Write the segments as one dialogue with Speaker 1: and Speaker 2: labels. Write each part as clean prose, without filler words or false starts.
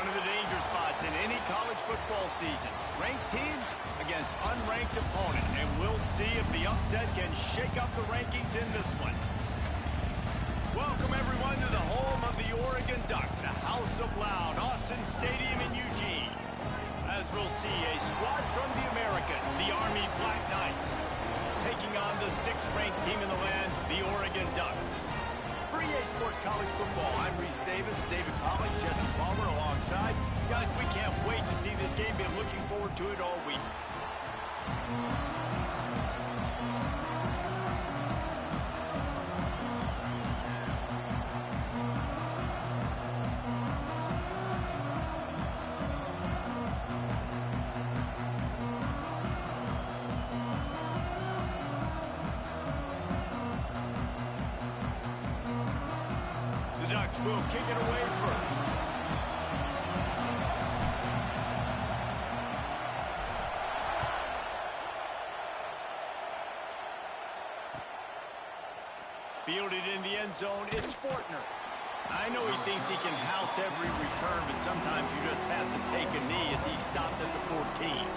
Speaker 1: One of the danger spots in any college football season. Ranked team against unranked opponent. And we'll see if the upset can shake up the rankings in this one. Welcome, everyone, to the home of the Oregon Ducks, the House of Loud, Autzen Stadium in Eugene. As we'll see a squad from the American, the Army Black Knights, taking on the 6th-ranked team in the land, the Oregon Ducks. For EA Sports College Football, I'm Reese Davis, David Pollack, Jesse Palmer alongside. Guys, we can't wait to see this game. Been looking forward to it all week. Will kick it away first. Fielded in the end zone, it's Fortner. I know he thinks he can house every return, but sometimes you just have to take a knee as he stopped at the 14.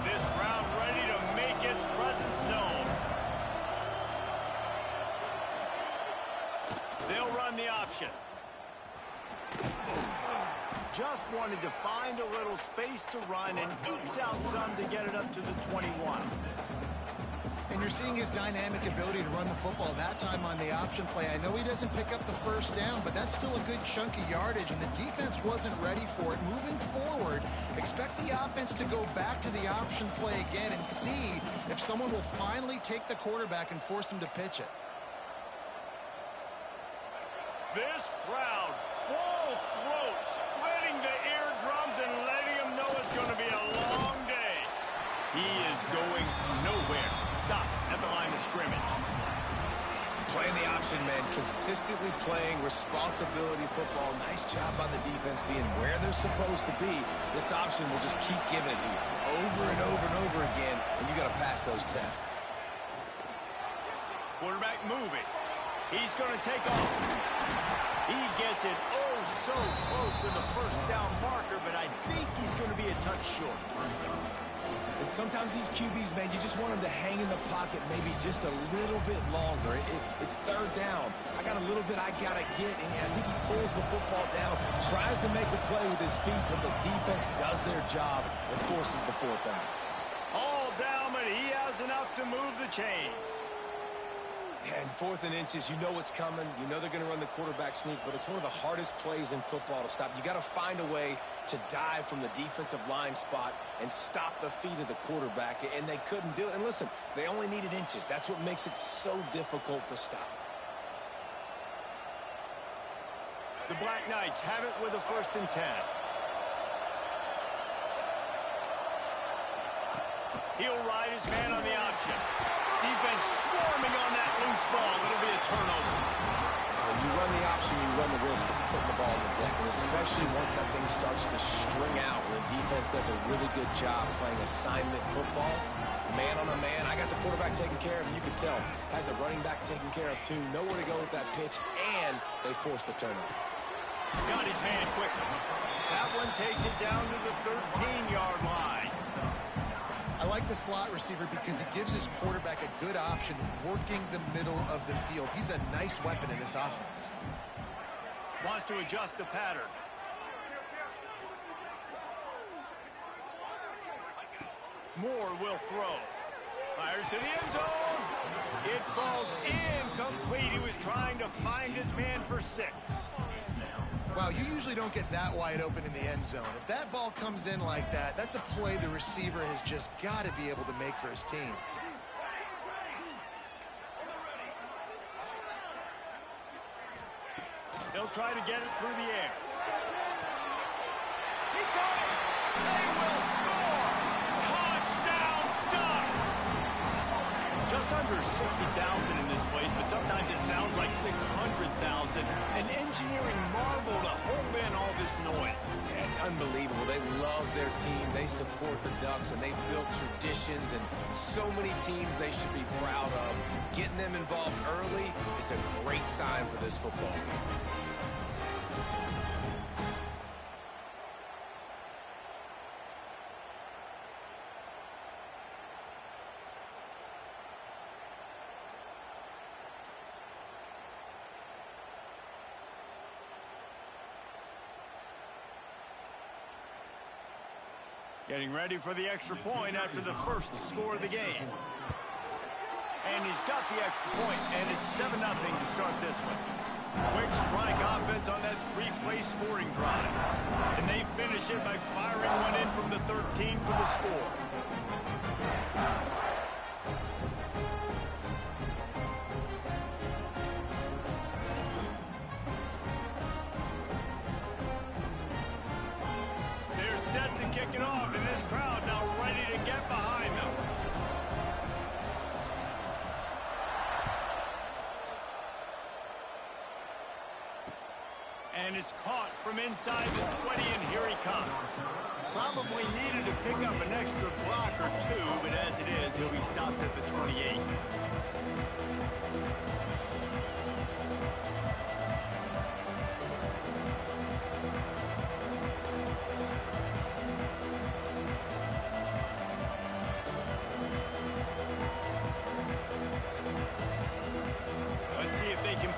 Speaker 1: This crowd ready to make its presence known. They'll run the option. Just wanted to find a little space to run and ekes out some to get it up to the 21.
Speaker 2: And you're seeing his dynamic ability to run the football. That time on the option play, I know he doesn't pick up the first down, but that's still a good chunk of yardage, and the defense wasn't ready for it. Moving forward, expect the offense to go back to the option play again and see if someone will finally take the quarterback and force him to pitch it.
Speaker 1: This crowd, full throat, splitting the eardrums and letting them know it's going to be a long day. He is going nowhere. Stop at the line of scrimmage.
Speaker 3: Playing the option, man. Consistently playing responsibility football. Nice job by the defense being where they're supposed to be. This option will just keep giving it to you over and over and over again, and you got to pass those tests.
Speaker 1: Quarterback moving. He's going to take off. He gets it oh so close to the first down marker, but I think he's going to be a touch short.
Speaker 3: And sometimes these QBs, man, you just want them to hang in the pocket maybe just a little bit longer. It's third down. I got a little bit I got to get, and I think he pulls the football down, tries to make a play with his feet, but the defense does their job and forces the fourth down.
Speaker 1: All down, but he has enough to move the chains.
Speaker 3: And 4th and inches, you know what's coming. You know they're going to run the quarterback sneak, but it's one of the hardest plays in football to stop. You got to find a way to dive from the defensive line spot and stop the feet of the quarterback, and they couldn't do it. And listen, they only needed inches. That's what makes it so difficult to stop.
Speaker 1: The Black Knights have it with a 1st and 10. He'll ride his man on the option. Defense swarming on that loose ball. It'll be a turnover.
Speaker 3: When you run the option, you run the risk of putting the ball in the deck, and especially once that thing starts to string out, where the defense does a really good job playing assignment football, man on a man. I got the quarterback taken care of, and you can tell. Had the running back taken care of, too. Nowhere to go with that pitch, and they forced the turnover.
Speaker 1: Got his man quickly. That one takes it down to the 13-yard line.
Speaker 2: I like the slot receiver because he gives his quarterback a good option working the middle of the field. He's a nice weapon in this offense.
Speaker 1: Wants to adjust the pattern. Moore will throw. Fires to the end zone. It falls incomplete. He was trying to find his man for 6.
Speaker 2: Wow, you usually don't get that wide open in the end zone. If that ball comes in like that, that's a play the receiver has just got to be able to make for his team.
Speaker 1: He'll try to get it through the air. He got it. They will score. Touchdown, Ducks. Just under 60,000 in this place, but sometimes it sounds like 600,000. An engineering marvel to hold in all this noise.
Speaker 3: Yeah, it's unbelievable. They love their team. They support the Ducks, and they've built traditions and so many teams they should be proud of. Getting them involved early is a great sign for this football game.
Speaker 1: Getting ready for the extra point after the first score of the game. And he's got the extra point, and it's 7-0 to start this one. Quick strike offense on that 3-play scoring drive. And they finish it by firing one in from the 13 for the score. Set to kick it off, and this crowd now ready to get behind them. And it's caught from inside the 20, and here he comes. Probably needed to pick up an extra block or 2, but as it is, he'll be stopped at the 28.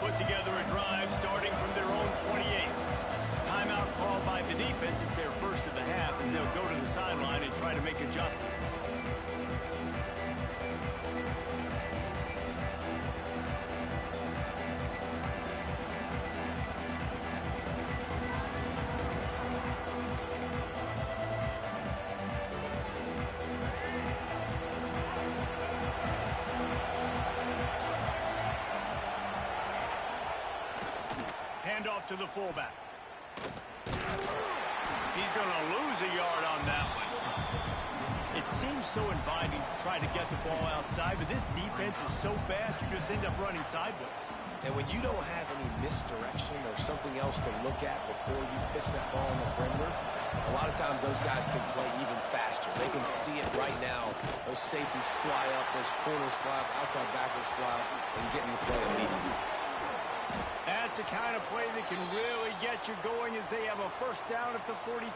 Speaker 1: Put together a drive starting from their own 28. Timeout called by the defense. It's their first of the half as they'll go to the sideline and try to make adjustments. Handoff to the fullback. He's going to lose a yard on that one. It seems so inviting to try to get the ball outside, but this defense is so fast, you just end up running sideways.
Speaker 3: And when you don't have any misdirection or something else to look at before you pitch that ball on the perimeter, a lot of times those guys can play even faster. They can see it right now. Those safeties fly up, those corners fly up, outside backers fly up, and get in the play immediately.
Speaker 1: That's the kind of play that can really get you going as they have a first down at the 43.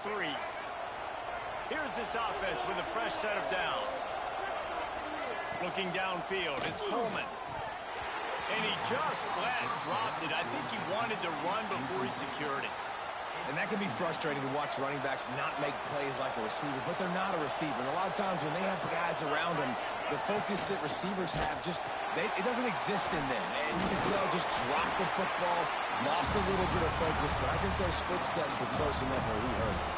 Speaker 1: Here's this offense with a fresh set of downs. Looking downfield, it's Coleman. And he just flat dropped it. I think he wanted to run before he secured it.
Speaker 3: And that can be frustrating to watch running backs not make plays like a receiver, but they're not a receiver. And a lot of times when they have guys around them, the focus that receivers have it doesn't exist in them. And you can tell just dropped the football, lost a little bit of focus, but I think those footsteps were close enough where he heard it.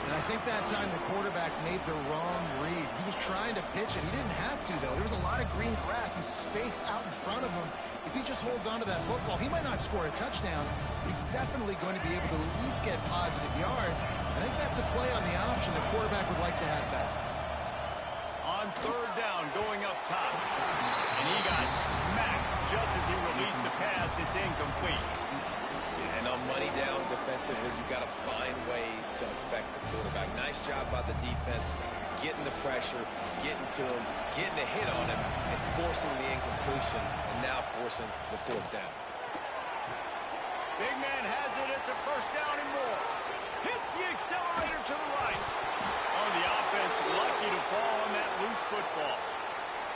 Speaker 2: And I think that time the quarterback made the wrong read. He was trying to pitch it. He didn't have to, though. There was a lot of green grass and space out in front of him. If he just holds on to that football, he might not score a touchdown. He's definitely going to be able to at least get positive yards. I think that's a play on the option the quarterback would like to have back.
Speaker 1: On third down, going up top. And he got smacked just as he released the pass. It's incomplete.
Speaker 3: And on money down defensively, you've got to find ways to affect the quarterback. Nice job by the defense, getting the pressure, getting to him, getting a hit on him, and forcing the incompletion, and now forcing the fourth down.
Speaker 1: Big man has it. It's a first down and more. Hits the the accelerator to the right. Oh, the offense lucky to fall on that loose football.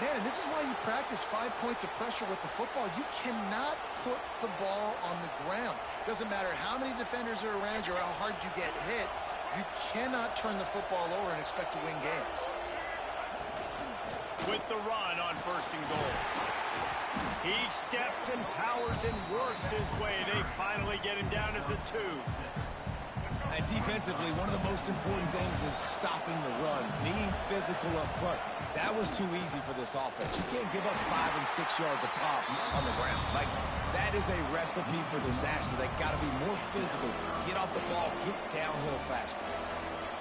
Speaker 2: Man, and this is why you practice 5 points of pressure with the football. You cannot put the ball on the ground. Doesn't matter how many defenders are around you or how hard you get hit. You cannot turn the football over and expect to win games.
Speaker 1: With the run on 1st and goal. He steps and powers and works his way. They finally get him down at the 2.
Speaker 3: And defensively, one of the most important things is stopping the run, being physical up front. That was too easy for this offense. You can't give up 5 and 6 yards a pop on the ground. Like, that is a recipe for disaster. They got to be more physical, get off the ball, get downhill faster.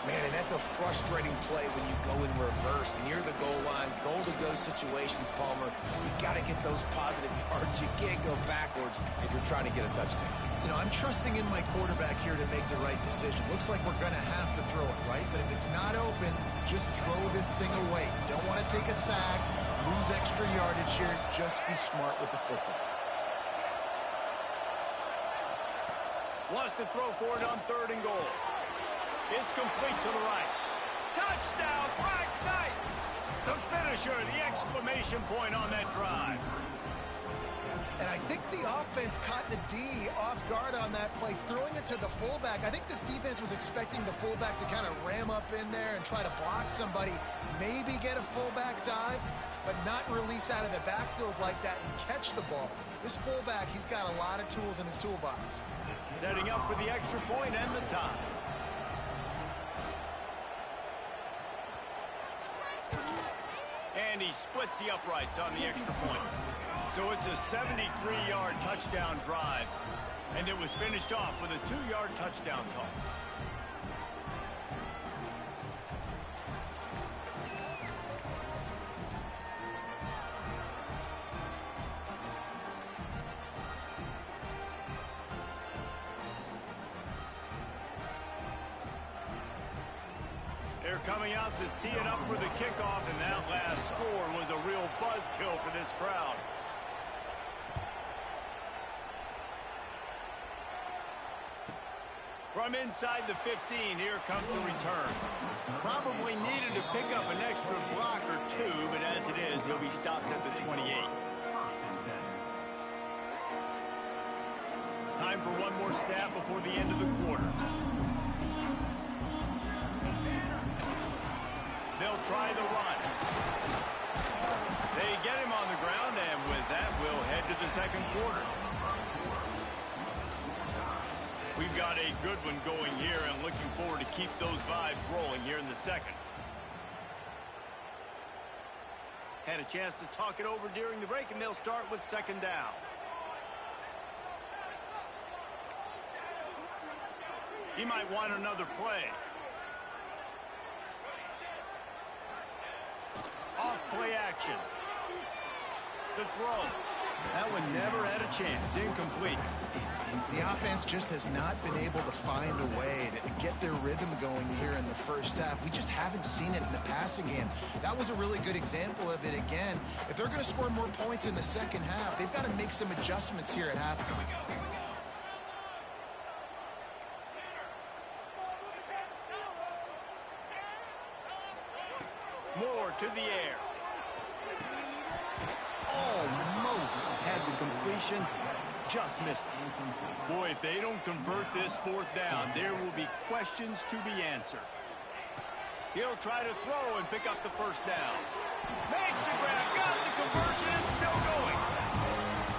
Speaker 3: Man, and that's a frustrating play when you go in reverse near the goal line, goal-to-go situations, Palmer. You got to get those positive yards. You can't go backwards if you're trying to get a touchdown.
Speaker 2: You know, I'm trusting in my quarterback here to make the right decision. Looks like we're going to have to throw it, right? But if it's not open, just throw this thing away. You don't want to take a sack, lose extra yardage here. Just be smart with the football.
Speaker 1: Wants to throw for it on 3rd and goal. It's complete to the right. Touchdown, Black Knights! The finisher, the exclamation point on that drive.
Speaker 2: And I think the offense caught the D off guard on that play, throwing it to the fullback. I think this defense was expecting the fullback to kind of ram up in there and try to block somebody, maybe get a fullback dive, but not release out of the backfield like that and catch the ball. This fullback, he's got a lot of tools in his toolbox.
Speaker 1: Setting up for the extra point and the tie. And he splits the uprights on the extra point. So it's a 73-yard touchdown drive. And it was finished off with a 2-yard touchdown toss. They're coming out to tee it up for the kickoff, and that last score was a real buzzkill for this crowd. From inside the 15, here comes the return. Probably needed to pick up an extra block or 2, but as it is, he'll be stopped at the 28. Time for one more snap before the end of the quarter. They'll try the run. They get him on the ground, and with that, we'll head to the 2nd quarter. We've got a good one going here, and looking forward to keep those vibes rolling here in the 2nd. Had a chance to talk it over during the break, and they'll start with 2nd down. He might want another play. Off play action. The throw. That one never had a chance. Incomplete.
Speaker 2: The offense just has not been able to find a way to get their rhythm going here in the first half. We just haven't seen it in the passing game. That was a really good example of it again. If they're going to score more points in the second half, they've got to make some adjustments here at halftime.
Speaker 1: More to the air. Almost had the completion. Just missed it. Boy, if they don't convert this 4th down, there will be questions to be answered. He'll try to throw and pick up the 1st down. Makes the grab, got the conversion, and still going.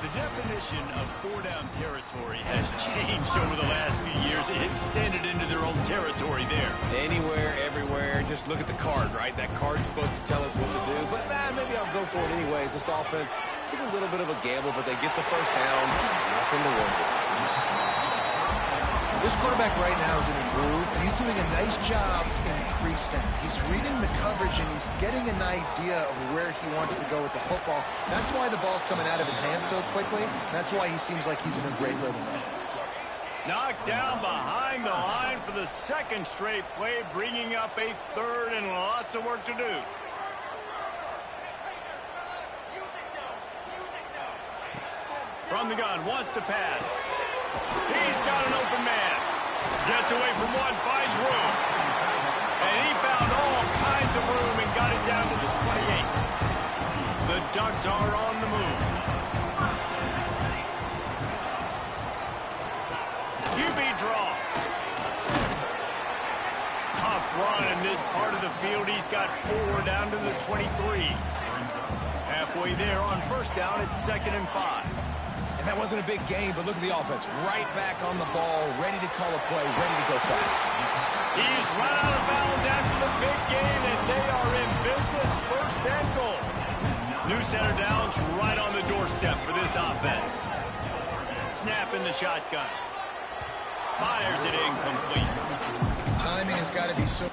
Speaker 1: The definition of 4-down territory has changed over the last few years. It extended into their own territory there.
Speaker 3: Anywhere, everywhere, just look at the card, right? That card's supposed to tell us what to do, but maybe I'll go for it anyways. This offense took a little bit of a gamble, but they get the 1st down. Nothing to worry about.
Speaker 2: This quarterback right now is in a groove, and he's doing a nice job in pre-snap. He's reading the coverage, and he's getting an idea of where he wants to go with the football. That's why the ball's coming out of his hands so quickly. That's why he seems like he's in a great rhythm.
Speaker 1: Knocked down behind the line for the 2nd straight play, bringing up a 3rd and lots of work to do. From the gun, wants to pass. He's got an open man. Gets away from one, finds room. And he found all kinds of room and got it down to the 28. The Ducks are on the move. QB draw. Tough run in this part of the field. He's got 4 down to the 23. Halfway there on first down, it's 2nd and 5.
Speaker 3: And that wasn't a big gain, but look at the offense. Right back on the ball, ready to call a play, ready to go fast.
Speaker 1: He's run out of bounds after the big gain, and they are in business. 1st and goal. New center downs right on the doorstep for this offense. Snap in the shotgun. Fires it incomplete.
Speaker 2: Timing has got to be so...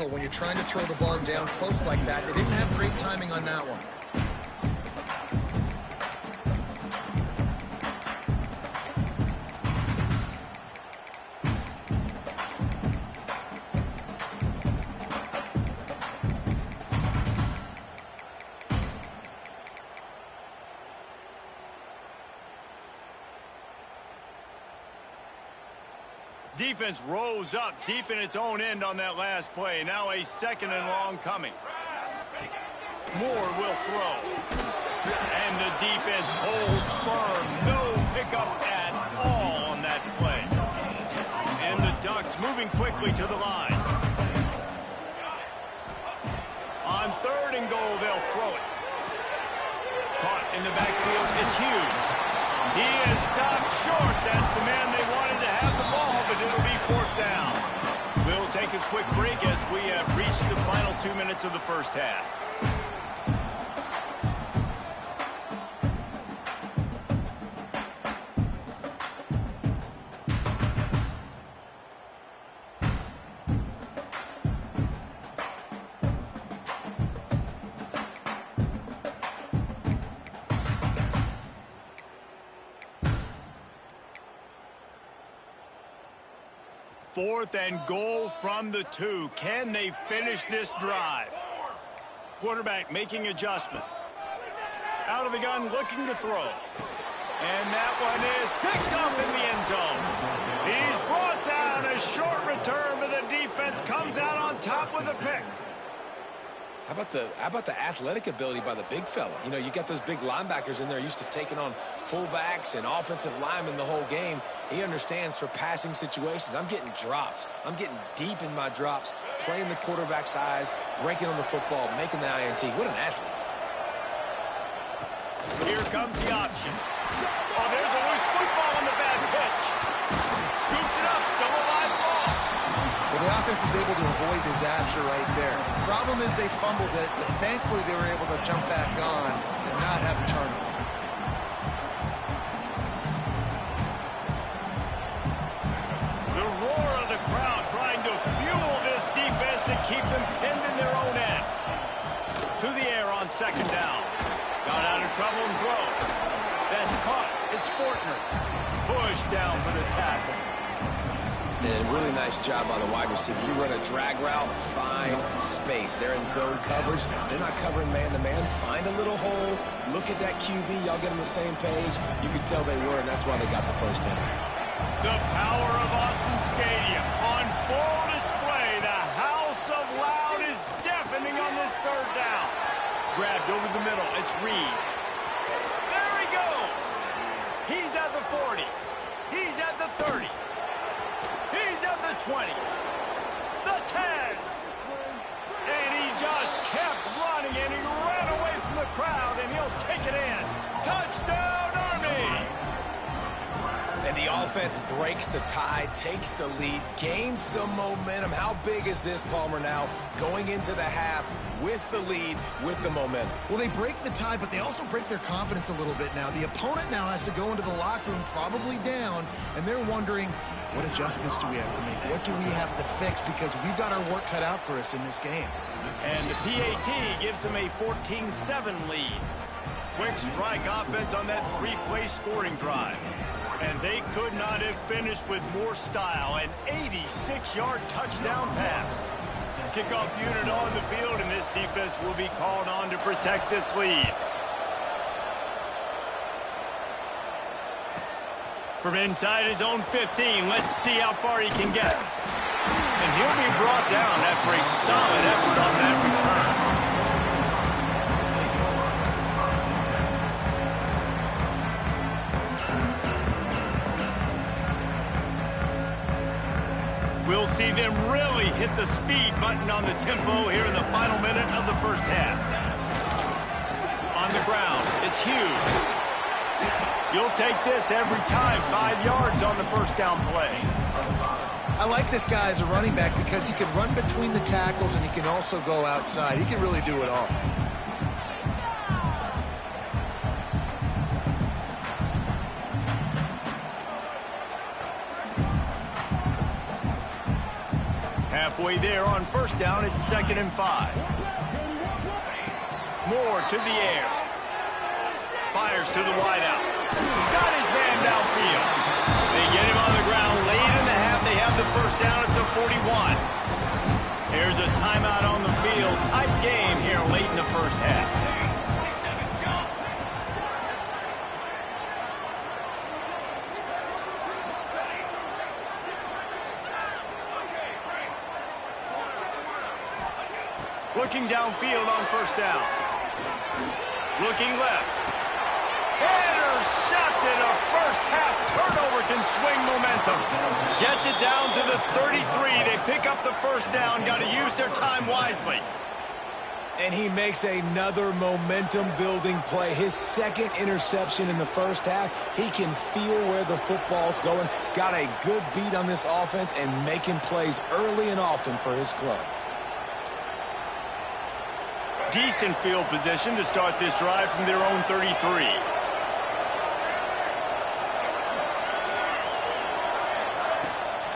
Speaker 2: When you're trying to throw the ball down close like that, they didn't have great timing on that one.
Speaker 1: Defense rose up deep in its own end on that last play. Now a 2nd and long coming. Moore will throw. And the defense holds firm. No pickup at all on that play. And the Ducks moving quickly to the line. On 3rd and goal, they'll throw it. Caught in the backfield, it's Hughes. He is stopped short. That's the man they wanted to have the ball, but it'll be 4th down. We'll take a quick break as we have reached the final 2 minutes of the first half. Fourth and goal from the 2. Can they finish this drive? Quarterback making adjustments. Out of the gun, looking to throw. And that one is picked up in the end zone. He's brought down. A short return, but the defense comes out on top with a pick.
Speaker 3: How about the athletic ability by the big fella? You know, you got those big linebackers in there used to taking on fullbacks and offensive linemen the whole game. He understands for passing situations. I'm getting drops. I'm getting deep in my drops, playing the quarterback's eyes, breaking on the football, making the INT. What an athlete.
Speaker 1: Here comes the option. Oh, there's a loose football on the bad pitch. Scoops it up, still a live ball.
Speaker 2: Well, the offense is able to avoid disaster right there. The problem is they fumbled it, but thankfully they were able to jump back on and not have a turnover.
Speaker 1: The roar of the crowd trying to fuel this defense to keep them pinned in their own end. To the air on 2nd down. Got out of trouble and throws. That's caught. It's Fortner. Pushed down for the tackle.
Speaker 3: And a really nice job by the wide receiver. You run a drag route, find space. They're in zone coverage. They're not covering man-to-man. Find a little hole. Look at that QB. Y'all get on the same page. You can tell they were, and that's why they got the 1st down.
Speaker 1: The power of Autzen Stadium on full display. The house of loud is deafening on this 3rd down. Grabbed over the middle. It's Reed. There he goes. He's at the 40. He's at the 30. He's at the 20. The 10. And he just kept running, and he ran away from the crowd, and he'll take it in. Touchdown, Army!
Speaker 3: And the offense breaks the tie, takes the lead, gains some momentum. How big is this, Palmer, now going into the half with the lead, with the momentum?
Speaker 2: Well, they break the tie, but they also break their confidence a little bit now. The opponent now has to go into the locker room probably down, and they're wondering, what adjustments do we have to make? What do we have to fix? Because we've got our work cut out for us in this game.
Speaker 1: And the PAT gives them a 14-7 lead. Quick strike offense on that three-play scoring drive. And they could not have finished with more style. An 86-yard touchdown pass. Kickoff unit on the field, and this defense will be called on to protect this lead. From inside his own 15, let's see how far he can get. And he'll be brought down after a solid effort on that return. We'll see them really hit the speed button on the tempo here in the final minute of the first half. On the ground, it's Hughes. You'll take this every time, 5 yards on the first down play.
Speaker 2: I like this guy as a running back because he can run between the tackles and he can also go outside. He can really do it all.
Speaker 1: Halfway there on first down, it's 2nd and 5. Moore to the air. Fires to the wideout. Got his man downfield. They get him on the ground late in the half. They have the first down at the 41. Here's a timeout on the field. Tight game here late in the first half. Looking downfield on first down. Looking left. Intercepted. A first half turnover can swing momentum. Gets it down to the 33. They pick up the first down. Got to use their time wisely.
Speaker 3: And he makes another momentum-building play. His second interception in the first half. He can feel where the football's going. Got a good beat on this offense and making plays early and often for his club.
Speaker 1: Decent field position to start this drive from their own 33.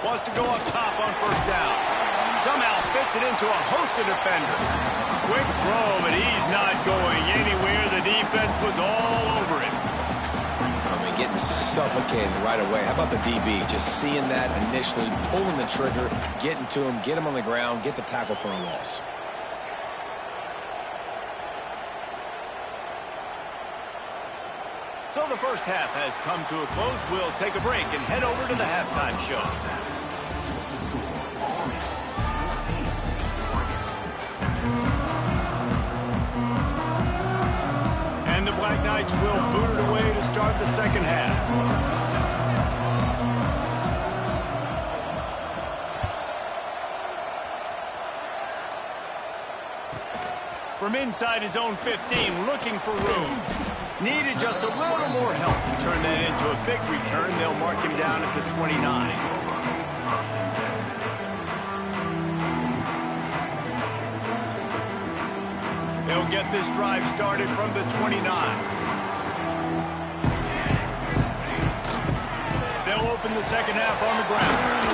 Speaker 1: Wants to go up top on first down. Somehow fits it into a host of defenders. Quick throw, but he's not going anywhere. The defense was all over him.
Speaker 3: I mean, getting suffocated right away. How about the DB? Just seeing that initially, pulling the trigger, getting to him, get him on the ground, get the tackle for a loss.
Speaker 1: So the first half has come to a close. We'll take a break and head over to the halftime show. And the Black Knights will boot it away to start the second half. From inside his own 15, looking for room. Needed just a little more help to turn that into a big return. They'll mark him down at the 29. They'll get this drive started from the 29. They'll open the second half on the ground.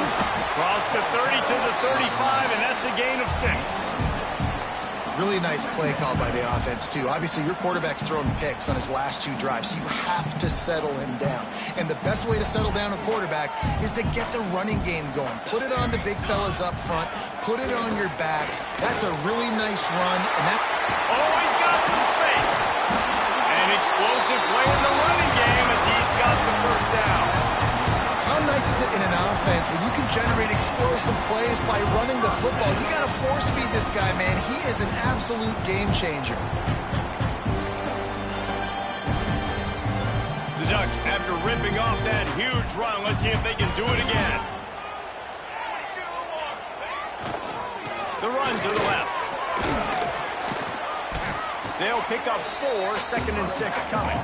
Speaker 1: Cross the 30 to the 35, and that's a gain of 6.
Speaker 2: Really nice play call by the offense, too. Obviously, your quarterback's thrown picks on his last 2 drives, so you have to settle him down. And the best way to settle down a quarterback is to get the running game going. Put it on the big fellas up front. Put it on your backs. That's a really nice run. And that
Speaker 1: always got some space. An explosive play in the running game as he's got the first down.
Speaker 2: How nice is it in an offense when you can generate explosive plays by running the football? You got to force feed this guy, man. He is an absolute game changer.
Speaker 1: The Ducks, after ripping off that huge run, let's see if they can do it again. The run to the left. They'll pick up 4, 2nd and 6 coming.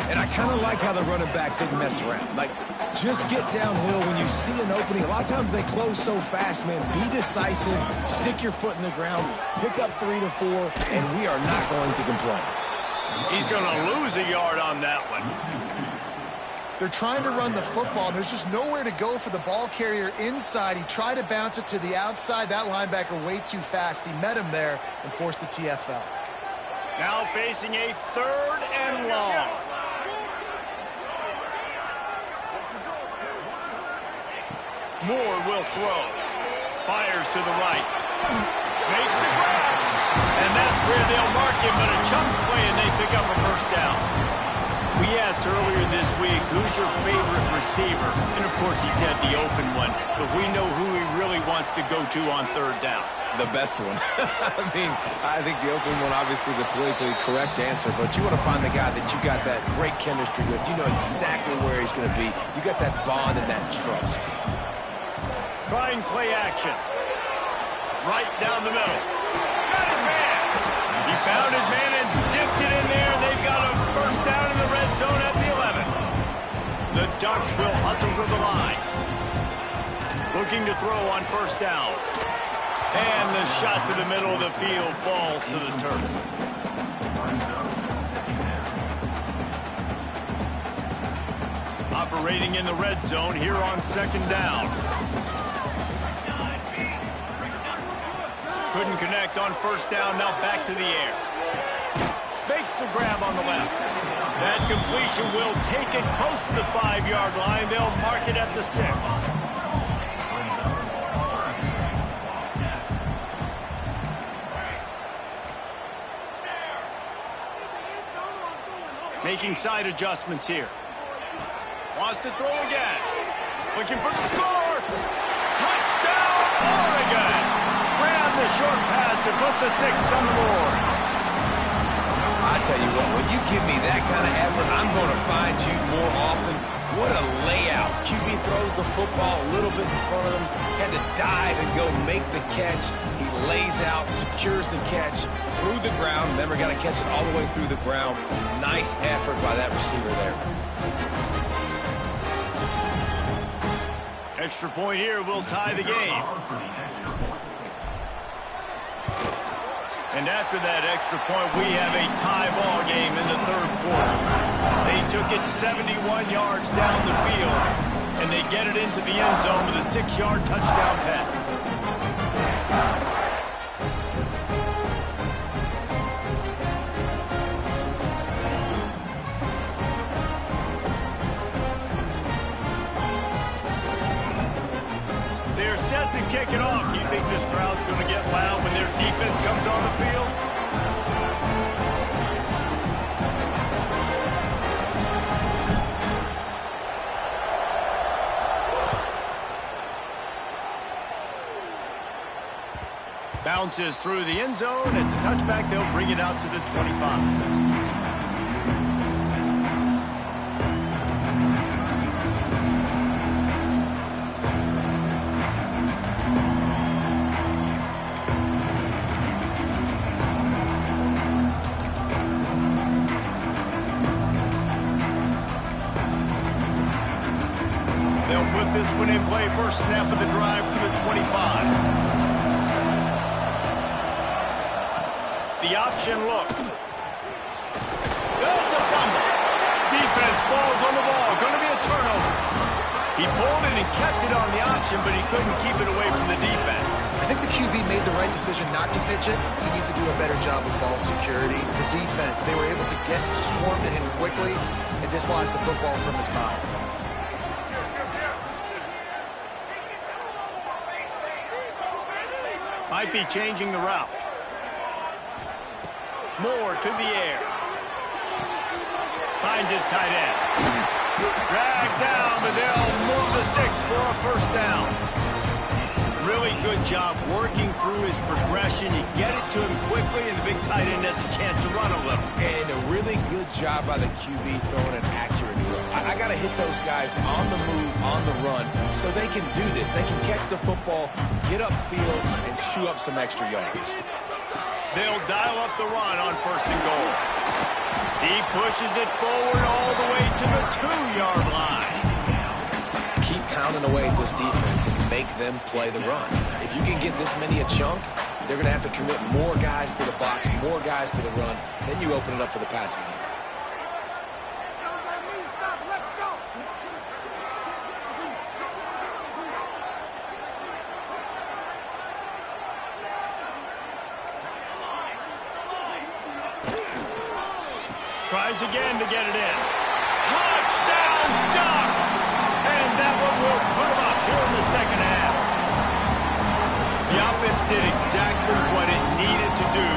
Speaker 3: And I kind of like how the running back didn't mess around. Like, just get downhill when you see an opening. A lot of times they close so fast, man. Be decisive, stick your foot in the ground, pick up 3 to 4, and we are not going to complain.
Speaker 1: He's going to lose a yard on that one.
Speaker 2: They're trying to run the football, and there's just nowhere to go for the ball carrier inside. He tried to bounce it to the outside. That linebacker way too fast. He met him there and forced the TFL.
Speaker 1: Now facing a 3rd and long. Moore will throw. Fires to the right. Makes the grab. And that's where they'll mark him, but a chunk play, and they pick up a first down. We asked earlier this week, who's your favorite receiver? And, of course, he said the open one. But we know who he really wants to go to on 3rd down.
Speaker 3: The best one. I mean, I think the open one, obviously the politically correct answer, but you want to find the guy that you got that great chemistry with. You know exactly where he's going to be. You got that bond and that trust.
Speaker 1: Trying play action. Right down the middle. Got his man. He found his man and zipped it in there. They've got a first down in the red zone at the 11. The Ducks will hustle to the line. Looking to throw on first down. And the shot to the middle of the field falls to the turf. Operating in the red zone here on 2nd down. Couldn't connect on first down, now back to the air. Makes the grab on the left. That completion will take it close to the 5-yard line. They'll mark it at the 6. Making side adjustments here. Wants to throw again. Looking for the score. Touchdown, Oregon. Grab the short pass to put the 6 on the board.
Speaker 3: I tell you what, when you give me that kind of effort, I'm going to find you more often. What a layout. QB throws the football a little bit in front of him. Had to dive and go make the catch. He lays out, secures the catch through the ground. Remember, got to catch it all the way through the ground. Nice effort by that receiver there.
Speaker 1: Extra point here will tie the game. And after that extra point, we have a tie ball game in the 3rd quarter. They took it 71 yards down the field, and they get it into the end zone with a 6-yard touchdown pass. They're set to kick it off. Do you think this crowd's going to get loud when their defense comes on the field? Bounces through the end zone. It's a touchback. They'll bring it out to the 25. They'll put this one in play. First snap of the drive from the 25. The option look. That's a fumble. Defense falls on the ball. Going to be a turnover. He pulled it and kept it on the option, but he couldn't keep it away from the defense.
Speaker 2: I think the QB made the right decision not to pitch it. He needs to do a better job with ball security. The defense, they were able to get swarm to him quickly and dislodge the football from his mouth.
Speaker 1: Might be changing the route. Moore to the air. Finds his tight end. Dragged down, but they'll move the sticks for a first down. Really good job working through his progression. You get it to him quickly, and the big tight end has a chance to run a little.
Speaker 3: And a really good job by the QB throwing an accurate throw. I got to hit those guys on the move, on the run, so they can do this. They can catch the football, get upfield, and chew up some extra yards.
Speaker 1: They'll dial up the run on 1st and goal. He pushes it forward all the way to the 2-yard line.
Speaker 3: Keep pounding away at this defense and make them play the run. If you can get this many a chunk, they're going to have to commit more guys to the box, more guys to the run. Then you open it up for the passing game.
Speaker 1: Tries again to get it in. Touchdown, Ducks! And that one will put them up here in the second half. The offense did exactly what it needed to do,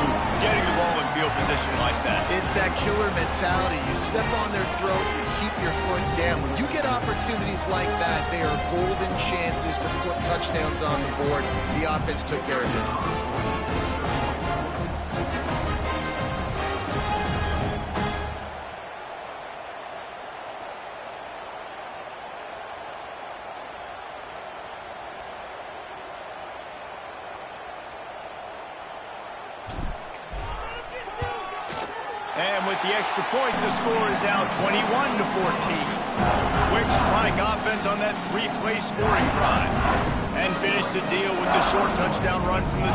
Speaker 1: getting the ball in field position like that.
Speaker 2: It's that killer mentality. You step on their throat, you keep your foot down. When you get opportunities like that, they are golden chances to put touchdowns on the board. The offense took care of business.
Speaker 1: And with the extra point, the score is now 21-14. Quick strike offense on that three-play scoring drive. And finish the deal with the short touchdown run from the 2.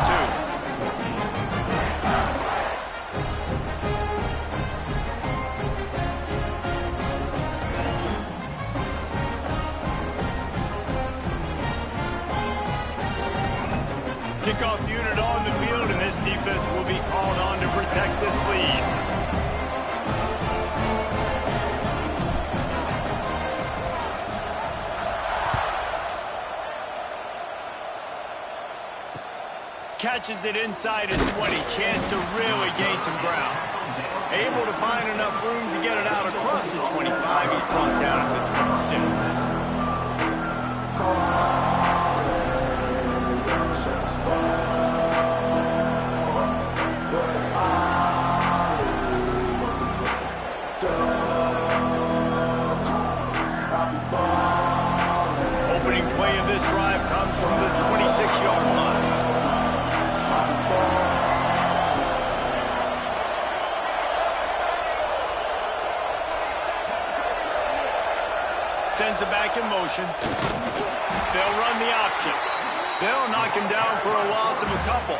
Speaker 1: Kickoff unit on the field, and this defense will be called on to protect this lead. Catches it inside his 20. Chance to really gain some ground. Able to find enough room to get it out across the 25. He's brought down at the 26. Opening play of this drive comes from the 26-yard line. Sends it back in motion. They'll run the option. They'll knock him down for a loss of a couple.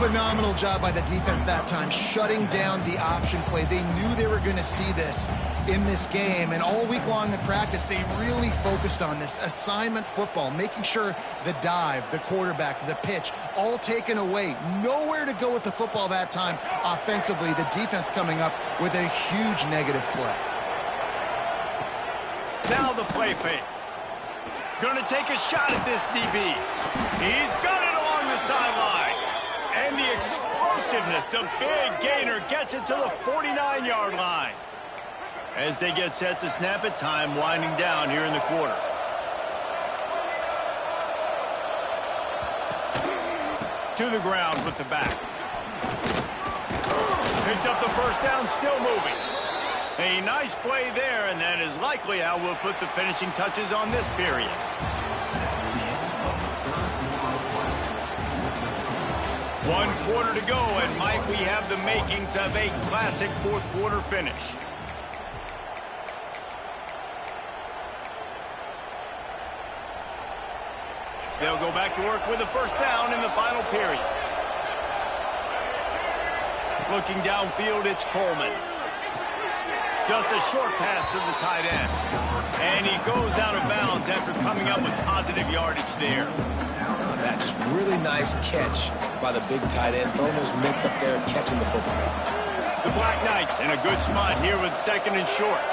Speaker 2: Phenomenal job by the defense that time, shutting down the option play. They knew they were going to see this in this game, and all week long in practice, they really focused on this assignment football, making sure the dive, the quarterback, the pitch, all taken away. Nowhere to go with the football that time offensively. The defense coming up with a huge negative play.
Speaker 1: Now the play fake. Going to take a shot at this DB. He's got it along the sideline. And the explosiveness, the big gainer gets it to the 49-yard line. As they get set to snap it, time winding down here in the quarter. To the ground with the back. Picks up the first down, still moving. A nice play there, and that is likely how we'll put the finishing touches on this period. One quarter to go, and Mike, we have the makings of a classic fourth quarter finish. They'll go back to work with a first down in the final period. Looking downfield, it's Coleman. Just a short pass to the tight end. And he goes out of bounds after coming up with positive yardage there.
Speaker 3: Oh, that just really nice catch by the big tight end. Throwing those mitts up there and catching the football.
Speaker 1: The Black Knights in a good spot here with second and short.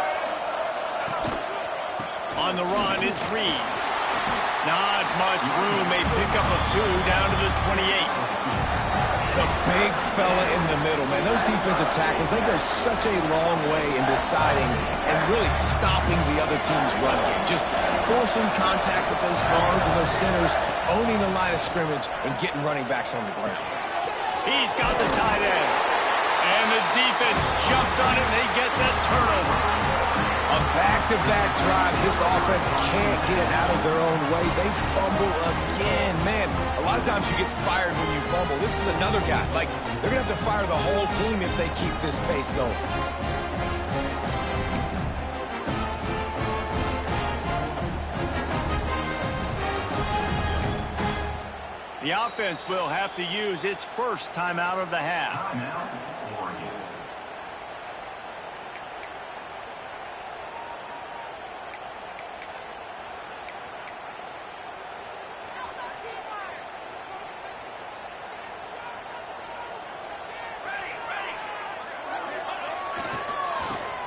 Speaker 1: On the run, it's Reed. Not much room. A pickup of 2 down to the 28.
Speaker 3: The big fella in the middle, man. Those defensive tackles, they go such a long way in deciding and really stopping the other team's run game. Just forcing contact with those guards and those centers, owning the line of scrimmage, and getting running backs on the ground.
Speaker 1: He's got the tight end. And the defense jumps on it, and they get that turnover.
Speaker 3: On back-to-back drives, this offense can't get out of their own way. They fumble again. Man, a lot of times you get fired when you fumble. This is another guy. Like, they're going to have to fire the whole team if they keep this pace going.
Speaker 1: The offense will have to use its first timeout of the half.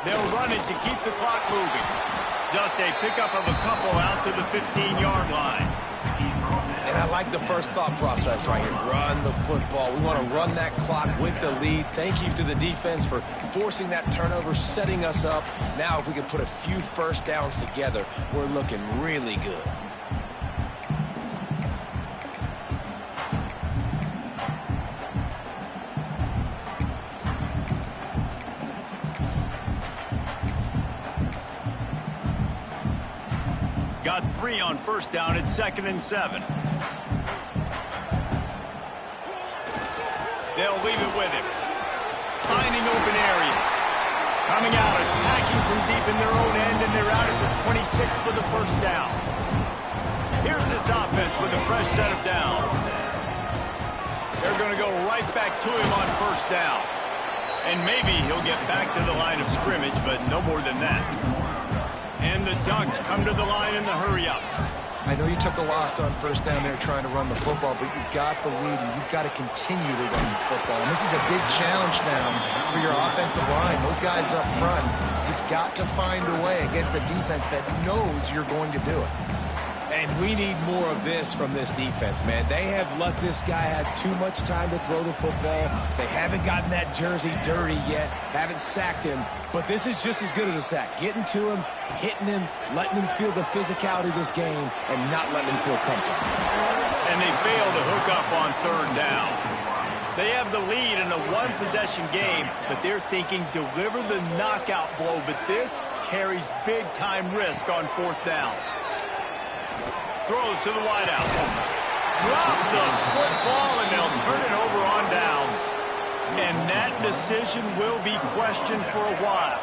Speaker 1: They'll run it to keep the clock moving. Just a pickup of a couple out to the 15-yard line.
Speaker 3: And I like the first thought process right here. Run the football. We want to run that clock with the lead. Thank you to the defense for forcing that turnover, setting us up. Now if we can put a few first downs together, we're looking really good.
Speaker 1: Got 3 on first down at 2nd and 7. They'll leave it with him. Finding open areas. Coming out, attacking from deep in their own end, and they're out at the 26 for the first down. Here's this offense with a fresh set of downs. They're going to go right back to him on first down. And maybe he'll get back to the line of scrimmage, but no more than that. And the Ducks come to the line in the hurry-up.
Speaker 2: I know you took a loss on first down there trying to run the football, but you've got the lead, and you've got to continue to run the football. And this is a big challenge now for your offensive line. Those guys up front, you've got to find a way against the defense that knows you're going to do it.
Speaker 3: And we need more of this from this defense, man. They have let this guy have too much time to throw the football. They haven't gotten that jersey dirty yet, haven't sacked him. But this is just as good as a sack. Getting to him, hitting him, letting him feel the physicality of this game, and not letting him feel comfortable.
Speaker 1: And they fail to hook up on third down. They have the lead in a one-possession game, but they're thinking deliver the knockout blow. But this carries big-time risk on fourth down. Throws to the wideout. Drop the football, and they'll turn it over on downs. And that decision will be questioned for a while.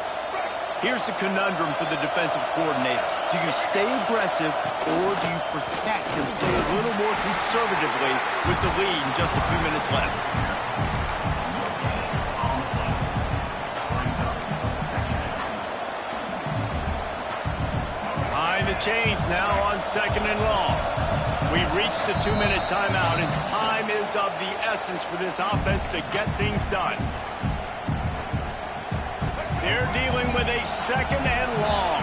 Speaker 1: Here's the conundrum for the defensive coordinator. Do you stay aggressive, or do you protect and play a little more conservatively with the lead in just a few minutes left? Behind the chains now on 2nd and long. We've reached the 2-minute timeout, and time is of the essence for this offense to get things done. They're dealing with a 2nd and long.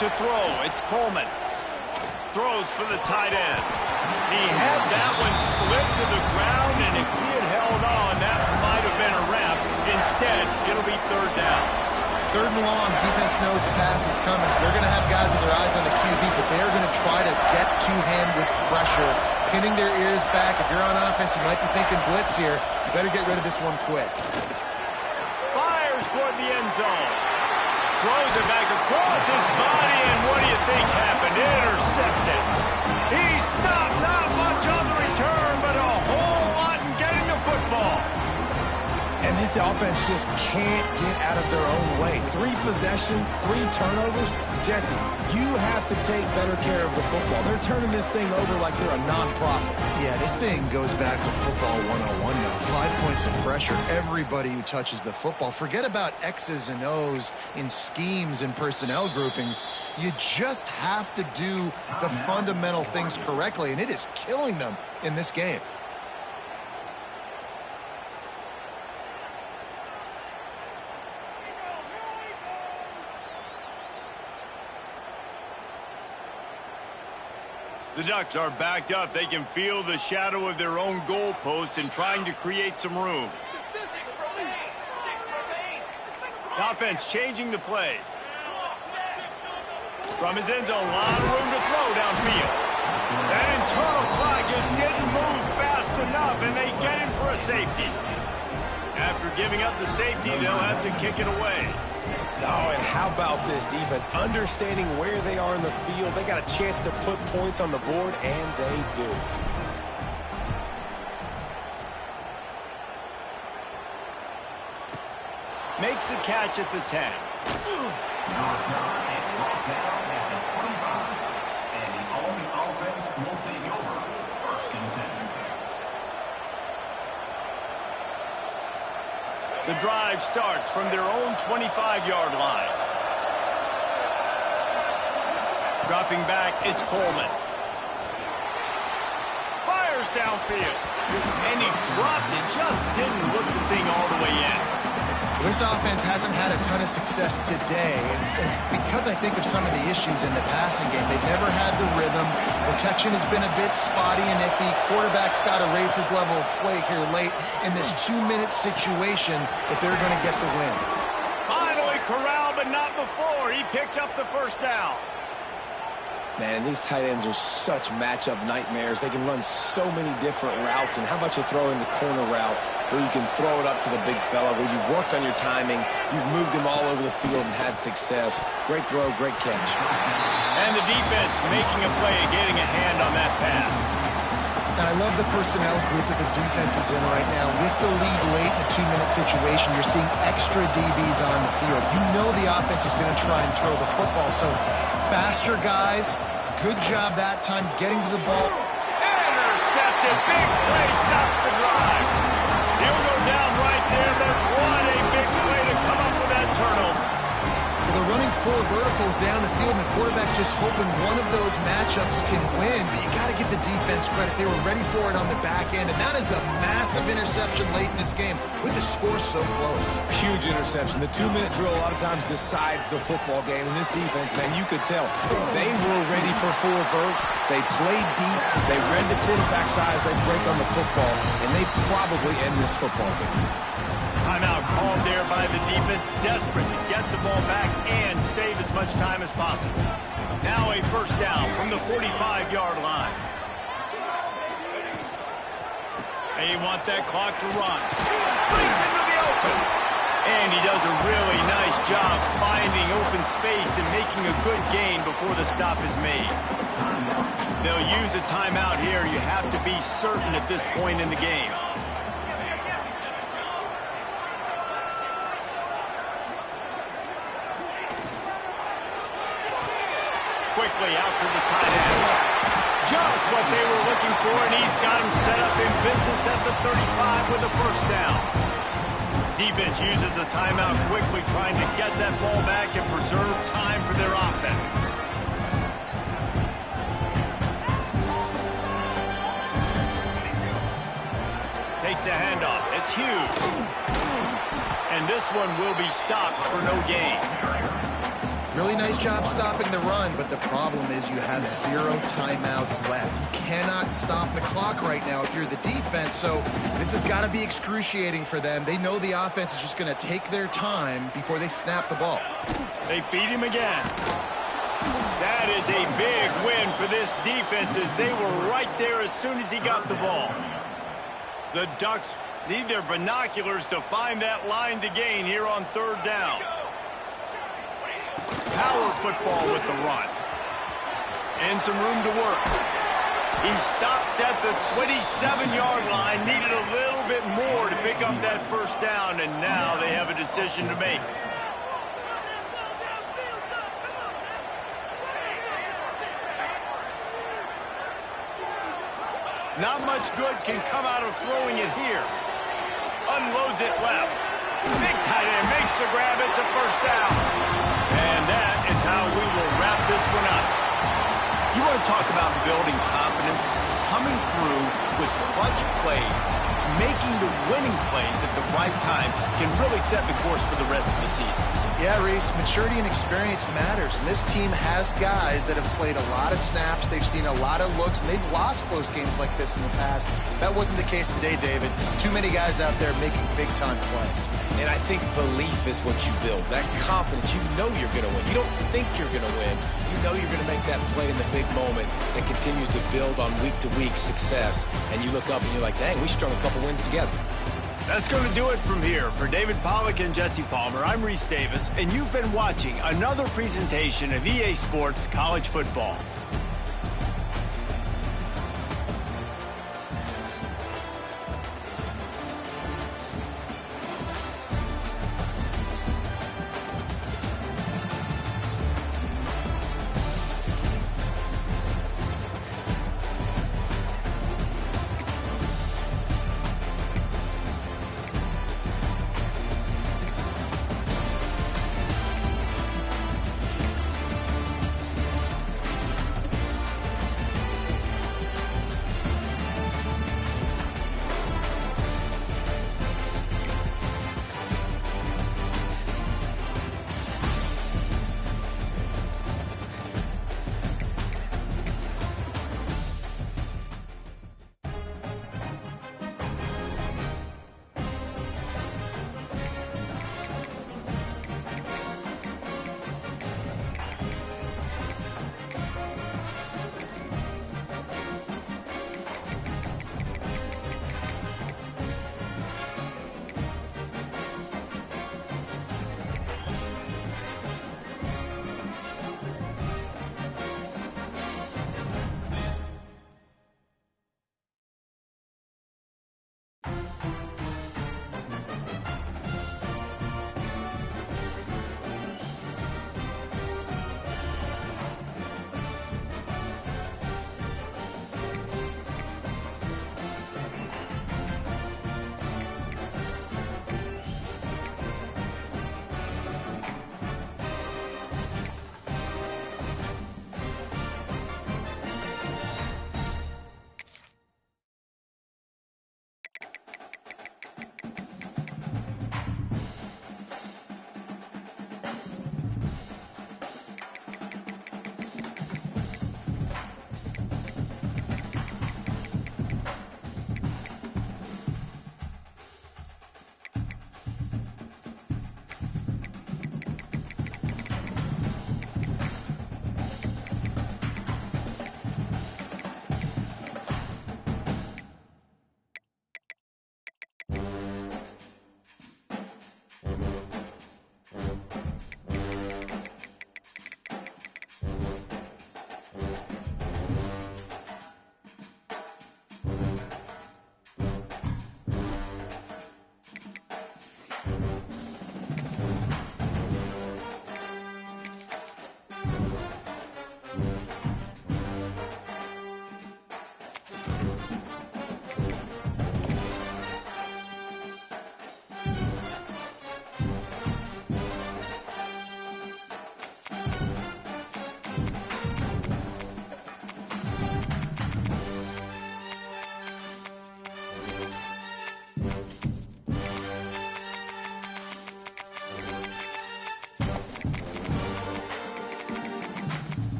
Speaker 1: To throw, it's Coleman. Throws for the tight end. He had that one slip to the ground, and if he had held on, that might have been a wrap. Instead, it'll be third down.
Speaker 2: 3rd and long, defense knows the pass is coming, so they're going to have guys with their eyes on the QB, but they're going to try to get to him with pressure, pinning their ears back. If you're on offense, you might be thinking blitz here. You better get rid of this one quick.
Speaker 1: Fires toward the end zone. Throws it back across his body, and what do you think happened? Intercepted. He stopped, not much on the return, but a whole lot in getting the football.
Speaker 3: And this offense just can't get out of their own way. 3 possessions, 3 turnovers. Jesse, you have to take better care of the football. They're turning this thing over like they're a nonprofit.
Speaker 2: Yeah, this thing goes back to football 101 now. 5 points of pressure. Everybody who touches the football. Forget about X's and O's in schemes and personnel groupings. You just have to do the fundamental things correctly, and it is killing them in this game.
Speaker 1: The Ducks are backed up. They can feel the shadow of their own goalpost and trying to create some room. The offense changing the play. From his end zone, a lot of room to throw downfield. That internal clock just didn't move fast enough, and they get him for a safety. After giving up the safety, they'll have to kick it away.
Speaker 3: Oh, and how about this defense? Understanding where they are in the field. They got a chance to put points on the board, and they do.
Speaker 1: Makes a catch at the 10. The drive starts from their own 25-yard line. Dropping back, it's Coleman. Fires downfield. And he dropped it, just didn't look the thing all the way in.
Speaker 2: This offense hasn't had a ton of success today. It's because I think of some of the issues in the passing game. They've never had the rhythm. Protection has been a bit spotty and iffy. Quarterback's got to raise his level of play here late in this 2-minute situation if they're going to get the win.
Speaker 1: Finally corralled, but not before. He picked up the first down.
Speaker 3: Man, these tight ends are such matchup nightmares. They can run so many different routes. And how about you throw in the corner route where you can throw it up to the big fella, where you've worked on your timing, you've moved him all over the field and had success. Great throw, great catch.
Speaker 1: And the defense making a play and getting a hand on that pass.
Speaker 2: And I love the personnel group that the defense is in right now. With the lead late in a 2-minute situation, you're seeing extra DBs on the field. You know the offense is going to try and throw the football. So faster guys, good job that time getting to the ball.
Speaker 1: Intercepted, big play, stops the drive. He'll go down right there, but what a big play to come up with that turnover.
Speaker 2: Well, they're running 4 verticals down the field, and the quarterback's just hoping one of those matchups can win. But you got to give the defense credit. They were ready for it on the back end, and that is a massive interception late in this game with the score so close.
Speaker 3: Huge interception. The 2-minute drill a lot of times decides the football game. And this defense, man, you could tell they were ready for 4 verts. They played deep. They read the quarterback's eyes. They break on the football, and they probably end this football game.
Speaker 1: Timeout called there by the defense, desperate to get the ball back and save as much time as possible. Now a first down from the 45-yard line. They want that clock to run. Brings into the open. And he does a really nice job finding open space and making a good gain before the stop is made. They'll use a timeout here. You have to be certain at this point in the game. Quickly out to the tight end. Just what they were looking for, and he's got him set up in business at the 35 with a first down. Defense uses a timeout quickly, trying to get that ball back and preserve time for their offense. Takes a handoff. It's Hughes. And this one will be stopped for no gain.
Speaker 2: Really nice job stopping the run, but the problem is you have 0 timeouts left. You cannot stop the clock right now if you're the defense, so this has got to be excruciating for them. They know the offense is just going to take their time before they snap the ball.
Speaker 1: They feed him again. That is a big win for this defense as they were right there as soon as he got the ball. The Ducks need their binoculars to find that line to gain here on 3rd down. Power football with the run. And some room to work. He stopped at the 27-yard line, needed a little bit more to pick up that first down, and now they have a decision to make. Not much good can come out of throwing it here. Unloads it left. Big tight end makes the grab. It's a first down. And that is how we will wrap this one up. You want to talk about building confidence? Coming through with clutch plays, making the winning plays at the right time can really set the course for the rest of the season.
Speaker 2: Yeah, Reese, maturity and experience matters. And this team has guys that have played a lot of snaps. They've seen a lot of looks, and they've lost close games like this in the past. That wasn't the case today, David. Too many guys out there making big-time plays.
Speaker 3: And I think belief is what you build. That confidence, you know you're going to win. You don't think you're going to win. You know you're going to make that play in the big moment that continues to build on week-to-week success. And you look up and you're like, dang, we strung a couple wins together.
Speaker 1: That's going to do it from here. For David Pollack and Jesse Palmer, I'm Reese Davis, and you've been watching another presentation of EA Sports College Football.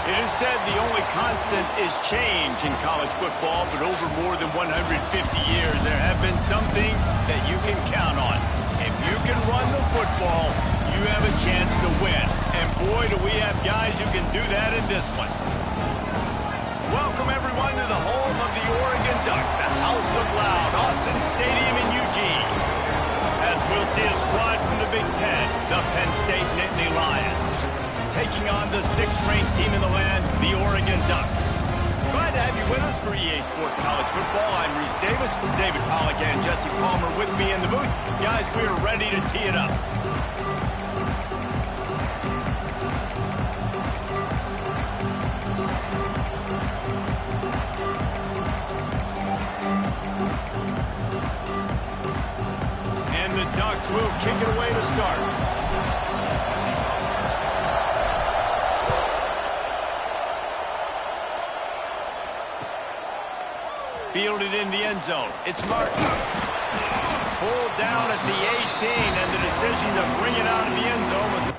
Speaker 1: It is said the only constant is change in college football, but over more than 150 years, there have been some things that you can count on. If you can run the football, you have a chance to win. And boy, do we have guys who can do that in this one. Welcome, everyone, to the home of the Oregon Ducks, the House of Loud, Autzen Stadium in Eugene. As we'll see a squad from the Big Ten, the Penn State Nittany Lions, taking on the 6th-ranked team in the land, the Oregon Ducks. Glad to have you with us for EA Sports College Football. I'm Reese Davis, David Pollack and Jesse Palmer with me in the booth. Guys, we are ready to tee it up. And the Ducks will kick it away to start. Fielded in the end zone. It's Martin. Pulled down at the 18, and the decision to bring it out of the end zone was...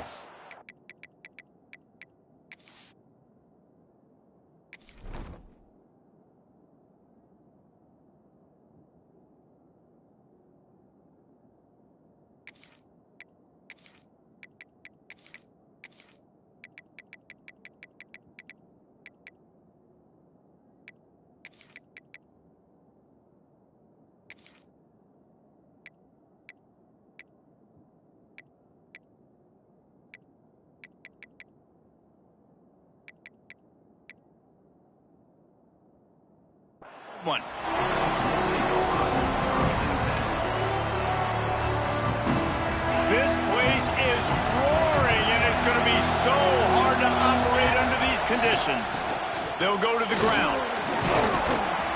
Speaker 1: one. This place is roaring, and it's going to be so hard to operate under these conditions. They'll go to the ground.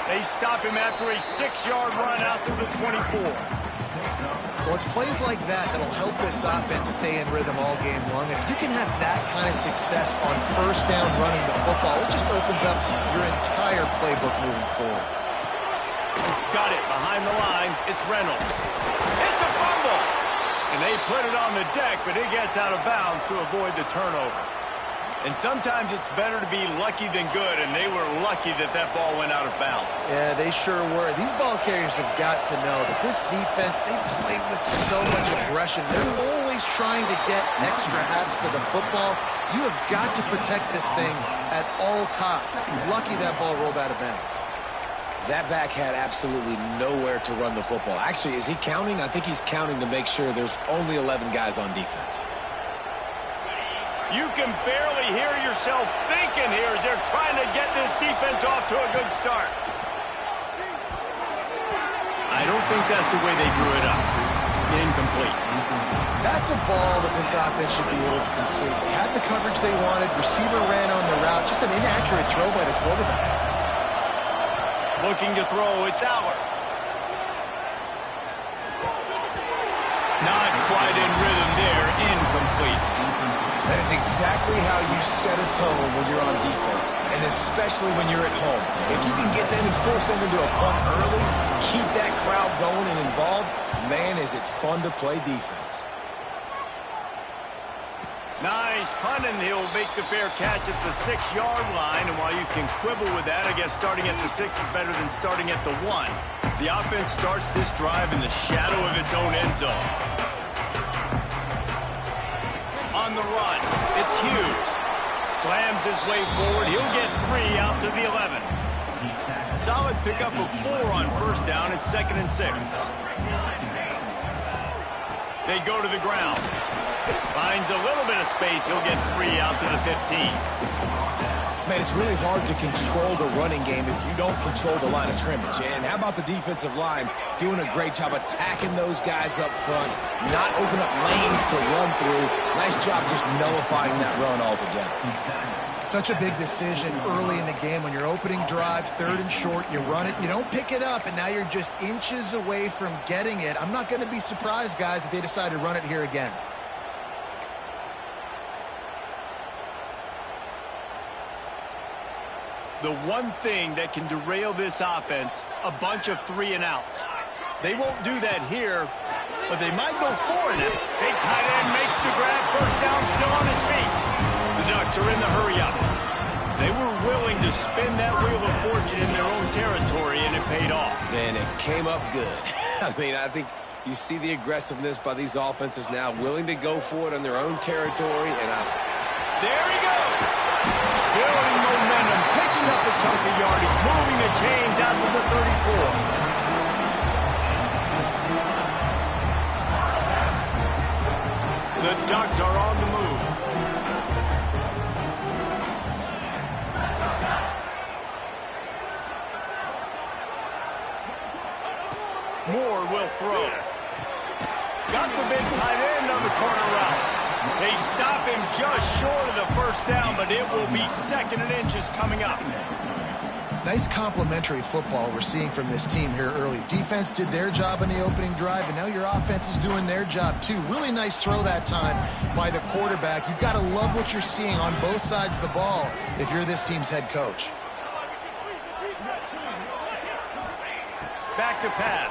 Speaker 1: They stop him after a 6-yard run out to the 24.
Speaker 2: Well, it's plays like that that'll help this offense stay in rhythm all game long. And if you can have that kind of success on first down running the football, it just opens up your entire playbook moving forward.
Speaker 1: Got it behind the line. It's Reynolds. It's a fumble! And they put it on the deck, but it gets out of bounds to avoid the turnover. And sometimes it's better to be lucky than good, and they were lucky that that ball went out of bounds.
Speaker 2: Yeah, they sure were. These ball carriers have got to know that this defense, they play with so much aggression. They're always trying to get extra hats to the football. You have got to protect this thing at all costs. Lucky that ball rolled out of bounds.
Speaker 3: That back had absolutely nowhere to run the football. Actually, is he counting? I think he's counting to make sure there's only 11 guys on defense.
Speaker 1: You can barely hear yourself thinking here as they're trying to get this defense off to a good start. I don't think that's the way they drew it up. Incomplete.
Speaker 2: That's a ball that this offense should be able to complete. They had the coverage they wanted. Receiver ran on the route. Just an inaccurate throw by the quarterback.
Speaker 1: Looking to throw, it's Howard. Not quite in rhythm there, incomplete.
Speaker 3: That is exactly how you set a tone when you're on defense, and especially when you're at home. If you can get them and force them into a punt early, keep that crowd going and involved, man, is it fun to play defense.
Speaker 1: Nice punt, and he'll make the fair catch at the 6-yard line. And while you can quibble with that, I guess starting at the 6 is better than starting at the 1. The offense starts this drive in the shadow of its own end zone. On the run, it's Hughes. Slams his way forward. He'll get 3 out to the 11. Solid pickup of 4 on first down. It's 2nd and 6. They go to the ground. Finds a little bit of space. He'll get 3 out to the 15.
Speaker 3: Man, it's really hard to control the running game if you don't control the line of scrimmage. And how about the defensive line doing a great job attacking those guys up front, not open up lanes to run through. Nice job just nullifying that run altogether.
Speaker 2: Such a big decision early in the game when you're opening drive, 3rd and short, you run it, you don't pick it up, and now you're just inches away from getting it. I'm not going to be surprised, guys, if they decide to run it here again.
Speaker 1: The one thing that can derail this offense, a bunch of 3-and-outs. They won't do that here, but they might go 4-and-out. Big tight end makes the grab, first down, still on his feet. The Ducks are in the hurry-up. They were willing to spin that wheel of fortune in their own territory, and it paid off.
Speaker 3: And it came up good. I mean, I think you see the aggressiveness by these offenses now, willing to go for it in their own territory, and
Speaker 1: there he goes! Building momentum, picking up a chunk of yardage, moving the chains out to the 34. The Ducks are on the move. Moore will throw. Got the big tight end on the corner route. They stop him just short of the first down, but it will be 2nd and inches coming up.
Speaker 2: Nice complementary football we're seeing from this team here early. Defense did their job in the opening drive, and now your offense is doing their job too. Really nice throw that time by the quarterback. You've got to love what you're seeing on both sides of the ball if you're this team's head coach.
Speaker 1: Back to pass.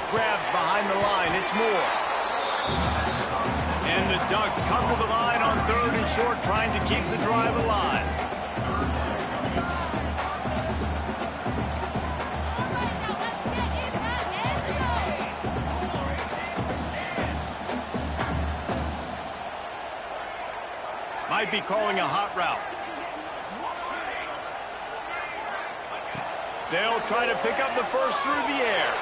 Speaker 1: Grab behind the line. It's Moore. And the Ducks come to the line on 3rd and short, trying to keep the drive alive. Might be calling a hot route. They'll try to pick up the first through the air.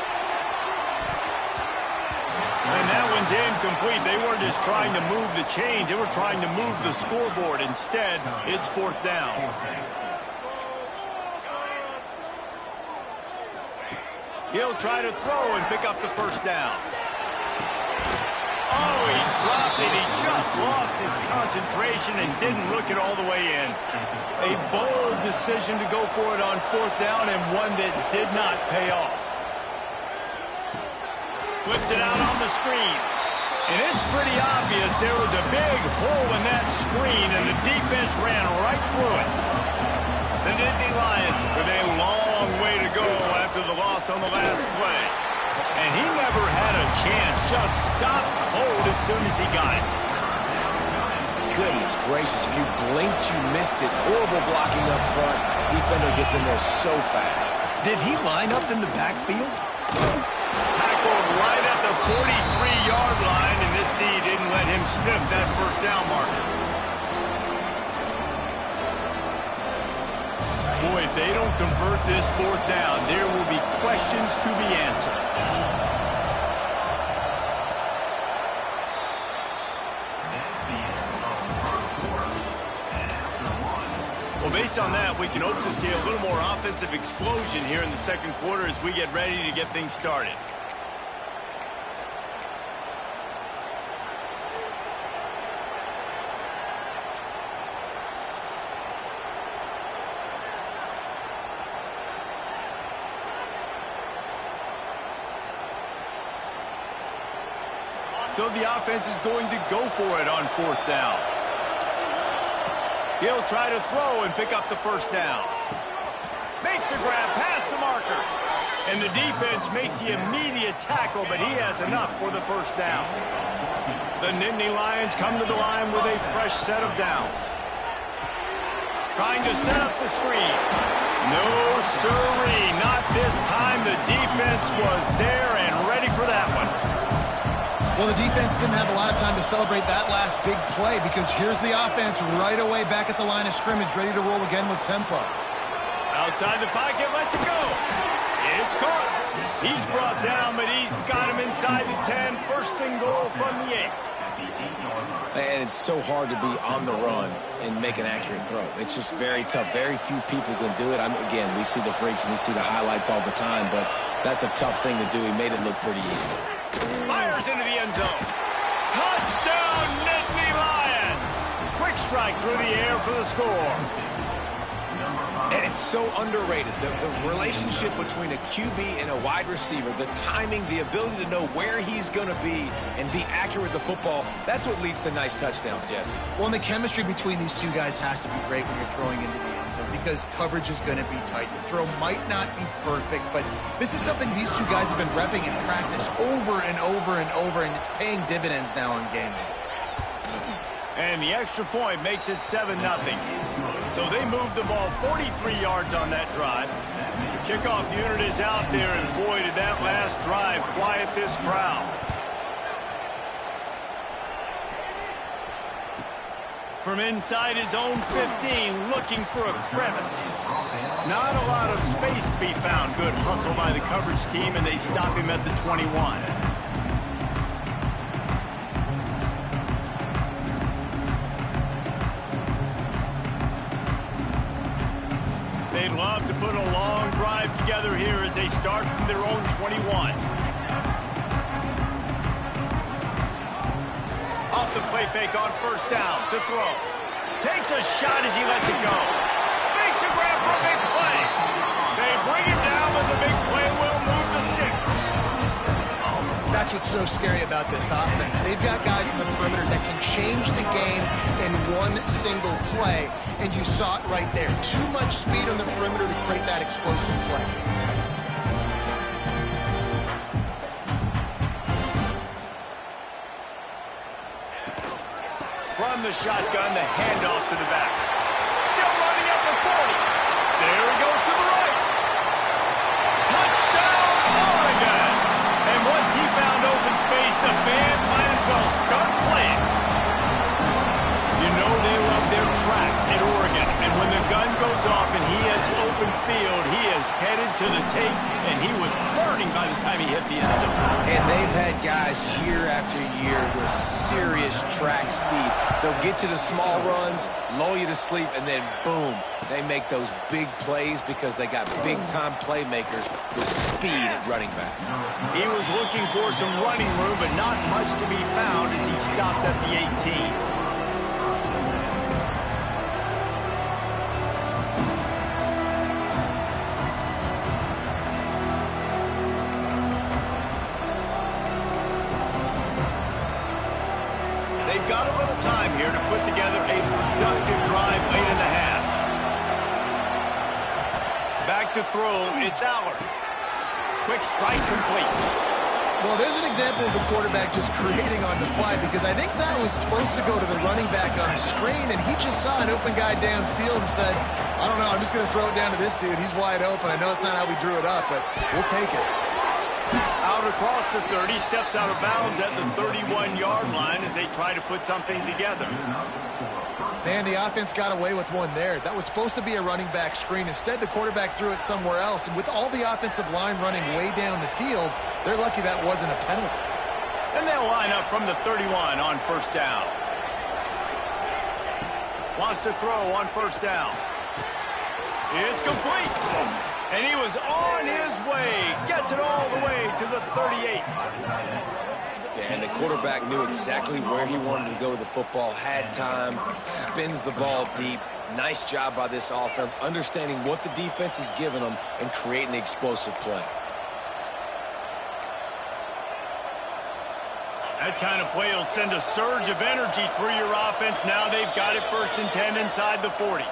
Speaker 1: And that one's incomplete. They weren't just trying to move the chains. They were trying to move the scoreboard. Instead, it's 4th down. He'll try to throw and pick up the first down. Oh, he dropped it. He just lost his concentration and didn't look it all the way in. A bold decision to go for it on 4th down, and one that did not pay off. Flips it out on the screen. And it's pretty obvious there was a big hole in that screen, and the defense ran right through it. The Nittany Lions with a long way to go after the loss on the last play. And he never had a chance. Just stopped cold as soon as he got it.
Speaker 3: Goodness gracious, if you blinked, you missed it. Horrible blocking up front. Defender gets in there so fast.
Speaker 1: Did he line up in the backfield? Tackled right at the 43-yard line, and this D didn't let him sniff that first down marker. Boy, if they don't convert this 4th down, there will be questions to be answered. Well, based on that, we can hope to see a little more offensive explosion here in the second quarter as we get ready to get things started. So the offense is going to go for it on 4th down. He'll try to throw and pick up the first down. Makes the grab past the marker. And the defense makes the immediate tackle, but he has enough for the first down. The Nittany Lions come to the line with a fresh set of downs. Trying to set up the screen. No sirree, not this time. The defense was there and ready for that one.
Speaker 2: Well, the defense didn't have a lot of time to celebrate that last big play because here's the offense right away back at the line of scrimmage, ready to roll again with tempo.
Speaker 1: Outside the pocket, lets it go. It's caught. He's brought down, but he's got him inside the 10. First and goal from the 8.
Speaker 3: And it's so hard to be on the run and make an accurate throw. It's just very tough. Very few people can do it. Again, we see the freaks and we see the highlights all the time, but that's a tough thing to do. He made it look pretty easy.
Speaker 1: Fires into the end zone. Touchdown, Nittany Lions. Quick strike through the air for the score.
Speaker 3: And it's so underrated. The relationship between a QB and a wide receiver, the timing, the ability to know where he's going to be and be accurate with the football, that's what leads to nice touchdowns, Jesse.
Speaker 2: Well, and the chemistry between these two guys has to be great when you're throwing into the end zone because coverage is going to be tight. The throw might not be perfect, but this is something these two guys have been repping in practice over and over and over, and it's paying dividends now on game day.
Speaker 1: And the extra point makes it 7-0. So they moved the ball 43 yards on that drive. The kickoff unit is out there, and boy, did that last drive quiet this crowd. From inside his own 15, looking for a crevice. Not a lot of space to be found. Good hustle by the coverage team, and they stop him at the 21. They'd love to put a long drive together here as they start from their own 21. Off the play fake on first down to throw. Takes a shot as he lets it go. Makes a grab for a big play. They bring him down, but the big play will move the sticks.
Speaker 2: That's what's so scary about this offense. They've got guys in the perimeter that can change the game in one single play, and you saw it right there. Too much speed on the perimeter to create that explosive play.
Speaker 1: the shotgun, the handoff to the back. Still running up the 40. There he goes to the right. Touchdown, Oregon! And once he found open space, the band might as well start playing. You know they love their track at Oregon, and when the gun goes off and he has open field, he is headed to the tape, and he was burning by the time he hit the end zone.
Speaker 3: And they've had guys year after year with serious track speed. They'll get you the small runs, lull you to sleep, and then boom, they make those big plays because they got big-time playmakers with speed at running back.
Speaker 1: He was looking for some running room, but not much to be found as he stopped at the 18. They've got a little time here to put together a productive drive late in the half. Back to throw, it's Allard. Quick strike complete.
Speaker 2: Well, there's an example of the quarterback just creating on the fly, because I think that was supposed to go to the running back on the screen, and he just saw an open guy downfield and said, I don't know, I'm just going to throw it down to this dude. He's wide open. I know it's not how we drew it up, but we'll take it.
Speaker 1: Out across the 30, steps out of bounds at the 31-yard line as they try to put something together.
Speaker 2: Man, the offense got away with one there. That was supposed to be a running back screen. Instead, the quarterback threw it somewhere else. And with all the offensive line running way down the field, they're lucky that wasn't a penalty.
Speaker 1: And they'll line up from the 31 on first down. Wants to throw on first down. It's complete. And he was on his way. Gets it all the way to the 38.
Speaker 3: And the quarterback knew exactly where he wanted to go with the football, had time, spins the ball deep. Nice job by this offense, understanding what the defense is giving them and creating the explosive play.
Speaker 1: That kind of play will send a surge of energy through your offense. Now they've got it 1st and 10 inside the 40.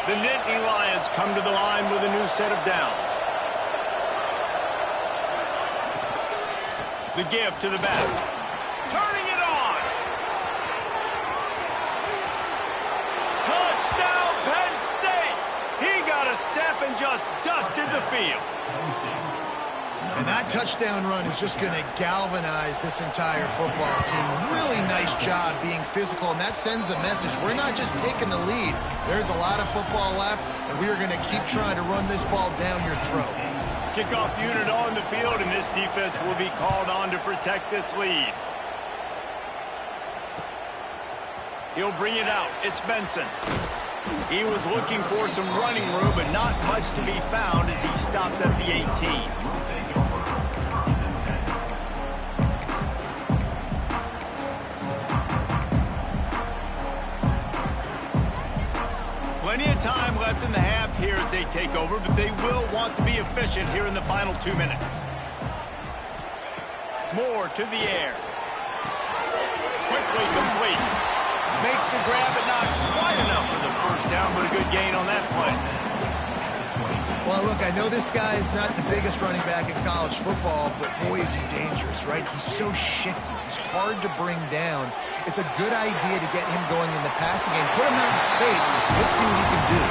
Speaker 1: The Nittany Lions come to the line with a new set of downs. The give to the back. Turning it on. Touchdown, Penn State. He got a step and just dusted the field.
Speaker 2: And that touchdown run is just going to galvanize this entire football team. Really nice job being physical, and that sends a message. We're not just taking the lead. There's a lot of football left, and we are going to keep trying to run this ball down your throat.
Speaker 1: Kickoff unit on the field, and this defense will be called on to protect this lead. He'll bring it out. It's Benson. He was looking for some running room, but not much to be found as he stopped at the 18. Plenty of time left in the half here as they take over, but they will want to be efficient here in the final 2 minutes. Moore to the air. Quickly complete. Makes the grab, but not quite enough for the first down, but a good gain on that play.
Speaker 2: Well, look, I know this guy is not the biggest running back in college football, but boy, is he dangerous, right? He's so shifty. He's hard to bring down. It's a good idea to get him going in the passing game. Put him out in space. Let's see what he can do.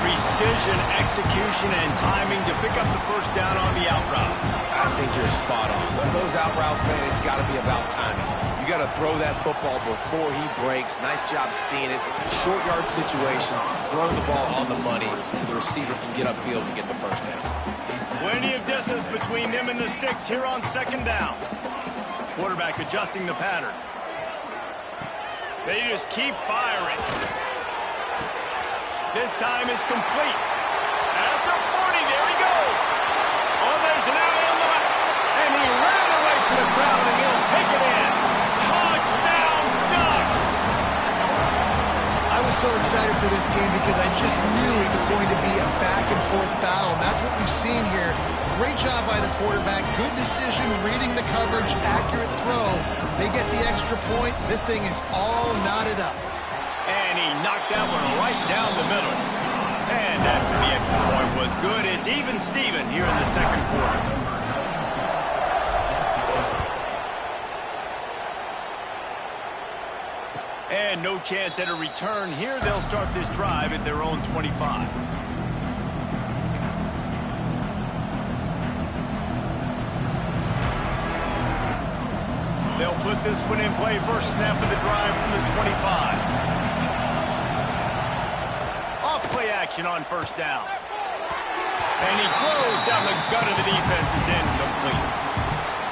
Speaker 1: Precision, execution, and timing to pick up the first down on the out route.
Speaker 3: I think you're spot on. Those out routes, man, it's got to be about timing. You got to throw that football before he breaks. Nice job seeing it. Short yard situation, throwing the ball on the money so the receiver can get upfield and get the first down.
Speaker 1: Plenty of distance between him and the sticks here on second down. Quarterback adjusting the pattern. They just keep firing. This time it's complete. At the 40, there he goes. Oh, there's an alley on the left. And he ran away from the crowd, and he'll take it in. Touchdown, Ducks!
Speaker 2: I was so excited for this game because I just knew it was going to be a back-and-forth battle, and that's what we've seen here. Great job by the quarterback. Good decision, reading the coverage, accurate throw. They get the extra point. This thing is all knotted up.
Speaker 1: And he knocked that one right down the middle. And after the extra point was good, it's even Steven here in the second quarter. And no chance at a return here. They'll start this drive at their own 25. They'll put this one in play. First snap of the drive from the 25. Off play action on first down. And he throws down the gut of the defense. It's incomplete.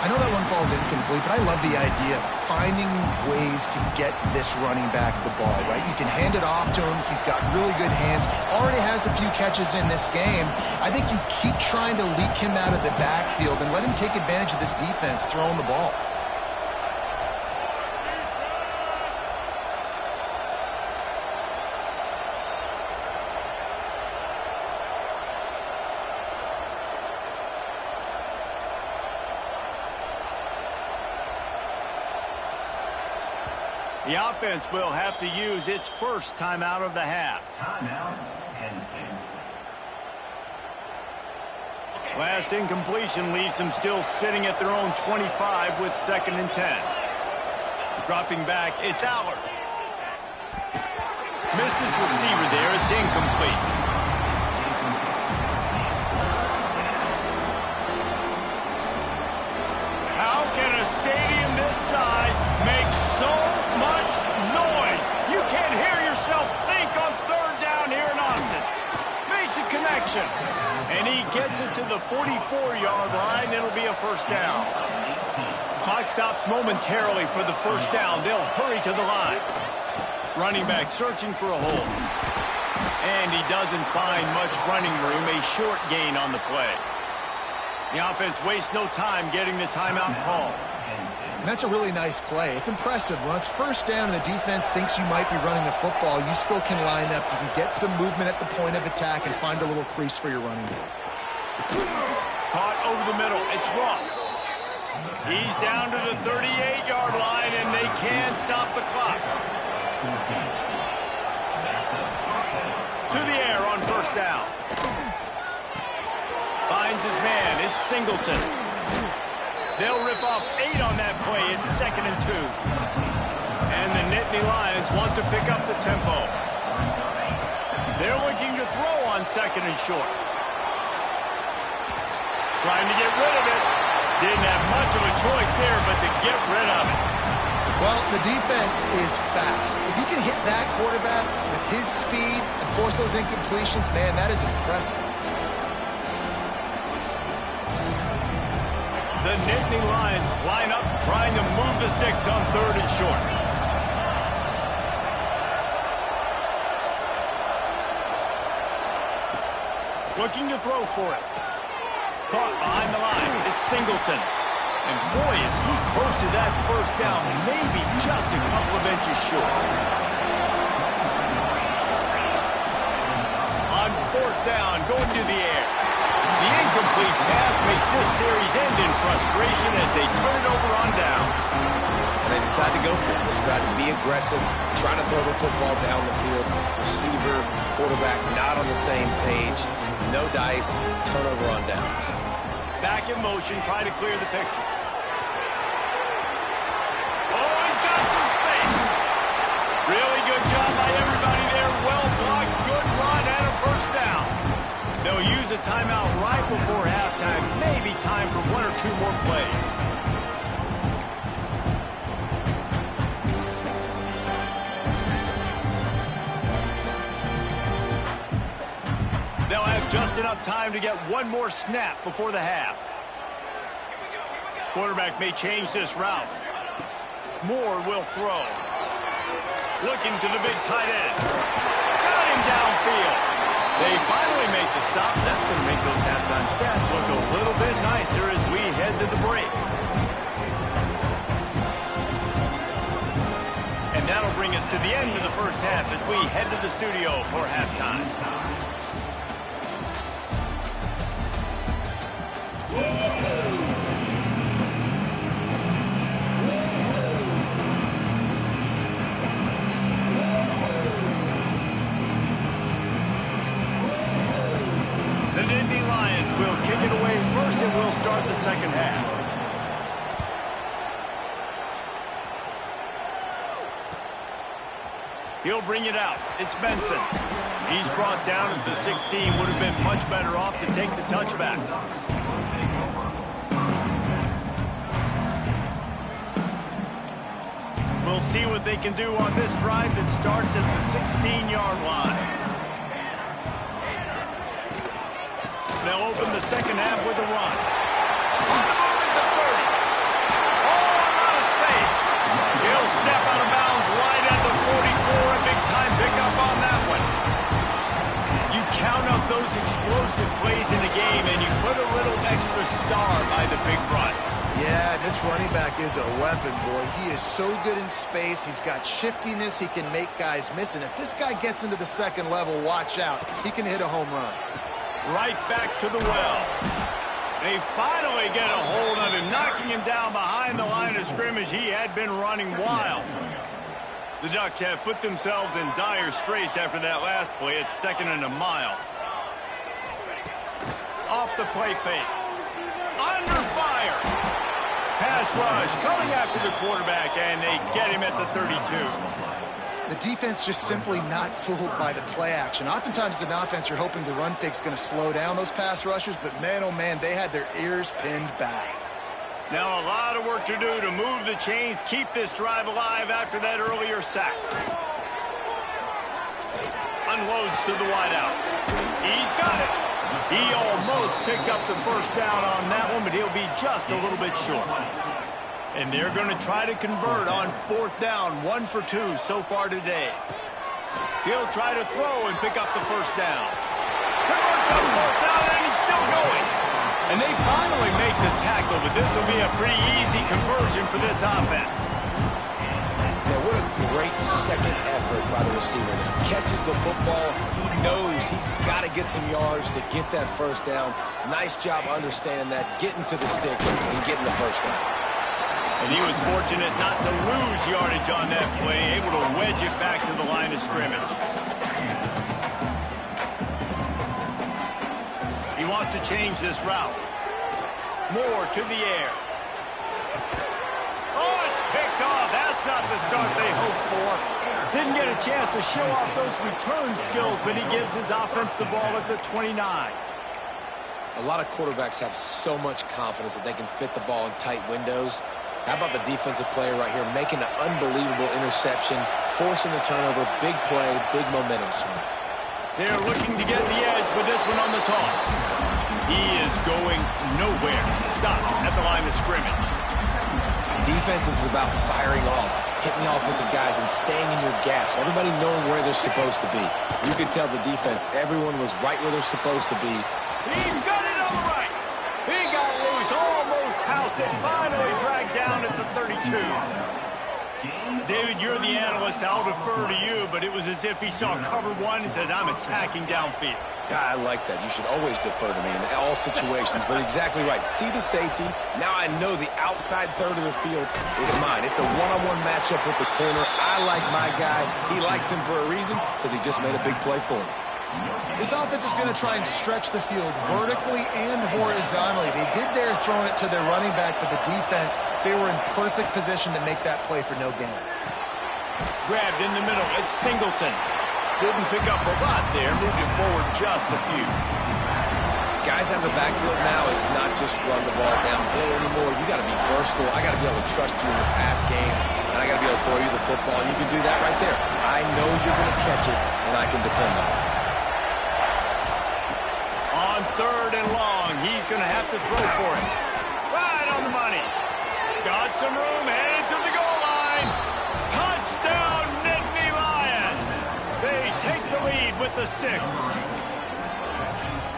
Speaker 2: I know that one falls incomplete, but I love the idea of finding ways to get this running back the ball, right? You can hand it off to him. He's got really good hands. Already has a few catches in this game. I think you keep trying to leak him out of the backfield and let him take advantage of this defense throwing the ball.
Speaker 1: The offense will have to use its first timeout of the half.
Speaker 4: Timeout, Penn State.
Speaker 1: Last incompletion leaves them still sitting at their own 25 with 2nd and 10. Dropping back, it's Allard. Missed his receiver there. It's incomplete. How can a stadium this size make so much noise? You can't hear yourself think on 3rd down here in Austin. Makes a connection. And he gets it to the 44-yard line. It'll be a first down. Clock stops momentarily for the first down. They'll hurry to the line. Running back searching for a hole. And he doesn't find much running room. A short gain on the play. The offense wastes no time getting the timeout call.
Speaker 2: And that's a really nice play. It's impressive. When it's first down and the defense thinks you might be running the football, you still can line up. You can get some movement at the point of attack and find a little crease for your running back.
Speaker 1: Caught over the middle. It's Ross. He's down to the 38-yard line, and they can't stop the clock. To the air on first down. Finds his man. It's Singleton. They'll rip off 8 on that play. It's 2nd and 2. And the Nittany Lions want to pick up the tempo. They're looking to throw on 2nd and short. Trying to get rid of it. Didn't have much of a choice there, but to get rid of it.
Speaker 2: Well, the defense is fast. If you can hit that quarterback with his speed and force those incompletions, man, that is impressive.
Speaker 1: The Nittany Lions line up, trying to move the sticks on 3rd and short. Looking to throw for it. Caught behind the line. It's Singleton. And boy, is he close to that first down, maybe just a couple of inches short. On 4th down, going to the air. The incomplete pass makes this series end in frustration as they turn it over on downs.
Speaker 3: And they decide to go for it. They decide to be aggressive, trying to throw the football down the field. Receiver, quarterback not on the same page. No dice, turnover on downs.
Speaker 1: Back in motion, trying to clear the picture. Oh, he's got some space. Really good job by everybody there. Well blocked, good run, and a first down. They'll use a timeout right before halftime. Maybe time for 1 or 2 more plays. They'll have just enough time to get 1 more snap before the half. Quarterback may change this route. Moore will throw. Looking to the big tight end. Got him downfield. They finally make the stop. That's going to make those halftime stats look a little bit nicer as we head to the break. And that'll bring us to the end of the first half as we head to the studio for halftime. start the second half. He'll bring it out. It's Benson. He's brought down at the 16. Would have been much better off to take the touchback. We'll see what they can do on this drive that starts at the 16-yard line. They'll open the second half with a run. On the move at the 30. Oh, out of space. He'll step out of bounds right at the 44. A big-time pickup on that one. You count up those explosive plays in the game, and you put a little extra star by the big run.
Speaker 2: Yeah, this running back is a weapon, boy. He is so good in space. He's got shiftiness. He can make guys miss. And if this guy gets into the second level, watch out. He can hit a home run.
Speaker 1: Right back to the well. They finally get a hold of him, knocking him down behind the line of scrimmage. He had been running wild. The Ducks have put themselves in dire straits after that last play. It's 2nd and a mile. Off the play fake. Under fire. Pass rush coming after the quarterback, and they get him at the 32.
Speaker 2: The defense just simply not fooled by the play action. Oftentimes as an offense, you're hoping the run fake's going to slow down those pass rushers, but man, oh man, they had their ears pinned back.
Speaker 1: Now a lot of work to do to move the chains, keep this drive alive after that earlier sack. Unloads to the wideout. He's got it. He almost picked up the first down on that one, but he'll be just a little bit short. And they're going to try to convert on 4th down, 1 for 2 so far today. He'll try to throw and pick up the first down. Converts on 4th down, and he's still going. And they finally make the tackle, but this will be a pretty easy conversion for this offense.
Speaker 3: Now, what a great second effort by the receiver there. Catches the football. He knows he's got to get some yards to get that first down. Nice job understanding that, getting to the sticks and getting the first down.
Speaker 1: And he was fortunate not to lose yardage on that play, able to wedge it back to the line of scrimmage. He wants to change this route. More to the air. Oh, it's picked off. That's not the start they hoped for. Didn't get a chance to show off those return skills, but he gives his offense the ball at the 29.
Speaker 3: A lot of quarterbacks have so much confidence that they can fit the ball in tight windows. How about the defensive player right here making an unbelievable interception, forcing the turnover, big play, big momentum swing.
Speaker 1: They're looking to get the edge with this one on the toss. He is going nowhere. Stopped at the line of scrimmage.
Speaker 3: Defense is about firing off, hitting the offensive guys and staying in your gaps. Everybody knowing where they're supposed to be. You could tell the defense, everyone was right where they're supposed to be.
Speaker 1: He's got it on the right. He got loose, almost housed it, finally dragged down at the 32. David, you're the analyst. I'll defer to you, but it was as if he saw cover one and says, I'm attacking downfield.
Speaker 3: I like that. You should always defer to me in all situations, but exactly right. See the safety. Now I know the outside third of the field is mine. It's a one-on-one matchup with the corner. I like my guy. He likes him for a reason because he just made a big play for him.
Speaker 2: This offense is going to try and stretch the field vertically and horizontally. They did their throwing it to their running back, but the defense, they were in perfect position to make that play for no gain.
Speaker 1: Grabbed in the middle. It's Singleton. Didn't pick up a lot there. Moved it forward just a few.
Speaker 3: Guys out of the backfield now, it's not just run the ball downhill anymore. You got to be versatile. I got to be able to trust you in the pass game, and I got to be able to throw you the football, and you can do that right there. I know you're going to catch it, and I can depend on it.
Speaker 1: On 3rd and long, he's going to have to throw for it. Right on the money. Got some room, headed to the goal line. Touchdown, Nittany Lions. They take the lead with the 6.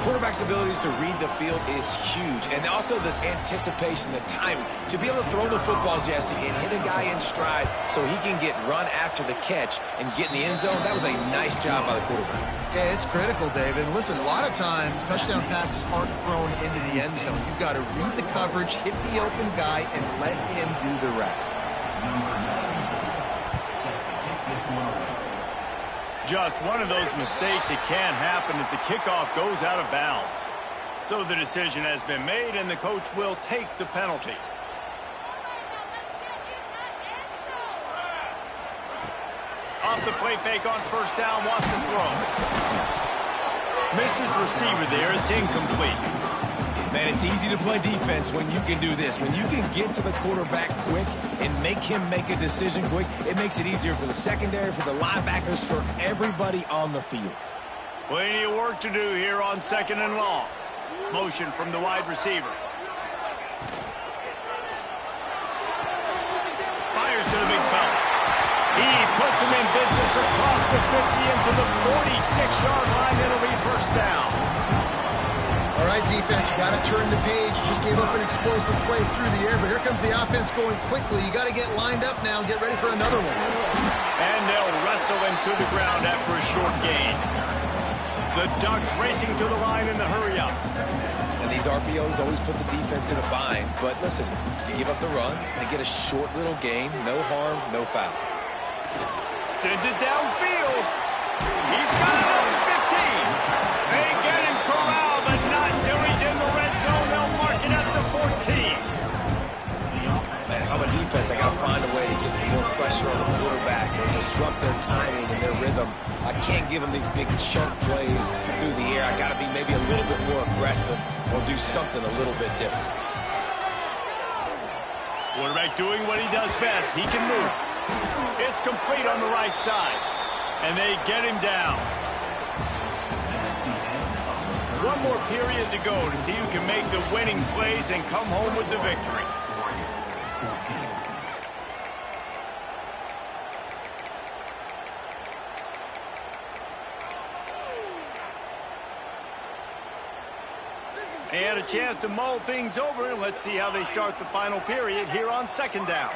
Speaker 3: Quarterback's abilities to read the field is huge, and also the anticipation, the timing. To be able to throw the football, Jesse, and hit a guy in stride so he can get run after the catch and get in the end zone, that was a nice job by the quarterback.
Speaker 2: Yeah, it's critical, David. Listen, a lot of times, touchdown passes aren't thrown into the end zone. You've got to read the coverage, hit the open guy, and let him do the rest.
Speaker 1: Just one of those mistakes that can happen as the kickoff goes out of bounds. So the decision has been made, and the coach will take the penalty. Off the play fake on first down, wants to throw. Missed his receiver there, it's incomplete.
Speaker 3: Man, it's easy to play defense when you can do this. When you can get to the quarterback quick and make him make a decision quick, it makes it easier for the secondary, for the linebackers, for everybody on the field.
Speaker 1: Plenty of work to do here on 2nd and long. Motion from the wide receiver. Fires to the big fella. He puts him in business across the 50 into the 46-yard line. It'll be first down.
Speaker 2: All right, defense, you got to turn the page. Just gave up an explosive play through the air, but here comes the offense going quickly. You got to get lined up now and get ready for another one.
Speaker 1: And they'll wrestle him to the ground after a short gain. The Ducks racing to the line in the hurry-up.
Speaker 3: And these RPOs always put the defense in a bind. But listen, you give up the run, they get a short little gain, no harm, no foul.
Speaker 1: Sends it downfield. He's got it at the 15. They get him corralled, but not until he's in the red zone. They'll mark it at the 14.
Speaker 3: Man, if I'm a defense, I got to find a way to get some more pressure on the quarterback or disrupt their timing and their rhythm. I can't give them these big chunk plays through the air. I got to be maybe a little bit more aggressive or do something a little bit different.
Speaker 1: Quarterback doing what he does best. He can move. It's complete on the right side. And they get him down. One more period to go to see who can make the winning plays and come home with the victory. They had a chance to mull things over, and let's see how they start the final period here on 2nd down.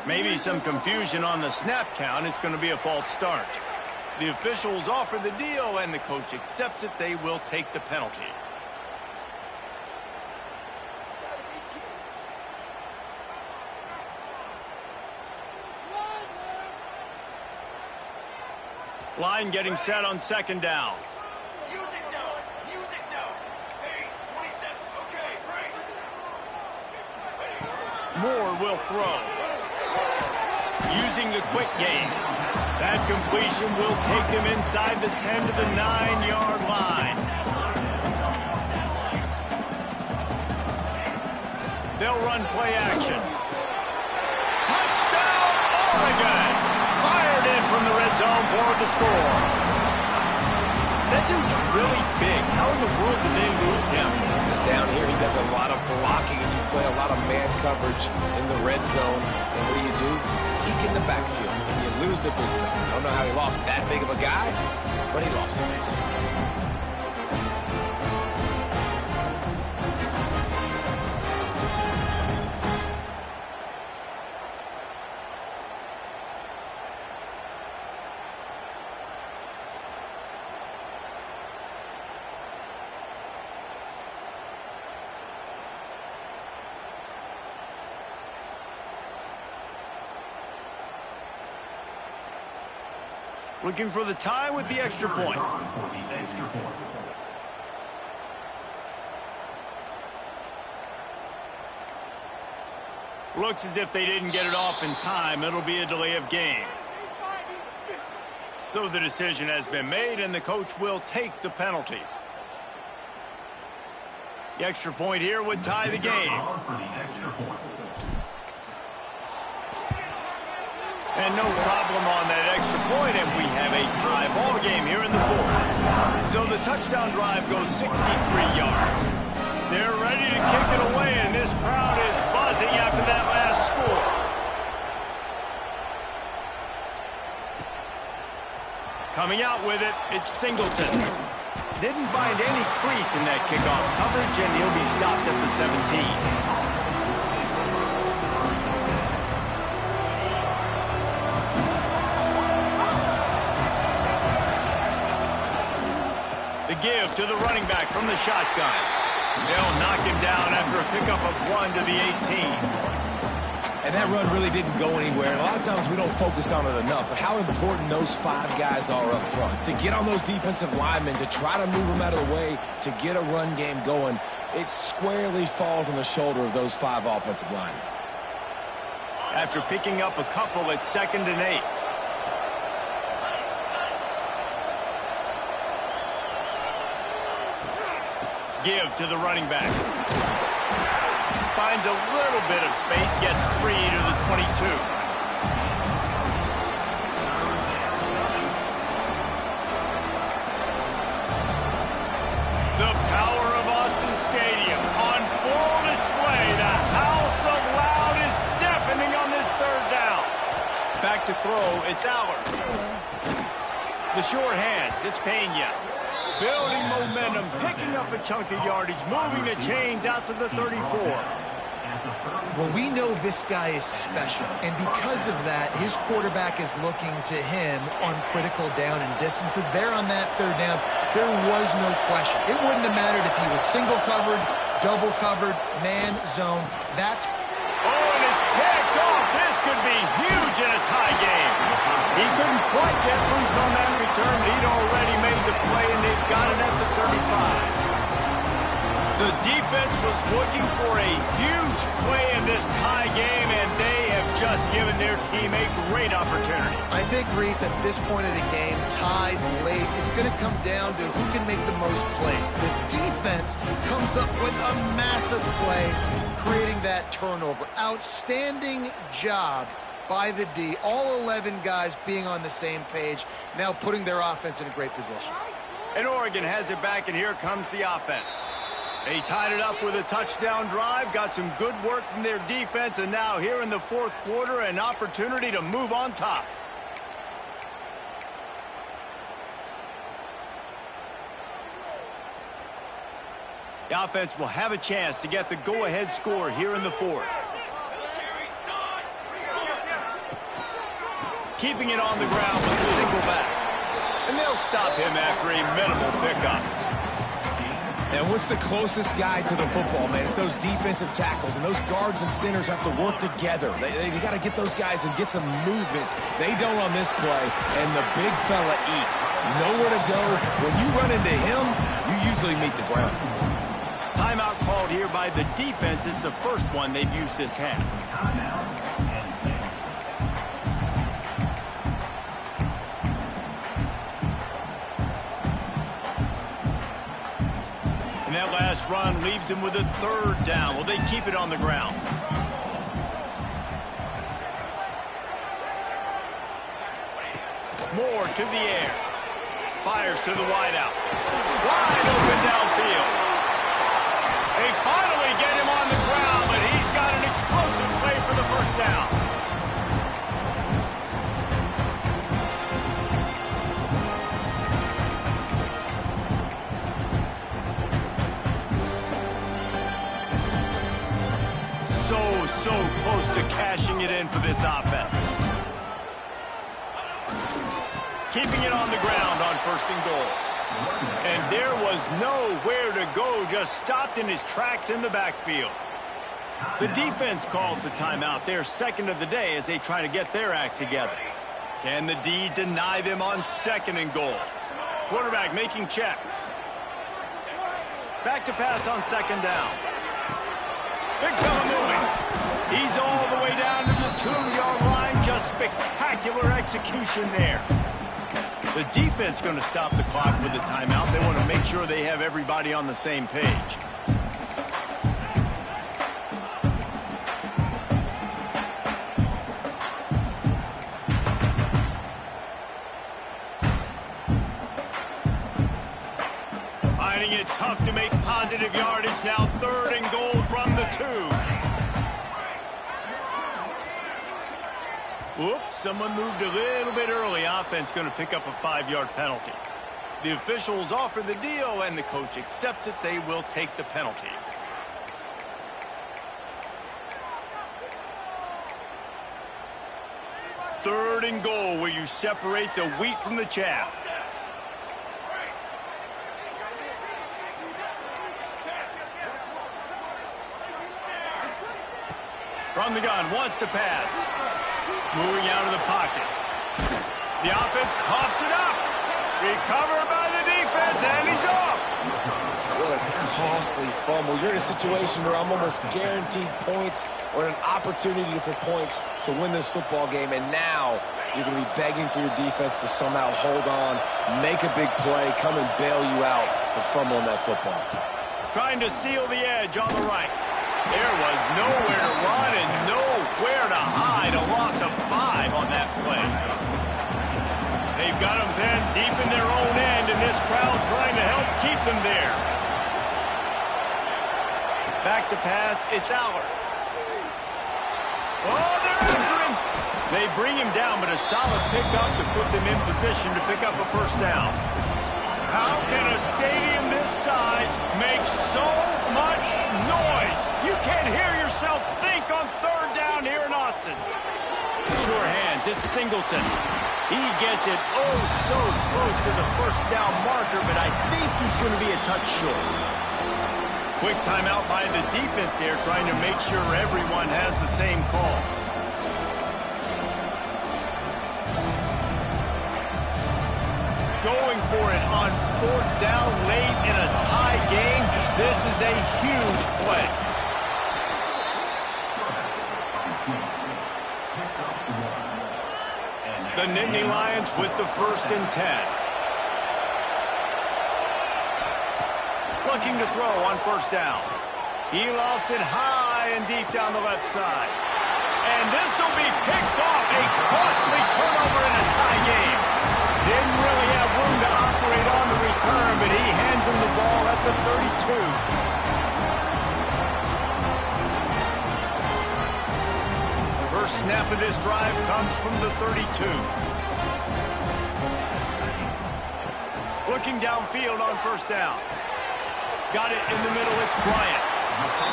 Speaker 1: Maybe some confusion on the snap count. It's going to be a false start. The officials offer the deal, and the coach accepts it. They will take the penalty. Line getting set on 2nd down.
Speaker 5: Music note. Music note. Pace 27. Okay, break.
Speaker 1: Moore will throw. Using the quick game. That completion will take him inside the 10 to the 9-yard line. They'll run play action. Touchdown, Oregon! Fired in from the red zone for the score. That dude's really big. How in the world did they lose him?
Speaker 3: Because down here he does a lot of blocking and you play a lot of man coverage in the red zone. And what do? Peek in the backfield and you lose the big fella. I don't know how he lost that big of a guy, but he lost him.
Speaker 1: Looking for the tie with the extra point. Looks as if they didn't get it off in time. It'll be a delay of game. So the decision has been made, and the coach will take the penalty. The extra point here would tie the game. And no problem on that extra point, and we have a tie ball game here in the 4th. So the touchdown drive goes 63 yards. They're ready to kick it away, and this crowd is buzzing after that last score. Coming out with it, it's Singleton. Didn't find any crease in that kickoff coverage, and he'll be stopped at the 17. Give to the running back from the shotgun. They'll knock him down after a pickup of 1 to the 18.
Speaker 3: And that run really didn't go anywhere. And a lot of times we don't focus on it enough, but how important those 5 guys are up front. To get on those defensive linemen, to try to move them out of the way, to get a run game going, it squarely falls on the shoulder of those 5 offensive linemen.
Speaker 1: After picking up a couple at 2nd and 8. Give to the running back. Finds a little bit of space, gets 3 to the 22. The power of Autzen Stadium on full display. The house of loud is deafening on this 3rd down. Back to throw, it's Allard. The short hands, it's Pena. Building momentum, picking up a chunk of yardage, moving the chains out to the 34.
Speaker 2: Well, we know this guy is special, and because of that, his quarterback is looking to him on critical down and distances. There on that 3rd down, there was no question. It wouldn't have mattered if he was single covered, double covered, man, zone. That's...
Speaker 1: Oh, and it's picked off. This could be huge in a tie game. He couldn't quite get loose on that return. He'd already made the play, and they've got it at the 35. The defense was looking for a huge play in this tie game, and they have just given their team a great opportunity.
Speaker 2: I think, Reese, at this point of the game, tied late, it's going to come down to who can make the most plays. The defense comes up with a massive play, creating that turnover. Outstanding job by the D. All 11 guys being on the same page, now putting their offense in a great position.
Speaker 1: And Oregon has it back, and here comes the offense. They tied it up with a touchdown drive, got some good work from their defense, and now here in the 4th quarter, an opportunity to move on top. The offense will have a chance to get the go-ahead score here in the 4th. Keeping it on the ground with the single back. And they'll stop him after a minimal pickup.
Speaker 3: And what's the closest guy to the football, man? It's those defensive tackles, and those guards and centers have to work together. They got to get those guys and get some movement. They don't on this play, and the big fella eats. Nowhere to go. When you run into him, you usually meet the ground.
Speaker 1: Timeout called here by the defense. It's the first one they've used this half. And that last run leaves him with a 3rd down. Will they keep it on the ground? Moore to the air. Fires to the wideout. Wide open downfield. They finally get him on the ground, but he's got an explosive play for the 1st down. So close to cashing it in for this offense. Keeping it on the ground on 1st and goal. And there was nowhere to go, just stopped in his tracks in the backfield. The defense calls the timeout, their 2nd of the day, as they try to get their act together. Can the D deny them on 2nd and goal? Quarterback making checks. Back to pass on 2nd down. Big fella moving. He's all the way down to the 2-yard line. Just spectacular execution there. The defense going to stop the clock with the timeout. They want to make sure they have everybody on the same page. Finding it tough to make positive yardage now. 3rd and goal from the 2. Whoops, someone moved a little bit early. Offense going to pick up a 5-yard penalty. The officials offer the deal, and the coach accepts it. They will take the penalty. Third and goal, where you separate the wheat from the chaff. From From the gun, wants to pass. Moving out of the pocket. The offense coughs it up. Recovered by the defense, and he's off.
Speaker 3: What a costly fumble. You're in a situation where I'm almost guaranteed points or an opportunity for points to win this football game, and now you're going to be begging for your defense to somehow hold on, make a big play, come and bail you out for fumbling that football.
Speaker 1: Trying to seal the edge on the right. There was nowhere to run and nowhere to hide. A loss of 5 on that play. They've got them then deep in their own end, and this crowd trying to help keep them there. Back to pass, it's Allard. Oh, they're after him. They bring him down, but a solid pickup to put them in position to pick up a first down. How can a stadium this size make so much noise? You can't hear yourself think on third down here in Autzen. Sure hands, it's Singleton. He gets it oh so close to the first down marker, but I think he's going to be a touch short. Quick timeout by the defense there, trying to make sure everyone has the same call. Going for it on fourth down late in a tie game. This is a huge play. The Nittany Lions with the 1st and 10. Looking to throw on first down. He lofts it high and deep down the left side. And this will be picked off. A costly turnover in a tie game. Didn't really have room to operate on the return, but he hands him the ball at the 32. First snap of this drive comes from the 32. Looking downfield on first down. Got it in the middle, it's Bryant.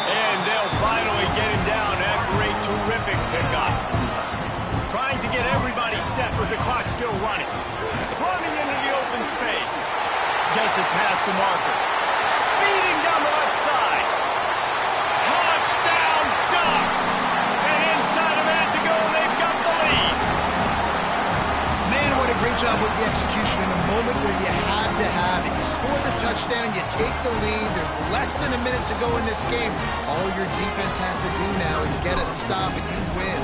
Speaker 1: And they'll finally get him down after a terrific pickup. Trying to get everybody set with the clock still running. Running into the open space. Gets it past the marker. Speeding down the left side. Touchdown Ducks! And inside a minute to go, they've got the lead.
Speaker 2: Man, what a great job with the execution in a moment where you had to have it. You score the touchdown, you take the lead. There's less than a minute to go in this game. All your defense has to do now is get a stop and you win.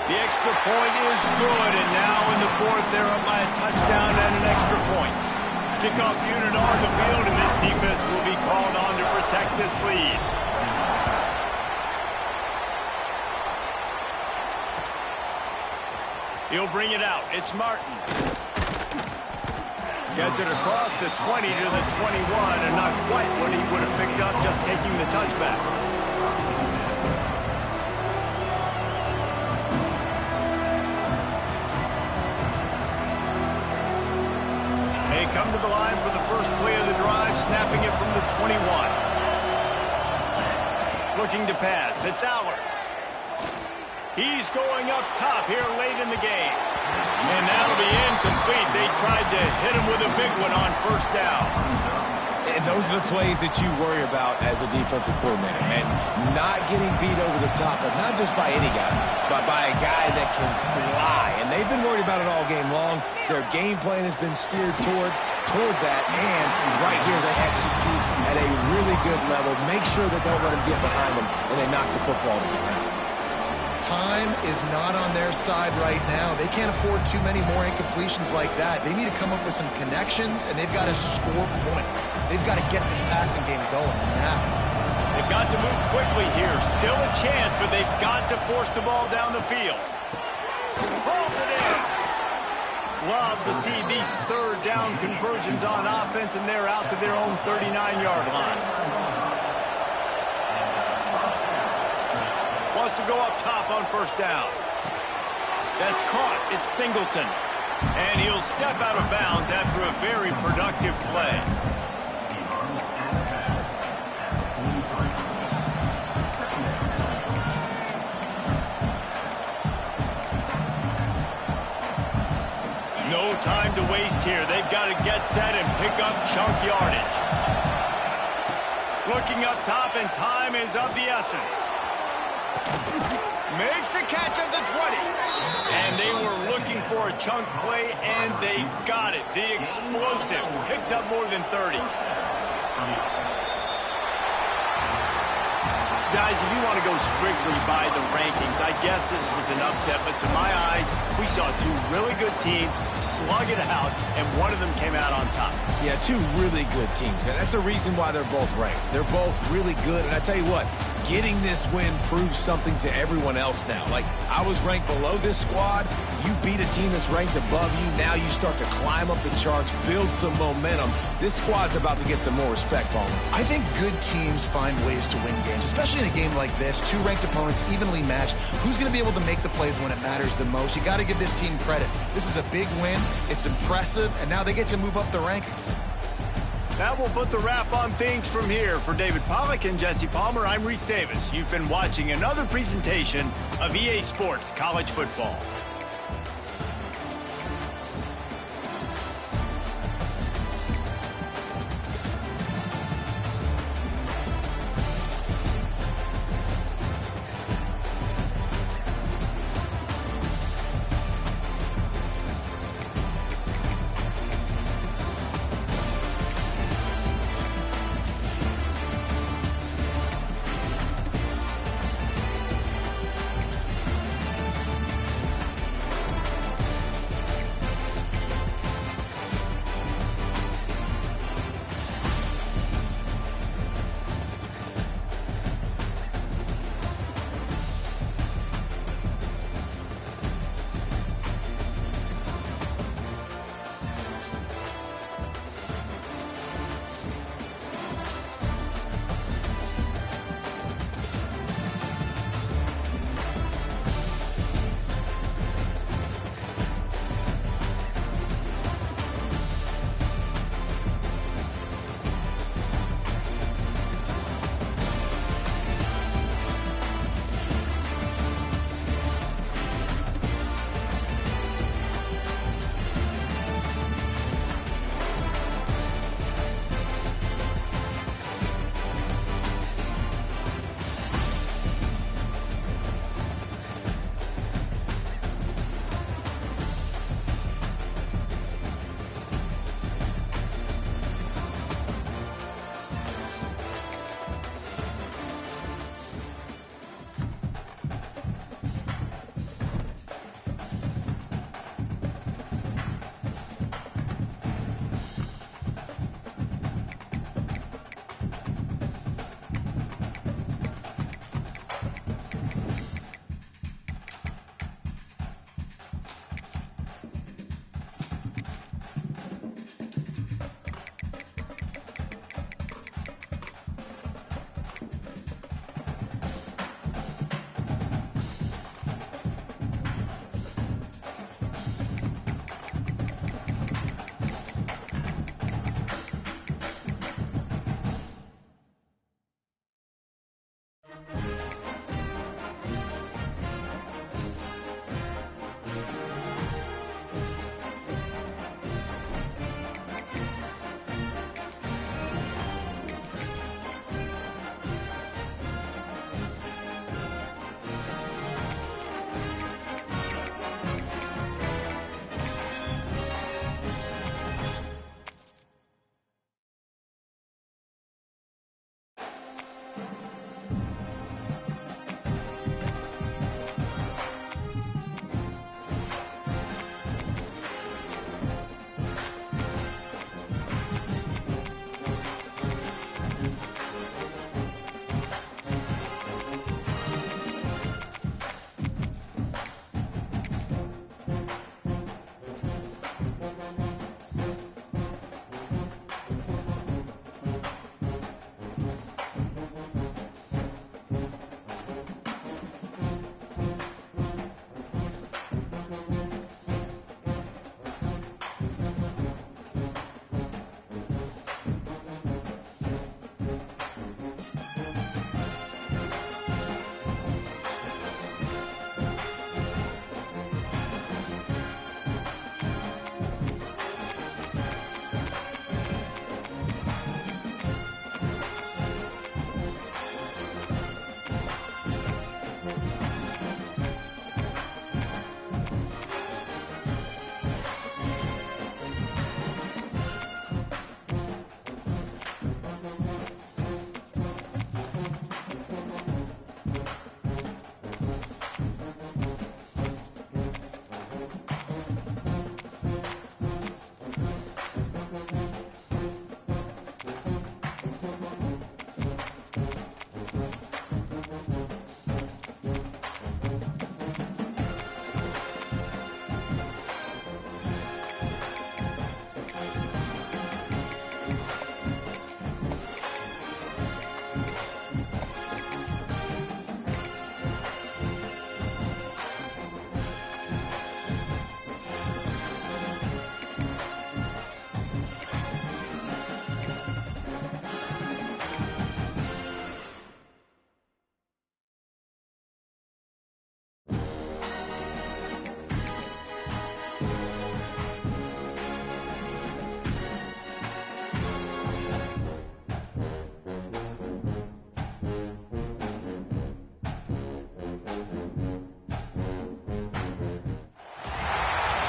Speaker 1: The extra point is good, and now in the 4th, they're up by a touchdown and an extra point. Kickoff unit on the field, and this defense will be called on to protect this lead. He'll bring it out. It's Martin. Gets it across the 20 to the 21, and not quite what he would have picked up just taking the touchback. They come to the line for the first play of the drive, snapping it from the 21. Looking to pass. It's Allard. He's going up top here late in the game. And that'll be incomplete. They tried to hit him with a big one on first down.
Speaker 3: And those are the plays that you worry about as a defensive coordinator. And not getting beat over the top, but not just by any guy, but by a guy that can fly. And they've been worried about it all game long. Their game plan has been steered toward that. And right here, they execute at a really good level. Make sure that they don't let them get behind them and they knock the football to the ground.
Speaker 2: Time is not on their side right now. They can't afford too many more incompletions like that. They need to come up with some connections, and they've got to score points. They've got to get this passing game going now.
Speaker 1: They've got to move quickly here. Still a chance, but they've got to force the ball down the field. Pulls it in. Love to see these third down conversions on offense, and they're out to their own 39-yard line. Wants to go up top on first down. That's caught. It's Singleton. And he'll step out of bounds after a very productive play. No time to waste here. They've got to get set and pick up chunk yardage. Looking up top, and time is of the essence. Makes a catch at the 20. And they were looking for a chunk play, and they got it. The explosive picks up more than 30. Guys, if you want to go strictly by the rankings, I guess this was an upset, but to my eyes, we saw two really good teams slug it out, and one of them came out on top.
Speaker 3: Yeah, two really good teams. That's a reason why they're both ranked. They're both really good, and I tell you what, getting this win proves something to everyone else now. Like, I was ranked below this squad. You beat a team that's ranked above you. Now you start to climb up the charts, build some momentum. This squad's about to get some more respect, Bowman.
Speaker 2: I think good teams find ways to win games, especially in a game like this. Two ranked opponents, evenly matched. Who's going to be able to make the plays when it matters the most? You got to give this team credit. This is a big win. It's impressive, and now they get to move up the rankings.
Speaker 1: That will put the wrap on things from here. For David Pollack and Jesse Palmer, I'm Reese Davis. You've been watching another presentation of EA Sports College Football.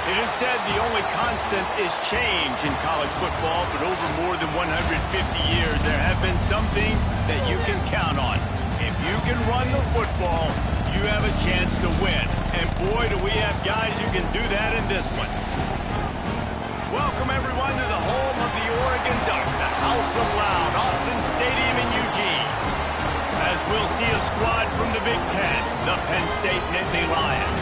Speaker 1: It is said the only constant is change in college football, but over more than 150 years, there have been some things that you can count on. If you can run the football, you have a chance to win. And boy, do we have guys who can do that in this one. Welcome, everyone, to the home of the Oregon Ducks, the House of Loud, Autzen Stadium in Eugene. As we'll see a squad from the Big Ten, the Penn State Nittany Lions,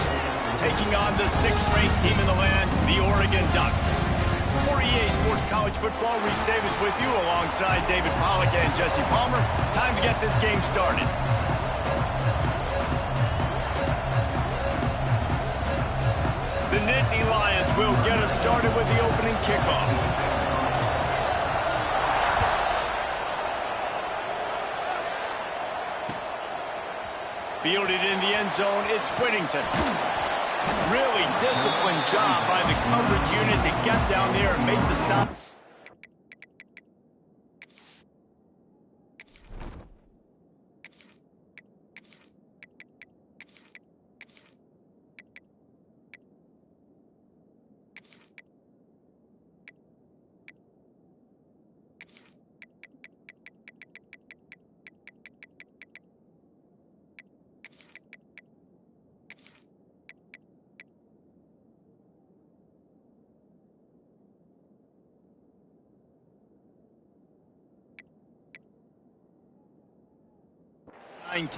Speaker 1: taking on the 6th-ranked team in the land, the Oregon Ducks. For EA Sports College Football, Reese Davis with you alongside David Pollack and Jesse Palmer. Time to get this game started. The Nittany Lions will get us started with the opening kickoff. Fielded in the end zone, it's Whittington. Really disciplined job by the coverage unit to get down there and make the stop.
Speaker 5: They'll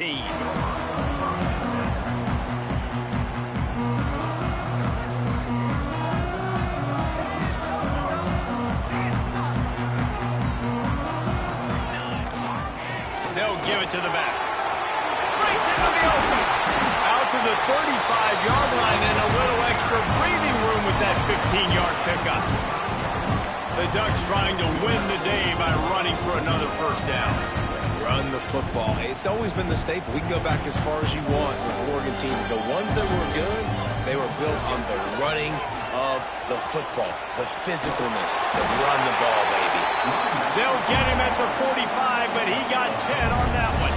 Speaker 5: give it
Speaker 1: to the back. Breaks into the open. Out to the 35-yard line and a little extra breathing room with that 15-yard pickup. The Ducks trying to win the day by running for another first down.
Speaker 3: Run the football. It's always been the staple. We can go back as far as you want with Oregon teams. The ones that were good, they were built on the running of the football, the physicalness, the run the ball, baby.
Speaker 1: They'll get him at the 45, but he got 10 on that one.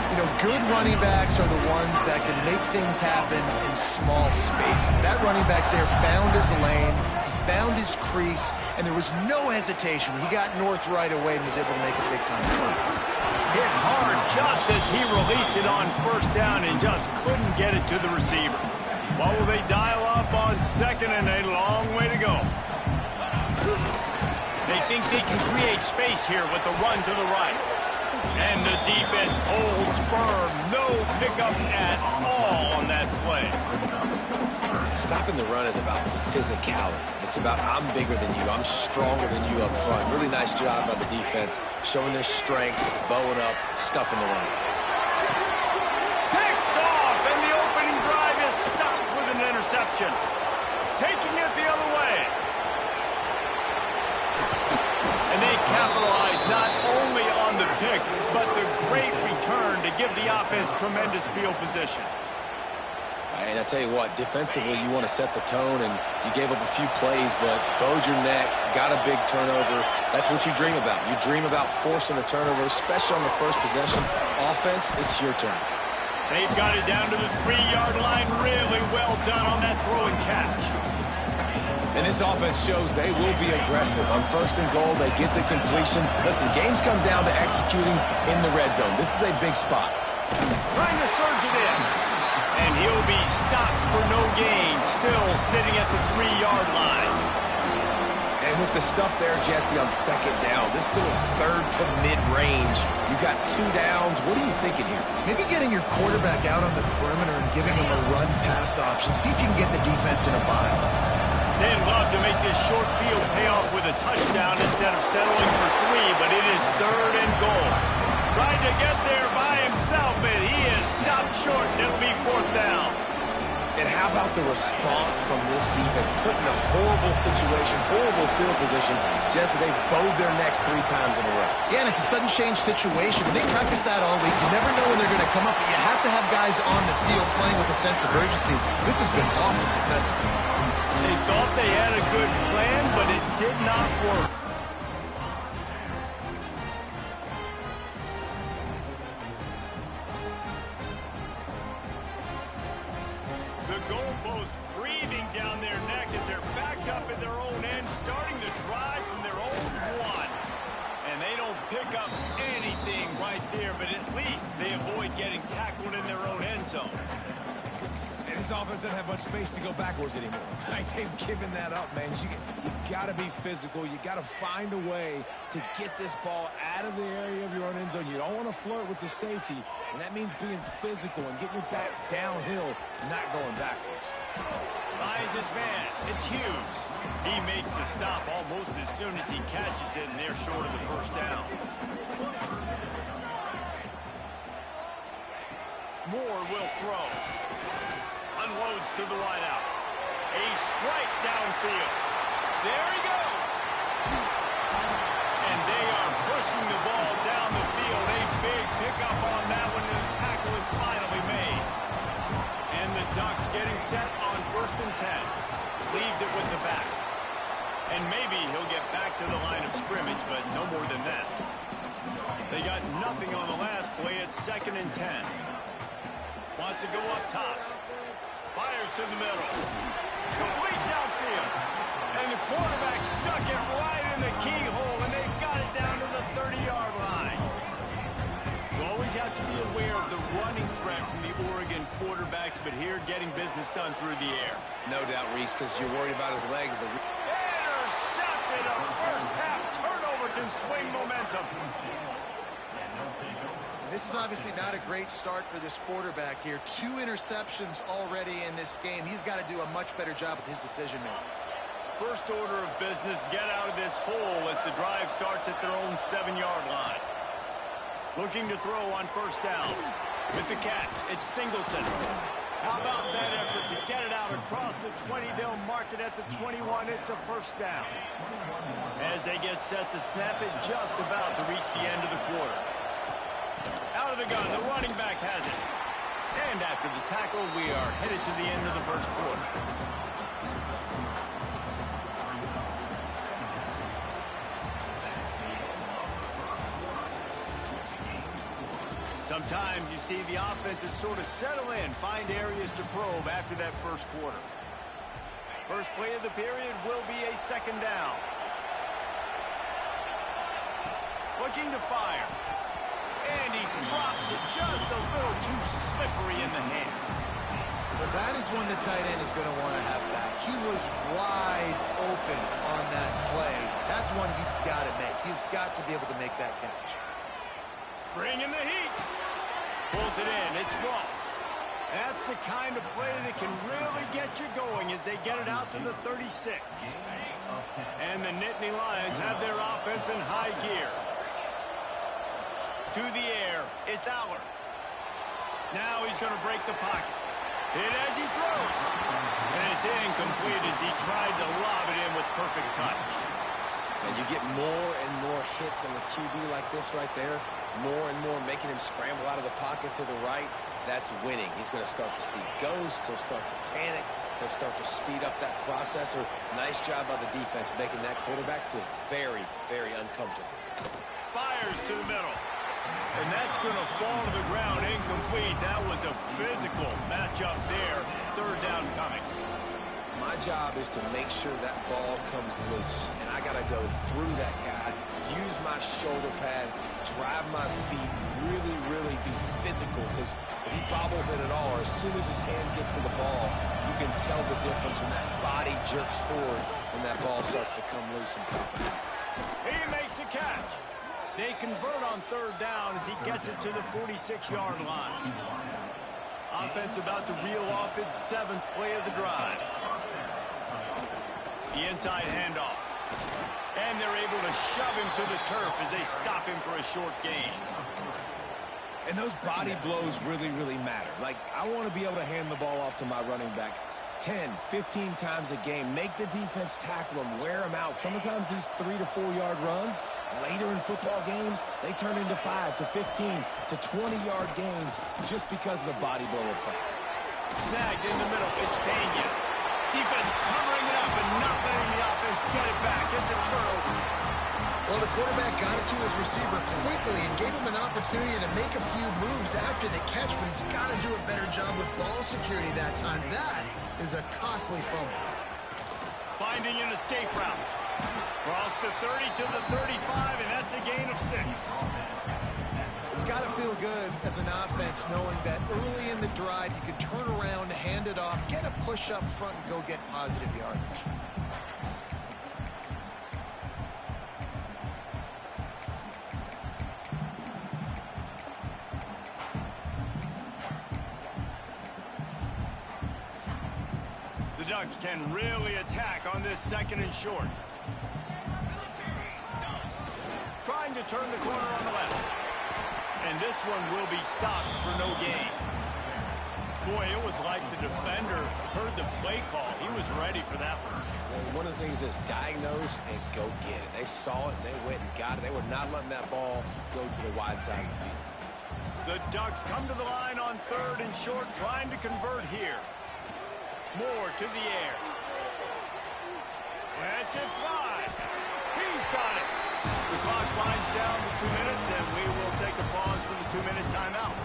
Speaker 2: You know, good running backs are the ones that can make things happen in small spaces. That running back there found his lane, he found his crease, and there was no hesitation. He got north right away and was able to make a big-time play.
Speaker 1: Hit hard just as he released it on first down and just couldn't get it to the receiver. What will they dial up on second and a long way to go? They think they can create space here with the run to the right. And the defense holds firm. No pickup at all on that play.
Speaker 3: Stopping the run is about physicality. It's about I'm bigger than you. I'm stronger than you up front. Really nice job by the defense, showing their strength, bowing up, stuffing the run.
Speaker 1: Picked off, and the opening drive is stopped with an interception. Taking it the other way. And they capitalize not only on the pick, but the great return to give the offense tremendous field position.
Speaker 3: And I tell you what, defensively, you want to set the tone, and you gave up a few plays, but bowed your neck, got a big turnover. That's what you dream about. You dream about forcing a turnover, especially on the first possession. Offense, it's your turn.
Speaker 1: They've got it down to the 3-yard line. Really well done on that throw and catch.
Speaker 3: And this offense shows they will be aggressive. On first and goal, they get the completion. Listen, games come down to executing in the red zone. This is a big spot.
Speaker 1: Trying to surge it in. And he'll be stopped for no gain, still sitting at the 3-yard line.
Speaker 3: And with the stuff there, Jesse, on second down, this little third to mid-range, you got 2 downs. What are you thinking here?
Speaker 2: Maybe getting your quarterback out on the perimeter and giving him a run-pass option. See if you can get the defense in a bind.
Speaker 1: They'd love to make this short field pay off with a touchdown instead of settling for 3, but it is 3rd and goal. Tried to get there by himself, but he is stopped short, and it'll be 4th down.
Speaker 3: And how about the response from this defense? Put in a horrible situation, horrible field position. Jesse, they bowed their necks 3 times in a row.
Speaker 2: Yeah, and it's a sudden change situation. They practice that all week. You never know when they're going to come up, but you have to have guys on the field playing with a sense of urgency. This has been awesome defensively.
Speaker 1: They thought they had a good plan, but it did not work. The goalpost breathing down there pick up anything right there, but at least they avoid getting tackled in their own end zone.
Speaker 3: And this offense doesn't have much space to go backwards anymore. Like, they've given that up, man. You got to be physical. You got to find a way to get this ball out of the area of your own end zone. You don't want to flirt with the safety, and that means being physical and getting your back downhill, not going backwards.
Speaker 1: Finds his man. It's Hughes. He makes the stop almost as soon as he catches it, and they're short of the first down. Moore will throw. Unloads to the wideout. A strike downfield. There he goes. And they are pushing the ball down the field. A big pickup on that one, and the tackle is finally made. And the Ducks getting set on 1st and 10. Leaves it with the back. And maybe he'll get back to the line of scrimmage, but no more than that. They got nothing on the last play. It's 2nd and 10. Wants to go up top. Fires to the middle. Complete downfield. And the quarterback stuck it right in the keyhole, and they've got it down to the 30-yard line. You always have to be aware of the running threat from the Oregon quarterbacks, but here getting business done through the air.
Speaker 3: No doubt, Reese, because you're worried about his legs.
Speaker 1: Intercepted. A first-half turnover can swing momentum.
Speaker 2: This is obviously not a great start for this quarterback here. 2 interceptions already in this game. He's got to do a much better job with his decision-making.
Speaker 1: First order of business, get out of this hole as the drive starts at their own 7-yard line. Looking to throw on 1st down. With the catch, it's Singleton. How about that effort to get it out across the 20? They'll mark it at the 21. It's a 1st down. As they get set to snap it, just about to reach the end of the quarter. Out of the gun, the running back has it. And after the tackle, we are headed to the end of the 1st quarter. Sometimes you see the offenses sort of settle in, find areas to probe after that 1st quarter. First play of the period will be a 2nd down. Looking to fire. And he drops it just a little too slippery in the hands.
Speaker 2: Well, that is one the tight end is going to want to have back. He was wide open on that play. That's one he's got to make. He's got to be able to make that catch.
Speaker 1: Bringing the heat. Pulls it in. It's Ross. That's the kind of play that can really get you going as they get it out to the 36. And the Nittany Lions have their offense in high gear. To the air, it's Aller. Now he's going to break the pocket. Hit as he throws. And it's incomplete as he tried to lob it in with perfect touch.
Speaker 3: And you get more and more hits on the QB like this right there. More and more making him scramble out of the pocket to the right. That's winning. He's going to start to see ghosts. He'll start to panic. He'll start to speed up that processor. Nice job by the defense making that quarterback feel very, very uncomfortable.
Speaker 1: Fires to the middle. And that's going to fall to the ground incomplete. That was a physical matchup there. 3rd down coming.
Speaker 3: My job is to make sure that ball comes loose. And I got to go through that guy, use my shoulder pad, drive my feet, really, really be physical. Because if he bobbles it at all, or as soon as his hand gets to the ball, you can tell the difference when that body jerks forward when that ball starts to come loose and pop out.
Speaker 1: He makes the catch. They convert on 3rd down as he gets it to the 46-yard line. Offense about to reel off its 7th play of the drive. The inside handoff. And they're able to shove him to the turf as they stop him for a short gain.
Speaker 3: And those body blows really, really matter. Like, I want to be able to hand the ball off to my running back 10, 15 times a game. Make the defense tackle them, wear them out. Sometimes these 3 to 4 yard runs, later in football games, they turn into 5 to 15 to 20-yard gains just because of the body blow effect.
Speaker 1: Snagged in the middle. It's Pena. Defense covering it up and not letting the offense get it back. It's a turnover.
Speaker 2: Well, the quarterback got it to his receiver quickly and gave him an opportunity to make a few moves after the catch, but he's got to do a better job with ball security that time. That is a costly fumble.
Speaker 1: Finding an escape route. Cross the 30 to the 35, and that's a gain of 6.
Speaker 2: It's got to feel good as an offense knowing that early in the drive you can turn around, hand it off, get a push up front, and go get positive yardage.
Speaker 1: The Ducks can really attack on this 2nd and short. Trying to turn the corner on the left. And this one will be stopped for no gain. Boy, it was like the defender heard the play call. He was ready for that one.
Speaker 3: One of the things is diagnose and go get it. They saw it, they went and got it. They were not letting that ball go to the wide side of the field.
Speaker 1: The Ducks come to the line on 3rd and short, trying to convert here. Moore to the air. That's it fly. He's got it. The clock winds down to 2 minutes, and we will take a pause for the 2-minute timeout.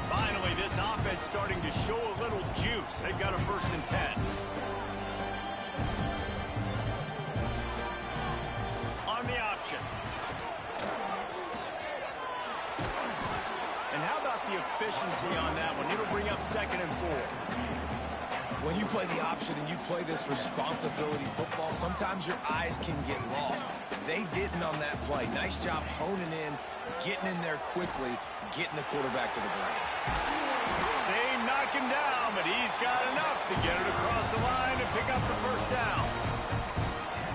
Speaker 1: Finally, this offense starting to show a little juice. They've got a 1st and 10. On the option. And how about the efficiency on that one? It'll bring up 2nd and 4.
Speaker 3: When you play the option and you play this responsibility football, sometimes your eyes can get lost. They didn't on that play. Nice job honing in, getting in there quickly, getting the quarterback to the ground.
Speaker 1: They knock him down, but he's got enough to get it across the line and pick up the 1st down.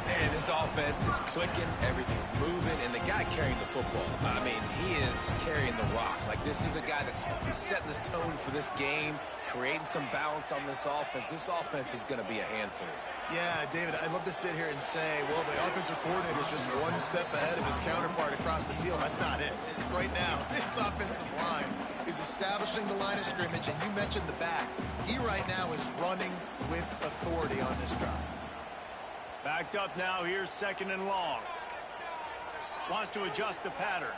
Speaker 3: And this offense is clicking, everything's moving, and the guy carrying the football, I mean, he is carrying the rock. Like, this is a guy he's setting this tone for this game, creating some balance on this offense. This offense is going to be a handful.
Speaker 2: Yeah, David, I'd love to sit here and say, well, the offensive coordinator is just one step ahead of his counterpart across the field. That's not it. Right now, this offensive line is establishing the line of scrimmage, and you mentioned the back. He right now is running with authority on this drive.
Speaker 1: Backed up now, here's 2nd and long. Wants to adjust the pattern.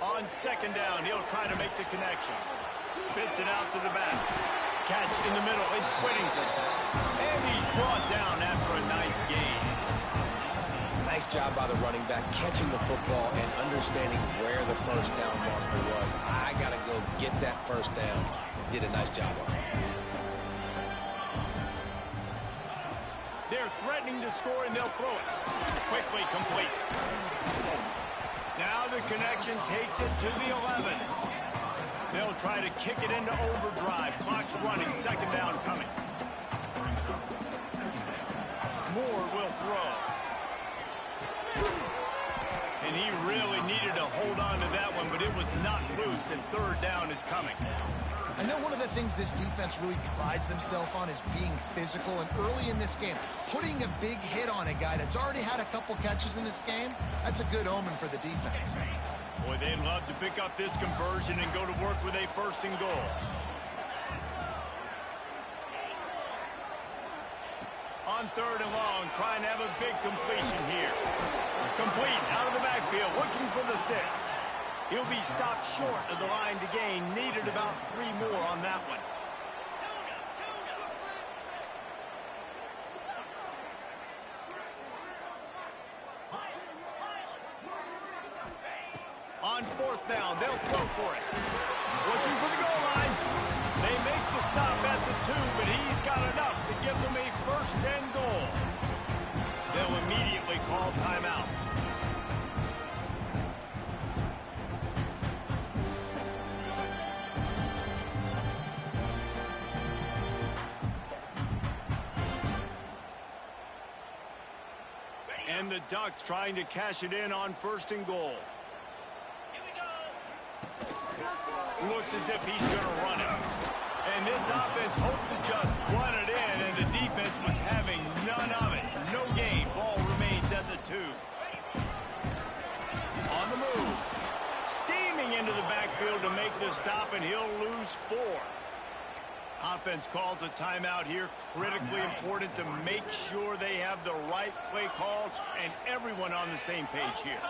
Speaker 1: On 2nd down, he'll try to make the connection. Spits it out to the back. Catch in the middle, it's Whittington. And he's brought down after a nice gain.
Speaker 3: Nice job by the running back, catching the football and understanding where the 1st down marker was. I got to go get that 1st down. Did a nice job on it.
Speaker 1: They're threatening to score, and they'll throw it. Quickly complete. Now the connection takes it to the 11. They'll try to kick it into overdrive. Clock's running. 2nd down coming. Moore will throw. And he really needed to hold on to that one, but it was not loose, and 3rd down is coming.
Speaker 2: I know one of the things this defense really prides themselves on is being physical, and early in this game, putting a big hit on a guy that's already had a couple catches in this game, that's a good omen for the defense.
Speaker 1: Boy, they'd love to pick up this conversion and go to work with a 1st and goal. On 3rd and long, trying to have a big completion here. Complete out of the backfield, looking for the sticks. He'll be stopped short of the line to gain. Needed about 3 more on that one. On 4th down, they'll throw for it. Looking for the goal line. They make the stop at the 2, but he's got enough to give them a 1st and goal. They'll immediately call timeout. And the Ducks trying to cash it in on 1st and goal. Looks as if he's going to run it. And this offense hoped to just run it in, and the defense was having none of it. No gain. Ball remains at the 2. On the move. Steaming into the backfield to make the stop, and he'll lose 4. Offense calls a timeout here. Critically important to make sure they have the right play called and everyone on the same page here.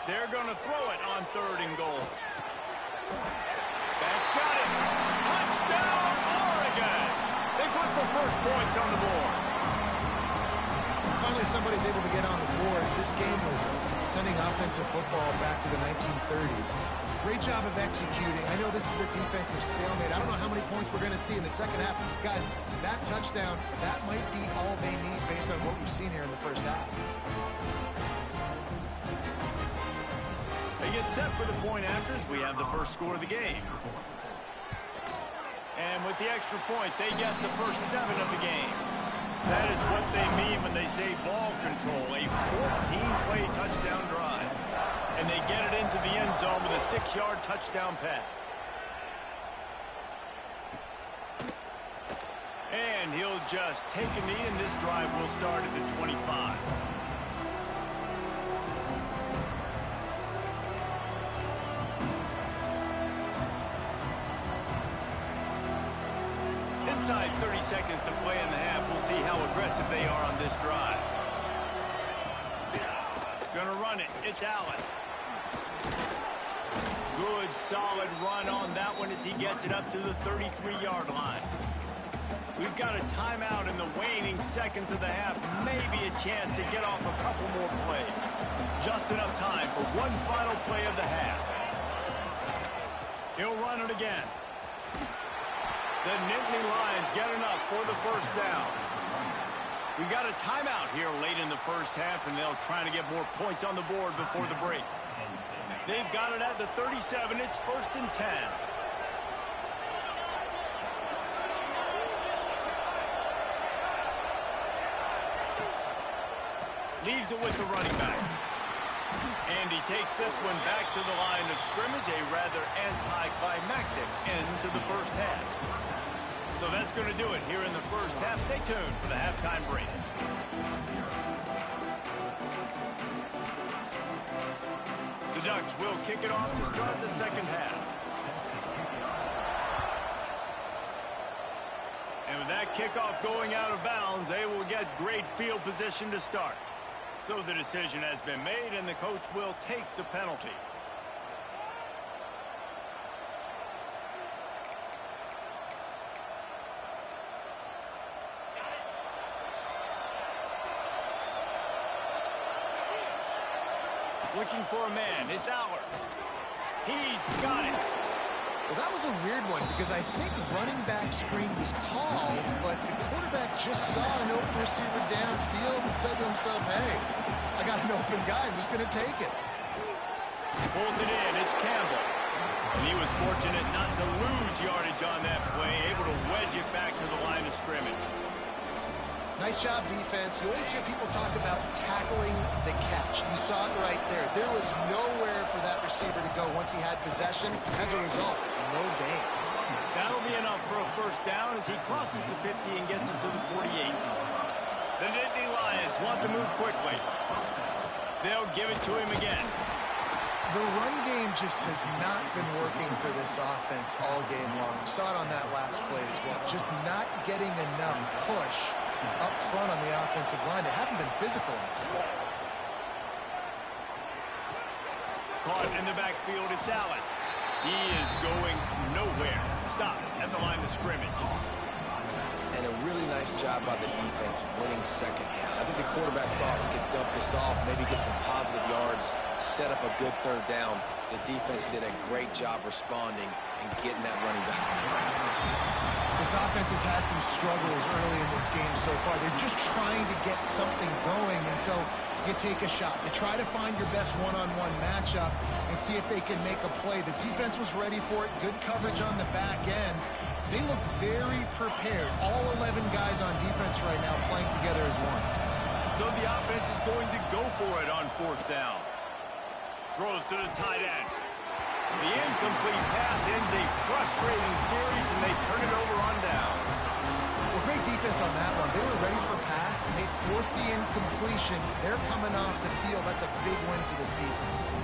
Speaker 1: They're going to throw it on 3rd and goal. That's got it. Touchdown, first points on the board.
Speaker 2: Finally, somebody's able to get on the board. This game was sending offensive football back to the 1930s. Great job of executing. I know this is a defensive stalemate. I don't know how many points we're going to see in the second half. Guys, that touchdown, that might be all they need based on what we've seen here in the first half.
Speaker 1: They get set for the point afters. We have the first score of the game. And with the extra point, they get the first 7 of the game. That is what they mean when they say ball control, a 14-play touchdown drive. And they get it into the end zone with a 6-yard touchdown pass. And he'll just take a knee, and this drive will start at the 25. Inside 30 seconds to play in the half. We'll see how aggressive they are on this drive. Gonna run it. It's Allen. Good, solid run on that one as he gets it up to the 33-yard line. We've got a timeout in the waning seconds of the half. Maybe a chance to get off a couple more plays. Just enough time for one final play of the half. He'll run it again. The Nittany Lions get enough for the first down. We got a timeout here late in the first half, and they'll try to get more points on the board before the break. They've got it at the 37. It's 1st and 10. Leaves it with the running back. And he takes this one back to the line of scrimmage, a rather anticlimactic end to the first half. So that's going to do it here in the first half. Stay tuned for the halftime break. The Ducks will kick it off to start the second half. And with that kickoff going out of bounds, they will get great field position to start. So the decision has been made, and the coach will take the penalty. Looking for a man. It's Aller. He's got it.
Speaker 2: Well, that was a weird one because I think running back screen was called, but the quarterback just saw an open receiver downfield and said to himself, hey, I got an open guy. I'm just going to take it.
Speaker 1: Pulls it in. It's Campbell. And he was fortunate not to lose yardage on that play, able to wedge it back to the line of scrimmage.
Speaker 2: Nice job, defense. You always hear people talk about tackling the catch. You saw it right there. There was nowhere for that receiver to go once he had possession. As a result, no gain.
Speaker 1: That'll be enough for a first down as he crosses the 50 and gets it to the 48. The Nittany Lions want to move quickly. They'll give it to him again.
Speaker 2: The run game just has not been working for this offense all game long. We saw it on that last play as well. Just not getting enough push up front on the offensive line. They haven't been physical.
Speaker 1: Caught in the backfield, it's Allen. He is going nowhere. Stop at the line of scrimmage.
Speaker 3: And a really nice job by the defense winning second down. I think the quarterback thought he could dump this off, maybe get some positive yards, set up a good third down. The defense did a great job responding and getting that running back on the ground.
Speaker 2: This offense has had some struggles early in this game so far. They're just trying to get something going, and so you take a shot. You try to find your best one-on-one matchup and see if they can make a play. The defense was ready for it. Good coverage on the back end. They look very prepared. All 11 guys on defense right now playing together as one.
Speaker 1: So the offense is going to go for it on fourth down. Throws to the tight end. The incomplete pass ends a frustrating series, and they turn it over on downs.
Speaker 2: Well, great defense on that one. They were ready for pass, and they forced the incompletion. They're coming off the field. That's a big win for this defense.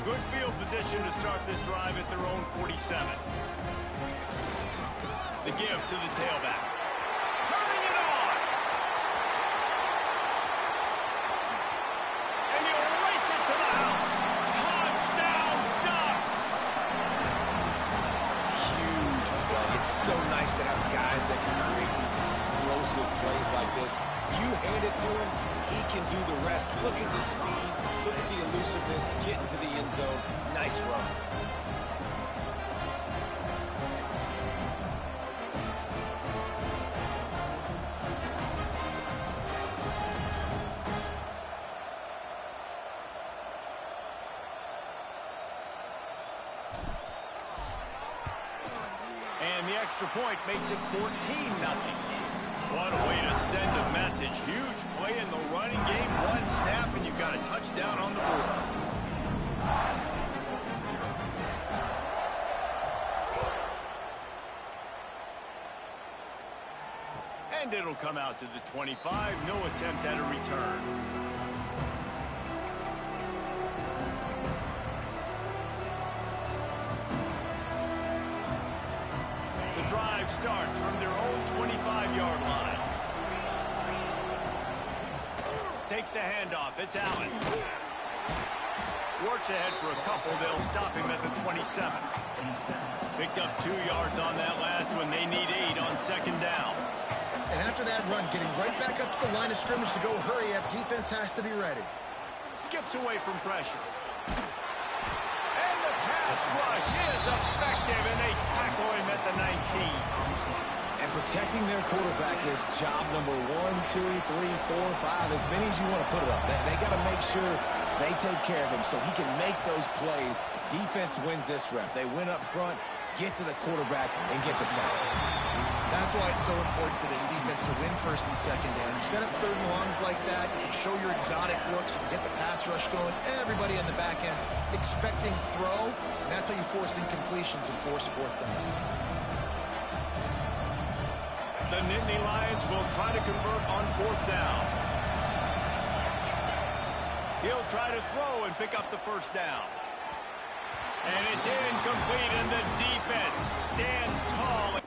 Speaker 1: Good field position to start this drive at their own 47. The give to the tailback. Turning it on! And he'll race it to the house. Touchdown, Ducks!
Speaker 3: Huge play. It's so nice to have guys guys that can create these explosive plays like this. You hand it to him, he can do the rest. Look at the speed, look at the elusiveness, get into the end zone. Nice run.
Speaker 1: And the extra point makes it 14-0. What a way to send a message. Huge play in the running game. One snap, and you've got a touchdown on the board. And it'll come out to the 25. No attempt at a return. Drive starts from their own 25-yard line. Takes the handoff. It's Allen. Works ahead for a couple. They'll stop him at the 27. Picked up 2 yards on that last one. They need 8 on second down.
Speaker 2: And after that run, getting right back up to the line of scrimmage to go hurry up, defense has to be ready.
Speaker 1: Skips away from pressure. Pass rush is effective, and they tackle him at the 19.
Speaker 3: And protecting their quarterback is job number 1, 2, 3, 4, 5, as many as you want to put it up. They got to make sure they take care of him so he can make those plays. Defense wins this rep. They win up front, get to the quarterback, and get the sack.
Speaker 2: That's why it's so important for this defense to win first and second down. You set up third and longs like that, you can show your exotic looks, you can get the pass rush going, everybody on the back end expecting throw, and that's how you force incompletions and force fourth downs.
Speaker 1: The Nittany Lions will try to convert on fourth down. He'll try to throw and pick up the first down. And it's incomplete, and the defense stands tall.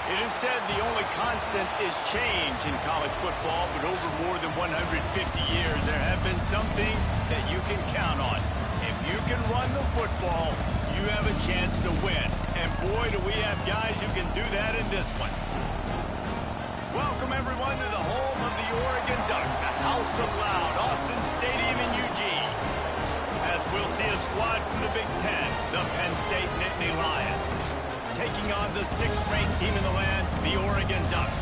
Speaker 1: It is said the only constant is change in college football, but over more than 150 years, there have been some things that you can count on. If you can run the football, you have a chance to win. And boy, do we have guys who can do that in this one. Welcome, everyone, to the home of the Oregon Ducks, the House of Loud, Autzen Stadium in Eugene. As we'll see a squad from the Big Ten, the Penn State Nittany Lions, taking on the 6th-ranked team in the land, the Oregon Ducks.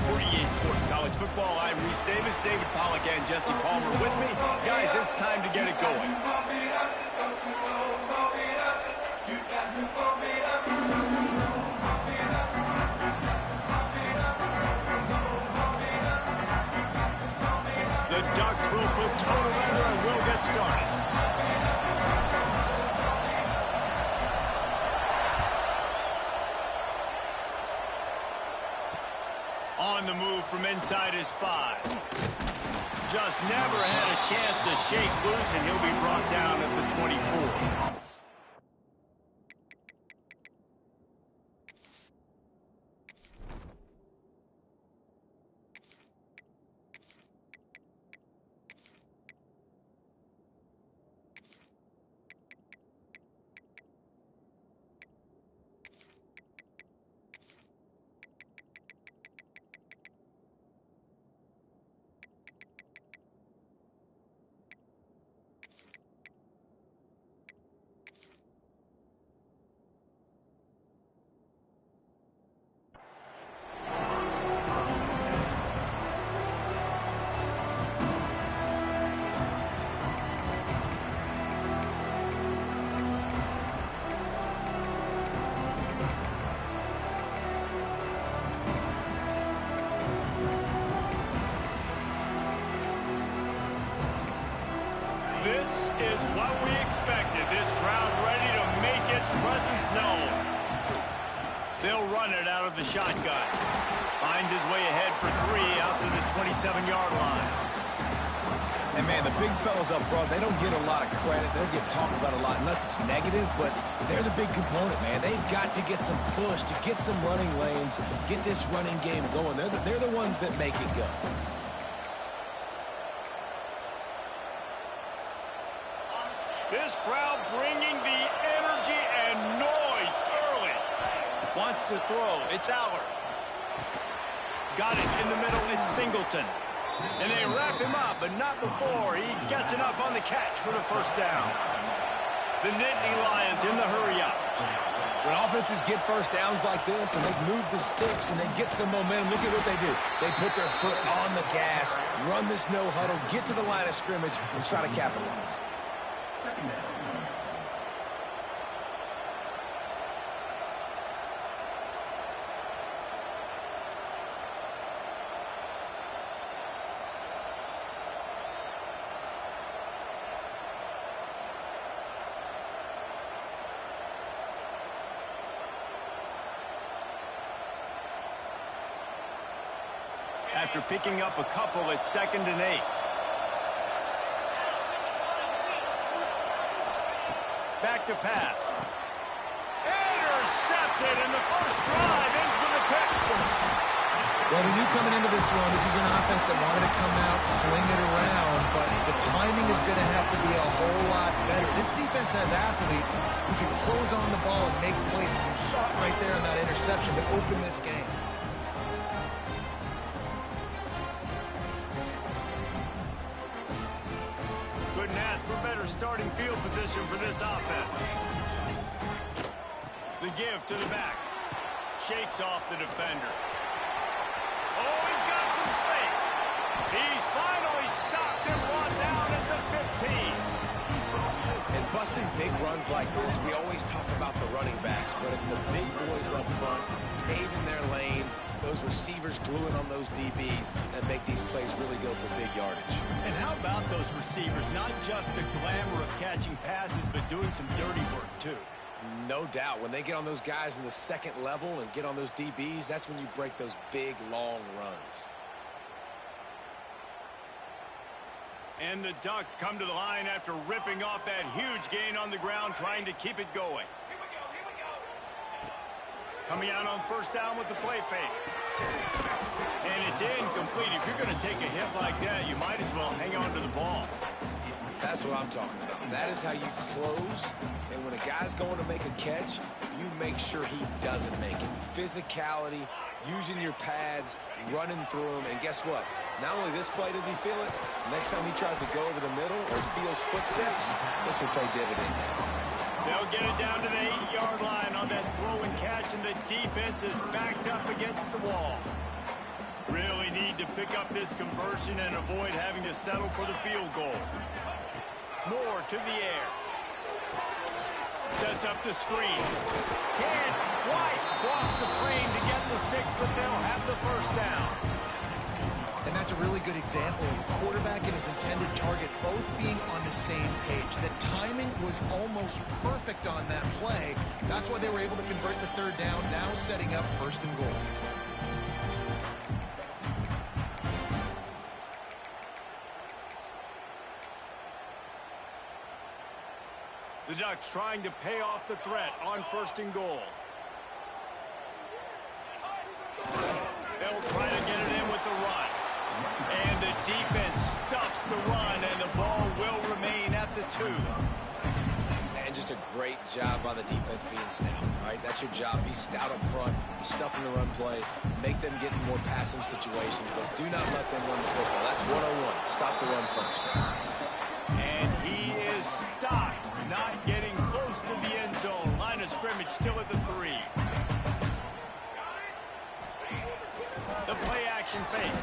Speaker 1: For EA Sports College Football, I'm Reese Davis, David Pollack, and Jesse Palmer with me. Guys, it's time to get it going. The Ducks will put toe together and we'll get started. On the move from inside his 5. Just never had a chance to shake loose, and he'll be brought down at the 24. This is what we expected. This crowd ready to make its presence known. They'll run it out of the shotgun. Finds his way ahead for 3 out to the 27-yard line.
Speaker 3: And, man, the big fellas up front, they don't get a lot of credit. They don't get talked about a lot unless it's negative, but they're the big component, man. They've got to get some push, to get some running lanes, get this running game going. They're the ones that make it go.
Speaker 1: This crowd bringing the energy and noise early. Wants to throw. It's Aller. Got it in the middle. It's Singleton. And they wrap him up, but not before he gets enough on the catch for the first down. The Nittany Lions in the hurry-up.
Speaker 3: When offenses get first downs like this and they move the sticks and they get some momentum, look at what they do. They put their foot on the gas, run this no huddle, get to the line of scrimmage, and try to capitalize.
Speaker 4: Second down.
Speaker 1: After picking up a couple, it's 2nd and 8. Back to pass. Intercepted, and the first drive ends with a pick.
Speaker 2: Well, when you coming into this one, this was an offense that wanted to come out, sling it around, but the timing is going to have to be a whole lot better. This defense has athletes who can close on the ball and make plays. You saw it right there in that interception to open this game.
Speaker 1: Couldn't ask for better starting field position for this offense. The give to the back. Shakes off the defender. Oh, he's got some space. He's finally stopped and brought down at the 15.
Speaker 3: And busting big runs like this, we always talk about the running backs, but it's the big boys up front, paving their lanes, those receivers gluing on those DBs that make these plays really go for big yardage.
Speaker 1: And how about those receivers? Not just the glamour of catching passes, but doing some dirty work, too.
Speaker 3: No doubt. When they get on those guys in the second level and get on those DBs, that's when you break those big, long runs.
Speaker 1: And the Ducks come to the line after ripping off that huge gain on the ground, trying to keep it going. Coming out on first down with the play fake. And it's incomplete. If you're going to take a hit like that, you might as well hang on to the ball.
Speaker 3: That's what I'm talking about. That is how you close. And when a guy's going to make a catch, you make sure he doesn't make it. Physicality, using your pads, running through them. And guess what? Not only this play does he feel it, next time he tries to go over the middle or feels footsteps, this will pay dividends.
Speaker 1: They'll get it down to the 8-yard line on that throw and catch, and the defense is backed up against the wall. Really need to pick up this conversion and avoid having to settle for the field goal. Moore to the air. Sets up the screen. Can't quite cross the frame to get the 6, but they'll have the first down.
Speaker 2: And that's a really good example of a quarterback and his intended target both being on the same page. The timing was almost perfect on that play. That's why they were able to convert the third down, now setting up first and goal.
Speaker 1: The Ducks trying to pay off the threat on first and goal. They'll try to get it in with the run. And the defense stuffs the run, and the ball will remain at the 2.
Speaker 3: And just a great job by the defense being stout. All right, that's your job. Be stout up front, stuff in the run play, make them get in more passing situations, but do not let them run the football. That's 101. Stop the run first.
Speaker 1: And he is stopped, not getting close to the end zone. Line of scrimmage still at the 3. The play action fake.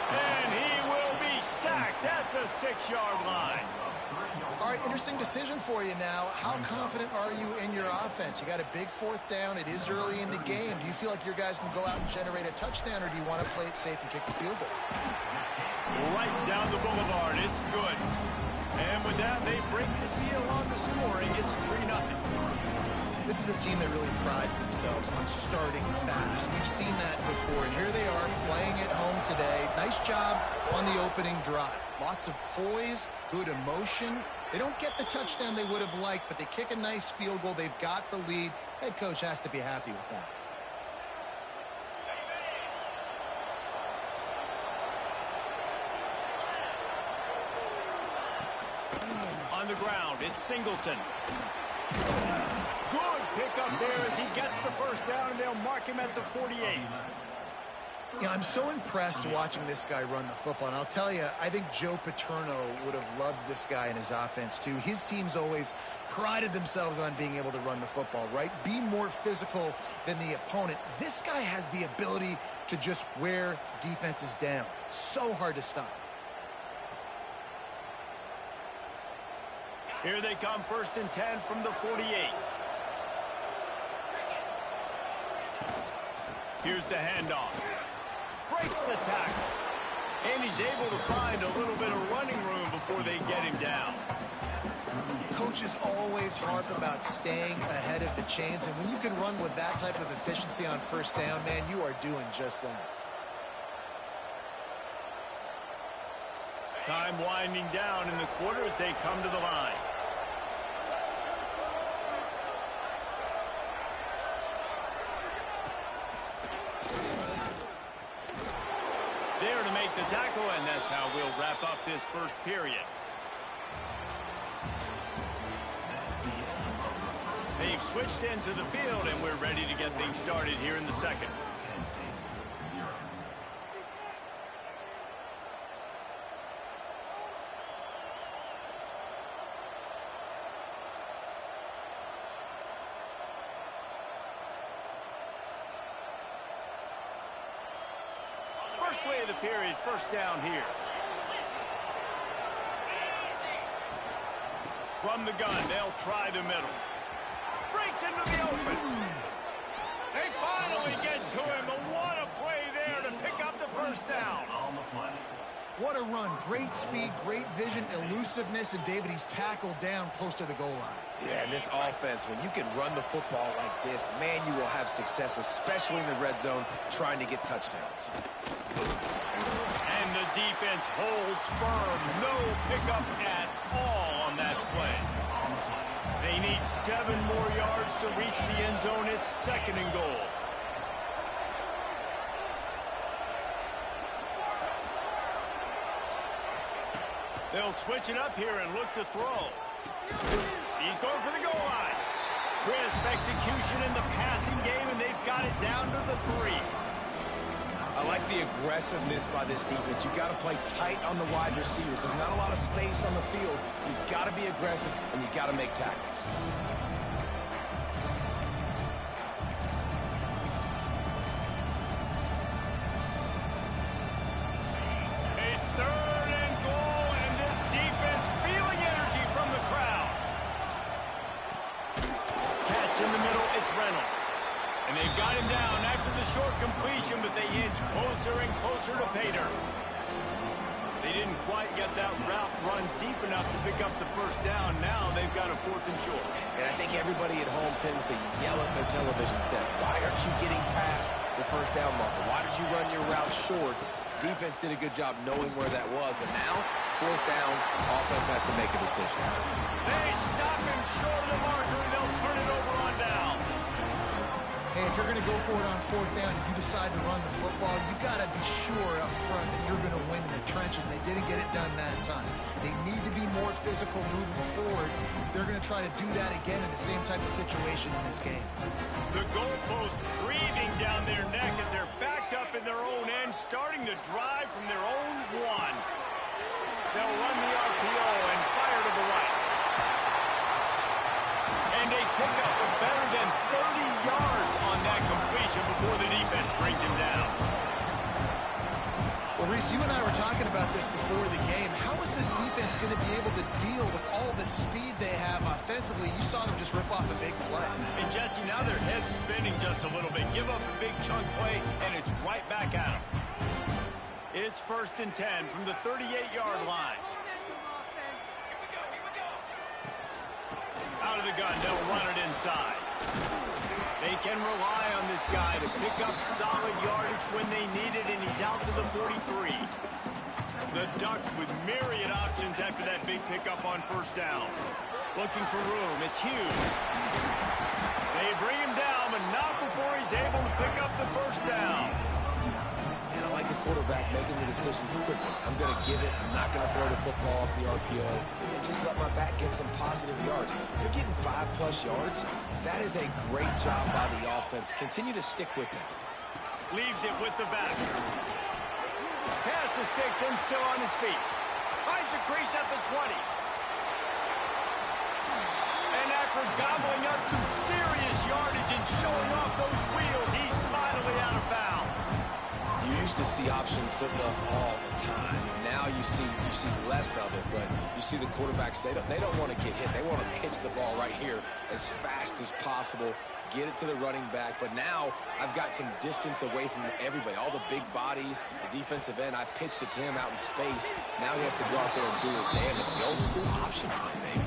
Speaker 1: And he will be sacked at the 6-yard line.
Speaker 2: All right, interesting decision for you now. How confident are you in your offense? You got a big fourth down. It is early in the game. Do you feel like your guys can go out and generate a touchdown, or do you want to play it safe and kick the field goal?
Speaker 1: Right down the boulevard. It's good. And with that, they break the seal on the scoring. It's 3-0.
Speaker 2: This is a team that really prides themselves on starting fast. We've seen that before, and here they are playing at home today. Nice job on the opening drive. Lots of poise, good emotion. They don't get the touchdown they would have liked, but they kick a nice field goal. They've got the lead. Head coach has to be happy with that.
Speaker 1: On the ground, it's Singleton. Good pickup there as he gets the first down, and they'll mark him at the 48.
Speaker 2: Yeah, I'm so impressed watching this guy run the football. And I'll tell you, I think Joe Paterno would have loved this guy in his offense, too. His teams always prided themselves on being able to run the football, right? Be more physical than the opponent. This guy has the ability to just wear defenses down. So hard to stop.
Speaker 1: Here they come, 1st and 10 from the 48. Here's the handoff. Breaks the tackle. And he's able to find a little bit of running room before they get him down.
Speaker 2: Coaches always harp about staying ahead of the chains, and when you can run with that type of efficiency on first down, man, you are doing just that.
Speaker 1: Time winding down in the quarter as they come to the line. There to make the tackle, and that's how we'll wrap up this first period. switched into the field, and we're ready to get things started here in the second. First play of the period, first down here. From the gun, they'll try the middle. Breaks into the open. They finally get to him, but what a play there to pick up the first down.
Speaker 2: What a run. Great speed, great vision, elusiveness, and David, he's tackled down close to the goal line.
Speaker 3: Yeah, and this offense, when you can run the football like this, man, you will have success, especially in the red zone, trying to get touchdowns.
Speaker 1: And the defense holds firm. No pickup at all on that play. They need 7 more yards to reach the end zone. It's second and goal. They'll switch it up here and look to throw. He's going for the goal line. Crisp execution in the passing game, and they've got it down to the 3.
Speaker 3: I like the aggressiveness by this defense. You've got to play tight on the wide receivers. There's not a lot of space on the field. You've got to be aggressive, and you've got to make tackles.
Speaker 1: And they've got him down after the short completion, but they inch closer and closer to pay dirt. They didn't quite get that route run deep enough to pick up the first down. Now they've got a 4th and short.
Speaker 3: And I think everybody at home tends to yell at their television set. Why aren't you getting past the first down marker? Why did you run your route short? Defense did a good job knowing where that was, but now, 4th down, offense has to make a decision.
Speaker 1: They stop him short of the marker, and they'll turn it over on down.
Speaker 2: Hey, if you're going to go for it on 4th down, if you decide to run the football, you got to be sure up front that you're going to win in the trenches. They didn't get it done that time. They need to be more physical moving forward. They're going to try to do that again in the same type of situation in this game.
Speaker 1: The goalpost breathing down their neck as they're backed up in their own end, starting to drive from their own 1. They'll run the RPO and fire to the right. And they pick up a better than 30 yards on that completion before the defense brings him down.
Speaker 2: Well, Reese, you and I were talking about this before the game. How is this defense going to be able to deal with all the speed they have offensively? You saw them just rip off a big play.
Speaker 1: And Jesse, now their head's spinning just a little bit. Give up a big chunk play, and it's right back at them. It's 1st and 10 from the 38-yard line. Out of the gun, they'll run it inside. They can rely on this guy to pick up solid yardage when they need it, and he's out to the 43. The Ducks with myriad options after that big pickup on 1st down. Looking for room, it's Hughes. They bring him down, but not before he's able to pick up the 1st down.
Speaker 3: And I like the quarterback making the decision quickly. I'm going to give it. I'm not going to throw the football off the RPO and just let my back get some positive yards. You're getting 5+ yards. That is a great job by the offense. Continue to stick with that.
Speaker 1: Leaves it with the back. Pass the sticks and still on his feet. Finds a crease at the 20. And after gobbling up some serious yardage and showing off those wheels, he's finally out of bounds.
Speaker 3: You used to see option football all the time. Now you see less of it, but you see the quarterbacks, they don't want to get hit. They want to pitch the ball right here as fast as possible, get it to the running back. But now I've got some distance away from everybody, all the big bodies, the defensive end. I pitched it to him out in space. Now he has to go out there and do his damage. The old school option line, baby.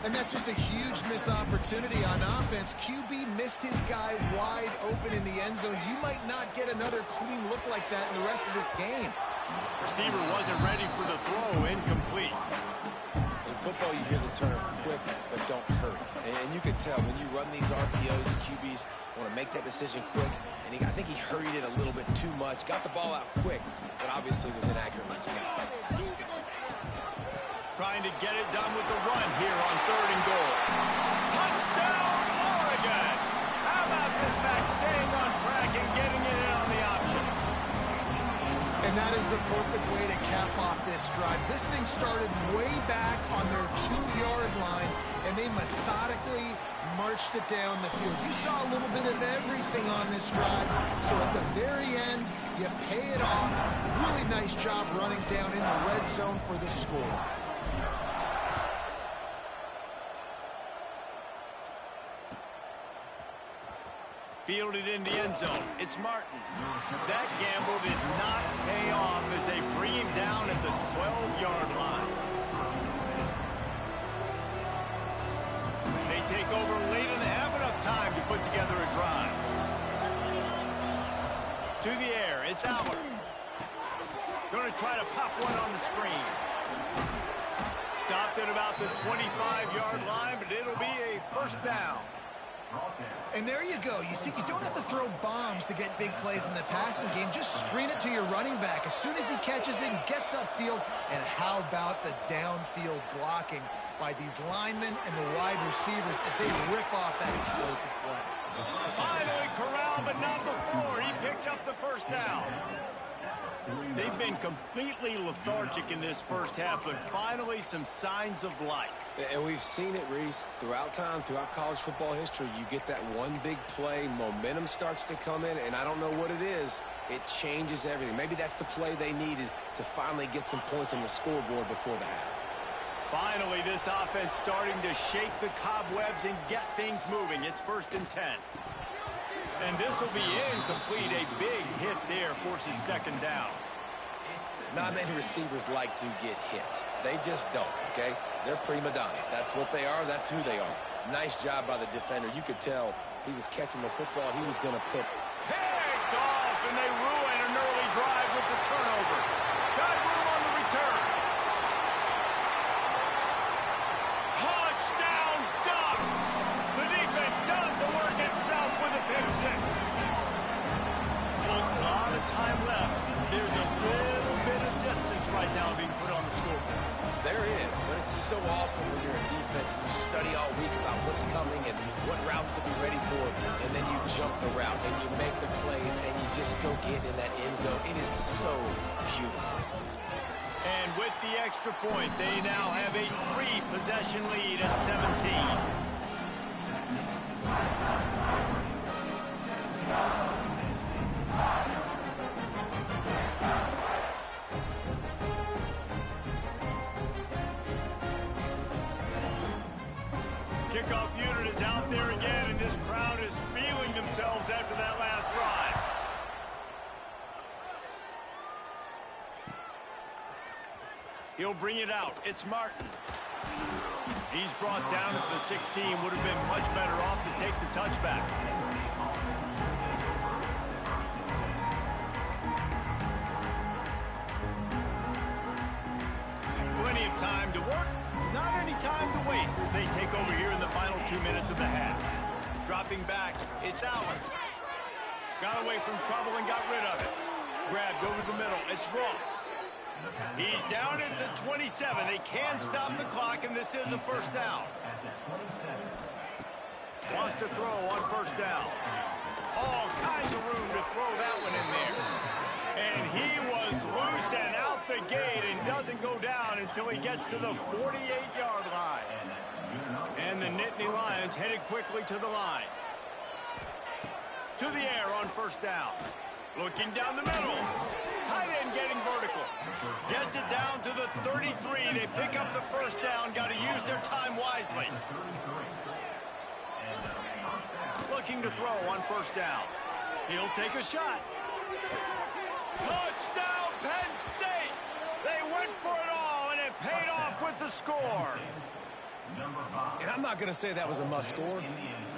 Speaker 2: And that's just a huge missed opportunity on offense. QB missed his guy wide open in the end zone. You might not get another clean look like that in the rest of this game.
Speaker 1: Receiver wasn't ready for the throw, incomplete.
Speaker 3: In football, you hear the term quick, but don't hurry. And you can tell when you run these RPOs, the QBs want to make that decision quick. And I think he hurried it a little bit too much. Got the ball out quick, but obviously was inaccurate.
Speaker 1: Trying to get it done with the run here on 3rd and goal. Touchdown, Oregon! How about this back staying on track and getting it in on the option?
Speaker 2: And that is the perfect way to cap off this drive. This thing started way back on their 2-yard line, and they methodically marched it down the field. You saw a little bit of everything on this drive, so at the very end, you pay it off. Really nice job running down in the red zone for the score.
Speaker 1: Fielded in the end zone. It's Martin. That gamble did not pay off as they bring him down at the 12-yard line. They take over late and have enough time to put together a drive. To the air, it's Allen. Going to try to pop one on the screen. Stopped at about the 25-yard line, but it'll be a first down.
Speaker 2: And there you go. You see, you don't have to throw bombs to get big plays in the passing game. Just screen it to your running back. As soon as he catches it, he gets upfield. And how about the downfield blocking by these linemen and the wide receivers as they rip off that explosive play.
Speaker 1: Finally corralled, but not before. He picked up the first down. They've been completely lethargic in this first half, but finally some signs of life.
Speaker 3: And we've seen it, Reese, throughout time, throughout college football history. You get that one big play, momentum starts to come in, and I don't know what it is. It changes everything. Maybe that's the play they needed to finally get some points on the scoreboard before the half.
Speaker 1: Finally, this offense starting to shake the cobwebs and get things moving. It's 1st and 10. And this will be incomplete. A big hit there forces 2nd down.
Speaker 3: Not many receivers like to get hit. They just don't, okay? They're prima donnas. That's what they are. That's who they are. Nice job by the defender. You could tell he was catching the football. He was going to put...
Speaker 1: Picked off, and they ruin an early drive with the turnover. Got room on the return. Touchdown, Ducks! The defense does the work itself with a pick 6. A lot of time left. There's a little bit of distance right now being put on the scoreboard.
Speaker 3: There is, but it's so awesome when you're in defense and you study all week about what's coming and what routes to be ready for, and then you jump the route and you make the plays and you just go get in that end zone. It is so beautiful.
Speaker 1: And with the extra point, they now have a 3-possession lead at 17. Kickoff unit is out there again, and this crowd is feeling themselves after that last drive. He'll bring it out. It's Martin. He's brought down at the 16. Would have been much better off to take the touchback. Plenty of time to work. Not any time to waste as they take over here in the final 2 minutes of the half. Dropping back, it's Allen. Got away from trouble and got rid of it. Grabbed over the middle, it's Ross. He's down at the 27. They can stop the clock, and this is a first down. Wants to throw on first down. All kinds of room to throw that one in there. And he was loose and out the gate and doesn't go down until he gets to the 48-yard line. And the Nittany Lions headed quickly to the line. To the air on first down. Looking down the middle. Tight end getting vertical. Gets it down to the 33. They pick up the first down. Got to use their time wisely. Looking to throw on first down. He'll take a shot. Touchdown, Penn State! They went for it all, and it paid off with the score.
Speaker 3: And I'm not going to say that was a must score,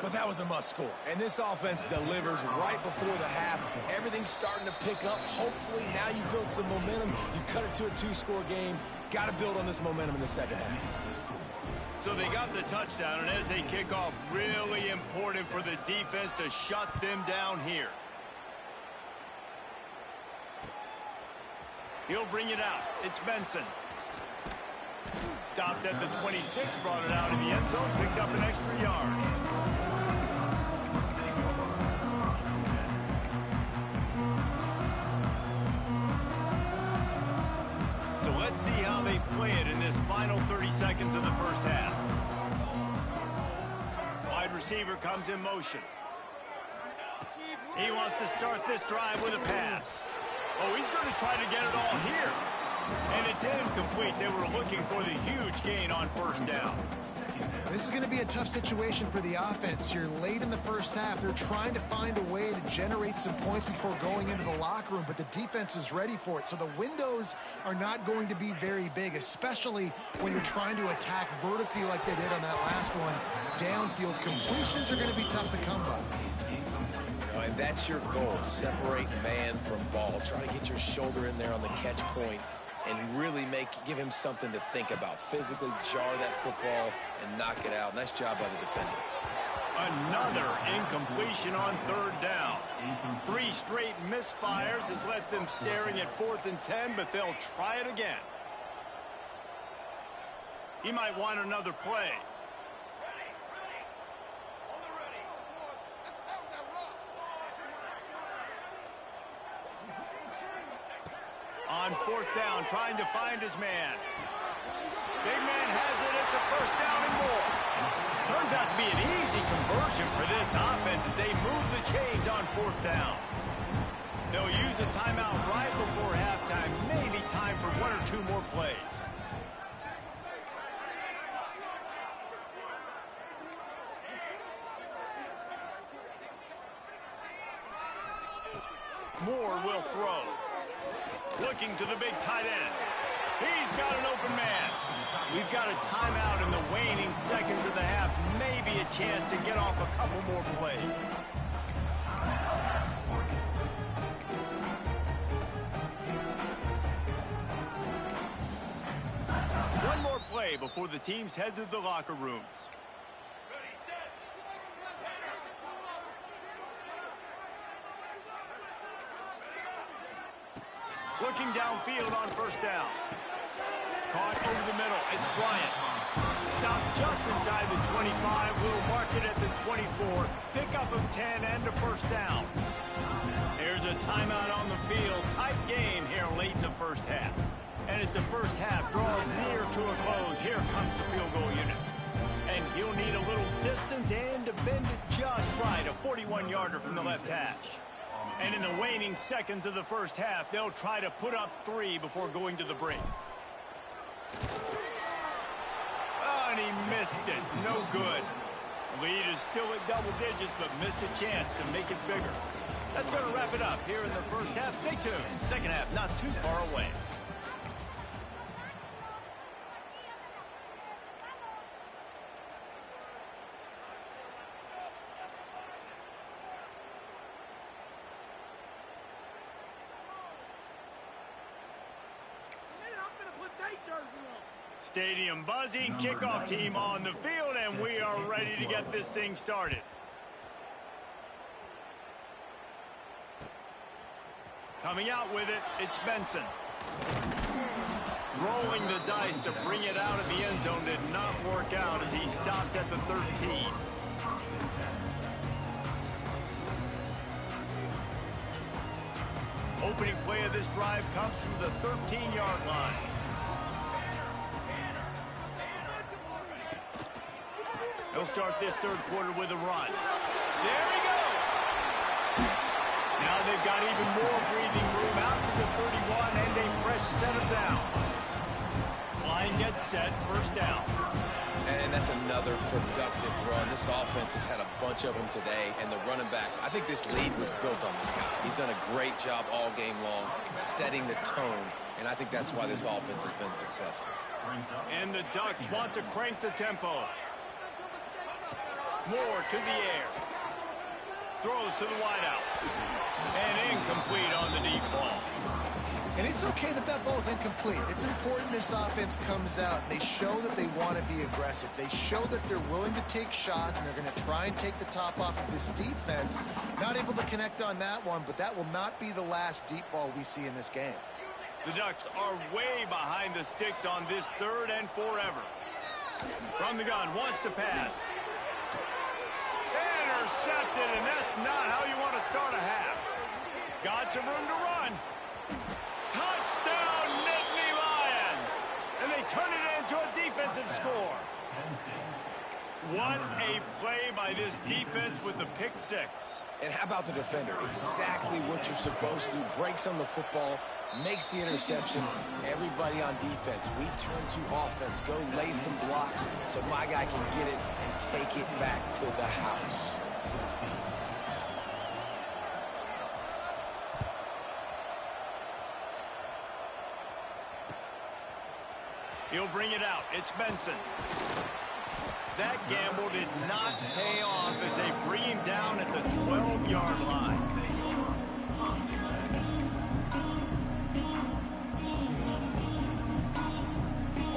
Speaker 3: but that was a must score. And this offense delivers right before the half. Everything's starting to pick up. Hopefully now you build some momentum. You cut it to a 2-score game. Got to build on this momentum in the second half.
Speaker 1: So they got the touchdown, and as they kick off, really important for the defense to shut them down here. He'll bring it out. It's Benson. Stopped at the 26, brought it out in the end zone, picked up an extra yard. So let's see how they play it in this final 30 seconds of the first half. Wide receiver comes in motion. He wants to start this drive with a pass. Oh, he's going to try to get it all here. And it's incomplete. They were looking for the huge gain on first down.
Speaker 2: This is going to be a tough situation for the offense. You're late in the first half. They're trying to find a way to generate some points before going into the locker room, but the defense is ready for it. So the windows are not going to be very big, especially when you're trying to attack vertically like they did on that last one. Downfield completions are going to be tough to come by.
Speaker 3: And that's your goal. Separate man from ball. Try to get your shoulder in there on the catch point and really give him something to think about. Physically jar that football and knock it out. Nice job by the defender.
Speaker 1: Another incompletion on third down. 3 straight misfires has left them staring at 4th and 10, but they'll try it again. He might want another play. On 4th down, trying to find his man. Big man has it. It's a first down and more. Turns out to be an easy conversion for this offense as they move the chains on 4th down. They'll use a timeout right before halftime. Maybe time for 1 or 2 more plays. Moore will throw. Looking to the big tight end. He's got an open man. We've got a timeout in the waning seconds of the half. Maybe a chance to get off a couple more plays. One more play before the teams head to the locker rooms. Looking downfield on first down. Caught over the middle. It's Bryant. Stopped just inside the 25. We'll mark it at the 24. Pickup of 10 and a first down. There's a timeout on the field. Tight game here late in the first half. And as the first half draws near to a close, here comes the field goal unit. And he'll need a little distance and to bend it just right. A 41-yarder from the left hash. And in the waning seconds of the first half, they'll try to put up 3 before going to the break. Oh, and he missed it. No good. Lead is still at double digits, but missed a chance to make it bigger. That's going to wrap it up here in the first half. Stay tuned. Second half not too far away. Stadium buzzing, kickoff team on the field, and we are ready to get this thing started. Coming out with it, it's Benson. Rolling the dice to bring it out of the end zone did not work out as he stopped at the 13. Opening play of this drive comes from the 13-yard line. He'll start this third quarter with a run. There he goes! Now they've got even more breathing room out to the 31 and a fresh set of downs. Line gets set, first down.
Speaker 3: And that's another productive run. This offense has had a bunch of them today, and the running back, I think this lead was built on this guy. He's done a great job all game long, setting the tone, and I think that's why this offense has been successful.
Speaker 1: And the Ducks want to crank the tempo. Moore to the air. Throws to the wideout. And incomplete on the deep ball.
Speaker 2: And it's okay that that ball's incomplete. It's important this offense comes out and they show that they want to be aggressive. They show that they're willing to take shots and they're going to try and take the top off of this defense. Not able to connect on that one, but that will not be the last deep ball we see in this game.
Speaker 1: The Ducks are way behind the sticks on this 3rd and forever. From the gun, wants to pass. Intercepted, and that's not how you want to start a half. Got some room to run. Touchdown, Nittany Lions! And they turn it into a defensive score. What a play by this defense with the pick 6.
Speaker 3: And how about the defender? Exactly what you're supposed to. Breaks on the football, makes the interception. Everybody on defense, we turn to offense. Go lay some blocks so my guy can get it and take it back to the house.
Speaker 1: He'll bring it out. It's Benson. That gamble did not pay off as they bring him down at the 12-yard line.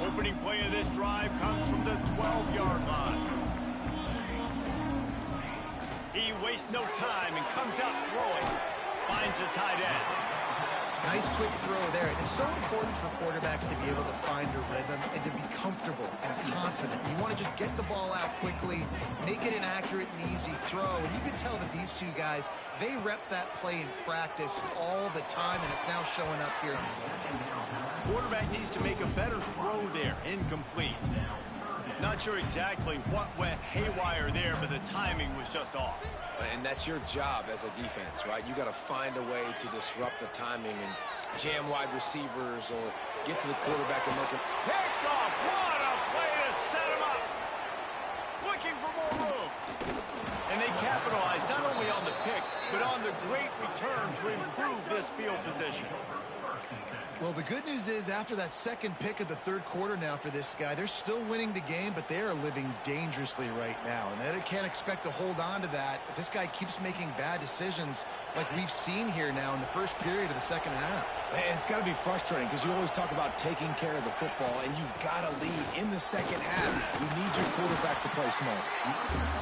Speaker 1: Opening play of this drive comes from the 12-yard line. He wastes no time and comes out throwing. Finds the tight end.
Speaker 2: Nice quick throw there. And it's so important for quarterbacks to be able to find a rhythm and to be comfortable and confident. You want to just get the ball out quickly, make it an accurate and easy throw. And you can tell that these two guys, they rep that play in practice all the time, and it's now showing up here.
Speaker 1: Quarterback needs to make a better throw there. Incomplete. Not sure exactly what went haywire there, but the timing was just off.
Speaker 3: And that's your job as a defense, right? You got to find a way to disrupt the timing and jam wide receivers or get to the quarterback and make him
Speaker 1: picked off. What a play to set him up. Looking for more room. And they capitalized not only on the pick, but on the great return to improve this field position.
Speaker 2: Well, the good news is after that second pick of the 3rd quarter now for this guy, they're still winning the game, but they are living dangerously right now. And they can't expect to hold on to that if this guy keeps making bad decisions like we've seen here now in the first period of the second half.
Speaker 3: And it's got to be frustrating because you always talk about taking care of the football, and you've got to lead in the second half. You need your quarterback to play smart.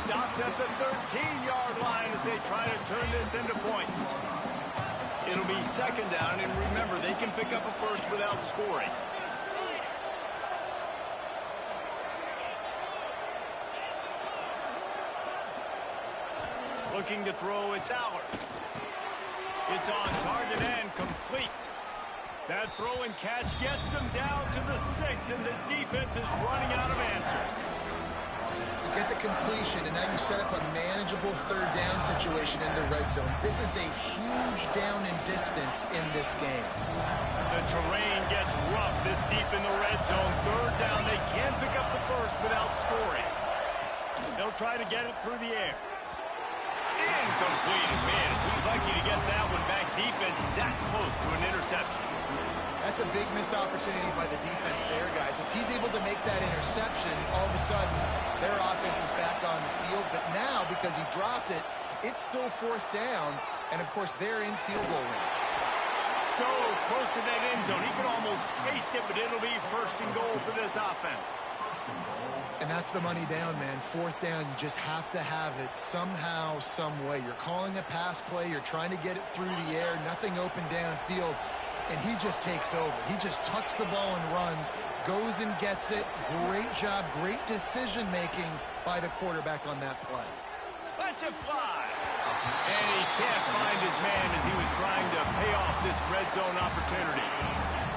Speaker 1: Stopped at the 13-yard line as they try to turn this into points. It'll be 2nd down, and remember, they can pick up a first without scoring. Looking to throw, it's Allard. It's on target and complete. That throw and catch gets them down to the 6, and the defense is running out of answers.
Speaker 2: You get the completion, and now you set up a manageable 3rd down situation in the red zone. This is a huge down in distance in this game.
Speaker 1: The terrain gets rough this deep in the red zone. 3rd down, they can't pick up the first without scoring. They'll try to get it through the air. Incomplete. Man, is he lucky to get that one back. Defense that close to an interception.
Speaker 2: That's a big missed opportunity by the defense there, guys. If he's able to make that interception, all of a sudden, their offense is back on the field. But now, because he dropped it, it's still 4th down. And, of course, they're in field goal range.
Speaker 1: So close to that end zone. He could almost taste it, but it'll be 1st and goal for this offense.
Speaker 2: And that's the money down, man. 4th down, you just have to have it somehow, some way. You're calling a pass play. You're trying to get it through the air. Nothing open downfield. And he just takes over. He just tucks the ball and runs, goes and gets it. Great job, great decision-making by the quarterback on that play.
Speaker 1: Let's it fly. And he can't find his man as he was trying to pay off this red zone opportunity.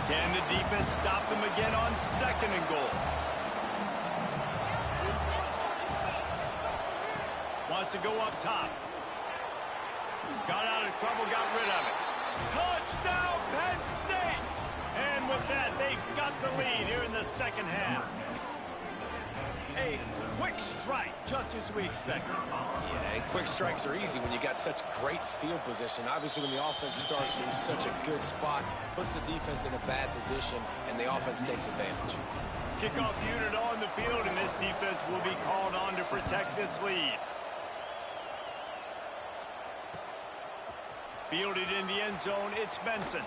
Speaker 1: Can the defense stop them again on 2nd and goal? Wants to go up top. Got out of trouble, got rid of it. Touchdown, Penn State! And with that, they've got the lead here in the 2nd half. A quick strike, just as we expected.
Speaker 3: Yeah, and quick strikes are easy when you got such great field position. Obviously, when the offense starts in such a good spot, puts the defense in a bad position, and the offense takes advantage.
Speaker 1: Kickoff unit on the field, and this defense will be called on to protect this lead. Fielded in the end zone, it's Benson.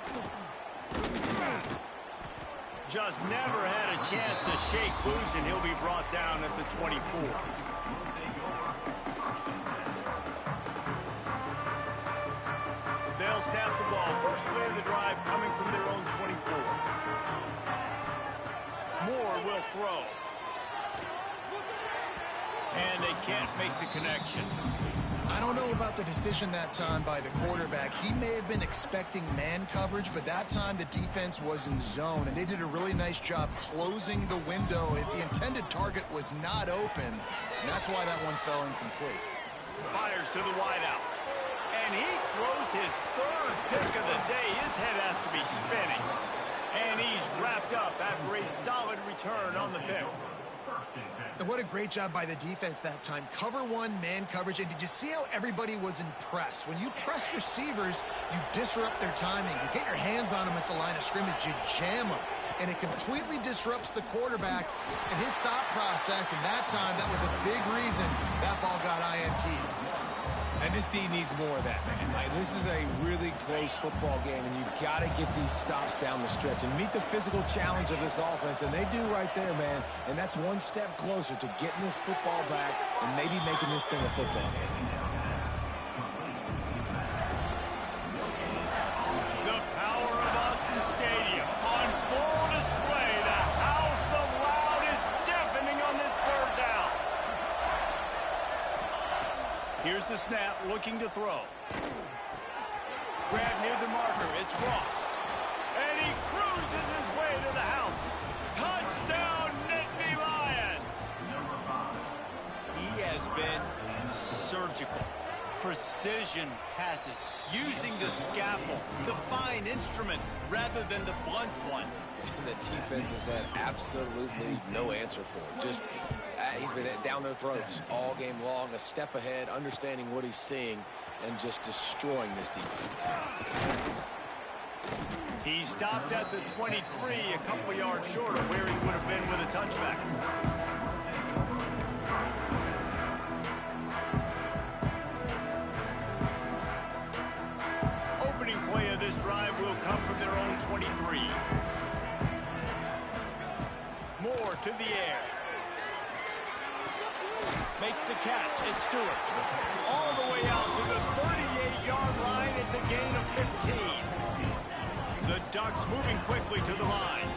Speaker 1: Just never had a chance to shake loose, and he'll be brought down at the 24. They'll snap the ball. First play of the drive coming from their own 24. Moore will throw. And they can't make the connection.
Speaker 2: I don't know about the decision that time by the quarterback. He may have been expecting man coverage, but that time the defense was in zone, and they did a really nice job closing the window. The intended target was not open, and that's why that one fell incomplete.
Speaker 1: Fires to the wideout. And he throws his third pick of the day. His head has to be spinning. And he's wrapped up after a solid return on the pick.
Speaker 2: And what a great job by the defense that time. Cover one, man coverage. And did you see how everybody was impressed? When you press receivers, you disrupt their timing. You get your hands on them at the line of scrimmage. You jam them. And it completely disrupts the quarterback and his thought process. And that time, that was a big reason that ball got INT'd.
Speaker 3: And this D needs more of that, man. Like, this is a really close football game, and you've got to get these stops down the stretch and meet the physical challenge of this offense, and they do right there, man. And that's one step closer to getting this football back and maybe making this thing a football game.
Speaker 1: The power of Austin Stadium on full display. The house of loud is deafening on this third down. Here's the snap, looking to throw. Grab near the marker, it's Ross. And he cruises his way to the house. Touchdown, Nittany Lions! He has been surgical. Precision passes, using the scalpel, the fine instrument, rather than the blunt one.
Speaker 3: The defense has had absolutely no answer for him. Just, he's been down their throats all game long, a step ahead, understanding what he's seeing, and just destroying this defense.
Speaker 1: He stopped at the 23, a couple yards short of where he would have been with a touchback. Opening play of this drive will come from their own 23. Moore to the air. Makes the catch. It's Stewart. All the way out to the 38-yard line. It's a gain of 15. The Ducks moving quickly to the line.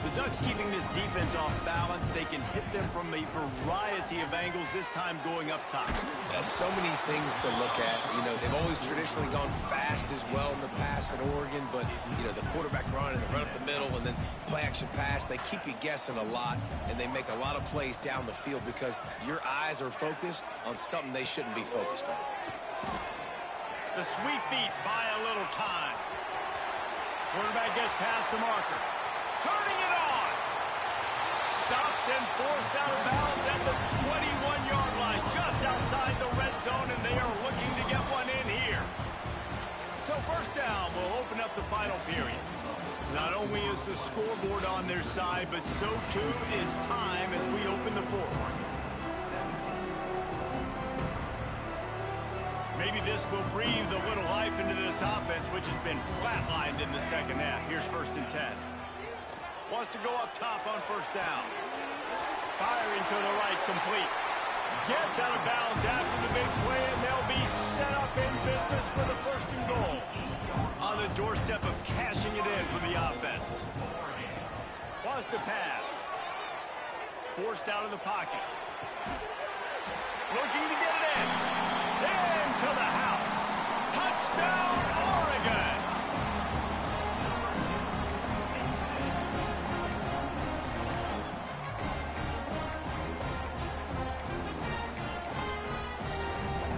Speaker 1: The Ducks keeping this defense off balance. They can hit them from a variety of angles, this time going up top.
Speaker 3: So many things to look at. You know, they've always traditionally gone fast as well in the past at Oregon, but, you know, the quarterback run and the run up the middle and then play-action pass, they keep you guessing a lot, and they make a lot of plays down the field because your eyes are focused on something they shouldn't be focused on.
Speaker 1: The sweet feet buy a little time. Quarterback gets past the marker. Turning it on. Stopped and forced out of bounds at the 21-yard line, just outside the red zone, and they are looking to get one in here. So first down will open up the final period. Not only is the scoreboard on their side, but so too is time as we open the fourth. Maybe this will breathe a little life into this offense, which has been flatlined in the second half. Here's 1st and 10. Wants to go up top on first down. Firing to the right, complete. Gets out of bounds after the big play, and they'll be set up in business with a 1st and goal. On the doorstep of cashing it in for the offense. Wants to pass. Forced out of the pocket. Looking to get it in. Into the house. Touchdown, Oregon!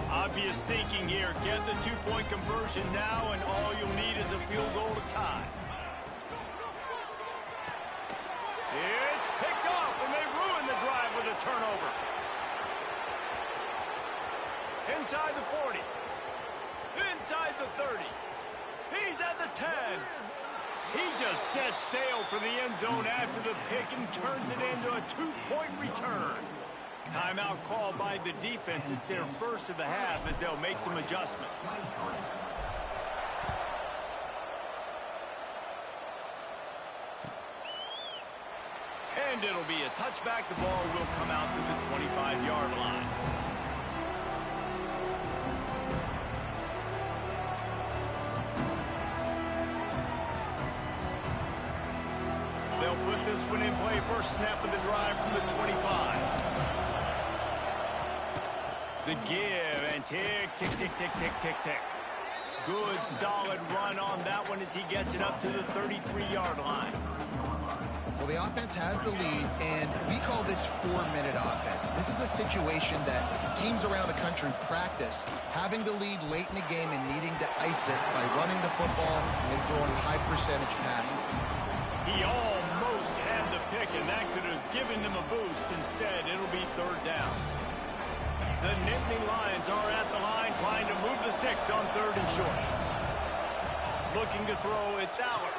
Speaker 1: Obvious thinking here. Get the two-point conversion now, and all you'll need is a field goal to tie. It's picked off, and they ruin the drive with a turnover. Inside the 40. Inside the 30. He's at the 10. He just sets sail for the end zone after the pick and turns it into a two-point return. Timeout called by the defense. It's their first of the half as they'll make some adjustments. And it'll be a touchback. The ball will come out to the 25-yard line. They'll put this opening play, first snap of the drive from the 25. The give, and tick, tick, tick, tick, tick, tick, tick. Good, solid run on that one as he gets it up to the 33-yard line.
Speaker 2: Well, the offense has the lead, and we call this 4-minute offense. This is a situation that teams around the country practice, having the lead late in the game and needing to ice it by running the football and throwing high-percentage passes.
Speaker 1: He almost had the pick, and that could have given them a boost. Instead, it'll be third down. The Nittany Lions are at the line trying to move the sticks on third and short. Looking to throw, it's Aller.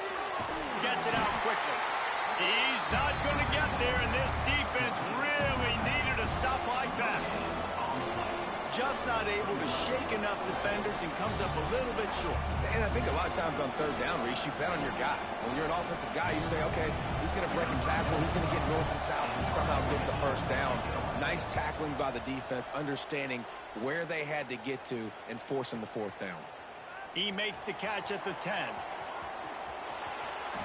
Speaker 1: Gets it out quickly. He's not going to get there, and this defense really needed a stop like that. Just not able to shake enough defenders and comes up a little bit short.
Speaker 3: And I think a lot of times on third down, Reese, you bet on your guy. When you're an offensive guy, you say, okay, he's going to break a tackle, he's going to get north and south and somehow get the first down. Nice tackling by the defense, understanding where they had to get to and forcing the fourth down.
Speaker 1: He makes the catch at the 10.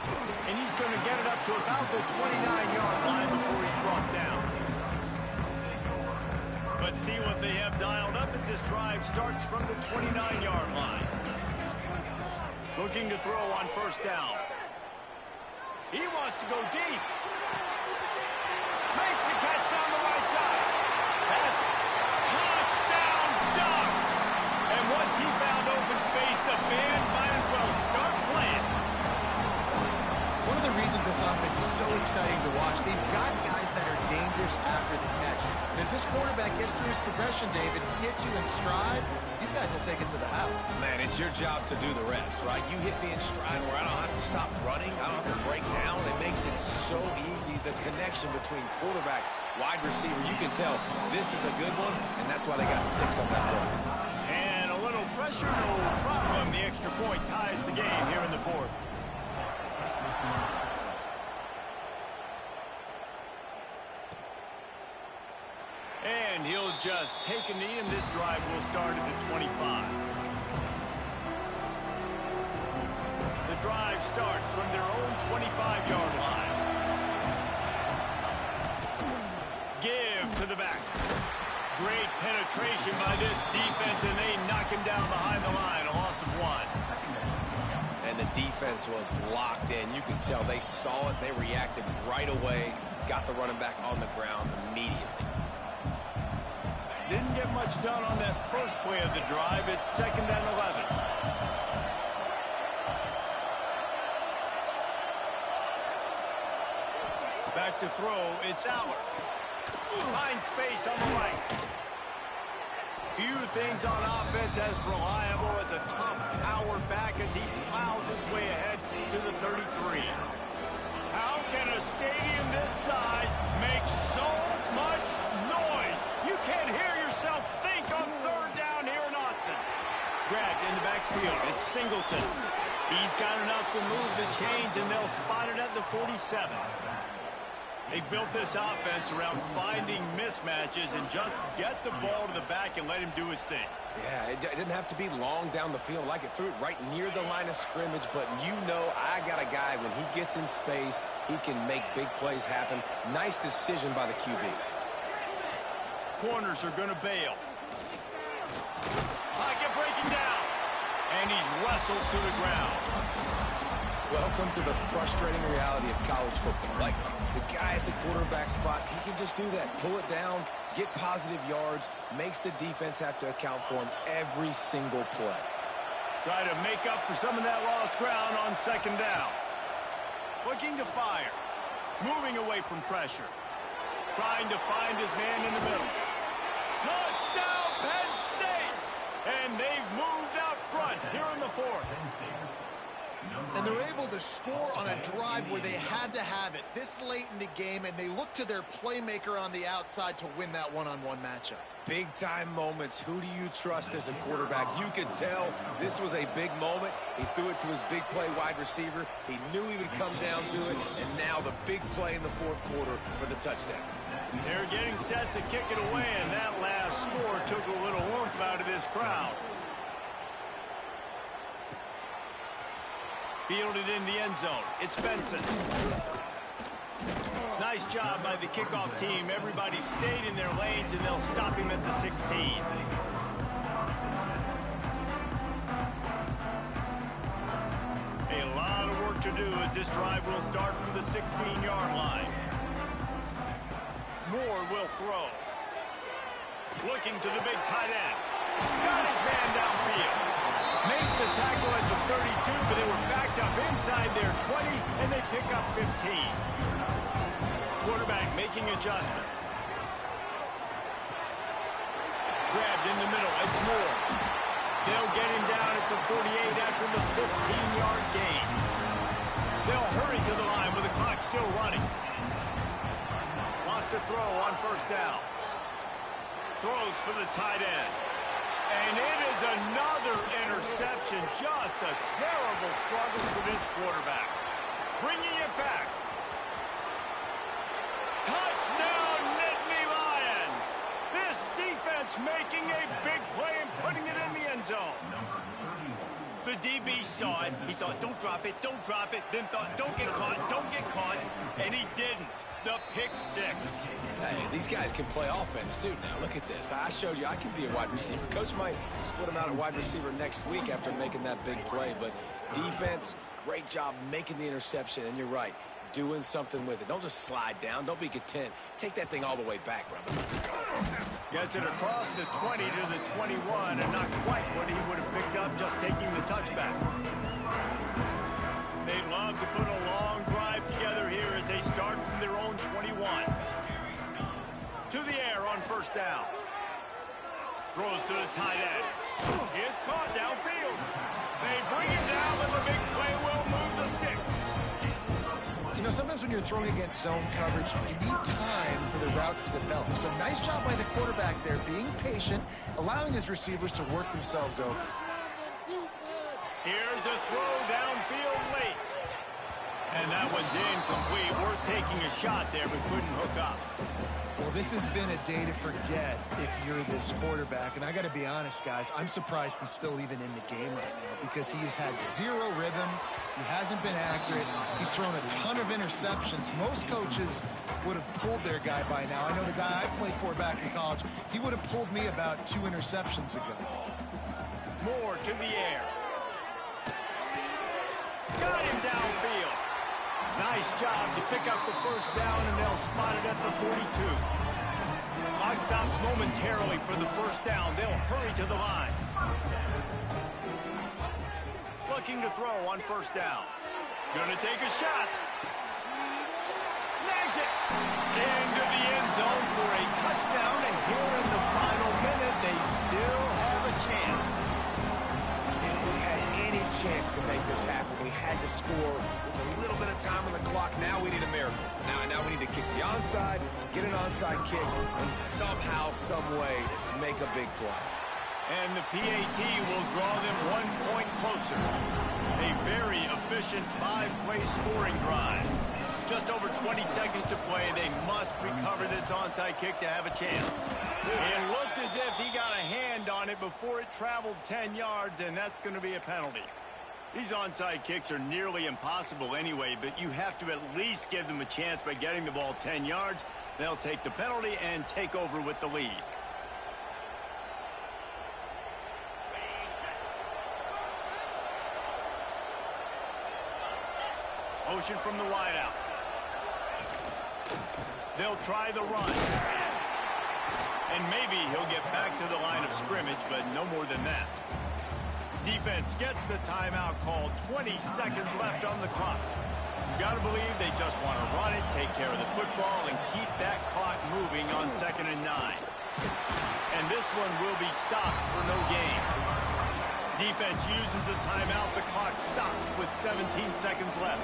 Speaker 1: And he's going to get it up to about the 29-yard line before he's brought down. But see what they have dialed up as this drive starts from the 29-yard line. Looking to throw on first down. He wants to go deep. Makes the catch down the right side. Pass. Touchdown Ducks! And once he found open space, the band might as well start playing.
Speaker 2: One of the reasons this offense is so exciting to watch, they've got guys that are dangerous after the catch. And if this quarterback gets through his progression, David, hits you in stride, these guys will take it to the house.
Speaker 3: Man, it's your job to do the rest, right? You hit me in stride where I don't have to stop running. I don't have to break down. It makes it so easy. The connection between quarterback, wide receiver, you can tell this is a good one, and that's why they got 6 on that drive.
Speaker 1: And a little pressure, no problem. The extra point ties the game here in the fourth. And he'll just take a knee, and this drive will start at the 25. The drive starts from their own 25-yard line. Give to the back. Great penetration by this defense, and they knock him down behind the line. A loss of 1.
Speaker 3: And the defense was locked in. You can tell they saw it. They reacted right away. Got the running back on the ground immediately.
Speaker 1: Didn't get much done on that first play of the drive. It's 2nd and 11. Back to throw. It's Aller. Finds space on the right. Few things on offense as reliable as a tough power back as he plows his way ahead to the 33. How can a stadium this size make so much noise? You can't hear yourself think on third down here in Autzen. Grabbed in the backfield. It's Singleton. He's got enough to move the chains, and they'll spot it at the 47. They built this offense around finding mismatches and just get the ball to the back and let him do his thing.
Speaker 3: Yeah, it didn't have to be long down the field. Like it threw it right near the line of scrimmage, but you know I got a guy, when he gets in space, he can make big plays happen. Nice decision by the QB.
Speaker 1: Corners are going to bail. Pocket breaking down. And he's wrestled to the ground.
Speaker 3: Welcome to the frustrating reality of college football. Like, the guy at the quarterback spot, he can just do that. Pull it down, get positive yards, makes the defense have to account for him every single play.
Speaker 1: Try to make up for some of that lost ground on 2nd down. Looking to fire. Moving away from pressure. Trying to find his man in the middle. Touchdown, Penn State! And they've moved out front here in the 4th.
Speaker 2: And they're able to score on a drive where they had to have it this late in the game, and they look to their playmaker on the outside to win that one-on-one matchup.
Speaker 3: Big-time moments. Who do you trust as a quarterback? You could tell this was a big moment. He threw it to his big play wide receiver. He knew he would come down to it, and now the big play in the 4th quarter for the touchdown.
Speaker 1: They're getting set to kick it away, and that last score took a little oomph out of this crowd. Fielded in the end zone. It's Benson. Nice job by the kickoff team. Everybody stayed in their lanes, and they'll stop him at the 16. A lot of work to do as this drive will start from the 16-yard line. Moore will throw. Looking to the big tight end. Got his man downfield. Makes the tackle at the 32, but they were backed up inside their 20, and they pick up 15. Quarterback making adjustments. Grabbed in the middle. It's Moore. They'll get him down at the 48 after the 15-yard gain. They'll hurry to the line with the clock still running. Lost a throw on first down. Throws for the tight end. And it is another interception. Just a terrible struggle for this quarterback. Bringing it back. Touchdown, Nittany Lions. This defense making a big play and putting it in the end zone. The DB saw it. He thought, don't drop it, don't drop it. Then thought, don't get caught. And he didn't. The pick six.
Speaker 3: Hey, these guys can play offense, too. Now, look at this. I showed you I can be a wide receiver. Coach might split him out at wide receiver next week after making that big play. But defense, great job making the interception. And you're right, doing something with it. Don't just slide down. Don't be content. Take that thing all the way back, brother.
Speaker 1: Gets it across the 20 to the 21, and not quite what he would have picked up just taking the touchback. They'd love to put a long drive together here as they start from their own 21. To the air on first down. Throws to the tight end. It's caught downfield. They bring him down, but the big play will move the sticks.
Speaker 2: You know, sometimes when you're throwing against zone coverage, you need time for the routes to develop. So nice job by the quarterback there, being patient, allowing his receivers to work themselves over.
Speaker 1: Here's a throw downfield late. And that one's incomplete. Worth taking a shot there, but couldn't hook up.
Speaker 2: Well, this has been a day to forget if you're this quarterback. And I got to be honest, guys, I'm surprised he's still even in the game right now because he's had zero rhythm. He hasn't been accurate. He's thrown a ton of interceptions. Most coaches would have pulled their guy by now. I know the guy I played for back in college, he would have pulled me about 2 interceptions ago.
Speaker 1: Moore to the air. Got him downfield. Nice job to pick up the first down, and they'll spot it at the 42. Clock stops momentarily for the first down. They'll hurry to the line. Looking to throw on first down. Gonna take a shot. Snags it. Into the end zone for a touchdown, and here in the final minute, they still have a chance.
Speaker 3: If we had any chance to make this happen, we had to score with a little bit of time on the clock. Now we need a miracle. Now we need to kick the onside, get an onside kick, and somehow, some way, make a big play.
Speaker 1: And the PAT will draw them 1 point closer. A very efficient 5-play scoring drive. Just over 20 seconds to play. They must recover this onside kick to have a chance. It looked as if he got a hand on it before it traveled 10 yards, and that's going to be a penalty. These onside kicks are nearly impossible anyway, but you have to at least give them a chance by getting the ball 10 yards. They'll take the penalty and take over with the lead. Motion from the wideout. They'll try the run. And maybe he'll get back to the line of scrimmage, but no more than that. Defense gets the timeout called. 20 seconds left on the clock. You got to believe they just want to run it, take care of the football, and keep that clock moving on 2nd and 9. And this one will be stopped for no gain. Defense uses a timeout. The clock stopped with 17 seconds left.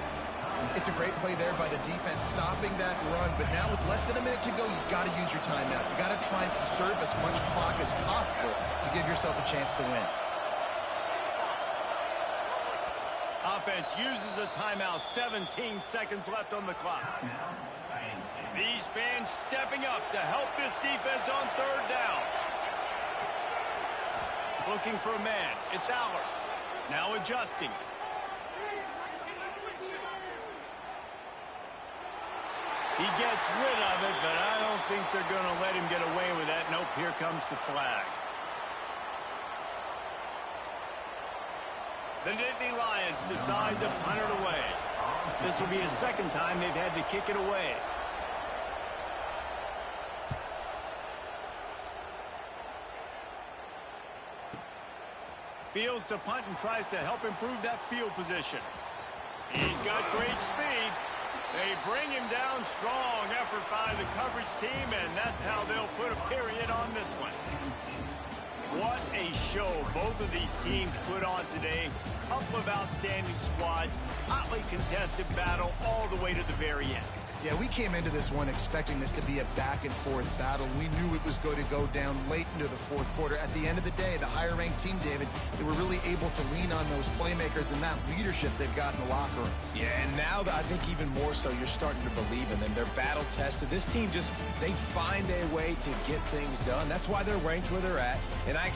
Speaker 2: It's a great play there by the defense, stopping that run. But now with less than a minute to go, you've got to use your timeout. You've got to try and conserve as much clock as possible to give yourself a chance to win.
Speaker 1: Offense uses a timeout. 17 seconds left on the clock. These fans stepping up to help this defense on 3rd down. Looking for a man. It's Aller. Now adjusting. He gets rid of it, but I don't think they're going to let him get away with that. Nope, here comes the flag. The Nittany Lions decide to punt it away. This will be the second time they've had to kick it away. Fields to punt and tries to help improve that field position. He's got great speed. They bring him down. Strong effort by the coverage team, and that's how they'll put a period on this one. What a show both of these teams put on today. Couple of outstanding squads. Hotly contested battle all the way to the very end.
Speaker 2: Yeah, we came into this one expecting this to be a back-and-forth battle. We knew it was going to go down late into the fourth quarter. At the end of the day, the higher-ranked team, David, they were really able to lean on those playmakers and that leadership they've got in the locker room.
Speaker 3: Yeah, and now I think even more so, you're starting to believe in them. They're battle-tested. This team just, they find a way to get things done. That's why they're ranked where they're at. And I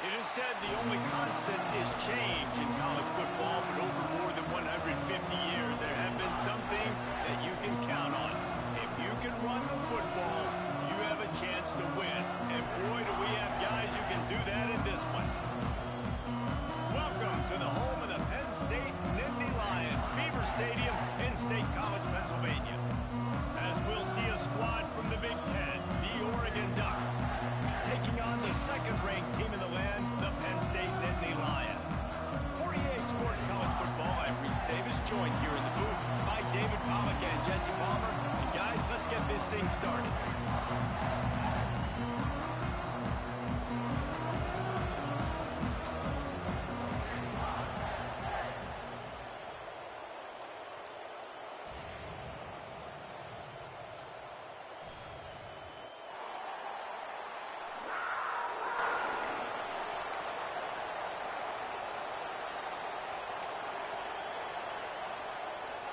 Speaker 1: It is said the only constant is change in college football, but over more than 150 years, there have been some things that you can count on. If you can run the football, you have a chance to win. And boy, do we have guys who can do that joined here in the booth by David Pollack and Jesse Palmer. And guys, let's get this thing started.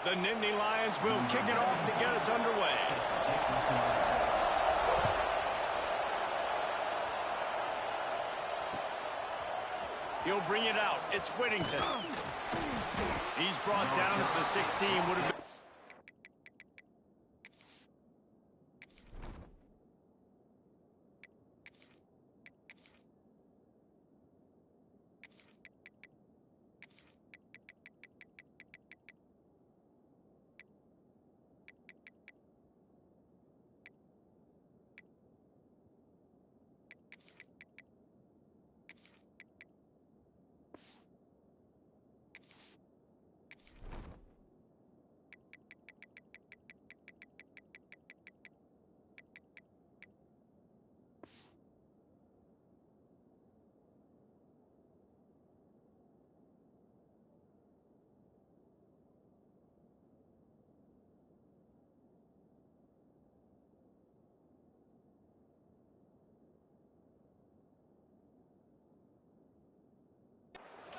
Speaker 1: The Nittany Lions will kick it off to get us underway. He'll bring it out. It's Whittington. He's brought down at the 16. Would have been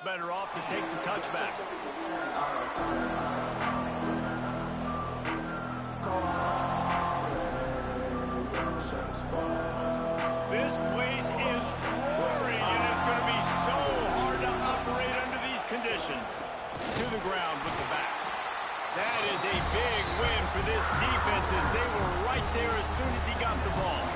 Speaker 1: better off to take the touchback. This place is roaring, and it's going to be so hard to operate under these conditions. To the ground with the back. That is a big win for this defense as they were right there as soon as he got the ball.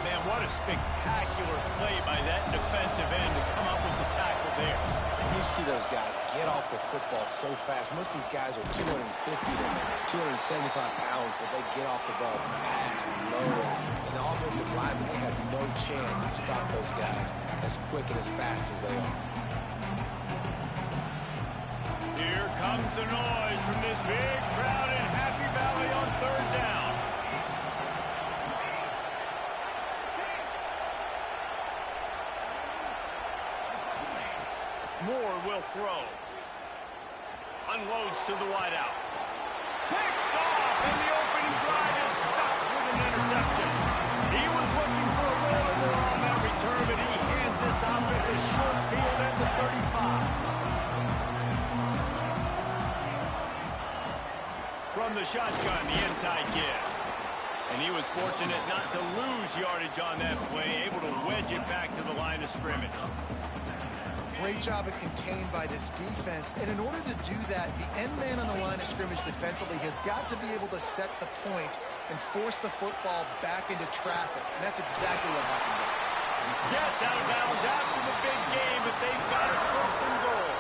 Speaker 1: Man, what a spectacular play by that defensive end to come up with the tackle there.
Speaker 3: And you see those guys get off the football so fast. Most of these guys are 250 to 275 pounds, but they get off the ball fast and low. And the offensive linemen, they have no chance to stop those guys as quick and as fast as they are.
Speaker 1: Here comes the noise from this big crowd in Happy Valley on third down. Moore will throw. Unloads to the wideout. Picked off, and the opening drive is stuck with an interception. He was looking for a little more on that return, but he hands this offense a short field at the 35. From the shotgun, the inside give. And he was fortunate not to lose yardage on that play, able to wedge it back to the line of scrimmage.
Speaker 2: Great job of contained by this defense. And in order to do that, the end man on the line of scrimmage defensively has got to be able to set the point and force the football back into traffic. And that's exactly what happened there.
Speaker 1: Gets out of bounds after the big game, but they've got it first and goal.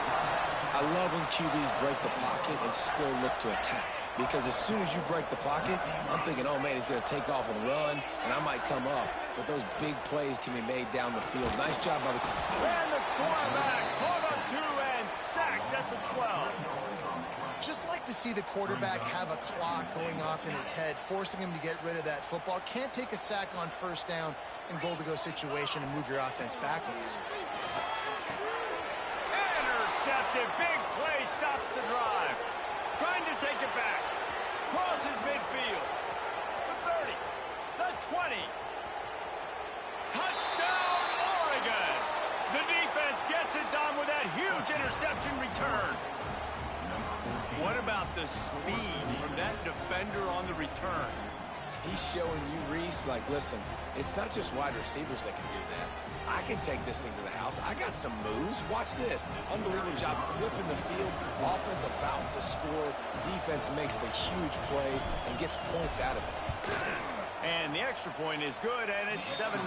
Speaker 3: I love when QBs break the pocket and still look to attack. Because as soon as you break the pocket, I'm thinking, oh, man, he's going to take off and run, and I might come up. But those big plays can be made down the field. Nice job by the...
Speaker 1: And the quarterback caught up to and sacked at the 12.
Speaker 2: Just like to see the quarterback have a clock going off in his head, forcing him to get rid of that football. Can't take a sack on first down in goal-to-go situation and move your offense backwards.
Speaker 1: Intercepted. Big play stops the drive. Trying to take it back. Crosses midfield. The 30. The 20. Touchdown, Oregon. The defense gets it done with that huge interception return. What about the speed from that defender on the return?
Speaker 3: He's showing you, Reese, like, listen, it's not just wide receivers that can do that. I can take this thing to the house. I got some moves. Watch this. Unbelievable job flipping the field. Offense about to score. Defense makes the huge plays and gets points out of it.
Speaker 1: And the extra point is good, and it's 7-0.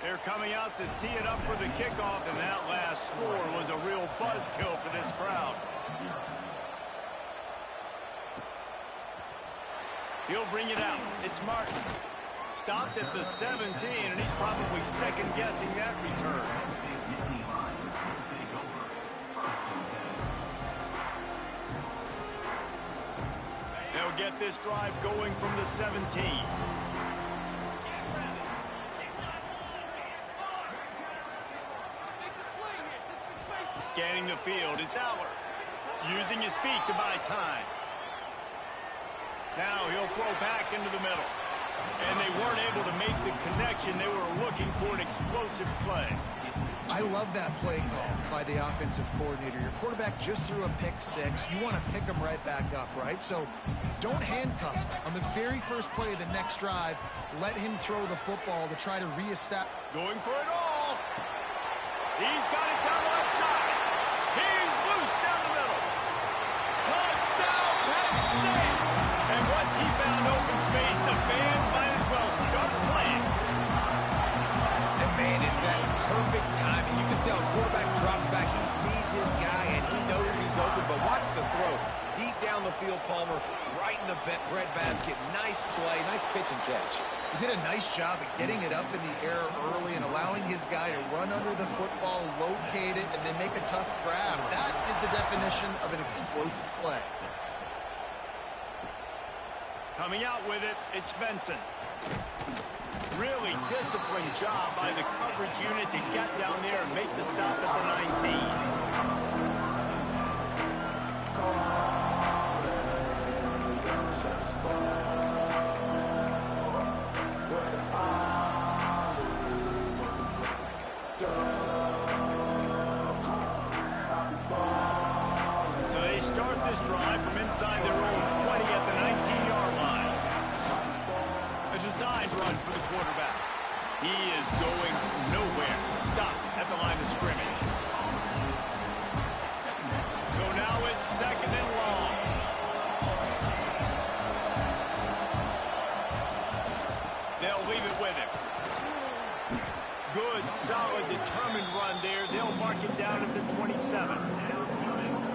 Speaker 1: They're coming out to tee it up for the kickoff, and that last score was a real buzzkill for this crowd. He'll bring it out. It's Martin. Stopped at the 17, and he's probably second-guessing that return. get this drive going from the 17. Scanning the field, it's Aller. Using his feet to buy time. Now he'll throw back into the middle. And they weren't able to make the connection. They were looking for an explosive play.
Speaker 2: I love that play call by the offensive coordinator. Your quarterback just threw a pick six. You want to pick him right back up, right? So don't handcuff him. On the very first play of the next drive, let him throw the football to try to reestablish.
Speaker 1: Going for it all. He's got it down the left side. He's loose down the middle. Touchdown, Penn State. And once he found open space, the band might as well start playing.
Speaker 3: And man, is that perfect timing. You can tell quarterback drops back. He sees his guy, and he knows he's open. But watch the throw. Deep down the field, Palmer, right in the breadbasket. Nice play, nice pitch and catch.
Speaker 2: He did a nice job of getting it up in the air early and allowing his guy to run under the football, locate it, and then make a tough grab. That is the definition of an explosive play.
Speaker 1: Coming out with it, it's Benson. Really disciplined job by the coverage unit to get down there and make the stop at the 19. So they start this drive from inside their own 20 at the 19-yard line. A designed run for the quarterback. He is going nowhere. Stop at the line of scrimmage. So now it's second and long. They'll leave it with him. Good, solid, determined run there. They'll mark it down at the 27.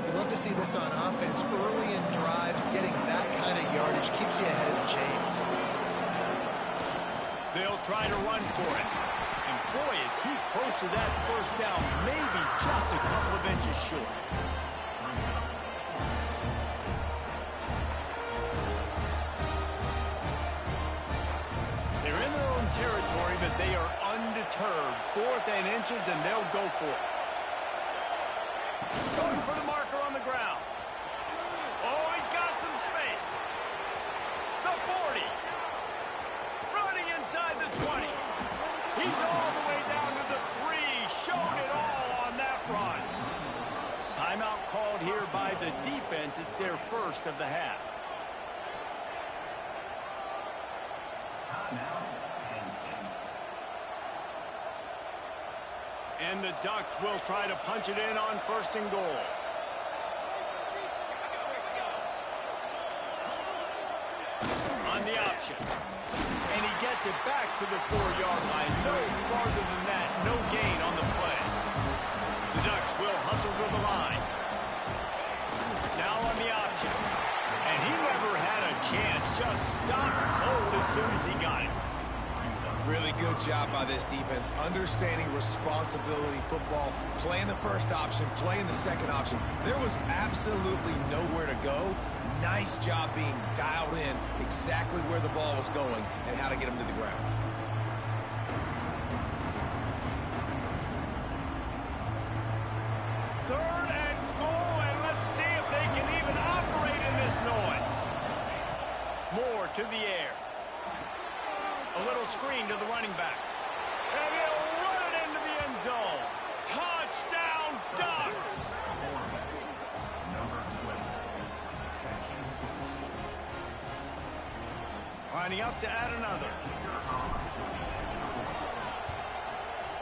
Speaker 2: You love to see this on offense. Early in drives, getting that kind of yardage keeps you ahead of the chains.
Speaker 1: They'll try to run for it. And boy, is he close to that first down, maybe just a couple of inches short. They're in their own territory, but they are undeterred. 4th and inches, and they'll go for it. Going for the marker on the ground. Oh, he's got some space. The 40. Running inside the 20. He's all the way down to the 3. Showed it all on that run. Timeout called here by the defense. It's their first of the half. And the Ducks will try to punch it in on 1st and goal. On the option. And he gets it back to the 4-yard line. No farther than that. No gain on the play. The Ducks will hustle to the line. Now on the option. And he never had a chance. Just stopped cold as soon as he got it.
Speaker 3: Really good job by this defense, understanding responsibility football, playing the first option, playing the second option. There was absolutely nowhere to go. Nice job being dialed in exactly where the ball was going and how to get him to the ground.
Speaker 1: Third and goal, and let's see if they can even operate in this noise. More to the air. A little screen to the running back. And he'll run it into the end zone. Touchdown, Ducks! Lining up to add another.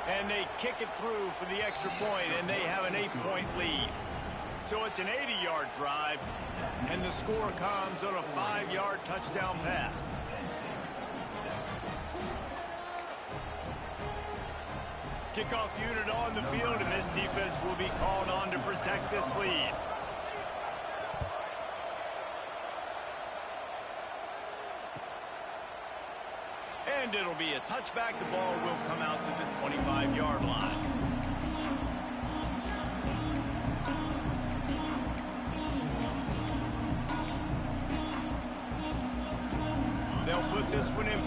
Speaker 1: And they kick it through for the extra point, and they have an 8-point lead. So it's an 80-yard drive, and the score comes on a 5-yard touchdown pass. Kickoff unit on the field, and this defense will be called on to protect this lead. And it'll be a touchback. The ball will come out to the 25-yard line.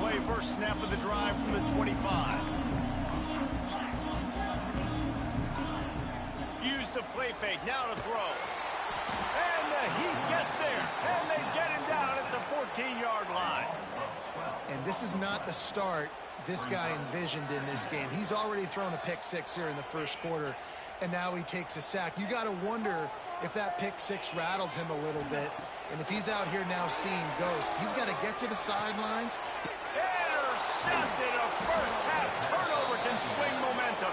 Speaker 1: play, first snap of the drive from the 25. Use the play fake, now to throw. And the Heat gets there, and they get him down at the 14-yard line.
Speaker 2: And this is not the start this guy envisioned in this game. He's already thrown a pick six here in the first quarter, and now he takes a sack. You got to wonder if that pick six rattled him a little bit, and if he's out here now seeing ghosts, he's got to get to the sidelines.
Speaker 1: Intercepted. A first-half turnover can swing momentum.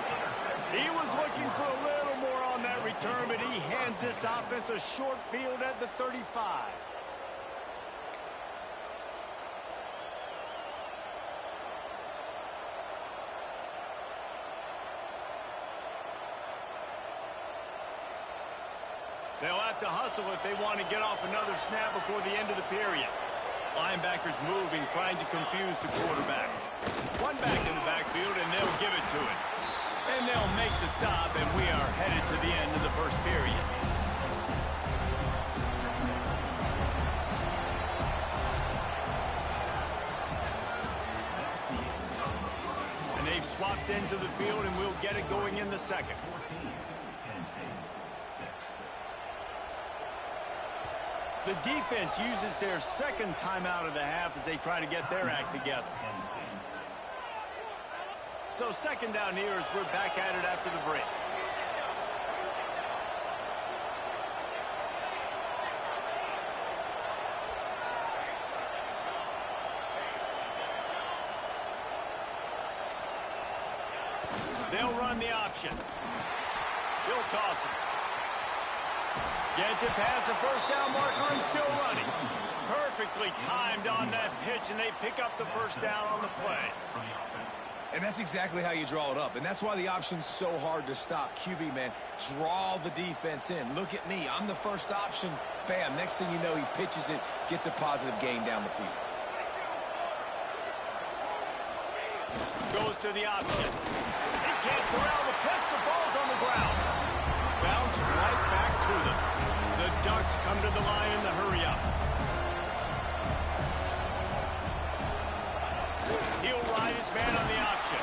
Speaker 1: He was looking for a little more on that return, but he hands this offense a short field at the 35. They'll have to hustle if they want to get off another snap before the end of the period. Linebackers moving, trying to confuse the quarterback. One back in the backfield, and they'll give it to him. And they'll make the stop, and we are headed to the end of the first period. And they've swapped ends of the field, and we'll get it going in the second. The defense uses their second timeout of the half as they try to get their act together. So second down here as we're back at it after the break. They'll run the option. He'll toss it. Gets it past the first down marker and still running. Perfectly timed on that pitch, and they pick up the first down on the play.
Speaker 3: And that's exactly how you draw it up. And that's why the option's so hard to stop. QB, man, draw the defense in. Look at me. I'm the first option. Bam. Next thing you know, he pitches it, gets a positive gain down the field.
Speaker 1: Goes to the option. He can't corral the pitch. The ball's on the ground. Bounced right back to them. The Ducks come to the line in the hurry-up. He'll ride his man on the option.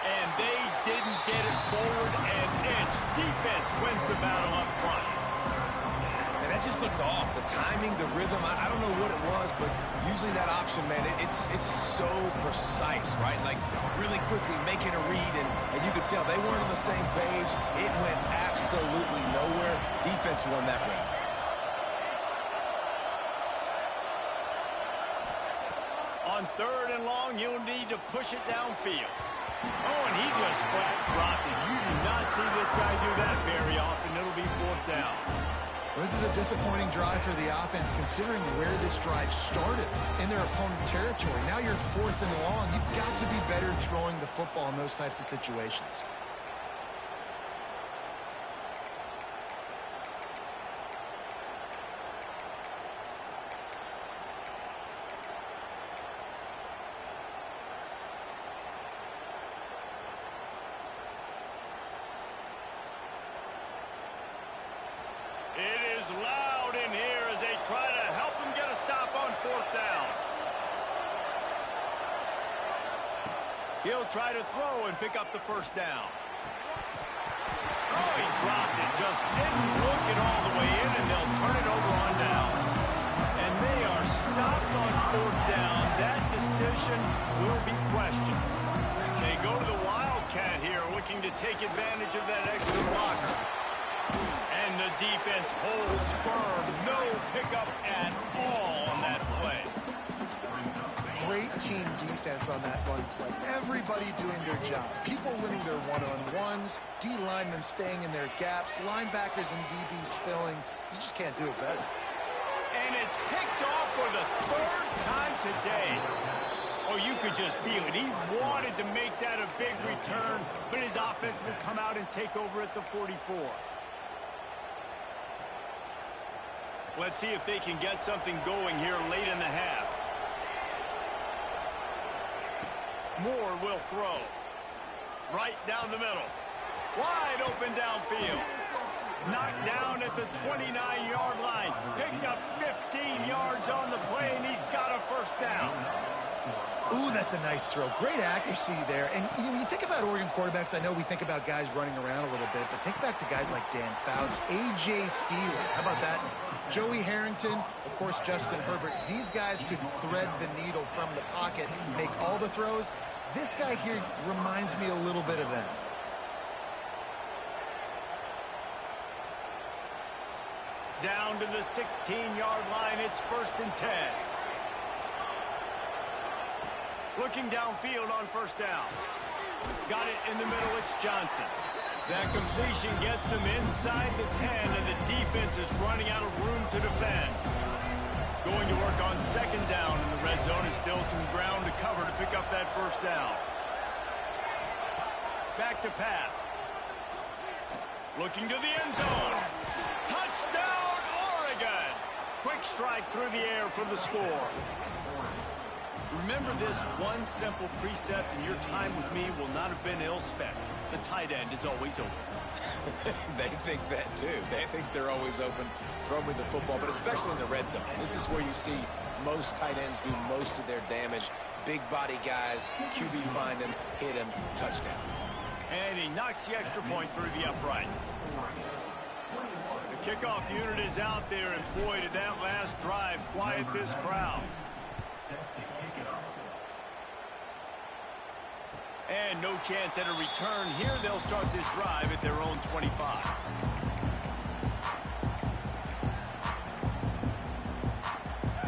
Speaker 1: And they didn't get it forward an inch. Defense wins the battle up front.
Speaker 3: And that just looked off. The timing, the rhythm, I don't know what it was, but usually that option, man, it's so precise, right? Like really quickly making a read, and you could tell they weren't on the same page. It went absolutely nowhere. Defense won that round.
Speaker 1: On third and long, he'll need to push it downfield. Oh, and he just flat dropped it. You do not see this guy do that very often. It'll be fourth down.
Speaker 2: Well, this is a disappointing drive for the offense, considering where this drive started in their opponent territory. Now you're fourth and long. You've got to be better throwing the football in those types of situations.
Speaker 1: It is loud in here as they try to help him get a stop on fourth down. He'll try to throw and pick up the first down. Oh, he dropped it. Just didn't look it all the way in, and they'll turn it over on downs. And they are stopped on fourth down. That decision will be questioned. They go to the Wildcat here, looking to take advantage of that extra blocker. And the defense holds firm. No pickup at all on that play.
Speaker 2: Great team defense on that one play. Everybody doing their job. People winning their one-on-ones, D-linemen staying in their gaps, linebackers and DBs filling. You just can't do it better.
Speaker 1: And it's picked off for the third time today. Oh, you could just feel it. He wanted to make that a big return, but his offense will come out and take over at the 44. Let's see if they can get something going here late in the half. Moore will throw. Right down the middle. Wide open downfield. Knocked down at the 29-yard line. Picked up 15 yards on the play, and he's got a first down.
Speaker 2: Ooh, that's a nice throw. Great accuracy there. And when you think about Oregon quarterbacks, I know we think about guys running around a little bit, but think back to guys like Dan Fouts, A.J. Feely. How about that? Joey Harrington, of course, Justin Herbert. These guys could thread the needle from the pocket, make all the throws. This guy here reminds me a little bit of them.
Speaker 1: Down to the 16-yard line, it's 1st and 10. Looking downfield on 1st down. Got it in the middle, it's Johnson. That completion gets them inside the 10, and the defense is running out of room to defend. Going to work on 2nd down in the red zone, and still some ground to cover to pick up that 1st down. Back to pass. Looking to the end zone. Touchdown, Oregon! Quick strike through the air for the score. Remember this one simple precept, and your time with me will not have been ill-spent. The tight end is always open.
Speaker 3: They think that, too. They think they're always open. Throw me the football, but especially in the red zone. This is where you see most tight ends do most of their damage. Big body guys, QB find him, hit him, touchdown.
Speaker 1: And he knocks the extra point through the uprights. The kickoff unit is out there, and boy, did that last drive quiet this crowd. And no chance at a return here. They'll start this drive at their own 25.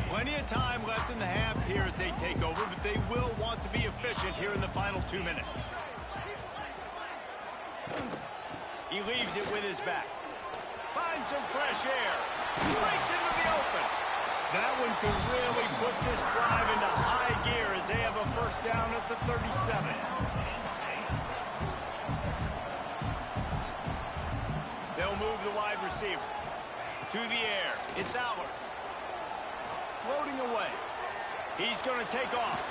Speaker 1: Plenty of time left in the half here as they take over, but they will want to be efficient here in the final 2 minutes. He leaves it with his back. Finds some fresh air. Breaks into the open. That one could really put this drive into high gear as they have a 1st down at the 37. They'll move the wide receiver. To the air. It's Allard. Floating away. He's going to take off.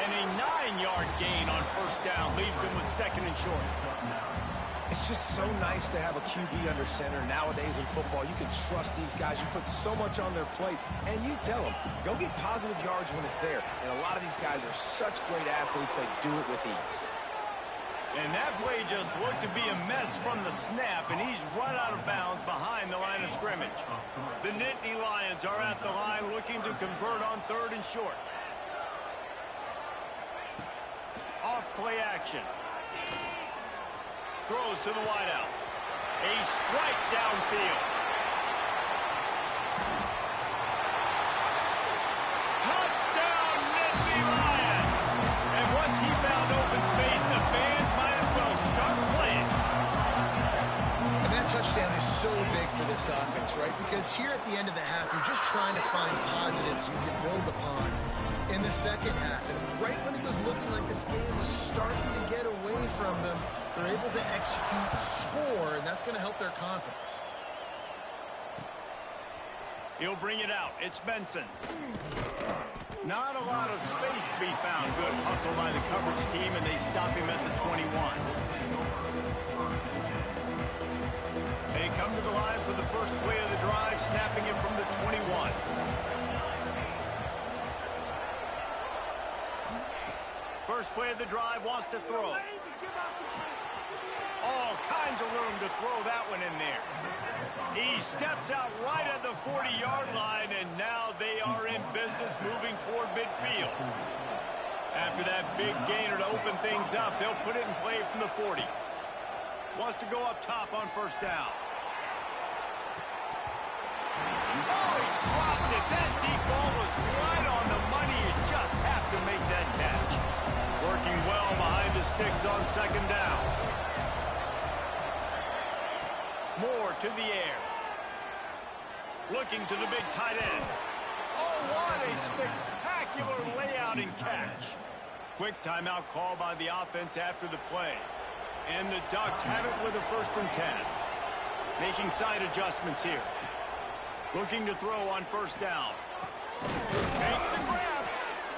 Speaker 1: And a 9-yard gain on 1st down leaves him with 2nd and short.
Speaker 3: It's just so nice to have a QB under center. Nowadays in football, you can trust these guys. You put so much on their plate, and you tell them, go get positive yards when it's there. And a lot of these guys are such great athletes, they do it with ease.
Speaker 1: And that play just looked to be a mess from the snap, and he's run out of bounds behind the line of scrimmage. The Nittany Lions are at the line looking to convert on 3rd and short. Off play action. Throws to the wideout. A strike downfield. Touchdown, Nittany Lions! And once he found open space, the band might as well start playing.
Speaker 2: And that touchdown is so big for this offense, right? Because here at the end of the half, you're just trying to find positives you can build upon in the 2nd half. And right when it was looking like this game was starting to get away from them, they're able to execute, score, and that's going to help their confidence.
Speaker 1: He'll bring it out. It's Benson. Not a lot of space to be found. Good hustle by the coverage team, and they stop him at the 21. They come to the line for the first play of the drive, snapping it from the 21. First play of the drive, wants to throw. All kinds of room to throw that one in there. He steps out right at the 40-yard line, and now they are in business moving toward midfield. After that big gainer to open things up, they'll put it in play from the 40. Wants to go up top on 1st down. Oh, he dropped it. That deep ball was right on the money. You just have to make that catch. Working well behind the sticks on 2nd down. Moore to the air. Looking to the big tight end. Oh, what a spectacular layout and catch. Quick timeout call by the offense after the play. And the Ducks have it with a 1st and 10. Making side adjustments here. Looking to throw on 1st down. Makes the grab.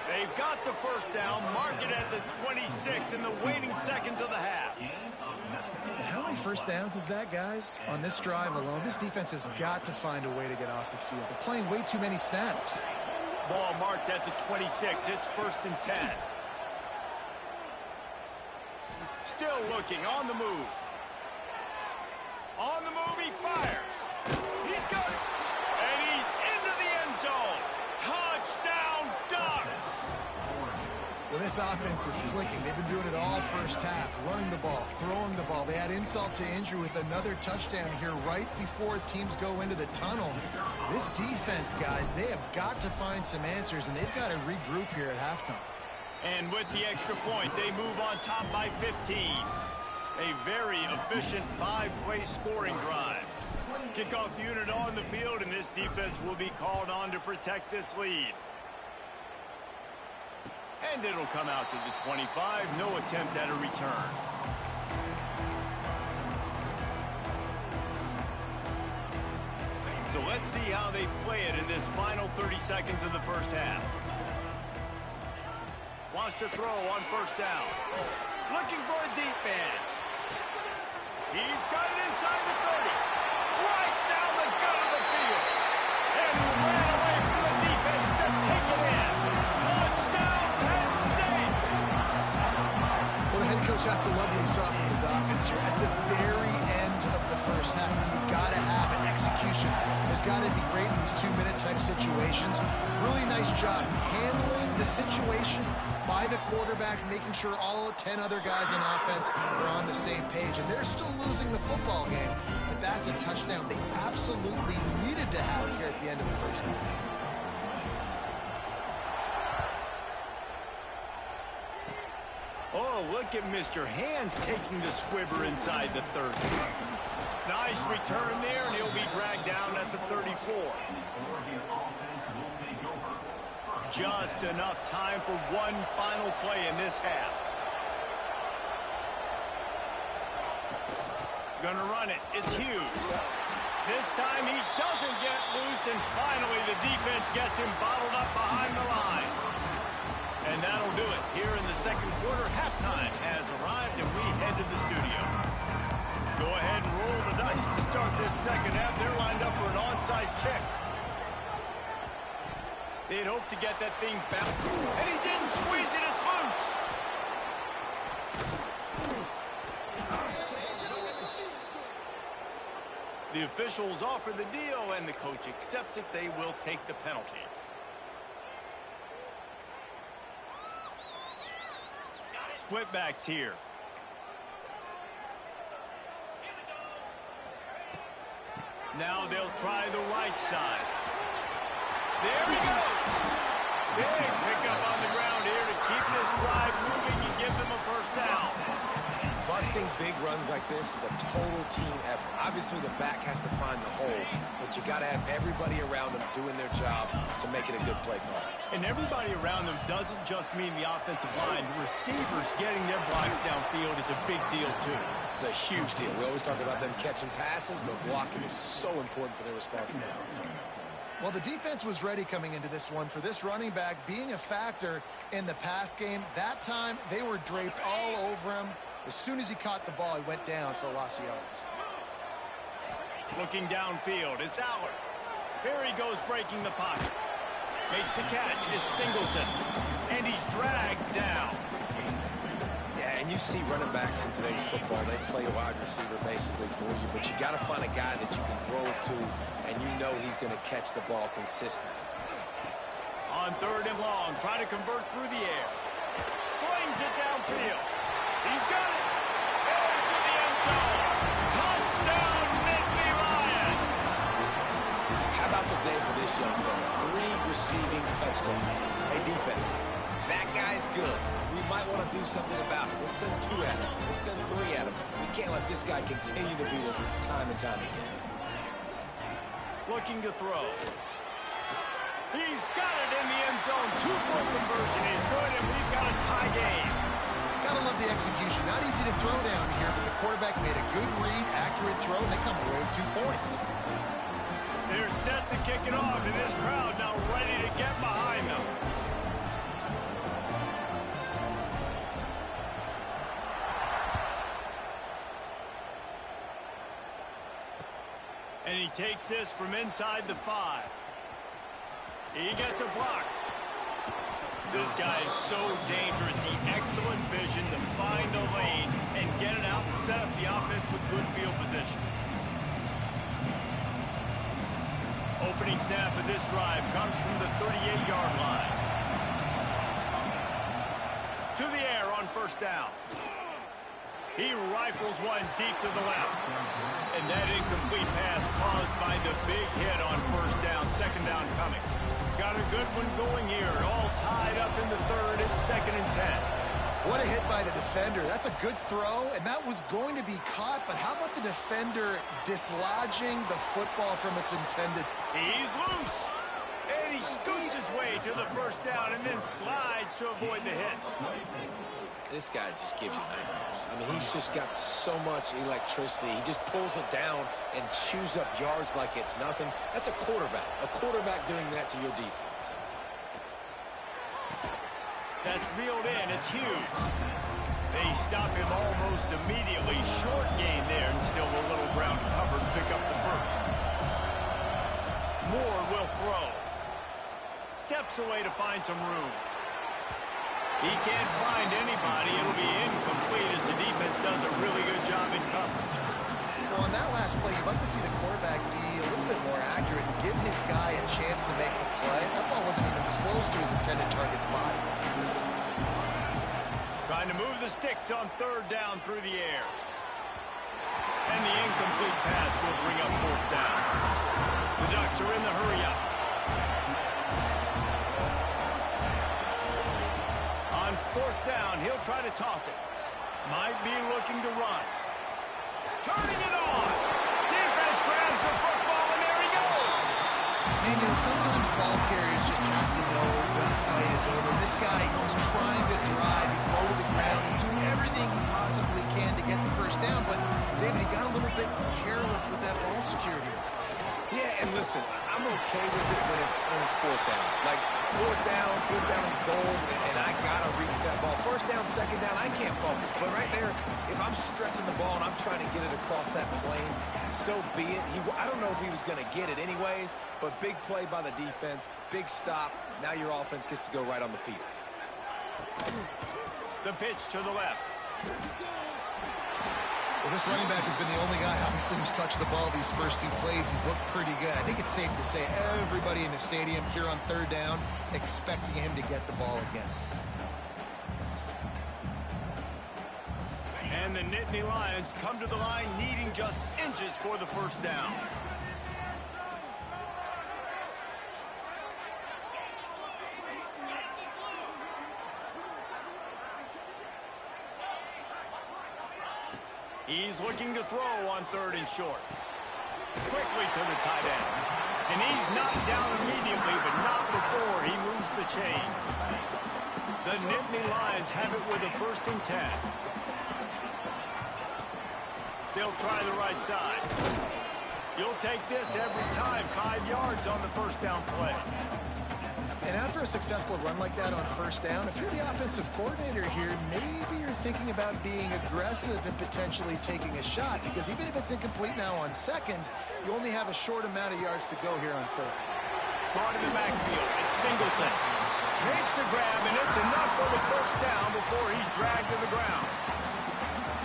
Speaker 1: They've got the 1st down. Mark it at the 26 in the waiting seconds of the half.
Speaker 2: How many 1st downs is that, guys? On this drive alone, this defense has got to find a way to get off the field. They're playing way too many snaps.
Speaker 1: ball marked at the 26. It's 1st and 10. Still looking, on the move. On the move, he fires. He's got it. And he's into the end zone. Touchdown, Ducks.
Speaker 2: Well, this offense is clicking. They've been doing it all first half, running the ball, throwing the ball. They add insult to injury with another touchdown here right before teams go into the tunnel. This defense, guys, they have got to find some answers, and they've got to regroup here at halftime.
Speaker 1: And with the extra point, they move on top by 15. A very efficient 5-play scoring drive. Kickoff unit on the field, and this defense will be called on to protect this lead. And it'll come out to the 25. No attempt at a return. So let's see how they play it in this final 30 seconds of the first half. Wants to throw on 1st down. Looking for a deep man. He's got it inside the 30. Right down the gut of the field. And he ran away from the defense to take it in. Touchdown, Penn State.
Speaker 2: Well, the head coach has to love what he saw from his offense here at the very end of the first half. You've got to have an execution. It's got to be great in these 2-minute type situations. Really nice job handling the situation by the quarterback, making sure all 10 other guys on offense are on the same page. And they're still losing the football game, but that's a touchdown they absolutely needed to have here at the end of the first half.
Speaker 1: Oh, look at Mr. Hands taking the squibber inside the 30. Nice return there, and he'll be dragged down at the 34. Just enough time for one final play in this half. Gonna run it. It's Hughes. This time he doesn't get loose, and finally the defense gets him bottled up behind the line. And that'll do it. Here in the second quarter, halftime has arrived, and we head to the studio. Go ahead and roll the dice to start this second half. They're lined up for an onside kick. They'd hoped to get that thing back, and he didn't squeeze it. It's loose. The officials offer the deal, and the coach accepts it. They will take the penalty. Split backs here. Now they'll try the right side. There he goes. Big pickup on the ground here to keep this drive moving and give them a 1st down.
Speaker 3: Busting big runs like this is a total team effort. Obviously, the back has to find the hole, but you got to have everybody around them doing their job to make it a good play call.
Speaker 1: And everybody around them doesn't just mean the offensive line. The receivers getting their blocks downfield is a big deal, too.
Speaker 3: It's a huge deal. We always talk about them catching passes, but blocking is so important for their responsibilities.
Speaker 2: Well, the defense was ready coming into this one for this running back being a factor in the pass game. That time, they were draped all over him. As soon as he caught the ball, he went down for a loss of yards.
Speaker 1: Looking downfield, it's Allard. Here he goes breaking the pocket. Makes the catch, it's Singleton. And he's dragged down.
Speaker 3: Yeah, and you see running backs in today's football, they play a wide receiver basically for you, but you got to find a guy that you can throw it to, and you know he's going to catch the ball consistently.
Speaker 1: On 3rd and long, trying to convert through the air. Slings it downfield. He's got it. Into the end zone. Touchdown, Nittany Lions.
Speaker 3: How about the day for this young fella? 3 receiving touchdowns. Hey, defense, that guy's good. We might want to do something about it. Let's send 2 at him. Let's send 3 at him. We can't let this guy continue to beat us time and time again.
Speaker 1: Looking to throw. He's got it in the end zone. 2-point conversion is good, and we've got a tie game.
Speaker 2: Gotta love the execution. Not easy to throw down here, but the quarterback made a good read, accurate throw, and they come away with 2 points.
Speaker 1: They're set to kick it off, and this crowd now ready to get behind them. And he takes this from inside the 5. He gets a block. This guy is so dangerous. The excellent vision to find a lane and get it out and set up the offense with good field position. Opening snap of this drive comes from the 38-yard line. To the air on first down. He rifles one deep to the left. And that incomplete pass caused by the big hit on first down. Second down coming. Got a good one going here. All tied up in the third. It's 2nd and 10.
Speaker 2: What a hit by the defender. That's a good throw, and that was going to be caught, but how about the defender dislodging the football from its intended?
Speaker 1: He's loose. And he scoots his way to the first down and then slides to avoid the hit.
Speaker 3: This guy just gives you nightmares. I mean, he's just got so much electricity. He just pulls it down and chews up yards like it's nothing. That's a quarterback. A quarterback doing that to your defense.
Speaker 1: That's reeled in. It's Hughes. They stop him almost immediately. Short gain there and still a little ground covered. Pick up the first. Moore will throw. Steps away to find some room. He can't find anybody. It'll be incomplete as the defense does a really good job in coverage.
Speaker 2: Well, on that last play, you'd like to see the quarterback be a little bit more accurate and give his guy a chance to make the play. That ball wasn't even close to his intended target's body.
Speaker 1: Trying to move the sticks on third down through the air. And the incomplete pass will bring up fourth down. The Ducks are in the hurry-up. On fourth down, he'll try to toss it. Might be looking to run. Turning it on. Defense grabs the football, and there he goes.
Speaker 2: And, you know, sometimes ball carriers just have to know when the fight is over. This guy is trying to drive. He's low to the ground. He's doing everything he possibly can to get the first down. But, David, he got a little bit careless with that ball security.
Speaker 3: Yeah, and listen, I'm okay with it when it's fourth down. Like, fourth down and goal, and I got to reach that ball. First down, second down, I can't fumble. But right there, if I'm stretching the ball and I'm trying to get it across that plane, so be it. I don't know if he was going to get it anyways, but big play by the defense, big stop. Now your offense gets to go right on the field.
Speaker 1: The pitch to the left.
Speaker 2: Well, this running back has been the only guy, obviously, who's touched the ball these first two plays. He's looked pretty good. I think it's safe to say everybody in the stadium here on third down expecting him to get the ball again.
Speaker 1: And the Nittany Lions come to the line needing just inches for the first down. He's looking to throw on third and short. Quickly to the tight end. And he's knocked down immediately, but not before he moves the chains. The Nittany Lions have it with a 1st and 10. They'll try the right side. You'll take this every time. 5 yards on the first down play.
Speaker 2: And after a successful run like that on first down, if you're the offensive coordinator here, maybe you're thinking about being aggressive and potentially taking a shot, because even if it's incomplete now on second, you only have a short amount of yards to go here on third.
Speaker 1: Brought in the backfield. It's Singleton. Makes the grab, and it's enough for the first down before he's dragged to the ground.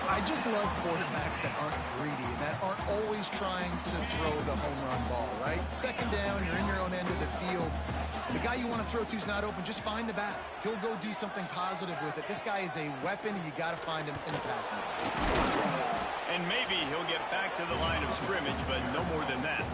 Speaker 2: I just love quarterbacks that aren't greedy and that aren't always trying to throw the home run ball, right? Second down, you're in your own end of the field. The guy you want to throw to is not open. Just find the back. He'll go do something positive with it. This guy is a weapon, and you got to find him in the passing game.
Speaker 1: And maybe he'll get back to the line of scrimmage, but no more than that.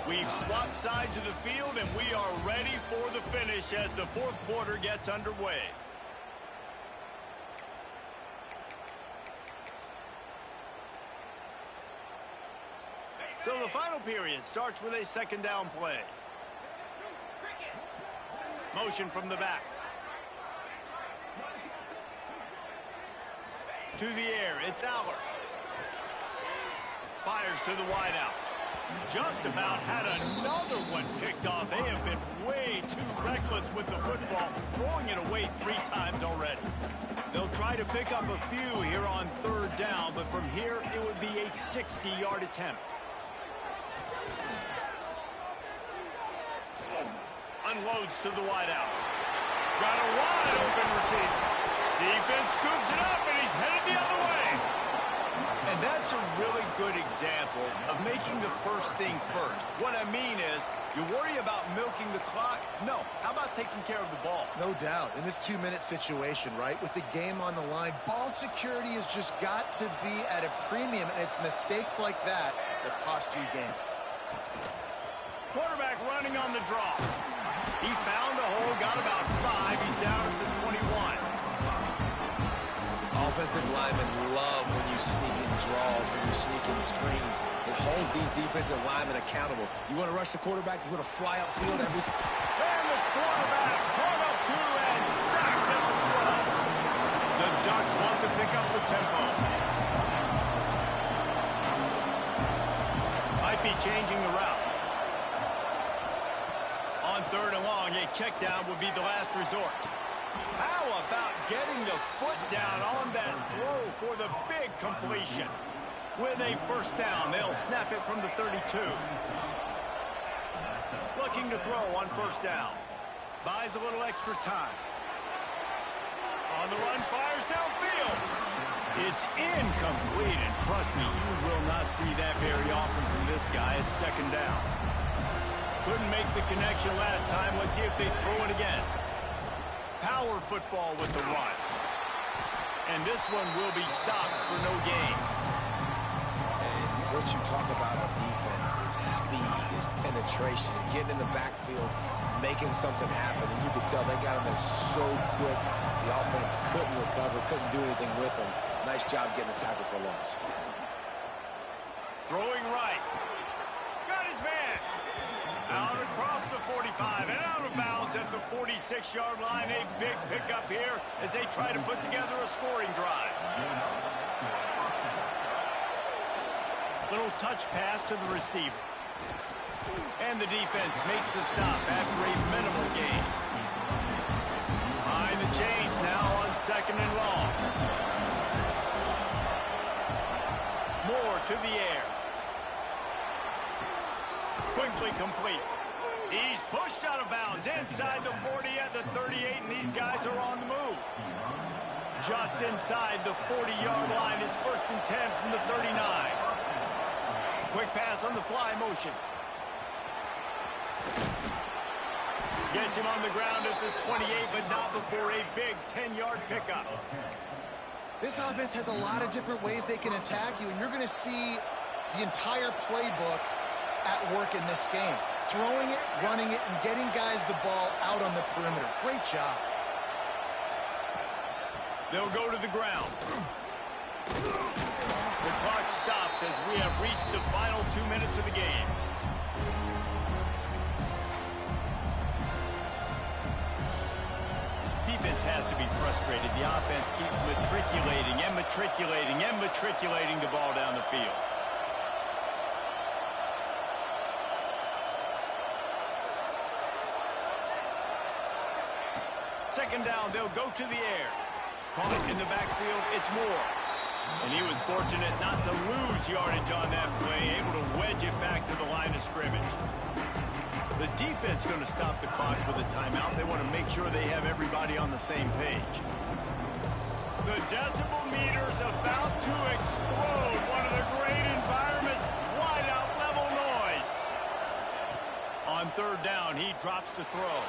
Speaker 1: We've swapped sides of the field, and we are ready for the finish as the fourth quarter gets underway. So the final period starts with a second down play. Motion from the back. To the air, it's Aller. Fires to the wideout. Just about had another one picked off. They have been way too reckless with the football, throwing it away 3 times already. They'll try to pick up a few here on 3rd down, but from here it would be a 60-yard attempt. Unloads to the wideout. Got a wide open receiver. Defense scoops it up, and he's headed the other way. And that's a really good example of making the first thing first. What I mean is, you worry about milking the clock? No. How about taking care of the ball?
Speaker 2: No doubt. In this 2-minute situation, right, with the game on the line, ball security has just got to be at a premium, and it's mistakes like that that cost you games.
Speaker 1: Quarterback running on the draw. He found a hole, got about 5. He's down at the 21.
Speaker 3: Offensive linemen love when you sneak in draws, when you sneak in screens. It holds these defensive linemen accountable. You want to rush the quarterback, you want to fly upfield every...
Speaker 1: And the quarterback caught up to and sacked at the 12. The Ducks want to pick up the tempo. Might be changing the route. On 3rd and long, a check down would be the last resort. How about getting the foot down on that throw for the big completion? With a 1st down, they'll snap it from the 32. Looking to throw on 1st down. Buys a little extra time. On the run, fires downfield. It's incomplete, and trust me, you will not see that very often from this guy. It's 2nd down. Couldn't make the connection last time. Let's see if they throw it again. Power football with the run. And this one will be stopped for no gain.
Speaker 3: And what you talk about on defense is speed, is penetration, getting in the backfield, making something happen. And you could tell they got him there so quick. The offense couldn't recover, couldn't do anything with him. Nice job getting the tackle for loss.
Speaker 1: Throwing right. Got his man. Out across the 45 and out of bounds at the 46-yard line. A big pickup here as they try to put together a scoring drive. Little touch pass to the receiver. And the defense makes the stop after a minimal gain. Behind the chains now on 2nd and long. More to the air. Quickly complete. He's pushed out of bounds inside the 40 at the 38, and these guys are on the move. Just inside the 40-yard line. It's 1st and 10 from the 39. Quick pass on the fly motion. Gets him on the ground at the 28, but not before a big 10-yard pickup.
Speaker 2: This offense has a lot of different ways they can attack you, and you're going to see the entire playbook at work in this game. Throwing it, running it, and getting guys the ball out on the perimeter. Great job.
Speaker 1: They'll go to the ground. The clock stops as we have reached the final 2 minutes of the game. Defense has to be frustrated. The offense keeps matriculating and matriculating and matriculating the ball down the field. Second down, they'll go to the air. Caught in the backfield, it's Moore. And he was fortunate not to lose yardage on that play, able to wedge it back to the line of scrimmage. The defense going to stop the clock with a timeout. They want to make sure they have everybody on the same page. The decibel meter's about to explode. One of the great environments, wide out level noise. On 3rd down, he drops the throw.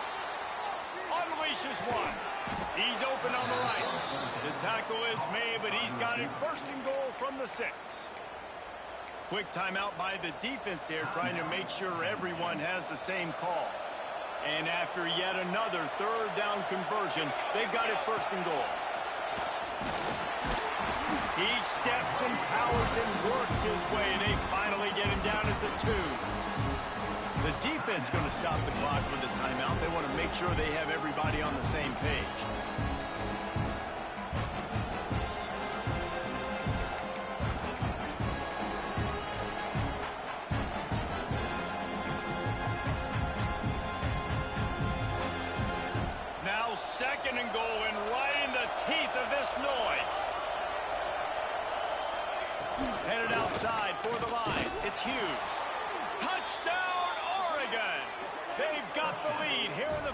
Speaker 1: Unleashes one. He's open on the right. The tackle is made, but he's got it 1st and goal from the 6. Quick timeout by the defense there, trying to make sure everyone has the same call. And after yet another 3rd down conversion, they've got it 1st and goal. He steps and powers and works his way, and they finally get him down at the 2. The defense going to stop the clock with a timeout. They want to make sure they have everybody on the same page.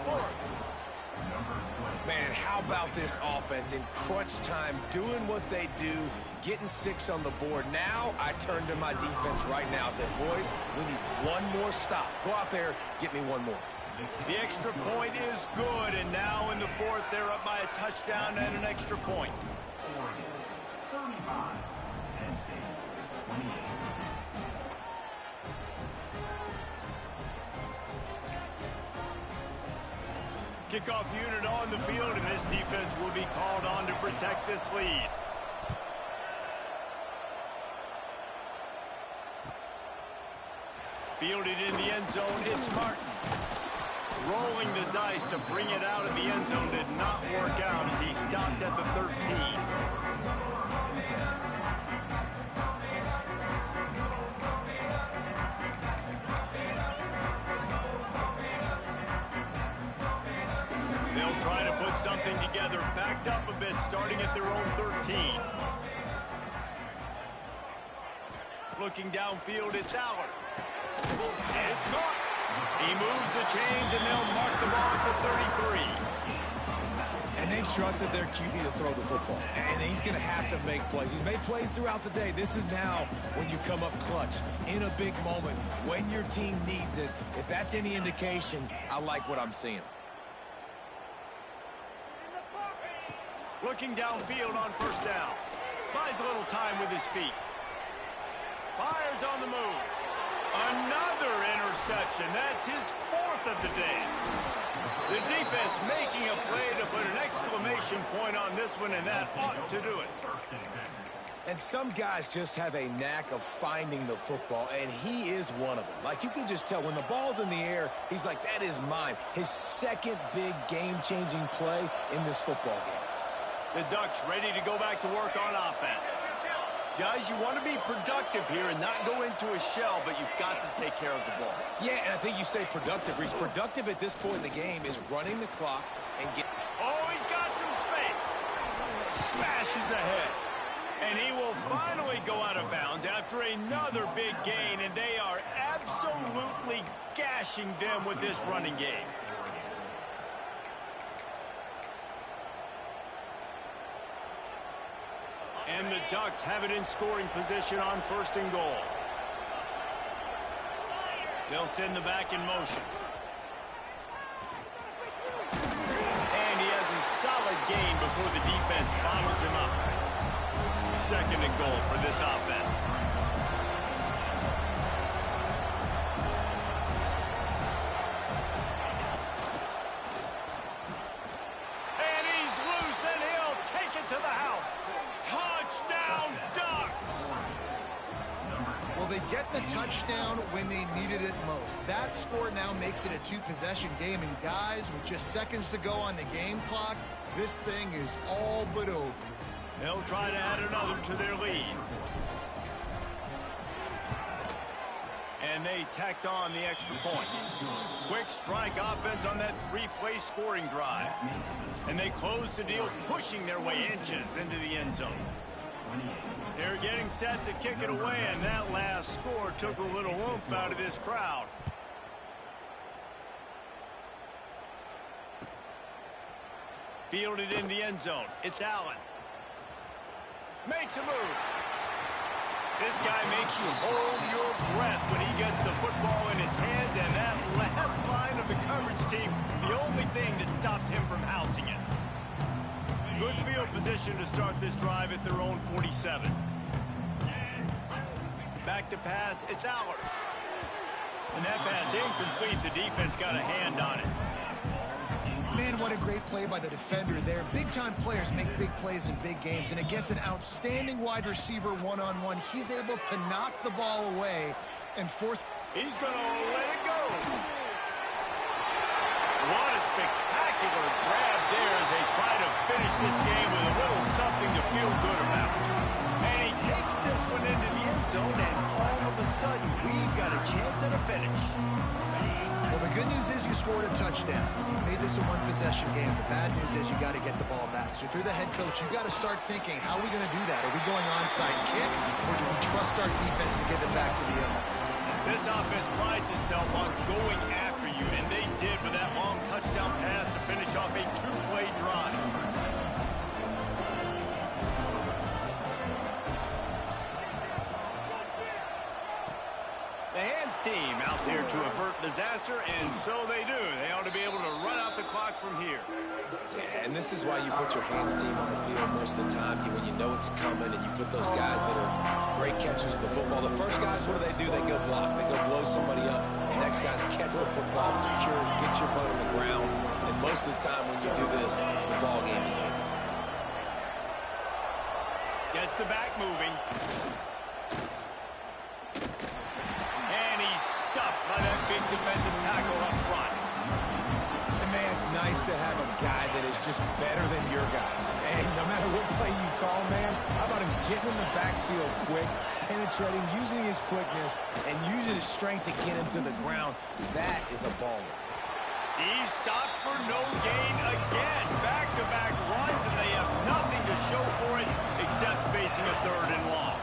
Speaker 1: fourth.
Speaker 3: Man, how about this offense in crunch time, doing what they do, getting 6 on the board. Now I turn to my defense right now and say, boys, we need one more stop. Go out there, get me one more.
Speaker 1: The extra point is good, and now in the fourth, they're up by a touchdown and an extra point.
Speaker 4: 35, Penn State, 28.
Speaker 1: Kickoff unit on the field, and this defense will be called on to protect this lead. Fielded in the end zone, it's Martin. Rolling the dice to bring it out of the end zone did not work out as he stopped at the 13. They'll try to put something together, backed up a bit, starting at their own 13. Looking downfield, it's Allard. And it's caught. He moves the chains, and they'll mark the ball at the 33.
Speaker 3: And they've trusted their QB to throw the football. And he's going to have to make plays. He's made plays throughout the day. This is now when you come up clutch in a big moment when your team needs it. If that's any indication, I like what I'm seeing.
Speaker 1: Looking downfield on first down. Buys a little time with his feet. Fires on the move. Another interception. That's his 4th of the day. The defense making a play to put an exclamation point on this one, and that ought to do it.
Speaker 3: And some guys just have a knack of finding the football, and he is one of them. Like, you can just tell when the ball's in the air, he's like, that is mine. His second big game-changing play in this football game.
Speaker 1: The Ducks ready to go back to work on offense. Guys, you want to be productive here and not go into a shell, but you've got to take care of the ball.
Speaker 3: Yeah, and I think you say productive, Reese. Productive at this point in the game is running the clock and get...
Speaker 1: Oh, he's got some space. Smashes ahead. And he will finally go out of bounds after another big gain, and they are absolutely gashing them with this running game. And the Ducks have it in scoring position on 1st and goal. They'll send the back in motion. And he has a solid gain before the defense bottles him up. 2nd and goal for this offense. And he's loose, and he'll take it to the house. Touchdown, Ducks!
Speaker 2: Well, they get the touchdown when they needed it most. That score now makes it a 2-possession game, and guys, with just seconds to go on the game clock, this thing is all but over.
Speaker 1: They'll try to add another to their lead. And they tacked on the extra point. Quick strike offense on that 3-play scoring drive. And they close the deal, pushing their way inches into the end zone. They're getting set to kick it away, and that last score took a little oomph out of this crowd. Fielded in the end zone. It's Allen. Makes a move. This guy makes you hold your breath when he gets the football in his hands, and that last line of the coverage team, the only thing that stopped him from housing it. Good field position to start this drive at their own 47. Back to pass, it's Allard. And that pass incomplete. The defense got a hand on it.
Speaker 2: Man, what a great play by the defender there. Big-time players make big plays in big games, and against an outstanding wide receiver one-on-one, he's able to knock the ball away and force...
Speaker 1: He's going to let it go. What a spectacular grab there as they try to finish this game with a little something to feel good about. And he takes this one into the end zone, and all of a sudden, we've got a chance at a finish.
Speaker 2: Well, the good news is you scored a touchdown. You made this a one-possession game. The bad news is you got to get the ball back. So if you're the head coach, you got to start thinking, how are we going to do that? Are we going onside kick, or do we trust our defense to give it back to the owner?
Speaker 1: This offense prides itself on going after you, and they did with that long touchdown pass. Out there to avert disaster, and so they do. They ought to be able to run out the clock from here.
Speaker 3: Yeah, and this is why you put your hands team on the field most of the time when you know it's coming, and you put those guys that are great catchers of the football. The first guys, what do? They go block. They go blow somebody up. The next guys catch the football, secure it, get your butt on the ground. And most of the time when you do this, the ball game is over.
Speaker 1: Gets the back moving. And he's stuffed by that big defensive tackle up front.
Speaker 3: And man, it's nice to have a guy that is just better than your guys. And no matter what play you call, man, how about him getting in the backfield quick, penetrating, using his quickness, and using his strength to get him to the ground. That is a baller.
Speaker 1: He's stopped for no gain again. Back-to-back runs, and they have nothing to show for it except facing a 3rd and long.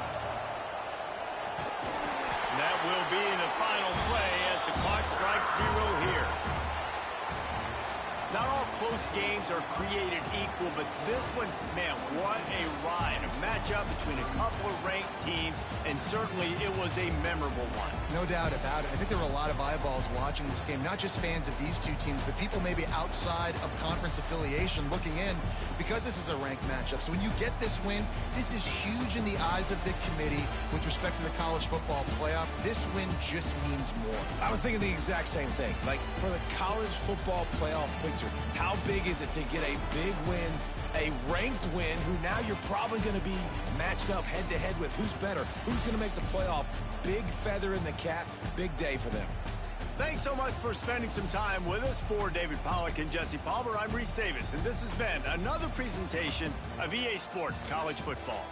Speaker 1: That will be the final play as the clock strikes 0 here. Not all close games are created equal, but this one, man, what a ride. A matchup between a couple of ranked teams, and certainly it was a memorable one.
Speaker 2: No doubt about it. I think there were a lot of eyeballs watching this game, not just fans of these two teams, but people maybe outside of conference affiliation looking in because this is a ranked matchup. So when you get this win, this is huge in the eyes of the committee with respect to the college football playoff. This win just means more.
Speaker 3: I was thinking the exact same thing. Like, for the college football playoff picture, how big is it to get a big win, a ranked win, who now you're probably going to be matched up head-to-head with who's better, who's going to make the playoff. Big feather in the cap, big day for them.
Speaker 1: Thanks so much for spending some time with us. For David Pollack and Jesse Palmer, I'm Reese Davis, and this has been another presentation of EA Sports College Football.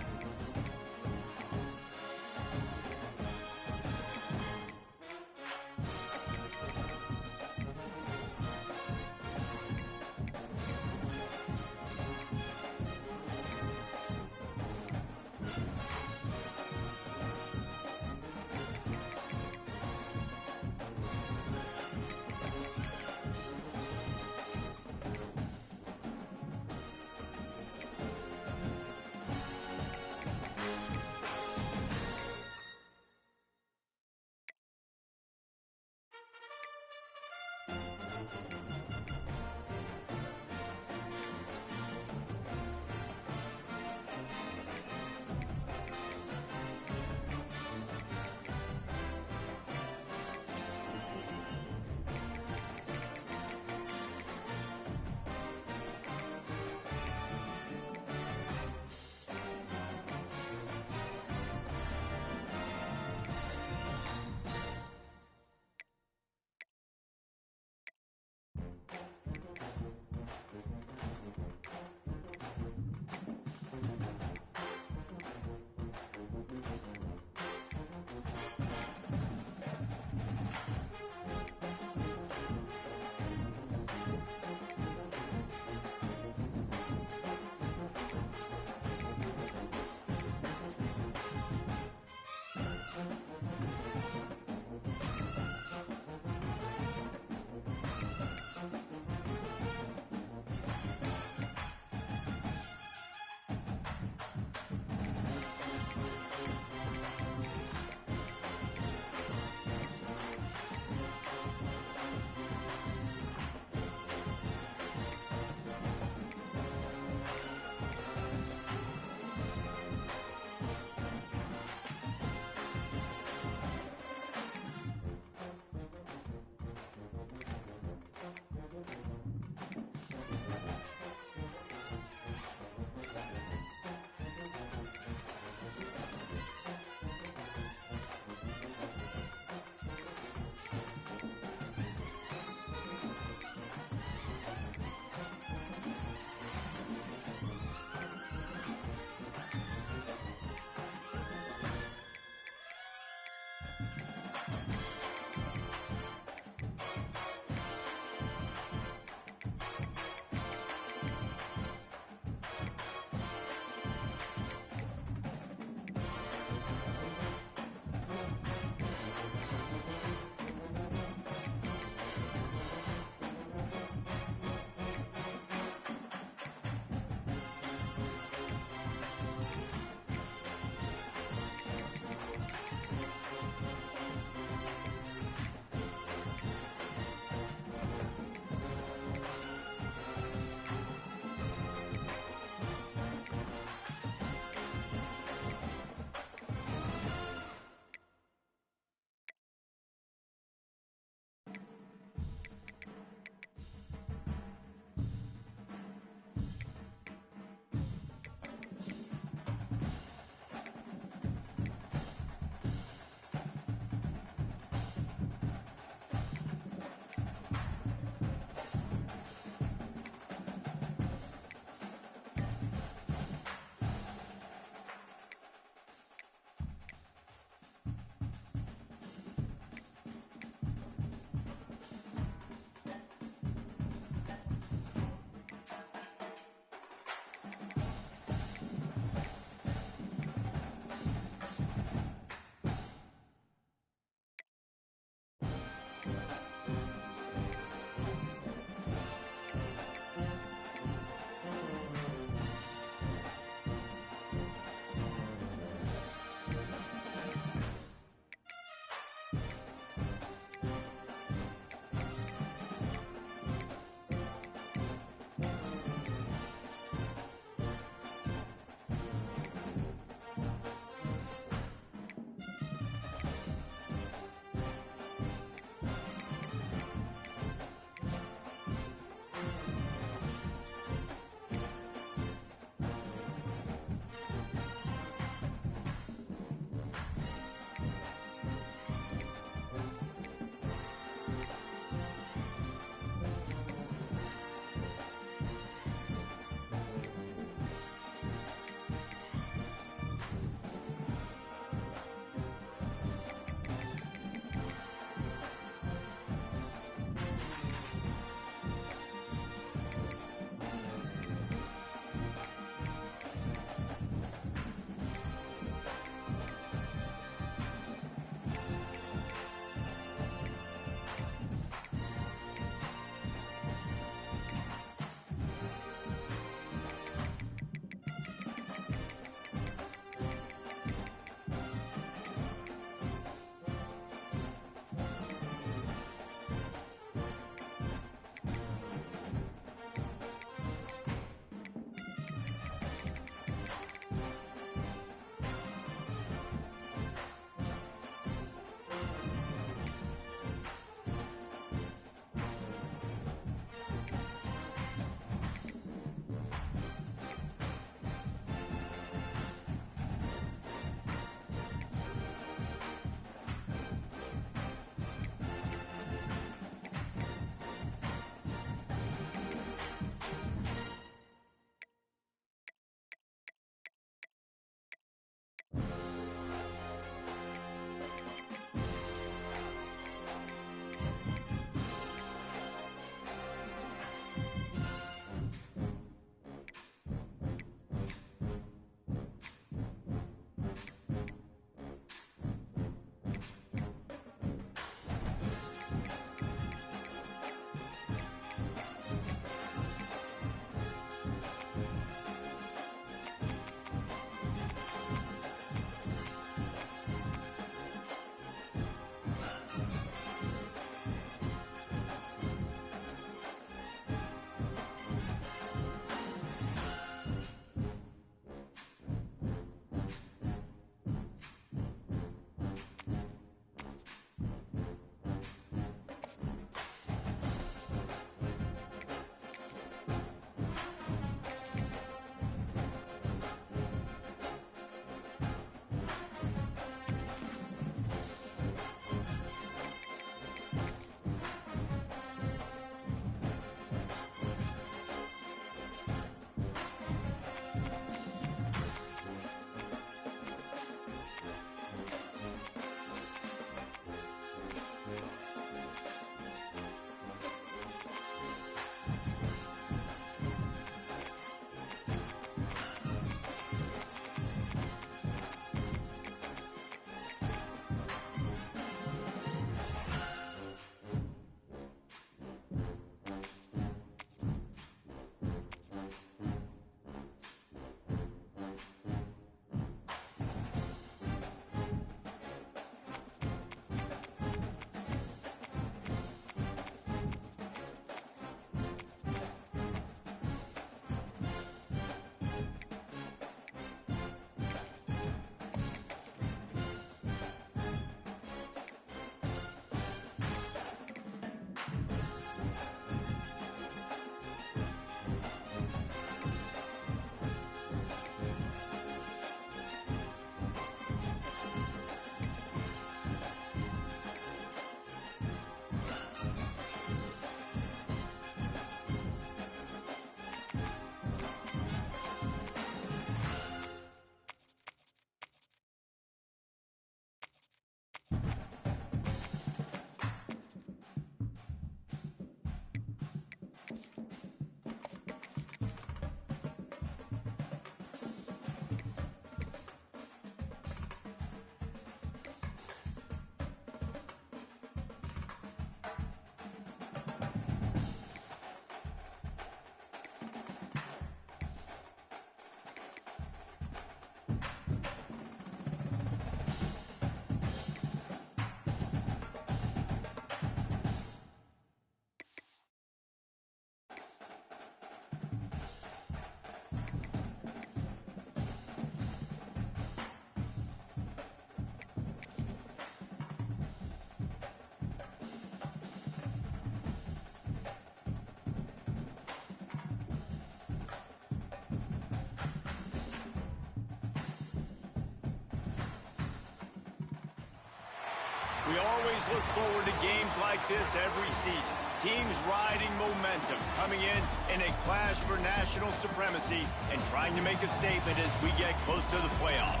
Speaker 1: We always look forward to games like this every season. Teams riding momentum, coming in a clash for national supremacy and trying to make a statement as we get close to the playoffs.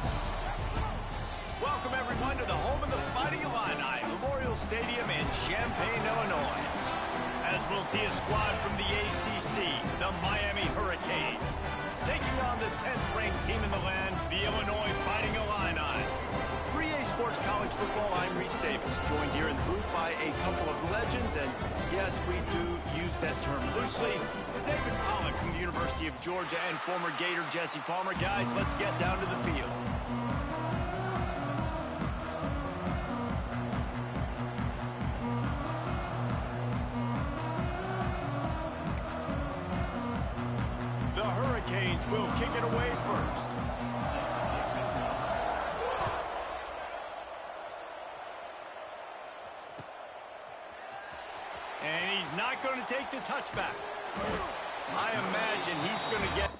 Speaker 1: Welcome, everyone, to the home of the Fighting Illini, Memorial Stadium in Champaign, Illinois. As we'll see a squad from the ACC, the Miami Hurricanes, taking on the 10th-ranked team in the land, the Illinois Fighting Illini. For EA Sports College Football, I'm Reese Davis, joined here in the booth by a couple of legends, and yes, we do use that term loosely. David Pollack from the University of Georgia and former Gator Jesse Palmer. Guys, let's get down to the field. The Hurricanes will kick it away first. And he's not going to take the touchback. I imagine he's going to get...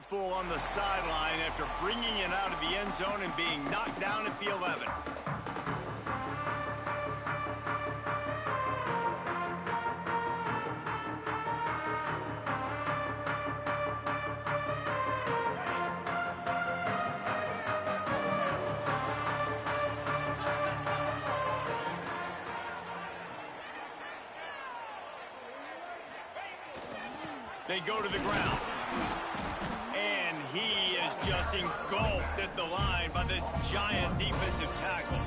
Speaker 1: Full on the sideline after bringing it out of the end zone and being knocked down at the 11. They go to the ground. And he is just engulfed at the line by this giant defensive tackle.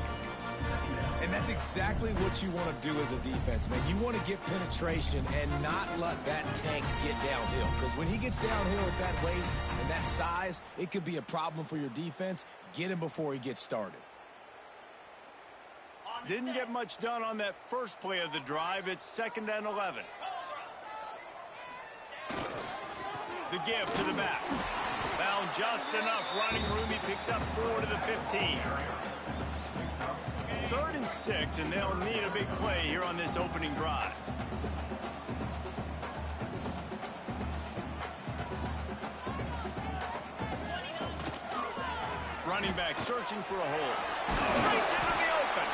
Speaker 3: And that's exactly what you want to do as a defense, man. You want to get penetration and not let that tank get downhill. Because when he gets downhill at that weight and that size, it could be a problem for your defense. Get him before he gets started.
Speaker 1: Didn't get much done on that first play of the drive. It's 2nd and 11. The give to the back. Found just enough running room. He picks up 4 to the 15. 3rd and 6, and they'll need a big play here on this opening drive. Running back searching for a hole. Breaks into the open.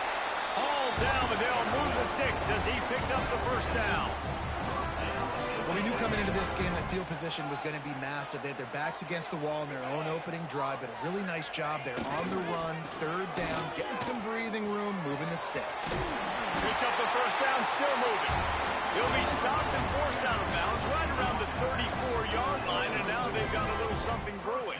Speaker 1: All down, but they'll move the sticks as he picks up the first down.
Speaker 2: Well, we knew coming into this game that field position was going to be massive. They had their backs against the wall in their own opening drive, but a really nice job there on the run, 3rd down, getting some breathing room, moving the sticks.
Speaker 1: Picks up the first down, still moving. He'll be stopped and forced out of bounds right around the 34-yard line, and now they've got a little something brewing.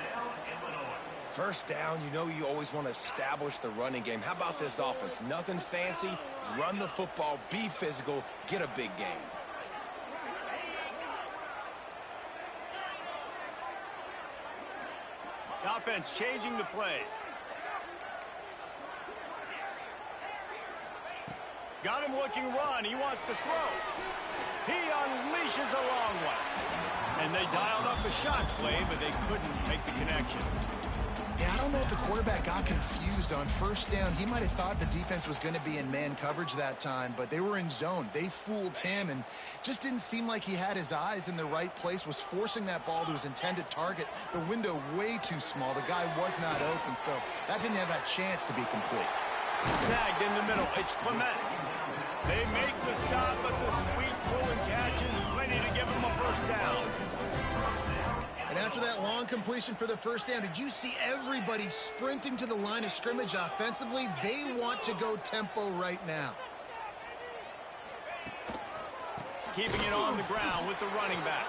Speaker 3: First down, you know you always want to establish the running game. How about this offense? Nothing fancy. Run the football, be physical, get a big gain.
Speaker 1: Offense changing the play. Got him looking run. He wants to throw. He unleashes a long one. And they dialed up a shot play, but they couldn't make the connection.
Speaker 2: Yeah, I don't know if the quarterback got confused on first down. He might have thought the defense was going to be in man coverage that time, but they were in zone. They fooled him and just didn't seem like he had his eyes in the right place, was forcing that ball to his intended target. The window way too small. The guy was not open, so that didn't have that chance to be complete.
Speaker 1: Snagged in the middle. It's Clement. They make the stop, but the sweet pulling catch is plenty to give them a first down.
Speaker 2: And after that long completion for the first down, did you see everybody sprinting to the line of scrimmage offensively? They want to go tempo right now.
Speaker 1: Keeping it on the ground with the running back.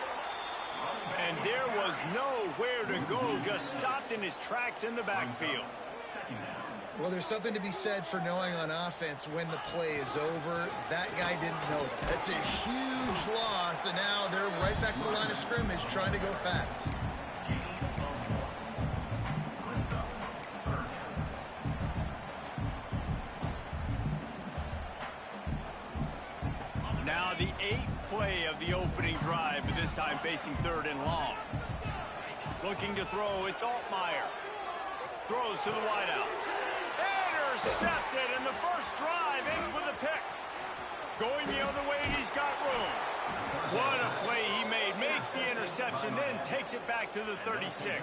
Speaker 1: And there was nowhere to go, just stopped in his tracks in the backfield.
Speaker 2: Well, there's something to be said for knowing on offense when the play is over. That guy didn't know that. That's a huge loss, and now they're right back to the line of scrimmage trying to go fast.
Speaker 1: Now the 8th play of the opening drive, but this time facing 3rd and long. Looking to throw, it's Altmaier. Throws to the wideout. Intercepted, and the first drive ends with a pick. Going the other way, and he's got room. What a play he made. Makes the interception, then takes it back to the 36.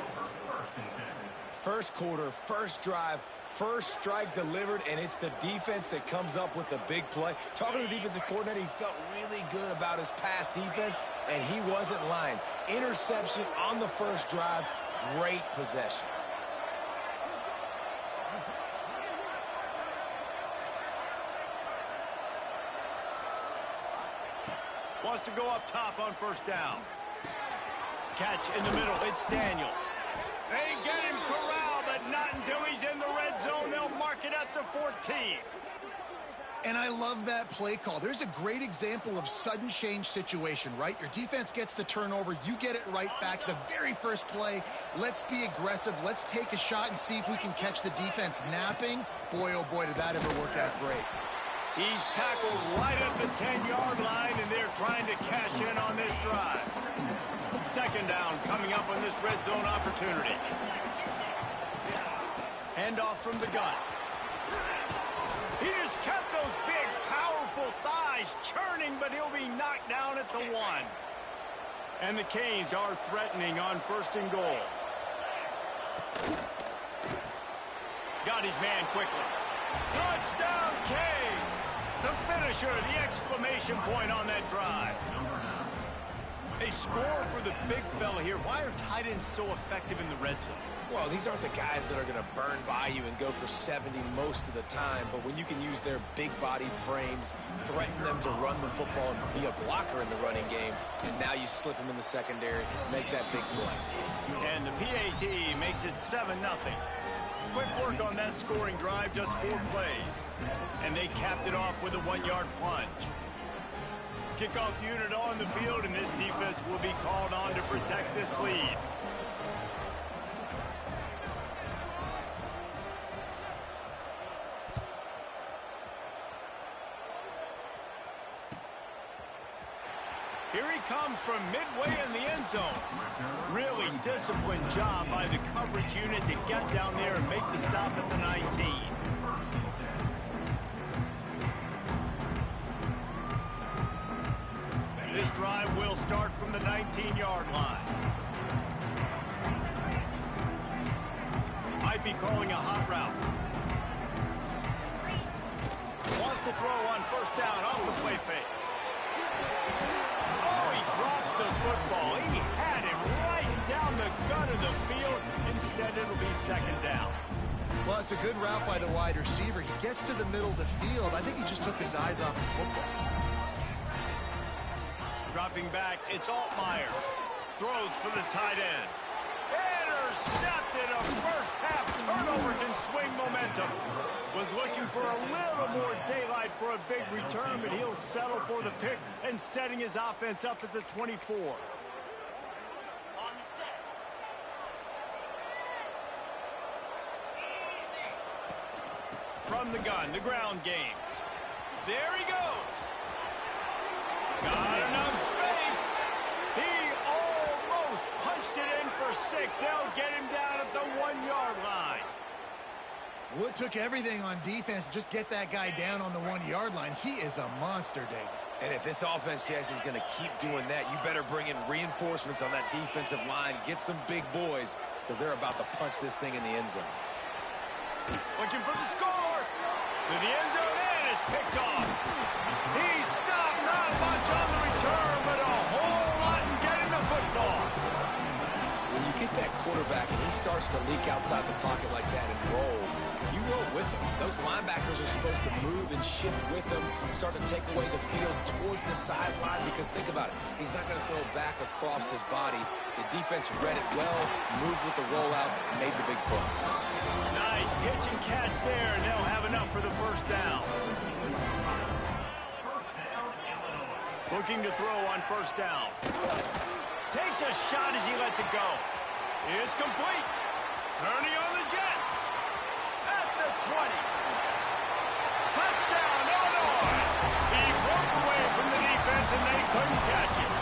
Speaker 3: First quarter, first drive, first strike delivered, and it's the defense that comes up with the big play. Talking to the defensive coordinator, he felt really good about his pass defense, and he wasn't lying. Interception on the first drive, great possession.
Speaker 1: Wants to go up top on first down. Catch in the middle. It's Daniels. They get him corralled, but not until he's in the red zone. They'll mark it at the 14.
Speaker 2: And I love that play call. There's a great example of sudden change situation, right? Your defense gets the turnover. You get it right back. The very first play, let's be aggressive. Let's take a shot and see if we can catch the defense napping. Boy, oh boy, did that ever work out great.
Speaker 1: He's tackled right at the 10-yard line, and they're trying to cash in on this drive. Second down coming up on this red zone opportunity. Handoff from the gun. He has kept those big, powerful thighs churning, but he'll be knocked down at the 1. And the Canes are threatening on 1st and goal. Got his man quickly. Touchdown, Canes! The finisher, the exclamation point on that drive. A score for the big fella here. Why are tight ends so effective in the red zone?
Speaker 3: Well, these aren't the guys that are going to burn by you and go for 70 most of the time, but when you can use their big-bodied frames, threaten them to run the football and be a blocker in the running game, and now you slip them in the secondary, make that big play.
Speaker 1: And the PAT makes it 7-0. Quick work on that scoring drive, just 4 plays. And they capped it off with a 1-yard plunge. Kickoff unit on the field, and this defense will be called on to protect this lead. Here he comes from midway in the end zone. Really disciplined job by the coverage unit to get down there and make the stop at the 19. This drive will start from the 19-yard line. Might be calling a hot route. Wants to throw on first down off the play fake. Oh, he drops the football. He had him right down the gut of the field. Instead, it'll be second down.
Speaker 2: Well, it's a good route by the wide receiver. He gets to the middle of the field. I think he just took his eyes off the football.
Speaker 1: Dropping back, it's Altmaier. Throws for the tight end. Intercepted. A first-half turnover can swing momentum. Was looking for a little more daylight for a big return, but he'll settle for the pick and setting his offense up at the 24. From the gun, the ground game. There he goes. Got enough space. He all 6. They'll get him down at the 1-yard line.
Speaker 2: Well, it took everything on defense to just get that guy down on the 1-yard line. He is a monster, Dave.
Speaker 3: And if this offense, Jesse, is going to keep doing that, you better bring in reinforcements on that defensive line. Get some big boys, because they're about to punch this thing in the end zone.
Speaker 1: Looking for the score. To the end zone, and it's picked off. He's stopped. Not much on the return, but a whole lot in getting the football.
Speaker 3: When you get that quarterback and he starts to leak outside the pocket like that and roll, you roll with him. Those linebackers are supposed to move and shift with him, start to take away the field towards the sideline, because think about it, he's not going to throw back across his body. The defense read it well, moved with the rollout, made the big play.
Speaker 1: Nice pitch and catch there, and they'll have enough for the first down. Looking to throw on first down. Takes a shot as he lets it go. It's complete. Turning on the Jets. At the 20. Touchdown, Illinois. He broke away from the defense, and they couldn't catch him.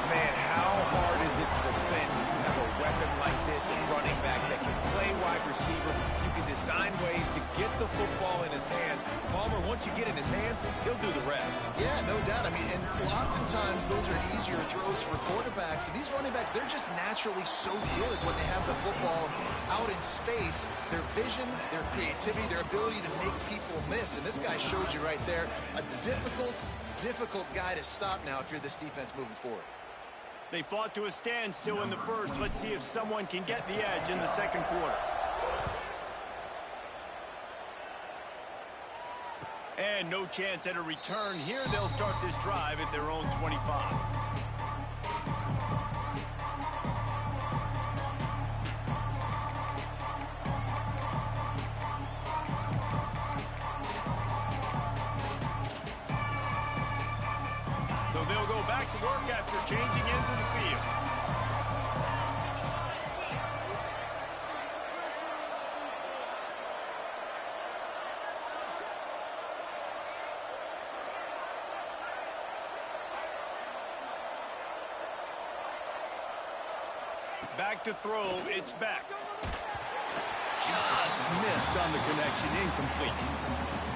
Speaker 3: Man, how hard is it to defend when you have a weapon like this at running back that can play wide receiver? You can design ways to get the football in his hand. Palmer, once you get it in his hands, he'll do the rest.
Speaker 2: Yeah, no doubt. I mean, and oftentimes those are easier throws for quarterbacks. And these running backs, they're just naturally so good when they have the football out in space. Their vision, their creativity, their ability to make people miss. And this guy showed you right there, a difficult guy to stop now if you're this defense moving forward.
Speaker 1: They fought to a standstill in the first. Let's see if someone can get the edge in the second quarter. And no chance at a return here. They'll start this drive at their own 25. So they'll go back to work after changing into the field. Back to throw, it's back. Just missed on the connection, incomplete.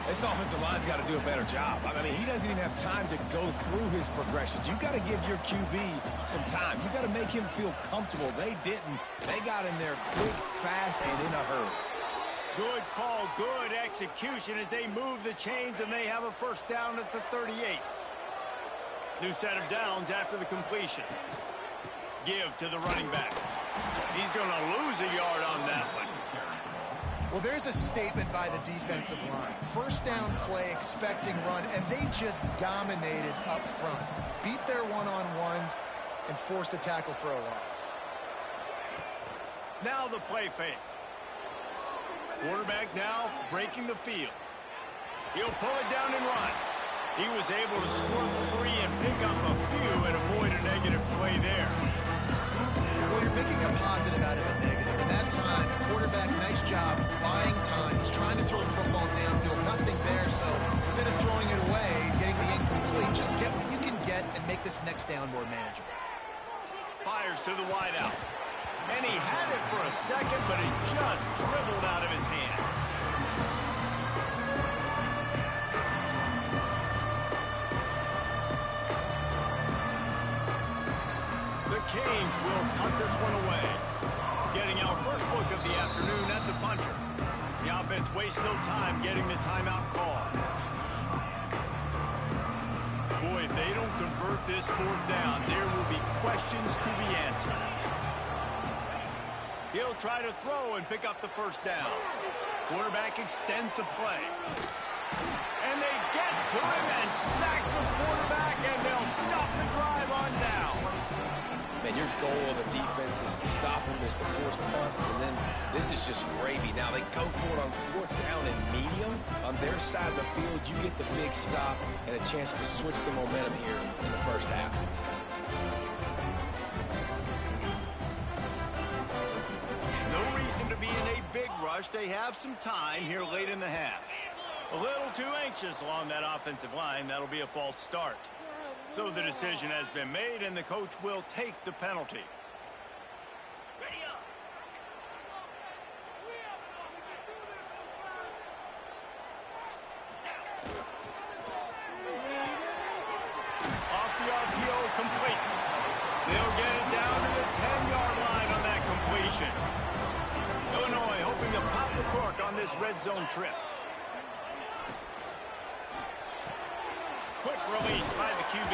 Speaker 3: This offensive line's got to do a better job. I mean, he doesn't even have time to go through his progressions. You've got to give your QB some time. You've got to make him feel comfortable. They didn't. They got in there quick, fast, and in a hurry.
Speaker 1: Good call, good execution as they move the chains, and they have a first down at the 38. New set of downs after the completion. Give to the running back. He's going to lose a yard on that one.
Speaker 2: Well, there's a statement by the defensive line. First down play, expecting run, and they just dominated up front. Beat their one-on-ones and forced a tackle for a loss.
Speaker 1: Now the play fake. Quarterback now breaking the field. He'll pull it down and run. He was able to score for free and pick up a few and avoid a negative play there.
Speaker 2: Well, you're making a positive out of a negative. And that time, quarterback, nice job buying time. He's trying to throw the football downfield. Nothing there, so instead of throwing it away and getting the incomplete, just get what you can get and make this next down more manageable.
Speaker 1: Fires to the wideout. And he had it for a second, but it just dribbled out of his hands. The Canes will punt this one away. Getting our first look of the afternoon at the punter. The offense wastes no time getting the timeout call. Boy, if they don't convert this fourth down, there will be questions to be answered. He'll try to throw and pick up the first down. Quarterback extends the play. And they get to him and sack the quarterback, and they'll stop the drive on down.
Speaker 3: Man, your goal of the defense is to stop them, is to force punts, and then this is just gravy. Now they go for it on fourth down and medium. On their side of the field, you get the big stop and a chance to switch the momentum here in the first half.
Speaker 1: No reason to be in a big rush. They have some time here late in the half. A little too anxious along that offensive line. That'll be a false start. So the decision has been made, and the coach will take the penalty. They'll get it down to the 10-yard line on that completion. Illinois hoping to pop the cork on this red zone trip. Quick release by the QB.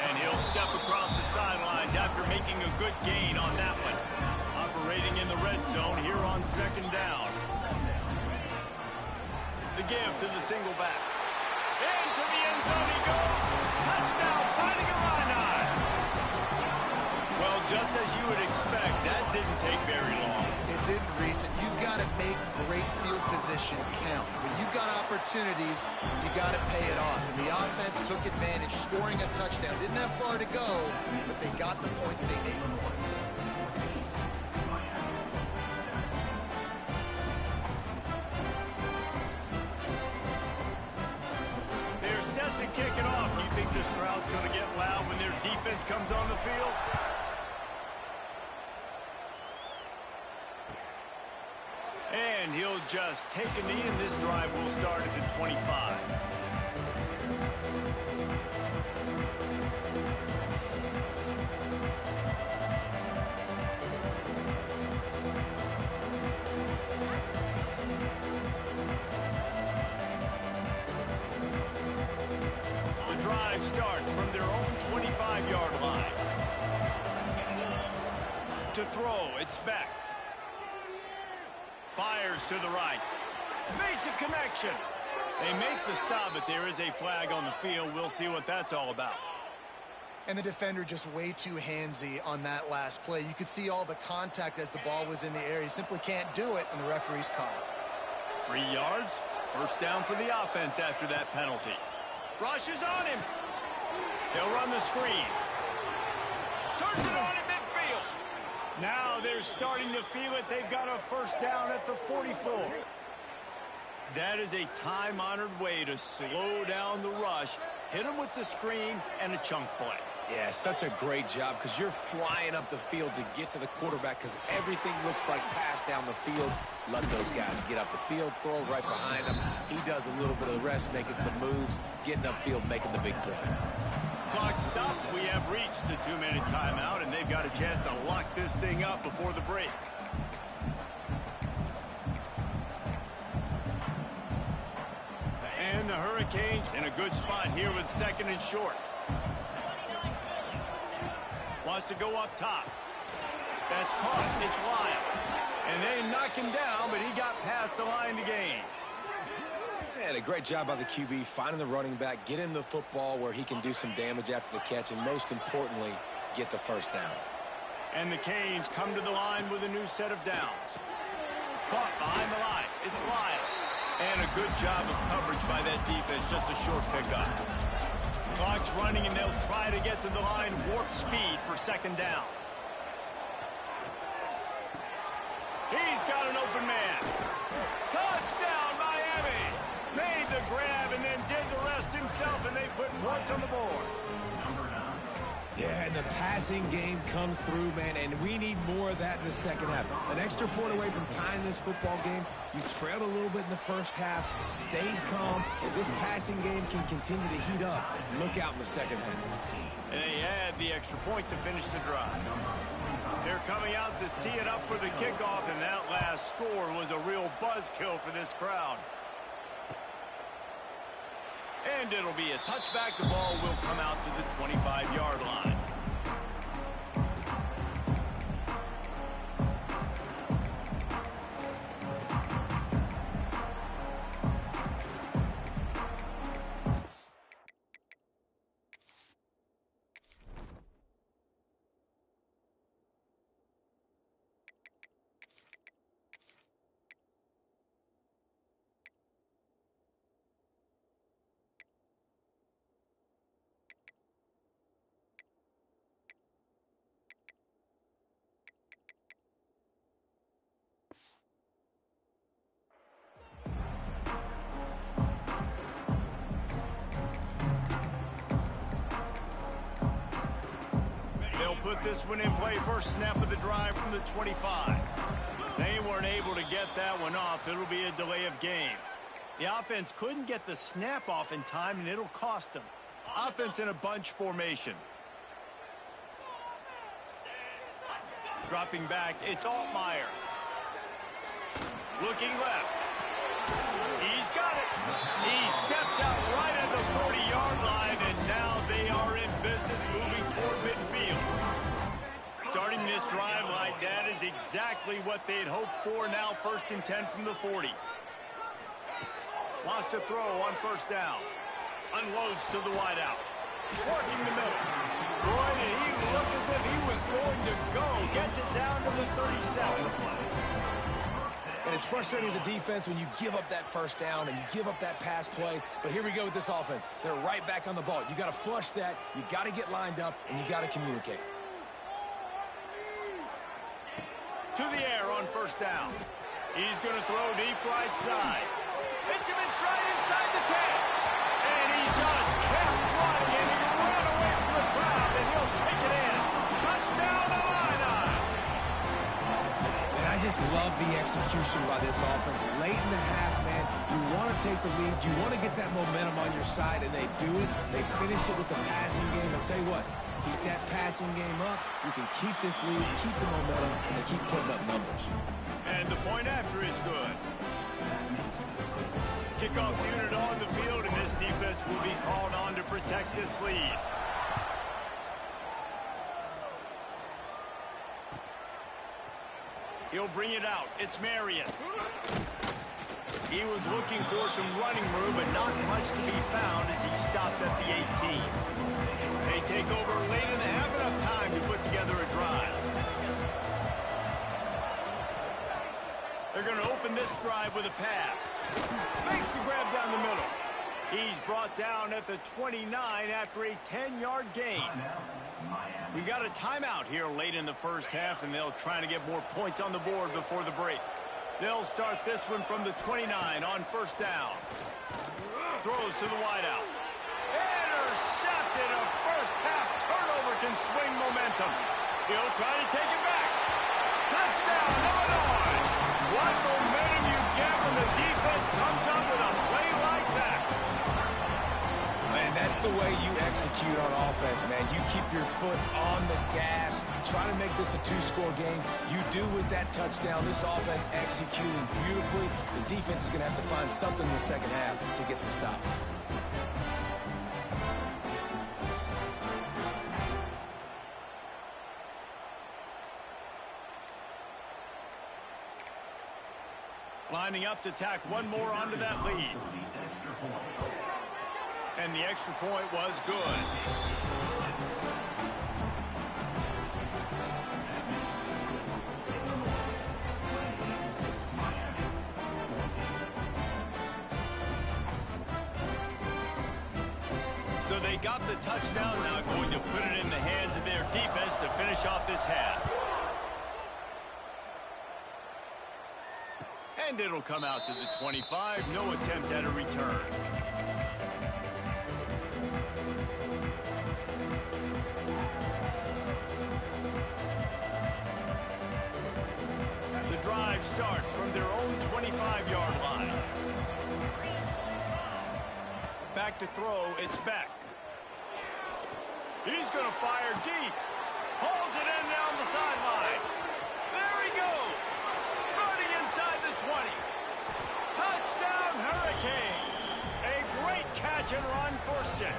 Speaker 1: And he'll step across the sidelines after making a good gain on that one. Operating in the red zone here on second down. The give to the single back. Into the end zone he goes. Touchdown, finding a line. Well, just as you would expect, that didn't take very long.
Speaker 2: It didn't, Reese, and you've got to make great field position count. When you've got opportunities, you got to pay it off. And the offense took advantage, scoring a touchdown. Didn't have far to go, but they got the points they needed.
Speaker 1: They're set to kick it off. You think this crowd's going to get loud when their defense comes on the field? And he'll just take a knee, and this drive will start at the 25. The drive starts from their own 25-yard line. To throw, it's back. Fires to the right. Makes a connection. They make the stop, but there is a flag on the field. We'll see what that's all about.
Speaker 2: And the defender just way too handsy on that last play. You could see all the contact as the ball was in the air. He simply can't do it, and the referee's caught it.
Speaker 1: 3 yards. First down for the offense after that penalty. Rushes on him. They'll run the screen. Turns it on in midfield. Now they're starting to feel it. They've got a first down at the 44. That is a time-honored way to slow down the rush, hit them with the screen, and a chunk play.
Speaker 3: Yeah, such a great job because you're flying up the field to get to the quarterback because everything looks like pass down the field. Let those guys get up the field, throw right behind him. He does a little bit of the rest, making some moves, getting upfield, making the big play.
Speaker 1: Clock stops. We have reached the 2-minute timeout, and they've got a chance to lock this thing up before the break. And the Hurricanes in a good spot here with second and short. Wants to go up top. That's caught. It's Lyle. And they knock him down, but he got past the line to gain.
Speaker 3: And a great job by the QB, finding the running back, get him the football where he can do some damage after the catch, and most importantly, get the first down.
Speaker 1: And the Canes come to the line with a new set of downs. Caught behind the line. It's Lyle. And a good job of coverage by that defense, just a short pickup. Clock's running, and they'll try to get to the line, warp speed for second down. He's got an open man. Touchdown, Miami! Made the grab and then did the rest himself, and they put points on the board.
Speaker 3: Yeah, and the passing game comes through, man, and we need more of that in the second half. An extra point away from tying this football game. You trailed a little bit in the first half, stayed calm. If this passing game can continue to heat up, look out in the second half.
Speaker 1: And they had the extra point to finish the drive. They're coming out to tee it up for the kickoff, and that last score was a real buzzkill for this crowd. And it'll be a touchback. The ball will come out to the 25-yard line. Put this one in play. First snap of the drive from the 25. They weren't able to get that one off. It'll be a delay of game. The offense couldn't get the snap off in time, and it'll cost them. Offense in a bunch formation. Dropping back, it's Altmaier. Looking left. He's got it. He steps out right at the 40-yard line, and now they are in business moving toward midfield. Starting this drive like that is exactly what they'd hoped for. Now 1st and 10 from the 40. Wants to throw on 1st down. Unloads to the wideout. Working the middle. Boy, did he look as if he was going to go. Gets it down to the 37.
Speaker 3: And it's frustrating as a defense when you give up that 1st down and you give up that pass play. But here we go with this offense. They're right back on the ball. You got to flush that. You got to get lined up, and you got to communicate.
Speaker 1: To the air on 1st down. He's going to throw deep right side. Hits him in stride inside the 10. And he just kept running, and he ran away from the crowd, and he'll take it in. Touchdown, Illini.
Speaker 3: And I just love the execution by this offense. Late in the half, man, you want to take the lead. You want to get that momentum on your side, and they do it. They finish it with the passing game. I'll tell you what, keep that passing game up. You can keep this lead, keep the momentum, and they keep putting up numbers.
Speaker 1: And the point after is good. Kickoff unit on the field, and this defense will be called on to protect this lead. He'll bring it out. It's Marion. He was looking for some running room, but not much to be found as he stopped at the 18. They take over late and have enough time to put together a drive. They're going to open this drive with a pass. Makes the grab down the middle. He's brought down at the 29 after a 10-yard gain. We got a timeout here late in the 1st half, and they'll try to get more points on the board before the break. They'll start this one from the 29 on 1st down. Throws to the wideout. Intercepted. A 1st half turnover can swing momentum. He'll try to take it back. Touchdown, Illinois. What momentum you get when the defense comes up with a play like that.
Speaker 3: Man, that's the way you execute on offense, man. You keep your foot on the gas, try to make this a 2-score game. You do with that touchdown. This offense executing beautifully. The defense is going to have to find something in the 2nd half to get some stops.
Speaker 1: Lining up to tack one more onto that lead. And the extra point was good. So they got the touchdown, now going to put it in the hands of their defense to finish off this half. And it'll come out to the 25. No attempt at a return. The drive starts from their own 25-yard line. Back to throw, it's Beck. He's going to fire deep. Pulls it in down the sideline. There he goes. Running inside the 20. Touchdown, Hurricanes. A great catch and run for 6.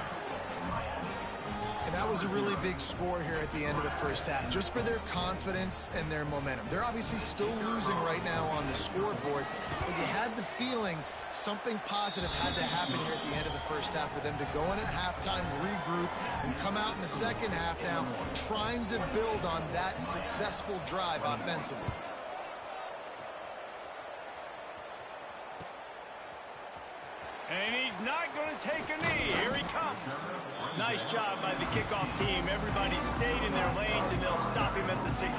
Speaker 2: And that was a really big score here at the end of the 1st half, just for their confidence and their momentum. They're obviously still losing right now on the scoreboard, but you had the feeling something positive had to happen here at the end of the 1st half for them to go in at halftime, regroup, and come out in the 2nd half now trying to build on that successful drive offensively.
Speaker 1: And he's not going to take a knee. Here he comes. Nice job by the kickoff team. Everybody stayed in their lanes, and they'll stop him at the 16.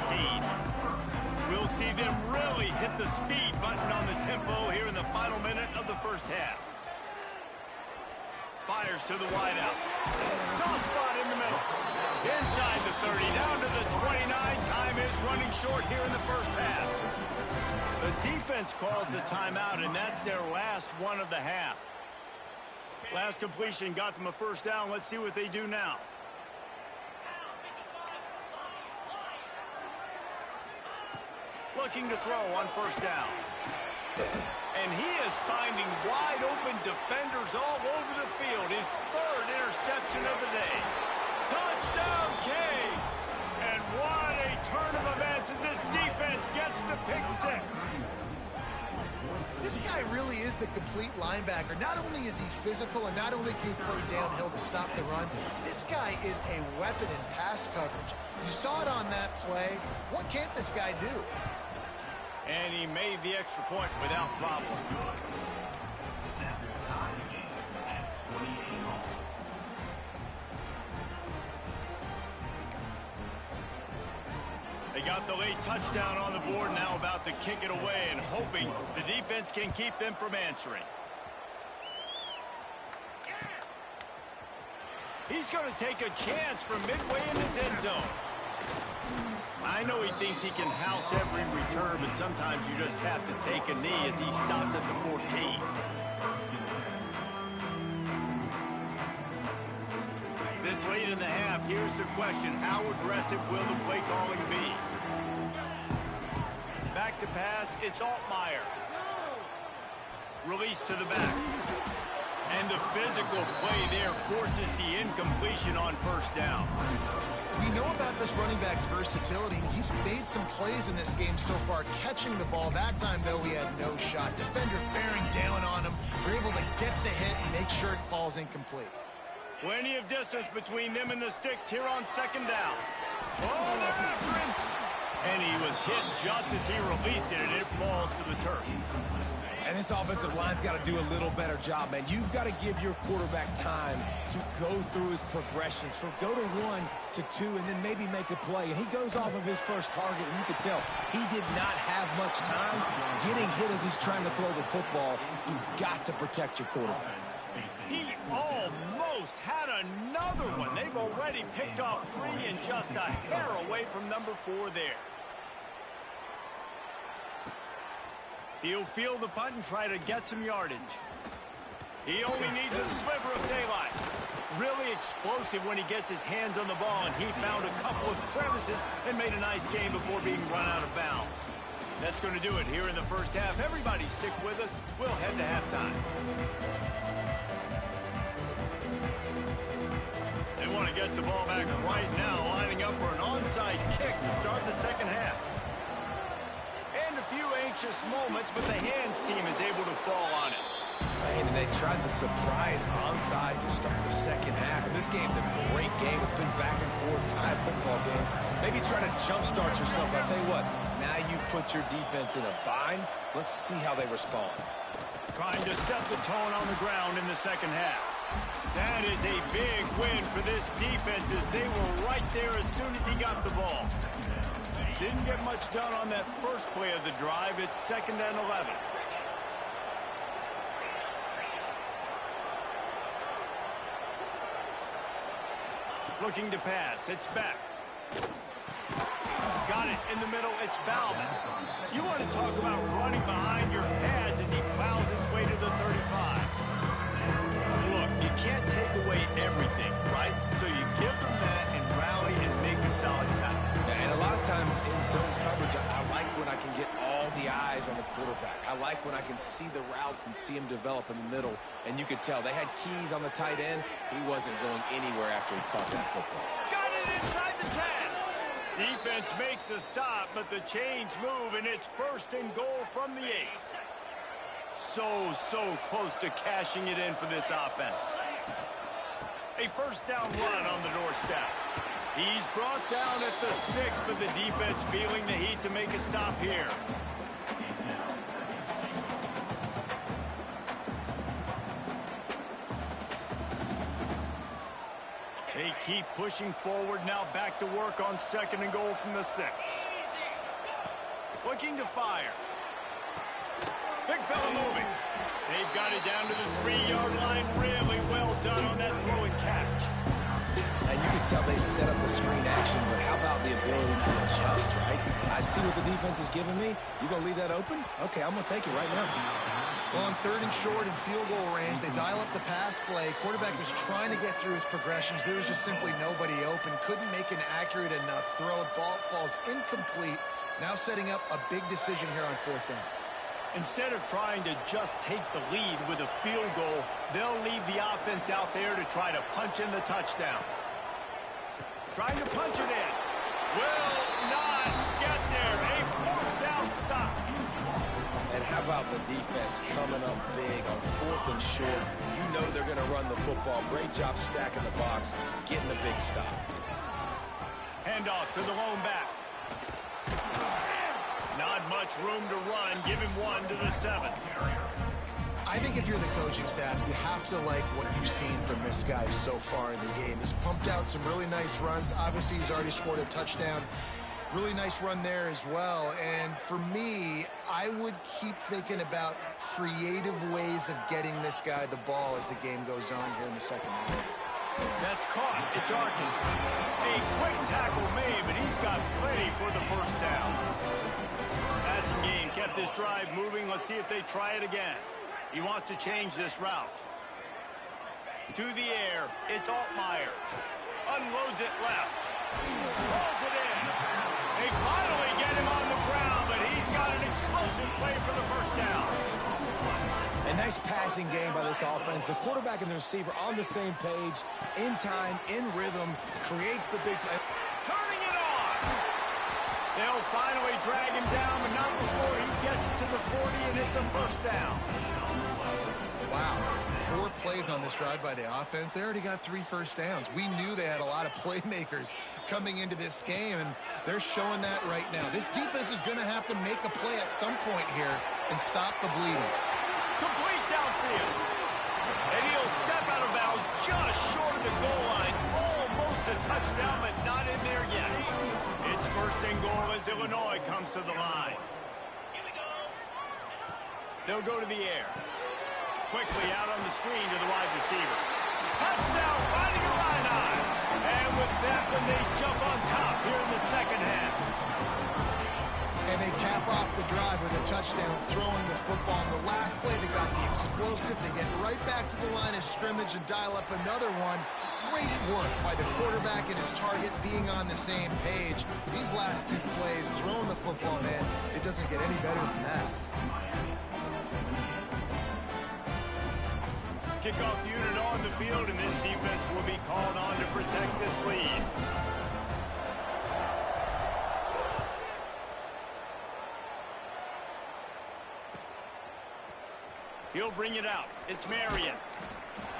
Speaker 1: We'll see them really hit the speed button on the tempo here in the final minute of the 1st half. Fires to the wideout. Soft spot in the middle. Inside the 30, down to the 29. Time is running short here in the 1st half. The defense calls the timeout, and that's their last one of the half. Last completion got them a 1st down. Let's see what they do now. Looking to throw on first down. And he is finding wide open defenders all over the field. His third interception of the day. Touchdown, Canes! And what a turn of events as this defense gets the pick six.
Speaker 2: This guy really is the complete linebacker. Not only is he physical and not only can he play downhill to stop the run, this guy is a weapon in pass coverage. You saw it on that play. What can't this guy do?
Speaker 1: And he made the extra point without problem. They got the late touchdown on the board, now about to kick it away and hoping the defense can keep them from answering. He's going to take a chance from midway in his end zone. I know he thinks he can house every return, but sometimes you just have to take a knee as he stopped at the 14. This late in the half, here's the question. How aggressive will the play calling be? Back to pass, it's Altmaier. Release to the back. And the physical play there forces the incompletion on first down.
Speaker 2: We know about this running back's versatility. He's made some plays in this game so far, catching the ball. That time, though, he had no shot. Defender bearing down on him. We're able to get the hit and make sure it falls incomplete.
Speaker 1: Plenty of distance between them and the sticks here on second down. Oh, they're after him. And he was hit just as he released it, and it falls to the turf.
Speaker 3: And this offensive line's got to do a little better job, man. You've got to give your quarterback time to go through his progressions. From go to 1 to 2 and then maybe make a play. And he goes off of his first target, and you can tell he did not have much time getting hit as he's trying to throw the football. You've got to protect your quarterback.
Speaker 1: He almost had another one. They've already picked off 3 and just a hair away from number 4 there. He'll field the punt and try to get some yardage. He only needs a sliver of daylight. Really explosive when he gets his hands on the ball, and he found a couple of crevices and made a nice game before being run out of bounds. That's going to do it here in the first half. Everybody stick with us. We'll head to halftime. They want to get the ball back right now, lining up for an onside kick to start the second half. And a few anxious moments, but the hands team is able to fall on it.
Speaker 3: And they tried the surprise onside to start the second half. And this game's a great game. It's been back and forth, tied football game. Maybe try to jumpstart yourself. I'll tell you what, now you've put your defense in a bind. Let's see how they respond.
Speaker 1: Trying to set the tone on the ground in the second half. That is a big win for this defense as they were right there as soon as he got the ball. Didn't get much done on that first play of the drive. It's 2nd and 11. Looking to pass. It's back. Got it in the middle. It's Bauman. You want to talk about running behind your pads as he plows his way to the 35. Look, you can't take away everything, right? So you give them that and rally and make a solid tackle.
Speaker 3: And a lot of times in zone coverage, I like when I can get all the eyes on the quarterback. I like when I can see the routes and see him develop in the middle. And you could tell they had keys on the tight end. He wasn't going anywhere after he caught that football.
Speaker 1: Got it inside the 10. Defense makes a stop, but the chains move, and it's 1st and goal from the 8. So close to cashing it in for this offense. A first down run on the doorstep. He's brought down at the 6, but the defense feeling the heat to make a stop here. They keep pushing forward, now back to work on 2nd and goal from the 6. Looking to fire. Big fella moving. They've got it down to the 3-yard line. Really well done on that throw and catch.
Speaker 3: And you can tell they set up the screen action, but how about the ability to adjust, right? I see what the defense is giving me. You going to leave that open? Okay, I'm going to take it right now.
Speaker 2: Well, on 3rd and short and field goal range, they dial up the pass play. Quarterback was trying to get through his progressions. There was just simply nobody open. Couldn't make an accurate enough throw. Ball falls incomplete Now setting up a big decision here on 4th down.
Speaker 1: Instead of trying to just take the lead with a field goal, they'll leave the offense out there to try to punch in the touchdown. Trying to punch it in. Will not get there. A 4th down stop.
Speaker 3: And how about the defense coming up big on 4th and short? You know they're going to run the football. Great job stacking the box, getting the big stop.
Speaker 1: Handoff to the lone back. Not much room to run. Give him 1 to the 7.
Speaker 2: I think if you're the coaching staff, you have to like what you've seen from this guy so far in the game. He's pumped out some really nice runs. Obviously, he's already scored a touchdown. Really nice run there as well. And for me, I would keep thinking about creative ways of getting this guy the ball as the game goes on here in the second half.
Speaker 1: That's caught. It's Arkin. A quick tackle made, but he's got plenty for the 1st down. Passing game kept this drive moving. Let's see if they try it again. He wants to change this route. To the air. It's Altmaier. Unloads it left. Rolls it in. They finally get him on the ground, but he's got an explosive play for the 1st down.
Speaker 3: A nice passing game by this offense. The quarterback and the receiver on the same page, in time, in rhythm, creates the big play.
Speaker 1: Turning it on. They'll finally drag him down, but not before he gets it to the 40, and it's a 1st down.
Speaker 2: Wow. 4 plays on this drive by the offense. They already got 3 1st downs. We knew they had a lot of playmakers coming into this game, and they're showing that right now. This defense is going to have to make a play at some point here and stop the bleeding.
Speaker 1: Complete downfield. And he'll step out of bounds just short of the goal line. Almost a touchdown, but not in there yet. It's 1st and goal as Illinois comes to the line. They'll go to the air. Quickly out on the screen to the wide receiver. Touchdown, finding a Illini. And with that one, they jump on top here in the second half.
Speaker 2: And they cap off the drive with a touchdown, throwing the football. On the last play, they got the explosive. They get right back to the line of scrimmage and dial up another one. Great work by the quarterback and his target being on the same page. These last 2 plays, throwing the football, man, it doesn't get any better than that.
Speaker 1: Kickoff unit on the field, and this defense will be called on to protect this lead. He'll bring it out. It's Marion.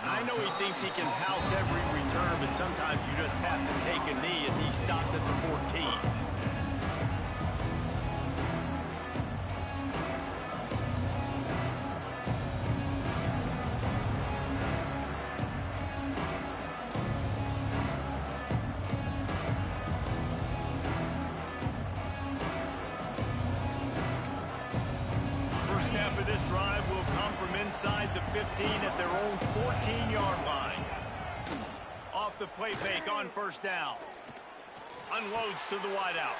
Speaker 1: I know he thinks he can house every return, but sometimes you just have to take a knee as he stopped at the 14. Snap of this drive will come from inside the 15 at their own 14-yard line. Off the play fake on 1st down. Unloads to the wideout.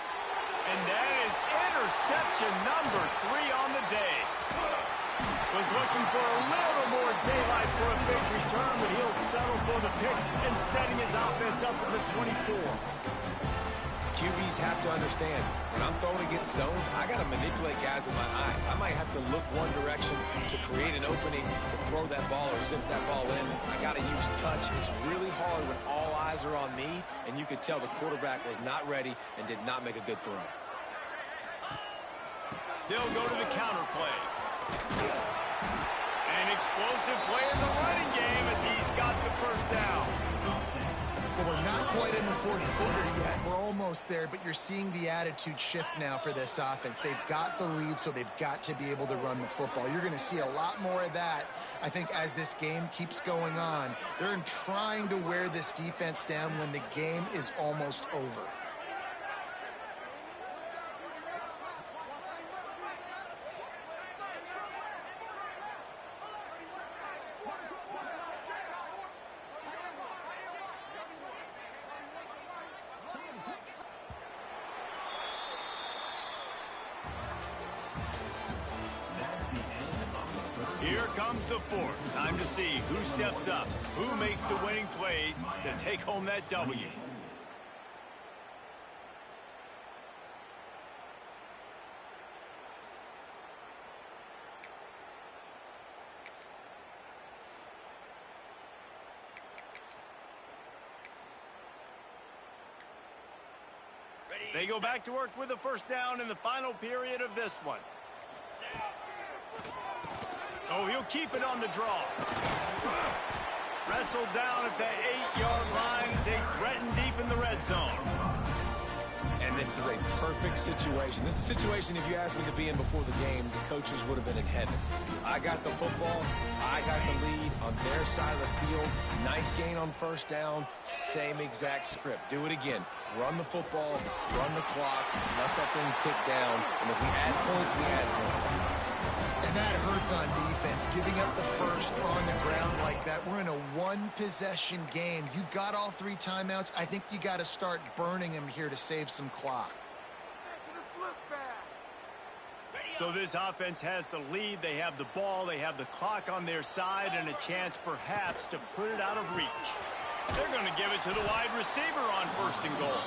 Speaker 1: And that is interception number 3 on the day. Was looking for a little more daylight for a big return, but he'll settle for the pick and setting his offense up at the 24.
Speaker 3: QBs have to understand, when I'm throwing against zones, I got to manipulate guys with my eyes. I might have to look one direction to create an opening to throw that ball or zip that ball in. I got to use touch. It's really hard when all eyes are on me, and you could tell the quarterback was not ready and did not make a good throw.
Speaker 1: They'll go to the counter play. An explosive play in the running game as he's got the 1st down.
Speaker 2: Well, we're not quite in the 4th quarter yet. We're almost there, but you're seeing the attitude shift now for this offense. They've got the lead, so they've got to be able to run the football. You're going to see a lot more of that, I think, as this game keeps going on. They're trying to wear this defense down when the game is almost over.
Speaker 1: Here comes the 4th. Time to see who steps up, who makes the winning plays to take home that W. They go back to work with a first down in the final period of this one. Oh, he'll keep it on the draw. Wrestled down at the 8-yard line as they threaten deep in the red zone.
Speaker 3: And this is a perfect situation. This is a situation, if you asked me to be in before the game, the coaches would have been in heaven. I got the football. I got the lead on their side of the field. Nice gain on first down. Same exact script. Do it again. Run the football, run the clock, let that thing tick down. And if we add points, we add points.
Speaker 2: And that hurts on defense, giving up the first on the ground like that. We're in a one-possession game. You've got all 3 timeouts. I think you got to start burning them here to save some clock.
Speaker 1: So this offense has the lead. They have the ball. They have the clock on their side and a chance perhaps to put it out of reach. They're going to give it to the wide receiver on first and goal.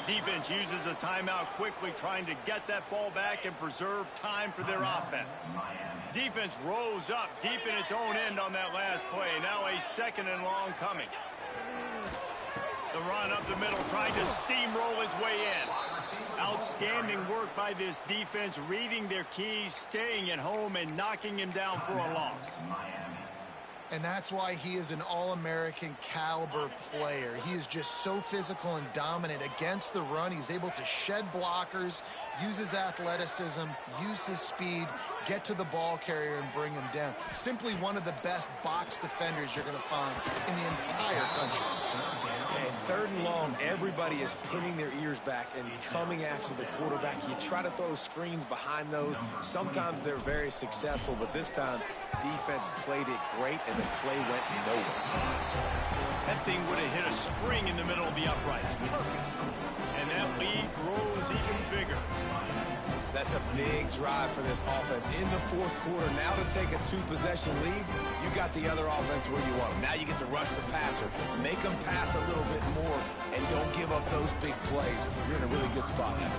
Speaker 1: Defense uses a timeout quickly, trying to get that ball back and preserve time for their offense. Defense rose up deep in its own end on that last play. Now a 2nd and long coming. The run up the middle, trying to steamroll his way in. Outstanding work by this defense, reading their keys, staying at home, and knocking him down for a loss.
Speaker 2: And that's why he is an All-American caliber player. He is just so physical and dominant against the run. He's able to shed blockers, use his athleticism, use his speed, get to the ball carrier and bring him down. Simply one of the best box defenders you're going to find in the entire country.
Speaker 3: And 3rd and long, everybody is pinning their ears back and coming after the quarterback. You try to throw screens behind those. Sometimes they're very successful, but this time, defense played it great, and the play went nowhere.
Speaker 1: That thing would have hit a string in the middle of the uprights. Perfect. And that lead grows even bigger.
Speaker 3: That's a big drive for this offense in the 4th quarter. Now to take a 2-possession lead, you got the other offense where you want them. Now you get to rush the passer, make them pass a little bit more, and don't give up those big plays. You're in a really good spot now.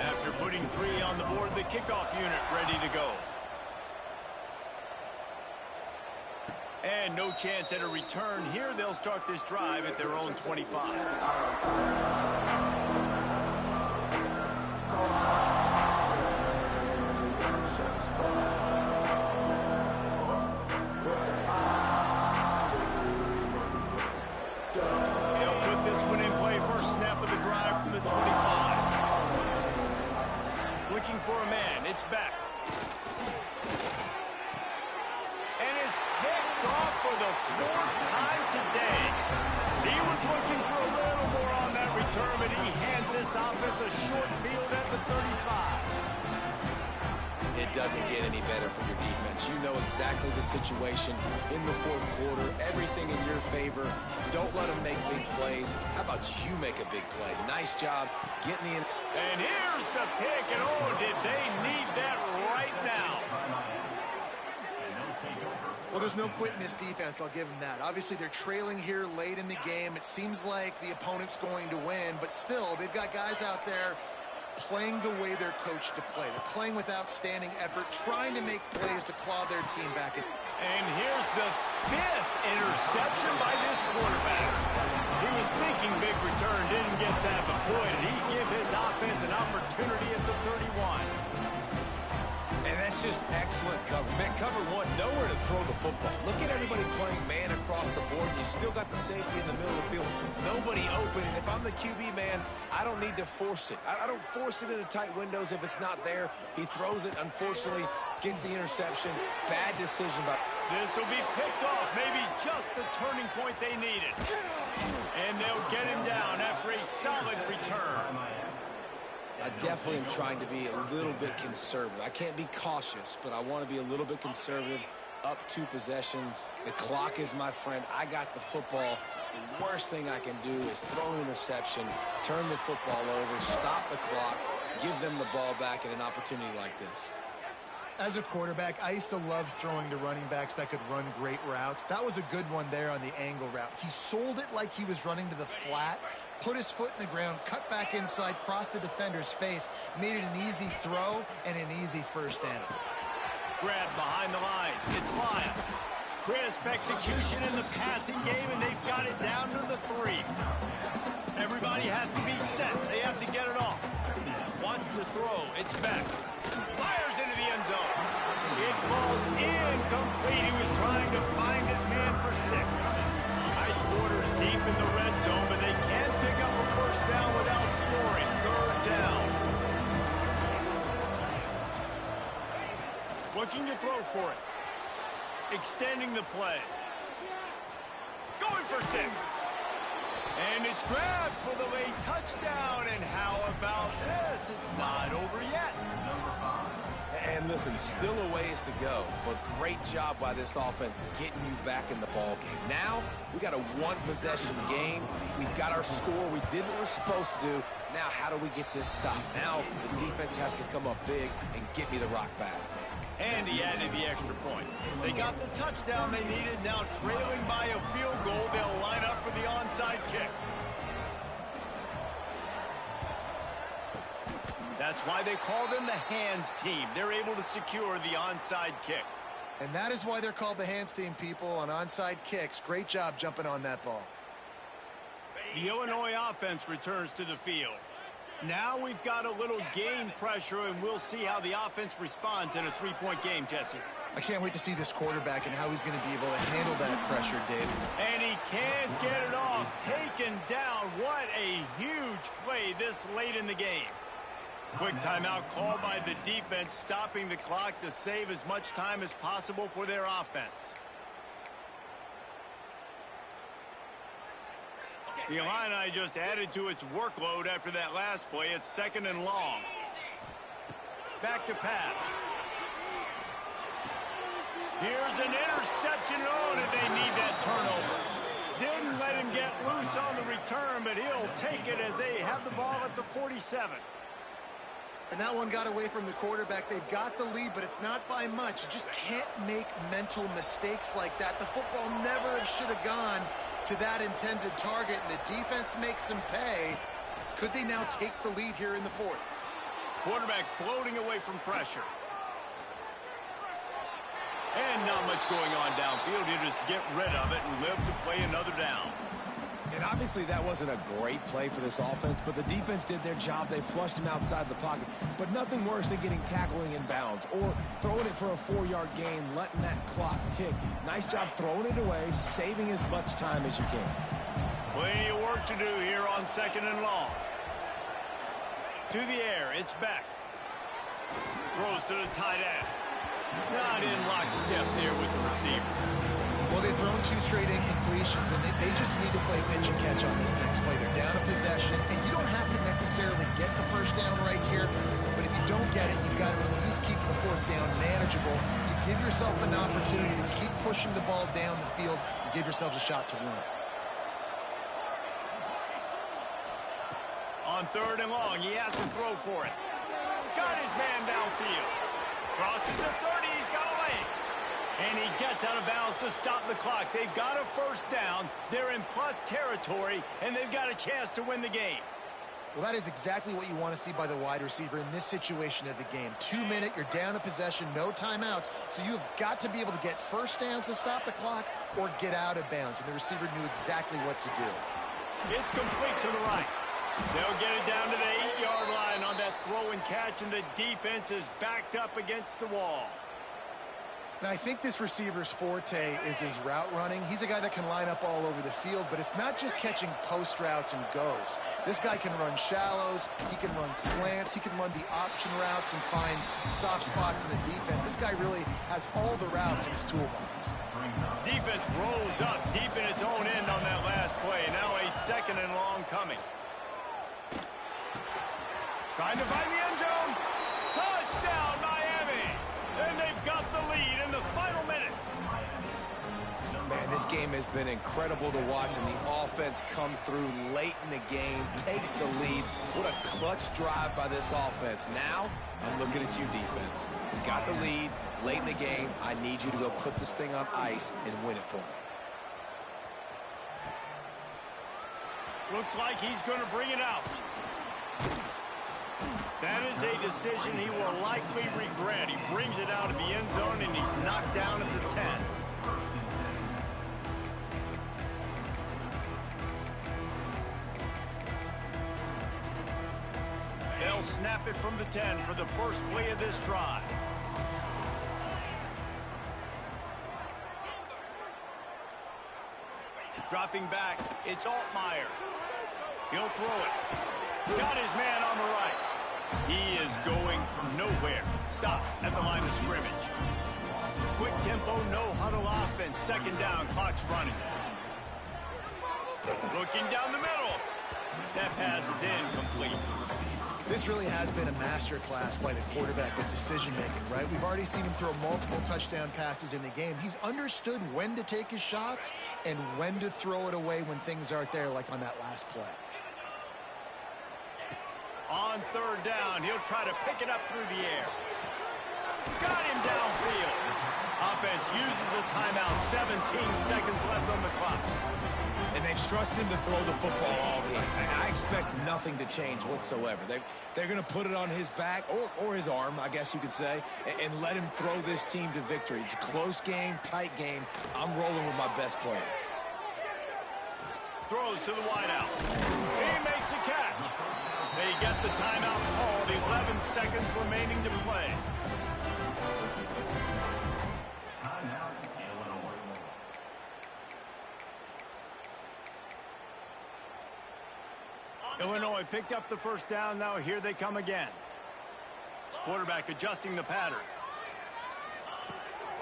Speaker 1: After putting 3 on the board, the kickoff unit ready to go. And no chance at a return here. They'll start this drive at their own 25. They'll put this one in play. First snap of the drive from the 25. Looking for a man. It's back. For the 4th time today. He was looking for a little more on that return, but he hands this offense a short field at the 35.
Speaker 3: It doesn't get any better for your defense. You know exactly the situation in the 4th quarter. Everything in your favor. Don't let them make big plays. How about you make a big play? Nice job getting the...
Speaker 1: And here's the pick, and oh, did they need that right now.
Speaker 2: Well, there's no quitting this defense, I'll give them that. Obviously, they're trailing here late in the game. It seems like the opponent's going to win, but still, they've got guys out there playing the way they're coached to play. They're playing with outstanding effort, trying to make plays to claw their team back in.
Speaker 1: And here's the 5th interception by this quarterback. He was thinking big return, didn't get that, but boy, did he give his offense an opportunity at the 31.
Speaker 3: And that's just excellent cover. Man, cover 1, nowhere to throw the football. Look at everybody playing man across the board. You still got the safety in the middle of the field. Nobody open. And if I'm the QB, man, I don't need to force it. I don't force it into tight windows if it's not there. He throws it, unfortunately, gets the interception. Bad decision.
Speaker 1: This will be picked off. Maybe just the turning point they needed. And they'll get him down after a solid return.
Speaker 3: I definitely am trying to be a little bit conservative. I can't be cautious, but I want to be a little bit conservative. Up 2 possessions. The clock is my friend. I got the football. The worst thing I can do is throw an interception, turn the football over, stop the clock, give them the ball back in an opportunity like this.
Speaker 2: As a quarterback, I used to love throwing to running backs that could run great routes. That was a good one there on the angle route. He sold it like he was running to the flat, put his foot in the ground, cut back inside, crossed the defender's face, made it an easy throw and an easy first down.
Speaker 1: Grab behind the line. It's Lyle. Crisp execution in the passing game, and they've got it down to the 3. Everybody has to be set. They have to get it throw. It's back. Fires into the end zone. It falls incomplete. He was trying to find his man for 6. Tight quarters deep in the red zone, but they can't pick up a first down without scoring. 3rd down. Looking to throw for it. Extending the play. Going for 6. And it's grabbed for the late touchdown. And how about this? It's not over yet.
Speaker 3: And listen, still a ways to go, but great job by this offense getting you back in the ball game. Now, we got a one-possession game. We've got our score. We did what we're supposed to do. Now, how do we get this stopped? Now, the defense has to come up big and get me the rock back.
Speaker 1: And he added the extra point. They got the touchdown they needed. Now trailing by a field goal, they'll line up for the onside kick. That's why they call them the hands team. They're able to secure the onside kick.
Speaker 2: And that is why they're called the hands team, people, on onside kicks. Great job jumping on that ball.
Speaker 1: The Illinois offense returns to the field. Now we've got a little game pressure, and we'll see how the offense responds in a 3-point game, Jesse.
Speaker 2: I can't wait to see this quarterback and how he's going to be able to handle that pressure, Dave.
Speaker 1: And he can't get it off. Taken down. What a huge play this late in the game. Quick timeout called by the defense, stopping the clock to save as much time as possible for their offense. The Illini just added to its workload after that last play. It's 2nd and long. Back to pass. Here's an interception. Oh, did they need that turnover? Didn't let him get loose on the return, but he'll take it as they have the ball at the 47.
Speaker 2: And that one got away from the quarterback. They've got the lead, but it's not by much. You just can't make mental mistakes like that. The football never should have gone to that intended target, and the defense makes them pay. Could they now take the lead here in the 4th?
Speaker 1: Quarterback floating away from pressure. And not much going on downfield. You just get rid of it and live to play another down.
Speaker 3: And obviously that wasn't a great play for this offense, but the defense did their job. They flushed him outside the pocket. But nothing worse than getting tackling in bounds or throwing it for a 4-yard gain, letting that clock tick. Nice job throwing it away, saving as much time as you can.
Speaker 1: Plenty of work to do here on 2nd and long. To the air, it's back. Throws to the tight end. Not in lockstep there with the receiver.
Speaker 2: Well, they've thrown 2 straight incompletions, and they just need to play pitch and catch on this next play. They're down a possession, and you don't have to necessarily get the first down right here, but if you don't get it, you've got to at least keep the 4th down manageable to give yourself an opportunity to keep pushing the ball down the field and give yourselves a shot to win.
Speaker 1: On 3rd and long, he has to throw for it. Got his man downfield. Crosses the 30, he's got a lane. And he gets out of bounds to stop the clock. They've got a first down. They're in plus territory, and they've got a chance to win the game.
Speaker 2: Well, that is exactly what you want to see by the wide receiver in this situation of the game. 2 minute, you're down a possession, no timeouts, so you've got to be able to get first downs to stop the clock or get out of bounds, and the receiver knew exactly what to do.
Speaker 1: It's complete to the right. They'll get it down to the 8-yard line on that throw and catch, and the defense is backed up against the wall.
Speaker 2: Now, I think this receiver's forte is his route running. He's a guy that can line up all over the field, but it's not just catching post routes and goes. This guy can run shallows, he can run slants, he can run the option routes and find soft spots in the defense. This guy really has all the routes in his toolbox.
Speaker 1: Defense rolls up deep in its own end on that last play. Now a 2nd and long coming. Trying to find the end zone. Touchdown, Miami! And they've got the lead in the final minute.
Speaker 3: Man, this game has been incredible to watch, and the offense comes through late in the game, takes the lead. What a clutch drive by this offense. Now, I'm looking at you, defense. You got the lead late in the game. I need you to go put this thing on ice and win it for me.
Speaker 1: Looks like he's going to bring it out. That is a decision he will likely regret. He brings it out of the end zone, and he's knocked down at the 10. They'll snap it from the 10 for the first play of this drive. Dropping back, it's Altmaier. He'll throw it. Got his man on the right. He is going nowhere. Stop at the line of scrimmage. Quick tempo, no huddle offense. Second down, clock's running. Looking down the middle. That pass is incomplete.
Speaker 2: This really has been a master class by the quarterback with decision-making, right? We've already seen him throw multiple touchdown passes in the game. He's understood when to take his shots and when to throw it away when things aren't there, like on that last play.
Speaker 1: On third down, he'll try to pick it up through the air. Got him downfield. Offense uses a timeout. 17 seconds left on the clock.
Speaker 3: And they've trusted him to throw the football all game. And I expect nothing to change whatsoever. They're going to put it on his back, or his arm, I guess you could say, and let him throw this team to victory. It's a close game, tight game. I'm rolling with my best player.
Speaker 1: Throws to the wideout. He makes a catch. They get the timeout called. 11 seconds remaining to play.
Speaker 4: Timeout, Illinois.
Speaker 1: Illinois picked up the first down. Now here they come again. Quarterback adjusting the pattern.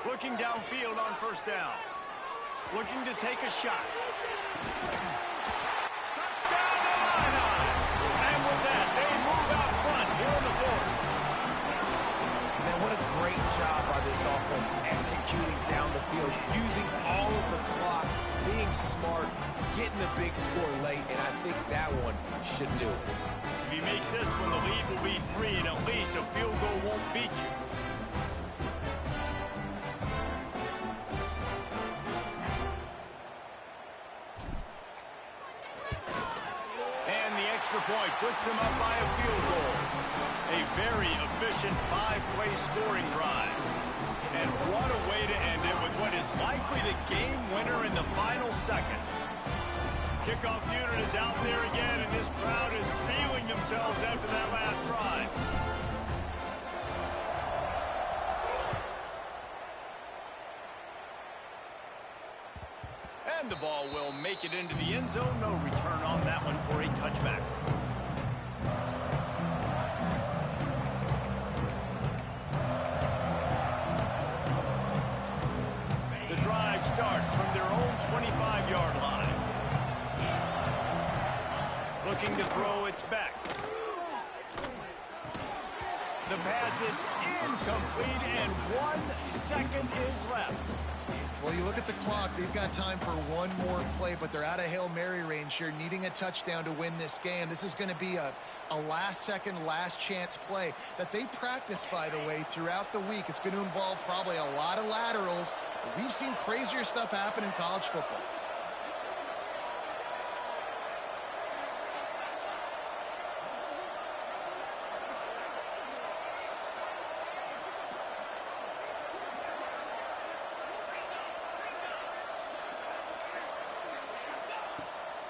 Speaker 1: Looking downfield on first down. Looking to take a shot. Touchdown Illini! And with that, they move out front here in the fourth.
Speaker 3: Man, what a great job by this offense executing down the field, using all of the clock, being smart, getting the big score late, and I think that one should do it.
Speaker 1: If he makes this one, the lead will be 3, and at least a field goal won't beat you. And the extra point puts them up by a field goal. A very efficient 5-play scoring drive. And what a way to end it with what is likely the game winner in the final seconds. Kickoff unit is out there again, and this crowd is feeling themselves after that last drive. And the ball will make it into the end zone. No return on that one for a touchback. The drive starts from their own 25-yard line. Looking to throw, it's back. The pass is incomplete, and 1 second is left.
Speaker 2: Well, you look at the clock, they've got time for one more play, but they're out of Hail Mary range here, needing a touchdown to win this game. This is going to be a last-second, last-chance play that they practice, by the way, throughout the week. It's going to involve probably a lot of laterals. We've seen crazier stuff happen in college football.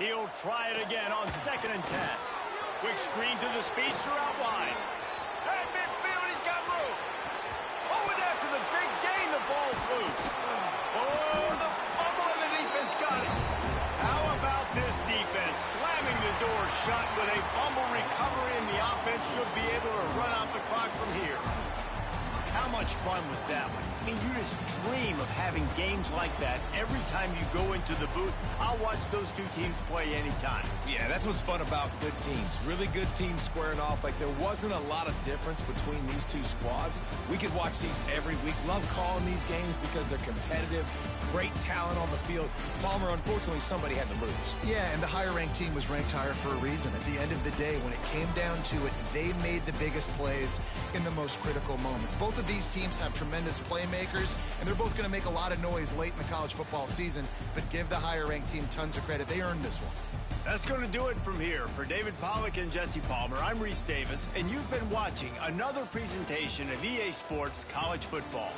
Speaker 1: He'll try it again on 2nd and 10. Quick screen to the speedster out wide. At midfield, he's got room. Oh, and after the big gain, the ball's loose. Oh, the fumble, and the defense got it. How about this defense slamming the door shut with a fumble recovery, and the offense should be able to run out the clock from here. How much fun was that one? I mean, you just dream of having games like that every time you go into the booth. I'll watch those two teams play anytime.
Speaker 3: Yeah, that's what's fun about good teams. Really good teams squaring off. Like, there wasn't a lot of difference between these two squads. We could watch these every week. Love calling these games because they're competitive. Great talent on the field. Palmer, unfortunately, somebody had to lose.
Speaker 2: Yeah, and the higher-ranked team was ranked higher for a reason. At the end of the day, when it came down to it, they made the biggest plays in the most critical moments. Both of these teams have tremendous playmakers, and they're both going to make a lot of noise late in the college football season, but give the higher-ranked team tons of credit. They earned this one.
Speaker 1: That's going to do it from here. For David Pollack and Jesse Palmer, I'm Reese Davis, and you've been watching another presentation of EA Sports College Football.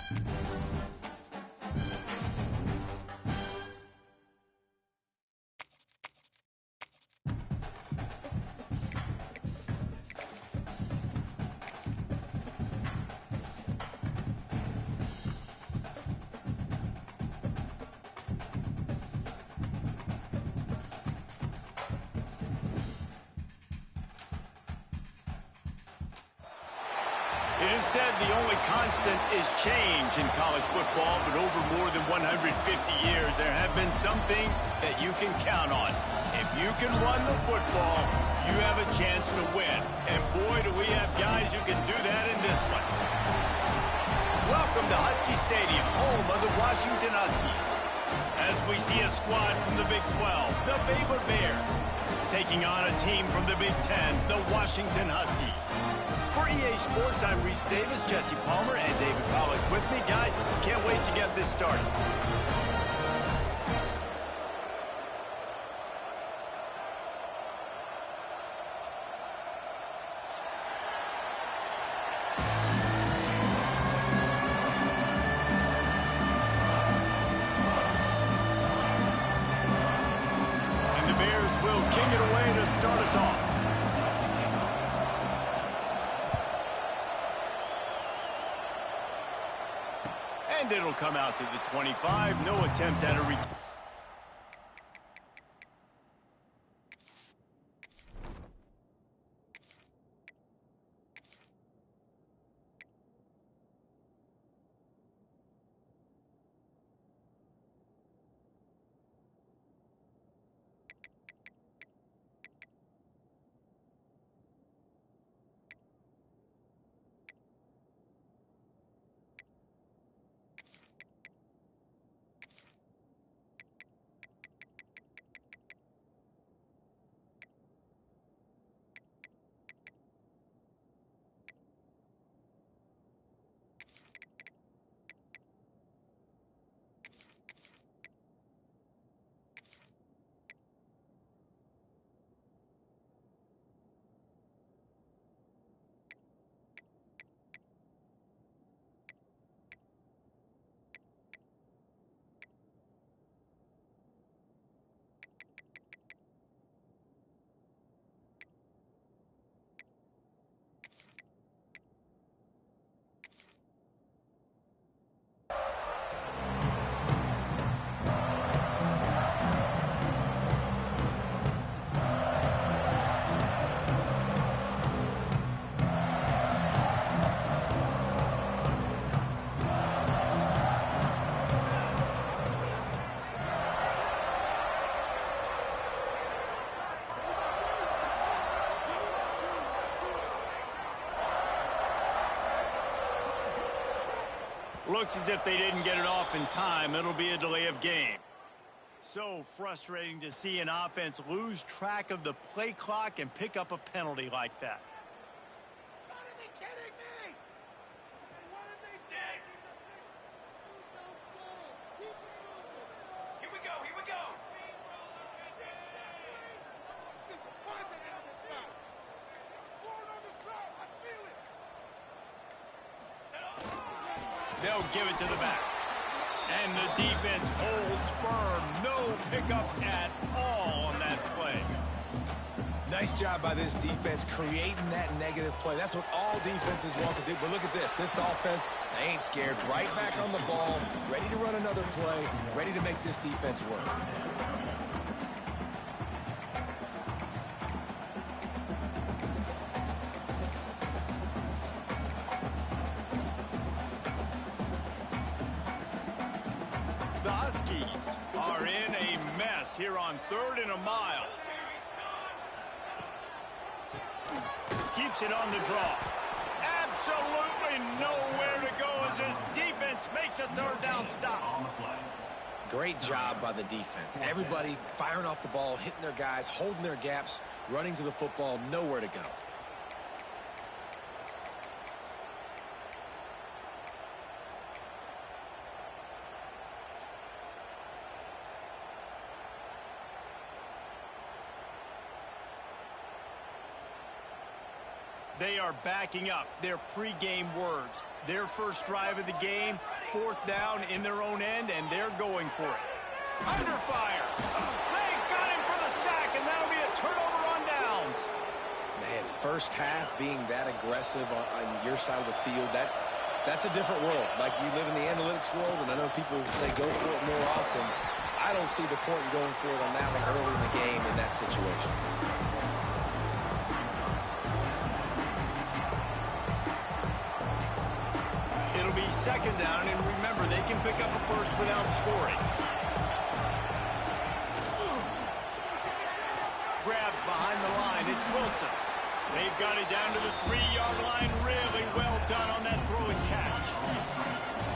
Speaker 1: It is said the only constant is change in college football, but over more than 150 years, there have been some things that you can count on. If you can run the football, you have a chance to win. And boy, do we have guys who can do that in this one. Welcome to Husky Stadium, home of the Washington Huskies. As we see a squad from the Big 12, the Baylor Bears, taking on a team from the Big 10, the Washington Huskies. For EA Sports, I'm Reese Davis, Jesse Palmer, and David Pollack with me. Guys, can't wait to get this started. And the Bears will kick it away to start us off. And it'll come out to the 25. No attempt at a return. Looks as if they didn't get it off in time. It'll be a delay of game. So frustrating to see an offense lose track of the play clock and pick up a penalty like that.
Speaker 5: Gotta be kidding me! What did they say? Here we go, here we go! This president on this stop! Scoring on this drive, I feel it!
Speaker 1: They'll give it to the back. And the defense holds firm. No pickup at all on that play.
Speaker 3: Nice job by this defense creating that negative play. That's what all defenses want to do. But look at this. This offense, they ain't scared. Right back on the ball, ready to run another play, ready to make this defense work.
Speaker 1: The Huskies are in a mess here on 3rd and a mile. Keeps it on the draw. Absolutely nowhere to go as his defense makes a 3rd down stop.
Speaker 3: Great job by the defense. Everybody firing off the ball, hitting their guys, holding their gaps, running to the football, nowhere to go.
Speaker 1: They are backing up their pregame words. Their first drive of the game, 4th down in their own end, and they're going for it. Under fire. They got him for the sack, and that'll be a turnover on downs.
Speaker 3: Man, first half being that aggressive on your side of the field, that's a different world. Like, you live in the analytics world, and I know people say go for it more often. I don't see the point in going for it on that one early in the game in that situation.
Speaker 1: It'll be 2nd down, and remember, they can pick up a first without scoring. Grabbed behind the line, it's Wilson. They've got it down to the 3-yard line. Really well done on that throw and catch.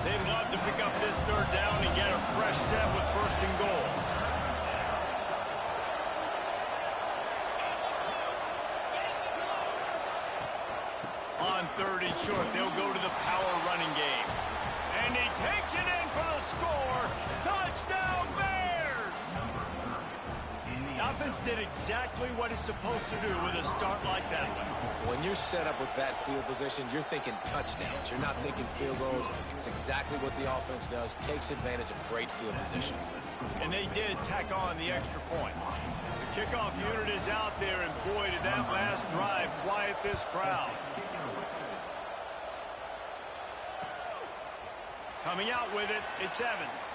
Speaker 1: They'd love to pick up this 3rd down and get a fresh set with 1st and goal. On 3rd and short, they'll go to the power running game. And he takes it in for the score. Touchdown, Bears! The offense did exactly what it's supposed to do with a start like that one.
Speaker 3: When you're set up with that field position, you're thinking touchdowns. You're not thinking field goals. It's exactly what the offense does. Takes advantage of great field position.
Speaker 1: And they did tack on the extra point. The kickoff unit is out there, and boy, did that last drive quiet this crowd. Coming out with it, it's Evans.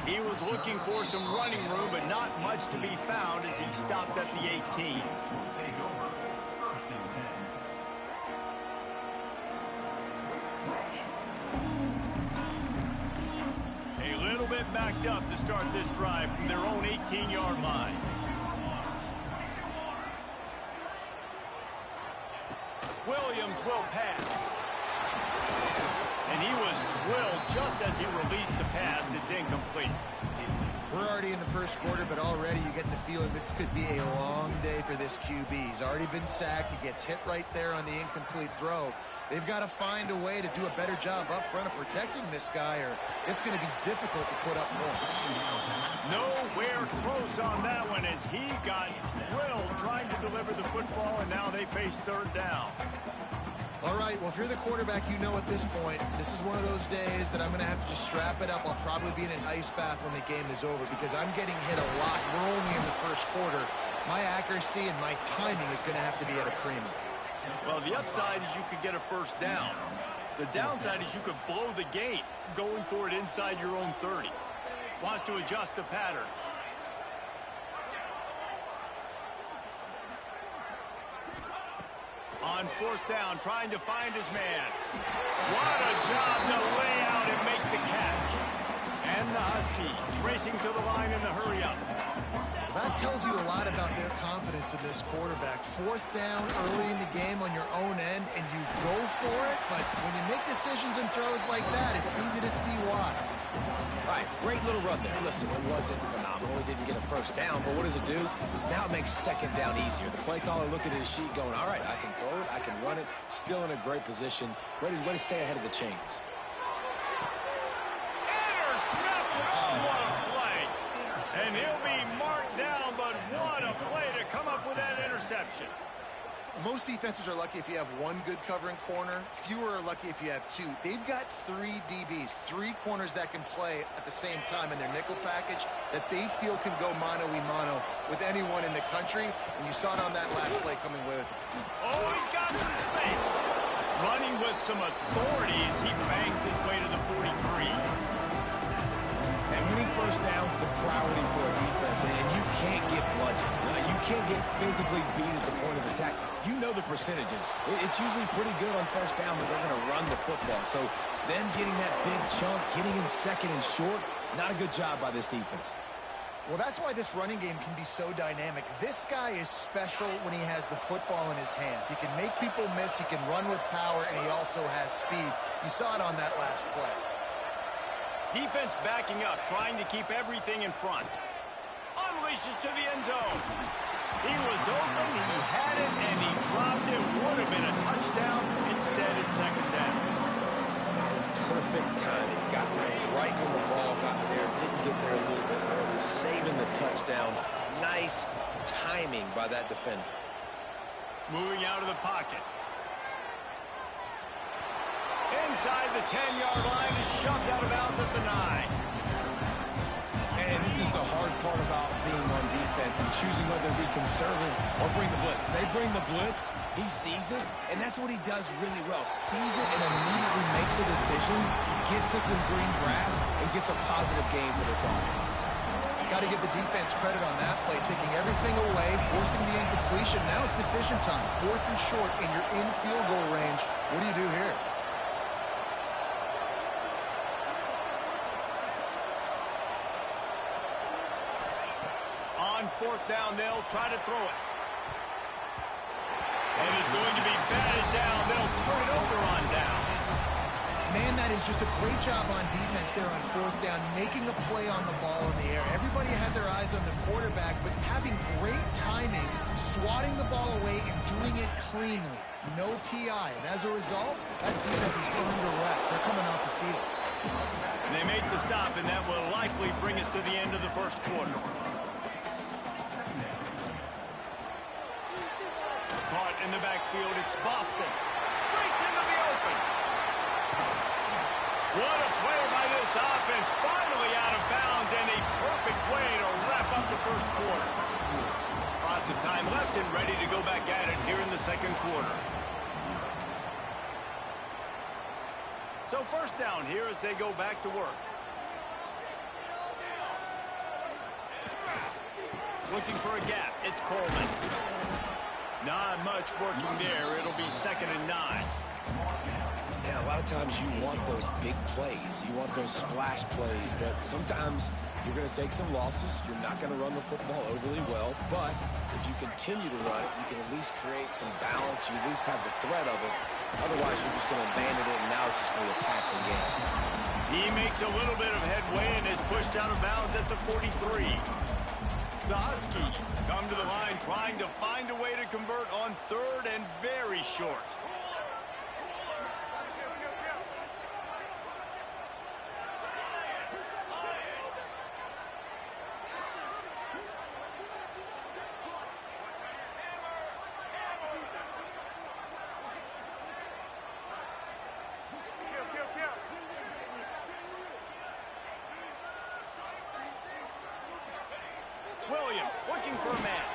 Speaker 1: He was looking for some running room, but not much to be found as he stopped at the 18. A little bit backed up to start this drive from their own 18-yard line. Williams will pass. And he was drilled just as he released the pass. It's incomplete.
Speaker 2: We're already in the 1st quarter, but already you get the feeling this could be a long day for this QB. He's already been sacked. He gets hit right there on the incomplete throw. They've got to find a way to do a better job up front of protecting this guy, or it's going to be difficult to put up points.
Speaker 1: Nowhere close on that one as he got drilled trying to deliver the football, and now they face 3rd down.
Speaker 2: All right, well, if you're the quarterback, you know at this point, this is one of those days that I'm going to have to just strap it up. I'll probably be in an ice bath when the game is over because I'm getting hit a lot. We're only in the 1st quarter. My accuracy and my timing is going to have to be at a premium.
Speaker 1: Well, the upside is you could get a 1st down. The downside is you could blow the game going for it inside your own 30. Wants to adjust the pattern. On 4th down, trying to find his man. What a job to lay out and make the catch. And the Huskies racing to the line in the hurry-up.
Speaker 2: That tells you a lot about their confidence in this quarterback. 4th down early in the game on your own end, and you go for it, but when you make decisions and throws like that, it's easy to see why.
Speaker 3: All right, great little run there. Listen, it wasn't phenomenal. He didn't get a 1st down, but what does it do? Now it makes 2nd down easier. The play caller looking at his sheet going, all right, I can throw it, I can run it, still in a great position, ready to stay ahead of the chains.
Speaker 1: Intercepted! Oh, what a play! And he'll be marked down, but what a play to come up with that interception.
Speaker 2: Most defenses are lucky if you have one good covering corner. Fewer are lucky if you have 2. They've got 3 DBs, 3 corners that can play at the same time in their nickel package that they feel can go mano-a-mano with anyone in the country. And you saw it on that last play coming away with it.
Speaker 1: Oh, he's got some space. Running with some authority as he bangs his way to the 43.
Speaker 3: And winning 1st downs is a priority for a defense, and you can't get bludgeoned. You can't get physically beat at the point of attack. You know the percentages. It's usually pretty good on 1st down that they're going to run the football. So them getting that big chunk, getting in 2nd and short, not a good job by this defense.
Speaker 2: Well, that's why this running game can be so dynamic. This guy is special when he has the football in his hands. He can make people miss, he can run with power, and he also has speed. You saw it on that last play.
Speaker 1: Defense backing up, trying to keep everything in front. Unleashes to the end zone. He was open, he had it, and he dropped it. Would have been a touchdown. Instead, it's 2nd down.
Speaker 3: Perfect timing. Got that right when the ball got there. Didn't get there a little bit early. Saving the touchdown. Nice timing by that defender.
Speaker 1: Moving out of the pocket. Inside the 10-yard line and shoved out of bounds at the 9.
Speaker 3: And this is the hard part about being on defense and choosing whether to be conservative or bring the blitz. They bring the blitz, he sees it, and that's what he does really well. Sees it and immediately makes a decision, gets to some green grass, and gets a positive gain for this offense.
Speaker 2: Got to give the defense credit on that play, taking everything away, forcing the incompletion. Now it's decision time. 4th and short, and you're in field goal range. What do you do here?
Speaker 1: On 4th down, they'll try to throw it. And it's going to be batted down. They'll turn it over on down.
Speaker 2: Man, that is just a great job on defense there on 4th down, making a play on the ball in the air. Everybody had their eyes on the quarterback, but having great timing, swatting the ball away, and doing it cleanly. No PI. And as a result, that defense is under rest. They're coming off the field.
Speaker 1: And they make the stop, and that will likely bring us to the end of the first quarter. Caught in the backfield, it's Boston. Breaks into the open. What a play by this offense. Finally out of bounds, and a perfect way to wrap up the first quarter. Lots of time left and ready to go back at it here in the second quarter. So first down here as they go back to work. Looking for a gap. It's Coleman. Not much working there. It'll be 2nd and 9.
Speaker 3: And a lot of times you want those big plays. You want those splash plays. But sometimes you're going to take some losses. You're not going to run the football overly well. But if you continue to run it, you can at least create some balance. You at least have the threat of it. Otherwise, you're just going to abandon it, and now it's just going to be a passing game.
Speaker 1: He makes a little bit of headway and is pushed out of bounds at the 43. The Huskies come to the line trying to find a way to convert on 3rd and very short. Williams looking for a man.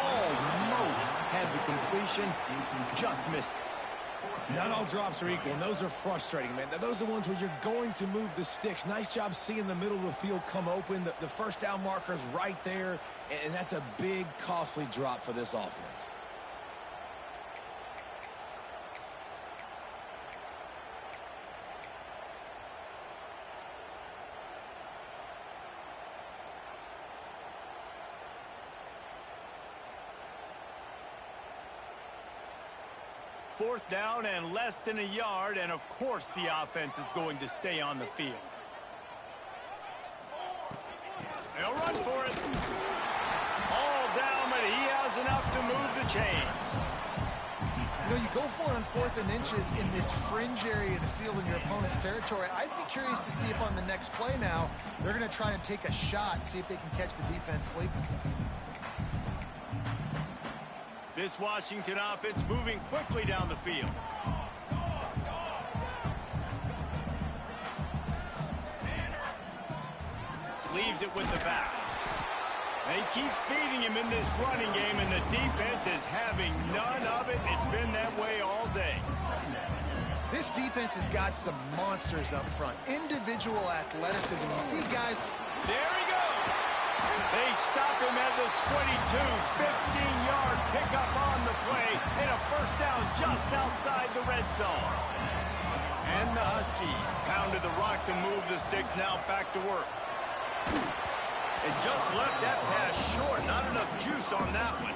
Speaker 1: Almost had the completion. Just missed it.
Speaker 3: Not all drops are equal, and those are frustrating, man. Those are the ones where you're going to move the sticks. Nice job seeing the middle of the field come open. The first down marker's right there, and that's a big, costly drop for this offense.
Speaker 1: Fourth down and less than a yard, and of course the offense is going to stay on the field. They'll run for it. All down, but he has enough to move the chains.
Speaker 2: You know, you go for it on 4th and inches in this fringe area of the field in your opponent's territory. I'd be curious to see if on the next play now, they're going to try to take a shot, see if they can catch the defense sleeping.
Speaker 1: This Washington offense moving quickly down the field. Leaves it with the back. They keep feeding him in this running game, and the defense is having none of it. It's been that way all day.
Speaker 2: This defense has got some monsters up front. Individual athleticism. You see guys...
Speaker 1: There he goes. They stop him at the 22. 15-yard pickup on the play, and a first down just outside the red zone. And the Huskies pounded the rock to move the sticks, now back to work. And just left that pass short. Not enough juice on that one.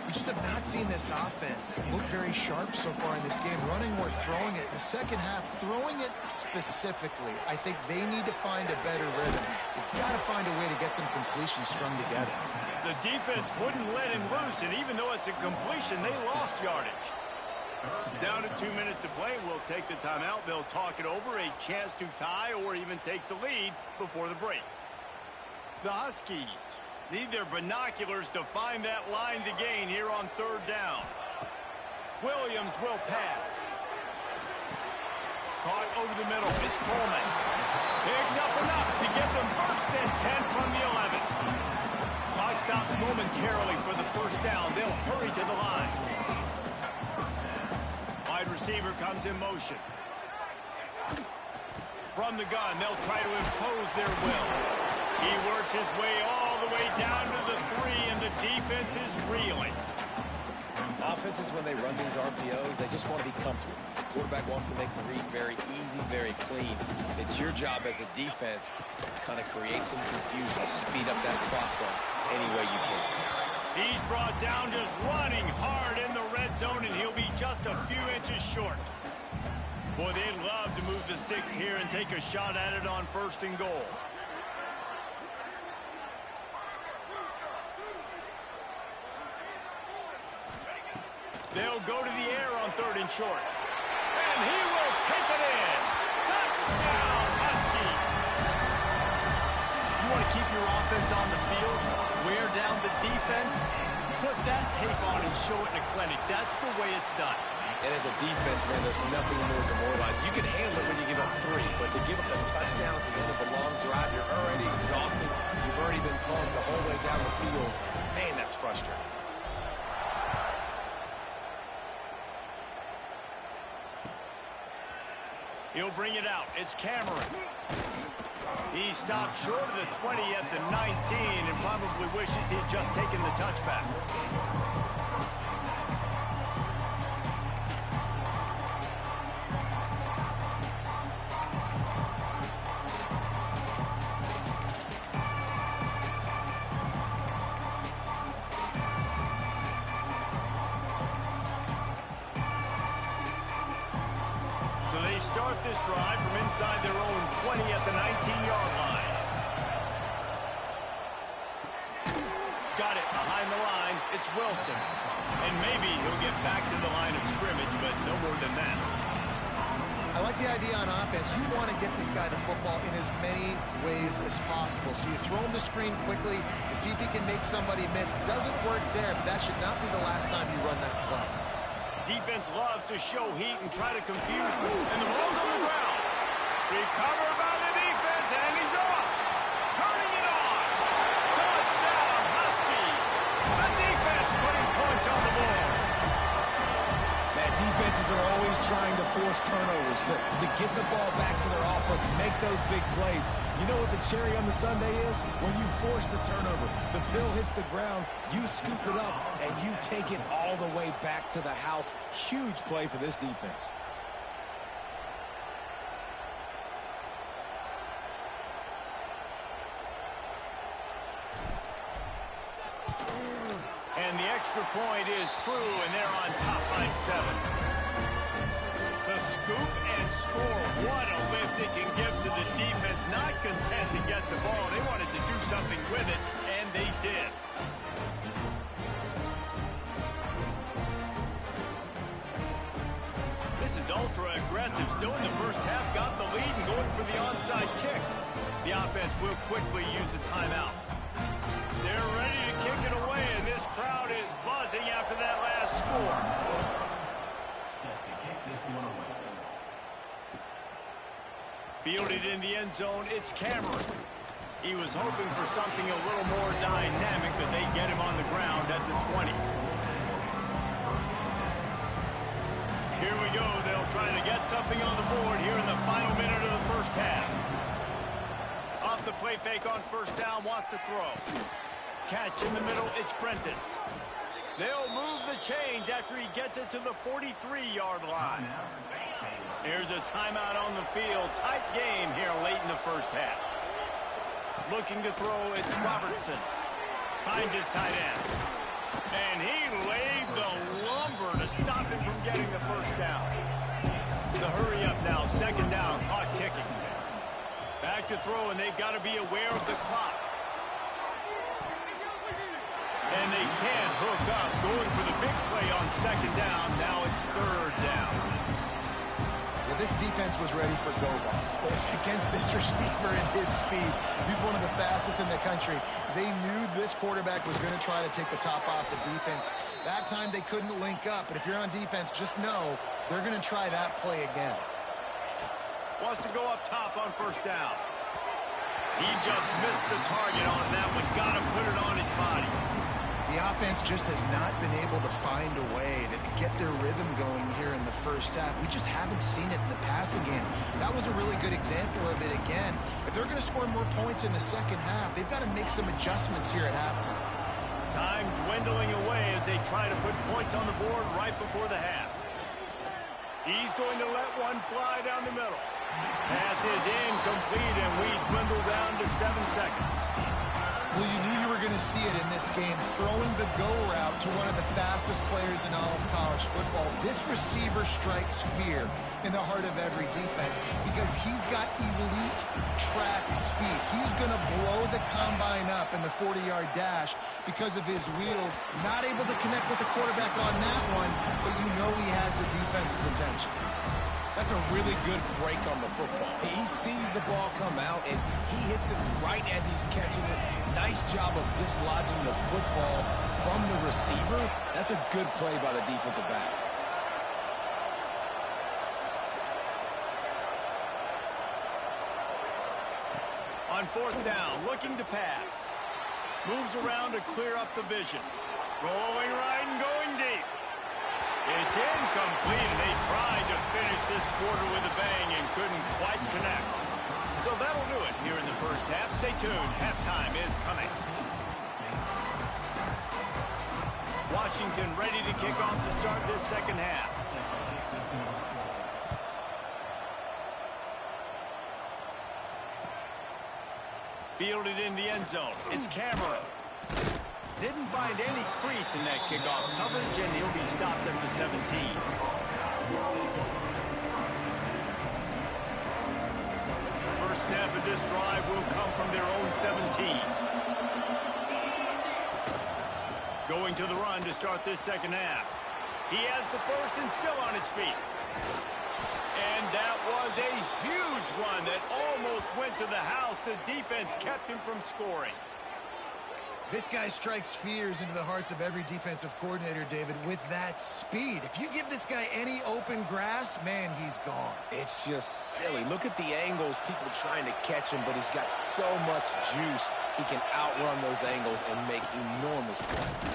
Speaker 2: We just have not seen this offense look very sharp so far in this game. Running or throwing it. In the second half, throwing it specifically, I think they need to find a better rhythm. You've got to find a way to get some completion strung together.
Speaker 1: The defense wouldn't let him loose, and even though it's a completion, they lost yardage. Down to 2 minutes to play. We'll take the timeout. They'll talk it over. A chance to tie or even take the lead before the break. The Huskies need their binoculars to find that line to gain here on 3rd down. Williams will pass. Caught over the middle. It's Coleman. Picks up enough to get them first and 10 from the 11. Clock stops momentarily for the first down. They'll hurry to the line. Wide receiver comes in motion. From the gun, they'll try to impose their will. He works his way all the way down to the 3, and the defense is reeling.
Speaker 3: Offenses, when they run these RPOs, they just want to be comfortable. The quarterback wants to make the read very easy, very clean. It's your job as a defense to kind of create some confusion, speed up that process any way you can.
Speaker 1: He's brought down just running hard in the red zone, and he'll be just a few inches short. Boy, they'd love to move the sticks here and take a shot at it on 1st and goal. They'll go to the air on 3rd and short. And he will take it in. Touchdown, Husky. You want to keep your offense on the field, wear down the defense, put that tape on and show it in a clinic. That's the way it's done.
Speaker 3: And as a defense, man, there's nothing more demoralizing. You can handle it when you give up 3, but to give up a touchdown at the end of a long drive, you're already exhausted. You've already been pumped the whole way down the field. Man, that's frustrating.
Speaker 1: He'll bring it out. It's Cameron. He stopped short of the 20 at the 19 and probably wishes he'd just taken the touchback. Start this drive from inside their own 20 at the 19-yard line. Got it behind the line. It's Wilson. And maybe he'll get back to the line of scrimmage, but no more than that.
Speaker 2: I like the idea on offense. You want to get this guy the football in as many ways as possible. So you throw him the screen quickly to see if he can make somebody miss. It doesn't work there, but that should not be the last time you run that play.
Speaker 1: Defense loves to show heat and try to confuse, and the ball's on the ground. Recovered by the defense, and he's off. Turning it on. Touchdown, Husky. The defense putting points on the board.
Speaker 3: Man, defenses are always trying to force turnovers, to get the ball back to their offense, make those big plays. You know what the cherry on the sundae is? When you force the turnover, the pill hits the ground, you scoop it up, and you take it all the way back to the house. Huge play for this defense.
Speaker 1: And the extra point is true, and they're on top by 7. The scoop and score. What a lift it can give to the defense. Not content to get the ball. They wanted to do something with it, and they did. This is ultra aggressive. Still in the first half, got the lead and going for the onside kick. The offense will quickly use a timeout. They're ready to kick it away, and this crowd is buzzing after that last score.
Speaker 4: Set to kick this one away.
Speaker 1: Fielded in the end zone, it's Cameron. He was hoping for something a little more dynamic, but they get him on the ground at the 20. Here we go. They'll try to get something on the board here in the final minute of the first half. Off the play fake on first down, wants to throw. Catch in the middle, it's Prentice. They'll move the chains after he gets it to the 43-yard line. Here's a timeout on the field. Tight game here late in the first half. Looking to throw, it's Robertson. Finds his tight end. And he laid the lumber to stop him from getting the first down. The hurry up now, second down, caught kicking. Back to throw, and they've got to be aware of the clock. And they can't hook up, going for the big play on second down. Now it's third down.
Speaker 2: Well, this defense was ready for go-balls. Against this receiver and his speed. He's one of the fastest in the country. They knew this quarterback was going to try to take the top off the defense. That time they couldn't link up. But if you're on defense, just know they're going to try that play again.
Speaker 1: wants to go up top on first down. He just missed the target on that one. Got to put it on his body.
Speaker 2: The offense just has not been able to find a way to get their rhythm going here in the first half. We just haven't seen it in the passing game. That was a really good example of it again. If they're going to score more points in the second half, they've got to make some adjustments here at halftime.
Speaker 1: Time dwindling away as they try to put points on the board right before the half. He's going to let one fly down the middle. Pass is incomplete, and we dwindle down to 7 seconds.
Speaker 2: Well, you knew you were going to see it in this game, throwing the go route to one of the fastest players in all of college football. This receiver strikes fear in the heart of every defense because he's got elite track speed. He's going to blow the combine up in the 40-yard dash because of his wheels. Not able to connect with the quarterback on that one, but you know he has the defense's attention.
Speaker 3: That's a really good break on the football. He sees the ball come out, and he hits it right as he's catching it. Nice job of dislodging the football from the receiver. That's a good play by the defensive back.
Speaker 1: On fourth down, looking to pass. Moves around to clear up the vision. Rolling right and going deep. It's incomplete, and they tried to finish this quarter with a bang and couldn't quite connect. So that'll do it here in the first half. Stay tuned. Halftime is coming. Washington ready to kick off to start this second half. Fielded in the end zone. It's Cameron. Didn't find any crease in that kickoff coverage, and he'll be stopped at the 17. First snap of this drive will come from their own 17. Going to the run to start this second half. He has the first and still on his feet. And that was a huge run that almost went to the house. The defense kept him from scoring.
Speaker 2: This guy strikes fears into the hearts of every defensive coordinator, David, with that speed. If you give this guy any open grass, man, he's gone.
Speaker 3: It's just silly. Look at the angles, people trying to catch him, but he's got so much juice. He can outrun those angles and make enormous plays.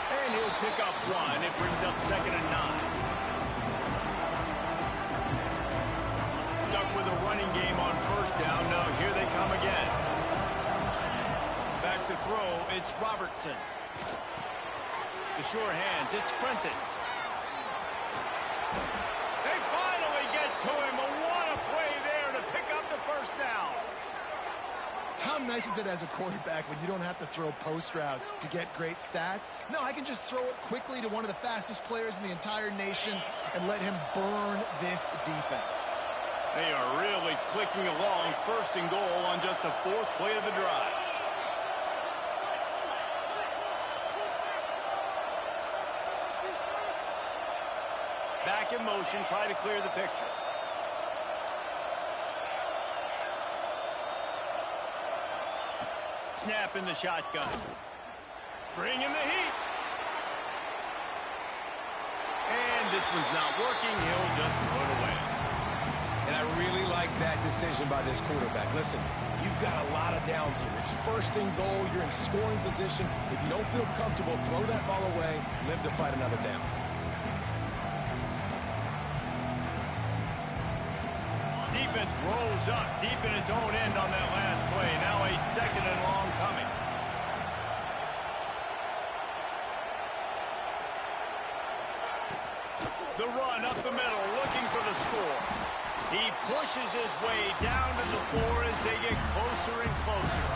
Speaker 1: And he'll pick up one. It brings up 2nd and 9. Stuck with a running game on first down. Now here they come again. Back to throw, it's Robertson. The sure hands, it's Prentice. They finally get to him. What a play there to pick up the first down.
Speaker 2: How nice is it as a quarterback when you don't have to throw post routes to get great stats? No, I can just throw it quickly to one of the fastest players in the entire nation and let him burn this defense.
Speaker 1: They are really clicking along. 1st and goal on just the 4th play of the drive. Back in motion, try to clear the picture. Snap in the shotgun. Bring in the heat. And this one's not working. He'll just throw it away.
Speaker 3: And I really like that decision by this quarterback. Listen, you've got a lot of downs here. It's 1st and goal. You're in scoring position. If you don't feel comfortable, throw that ball away. Live to fight another down.
Speaker 1: Defense rolls up deep in its own end on that last play. Now a 2nd and long coming. The run up the middle, looking for the score. He pushes his way down to the floor as they get closer and closer.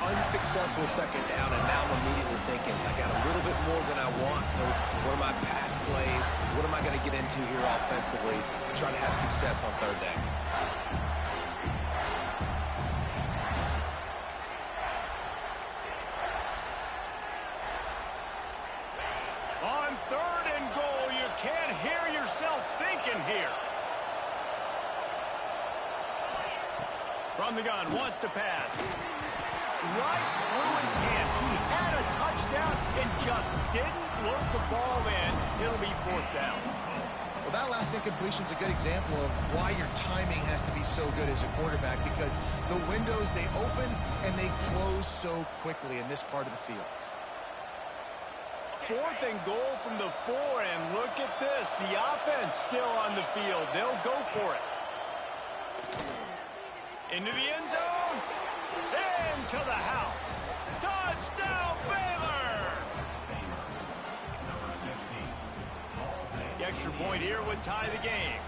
Speaker 3: Unsuccessful 2nd down, and now I'm immediately thinking, I got a little bit more than I want, so what are my pass plays? What am I going to get into here offensively to try to have success on 3rd down?
Speaker 1: On 3rd and goal, you can't hear yourself thinking here. From the gun, wants to pass. Right through his hands. He had a touchdown and just didn't load the ball in. It'll be 4th down.
Speaker 2: Well, that last incompletion is a good example of why your timing has to be so good as a quarterback, because the windows, they open and they close so quickly in this part of the field.
Speaker 1: 4th and goal from the 4, and look at this. The offense still on the field. They'll go for it. Into the end zone. Into the house. Touchdown, Baylor! The extra point here would tie the game.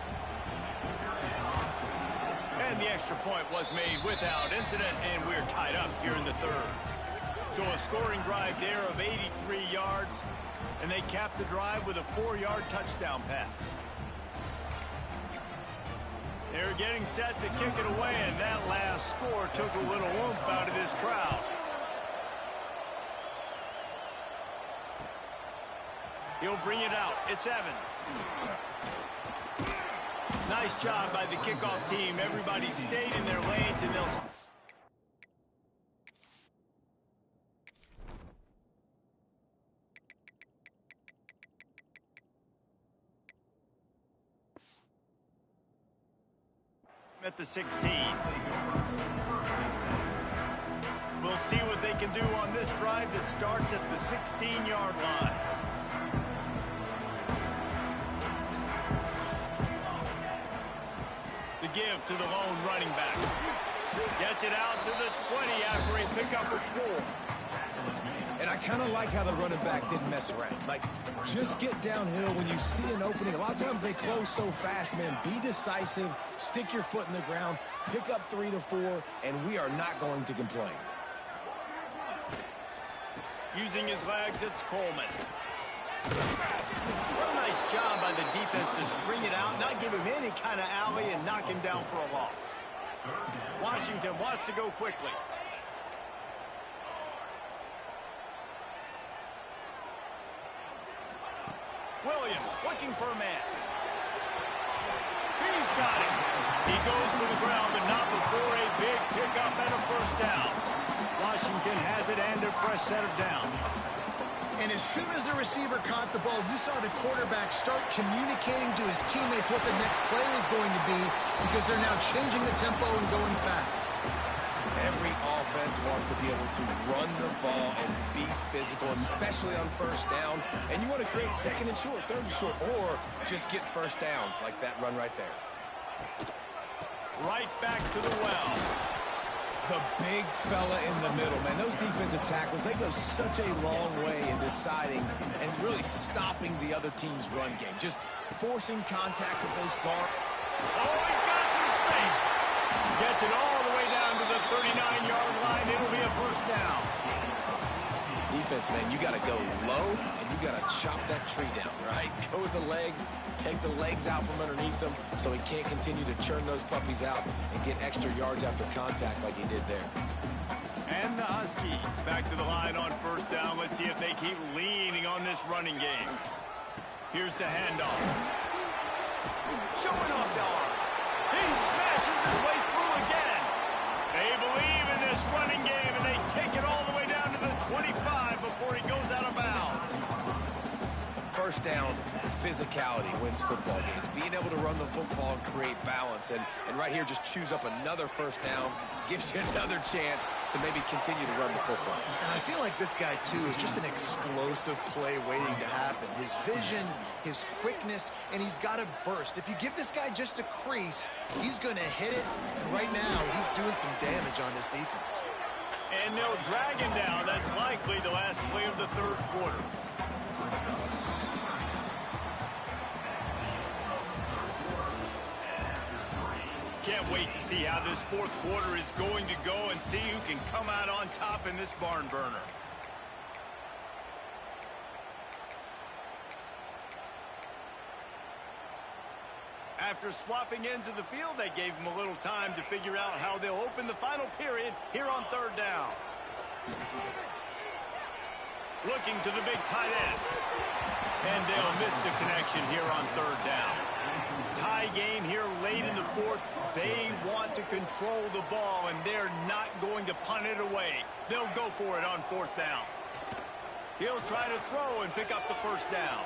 Speaker 1: And the extra point was made without incident, and we're tied up here in the 3rd. So a scoring drive there of 83 yards, and they capped the drive with a 4-yard touchdown pass. They're getting set to kick it away, and that last score took a little oomph out of this crowd. He'll bring it out. It's Evans. Nice job by the kickoff team. Everybody stayed in their lanes, and they'll... at the 16. We'll see what they can do on this drive that starts at the 16-yard line. The give to the lone running back. Gets it out to the 20 after a pickup of 4.
Speaker 3: And I kind of like how the running back didn't mess around. Like, just get downhill when you see an opening. A lot of times they close so fast, man. Be decisive, stick your foot in the ground, pick up 3 to 4, and we are not going to complain.
Speaker 1: Using his legs, it's Coleman. What a nice job by the defense to string it out, not give him any kind of alley, and knock him down for a loss. Washington wants to go quickly. Williams looking for a man. He's got it. He goes to the ground, but not before a big pickup and a 1st down. Washington has it and a fresh set of downs.
Speaker 2: And as soon as the receiver caught the ball, you saw the quarterback start communicating to his teammates what the next play was going to be, because they're now changing the tempo and going fast.
Speaker 3: Every offense wants to be able to run the ball and be physical, especially on 1st down. And you want to create 2nd and short, 3rd and short, or just get 1st downs like that run right there.
Speaker 1: Right back to the well.
Speaker 3: The big fella in the middle, man. Those defensive tackles, they go such a long way in deciding and really stopping the other team's run game. Just forcing contact with those guards.
Speaker 1: Oh, he's got some space. Gets it all the way down to the 39-yard line. It'll be a 1st down.
Speaker 3: Defense, man, you got to go low, and you got to chop that tree down, right? Go with the legs, take the legs out from underneath them so he can't continue to churn those puppies out and get extra yards after contact like he did there.
Speaker 1: And the Huskies back to the line on 1st down. Let's see if they keep leaning on this running game. Here's the handoff. Showing off the arm. He smashes his way through again. They believe in this running game, and they take it all the way down to the 25 before he goes out of bounds.
Speaker 3: 1st down, physicality wins football games. Being able to run the football and create balance. And right here, just choose up another 1st down. Gives you another chance to maybe continue to run the football.
Speaker 2: And I feel like this guy, too, is just an explosive play waiting to happen. His vision, his quickness, and he's got a burst. If you give this guy just a crease, he's going to hit it. And right now, he's doing some damage on this defense.
Speaker 1: And they'll drag him down. That's likely the last play of the 3rd quarter. Can't wait to see how this 4th quarter is going to go and see who can come out on top in this barn burner. After swapping ends of the field, they gave them a little time to figure out how they'll open the final period here on 3rd down. Looking to the big tight end. And they'll miss the connection here on 3rd down. Tie game here late in the 4th. They want to control the ball, and they're not going to punt it away. They'll go for it on 4th down. He'll try to throw and pick up the 1st down.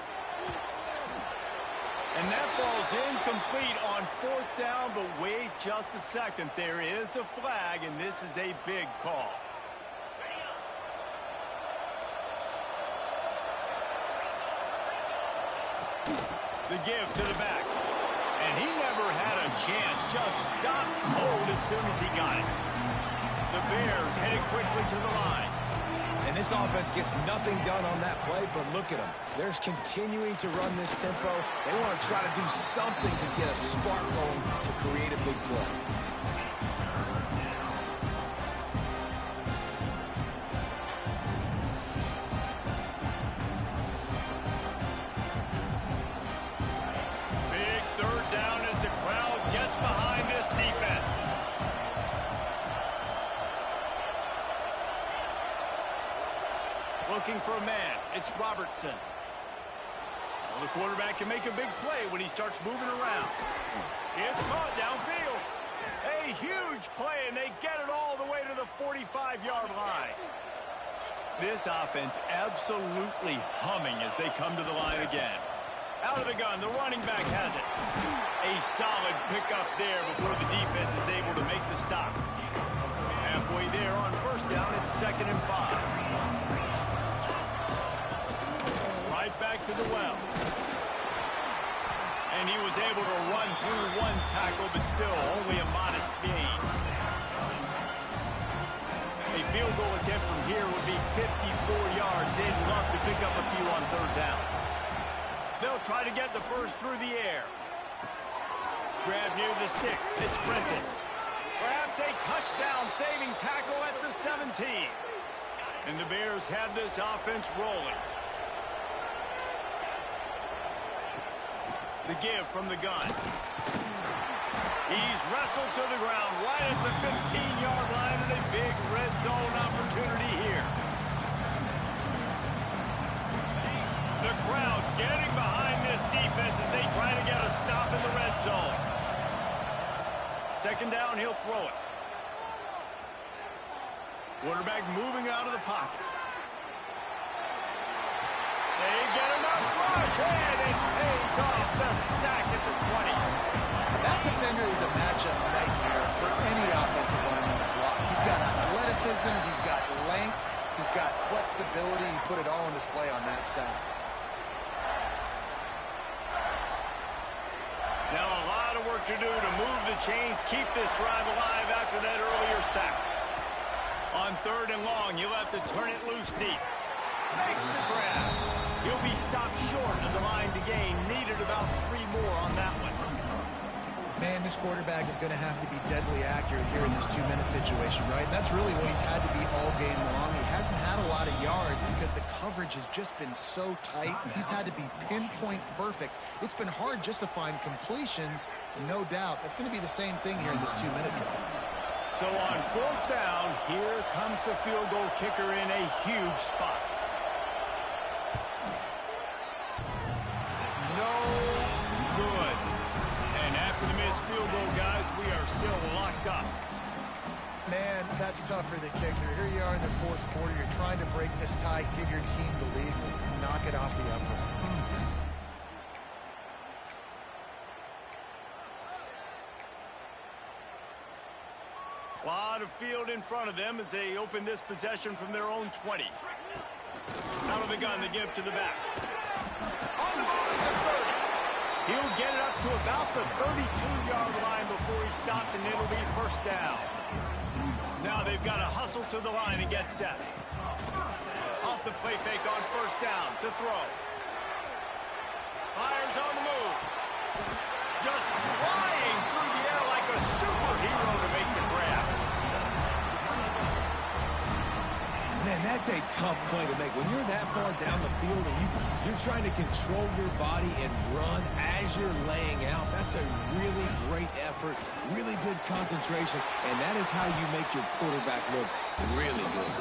Speaker 1: And that ball's incomplete on 4th down, but wait just a second. There is a flag, and this is a big call. The give to the back. And he never had a chance. Just stopped cold as soon as he got it. The Bears headed quickly to the line.
Speaker 3: And this offense gets nothing done on that play, but look at them. They're continuing to run this tempo. They want to try to do something to get a spark going to create a big play.
Speaker 1: Big 3rd down as the crowd gets behind this defense. Looking for a man. It's Robertson. Well, the quarterback can make a big play when he starts moving around. It's caught downfield. A huge play, and they get it all the way to the 45-yard line. This offense absolutely humming as they come to the line again. Out of the gun, the running back has it. A solid pickup there before the defense is able to make the stop. Halfway there on 1st down, it's 2nd and 5. Right back to the well. And he was able to run through 1 tackle, but still only a modest gain. A field goal attempt from here would be 54 yards. They'd love to pick up a few on 3rd down. They'll try to get the first through the air. Grab near the sticks. It's Prentice. Perhaps a touchdown-saving tackle at the 17. And the Bears have this offense rolling. The give from the gun. He's wrestled to the ground right at the 15-yard line, and a big red zone opportunity here. The crowd getting behind this defense as they try to get a stop in the red zone. 2nd down, he'll throw it. Quarterback moving out of the pocket. They get enough rush, and it pays off the sack at the 20.
Speaker 2: That defender is a matchup nightmare for any offensive lineman to block. He's got athleticism, he's got length, he's got flexibility. He put it all on display on that sack.
Speaker 1: Now a lot of work to do to move the chains, keep this drive alive after that earlier sack. On 3rd and long, you'll have to turn it loose deep. Makes the grab. He'll be stopped short of the line to gain. Needed about 3 more on that one.
Speaker 2: Man, this quarterback is going to have to be deadly accurate here in this 2-minute situation, right? And that's really what he's had to be all game long. He hasn't had a lot of yards because the coverage has just been so tight. He's had to be pinpoint perfect. It's been hard just to find completions, no doubt. That's going to be the same thing here in this 2-minute drive.
Speaker 1: So on 4th down, here comes the field goal kicker in a huge spot. No good. And after the missed field goal, guys, we are still locked up.
Speaker 2: Man, that's tough for the kicker. Here you are in the 4th quarter. You're trying to break this tie, give your team the lead, and knock it off the upright.
Speaker 1: A lot of field in front of them as they open this possession from their own 20. Out of the gun, the give to the back. On the move is the 30. He'll get it up to about the 32-yard line before he stops, and it'll be 1st down. Now they've got to hustle to the line and get set. Off the play fake on 1st down to throw. Fires on the move. Just flying through the air like a superhero to make the grab.
Speaker 3: Man, that's a tough play to make. When you're that far down the field and you're trying to control your body and run as you're laying out, that's a really great effort, really good concentration, and that is how you make your quarterback look really good.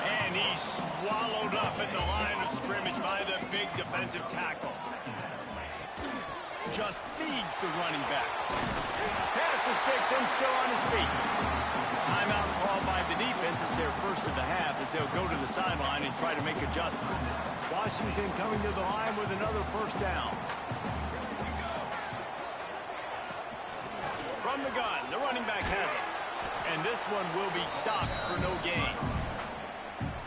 Speaker 1: And he's swallowed up at the line of scrimmage by the big defensive tackle. Just feeds the running back. Pass the sticks and still on his feet. Timeout called by the defense is their first of the half as they'll go to the sideline and try to make adjustments. Washington coming to the line with another 1st down. From the gun, the running back has it. And this one will be stopped for no gain.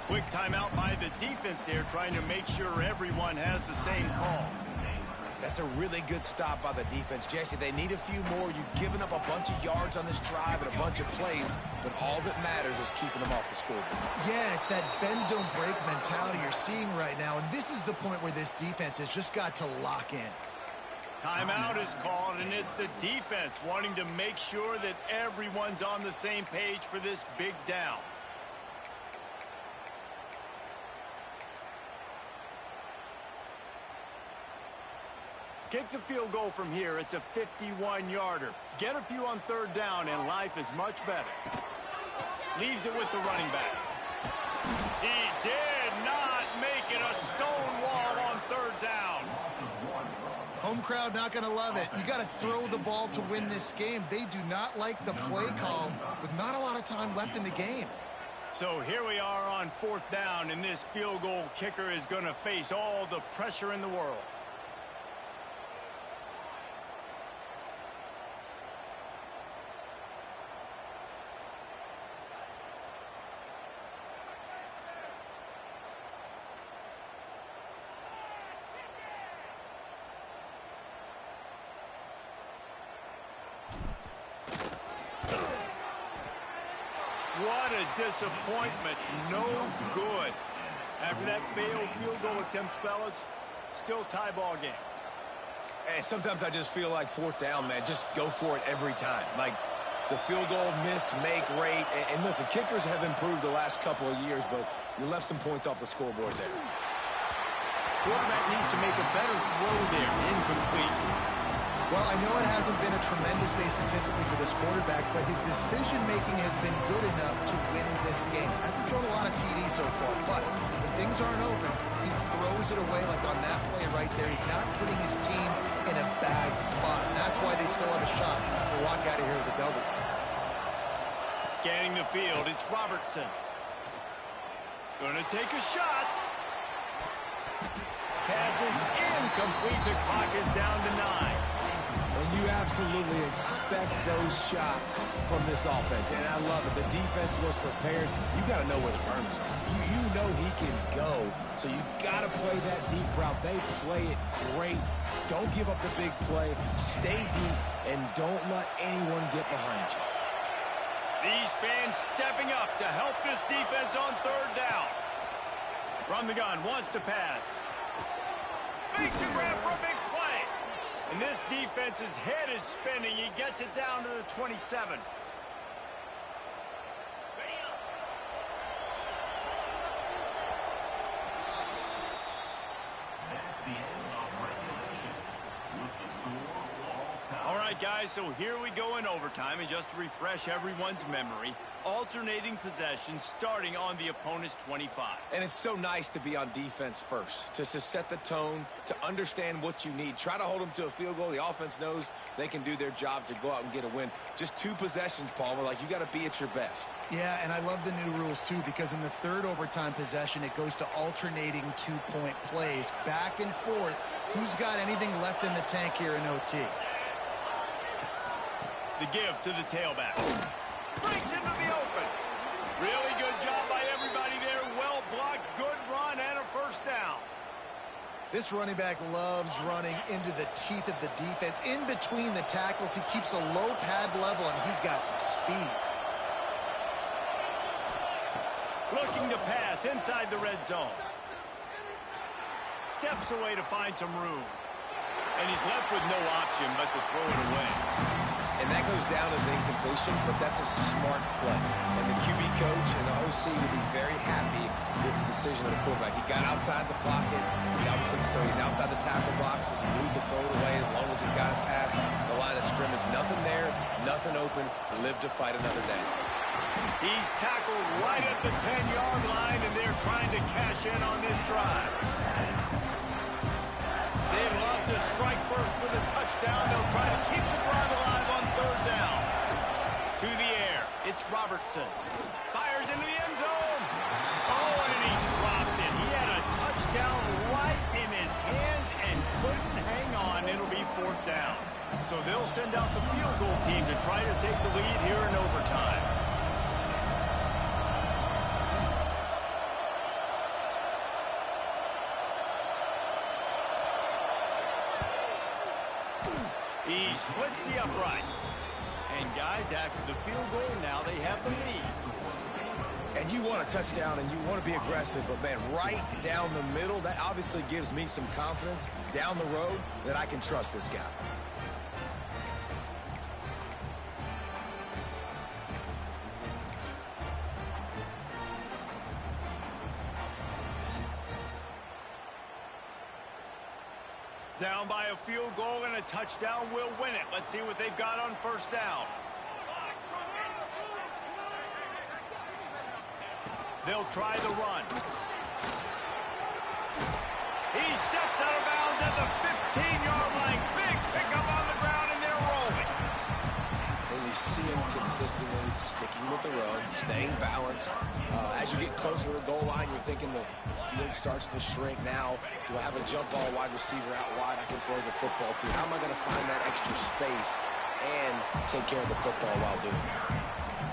Speaker 1: Quick timeout by the defense there, trying to make sure everyone has the same call.
Speaker 3: That's a really good stop by the defense. Jesse, they need a few more. You've given up a bunch of yards on this drive and a bunch of plays, but all that matters is keeping them off the scoreboard.
Speaker 2: Yeah, it's that bend, don't break mentality you're seeing right now, and this is the point where this defense has just got to lock in.
Speaker 1: Timeout is called, and it's the defense wanting to make sure that everyone's on the same page for this big down. Kick the field goal from here. It's a 51-yarder. Get a few on third down, and life is much better. Leaves it with the running back. He did not make it a stone wall on third down.
Speaker 2: Home crowd not going to love it. You got to throw the ball to win this game. They do not like the play call with not a lot of time left in the game.
Speaker 1: So here we are on fourth down, and this field goal kicker is going to face all the pressure in the world. What a disappointment. No good. After that failed field goal attempt, fellas, still tie ball game.
Speaker 3: And sometimes I just feel like fourth down, man, just go for it every time. Like the field goal miss, make rate. And listen, kickers have improved the last couple of years, but you left some points off the scoreboard there.
Speaker 1: Quarterback needs to make a better throw there. Incomplete.
Speaker 2: Well, I know it hasn't been a tremendous day statistically for this quarterback, but his decision-making has been good enough to win this game. Hasn't thrown a lot of TDs so far, but when things aren't open, he throws it away like on that play right there. He's not putting his team in a bad spot, and that's why they still have a shot to walk out of here with a W.
Speaker 1: Scanning the field, it's Robertson. Gonna take a shot. Pass is incomplete. The clock is down to 9.
Speaker 3: And you absolutely expect those shots from this offense. And I love it. The defense was prepared. You got to know where the burners are. You know he can go. So you got to play that deep route. They play it great. Don't give up the big play. Stay deep and don't let anyone get behind you.
Speaker 1: These fans stepping up to help this defense on third down. From the gun, wants to pass. Makes a grab for a big play. And this defense's head is spinning. He gets it down to the 27. All right, guys, so here we go in overtime. And just to refresh everyone's memory, alternating possession starting on the opponent's 25.
Speaker 3: And it's so nice to be on defense first, to set the tone, to understand what you need. Try to hold them to a field goal. The offense knows they can do their job to go out and get a win. Just 2 possessions, Palmer. Like, you got to be at your best.
Speaker 2: Yeah, and I love the new rules, too, because in the third overtime possession, it goes to alternating 2-point plays. Back and forth. Who's got anything left in the tank here in OT?
Speaker 1: The give to the tailback. Breaks into the open. Really good job by everybody there. Well blocked, good run, and a first down.
Speaker 2: This running back loves running into the teeth of the defense. In between the tackles, he keeps a low pad level, and he's got some speed.
Speaker 1: Looking to pass inside the red zone. Steps away to find some room. And he's left with no option but to throw it away.
Speaker 3: And that goes down as incompletion, but that's a smart play. And the QB coach and the OC will be very happy with the decision of the quarterback. He got outside the pocket. So he's outside the tackle boxes. He knew he could throw it away as long as he got it past the line of scrimmage. Nothing there, nothing open. Live to fight another day.
Speaker 1: He's tackled right at the 10-yard line, and they're trying to cash in on this drive. They'd love to strike first with a touchdown. They'll try to keep the drive alive on third down. To the air, it's Robertson. Fires into the end zone. Oh, and he dropped it. He had a touchdown right in his hands and couldn't hang on. It'll be fourth down. So they'll send out the field goal team to try to He splits the uprights. And guys, after the field goal, now they have the lead.
Speaker 3: And you want a touchdown and you want to be aggressive, but man, right down the middle, that obviously gives me some confidence down the road that I can trust this guy.
Speaker 1: Down by a field goal and a touchdown will win it. Let's see what they've got on first down. They'll try the run. He steps out of bounds at the 15-yard line. Big pickup on the ground, and they're rolling.
Speaker 3: And you see him consistently sticking with the run, staying balanced. As you get closer to the goal line, you're thinking the field starts to shrink. Now, do I have a jump ball wide receiver out wide I can throw the football to? How am I going to find that extra space and take care of the football while doing it?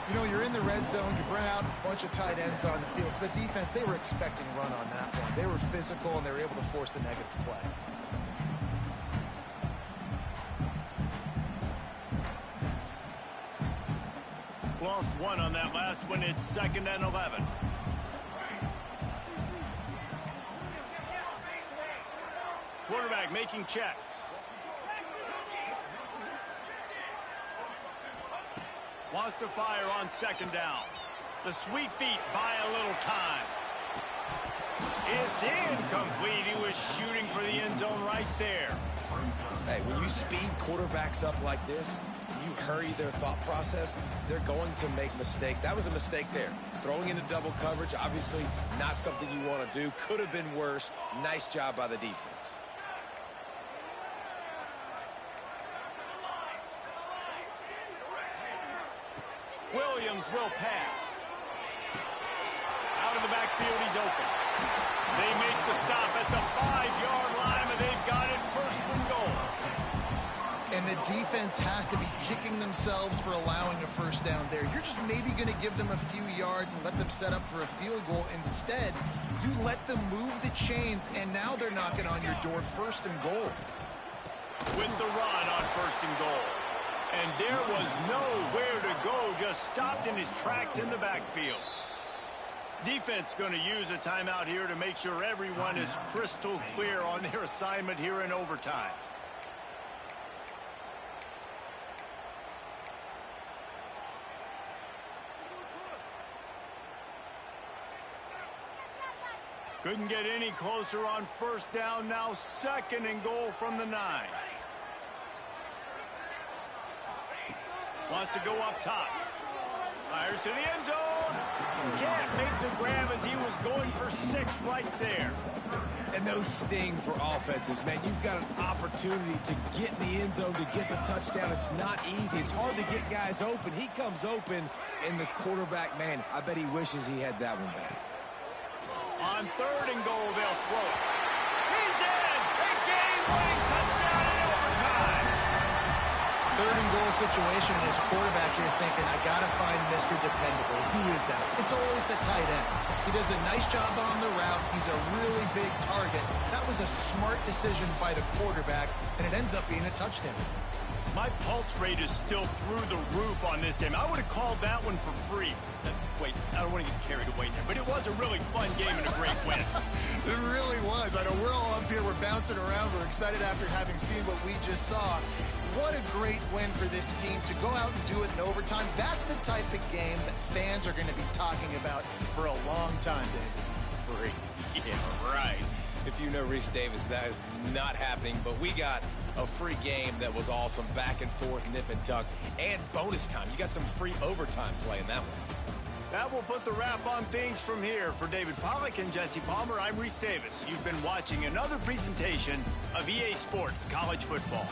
Speaker 2: You know, you're in the red zone. You bring out a bunch of tight ends on the field. So the defense, they were expecting run on that one. They were physical, and they were able to force the negative play.
Speaker 1: Lost one on that last one. It's 2nd and 11. Quarterback making checks. Wants to fire on 2nd down. The sweet feet buy a little time. It's incomplete. He was shooting for the end zone right there.
Speaker 3: Hey, when you speed quarterbacks up like this, you hurry their thought process, they're going to make mistakes. That was a mistake there. Throwing into double coverage, obviously not something you want to do. Could have been worse. Nice job by the defense.
Speaker 1: Williams will pass. Out of the backfield, he's open. They make the stop at the 5-yard line, and they've got it 1st and goal.
Speaker 2: And the defense has to be kicking themselves for allowing a first down there. You're just maybe going to give them a few yards and let them set up for a field goal. Instead, you let them move the chains, and now they're knocking on your door 1st and goal.
Speaker 1: With the run on 1st and goal. And there was nowhere to go, just stopped in his tracks in the backfield. Defense going to use a timeout here to make sure everyone is crystal clear on their assignment here in overtime. Couldn't get any closer on 1st down. Now 2nd and goal from the 9. Wants to go up top. Fires to the end zone. Can't make the grab as he was going for 6 right there.
Speaker 3: And those sting for offenses, man. You've got an opportunity to get in the end zone, to get the touchdown. It's not easy. It's hard to get guys open. He comes open, and the quarterback, man, I bet he wishes he had that one back.
Speaker 1: On 3rd and goal, they'll throw it. He's in! A game-winning touchdown in overtime!
Speaker 2: 3rd and goal situation, and his quarterback here thinking, I got to find Mr. Dependable. Who is that? It's always the tight end. He does a nice job on the route. He's a really big target. That was a smart decision by the quarterback, and it ends up being a touchdown.
Speaker 1: My pulse rate is still through the roof on this game. I would have called that one for free. Wait, I don't want to get carried away there, but it was a really fun game and a great win.
Speaker 2: It really was. I know we're all up here. We're bouncing around. We're excited after having seen what we just saw. What a great win for this team to go out and do it in overtime. That's the type of game that fans are going to be talking about for a long time, David.
Speaker 3: Free. Yeah, right. If you know Reese Davis, that is not happening, but we got a free game that was awesome. Back and forth, nip and tuck, and bonus time. You got some free overtime play in that one.
Speaker 1: That will put the wrap on things from here. For David Pollack and Jesse Palmer, I'm Reese Davis. You've been watching another presentation of EA Sports College Football.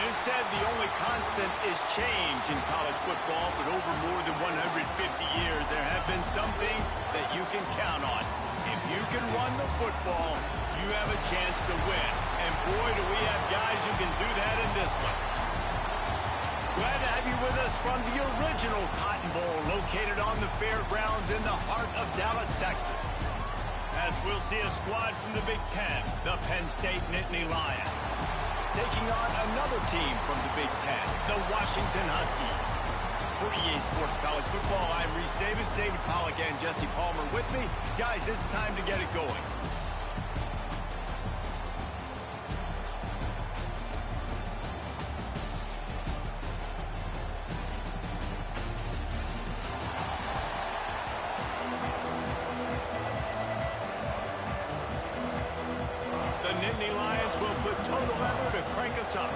Speaker 1: It is said the only constant is change in college football, but over more than 150 years, there have been some things that you can count on. If you can run the football, you have a chance to win. And boy, do we have guys who can do that in this one. Glad to have you with us from the original Cotton Bowl, located on the fairgrounds in the heart of Dallas, Texas. As we'll see a squad from the Big Ten, the Penn State Nittany Lions, taking on another team from the Big Ten, the Washington Huskies. For EA Sports College Football, I'm Reese Davis, David Pollack, and Jesse Palmer with me. Guys, it's time to get it going. The Nittany Lions will put total leather to crank us up.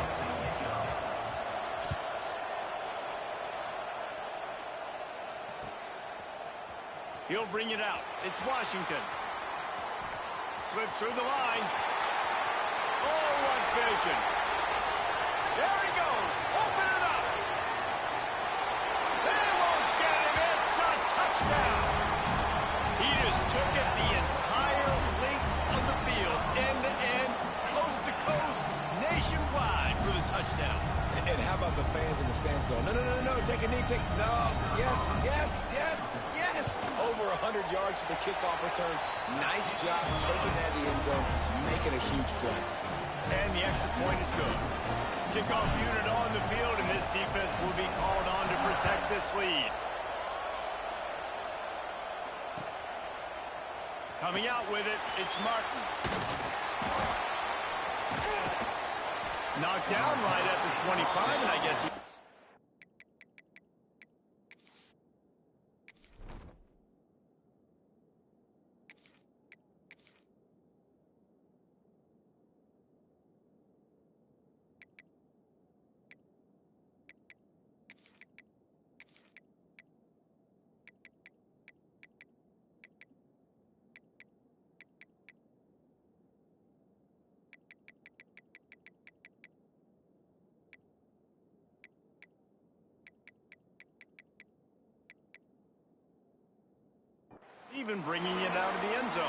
Speaker 1: He'll bring it out. It's Washington. Slips through the line. Oh, what vision. There he goes. Open it up. They won't get him. It's a touchdown. He just took it the entire length of the field, end to end, coast to coast, nationwide for the touchdown.
Speaker 3: And how about the fans in the stands going, no, no, no, no, take a knee, no, yes, yes, yes, yes. Over 100 yards to the kickoff return. Nice job taking that in the end zone, making a huge play.
Speaker 1: And the extra point is good. Kickoff unit on the field, and this defense will be called on to protect this lead. Coming out with it, it's Martin. Knocked down right at the 25, and I guess he... even bringing it out of the end zone.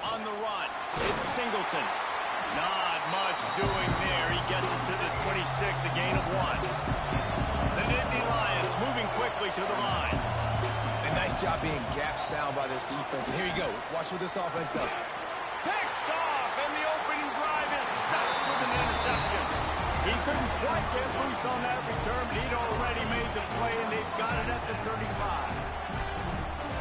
Speaker 1: On the run, it's Singleton. Not much doing there. He gets it to the 26, a gain of 1. The Nittany Lions moving quickly to the line.
Speaker 3: A nice job being gap sound by this defense. And here you go. Watch what this offense does.
Speaker 1: Picked off, and the opening drive is stopped with an interception. He couldn't quite get loose on that return, but he'd already made the play, and they've got it at the 35.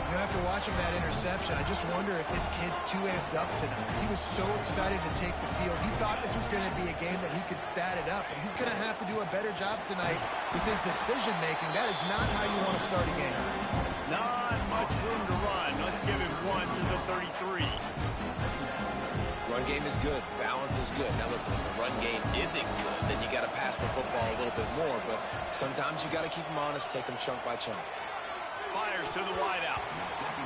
Speaker 2: You know, after watching that interception, I just wonder if this kid's too amped up tonight. He was so excited to take the field. He thought this was going to be a game that he could stat it up, but he's going to have to do a better job tonight with his decision-making. That is not how you want to start a game.
Speaker 1: Not much room to run. Let's give him 1 to the 33.
Speaker 3: Run game is good. Balance is good. Now listen, if the run game isn't good, then you got to pass the football a little bit more. But sometimes you got to keep them honest, take them chunk by chunk.
Speaker 1: Fires to the wideout.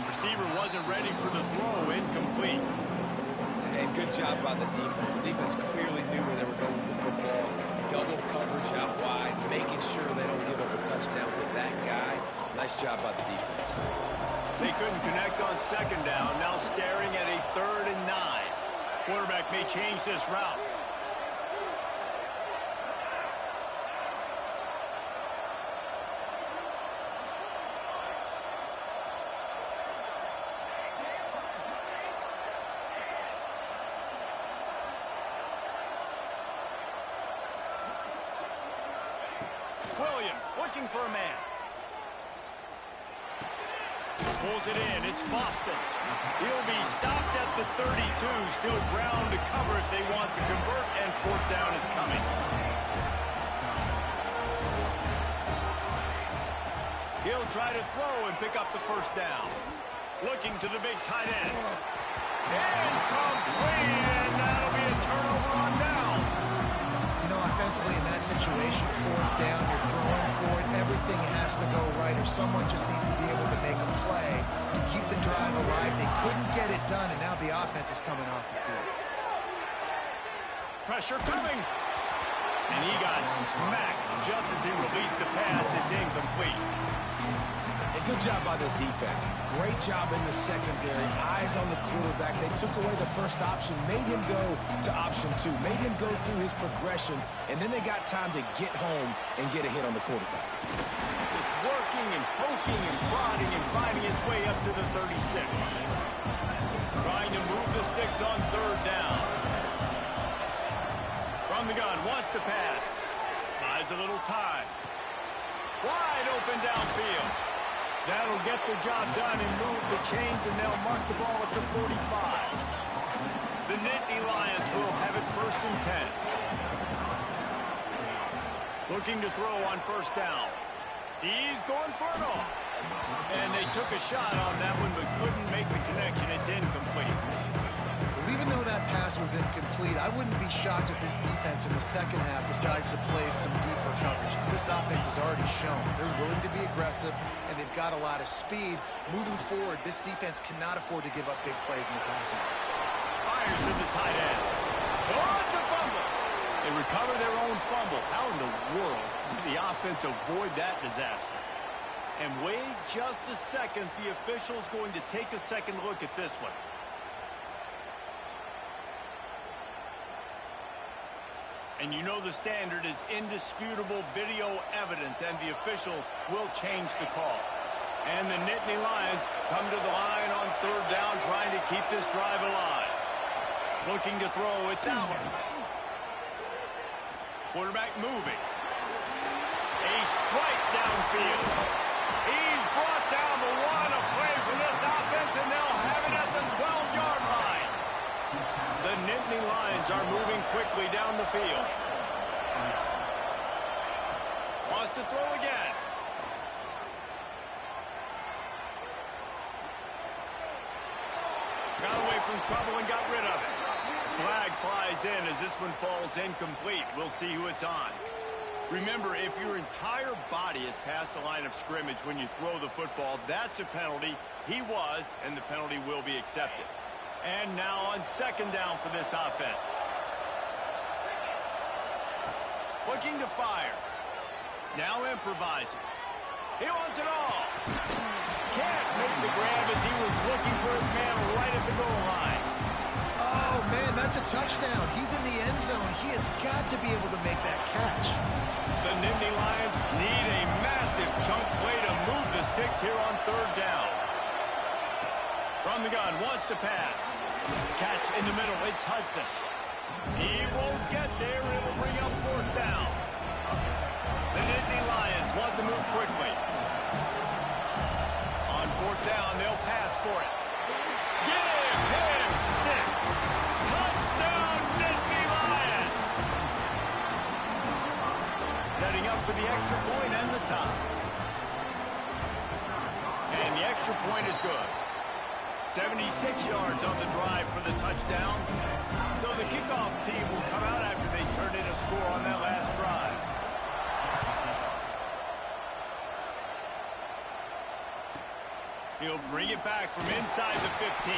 Speaker 1: Receiver wasn't ready for the throw. Incomplete.
Speaker 3: And good job by the defense. The defense clearly knew where they were going with the football. Double coverage out wide, making sure they don't give up a touchdown to that guy. Nice job by the defense.
Speaker 1: They couldn't connect on second down. Now staring at a 3rd and 9. Quarterback may change this route. Williams looking for a man. Pulls it in. It's Boston. He'll be stopped at the 32. Still ground to cover if they want to convert, and 4th down is coming. He'll try to throw and pick up the 1st down. Looking to the big tight end. Incomplete, and that'll be a turnover on downs.
Speaker 2: You know, offensively in that situation, fourth down, you're throwing for it. Everything has to go right, or someone just needs to be able to make a play to keep the drive alive. They couldn't get it done, and now the offense is coming off the field.
Speaker 1: Pressure coming. And he got smacked just as he released the pass. It's incomplete.
Speaker 3: A good job by this defense. Great job in the secondary. Eyes on the quarterback. They took away the first option, made him go to option 2, made him go through his progression, and then they got time to get home and get a hit on the quarterback.
Speaker 1: Just working and poking and prodding and finding his way up to the 36. Trying to move the sticks on third down. From the gun, wants to pass. Buys a little time. Wide open downfield. That'll get the job done and move the chains, and they'll mark the ball at the 45. The Nittany Lions will have it 1st and 10. Looking to throw on first down. He's going for it all. And they took a shot on that one, but couldn't make the connection. It's incomplete.
Speaker 2: Well, even though that pass was incomplete, I wouldn't be shocked if this defense in the second half decides to play some deeper coverages. This offense has already shown they're willing to be aggressive, and they've got a lot of speed. Moving forward, this defense cannot afford to give up big plays in the passing.
Speaker 1: Fires to the tight end. Oh, it's a fumble. They recover their own fumble. How in the world did the offense avoid that disaster? And wait just a second. The official's going to take a second look at this one. And you know the standard is indisputable video evidence, and the officials will change the call. And the Nittany Lions come to the line on third down, trying to keep this drive alive. Looking to throw, it's out. Quarterback moving. A strike downfield. He's brought down the one. A play for this offense, and they'll have it at the 12-yard line. The Nittany Lions are moving quickly down the field. Wants to throw again. Got away from trouble and got rid of it. Flag flies in as this one falls incomplete. We'll see who it's on. Remember, if your entire body is past the line of scrimmage when you throw the football, that's a penalty. He was, and the penalty will be accepted. And now on second down for this offense. Looking to fire. Now improvising. He wants it all. Can't make the grab as he was looking for his man right at the goal line.
Speaker 2: Oh, man, that's a touchdown. He's in the end zone. He has got to be able to make that catch.
Speaker 1: The Nittany Lions need a massive chunk play to move the sticks here on third down. From the gun, wants to pass. Catch in the middle, it's Hudson. He won't get there, it'll bring up fourth down. The Nittany Lions want to move quickly. On fourth down, they'll pass for it. Give him 6. Touchdown, Nittany Lions. Setting up for the extra point and the tie. And the extra point is good. 76 yards on the drive for the touchdown. So the kickoff team will come out after they turn in a score on that last drive. He'll bring it back from inside the 15.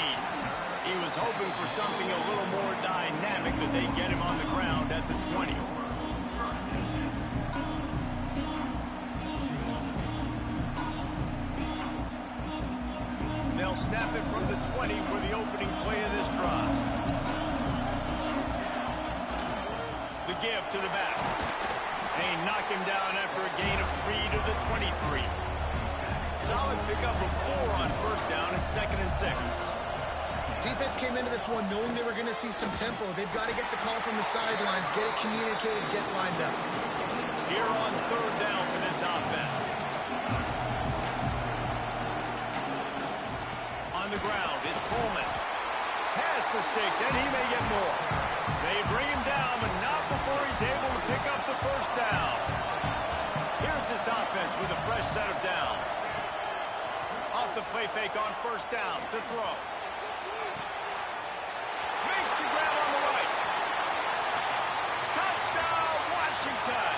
Speaker 1: He was hoping for something a little more dynamic, but they get him on the ground at the 20. They'll snap it from the 20 for the opening play of this drive. The give to the back. They knock him down after a gain of 3 to the 23. Solid pickup of 4 on first down and 2nd and 6.
Speaker 2: Defense came into this one knowing they were going to see some tempo. They've got to get the call from the sidelines, get it communicated, get lined up.
Speaker 1: Here on third down for this offense. On the ground, it's Coleman. Past the sticks, and he may get more. They bring him down, but not before he's able to pick up the first down. Here's this offense with a fresh set of downs. off the play fake on first down to throw. Makes the grab on the right. Touchdown, Washington.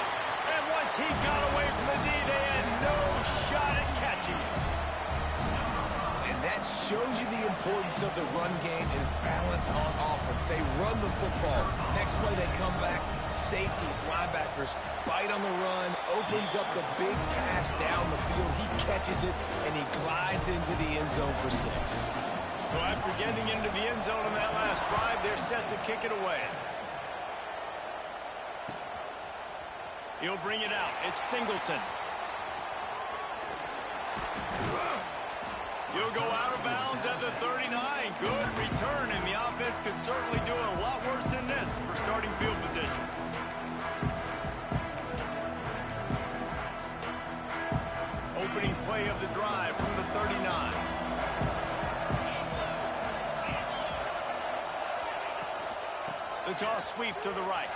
Speaker 1: And once he got away from the knee, they had no shot at catching it.
Speaker 3: And that shows you the importance of the run game and balance on offense. They run the football. Next play, they come back. Safeties, linebackers, bite on the run, opens up the big pass down the field. He catches it, and he glides into the end zone for 6.
Speaker 1: So after getting into the end zone on that last drive, they're set to kick it away. He'll bring it out. It's Singleton. He'll go out of bounds at the 39. Good return, and the offense could certainly do a lot worse than this for starting field position. Opening play of the drive from the 39. The toss sweep to the right.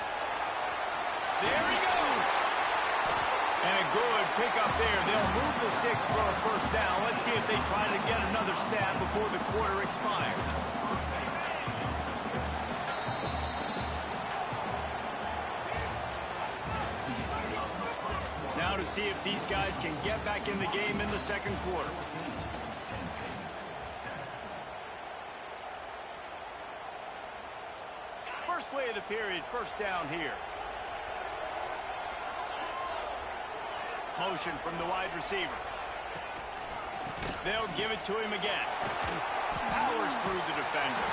Speaker 1: There he goes. And a good pickup there. They'll move the sticks for a first down. Let's see if they try to get another stab before the quarter expires. Now to see if these guys can get back in the game in the second quarter. First play of the period, first down here. Motion from the wide receiver. They'll give it to him again. Powers through the defender.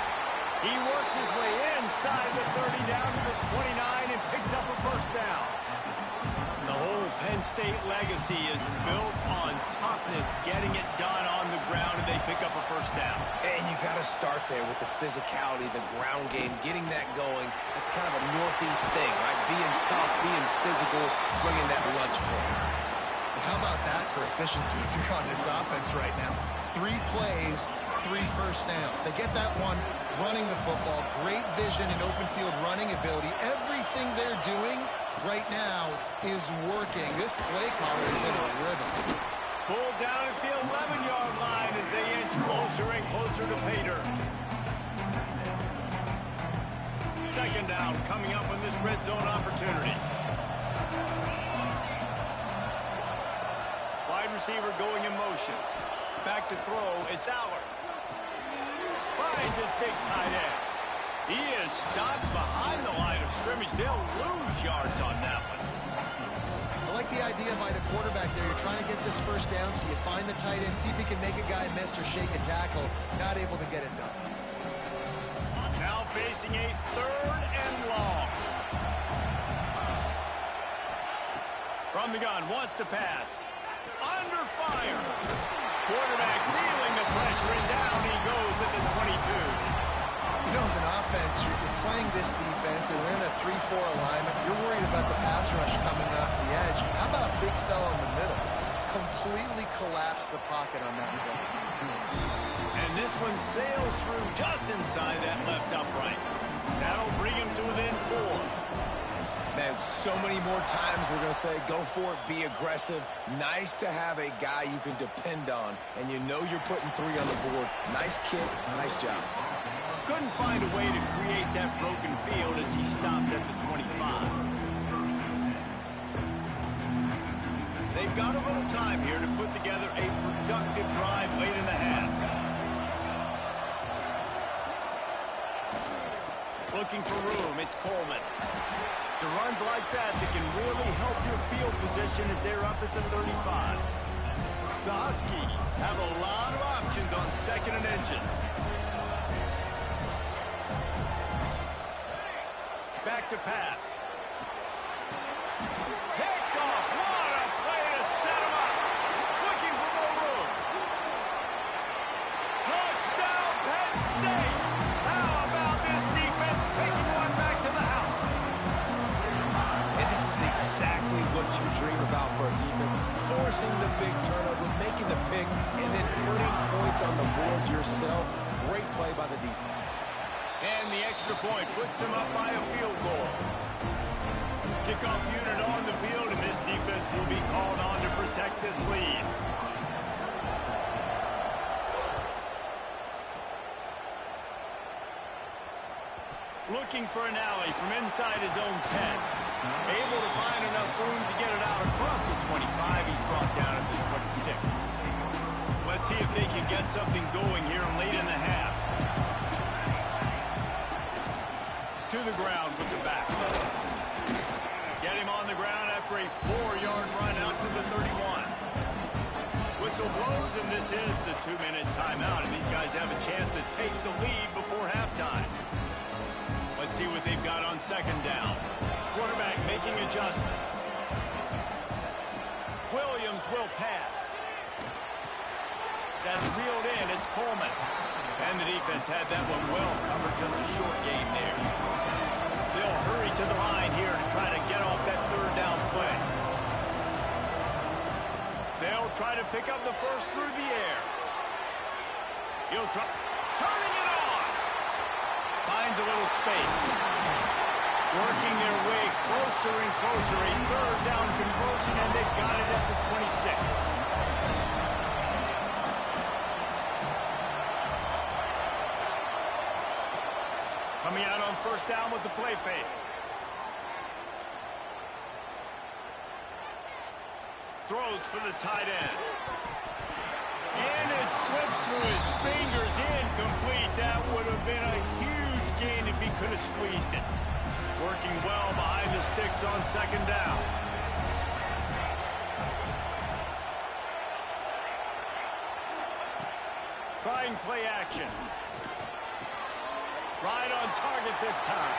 Speaker 1: He works his way inside the 30 down to the 29 and picks up a first down. The whole Penn State legacy is built on toughness, getting it done on the ground, and they pick up a first down.
Speaker 3: And you got to start there with the physicality, the ground game, getting that going. That's kind of a Northeast thing, right? Being tough, being physical, bringing that lunch pick.
Speaker 2: How about that for efficiency if you're on this offense right now? 3 plays, 3 first downs. They get that one running the football, great vision and open field running ability. Everything they're doing right now is working. This play caller is in a rhythm.
Speaker 1: Pulled down at the 11-yard line as they inch closer and closer to Pater. Second down coming up on this red zone opportunity. Wide receiver going in motion. Back to throw. It's Aller. Finds his big tight end. He is stopped behind the line of scrimmage. They'll lose yards on that one.
Speaker 2: I like the idea by the quarterback there. You're trying to get this first down, so you find the tight end, see if he can make a guy miss or shake a tackle. Not able to get it done.
Speaker 1: Now facing a third and long. From the gun, wants to pass. Under fire. Quarterback feeling the pressure, and down he goes at the 22.
Speaker 2: You know, as an offense, you're playing this defense. They're in a 3-4 alignment. You're worried about the pass rush coming off the edge. How about big fella in the middle? Completely collapsed the pocket on that play.
Speaker 1: And this one sails through just inside that left upright. That'll bring him to within 4.
Speaker 3: Man, so many more times we're going to say, go for it, be aggressive. Nice to have a guy you can depend on, and you know you're putting 3 on the board. Nice kick, nice job.
Speaker 1: Couldn't find a way to create that broken field as he stopped at the 25. They've got a little time here to put together a productive drive late in the half. Looking for room, it's Coleman. It's runs like that can really help your field position as they're up at the 35. The Huskies have a lot of options on second and inches. Back to pass. Picked off. What a play to set him up. Looking for more room. Touchdown, Penn State. How about this defense taking one back to the house?
Speaker 3: And this is exactly what you dream about for a defense. Forcing the big turnover, making the pick, and then putting points on the board yourself. Great play by the defense.
Speaker 1: And the extra point puts them up by a field goal. Kickoff unit on the field, and this defense will be called on to protect this lead. looking for an alley from inside his own 10. Able to find enough room to get it out across the 25. He's brought down at the 26. Let's see if they can get something going here late in the half. To the ground with the back. Get him on the ground after a 4-yard run out to the 31. Whistle blows, and this is the 2-minute timeout, and these guys have a chance to take the lead before halftime. Let's see what they've got on second down. Quarterback making adjustments. Williams will pass. That's reeled in. It's Coleman. And the defense had that one well covered. Just a short game there. They'll hurry to the line here to try to get off that third down play. They'll try to pick up the first through the air. He'll try. Turning it on. Finds a little space. Working their way closer and closer. A third down conversion, and they've got it at the 26. Coming out on first down with the play fake. Throws for the tight end. And it slips through his fingers. Incomplete. That would have been a huge gain if he could have squeezed it. Working well behind the sticks on second down. Trying play action. Right on target this time.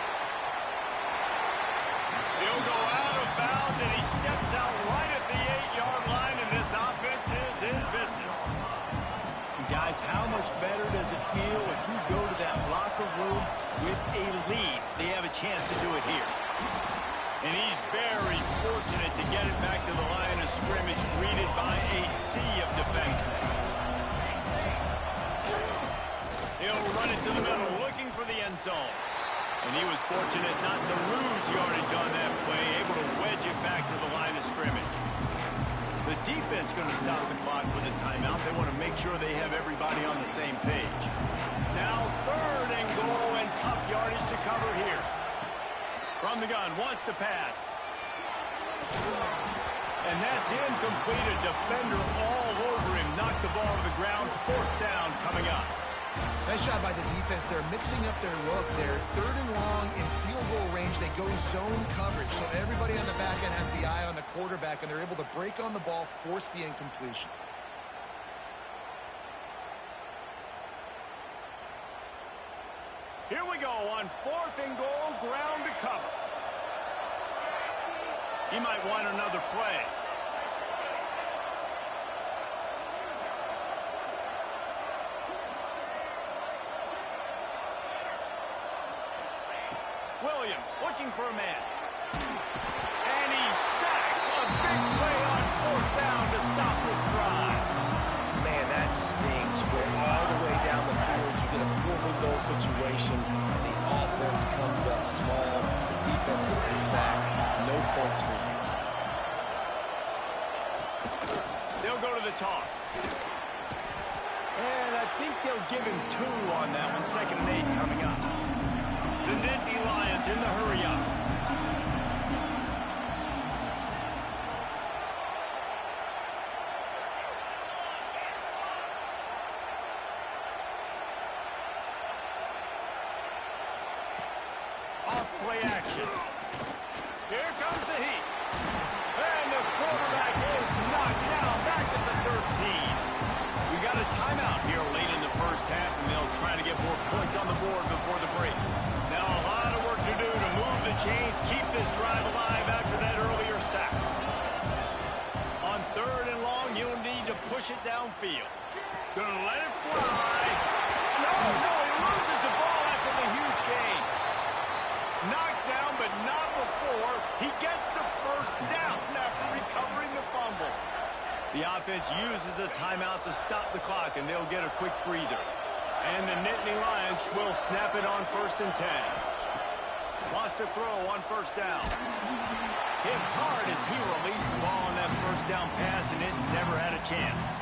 Speaker 1: He'll go out of bounds, and he steps out right at the 8-yard line, and this offense is in business. And guys, how much better does it feel if you go to that locker room with a lead? They have a chance to do it here. And he's very fortunate to get it back to the line of scrimmage, greeted by a sea of defenders. He'll run it to the middle, looking for the end zone. And he was fortunate not to lose yardage on that play, able to wedge it back to the line of scrimmage. The defense going to stop the clock with a timeout. They want to make sure they have everybody on the same page. Now third and goal, and tough yardage to cover here. From the gun, wants to pass. And that's incomplete. A defender all over him. Knocked the ball to the ground. Fourth down coming up.
Speaker 2: Nice job by the defense. They're mixing up their look. They're third and long in field goal range. They go zone coverage. So everybody on the back end has the eye on the quarterback, and they're able to break on the ball, force the incompletion.
Speaker 1: Here we go on fourth and goal, ground to cover. He might want another play. Williams looking for a man. And he's sacked. A big play on fourth down to stop this drive.
Speaker 3: Man, that stings. You go all the way down the field. You get a fourth and goal situation, and the offense comes up small. The defense gets the sack. No points for you.
Speaker 1: They'll go to the toss. And I think they'll give him 2 on that one. 2nd and 8 coming up. The Nittany Lions in the hurry-up. Off play action. Here comes the heat. And the quarterback is knocked down back at the 13. We got a timeout here late in the first half, and they'll try to get more points on the board before the break. Now a lot of work to do to move the chains, keep this drive alive after that earlier sack. On third and long, you'll need to push it downfield. Gonna let it fly. No, he loses the ball after the huge gain. Knocked down, but not before. He gets the first down after recovering the fumble. The offense uses a timeout to stop the clock, and they'll get a quick breather. And the Nittany Lions will snap it on 1st and 10. Wants to throw on first down. Hit hard as he released the ball on that first down pass, and it never had a chance.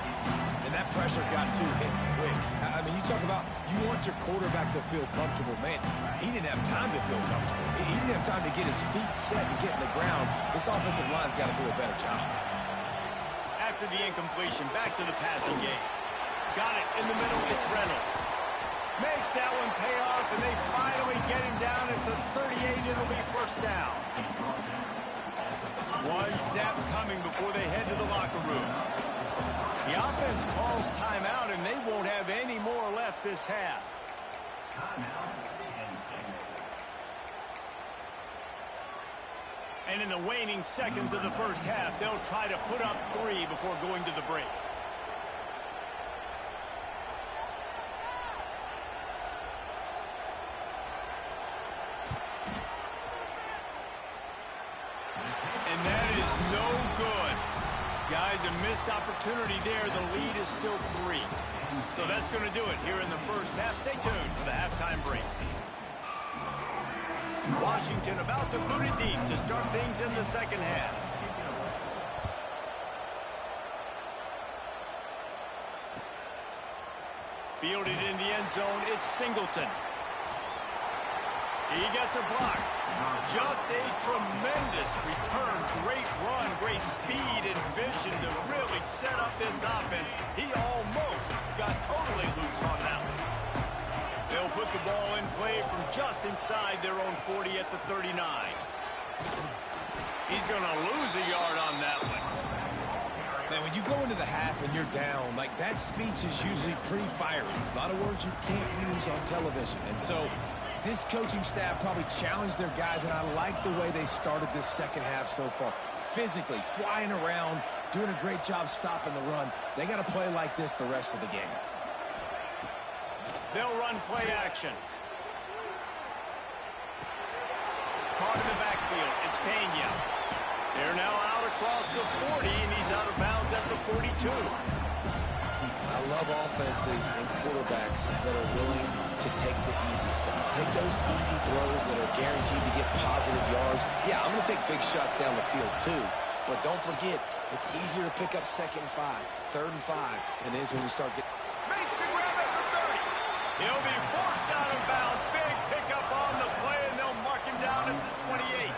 Speaker 3: And that pressure got to hit quick. I mean, you talk about you want your quarterback to feel comfortable. Man, he didn't have time to feel comfortable. He didn't have time to get his feet set and get in the ground. This offensive line's got to do a better job.
Speaker 1: After the incompletion, back to the passing game. Got it in the middle. It's Reynolds. Makes that one pay off, and they finally get him down at the 38. It'll be first down. One snap coming before they head to the locker room. The offense calls timeout, and they won't have any more left this half. And in the waning seconds of the first half, they'll try to put up 3 before going to the break. And that is no good. Guys, a missed opportunity there. The lead is still 3. So that's going to do it here in the first half. Stay tuned for the halftime break. Washington about to boot it deep to start things in the second half. Fielded in the end zone, it's Singleton. He gets a block. Just a tremendous return. Great run, great speed and vision to really set up this offense. He almost got totally loose on that one. They'll put the ball in play from just inside their own 40 at the 39. He's going to lose a yard on that one.
Speaker 3: Man, when you go into the half and you're down, like that speech is usually pretty fiery. A lot of words you can't use on television. And so this coaching staff probably challenged their guys, and I like the way they started this second half so far. Physically, flying around, doing a great job stopping the run. They got to play like this the rest of the game.
Speaker 1: They'll run play action. Caught in the backfield. It's Pena. They're now out across the 40, and he's out of bounds at the 42.
Speaker 3: I love offenses and quarterbacks that are willing to take the easy stuff. Take those easy throws that are guaranteed to get positive yards. Yeah, I'm going to take big shots down the field too, but don't forget, it's easier to pick up 2nd and 5, 3rd and 5 than it is when we start getting...
Speaker 1: Makes the grab at the 30. He'll be forced out of bounds. Big pickup on the play, and they'll mark him down at the 28.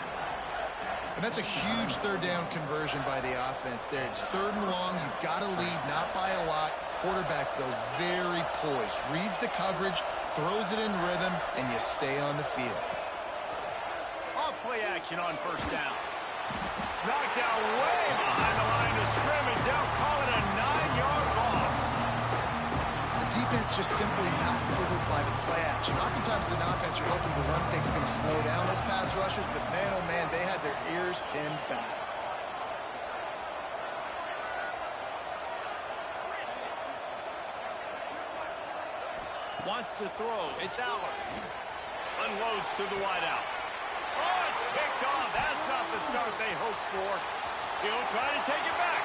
Speaker 2: And that's a huge 3rd down conversion by the offense there. It's 3rd and long. You've got to lead, not by a lot. Quarterback, though, very poised. Reads the coverage, throws it in rhythm, and you stay on the field.
Speaker 1: Off play action on first down. Knocked down way behind the line of scrimmage. They'll call it a 9-yard loss.
Speaker 2: The defense just simply not fooled by the play action. Oftentimes, as an offense, you're hoping the run fake's going to slow down those pass rushers, but man, oh man, they had their ears pinned back.
Speaker 1: Wants to throw. It's Aller. Unloads to the wideout. Oh, it's picked off. That's not the start they hoped for. He'll try to take it back.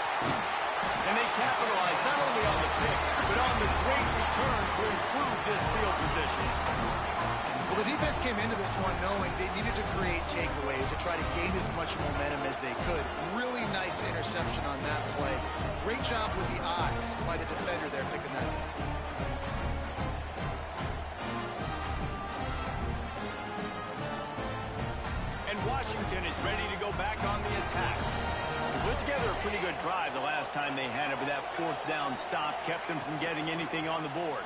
Speaker 1: And they capitalize not only on the pick, but on the great return to improve this field position.
Speaker 2: Well, the defense came into this one knowing they needed to create takeaways to try to gain as much momentum as they could. Really nice interception on that play. Great job with the eyes by the defender there picking that up.
Speaker 1: Washington is ready to go back on the attack. They put together a pretty good drive the last time they had it, but that 4th down stop kept them from getting anything on the board.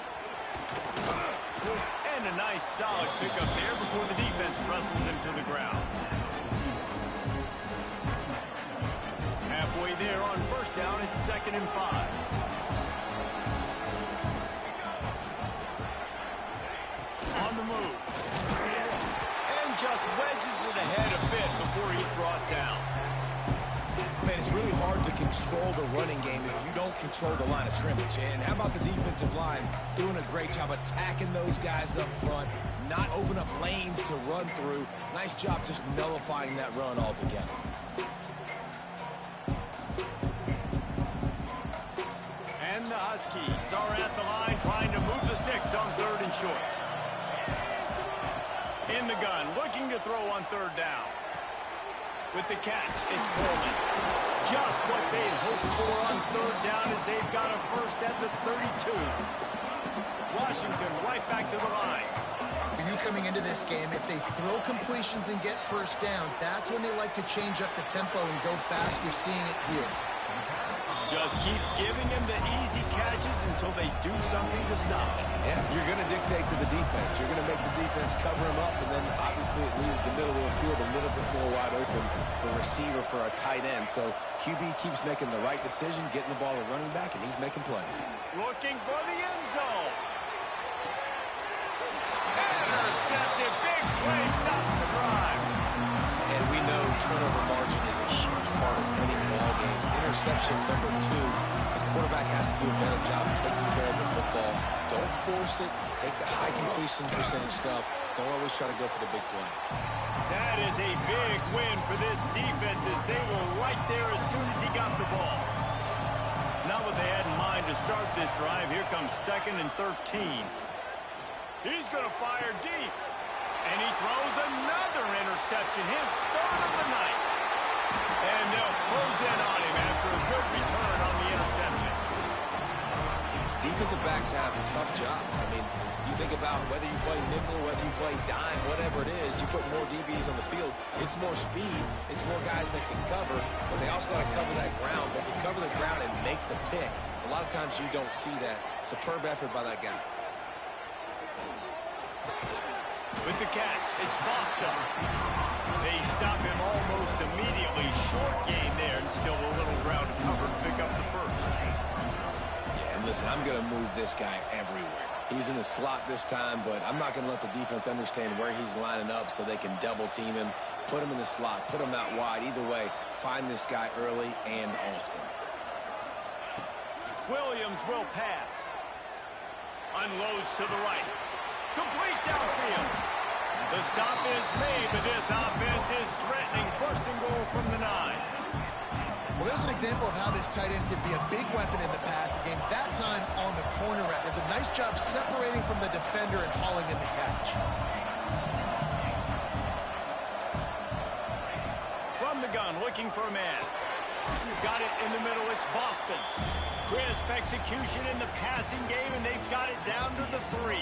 Speaker 1: And a nice solid pickup there before the defense wrestles him to the ground. Halfway there on first down, it's 2nd and 5. On the move. Just wedges it ahead a bit before he's brought down.
Speaker 3: Man, it's really hard to control the running game if you don't control the line of scrimmage. And how about the defensive line doing a great job attacking those guys up front, not open up lanes to run through. Nice job just nullifying that run altogether.
Speaker 1: And the Huskies are at the line trying to move the sticks on 3rd and short. In the gun, looking to throw on third down. With the catch, it's Coleman. Just what they'd hoped for on third down as they've got a first at the 32. Washington right back to the line.
Speaker 2: For you coming into this game, if they throw completions and get first downs, that's when they like to change up the tempo and go fast. You're seeing it here.
Speaker 1: Just keep giving him the easy catches until they do something to stop it.
Speaker 3: Yeah, you're going to dictate to the defense. You're going to make the defense cover him up, and then obviously it leaves the middle of the field a little bit more wide open for receiver, for a tight end. So QB keeps making the right decision, getting the ball to running back, and he's making plays.
Speaker 1: Looking for the end zone. Intercepted. Big play stops the drive.
Speaker 3: And we know turnover margin is a huge part of winning ball games. Interception number 2. The quarterback has to do a better job taking care of the football. Don't force it. Take the high completion percentage stuff. Don't always try to go for the big play.
Speaker 1: That is a big win for this defense as they were right there as soon as he got the ball. Not what they had in mind to start this drive. Here comes 2nd and 13. He's going to fire deep. And he throws another interception, his 3rd of the night. And they'll close in on him after a good return on the interception.
Speaker 3: Defensive backs have tough jobs. I mean, you think about whether you play nickel, whether you play dime, whatever it is, you put more DBs on the field. It's more speed. It's more guys that can cover, but they also got to cover that ground. But to cover the ground and make the pick, a lot of times you don't see that. Superb effort by that guy.
Speaker 1: With the catch, it's Boston. They stop him almost immediately. Short gain there, and still a little ground to cover to pick up the first.
Speaker 3: Yeah, and listen, I'm going to move this guy everywhere. He's in the slot this time, but I'm not going to let the defense understand where he's lining up so they can double team him, put him in the slot, put him out wide. Either way, find this guy early and often.
Speaker 1: Williams will pass. Unloads to the right. Complete downfield. The stop is made, but this offense is threatening 1st and goal from the 9.
Speaker 2: Well, there's an example of how this tight end can be a big weapon in the passing game. That time on the corner route. Does a nice job separating from the defender and hauling in the catch.
Speaker 1: From the gun, looking for a man. Got it in the middle. It's Boston. Crisp execution in the passing game, and they've got it down to the 3.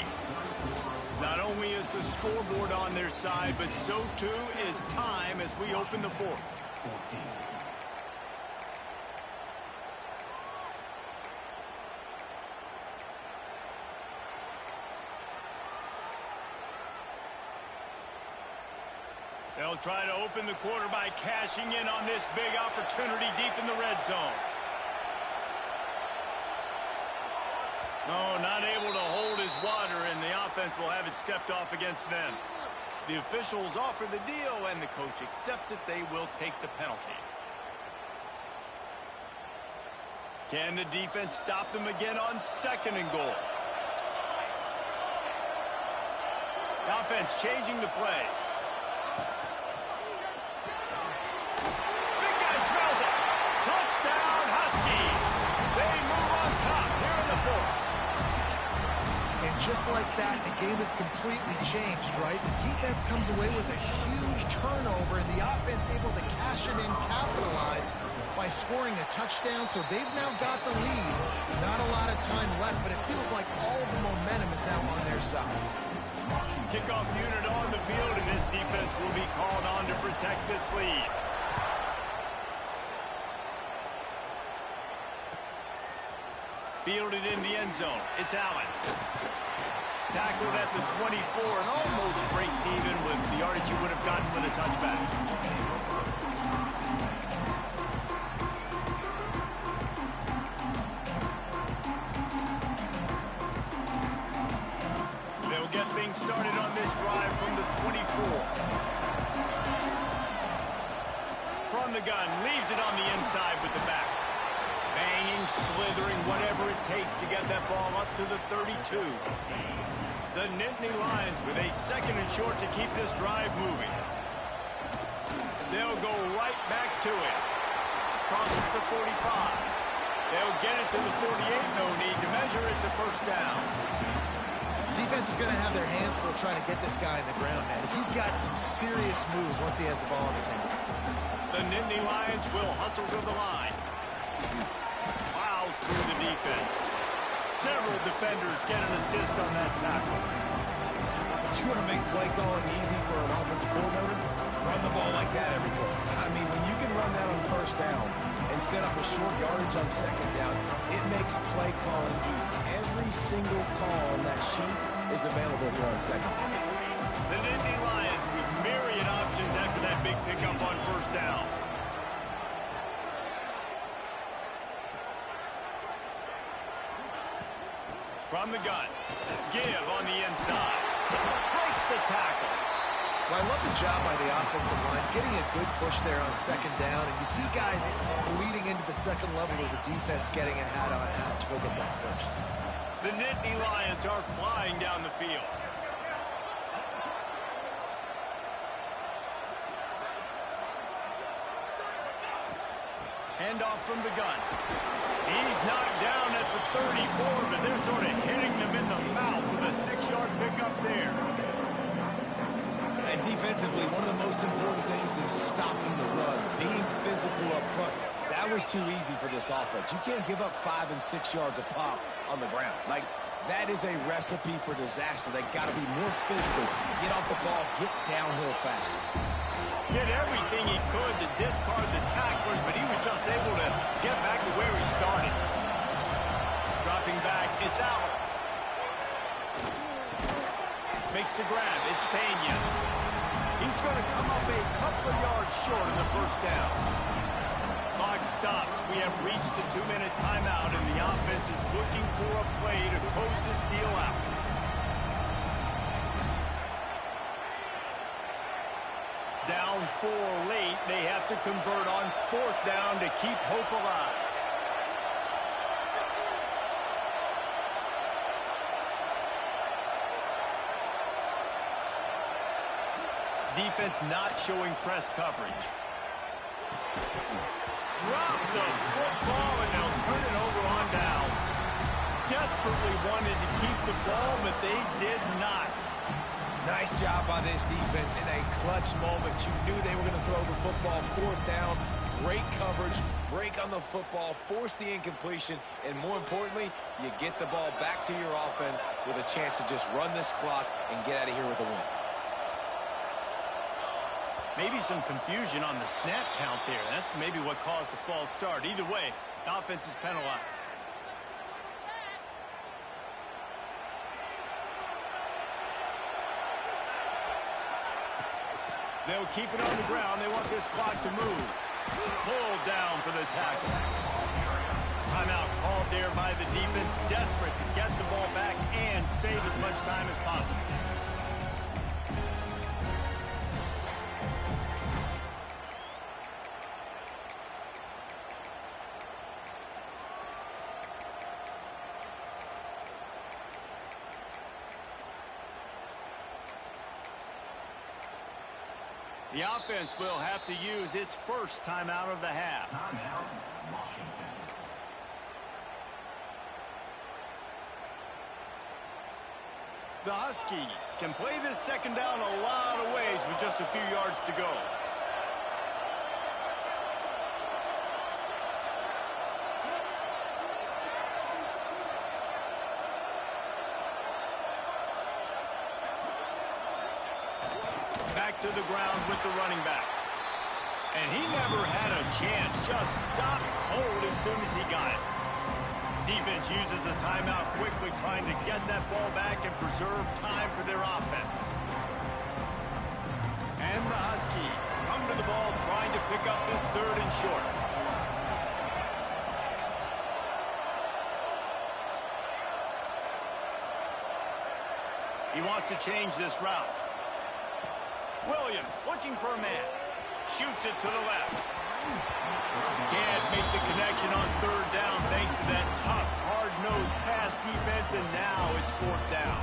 Speaker 1: Not only is the scoreboard on their side, but so too is time as we open the 4th. They'll try to open the quarter by cashing in on this big opportunity deep in the red zone. No, not able to hold his water, and the offense will have it stepped off against them. The officials offer the deal, and the coach accepts it. They will take the penalty. Can the defense stop them again on 2nd and goal? The offense changing the play. Big guy smells it. Touchdown, Huskies. They move on top here in the 4th.
Speaker 2: And just like that, the game is completely changed, right? The defense comes away with a huge turnover, and the offense able to cash it in, capitalize by scoring a touchdown. So they've now got the lead. Not a lot of time left, but it feels like all the momentum is now on their side.
Speaker 1: Kickoff unit on the field, and this defense will be called on to protect this lead. Fielded in the end zone. It's Allen. Tackled at the 24 and almost breaks even with the yardage you would have gotten with a touchback. They'll get things started on this drive from the 24. From the gun, leaves it on the inside with the back. Banging, slithering, whatever it takes to get that ball up to the 32. The Nittany Lions with a 2nd and short to keep this drive moving. They'll go right back to it. Crosses the 45. They'll get it to the 48. No need to measure. It's a 1st down.
Speaker 2: Defense is going to have their hands full trying to get this guy in the ground, man. He's got some serious moves once he has the ball in his hands.
Speaker 1: The Nittany Lions will hustle to the line. Plows through the defense. Several defenders get an assist on that tackle.
Speaker 3: You want to make play calling easy for an offensive coordinator? Run the ball like that every play. I mean, when you can run that on first down and set up a short yardage on second down, it makes play calling easy. Every single call on that sheet is available here on second down.
Speaker 1: The Nittany Lions with myriad options after that big pickup on first down. From the gun. Give on the inside. Breaks the tackle.
Speaker 2: Well, I love the job by the offensive line, getting a good push there on second down. And you see guys leading into the second level of the defense getting a hat on hat to go get that first.
Speaker 1: The Nittany Lions are flying down the field. Handoff from the gun. He's knocked down at the 34, but they're sort of hitting them in the mouth with a 6-yard pickup there.
Speaker 3: And defensively, one of the most important things is stopping the run, being physical up front. That was too easy for this offense. You can't give up 5 and 6 yards a pop on the ground. Like, that is a recipe for disaster. They got to be more physical, get off the ball, get downhill faster.
Speaker 1: Did everything he could to discard the tacklers, but he was just able to get back to where he started. Dropping back, it's out. Makes the grab, it's Pena. He's going to come up a couple of yards short in the first down. Clock stops. We have reached the 2-minute timeout, and the offense is looking for a play to close this deal out. Down 4 late. They have to convert on 4th down to keep hope alive. Defense not showing press coverage. Drop the football, and they'll turn it over on downs. Desperately wanted to keep the ball, but they did not.
Speaker 3: Nice job by this defense in a clutch moment. You knew they were going to throw the football 4th down. Great coverage, break on the football, force the incompletion, and more importantly, you get the ball back to your offense with a chance to just run this clock and get out of here with a win.
Speaker 1: Maybe some confusion on the snap count there. That's maybe what caused the false start. Either way, the offense is penalized. They'll keep it on the ground. They want this clock to move. Pulled down for the tackle. Timeout called there by the defense, desperate to get the ball back and save as much time as possible. The offense will have to use its first timeout of the half.
Speaker 4: Timeout, Washington.
Speaker 1: The Huskies can play this second down a lot of ways with just a few yards to go. Back to the ground with the running back. And he never had a chance. Just stopped cold as soon as he got it. Defense uses a timeout quickly, trying to get that ball back and preserve time for their offense. And the Huskies come to the ball, trying to pick up this 3rd and short. He wants to change this route. Williams looking for a man. Shoots it to the left. Can't make the connection on 3rd down thanks to that tough, hard-nosed pass defense, and now it's 4th down.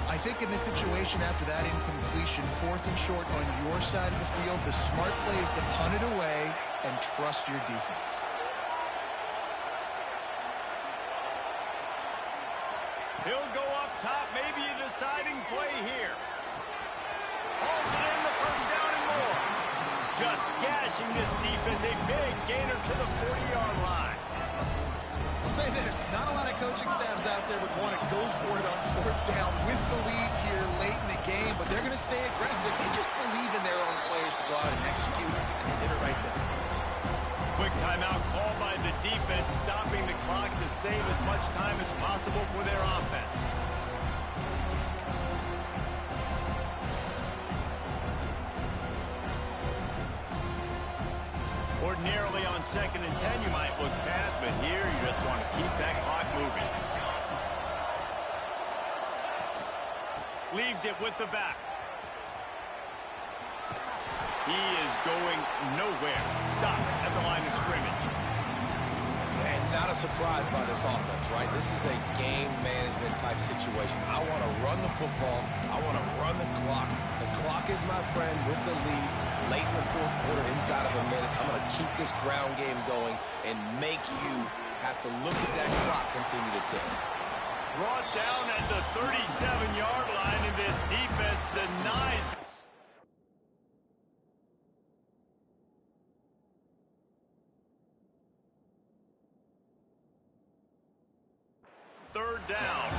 Speaker 2: I think in this situation, after that incompletion, 4th and short on your side of the field, the smart play is to punt it away and trust your defense.
Speaker 1: He'll go up top, maybe a deciding play here. Hauls it in, the first down and more. Just gashing this defense, a big gainer to the 40-yard line.
Speaker 2: I'll say this, not a lot of coaching staffs out there would want to go for it on fourth down with the lead here late in the game, but they're going to stay aggressive. They just believe in their own players to go out and execute, and they did it right there.
Speaker 1: Quick timeout called by the defense, stopping the clock to save as much time as possible for their offense. Ordinarily on 2nd and 10, you might look past, but here you just want to keep that clock moving. Leaves it with the back. He is going nowhere. Stop at the line of scrimmage.
Speaker 3: And not a surprise by this offense, right? This is a game management type situation. I want to run the football. I want to run the clock. The clock is my friend with the lead. Late in the fourth quarter, inside of a minute, I'm going to keep this ground game going and make you have to look at that clock continue to tick.
Speaker 1: Brought down at the 37-yard line, and this defense denies. Third down.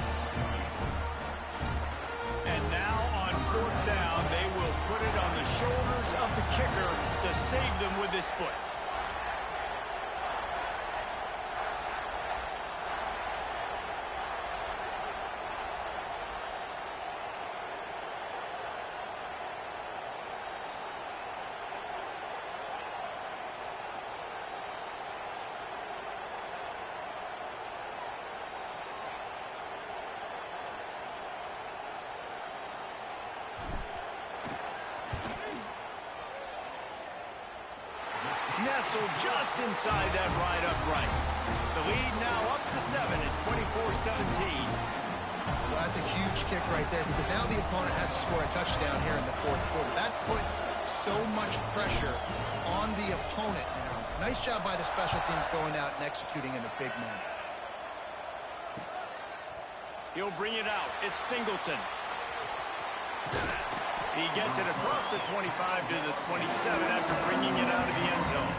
Speaker 1: And now on fourth down, they will put it on the shoulders of the kicker to save them with his foot. Nestled just inside that right upright. The lead now up to 7 at 24-17.
Speaker 2: Well, that's a huge kick right there because now the opponent has to score a touchdown here in the fourth quarter. That put so much pressure on the opponent now. Nice job by the special teams going out and executing in a big moment.
Speaker 1: He'll bring it out. It's Singleton. He gets it across the 25 to the 27 after bringing it out of the end zone.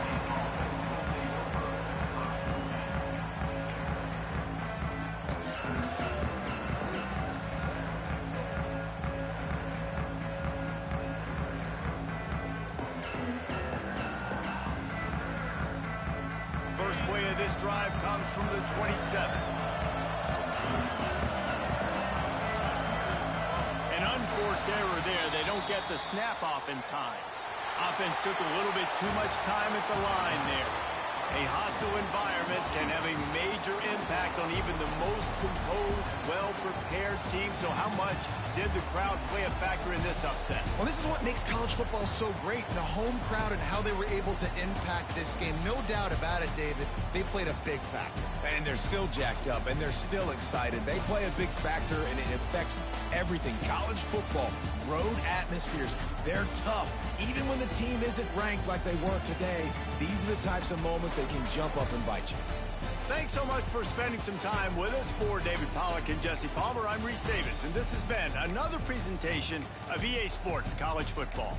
Speaker 1: First play of this drive comes from the 27. Unforced error there. They don't get the snap off in time. Offense took a little bit too much time at the line there. A hostile environment can have a major impact on even the most composed, well-prepared team. So how much did the crowd play a factor in this upset?
Speaker 2: Well, this is what makes college football so great. The home crowd and how they were able to impact this game. No doubt about it, David. They played a big factor.
Speaker 3: And they're still jacked up, and they're still excited. They play a big factor, and it affects everything. College football, road atmospheres, they're tough. Even when the team isn't ranked like they weren't today, these are the types of moments they can jump up and bite you.
Speaker 1: Thanks so much for spending some time with us. For David Pollack and Jesse Palmer, I'm Reese Davis, and this has been another presentation of EA Sports College Football.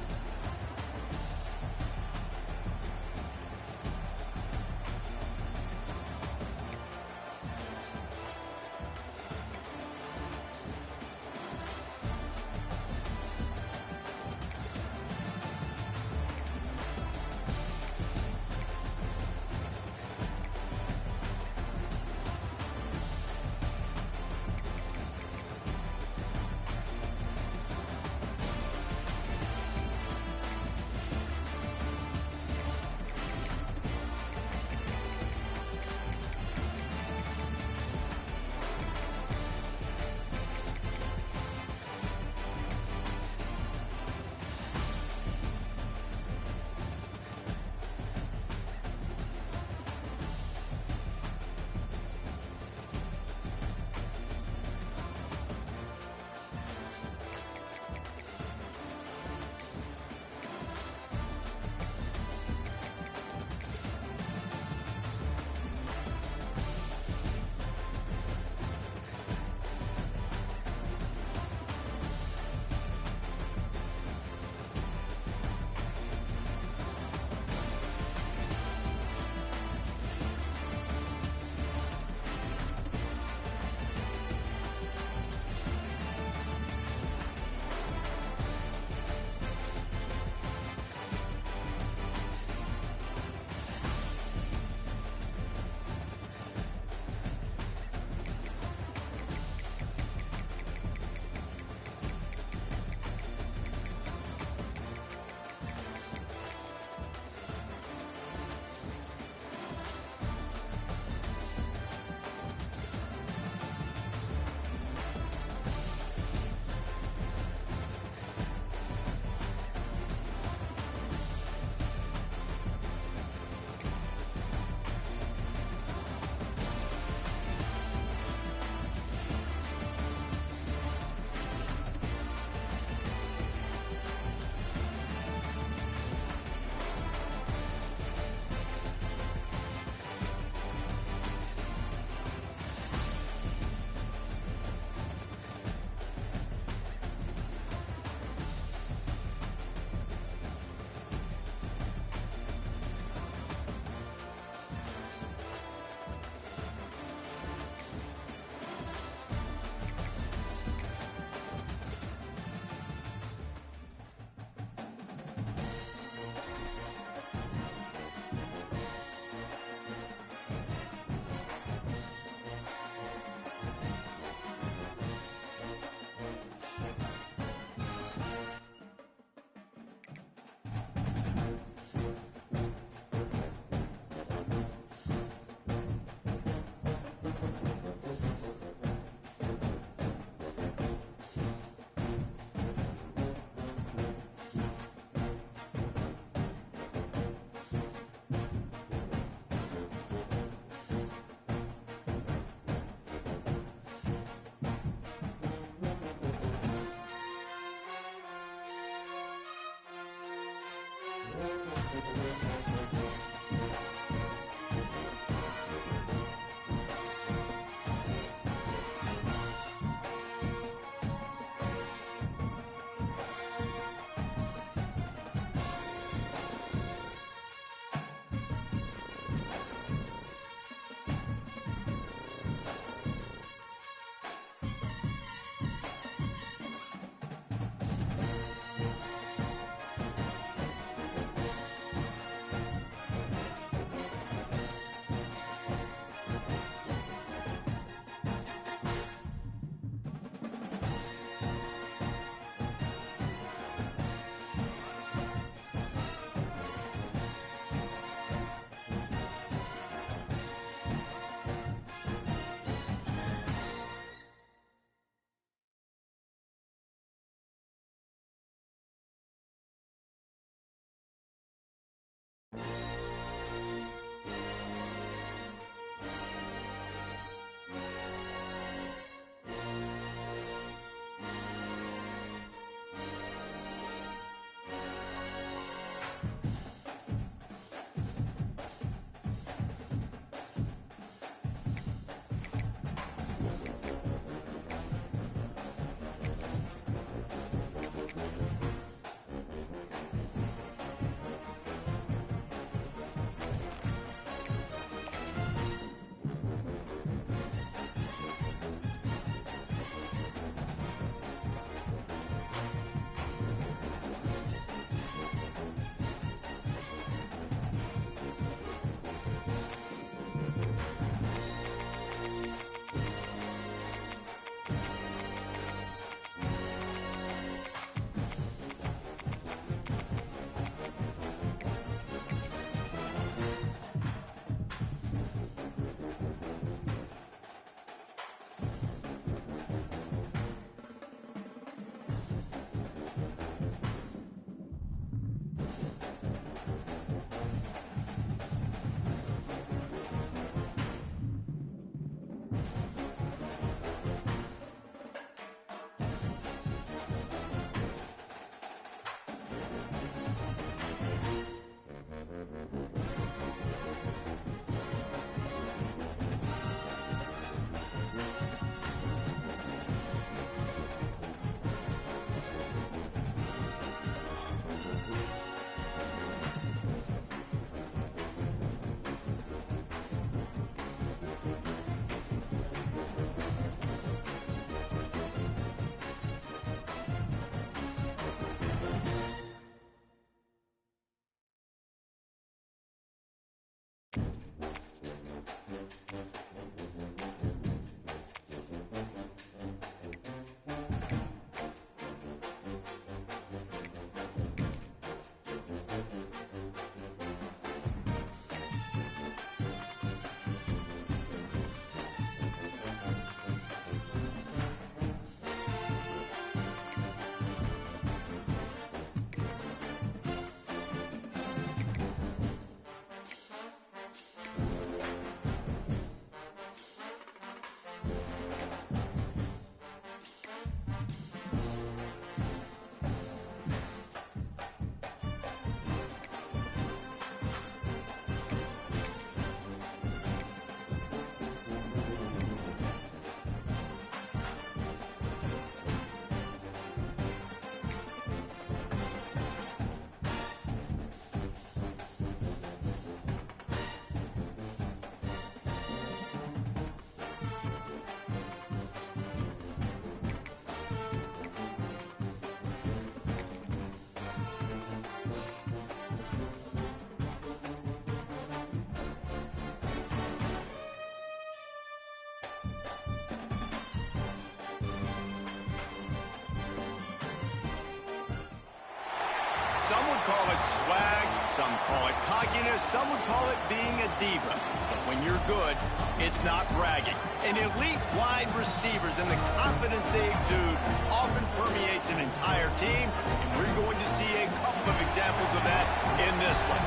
Speaker 1: Some would call it swag, some call it cockiness, some would call it being a diva. But when you're good, it's not bragging. And elite wide receivers and the confidence they exude often permeates an entire team, and we're going to see a couple of examples of that in this one.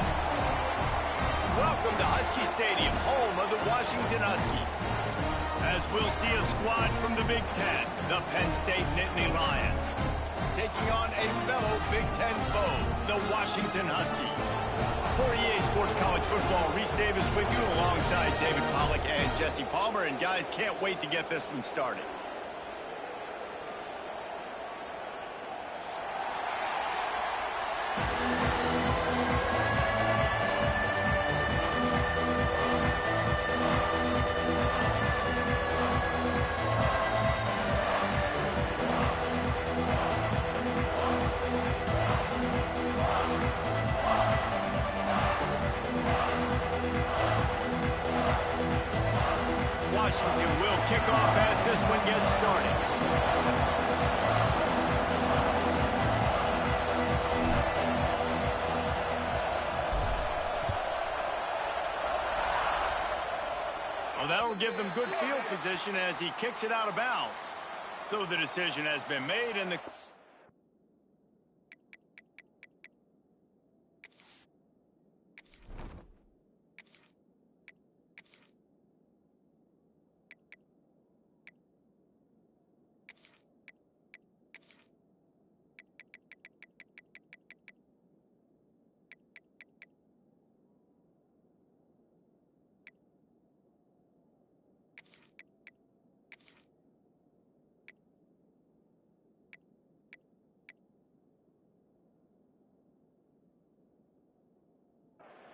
Speaker 1: Welcome to Husky Stadium, home of the Washington Huskies. As we'll see a squad from the Big Ten, the Penn State Nittany Lions. taking on a fellow Big Ten foe, the Washington Huskies. For EA Sports College Football, Reese Davis with you alongside David Pollack and Jesse Palmer. And guys, can't wait to get this one started. Washington will kick off as this one gets started. Well, that'll give them good field position as he kicks it out of bounds. So the decision has been made, and the...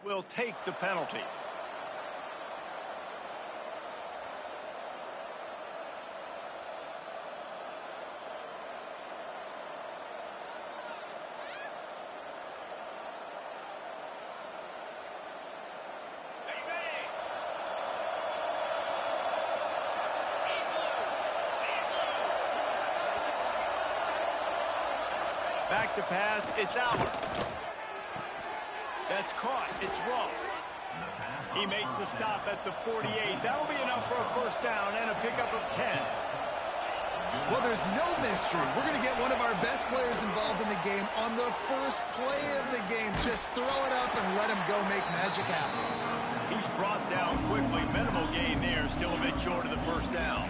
Speaker 1: will take the penalty. Back to pass, it's Aller. That's caught. It's Ross. He makes the stop at the 48. That'll be enough for a first down and a pickup of 10.
Speaker 2: Well, there's no mystery. We're going to get one of our best players involved in the game on the first play of the game. Just throw it up and let him go make magic happen.
Speaker 1: He's brought down quickly. Minimal gain there. Still a bit short of the first down.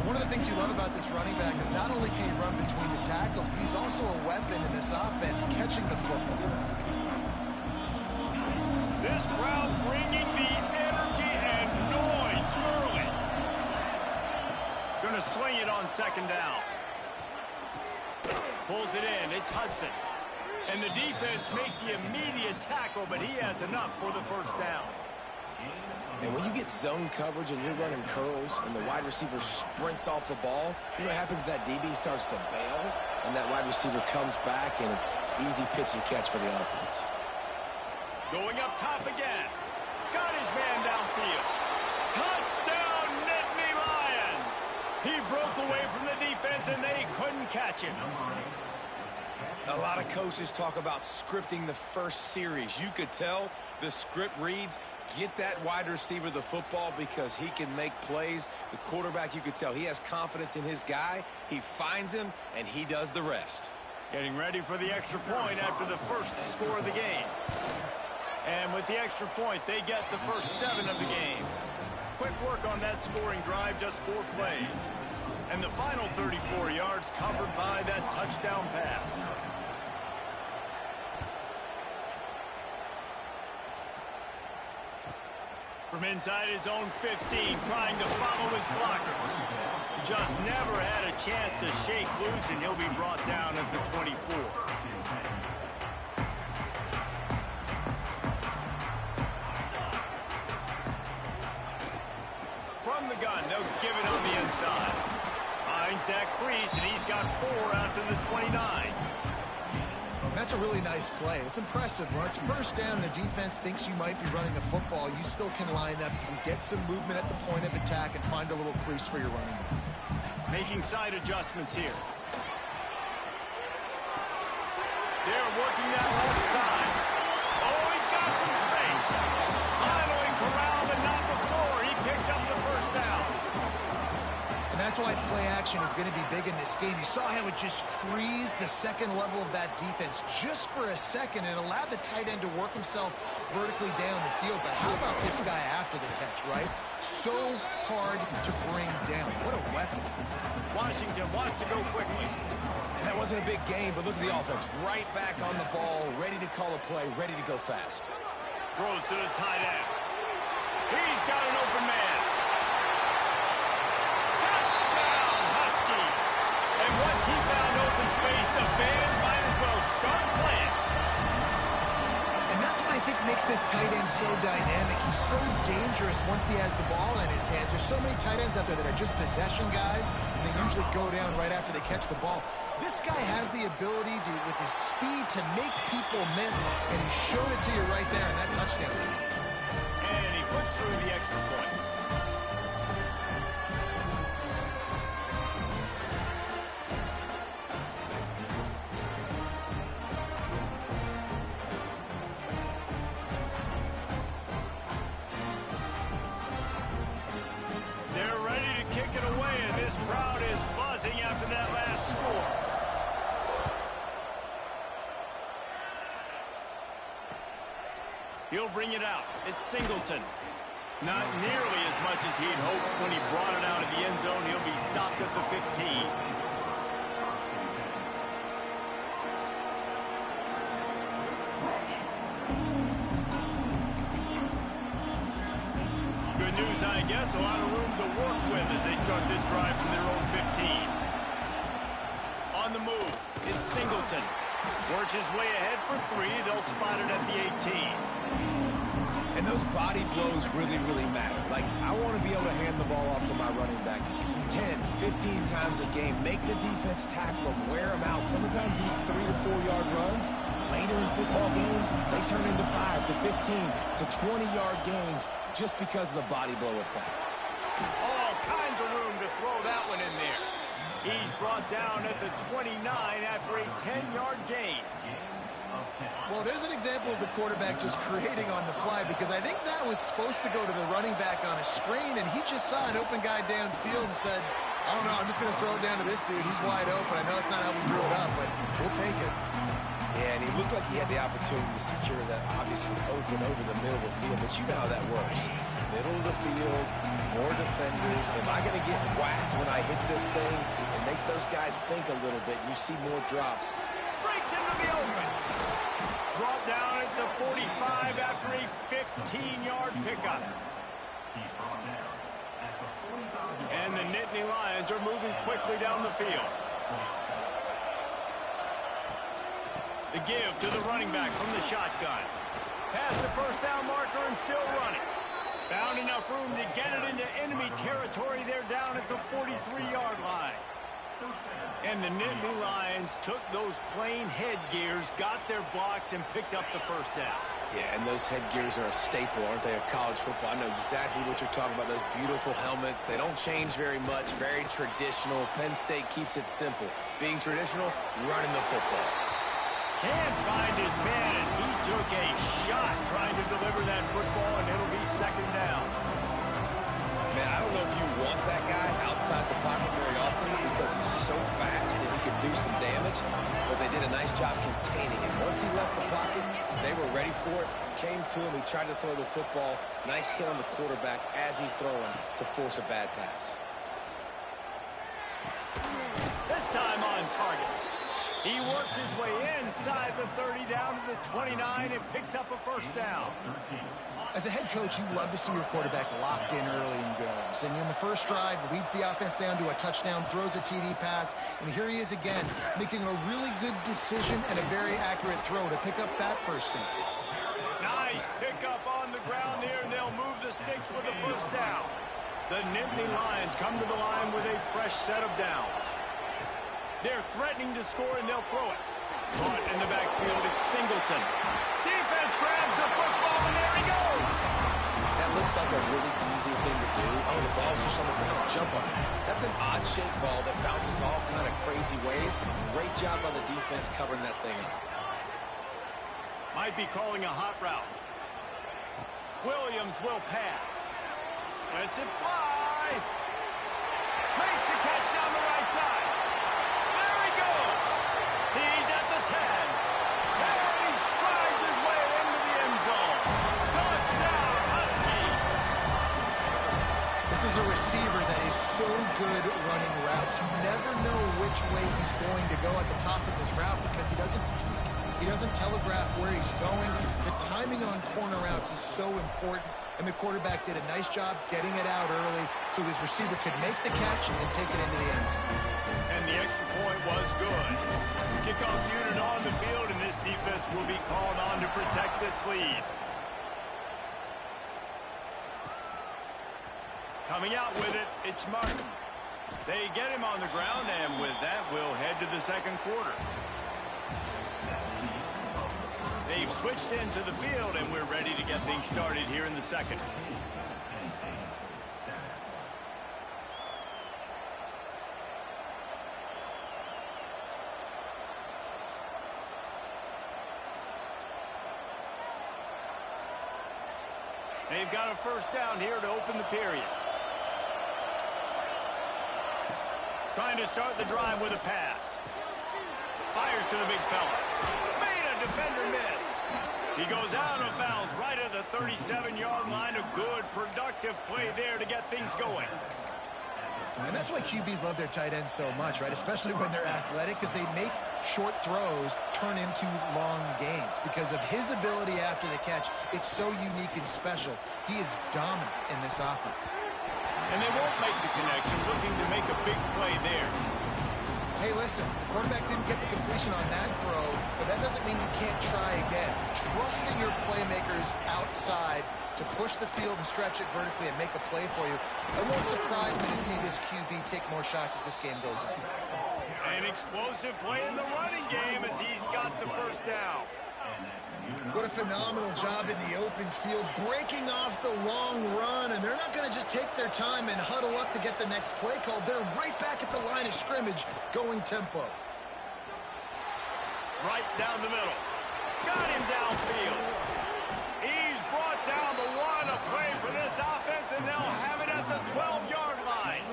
Speaker 2: One of the things you love about this running back is not only can he run between the tackles, but he's also a weapon in this offense, catching the football.
Speaker 1: This crowd bringing the energy and noise early. Gonna swing it on second down. Pulls it in. It's Hudson. And the defense makes the immediate tackle, but he has enough for the first down.
Speaker 3: And when you get zone coverage and you're running curls and the wide receiver sprints off the ball, you know what happens? That DB starts to bail, and that wide receiver comes back, and it's easy pitch and catch for the offense.
Speaker 1: Going up top again. Got his man downfield. Touchdown, Nittany Lions! He broke away from the defense, and they couldn't catch him.
Speaker 3: A lot of coaches talk about scripting the first series. You could tell the script reads, get that wide receiver the football because he can make plays. The quarterback, you could tell, he has confidence in his guy. He finds him, and he does the rest.
Speaker 1: Getting ready for the extra point after the first score of the game. And with the extra point, they get the first 7 of the game. Quick work on that scoring drive, just 4 plays. And the final 34 yards covered by that touchdown pass. From inside his own 15, trying to follow his blockers. Just never had a chance to shake loose, and he'll be brought down at the 24. From the gun, they'll give it on the inside. Finds that crease, and he's got 4 out to the 29.
Speaker 2: That's a really nice play. It's impressive. When it's first down, the defense thinks you might be running the football. You still can line up. You can get some movement at the point of attack and find a little crease for your running back.
Speaker 1: Making side adjustments here. They're working that left side. Oh, he's got some space. Finally corralled, and not before. He picks up the first down.
Speaker 2: And that's why play action is going to be big in this game. You saw how it just frees the second level of that defense just for a second and allowed the tight end to work himself vertically down the field. But how about this guy after the catch, right? So hard to bring down. What a weapon.
Speaker 1: Washington wants to go quickly.
Speaker 3: And that wasn't a big game, but look at the offense. Right back on the ball, ready to call a play, ready to go fast.
Speaker 1: Throws to the tight end. He's got an open man. Touchdown, Husky. And once he found open space, the band might as well start playing.
Speaker 2: And that's what I think makes this tight end so dynamic. He's so dangerous once he has the ball in his hands. There's so many tight ends out there that are just possession guys, and they usually go down right after they catch the ball. This guy has the ability to, with his speed, to make people miss, and he showed it to you right there in that touchdown.
Speaker 1: And he puts through the extra point. They're ready to kick it away, and this crowd is buzzing after that last score. He'll bring it out. It's Singleton. Not nearly as much as he'd hoped when he brought it out of the end zone. He'll be stopped at the 15. Good news, I guess. A lot of room to work with as they start this drive from their own 15. On the move, it's Singleton. Works his way ahead for 3. They'll spot it at the 18.
Speaker 3: And those body blows really, really matter. Like, I want to be able to hand the ball off to my running back 10, 15 times a game. Make the defense tackle them, wear them out. Sometimes these 3 to 4 yard runs, later in football games, they turn into 5 to 15 to 20-yard gains just because of the body blow effect.
Speaker 1: All kinds of room to throw that one in there. He's brought down at the 29 after a 10-yard gain.
Speaker 2: Well, there's an example of the quarterback just creating on the fly, because I think that was supposed to go to the running back on a screen, and he just saw an open guy downfield and said, I don't know, I'm just going to throw it down to this dude. He's wide open. I know it's not how we drew it up, but we'll take it.
Speaker 3: Yeah, and he looked like he had the opportunity to secure that obviously open over the middle of the field, but you know how that works. Middle of the field, more defenders. Am I going to get whacked when I hit this thing? It makes those guys think a little bit. You see more drops.
Speaker 1: Breaks into the open. Brought down at the 45 after a 15-yard pickup. And the Nittany Lions are moving quickly down the field. The give to the running back from the shotgun. Past the first down marker and still running. Found enough room to get it into enemy territory. They're down at the 43-yard line. And the Nittany Lions took those plain headgears, got their blocks, and picked up the first down.
Speaker 3: Yeah, and those headgears are a staple, aren't they, of college football? I know exactly what you're talking about, those beautiful helmets. They don't change very much, very traditional. Penn State keeps it simple. Being traditional, running the football.
Speaker 1: Can't find his man as he took a shot trying to deliver that football, and it'll be second down.
Speaker 3: Man, I don't know if you want that guy outside the pocket very often because he's so fast and he can do some damage, but they did a nice job containing him. Once he left the pocket, they were ready for it, came to him, he tried to throw the football. Nice hit on the quarterback as he's throwing to force a bad pass.
Speaker 1: This time on target. He works his way inside the 30 down to the 29 and picks up a first down.
Speaker 2: As a head coach, you love to see your quarterback locked in early in games. And in the first drive, leads the offense down to a touchdown, throws a TD pass, and here he is again, making a really good decision and a very accurate throw to pick up that first down.
Speaker 1: Nice pickup on the ground there, and they'll move the sticks with a first down. The Nittany Lions come to the line with a fresh set of downs. They're threatening to score, and they'll throw it. Caught in the backfield, it's Singleton. Defense grabs the football, and there he goes.
Speaker 3: That looks like a really easy thing to do. Oh, the ball's just on the ground. Jump on it. That's an odd-shaped ball that bounces all kind of crazy ways. Great job on the defense covering that thing up.
Speaker 1: Might be calling a hot route. Williams will pass. Lets it fly. Makes the catch down the right side. There he goes. He's at the 10. And he strides his way into the end zone. Touchdown, Husky.
Speaker 2: This is a receiver that is so good running routes. You never know which way he's going to go at the top of this route because he doesn't peek. He doesn't telegraph where he's going. The timing on corner routes is so important, and the quarterback did a nice job getting it out early so his receiver could make the catch and take it into the end zone.
Speaker 1: And the extra point was good. Kickoff unit on the field, and this defense will be called on to protect this lead. Coming out with it, it's Martin. They get him on the ground, and with that, we'll head to the second quarter. They've switched into the field, and we're ready to get things started here in the second. They've got a first down here to open the period. Trying to start the drive with a pass. Fires to the big fella. Made a defender miss. He goes out of bounds right at the 37-yard line. A good, productive play there to get things going.
Speaker 2: And that's why QBs love their tight ends so much, right? Especially when they're athletic, because they make short throws turn into long gains. Because of his ability after the catch, it's so unique and special. He is dominant in this offense.
Speaker 1: And they won't make the connection, looking to make a big play there.
Speaker 2: Hey, listen, the quarterback didn't get the completion on that throw, but that doesn't mean you can't try again. Trusting your playmakers outside to push the field and stretch it vertically and make a play for you. It won't surprise me to see this QB take more shots as this game goes on.
Speaker 1: An explosive play in the running game as he's got the first down.
Speaker 2: What a phenomenal job in the open field, breaking off the long run, and they're not going to just take their time and huddle up to get the next play called. They're right back at the line of scrimmage, going tempo.
Speaker 1: Right down the middle. Got him downfield. He's brought down the one, a play for this offense, and they'll have it at the 12-yard line.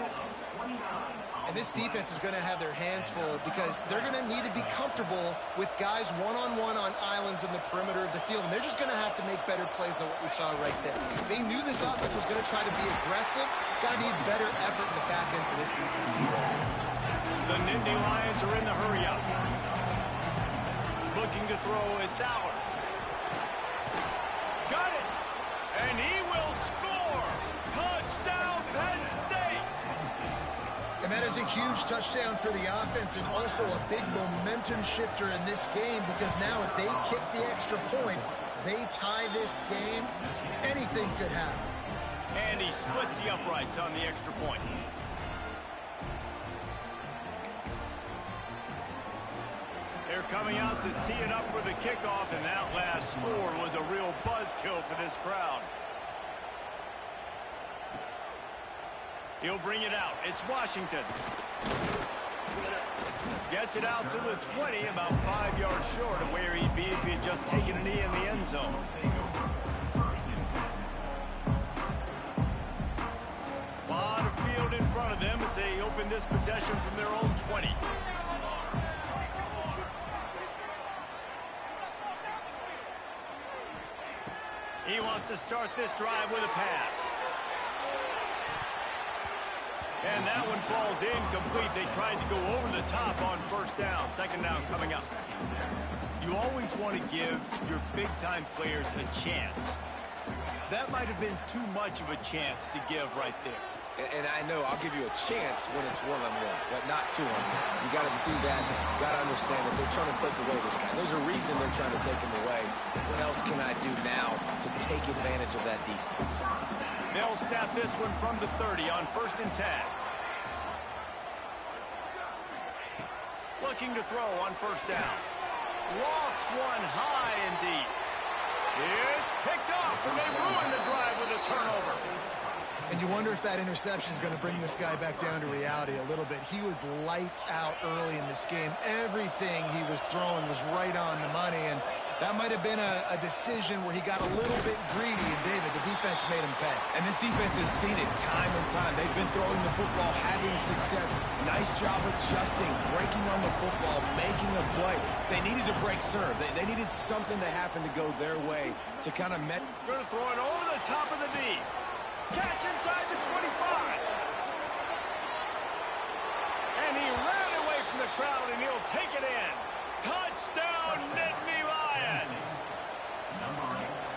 Speaker 2: And this defense is going to have their hands full because they're going to need to be comfortable with guys one-on-one on islands in the perimeter of the field, and they're just going to have to make better plays than what we saw right there. They knew this offense was going to try to be aggressive. Got to need better effort in the back end for this defense.
Speaker 1: The Nittany Lions are in the hurry-up. Looking to throw, it's Howard. Got it! And he will score! Touchdown, Penn State!
Speaker 2: And that is a huge touchdown for the offense and also a big momentum shifter in this game because now if they kick the extra point, they tie this game, anything could happen.
Speaker 1: And he splits the uprights on the extra point. They're coming out to tee it up for the kickoff, and that last score was a real buzzkill for this crowd. He'll bring it out. It's Washington. Gets it out to the 20, about 5 yards short of where he'd be if he had just taken a knee in the end zone. A lot of field in front of them as they open this possession from their own 20. He wants to start this drive with a pass. And that one falls incomplete. They tried to go over the top on first down. Second down coming up. You always want to give your big-time players a chance. That might have been too much of a chance to give right there.
Speaker 3: And I know I'll give you a chance when it's one-on-one, but not two-on-one. You got to see that. You got to understand that they're trying to take away this guy. There's a reason they're trying to take him away. What else can I do now to take advantage of that defense?
Speaker 1: They'll snap this one from the 30 on 1st and 10. Looking to throw on first down. Lofts one high and deep. It's picked off, and they ruin the drive with a turnover.
Speaker 2: And you wonder if that interception is going to bring this guy back down to reality a little bit. He was lights out early in this game. Everything he was throwing was right on the money, and that might have been a decision where he got a little bit greedy, and David, the defense made him pay.
Speaker 3: And this defense has seen it time and time. They've been throwing the football, having success. Nice job adjusting, breaking on the football, making a play. They needed to break serve. They needed something to happen to go their way to kind of met.
Speaker 1: Going to throw it over the top of the knee. Catch inside the 25.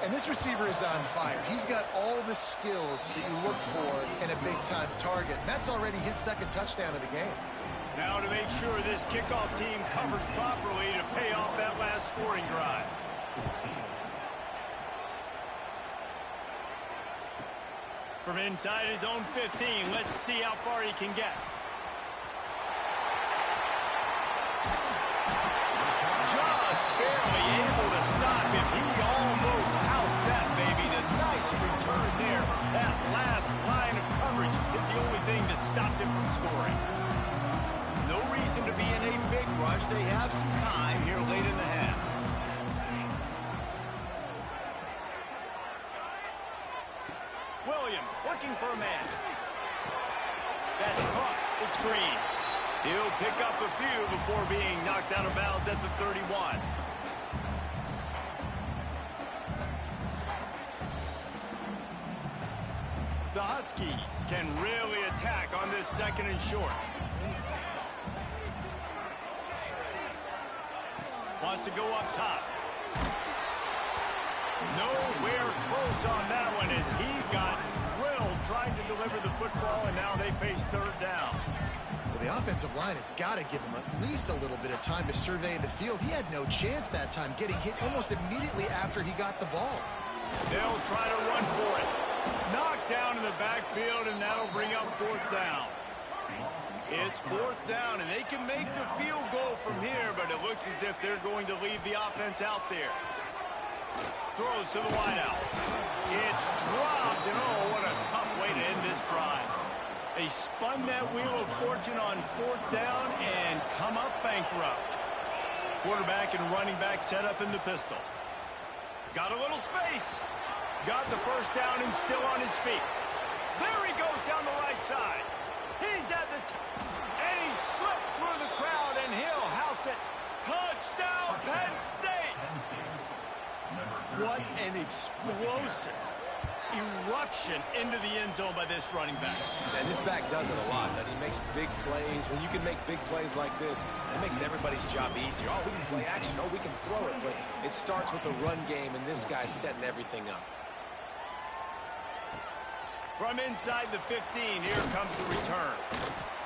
Speaker 2: And this receiver is on fire. He's got all the skills that you look for in a big-time target. And that's already his second touchdown of the game.
Speaker 1: Now to make sure this kickoff team covers properly to pay off that last scoring drive. From inside his own 15, let's see how far he can get. Just barely able to stop him. He almost housed that, baby. The nice return there. That last line of coverage is the only thing that stopped him from scoring. No reason to be in a big rush. They have some time here late in the half. Williams looking for a man. That's caught. It's Green. He'll pick up a few before being knocked out of bounds at the 31. The Huskies can really attack on this second and short. Wants to go up top. Nowhere close on that one as he got drilled trying to deliver the football, and now they face third down.
Speaker 2: Well, the offensive line has got to give him at least a little bit of time to survey the field. He had no chance that time, getting hit almost immediately after he got the ball.
Speaker 1: They'll try to run for it. Knocked down in the backfield, and that'll bring up fourth down. It's fourth down, and they can make the field goal from here, but it looks as if they're going to leave the offense out there. Throws to the wideout. It's dropped, and oh, what a tough way to end this drive. They spun that wheel of fortune on fourth down and come up bankrupt. Quarterback and running back set up in the pistol. Got a little space. Got the first down and still on his feet. There he goes down the right side. He's at the top, and he slipped through the crowd, and he'll house it. Touchdown, Penn State! What an explosive eruption into the end zone by this running back.
Speaker 3: And this back does it a lot. That he makes big plays. When you can make big plays like this, it makes everybody's job easier. Oh, we can play action. Oh, we can throw it. But it starts with the run game, and this guy's setting everything up.
Speaker 1: From inside the 15, here comes the return.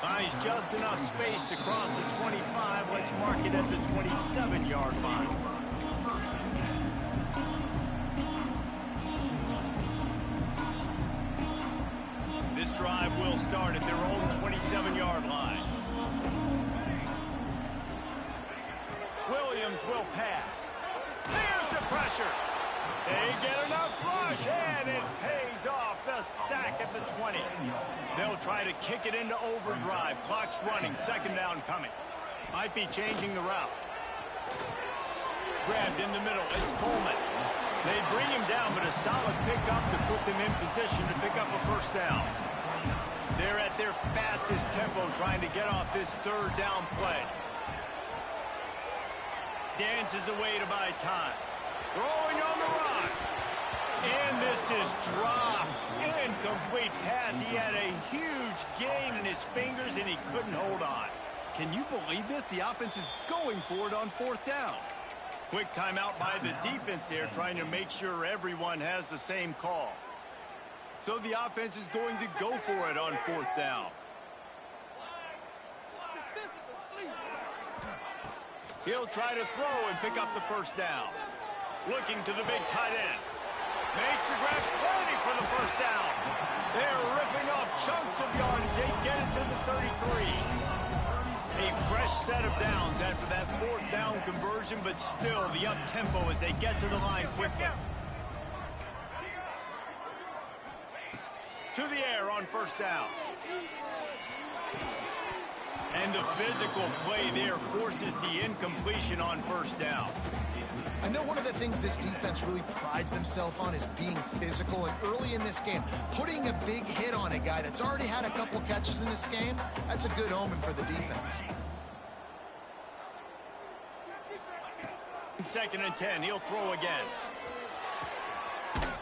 Speaker 1: Finds just enough space to cross the 25. Let's mark it at the 27-yard line. This drive will start at their own 27-yard line. Williams will pass. There's the pressure. They get enough rush, and it pays off. The sack at the 20. They'll try to kick it into overdrive. Clock's running. Second down coming. Might be changing the route. Grabbed in the middle. It's Coleman. They bring him down, but a solid pickup to put them in position to pick up a first down. They're at their fastest tempo trying to get off this third down play. Dances away to buy time. Throwing on the run. And this is dropped. Incomplete pass. He had a huge gain in his fingers, and he couldn't hold on. Can you believe this? The offense is going for it on fourth down. Quick timeout by the defense there, trying to make sure everyone has the same call. So the offense is going to go for it on fourth down. He'll try to throw and pick up the first down. Looking to the big tight end. Makes the grab plenty for the first down. They're ripping off chunks of yardage. They get it to the 33. A fresh set of downs after that fourth down conversion, but still the up-tempo as they get to the line quickly. To the air on first down. And the physical play there forces the incompletion on first down.
Speaker 2: I know one of the things this defense really prides themselves on is being physical, and early in this game, putting a big hit on a guy that's already had a couple catches in this game, that's a good omen for the defense.
Speaker 1: Second and 10, he'll throw again.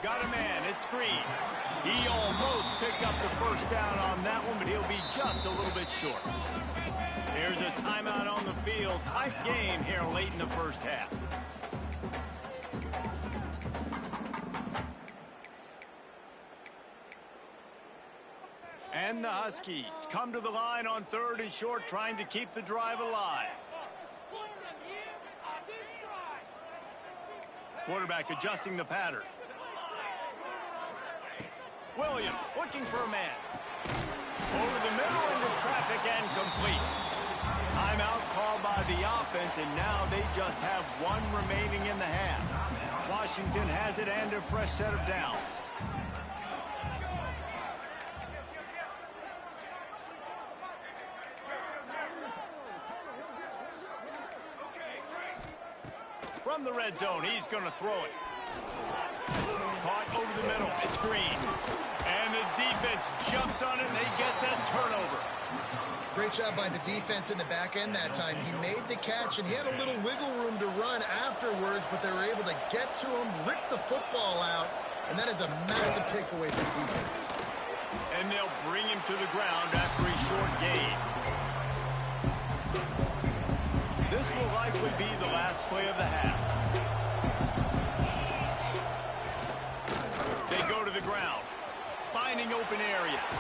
Speaker 1: Got a man, it's Green. He almost picked up the first down on that one, but he'll be just a little bit short. There's a timeout on the field. Tight game here late in the first half. And the Huskies come to the line on 3rd and short, trying to keep the drive alive. Quarterback adjusting the pattern. Williams looking for a man. Over the middle into traffic and complete. Timeout called by the offense, and now they just have one remaining in the half. Washington has it and a fresh set of downs. From the red zone, he's going to throw it. Caught over the middle. It's Green. And the defense jumps on it, and they get that turnover.
Speaker 2: Great job by the defense in the back end that time. He made the catch, and he had a little wiggle room to run afterwards, but they were able to get to him, rip the football out, and that is a massive takeaway for the defense.
Speaker 1: And they'll bring him to the ground after a short gain. This will likely be the last play of the half. They go to the ground, finding open areas.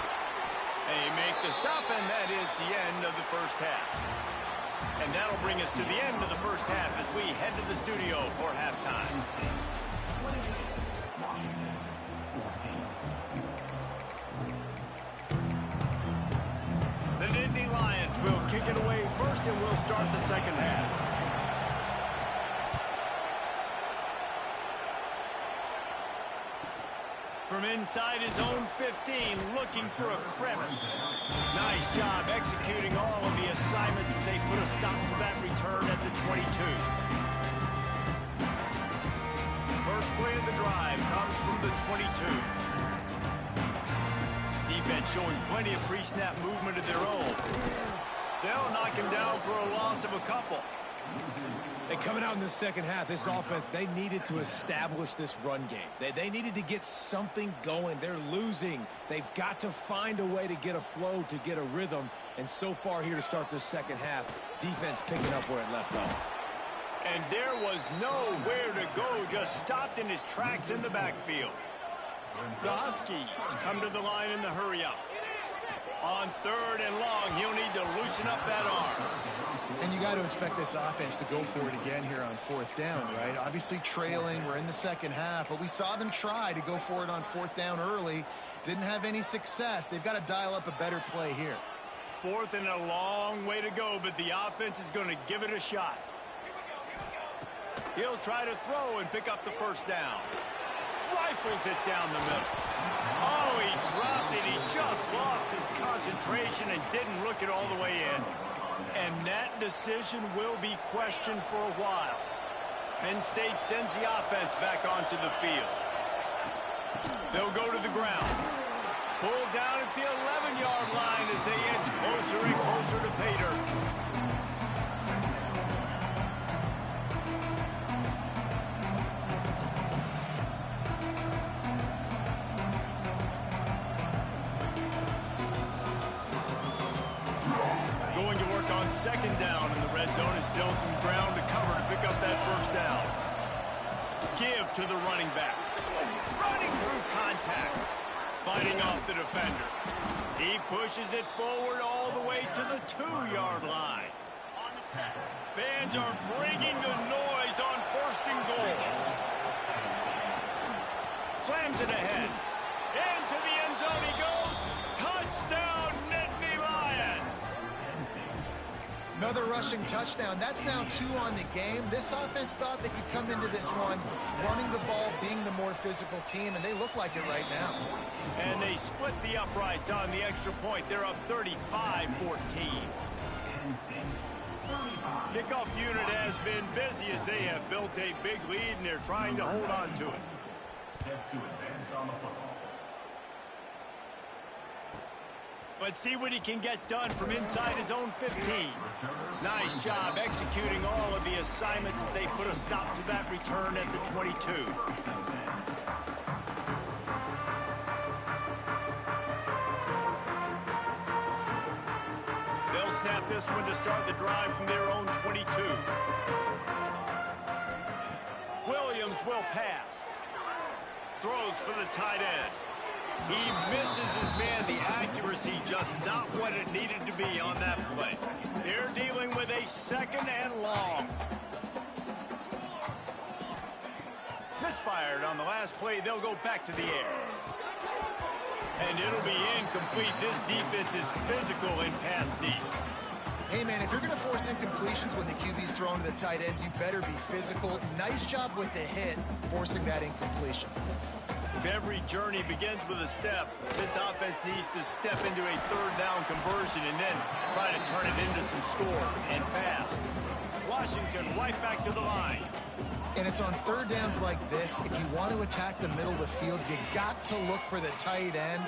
Speaker 1: They make the stop, and that is the end of the first half. And that'll bring us to the end of the first half as we head to the studio for halftime. The Nittany Lions will kick it away first, and we'll start the second half. From inside his own 15, looking for a crevice. Nice job executing all of the assignments as they put a stop to that return at the 22. First play of the drive comes from the 22. Defense showing plenty of pre-snap movement of their own. They'll knock him down for a loss of a couple.
Speaker 3: And coming out in the second half, this offense, they needed to establish this run game. They needed to get something going. They're losing. They've got to find a way to get a flow, to get a rhythm. And so far here to start this second half, defense picking up where it left off.
Speaker 1: And there was nowhere to go, just stopped in his tracks in the backfield. The Huskies come to the line in the hurry-up. On 3rd and long, he'll need to loosen up that arm.
Speaker 2: And you got to expect this offense to go for it again here on 4th down, right? Obviously trailing, we're in the second half, but we saw them try to go for it on 4th down early. Didn't have any success. They've got to dial up a better play here.
Speaker 1: 4th and a long way to go, but the offense is going to give it a shot. He'll try to throw and pick up the first down. Rifles it down the middle. Oh, he dropped it. He just lost his concentration and didn't look it all the way in. And that decision will be questioned for a while. Penn State sends the offense back onto the field. They'll go to the ground. Pulled down at the 11-yard line as they inch closer and closer to pay dirt. Second down in the red zone is still some ground to cover to pick up that first down. Give to the running back. Running through contact. Fighting off the defender. He pushes it forward all the way to the 2-yard line. Fans are bringing the noise on 1st and goal. Slams it ahead. Into the end zone he goes. Touchdown, Nittany Lions.
Speaker 2: Another rushing touchdown. That's now 2 on the game. This offense thought they could come into this one running the ball, being the more physical team, and they look like it right now.
Speaker 1: And they split the uprights on the extra point. They're up 35-14. Kickoff unit has been busy as they have built a big lead, and they're trying to hold on to it.
Speaker 4: Set to advance on the football.
Speaker 1: Let's see what he can get done from inside his own 15. Nice job executing all of the assignments as they put a stop to that return at the 22. They'll snap this one to start the drive from their own 22. Williams will pass. Throws for the tight end. He misses his man. The accuracy just not what it needed to be on that play. They're dealing with a 2nd and long. Misfired on the last play. They'll go back to the air. And it'll be incomplete. This defense is physical and pass deep.
Speaker 2: Hey, man, if you're going to force incompletions when the QB's throwing to the tight end, you better be physical. Nice job with the hit, forcing that incompletion.
Speaker 1: If every journey begins with a step, this offense needs to step into a 3rd down conversion and then try to turn it into some scores, and fast. Washington right back to the line.
Speaker 2: And it's on 3rd downs like this. If you want to attack the middle of the field, you got to look for the tight end.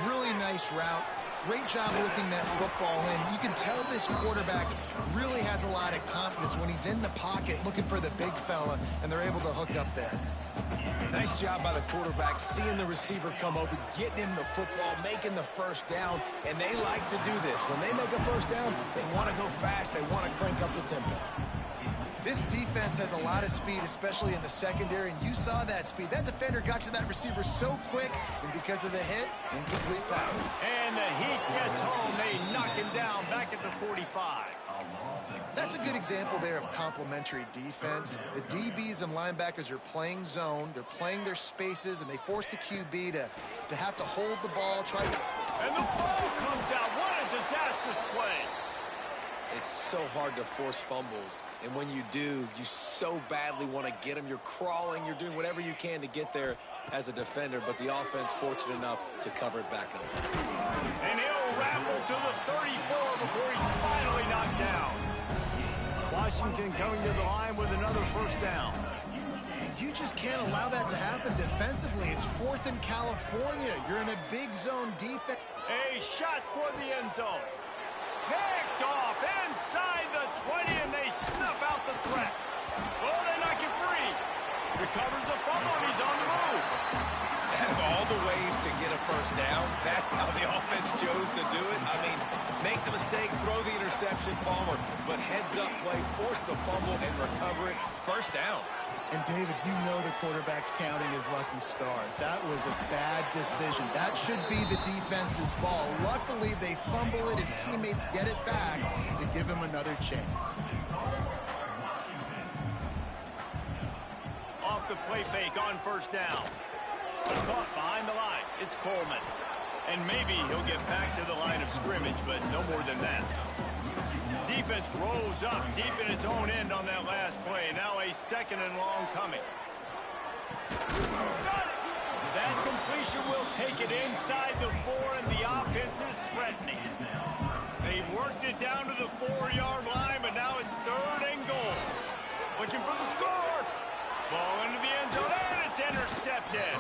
Speaker 2: Really nice route. Great job looking that football in. You can tell this quarterback really has a lot of confidence when he's in the pocket looking for the big fella, and they're able to hook up there.
Speaker 3: Nice job by the quarterback, seeing the receiver come open, getting him the football, making the 1st down, and they like to do this. When they make a 1st down, they want to go fast. They want to crank up the tempo.
Speaker 2: This defense has a lot of speed, especially in the secondary, and you saw that speed. That defender got to that receiver so quick, and because of the hit, incomplete pass.
Speaker 1: And the Heat gets home. They knock him down back at the 45.
Speaker 2: That's a good example there of complementary defense. The DBs and linebackers are playing zone. They're playing their spaces, and they force the QB to have to hold the ball, try to...
Speaker 1: And the ball comes out. What a disastrous play.
Speaker 3: It's so hard to force fumbles, and when you do, you so badly want to get them. You're crawling, you're doing whatever you can to get there as a defender, but the offense fortunate enough to cover it back up.
Speaker 1: And he'll ramble to the 34 before he's finally knocked down. Washington coming to the line with another 1st down.
Speaker 2: You just can't allow that to happen defensively. It's 4th in California. You're in a big zone defense.
Speaker 1: A shot toward the end zone. Picked off inside the 20, and they snuff out the threat. Oh, they knock it free. Recovers the fumble, and he's on the move.
Speaker 3: Out of all the ways to get a 1st down, that's how the offense chose to do it. I mean, make the mistake, throw the interception, Palmer, but heads-up play, force the fumble, and recover it. 1st down.
Speaker 2: And, David, you know the quarterback's counting his lucky stars. That was a bad decision. That should be the defense's ball. Luckily, they fumble it. His teammates get it back to give him another chance.
Speaker 1: Off the play fake on 1st down. Caught behind the line. It's Coleman. And maybe he'll get back to the line of scrimmage, but no more than that. Defense rolls up deep in its own end on that last play. Now a 2nd and long coming. Got it! That completion will take it inside the 4, and the offense is threatening. They worked it down to the 4-yard line, but now it's 3rd and goal. Looking for the score. Ball into the end zone, and it's intercepted.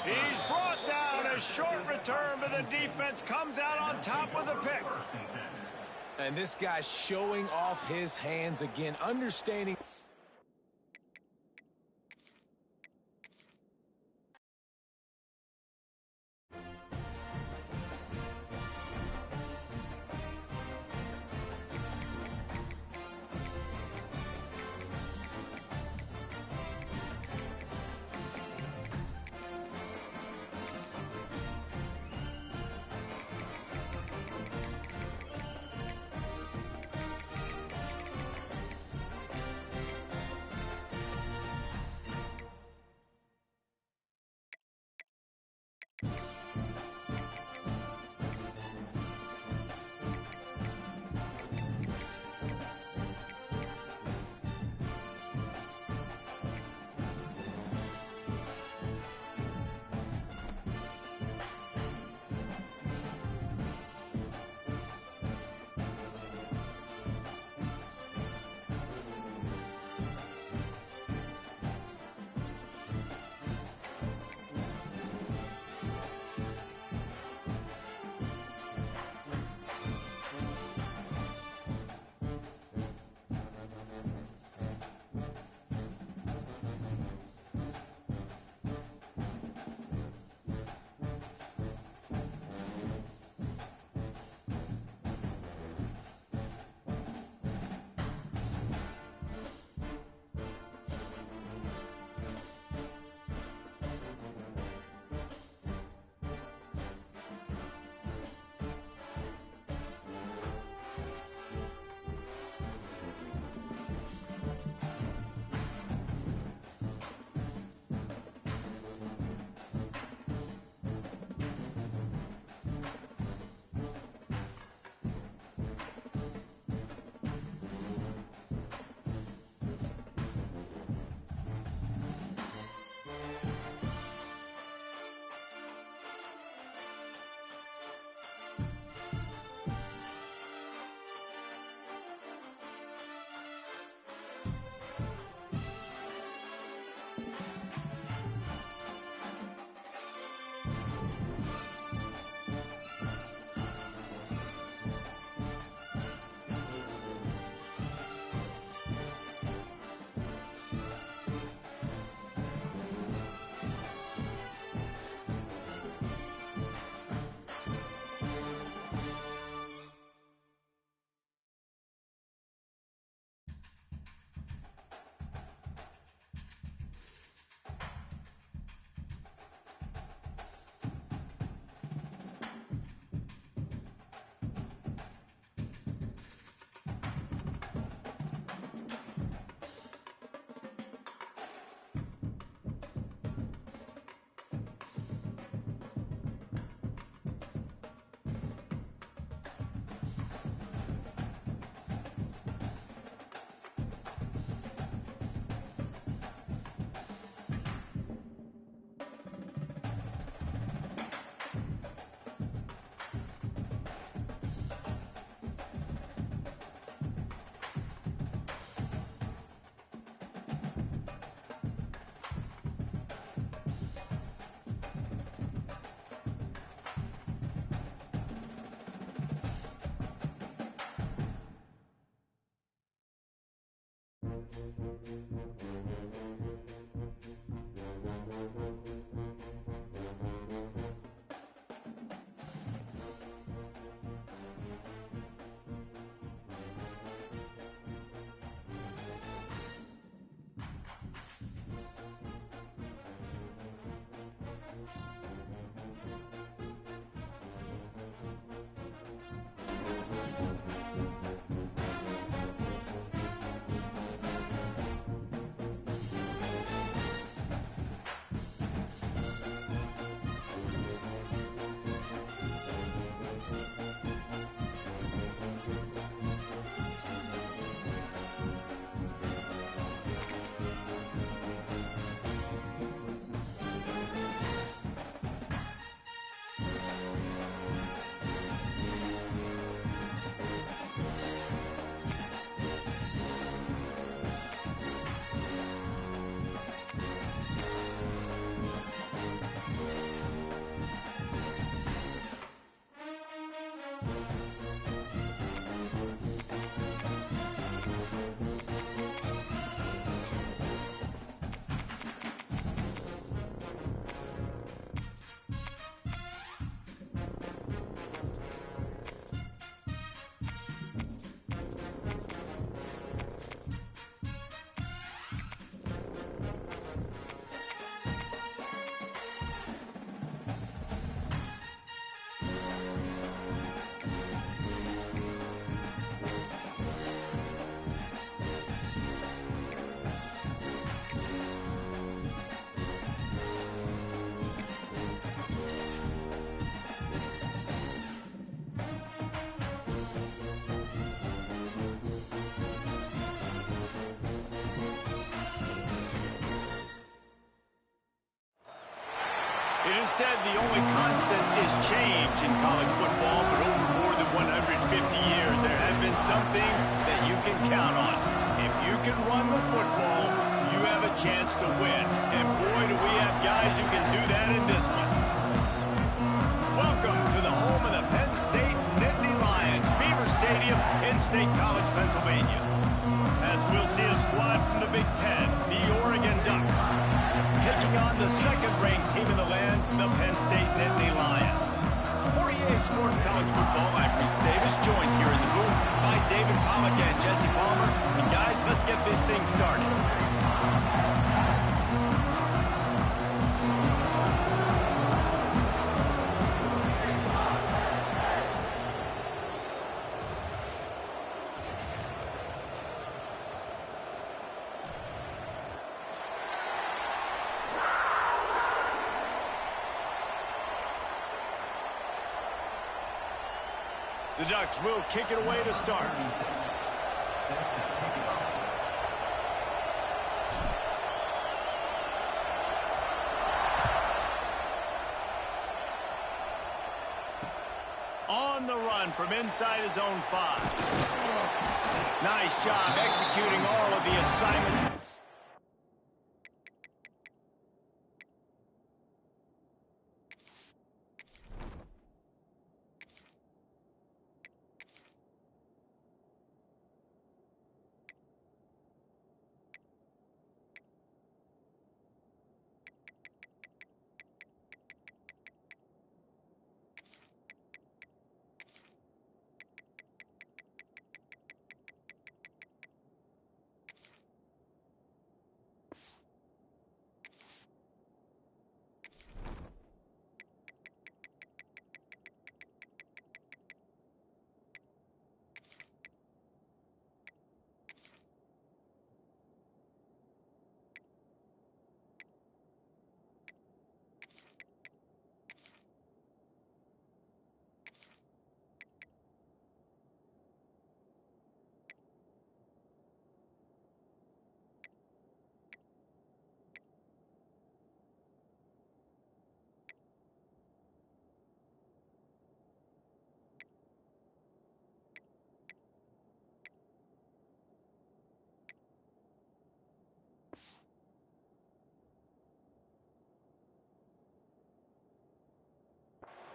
Speaker 1: He's brought down. A short return, but the defense comes out on top with a pick.
Speaker 3: And this guy's showing off his hands again, understanding.
Speaker 1: It is said the only constant is change in college football, but over more than 150 years, there have been some things that you can count on. If you can run the football, you have a chance to win. And boy, do we have guys who can do that in this one. Welcome to the home of the Penn State Nittany Lions, Beaver Stadium in State College, Pennsylvania. As we'll see a squad from the Big Ten, the Oregon Ducks, taking on the second-ranked team in the land, the Penn State Nittany Lions. For EA Sports College Football, I'm Reese Davis, joined here in the booth by David Pollack and Jesse Palmer. And guys, let's get this thing started. The Ducks will kick it away to start. On the run from inside his own 5. Nice job executing all of the assignments.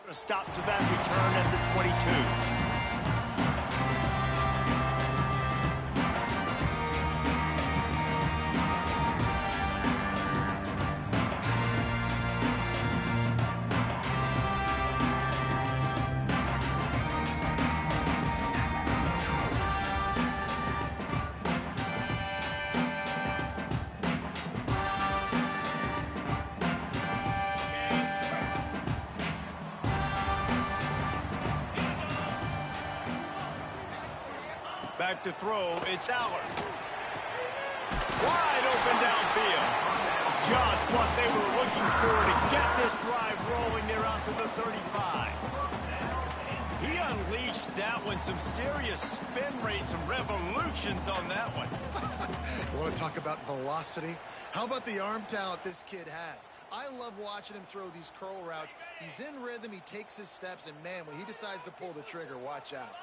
Speaker 1: A stop to that return at the 22. Back to throw. It's Aller. Wide open downfield. Just what they were looking for to get this drive rolling there out to the 35. He unleashed that one. Some serious spin rate, some revolutions on that one.
Speaker 2: You want to talk about velocity? How about the arm talent this kid has? I love watching him throw these curl routes. He's in rhythm, he takes his steps, and man, when he decides to pull the trigger, watch out.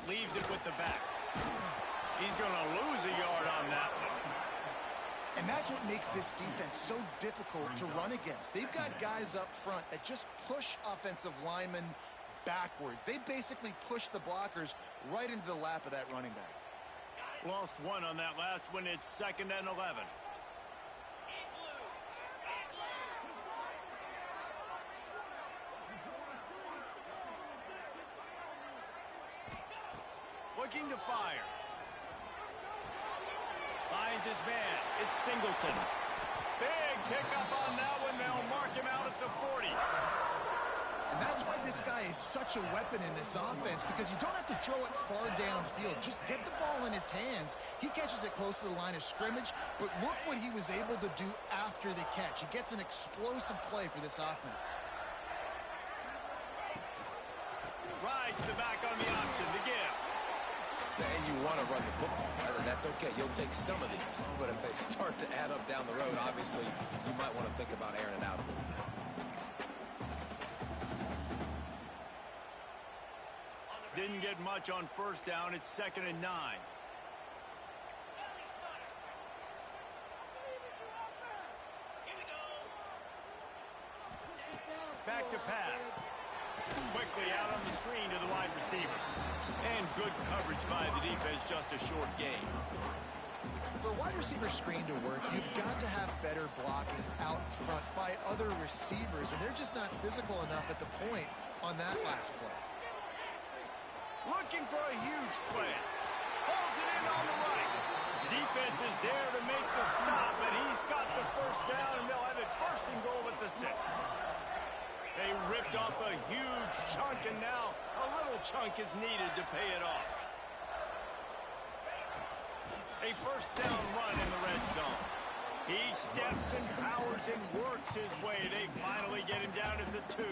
Speaker 1: Leaves it with the back. He's going to lose a yard on that one.
Speaker 2: And that's what makes this defense so difficult to run against. They've got guys up front that just push offensive linemen backwards. They basically push the blockers right into the lap of that running back.
Speaker 1: Lost one on that last one. It's 2nd and 11. Looking to fire. Finds his man. It's Singleton. Big pickup on that one. They'll mark him out at the 40.
Speaker 2: And that's why this guy is such a weapon in this offense, because you don't have to throw it far downfield. Just get the ball in his hands. He catches it close to the line of scrimmage, but look what he was able to do after the catch. He gets an explosive play for this offense.
Speaker 1: Rides the back on the option to give.
Speaker 3: And you want to run the football, and that's okay. You'll take some of these, but if they start to add up down the road, obviously you might want to think about airing it out a little bit.
Speaker 1: Didn't get much on first down. It's 2nd and 9. Back to pass. Quickly out on the screen to the wide receiver. And good coverage by the defense, just a short gain.
Speaker 2: For a wide receiver screen to work, you've got to have better blocking out front by other receivers, and they're just not physical enough at the point on that last play.
Speaker 1: Looking for a huge play. Pulls it in on the right. Defense is there to make the stop, and he's got the first down, and they'll have it 1st and goal at the 6. They ripped off a huge chunk, and now a little chunk is needed to pay it off. A 1st down run in the red zone. He steps and powers and works his way. They finally get him down at the 2.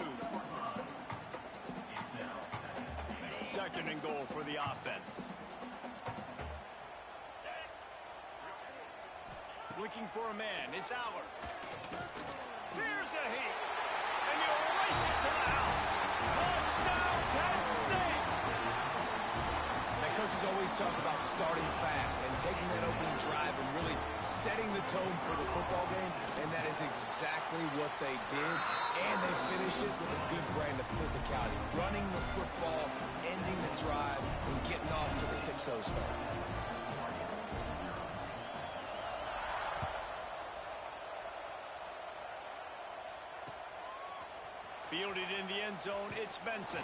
Speaker 1: 2nd and goal for the offense. Looking for a man. It's Aller. Here's a heat. And he'll race it to the house. Touchdown, Penn State.
Speaker 3: And coaches always talk about starting fast and taking that opening drive and really setting the tone for the football game. And that is exactly what they did. And they finish it with a good brand of physicality. Running the football, ending the drive, and getting off to the 6-0 start.
Speaker 1: Fielded in the end zone, it's Benson.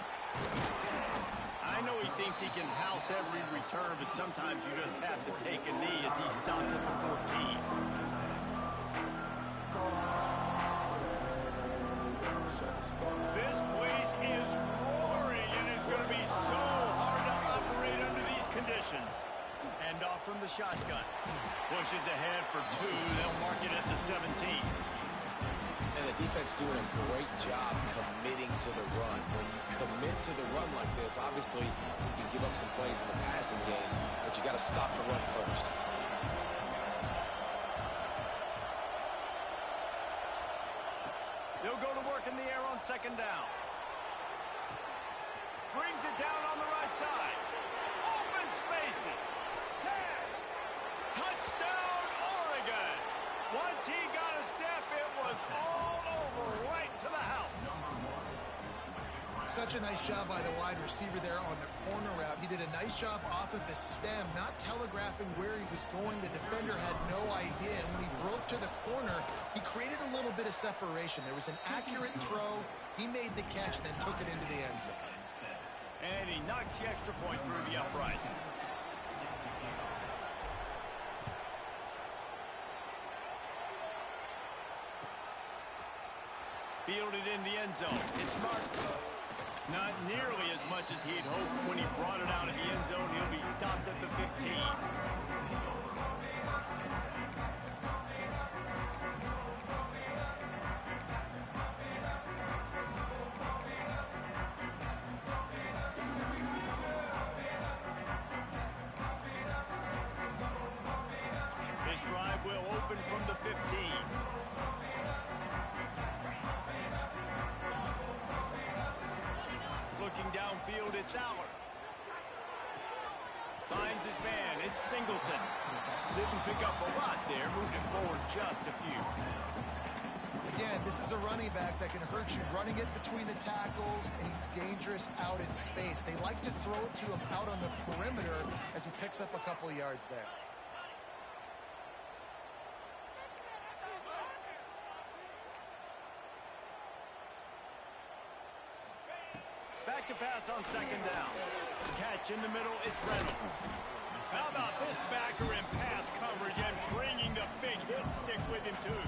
Speaker 1: I know he thinks he can house every return, but sometimes you just have to take a knee as he stopped at the 14. This place is roaring, and it's going to be so hard to operate under these conditions. And off from the shotgun. Pushes ahead for 2. They'll mark it at the 17.
Speaker 3: And the defense doing a great job committing to the run. When you commit to the run like this, obviously you can give up some plays in the passing game, but you got to stop the run first.
Speaker 1: They'll go to work in the air on 2nd down. Brings it down on the right side. Open spaces. 10. Touchdown, Oregon. Once he got a step, it was all over, right to the house.
Speaker 2: Such a nice job by the wide receiver there on the corner route. He did a nice job off of the stem, not telegraphing where he was going. The defender had no idea, and when he broke to the corner, he created a little bit of separation. There was an accurate throw. He made the catch, then took it into the end zone.
Speaker 1: And he knocks the extra point through the uprights. Fielded in the end zone. It's Martin. Not nearly as much as he'd hoped when he brought it out of the end zone. He'll be stopped at the 15. This drive will open from the 15. Looking downfield, it's Aller. Finds his man, it's Singleton. Didn't pick up a lot there, moved it forward just a few.
Speaker 2: Again, this is a running back that can hurt you running it between the tackles, and he's dangerous out in space. They like to throw it to him out on the perimeter as he picks up a couple of yards there.
Speaker 1: Back to pass on second down. Catch in the middle, it's Reynolds. How about this backer in pass coverage and bringing the big hit stick with him too.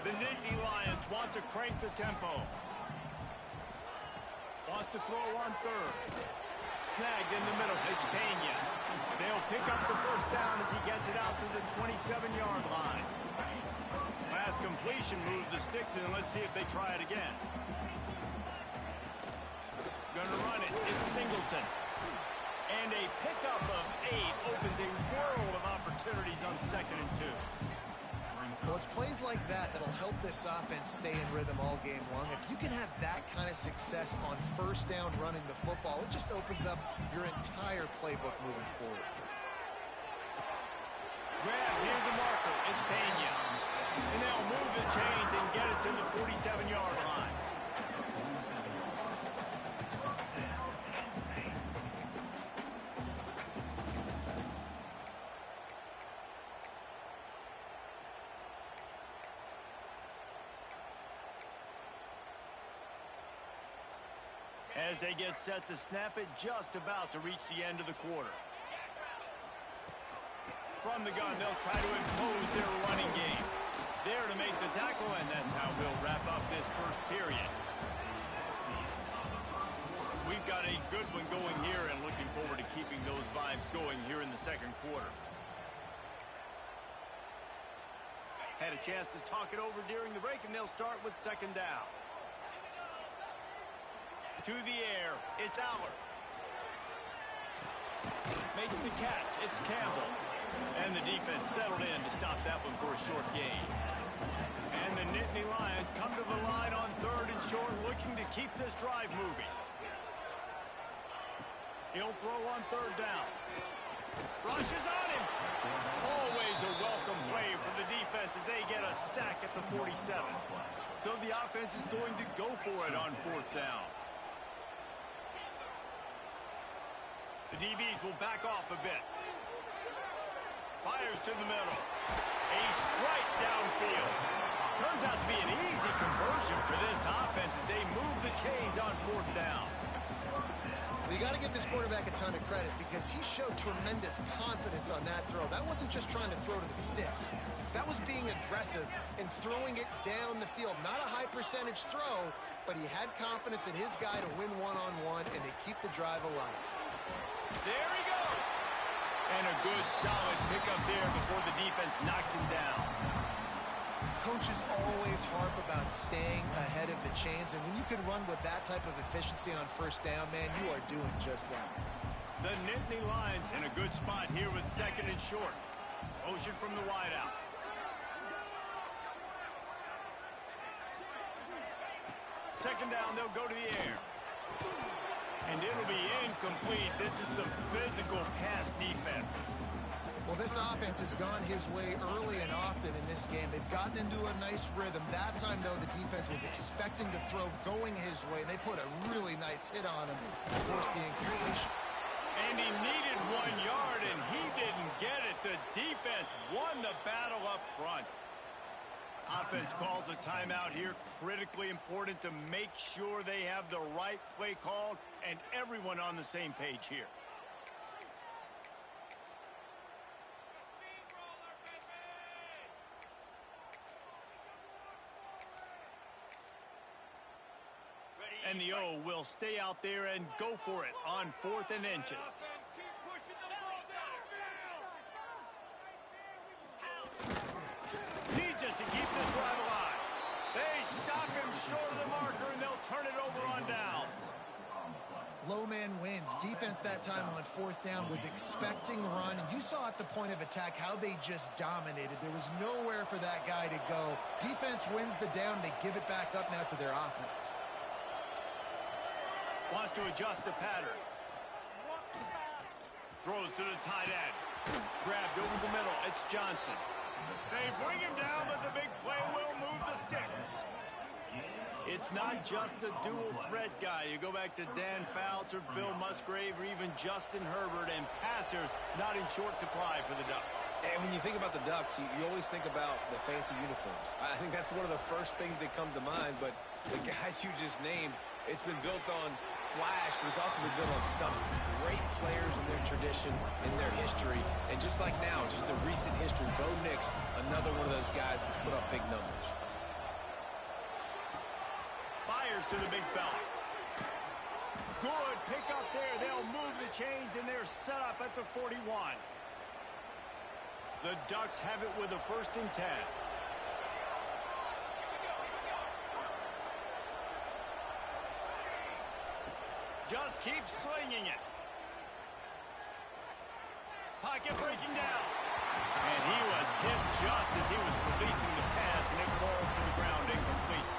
Speaker 1: The Nittany Lions want to crank the tempo. Wants to throw on third. Snagged in the middle, it's Pena. They'll pick up the first down as he gets it out to the 27-yard line. Last completion moved the sticks in, and let's see if they try it again. Gonna run it, it's Singleton. And a pickup of 8 opens a world of opportunities on 2nd and 2.
Speaker 2: Well, it's plays like that that'll help this offense stay in rhythm all game long. If you can have that kind of success on first down running the football, it just opens up your entire playbook moving forward.
Speaker 1: Grab, here's the marker, it's Pena. And they'll move the chains and get it to the 47-yard line. As they get set to snap it, just about to reach the end of the quarter. From the gun, they'll try to impose their running game. There to make the tackle, and that's how we'll wrap up this first period. We've got a good one going here and looking forward to keeping those vibes going here in the second quarter. Had a chance to talk it over during the break, and they'll start with second down. To the air, it's Aller. Makes the catch, it's Campbell. And the defense settled in to stop that one for a short gain. And the Nittany Lions come to the line on 3rd and short, looking to keep this drive moving. He'll throw on 3rd down. Rushes on him. Always a welcome play for the defense as they get a sack at the 47. So the offense is going to go for it on 4th down. The DBs will back off a bit. Fires to the middle. A strike downfield. Turns out to be an easy conversion for this offense as they move the chains on 4th down.
Speaker 2: Well, you got to give this quarterback a ton of credit because he showed tremendous confidence on that throw. That wasn't just trying to throw to the sticks. That was being aggressive and throwing it down the field. Not a high percentage throw, but he had confidence in his guy to win one-on-one and to keep the drive alive.
Speaker 1: There he goes. And a good, solid pickup there before the defense knocks him down.
Speaker 2: Coaches always harp about staying ahead of the chains, and when you can run with that type of efficiency on 1st down, man, you are doing just that.
Speaker 1: The Nittany Lions in a good spot here with 2nd and short. Motion from the wideout. Second down, they'll go to the air. And it'll be incomplete. This is some physical pass defense.
Speaker 2: Well, this offense has gone his way early and often in this game. They've gotten into a nice rhythm. That time, though, the defense was expecting to throw going his way. They put a really nice hit on him to force the incompletion.
Speaker 1: And he needed 1 yard, and he didn't get it. The defense won the battle up front. Offense calls a timeout here. Critically important to make sure they have the right play called and everyone on the same page here. And the O will stay out there and go for it on 4th and inches. Needs it to keep this drive alive. They stop him short of the marker, and they'll turn it over on downs.
Speaker 2: Low man wins. Defense that time on 4th down was expecting run. And you saw at the point of attack how they just dominated. There was nowhere for that guy to go. Defense wins the down. They give it back up now to their offense.
Speaker 1: Wants to adjust the pattern. Throws to the tight end. Grabbed over the middle. It's Johnson. They bring him down, but the big play will move the sticks. It's not just a dual threat guy. You go back to Dan Fouts or Bill Musgrave or even Justin Herbert, and passers not in short supply for the Ducks.
Speaker 3: And when you think about the Ducks, you always think about the fancy uniforms. I think that's one of the first things that come to mind, but the guys you just named, it's been built on flash, but it's also been built on substance. Great players in their tradition, in their history, and just like now, just the recent history, Bo Nix, another one of those guys that's put up big numbers.
Speaker 1: Fires to the big fella. Good pick up there. They'll move the chains, and they're set up at the 41. The Ducks have it with a 1st and 10. Just keep slinging it. Pocket breaking down. And he was hit just as he was releasing the pass, and it falls to the ground incomplete.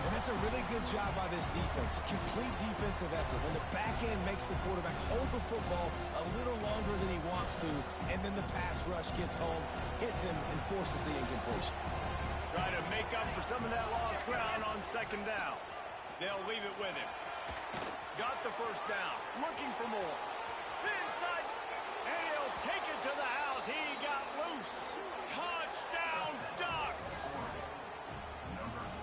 Speaker 3: And that's a really good job by this defense. Complete defensive effort. When the back end makes the quarterback hold the football a little longer than he wants to, and then the pass rush gets home, hits him, and forces the incompletion.
Speaker 1: Try to make up for some of that lost ground on 2nd down. They'll leave it with him. Got the 1st down. Looking for more. Inside. And he'll take it to the house. He got loose. Touchdown, Ducks.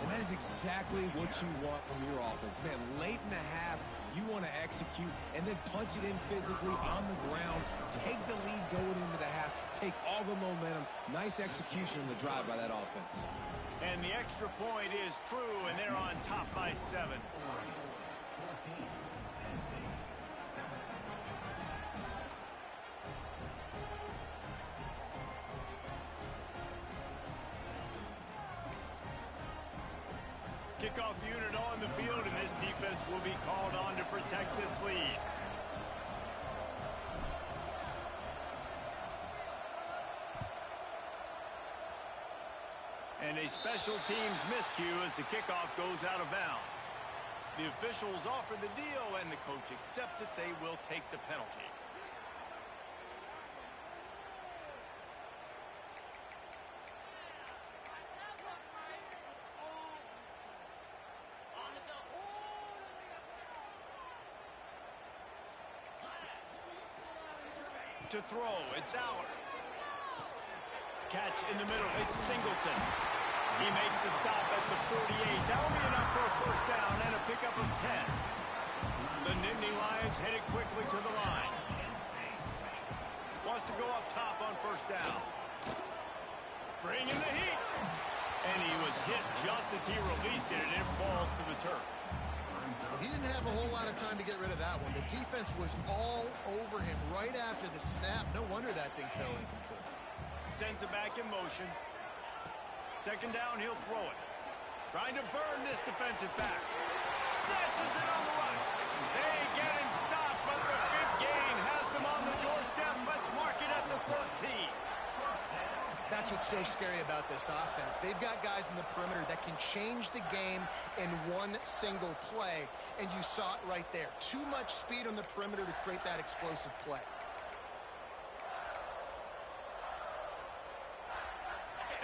Speaker 3: And that is exactly what you want from your offense. Man, late in the half, you want to execute and then punch it in physically on the ground. Take the lead going into the half. Take all the momentum. Nice execution on the drive by that offense.
Speaker 1: And the extra point is true, and they're on top by 7. Kickoff unit on the field, and this defense will be called on to protect this lead. And a special teams miscue as the kickoff goes out of bounds. The officials offer the deal, and the coach accepts it. They will take the penalty. To throw, it's Aller. Catch in the middle, it's Singleton. He makes the stop at the 48. That'll be enough for a 1st down and a pickup of 10. The Nittany Lions headed quickly to the line. Wants to go up top on 1st down. Bring in the heat. And he was hit just as he released it, and it falls to the turf.
Speaker 2: He didn't have a whole lot of time to get rid of that one. The defense was all over him right after the snap. No wonder that thing fell incomplete.
Speaker 1: Sends it back in motion. 2nd down, he'll throw it. Trying to burn this defensive back. Snatches it on the run. They get him stopped, but the big gain has them on the doorstep. Let's mark it at the 13.
Speaker 2: That's what's so scary about this offense. They've got guys in the perimeter that can change the game in one single play, and you saw it right there. Too much speed on the perimeter to create that explosive play.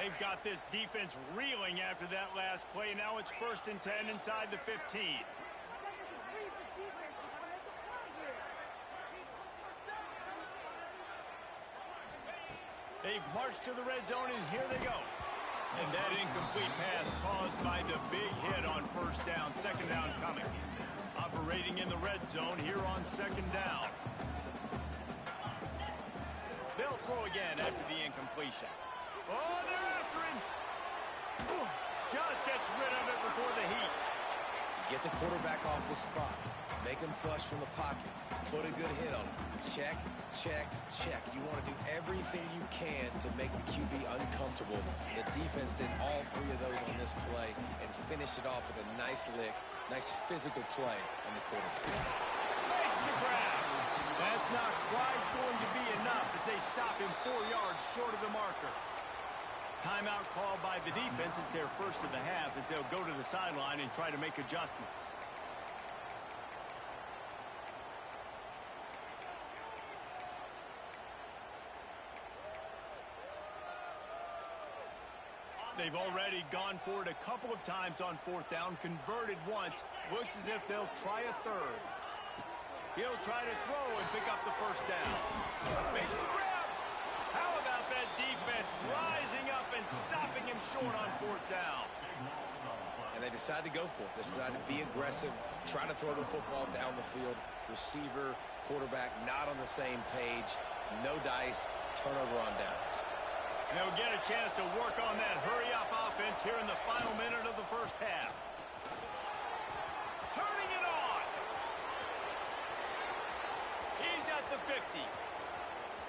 Speaker 1: They've got this defense reeling after that last play. Now it's 1st and 10 inside the 15. They've marched to the red zone, and here they go. And that incomplete pass caused by the big hit on 1st down. 2nd down coming. Operating in the red zone here on 2nd down. They'll throw again after the incompletion. Oh, they're after him. Just gets rid of it before the heat.
Speaker 3: Get the quarterback off the spot. Make him flush from the pocket. Put a good hit on him. Check, check, check. You want to do everything you can to make the QB uncomfortable. The defense did all three of those on this play and finished it off with a nice lick, nice physical play on the quarterback.
Speaker 1: Makes the grab. That's not quite going to be enough as they stop him 4 yards short of the marker. Timeout called by the defense. It's their first of the half as they'll go to the sideline and try to make adjustments. They've already gone for it a couple of times on 4th down, converted once. Looks as if they'll try a third. He'll try to throw and pick up the first down. Makes the grab. How about that defense rising up and stopping him short on 4th down?
Speaker 3: And they decide to go for it. They decide to be aggressive, try to throw the football down the field. Receiver, quarterback, not on the same page. No dice, turnover on downs.
Speaker 1: And they'll get a chance to work on that hurry-up offense here in the final minute of the first half. Turning it on. He's at the 50.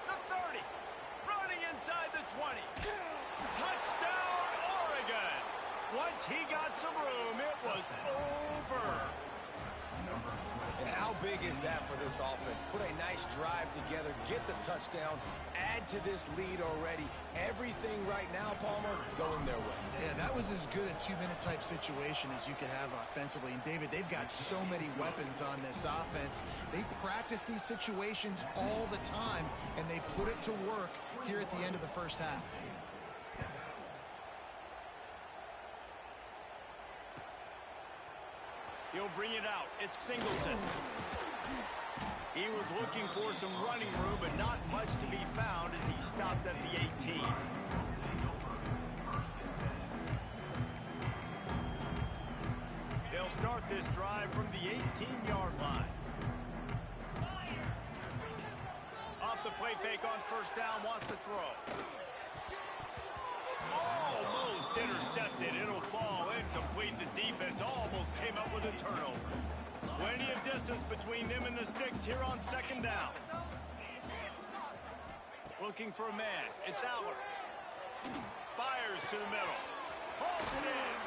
Speaker 1: The 30. Running inside the 20. Touchdown, Oregon. Once he got some room, it was over.
Speaker 3: And how big is that for this offense? Put a nice drive together, get the touchdown, add to this lead already. Everything right now, Palmer, going their way.
Speaker 2: Yeah, that was as good a 2-minute type situation as you could have offensively. And, David, they've got so many weapons on this offense. They practice these situations all the time, and they put it to work here at the end of the first half.
Speaker 1: He'll bring it out. It's Singleton. He was looking for some running room, but not much to be found as he stopped at the 18. They'll start this drive from the 18-yard line. Off the play fake on 1st down, wants to throw. Almost intercepted. It'll fall incomplete. The defense almost came up with a turnover. Plenty of distance between them and the sticks here on 2nd down. Looking for a man. It's Aller. Fires to the middle. Hauls it in.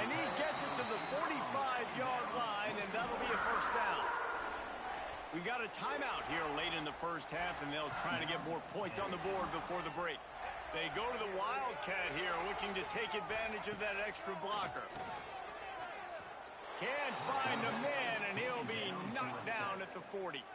Speaker 1: And he gets it to the 45-yard line, and that'll be a 1st down. We got a timeout here late in the first half, and they'll try to get more points on the board before the break. They go to the Wildcat here, looking to take advantage of that extra blocker. Can't find the man, and he'll be knocked down at the 40.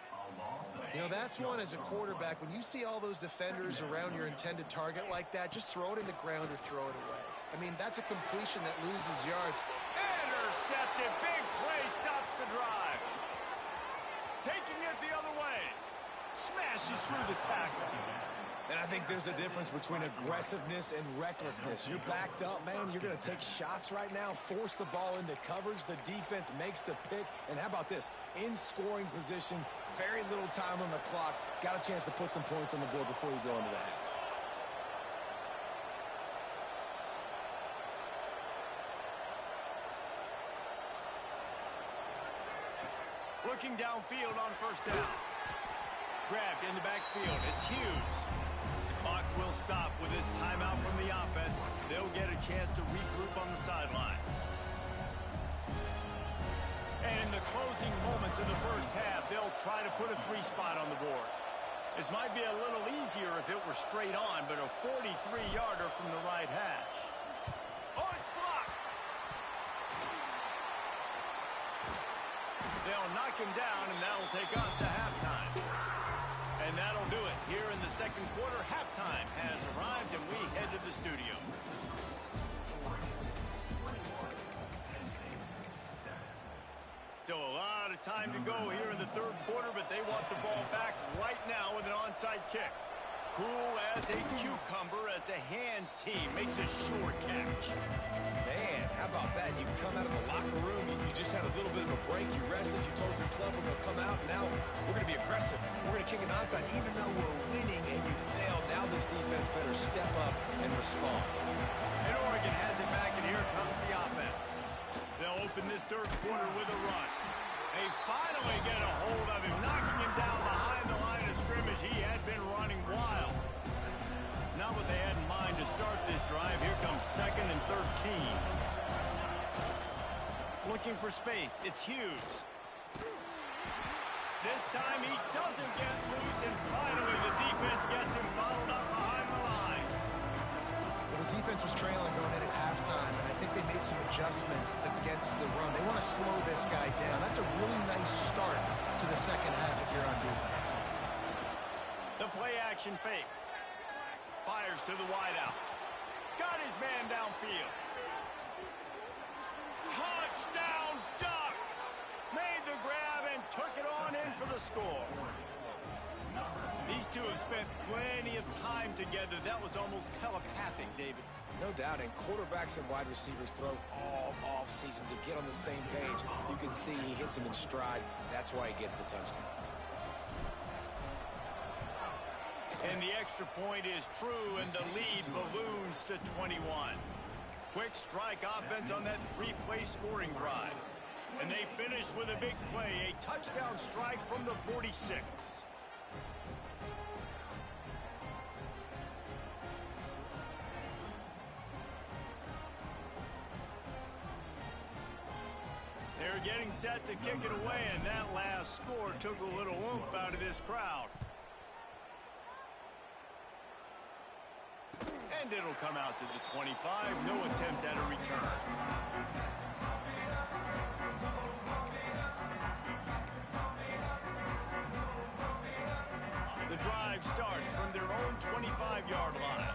Speaker 2: You know, that's one as a quarterback. When you see all those defenders around your intended target like that, just throw it in the ground or throw it away. I mean, that's a completion that loses yards.
Speaker 1: Intercepted. Big play stops the drive. Taking it the other way. Smashes through the tackle.
Speaker 3: And I think there's a difference between aggressiveness and recklessness. You're backed up, man. You're going to take shots right now, force the ball into coverage. The defense makes the pick. And how about this? In scoring position, very little time on the clock. Got a chance to put some points on the board before you go into the half.
Speaker 1: Looking downfield on 1st down. Grabbed in the backfield. It's Hughes. Clock will stop with this timeout from the offense. They'll get a chance to regroup on the sideline. And in the closing moments of the first half, they'll try to put a 3-spot on the board. This might be a little easier if it were straight on, but a 43-yarder from the right hash. Oh, it's blocked! They'll knock him down, and that'll take us to halftime. And that'll do it. Here in the 2nd quarter, halftime has arrived, and we head to the studio. Still a lot of time to go here in the 3rd quarter, but they want the ball back right now with an onside kick. Cool as a cucumber as the hands team makes a sure catch.
Speaker 3: Man, how about that? You come out of the locker room, you just had a little bit of a break, you rested, you told your club we're going to come out, and now we're going to be aggressive. We're going to kick an onside, even though we're winning and you failed. Now this defense better step up and respond.
Speaker 1: And Oregon has it back, and here comes the offense. They'll open this third quarter with a run. They finally get a hold of him, knocking him down behind the line of scrimmage. He had been running wild. Not what they had in mind to start this drive. Here comes 2nd and 13. Looking for space. It's Hughes. This time he doesn't get loose, and finally the defense gets him bottled up behind the line.
Speaker 2: Well, the defense was trailing going in at halftime, and I think they made some adjustments against the run. They want to slow this guy down. That's a really nice start to the second half if you're on defense.
Speaker 1: The play-action fake. Fires to the wideout. Got his man downfield. Touchdown Ducks! Made the grab and took it on in for the score. These two have spent plenty of time together. That was almost telepathic, David.
Speaker 3: No doubt, and quarterbacks and wide receivers throw all off-season to get on the same page. You can see he hits him in stride. That's why he gets the touchdown.
Speaker 1: And the extra point is true, and the lead balloons to 21. Quick strike offense on that 3-play scoring drive. And they finish with a big play, a touchdown strike from the 46. They're getting set to kick it away, and that last score took a little oomph out of this crowd. And it'll come out to the 25. No attempt at a return. The drive starts from their own 25-yard line.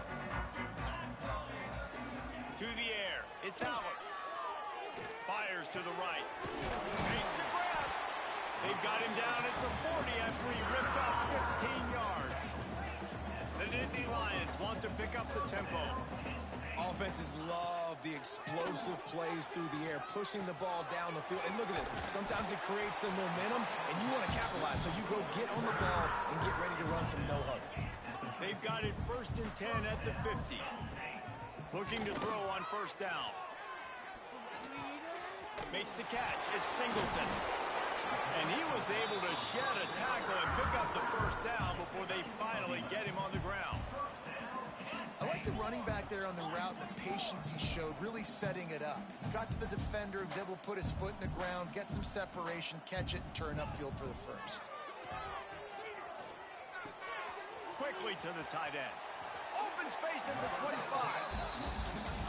Speaker 1: To the air. It's Howard. Fires to the right. Makes the grab. They've got him down at the 40 after he ripped off 15 yards. The Nittany Lions want to pick up the tempo.
Speaker 3: Offenses love the explosive plays through the air, pushing the ball down the field. And look at this. Sometimes it creates some momentum, and you want to capitalize. So you go get on the ball and get ready to run some no-huddle.
Speaker 1: They've got it 1st and 10 at the 50. Looking to throw on 1st down. Makes the catch. It's Singleton. And he was able to shed a tackle and pick up the 1st down before they finally get him on the ground.
Speaker 2: I like the running back there on the route and the patience he showed, really setting it up. Got to the defender, was able to put his foot in the ground, get some separation, catch it, and turn upfield for the 1st.
Speaker 1: Quickly to the tight end. Open space at the 25.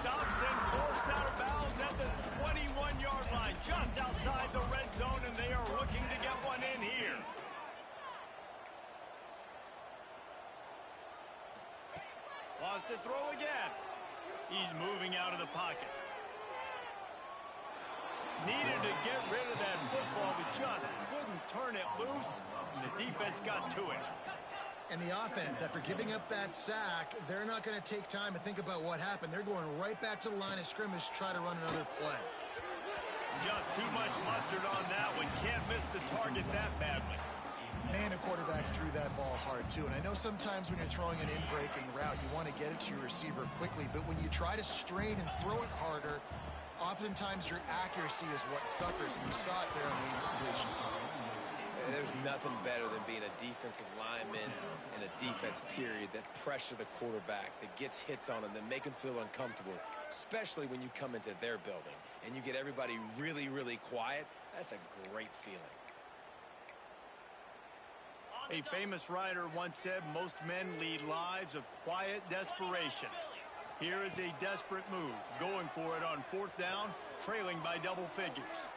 Speaker 1: Stopped and forced out of bounds at the 21-yard line, just outside the red zone, and they are looking to get one in here. Lost to throw again. He's moving out of the pocket. Needed to get rid of that football, but just couldn't turn it loose, and the defense got to it.
Speaker 2: And the offense, after giving up that sack, they're not going to take time to think about what happened. They're going right back to the line of scrimmage to try to run another play.
Speaker 1: Just too much mustard on that one. Can't miss the target that badly.
Speaker 2: Man, the quarterback threw that ball hard, too. And I know sometimes when you're throwing an in-breaking route, you want to get it to your receiver quickly. But when you try to strain and throw it harder, oftentimes your accuracy is what suffers. And you saw it there on the incompletion.
Speaker 3: There's nothing better than being a defensive lineman in a defense period that pressure the quarterback, that gets hits on him, that make him feel uncomfortable, especially when you come into their building and you get everybody really, really quiet. That's a great feeling.
Speaker 1: A famous writer once said, most men lead lives of quiet desperation. Here is a desperate move, going for it on 4th down, trailing by double figures.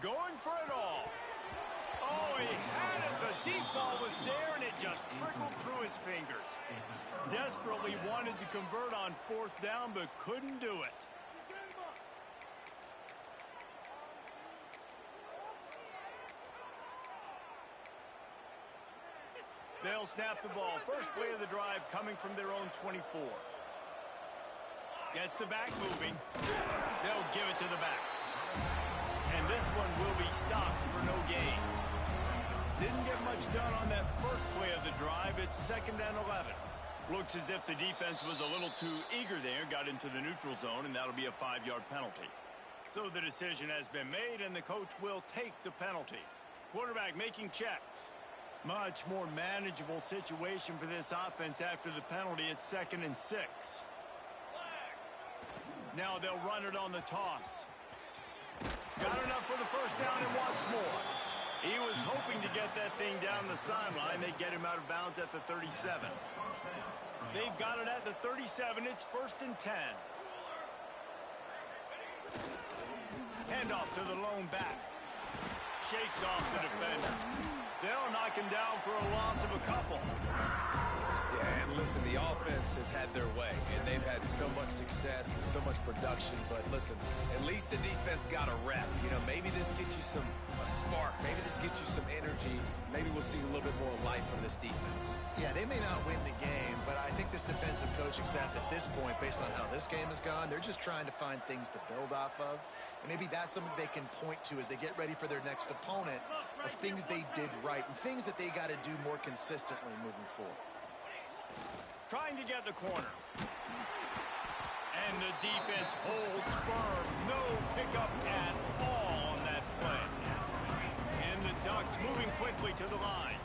Speaker 1: Going for it all. Oh, he had it. The deep ball was there, and it just trickled through his fingers. Desperately wanted to convert on 4th down, but couldn't do it. They'll snap the ball. First play of the drive coming from their own 24. Gets the back moving. They'll give it to the back. And this one will be stopped for no gain. Didn't get much done on that first play of the drive. It's 2nd and 11. Looks as if the defense was a little too eager there. Got into the neutral zone, and that'll be a 5-yard penalty. So the decision has been made, and the coach will take the penalty. Quarterback making checks. Much more manageable situation for this offense after the penalty. It's 2nd and 6. Now they'll run it on the toss. Got enough for the first down and wants more. He was hoping to get that thing down the sideline. They get him out of bounds at the 37. They've got it at the 37. It's 1st and 10. Handoff to the lone back. Shakes off the defender. They'll knock him down for a loss of a couple.
Speaker 3: Yeah, and listen, the offense has had their way, and they've had so much success and so much production. But listen, at least the defense got a rep. You know, maybe this gets you a spark. Maybe this gets you some energy. Maybe we'll see a little bit more life from this defense.
Speaker 2: Yeah, they may not win the game, but I think this defensive coaching staff at this point, based on how this game has gone, they're just trying to find things to build off of. And maybe that's something they can point to as they get ready for their next opponent, of things they did right and things that they got to do more consistently moving forward.
Speaker 1: Trying to get the corner. And the defense holds firm. No pickup at all on that play. And the Ducks moving quickly to the line.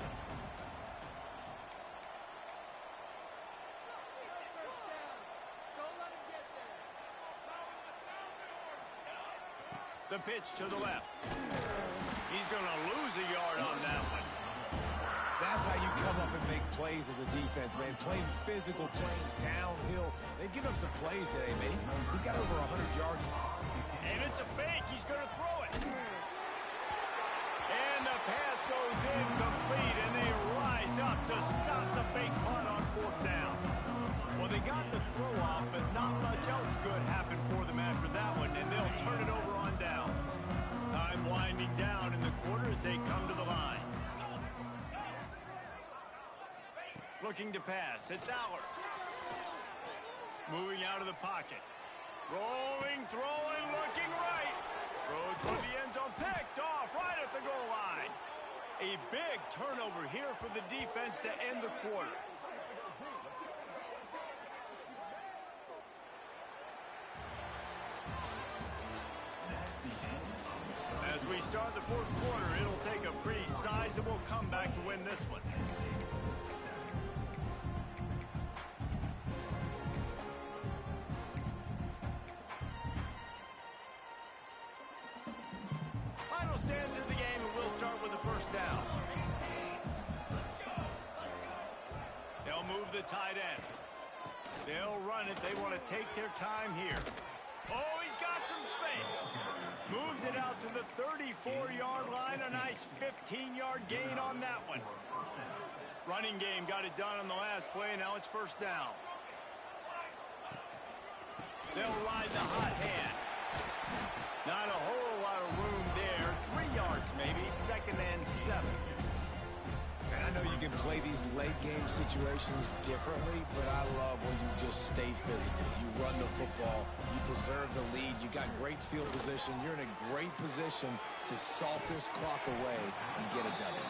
Speaker 1: The pitch to the left. He's going to lose a yard on that one.
Speaker 3: That's how you come up and make plays as a defense, man. Playing physical, playing downhill. They've given him some plays today, man. He's got over 100 yards.
Speaker 1: And it's a fake. He's going to throw it. And the pass goes incomplete, and they rise up to stop the fake punt on 4th down. Well, they got the throw off, but not much else good happened for them after that one, and they'll turn it over on downs. Time winding down in the quarter as they come to the line. Looking to pass. It's Aller. Moving out of the pocket. Rolling, throwing, looking right. Throws for the end zone. Picked off right at the goal line. A big turnover here for the defense to end the quarter. As we start the 4th quarter, it'll take a pretty sizable comeback to win this one. Final stands of the game, and we'll start with the first down. They'll move the tight end. They'll run it. They want to take their time here. Oh, he's got some space. Moves it out to the 34-yard line. A nice 15-yard gain on that one. Running game got it done on the last play. Now it's 1st down. They'll ride the hot hand. Not a whole lot of room there. 3 yards maybe. 2nd and 7.
Speaker 3: And I know you can play these late-game situations differently, but I love when you just stay physical. You run the football. You preserve the lead. You got great field position. You're in a great position to salt this clock away and get a W.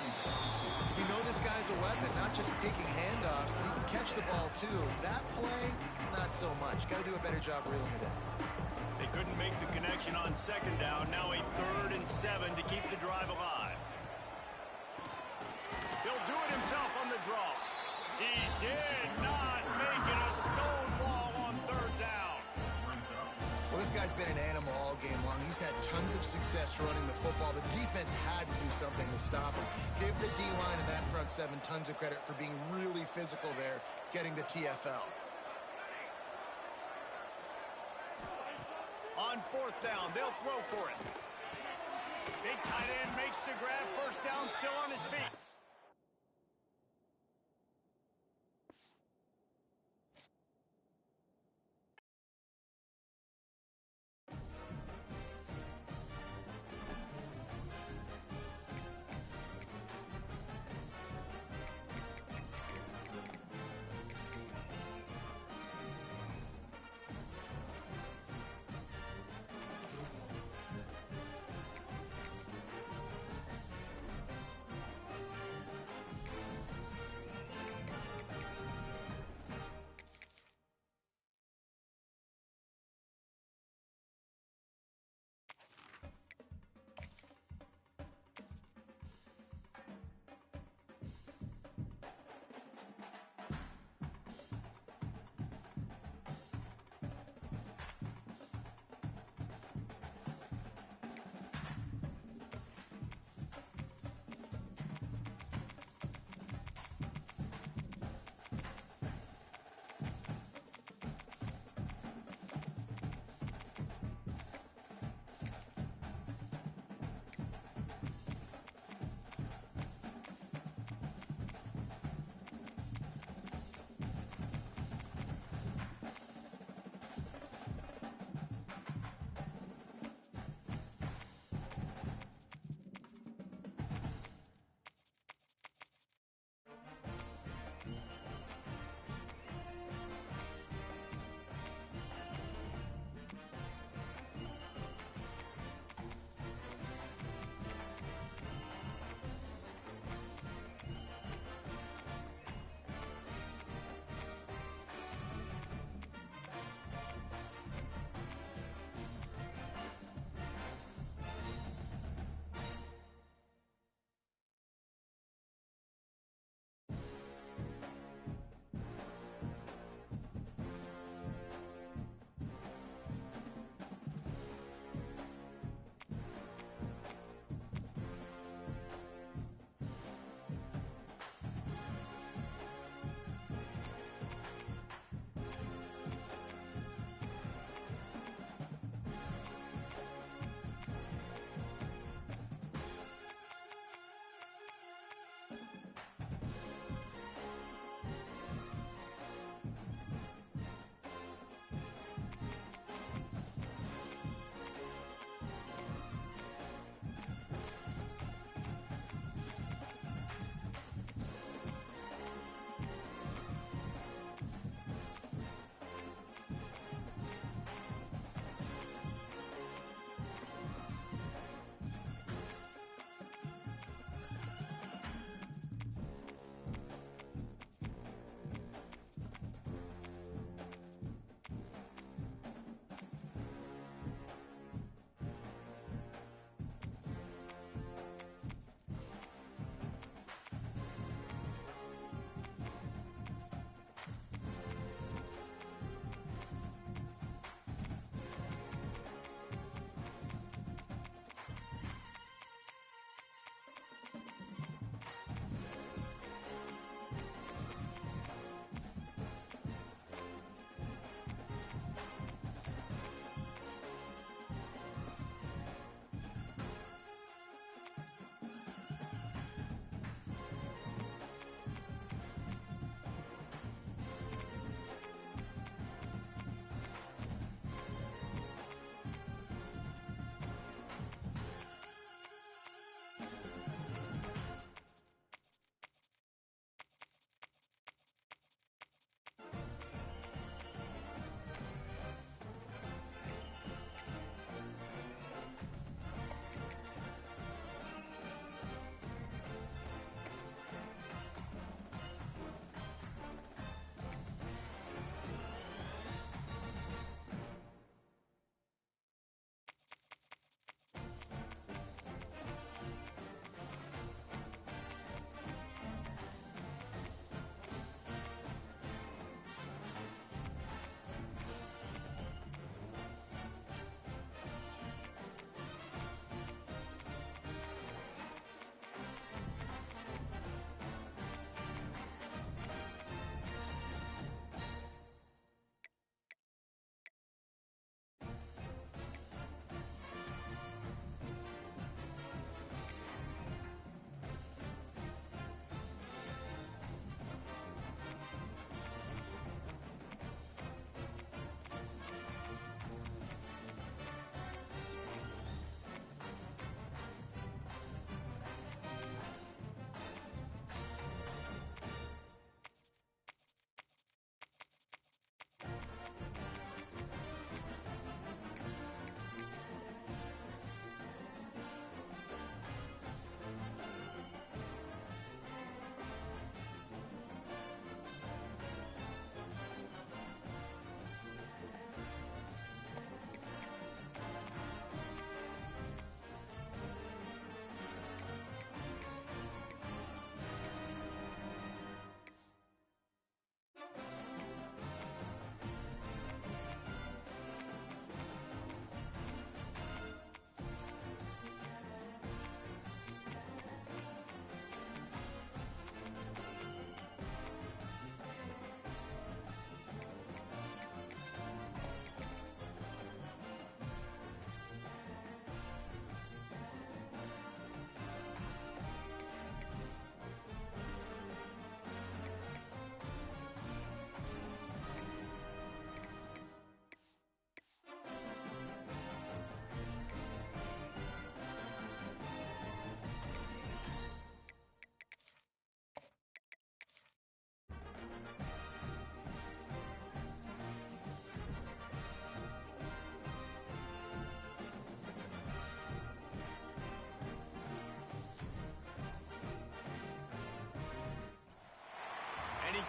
Speaker 2: You know this guy's a weapon, not just taking handoffs, but he can catch the ball too. That play, not so much. Got to do a better job reeling it in.
Speaker 1: They couldn't make the connection on 2nd down. Now a 3rd and 7 to keep the drive alive. He'll do it himself on the draw. He did not make it a stone wall on 3rd down.
Speaker 2: Well, this guy's been an animal all game long. He's had tons of success running the football. The defense had to do something to stop him. Give the D-line and that front 7 tons of credit for being really physical there, getting the TFL.
Speaker 1: On 4th down, they'll throw for it. Big tight end makes the grab. 1st down, still on his feet.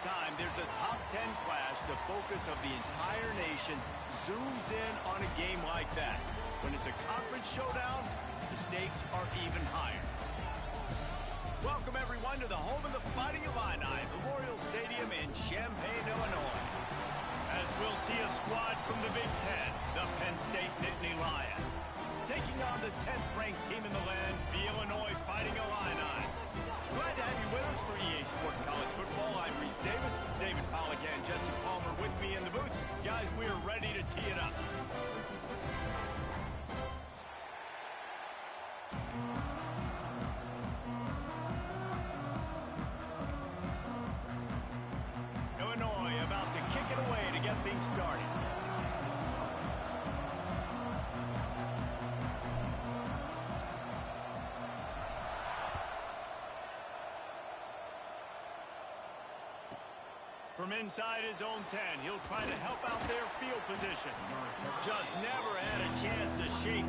Speaker 1: time there's a top 10 clash, the focus of the entire nation zooms in on a game like that. When it's a conference showdown, the stakes are even higher. Welcome, everyone, to the home of the Fighting Illini, Memorial Stadium in Champaign, Illinois. As we'll see a squad from the Big Ten, the Penn State Nittany Lions, taking on the 10th-ranked team in the land, the Illinois Fighting Illini. Glad to have you with us for EA Sports College Football. I'm Reese Davis, David Pollack, and Jesse Palmer with me in the booth. Guys, we are ready to tee it up. Illinois about to kick it away to get things started. From inside his own 10, he'll try to help out their field position. Just never had a chance to shake.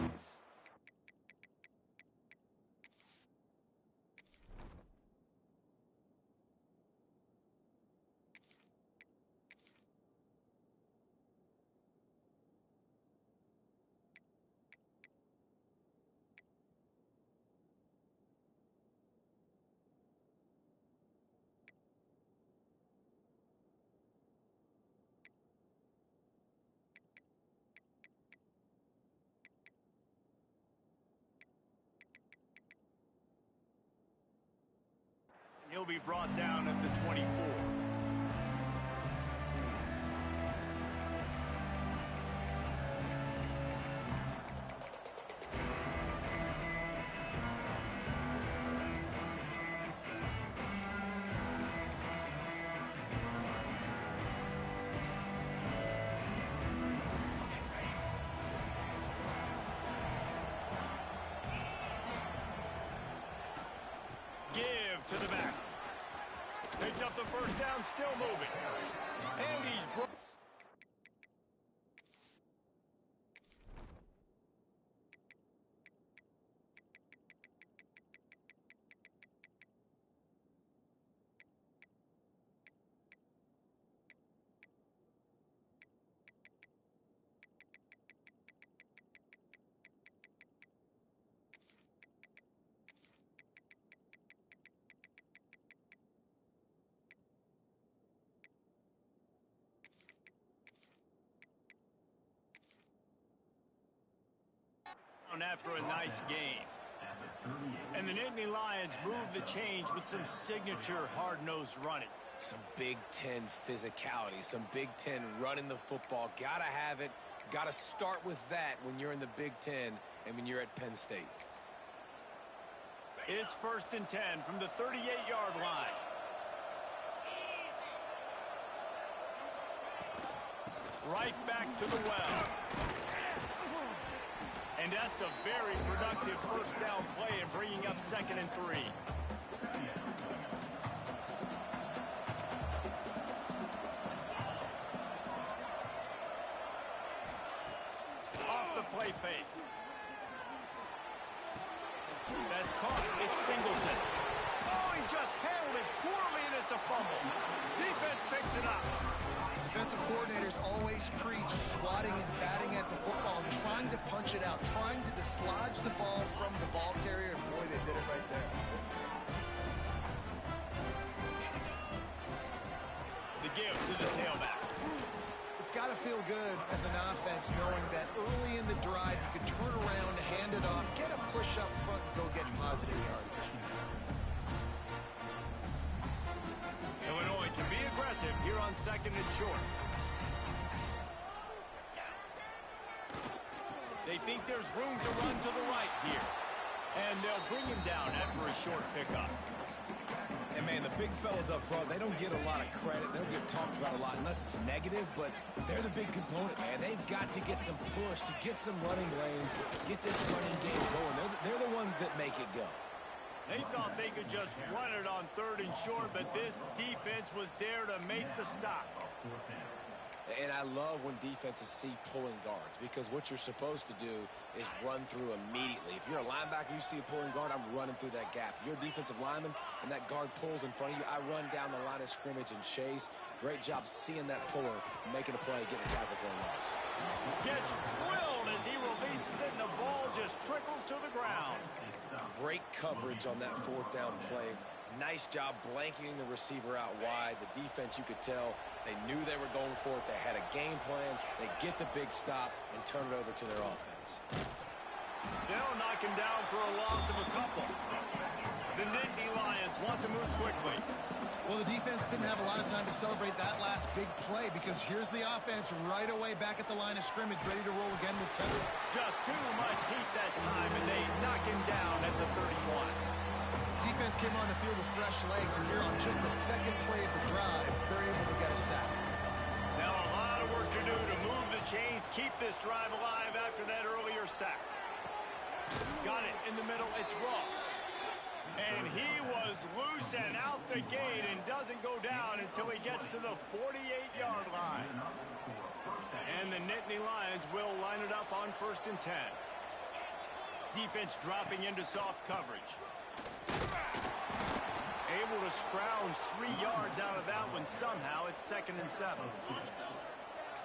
Speaker 1: He'll be brought down at the 24. Give to the back. Picks up the first down, still moving. And he's broke. After a nice game. And the Nittany Lions move the change with some signature hard-nosed running.
Speaker 3: Some Big Ten physicality, some Big Ten running the football. Gotta have it. Gotta start with that when you're in the Big Ten and when you're at Penn State.
Speaker 1: It's 1st and 10 from the 38-yard line. Right back to the well. And that's a very productive first down play and bringing up 2nd and 3. Off the play fake. That's caught. It's Singleton. Oh, he just handled it poorly, and it's a fumble. Defense picks it up.
Speaker 2: Defensive coordinators always preach swatting and batting at the football and trying to punch it out, trying to dislodge the ball from the ball carrier, and boy, they did it right there.
Speaker 1: The give to the tailback.
Speaker 2: It's got to feel good as an offense knowing that early in the drive you can turn around, hand it off, get a push up front, and go get positive yardage.
Speaker 1: Illinois can be aggressive here on 2nd and short. They think there's room to run to the right here. And they'll bring him down after a short pickup.
Speaker 3: And, man, the big fellas up front, they don't get a lot of credit. They don't get talked about a lot unless it's negative, but they're the big component, man. They've got to get some push, to get some running lanes, get this running game going. They're the ones that make it go.
Speaker 1: They thought they could just run it on 3rd and short, but this defense was there to make the stop.
Speaker 3: And I love when defenses see pulling guards, because what you're supposed to do is run through immediately. If you're a linebacker, you see a pulling guard, I'm running through that gap. You're a defensive lineman, and that guard pulls in front of you, I run down the line of scrimmage and chase. Great job seeing that puller, making a play, getting a tackle for a loss.
Speaker 1: Gets drilled as he releases it, and the ball just trickles to the ground.
Speaker 3: Great coverage on that fourth down play. Nice job blanketing the receiver out wide. The defense, you could tell, they knew they were going for it. They had a game plan. They get the big stop and turn it over to their offense.
Speaker 1: They'll knock him down for a loss of a couple. The Nittany Lions want to move quickly.
Speaker 2: Well, the defense didn't have a lot of time to celebrate that last big play, because here's the offense right away back at the line of scrimmage, ready to roll again with 10.
Speaker 1: Just too much heat that time, and they knock him down at the 31.
Speaker 2: Defense came on the field with fresh legs, and here on just the second play of the drive, they're able to get a sack.
Speaker 1: Now a lot of work to do to move the chains, keep this drive alive after that earlier sack. Got it in the middle, it's Ross. And he was loose and out the gate and doesn't go down until he gets to the 48-yard line. And the Nittany Lions will line it up on 1st and 10. Defense dropping into soft coverage. Able to scrounge 3 yards out of that one somehow. It's 2nd and 7.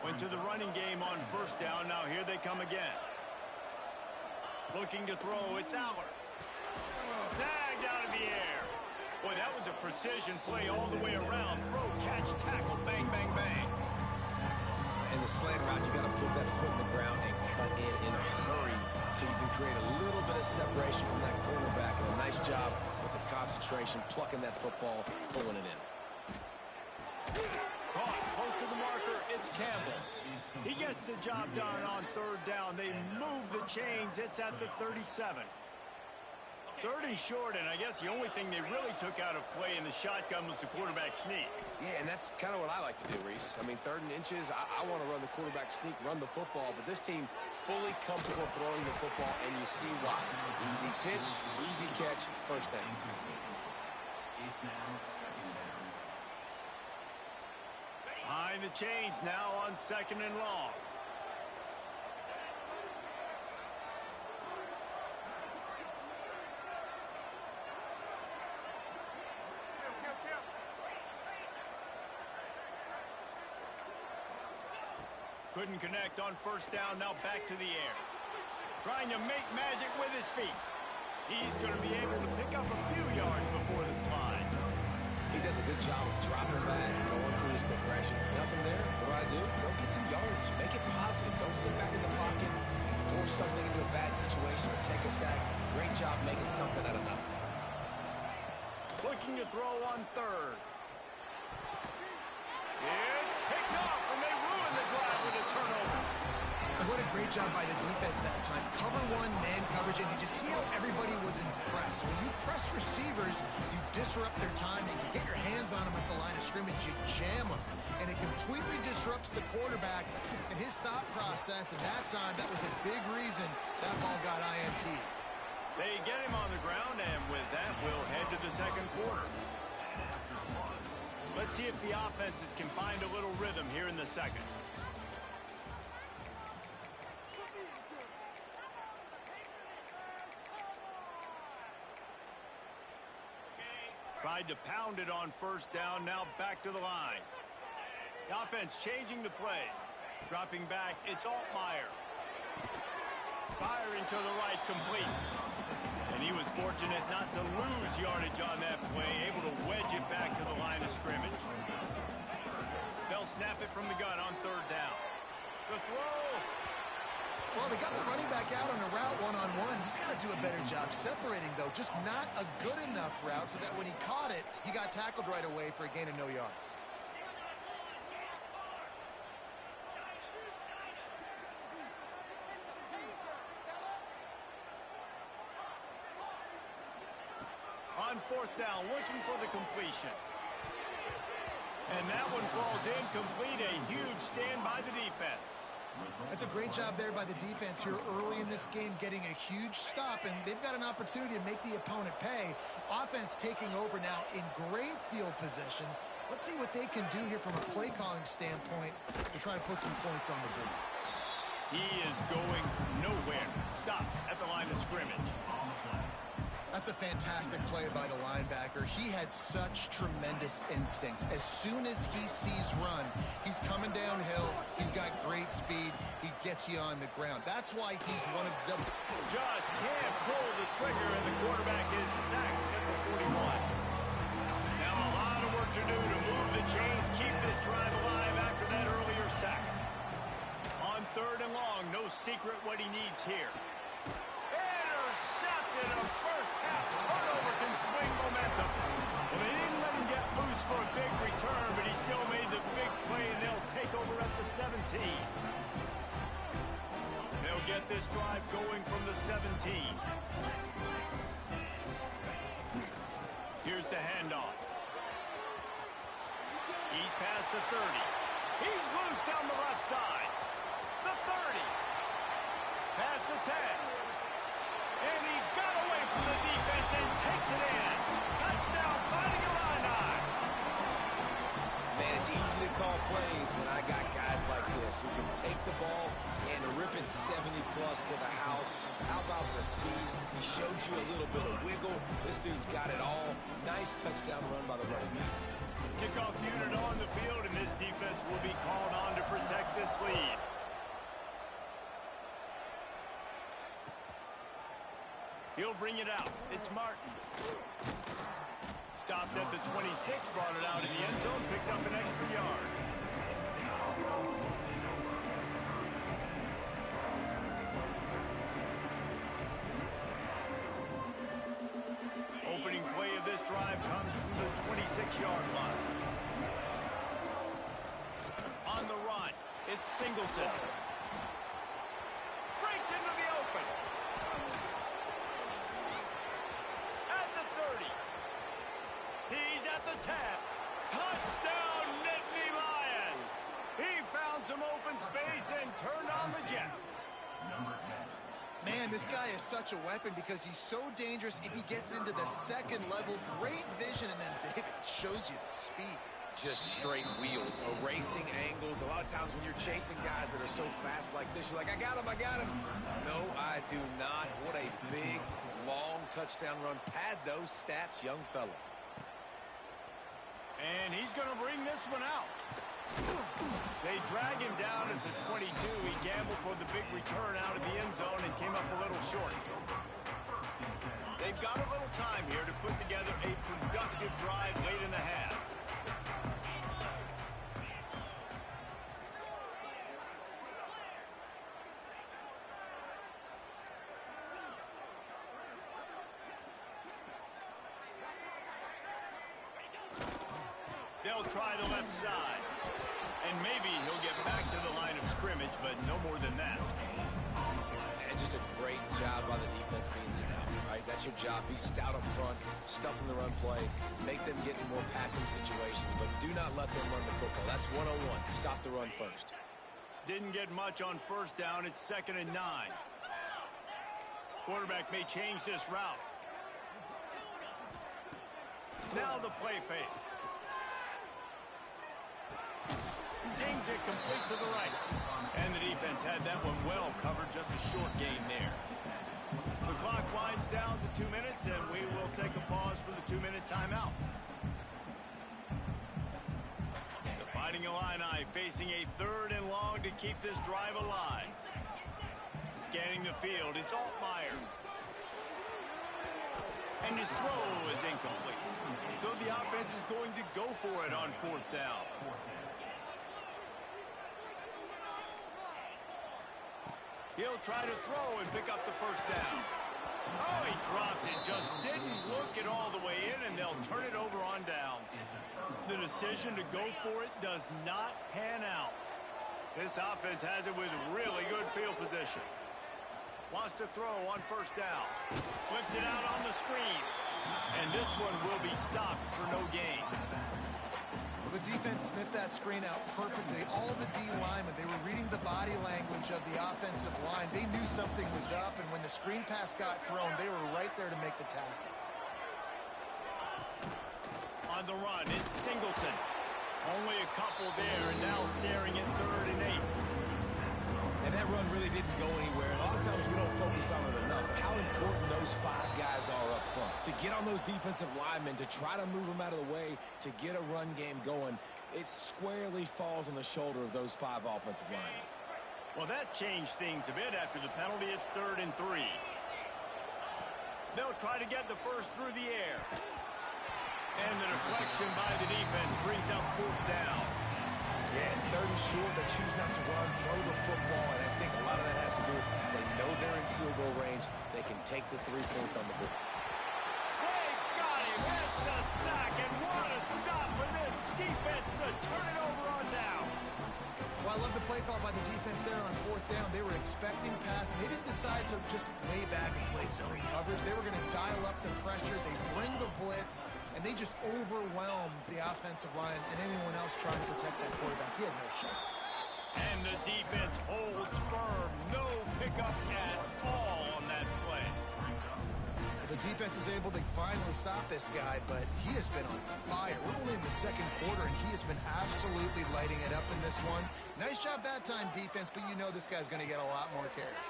Speaker 1: Went to the running game on 1st down. Now here they come again. Looking to throw. It's Aller. Snagged out of the air. Boy, that was a precision play all the way around. Throw, catch, tackle, bang, bang, bang.
Speaker 3: And the slant route, you got to put that foot in the ground and cut in a hurry so you can create a little bit of separation from that cornerback. And a nice job with the concentration, plucking that football, pulling it in.
Speaker 1: Caught close to the marker. It's Campbell. He gets the job done on 3rd down. They move the chains. It's at the 37. 3rd and short, and I guess the only thing they really took out of play in the shotgun was the quarterback sneak.
Speaker 3: Yeah, and that's kind of what I like to do, Reese. I mean, 3rd and inches, I want to run the quarterback sneak, run the football, but this team fully comfortable throwing the football, and you see why. Easy pitch, easy catch, 1st down.
Speaker 1: Behind the chains now on 2nd and long. Couldn't connect on 1st down, now back to the air. Trying to make magic with his feet. He's going to be able to pick up a few yards before the slide.
Speaker 3: He does a good job of dropping back, going through his progressions. Nothing there. What do? Go get some yardage. Make it positive. Don't sit back in the pocket and force something into a bad situation or take a sack. Great job making something out of nothing.
Speaker 1: Looking to throw on 3rd. It's picked off, and they ruin the drive with a turnover.
Speaker 2: And what a great job by the defense that time. Cover 1, man coverage, and did you see how everybody was impressed? When you press receivers, you disrupt their timing. You get your hands on them at the line of scrimmage, you jam them. And it completely disrupts the quarterback and his thought process. And that time, that was a big reason that ball got INT.
Speaker 1: They get him on the ground, and with that, we'll head to the 2nd quarter. Let's see if the offenses can find a little rhythm here in the 2nd. Tried to pound it on 1st down, now back to the line. The offense changing the play. Dropping back, it's Altmaier. Firing to the right, complete. And he was fortunate not to lose yardage on that play, able to wedge it back to the line of scrimmage. They'll snap it from the gun on 3rd down. The throw.
Speaker 2: Well, they got the running back out on a route one-on-one. He's got to do a better job separating, though. Just not a good enough route so that when he caught it, he got tackled right away for a gain of no yards.
Speaker 1: On 4th down, looking for the completion. And that one falls incomplete. A huge stand by the defense.
Speaker 2: That's a great job there by the defense here early in this game, getting a huge stop, and they've got an opportunity to make the opponent pay. Offense taking over now in great field position, Let's see what they can do here from a play calling standpoint to try to put some points on the board.
Speaker 1: He is going nowhere. Stop at the line of scrimmage.
Speaker 2: That's a fantastic play by the linebacker. He has such tremendous instincts. As soon as he sees run, he's coming downhill. He's got great speed. He gets you on the ground. That's why he's one of the...
Speaker 1: Just can't pull the trigger, and the quarterback is sacked at the 41. Now a lot of work to do to move the chains, keep this drive alive after that earlier sack. On 3rd and long, no secret what he needs here. Intercepted. A first half turnover can swing momentum. Well, they didn't let him get loose for a big return, but he still made the big play, and they'll take over at the 17. They'll get this drive going from the 17. Here's the handoff. He's past the 30. He's loose down the left side. The 30. Past the 10. And he got away from the defense and takes it in. Touchdown, Fighting Illini.
Speaker 3: Man, it's easy to call plays when I got guys like this who can take the ball and rip it 70-plus to the house. How about the speed? He showed you a little bit of wiggle. This dude's got it all. Nice touchdown run by the running back.
Speaker 1: Kickoff unit on the field, and this defense will be called on to protect this lead. He'll bring it out. It's Martin. Stopped at the 26, brought it out in the end zone, picked up an extra yard. Opening play of this drive comes from the 26-yard line. On the run, it's Singleton. Breaks into the open. At the 30. He's at the 10. Touchdown, Nittany Lions. He found some open space and turned on the Jets.
Speaker 2: Man, this guy is such a weapon because he's so dangerous if he gets into the second level. Great vision, and then David shows you the speed.
Speaker 3: Just straight wheels, erasing angles. A lot of times when you're chasing guys that are so fast like this, you're like, I got him. No, I do not. What a big, long touchdown run. Pad those stats, young fella.
Speaker 1: And he's going to bring this one out. They drag him down at the 22. He gambled for the big return out of the end zone and came up a little short. They've got a little time here to put together a productive drive late in the half. They'll try the left side. And maybe he'll get back to the line of scrimmage, but no more than that.
Speaker 3: And just a great job by the defense being stout, right? That's your job. Be stout up front, stuffing the run play, make them get in more passing situations, but do not let them run the football. That's 101. Stop the run first.
Speaker 1: Didn't get much on first down. It's 2nd and 9. Quarterback may change this route. Now the play fake. Zings it complete to the right. And the defense had that one well covered, just a short gain there. The clock winds down to 2 minutes, and we will take a pause for the 2-minute timeout. The Fighting Illini facing a 3rd and long to keep this drive alive. Scanning the field, it's Altmaier. And his throw is incomplete. So the offense is going to go for it on 4th down. He'll try to throw and pick up the first down. Oh, he dropped it. Just didn't look it all the way in, and they'll turn it over on downs. The decision to go for it does not pan out. This offense has it with really good field position. Wants to throw on 1st down. Flips it out on the screen. And this one will be stopped for no gain.
Speaker 2: Well, the defense sniffed that screen out perfectly. All the D linemen, they were reading the body language of the offensive line. They knew something was up, and when the screen pass got thrown, they were right there to make the tackle.
Speaker 1: On the run, it's Singleton. Only a couple there, and now staring at 3rd and 8.
Speaker 3: And that run really didn't go anywhere. A lot of times we don't focus on it enough. How important those 5 guys are up front. To get on those defensive linemen, to try to move them out of the way, to get a run game going, it squarely falls on the shoulder of those 5 offensive linemen.
Speaker 1: Well, that changed things a bit after the penalty. It's 3rd and 3. They'll try to get the first through the air. And the deflection by the defense brings up 4th down.
Speaker 3: Yeah, and 3rd and short, they choose not to run, throw the football, and I think a lot of that has to do with they know they're in field goal range. They can take the 3 points on the board.
Speaker 1: They got him. It's a sack, and what a stop for this defense to turn it over on down.
Speaker 2: Well, I love the play call by the defense there on 4th down. They were expecting pass. They didn't decide to just lay back and play zone coverage. They were going to dial up the pressure. They bring the blitz, and they just overwhelmed the offensive line and anyone else trying to protect that quarterback. He had no shot.
Speaker 1: And the defense holds firm. No pickup at all on that play.
Speaker 2: The defense is able to finally stop this guy, but he has been on fire. We're only in the 2nd quarter, and he has been absolutely lighting it up in this one. Nice job that time, defense, but you know this guy's going to get a lot more carries.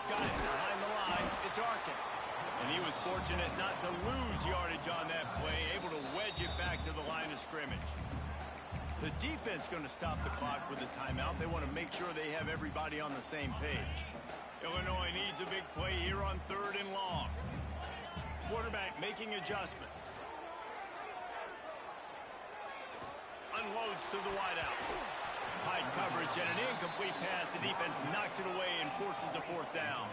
Speaker 1: Got it behind the line. It's Arkin. And he was fortunate not to lose yardage on that play, able to wedge it back to the line of scrimmage. The defense going to stop the clock with a timeout. They want to make sure they have everybody on the same page. Illinois needs a big play here on 3rd and long. Quarterback making adjustments. Unloads to the wideout. Tight coverage and an incomplete pass. The defense knocks it away and forces a 4th down.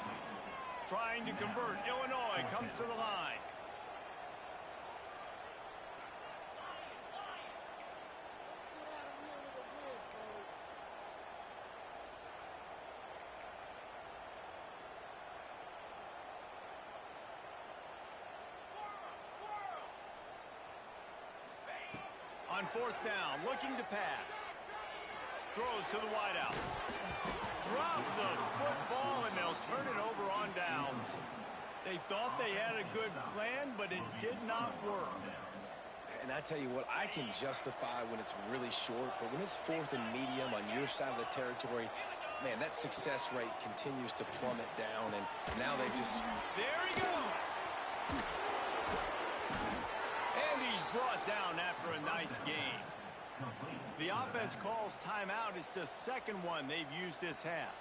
Speaker 1: Trying to convert. Illinois comes to the line. On 4th down, looking to pass. Throws to the wideout. Drop the football, and they'll turn it over on downs. They thought they had a good plan, but it did not work.
Speaker 3: And I tell you what, I can justify when it's really short, but when it's 4th and medium on your side of the territory, man, that success rate continues to plummet down, and now they've just...
Speaker 1: There he goes! And he's brought down after a nice game. The offense calls timeout. It's the 2nd one they've used this half.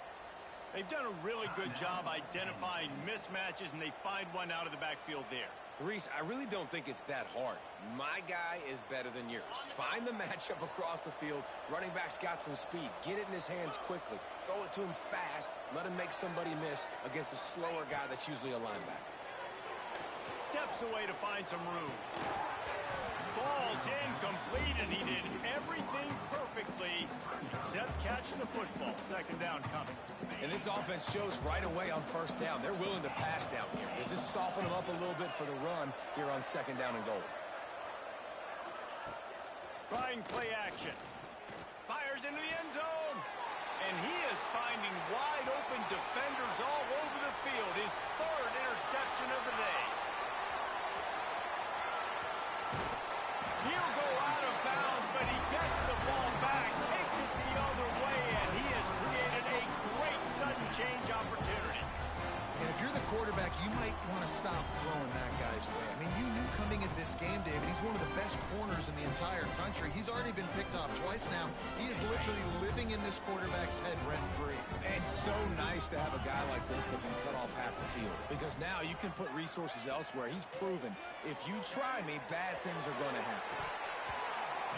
Speaker 1: They've done a really good job identifying mismatches, and they find one out of the backfield there.
Speaker 3: Reese, I really don't think it's that hard. My guy is better than yours. Find the matchup across the field. Running back's got some speed. Get it in his hands quickly. Throw it to him fast. Let him make somebody miss against a slower guy that's usually a linebacker.
Speaker 1: Steps away to find some room. Falls incomplete, and he did everything perfectly except catch the football. 2nd down coming.
Speaker 3: And this offense shows right away on 1st down. They're willing to pass down here. Does this soften them up a little bit for the run here on 2nd down and goal?
Speaker 1: Trying play action. Fires into the end zone. And he is finding wide open defenders all over the field. His 3rd interception of the day. He'll go out of bounds, but he gets the ball back, takes it the other way, and he has created a great sudden change opportunity.
Speaker 2: And if you're the quarterback, you might want to stop throwing that guy's way. I mean, you knew coming into this game, David, he's one of the best corners in the entire country. He's already been picked off twice now. He is literally living in this quarterback's head rent-free.
Speaker 3: And so nice to have a guy like this that can cut off half the field. Because now you can put resources elsewhere. He's proven, if you try me, bad things are going to happen.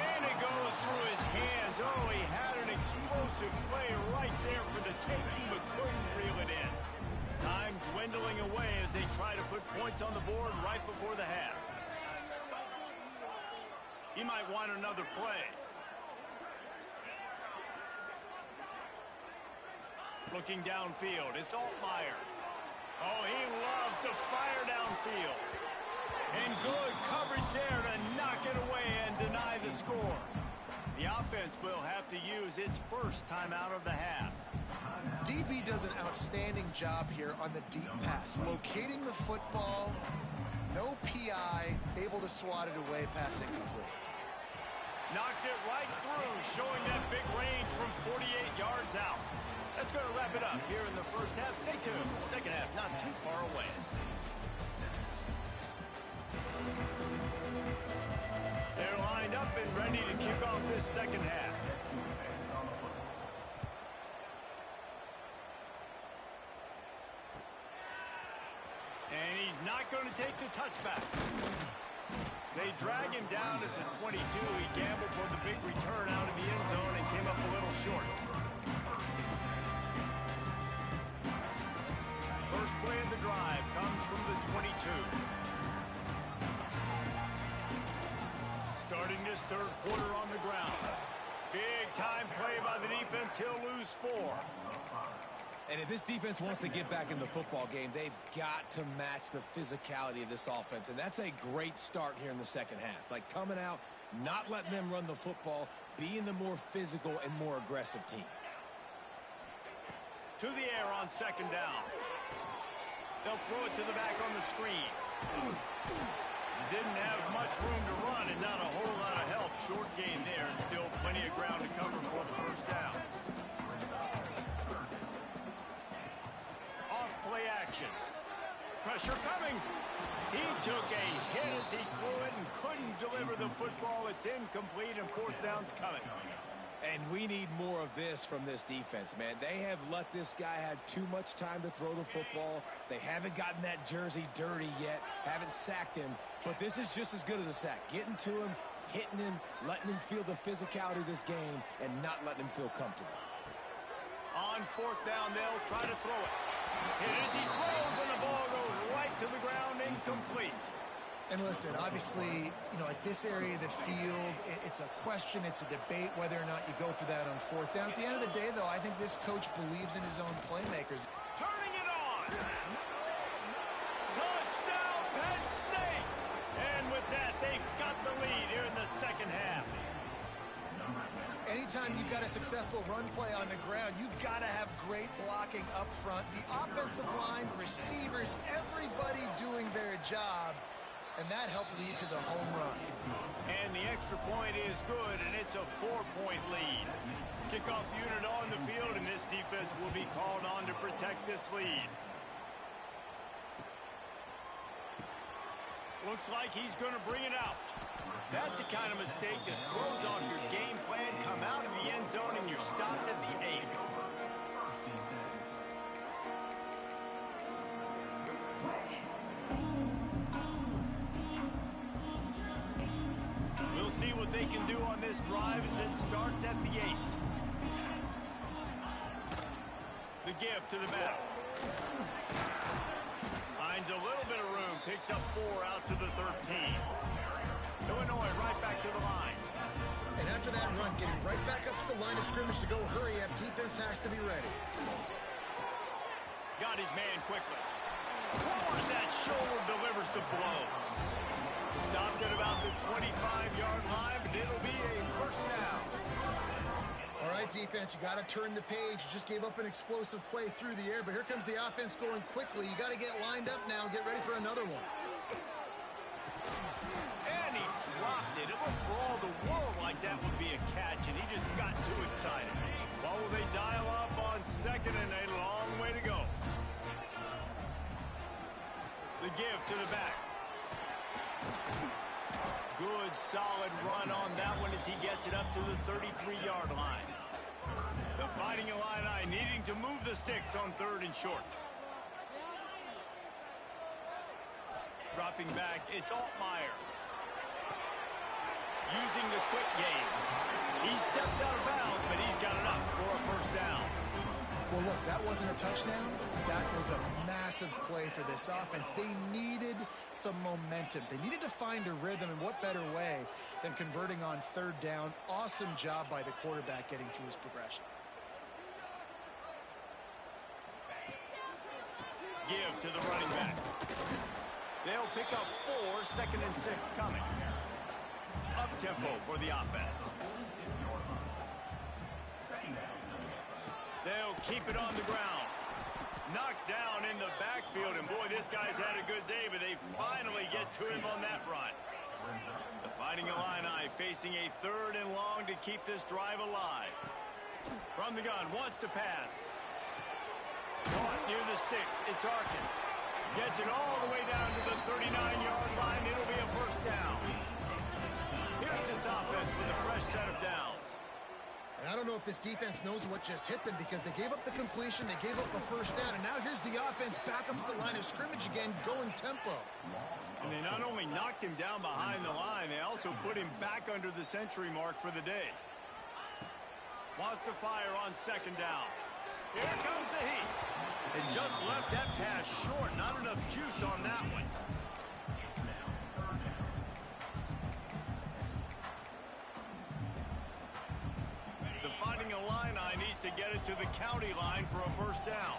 Speaker 1: And it goes through his hands. Oh, he had an explosive play right there for the taking, but couldn't reel it in. Time dwindling away as they try to put points on the board right before the half. He might want another play. Looking downfield, it's Altmaier. Oh, he loves to fire downfield. And good coverage there to knock it away and deny the score. The offense will have to use its 1st timeout of the half.
Speaker 2: DB does an outstanding job here on the deep pass, locating the football No PI, able to swat it away, pass incomplete.
Speaker 1: Knocked it right through, showing that big range from 48 yards out. That's going to wrap it up here in the first half. Stay tuned. Second half, not too far away. They're lined up and ready to kick off this second half. And he's not going to take the touchback. They drag him down at the 22. He gambled for the big return out of the end zone and came up a little short. First play of the drive comes from the 22. Starting this third quarter on the ground. Big time play by the defense. He'll lose 4.
Speaker 3: And if this defense wants to get back in the football game, they've got to match the physicality of this offense. And that's a great start here in the second half. Like coming out, not letting them run the football, being the more physical and more aggressive team.
Speaker 1: To the air on second down. They'll throw it to the back on the screen. Didn't have much room to run and not a whole lot of help. Short gain there and still plenty of ground to cover for the first down. Play action. Pressure coming. He took a hit as he threw it and couldn't deliver the football. It's incomplete and fourth down's coming.
Speaker 3: And we need more of this from this defense, man. They have let this guy have too much time to throw the football. They haven't gotten that jersey dirty yet, haven't sacked him. But this is just as good as a sack. Getting to him, hitting him, letting him feel the physicality of this game, and not letting him feel comfortable.
Speaker 1: On fourth down, they'll try to throw it. Hit as he throws, and the ball goes right to the ground, incomplete.
Speaker 2: And listen, obviously, at this area of the field, it's a question, it's a debate whether or not you go for that on fourth down. At the end of the day, though, I think this coach believes in his own playmakers.
Speaker 1: Turning it on. Touchdown, Penn State. And with that, they've got the lead here in the second half.
Speaker 2: Anytime you've got a successful run play on the ground, you've got to have great blocking up front. The offensive line, receivers, everybody doing their job, and that helped lead to the home run.
Speaker 1: And the extra point is good, and it's a 4-point lead. Kickoff unit on the field, and this defense will be called on to protect this lead. Looks like he's going to bring it out. That's the kind of mistake that throws off your game plan. Come out of the end zone and you're stopped at the 8. We'll see what they can do on this drive as it starts at the 8. The give to the back. Finds a little bit of room, picks up 4 out to the 13. Illinois right back to the line.
Speaker 2: And after that run, getting right back up to the line of scrimmage to go hurry up, defense has to be ready.
Speaker 1: Got his man quickly. Lowers that shoulder, delivers the blow. Stopped at about the 25-yard line, but it'll be a first down.
Speaker 2: All right, defense, you got to turn the page. You just gave up an explosive play through the air, but here comes the offense going quickly. You got to get lined up now and get ready for another one.
Speaker 1: And he dropped it. It looked for all the world like that would be a catch, and he just got too excited. Well, will they dial up on second, and a long way to go. The give to the back. Good, solid run on that one as he gets it up to the 33-yard line. The Fighting Illini needing to move the sticks on third and short. Dropping back, it's Altmaier. Using the quick game. He steps out of bounds, but he's got enough for a first down.
Speaker 2: Well, look, that wasn't a touchdown. That was a massive play for this offense. They needed some momentum. They needed to find a rhythm, and what better way than converting on third down. Awesome job by the quarterback getting through his progression.
Speaker 1: Give to the running back. They'll pick up 4, second and 6 coming. Up-tempo for the offense. They'll keep it on the ground. Knocked down in the backfield, and boy, this guy's had a good day, but they finally get to him on that run. The Fighting Illini facing a 3rd and long to keep this drive alive. From the gun, wants to pass. Caught near the sticks, it's Arkin. Gets it all the way down to the 39-yard line. It'll be a 1st down. Here's this offense with a fresh set of downs.
Speaker 2: And I don't know if this defense knows what just hit them because they gave up the completion, they gave up a 1st down, and now here's the offense back up at the line of scrimmage again, going tempo.
Speaker 1: And they not only knocked him down behind the line, they also put him back under the century mark for the day. Wants to fire on 2nd down. Here comes the heat. And just left that pass short. Not enough juice on that one. The Fighting Illini needs to get it to the county line for a 1st down.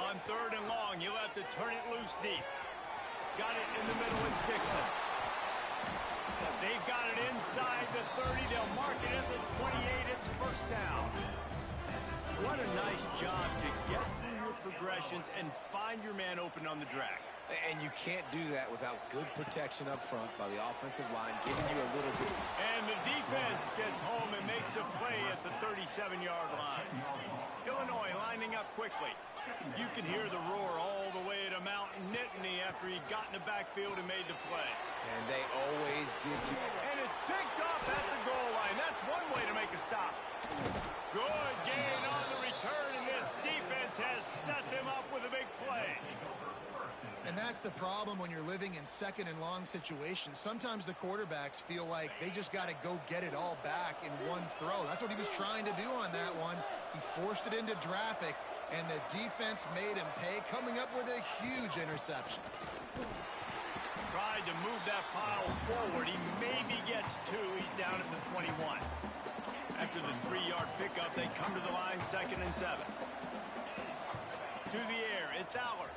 Speaker 1: On 3rd and long, you'll have to turn it loose deep. Got it in the middle, it's Dixon. They've got it inside the 30. They'll mark it at the 28. It's 1st down. What a nice job to get through your progressions and find your man open on the drag.
Speaker 3: And you can't do that without good protection up front by the offensive line, giving you a little bit.
Speaker 1: And the defense gets home and makes a play at the 37-yard line. Illinois lining up quickly. You can hear the roar all the way to Mount Nittany after he got in the backfield and made the play.
Speaker 3: And they always give you.
Speaker 1: And it's picked off at the goal line. That's one way to make a stop. Good gain on the return, and this defense has set them up with a big play.
Speaker 2: And that's the problem when you're living in 2nd and long situations. Sometimes the quarterbacks feel like they just got to go get it all back in one throw. That's what he was trying to do on that one. He forced it into traffic, and the defense made him pay, coming up with a huge interception.
Speaker 1: Tried to move that pile forward. He maybe gets 2. He's down at the 21. After the 3-yard pickup, they come to the line 2nd and 7. To the air, it's Aller.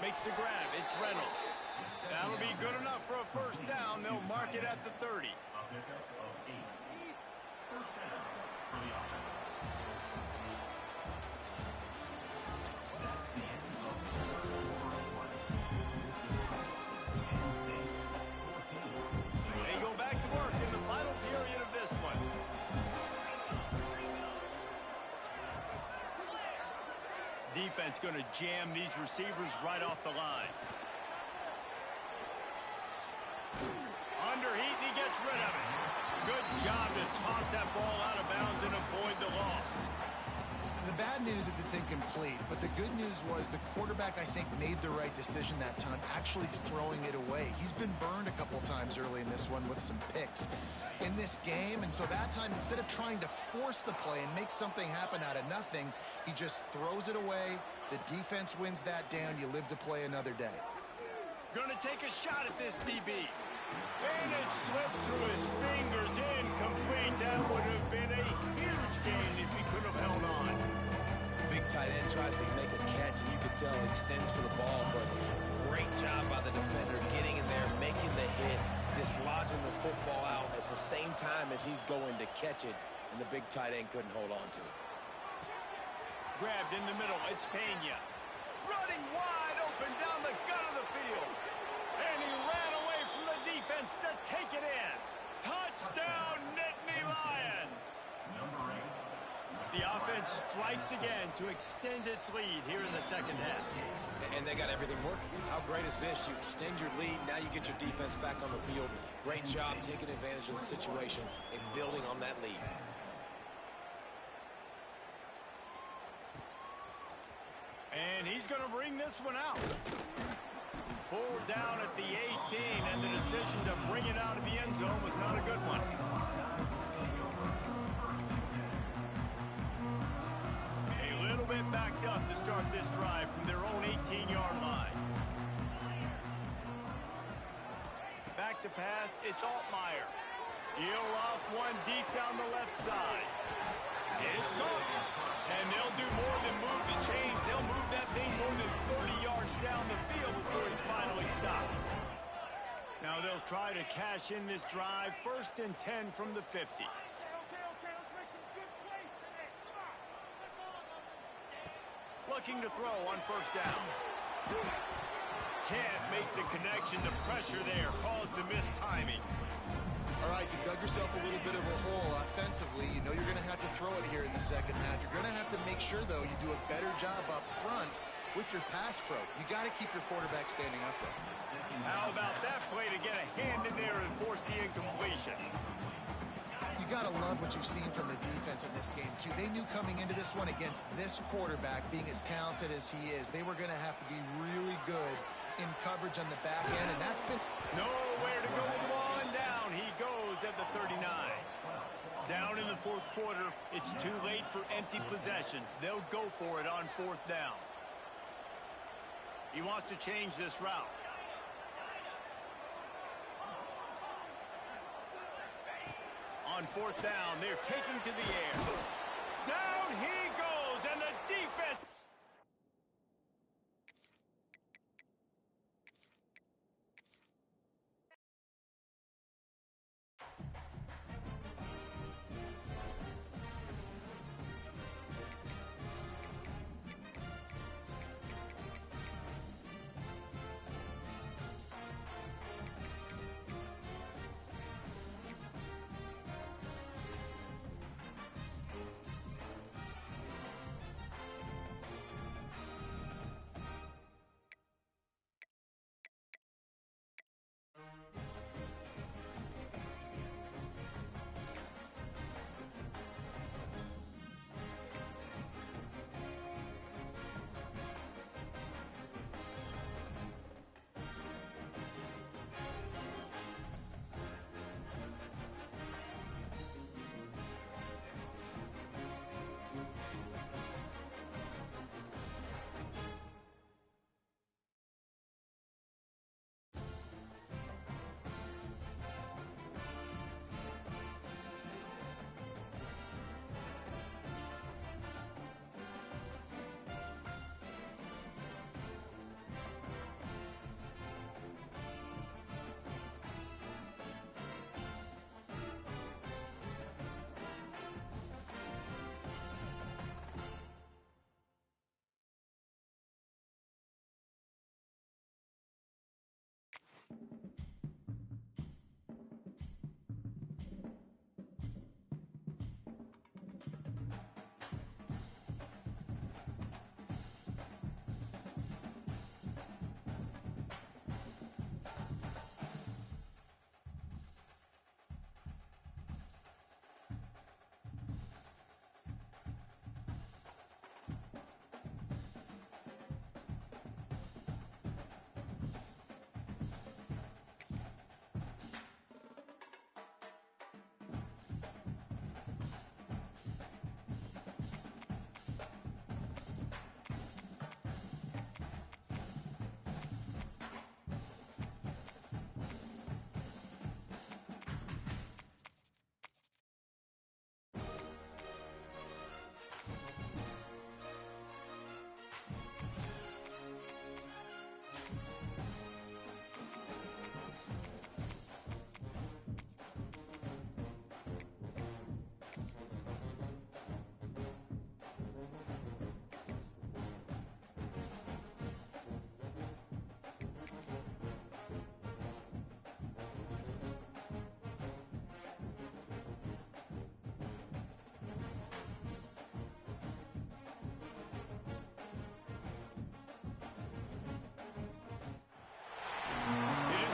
Speaker 1: Makes the grab, it's Reynolds. That'll be good enough for a 1st down. They'll mark it at the 30.
Speaker 4: A pickup of 8. 1st down for the offense. That's the end of quarter 1.
Speaker 1: They go back to work in the final period of this one. Defense going to jam these receivers right off the line. Under heat, and he gets rid of it. Good job to toss that ball out of bounds and avoid the loss.
Speaker 2: The bad news is it's incomplete, but the good news was the quarterback, I think, made the right decision that time, actually throwing it away. He's been burned a couple times early in this one with some picks in this game, and so that time, instead of trying to force the play and make something happen out of nothing, he just throws it away. The defense wins that down. You live to play another day.
Speaker 1: Gonna take a shot at this DB. And it slips through his fingers, incomplete. That would have been a huge gain if he could have held on.
Speaker 3: Big tight end tries to make a catch, and you can tell he extends for the ball, but great job by the defender getting in there, making the hit, dislodging the football out at the same time as he's going to catch it, and the big tight end couldn't hold on to it.
Speaker 1: Grabbed in the middle, it's Pena. Running wide open down the gut of the field. And he ran away from the defense to take it in. Touchdown, Nittany Lions!
Speaker 4: Number 8.
Speaker 1: The offense strikes again to extend its lead here in the 2nd half.
Speaker 3: And they got everything working. How great is this? You extend your lead, now you get your defense back on the field. Great job taking advantage of the situation and building on that lead.
Speaker 1: And he's going to bring this one out. Pulled down at the 18, and the decision to bring it out of the end zone was not a good one. A little bit backed up to start this drive from their own 18-yard line. Back to pass, it's Altmaier. He'll off one deep down the left side. It's caught. And they'll do more than move the chains. They'll move that thing more than 30 yards down the field before it's finally stopped. Now they'll try to cash in this drive. 1st and 10 from the 50.
Speaker 5: Okay, let's make some good plays
Speaker 1: looking to throw on first down. Can't make the connection. The pressure there caused the missed timing.
Speaker 2: All right, you dug yourself a little bit of a hole offensively. You know you're going to have to throw it here in the second half. You're going to have to make sure, though, you do a better job up front with your pass pro. You got to keep your quarterback standing upright.
Speaker 1: How about that play to get a hand in there and force the incompletion?
Speaker 2: You got to love what you've seen from the defense in this game, too. They knew coming into this one against this quarterback, being as talented as he is, they were going to have to be really good in coverage on the back end, and that's been
Speaker 1: nowhere to go with the ball, and down he goes at the 39. Down in the fourth quarter, it's too late for empty possessions. They'll go for it on fourth down. He wants to change this route. On fourth down, they're taking to the air. Down he goes, and the defense.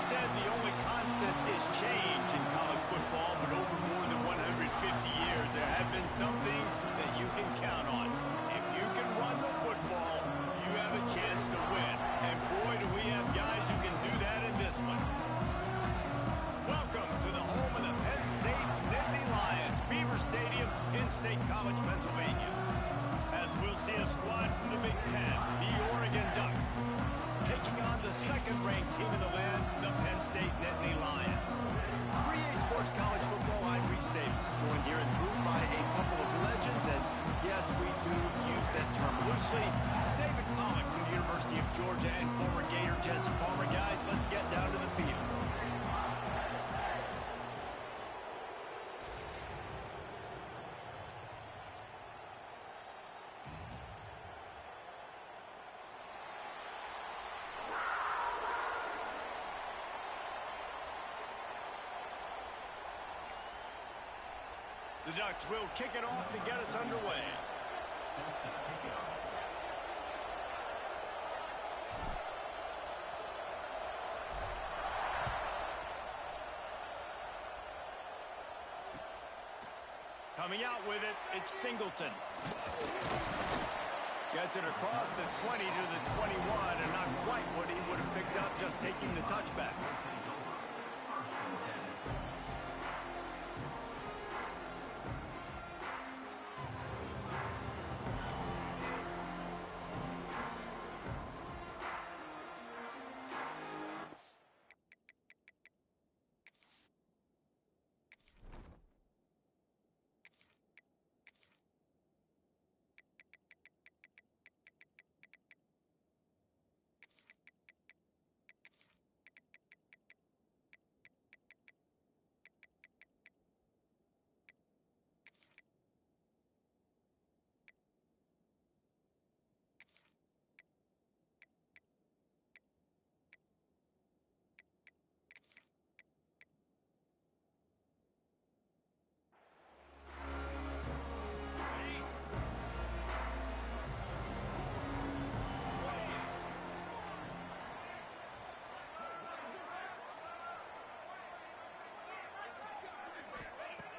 Speaker 1: Said the only constant is change in college football, but over more than 150 years, there have been some things that you can count on. If you can run the football, you have a chance to win. And boy, do we have guys who can do that in this one. Welcome to the home of the Penn State Nittany Lions, Beaver Stadium in State College, Pennsylvania. As we'll see a squad from the Big Ten, the Oregon Ducks, taking on the second-ranked team in the land, the Penn State Nittany Lions. 3A Sports College Football, I'm Reese Davis, joined here in the booth by a couple of legends, and yes, we do use that term loosely. David Pollock from the University of Georgia and former Gator Jesse Palmer. Guys, let's get down to the field. The Ducks will kick it off to get us underway. Coming out with it, it's Singleton. Gets it across the 20 to the 21, and not quite what he would have picked up just taking the touchback.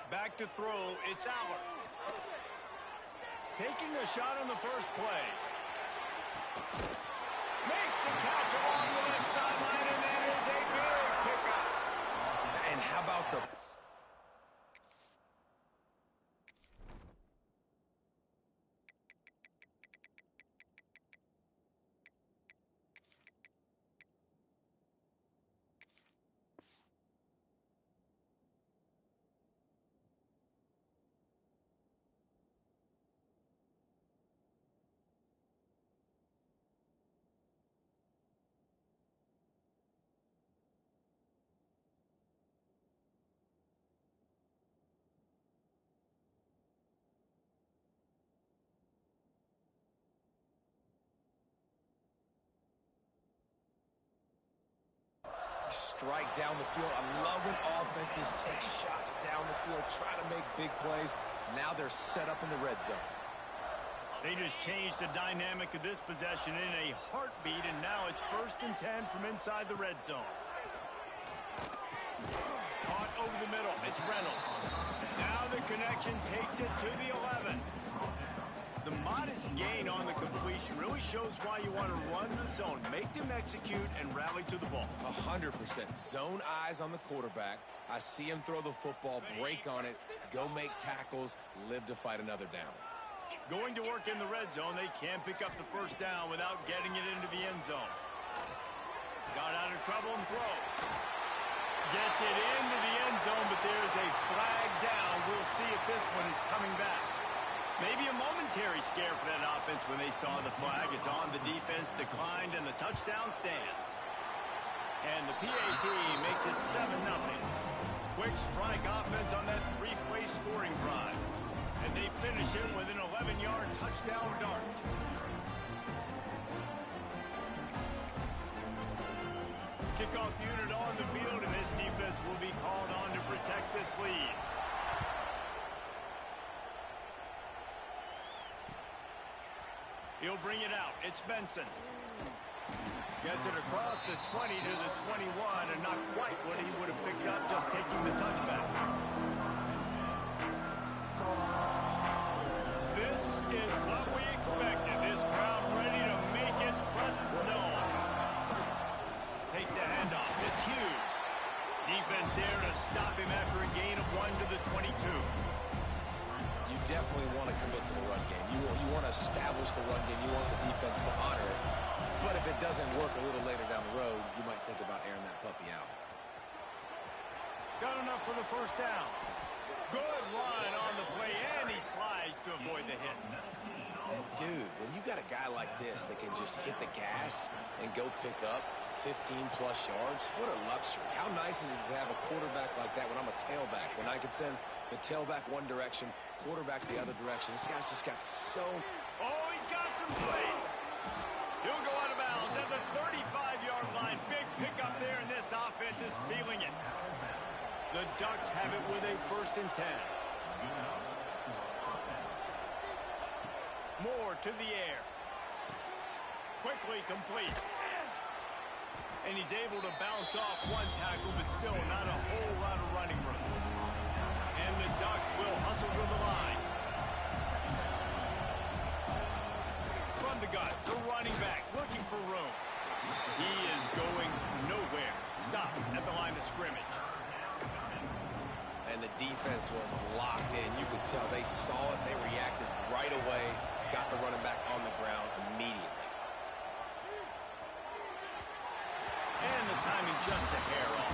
Speaker 1: Back to throw, it's Aller. Taking a shot on the first play. Makes the catch along the left sideline, and that is a big pickup.
Speaker 3: And how about the... strike down the field. I love when offenses take shots down the field, try to make big plays. Now they're set up in the red zone.
Speaker 1: They just changed the dynamic of this possession in a heartbeat, and now it's 1st and 10 from inside the red zone. Caught over the middle. It's Reynolds. Now the connection takes it to the 11. The modest gain on the completion really shows why you want to run the zone, make them execute, and rally to the ball.
Speaker 3: 100%. Zone eyes on the quarterback. I see him throw the football, break on it, go make tackles, live to fight another down.
Speaker 1: Going to work in the red zone, they can't pick up the first down without getting it into the end zone. Got out of trouble and throws. Gets it into the end zone, but there's a flag down. We'll see if this one is coming back. Maybe a momentary scare for that offense when they saw the flag. It's on, the defense declined, and the touchdown stands. And the PAT makes it 7-0. Quick strike offense on that 3-play scoring drive. And they finish it with an 11-yard touchdown dart. Kickoff unit on the field, and this defense will be called on to protect this lead. He'll bring it out. It's Benson. Gets it across the 20 to the 21, and not quite what he would have picked up just taking the touchback. This is what we expected. This crowd ready to make its presence known. Takes the handoff. It's Hughes. Defense there to stop him after a gain of 1 to the 22.
Speaker 3: You definitely want to commit to the run game. You want to establish the run game. You want the defense to honor it. But if it doesn't work a little later down the road, you might think about airing that puppy out.
Speaker 1: Got enough for the first down. Good line on the play, and he slides to avoid the hit.
Speaker 3: And dude, when you got a guy like this that can just hit the gas and go pick up 15-plus yards, what a luxury. How nice is it to have a quarterback like that when I'm a tailback, when I can send the tailback one direction, quarterback the other direction. This guy's just got so...
Speaker 1: Oh, he's got some plays. He'll go out of bounds at the 35-yard line. Big pickup there, and this offense is feeling it. The Ducks have it with a 1st and 10.
Speaker 4: Given up for first down.
Speaker 1: More to the air. Quickly complete. And he's able to bounce off one tackle, but still not a whole lot of running room. And the Ducks will hustle to the line. From the gut, the running back looking for room. He is going nowhere. Stop at the line of scrimmage.
Speaker 3: And the defense was locked in. You could tell they saw it. They reacted right away. Got the running back on the ground immediately.
Speaker 1: And the timing just a hair off.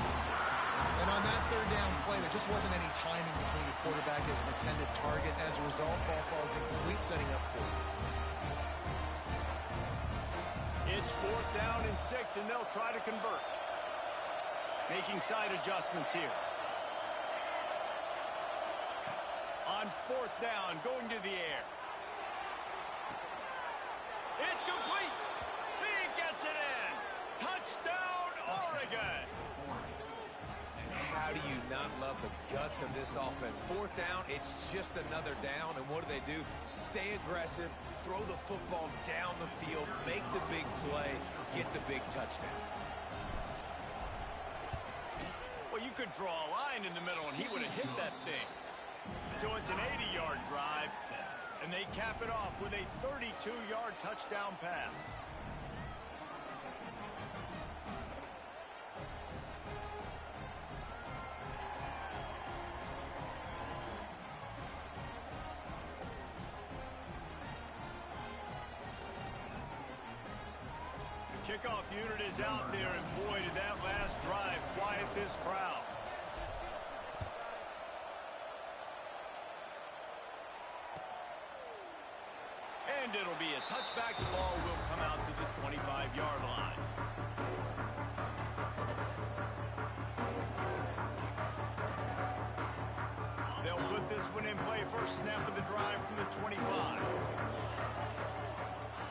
Speaker 2: And on that third down play, there just wasn't any timing between the quarterback as an intended target. As a result, ball falls incomplete, setting up fourth.
Speaker 1: It's 4th down and 6, and they'll try to convert. Making side adjustments here. On 4th down, going to the air. It's complete. He gets it in. Touchdown, Oregon.
Speaker 3: And how do you not love the guts of this offense? 4th down, it's just another down. And what do? Stay aggressive, throw the football down the field, make the big play, get the big touchdown.
Speaker 1: Well, you could draw a line in the middle, and he would have hit that thing. So it's an 80-yard drive, and they cap it off with a 32-yard touchdown pass. The kickoff unit is out there, and boy, did that last drive quiet this crowd. And it'll be a touchback. The ball will come out to the 25-yard line. They'll put this one in play. First snap of the drive from the 25.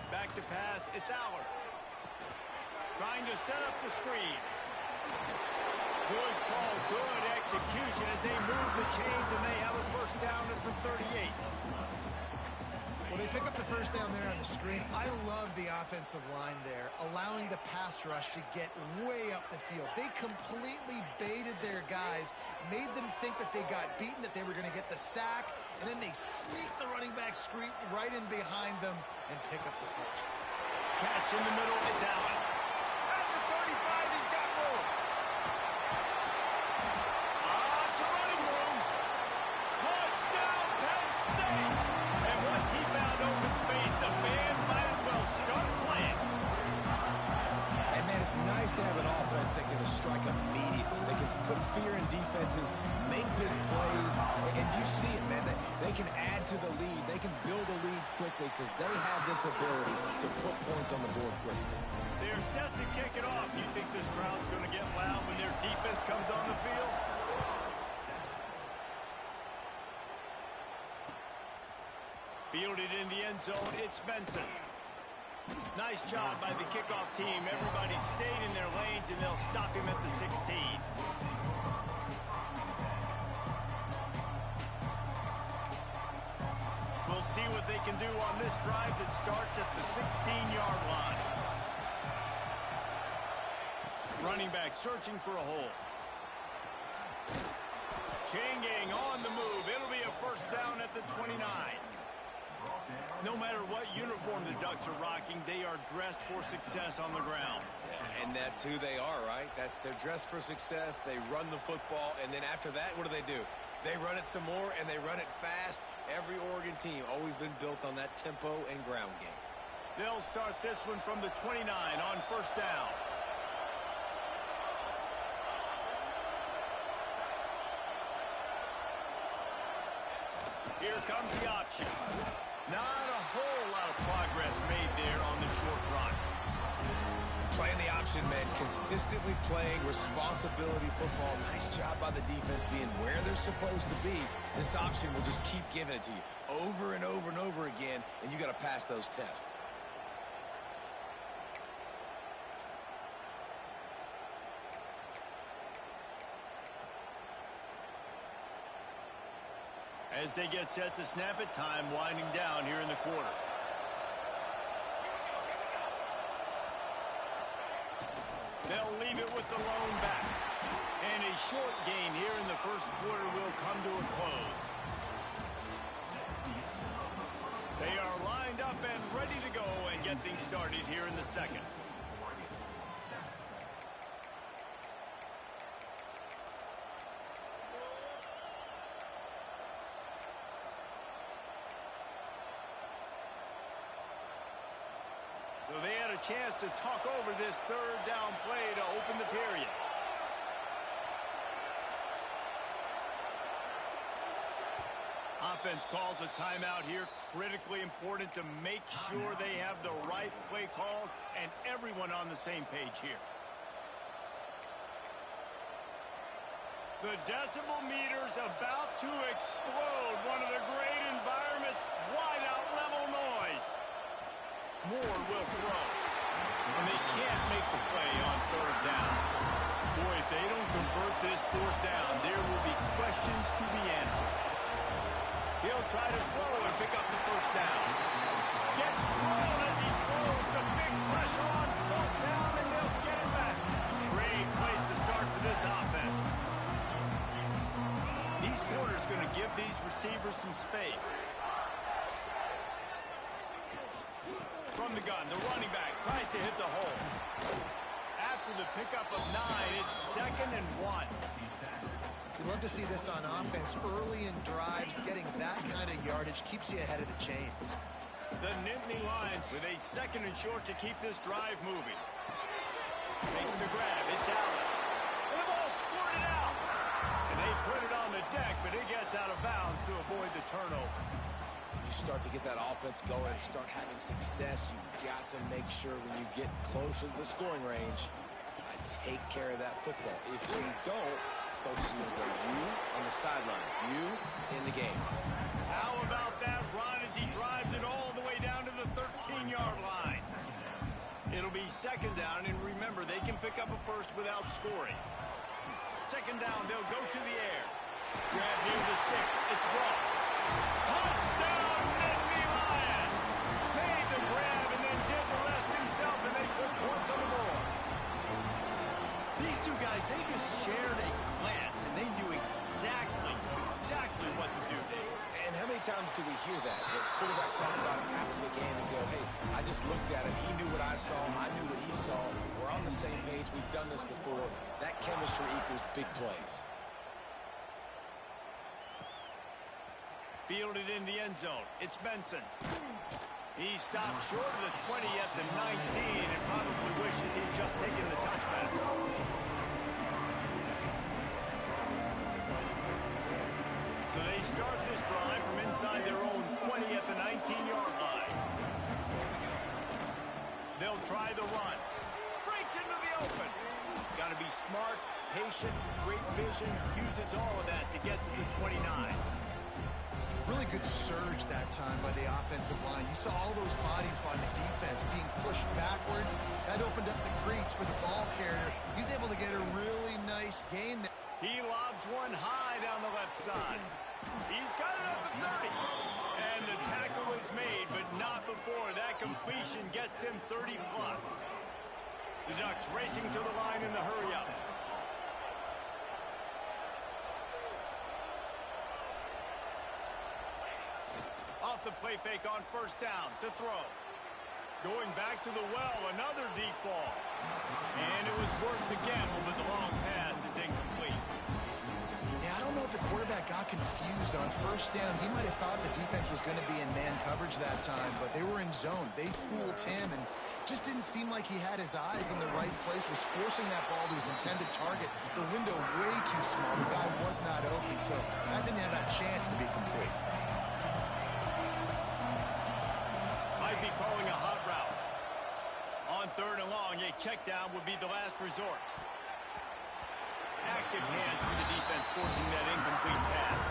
Speaker 1: Back to pass. It's Allard. Trying to set up the screen. Good call, good execution as they move the chains, and they have a first down at the 38.
Speaker 2: Well, they pick up the first down there on the screen. I love the offensive line there, allowing the pass rush to get way up the field. They completely baited their guys, made them think that they got beaten, that they were going to get the sack, and then they sneak the running back screen right in behind them and pick up the first.
Speaker 1: Catch in the middle, it's Allen. At the 35, he's got room. It's a running room. Touchdown, Penn State. And once he found open space, the man might as well start playing.
Speaker 3: And, man, it's nice to have an offense that can strike immediately. They can put fear in defenses, make big plays, and you see it, man. They can add to the lead. They can build a lead quickly because they have this ability to put points on the board quickly.
Speaker 1: They're set to kick it off. You think this crowd's going to get loud when their defense comes on the field? Fielded in the end zone, it's Benson. Nice job by the kickoff team. Everybody stayed in their lanes, and they'll stop him at the 16. We'll see what they can do on this drive that starts at the 16-yard line. Running back searching for a hole. Changing on the move. It'll be a first down at the 29. No matter what uniform the Ducks are rocking, they are dressed for success on the ground.
Speaker 3: Yeah, and that's who they are, right? They're dressed for success. They run the football, and then after that, what do? They run it some more, and they run it fast. Every Oregon team always been built on that tempo and ground game.
Speaker 1: They'll start this one from the 29 on first down. Here comes the option. Not a whole lot of progress made there on the short run.
Speaker 3: Playing the option, man. Consistently playing responsibility football. Nice job by the defense being where they're supposed to be. This option will just keep giving it to you over and over and over again, and you got to pass those tests.
Speaker 1: As they get set to snap it, time winding down here in the quarter. They'll leave it with the lone back. And a short gain here in the first quarter will come to a close. They are lined up and ready to go and get things started here in the second. So they had a chance to talk over this third down play to open the period. Offense calls a timeout here. Critically important to make sure they have the right play call and everyone on the same page here. The decibel meter's about to explode. One of the great environments, wide-out level noise. Moore will throw. And they can't make the play on third down. Boy, if they don't convert this fourth down, there will be questions to be answered. He'll try to throw and pick up the first down. Gets drawn as he throws. The big pressure on fourth down, and they'll get it back. Great place to start for this offense. These corners going to give these receivers some space. From the gun, the running back tries to hit the hole. After the pickup of 9, it's 2nd and 1.
Speaker 2: You love to see this on offense. Early in drives, getting that kind of yardage keeps you ahead of the chains.
Speaker 1: The Nittany Lions with a 2nd and short to keep this drive moving. Makes the grab. It's Allen. And the ball squirted out. And they put it on the deck, but it gets out of bounds to avoid the turnover.
Speaker 3: You start to get that offense going and start having success, you've got to make sure when you get closer to the scoring range, take care of that football. If you don't, coach is going to go you on the sideline, you in the game.
Speaker 1: How about that run as he drives it all the way down to the 13-yard line? It'll be 2nd down, and remember, they can pick up a first without scoring. 2nd down, they'll go to the air. Grab near the sticks. It's Ross. Touchdown, Nittany Lions! Made the grab and then did the rest himself, and they put points on the board. These two guys, they just shared a glance, and they knew exactly what to do, Dave.
Speaker 3: And how many times do we hear that? The quarterback talk about it after the game and go, hey, I just looked at him. He knew what I saw. I knew what he saw. We're on the same page. We've done this before. That chemistry equals big plays.
Speaker 1: Fielded in the end zone. It's Benson. He stopped short of the 20 at the 19 and probably wishes he'd just taken the touchback. So they start this drive from inside their own 20 at the 19-yard line. They'll try the run. Breaks into the open. Got to be smart, patient, great vision. Uses all of that to get to the 29.
Speaker 2: Really good surge that time by the offensive line. You saw all those bodies by the defense being pushed backwards. That opened up the crease for the ball carrier. He's able to get a really nice gain there.
Speaker 1: He lobs one high down the left side. He's got it up to 30. And the tackle is made, but not before that completion gets them 30+. The Ducks racing to the line in the hurry-up. Off the play fake on 1st down to throw. Going back to the well, another deep ball. And it was worth the gamble, but the long pass is incomplete.
Speaker 2: Yeah, I don't know if the quarterback got confused on 1st down. He might have thought the defense was going to be in man coverage that time, but they were in zone. They fooled him and just didn't seem like he had his eyes in the right place, was forcing that ball to his intended target. The window way too small. The guy was not open, so that didn't have that chance to be complete.
Speaker 1: Be calling a hot route. On 3rd and long, a check down would be the last resort. Active hands from the defense forcing that incomplete pass.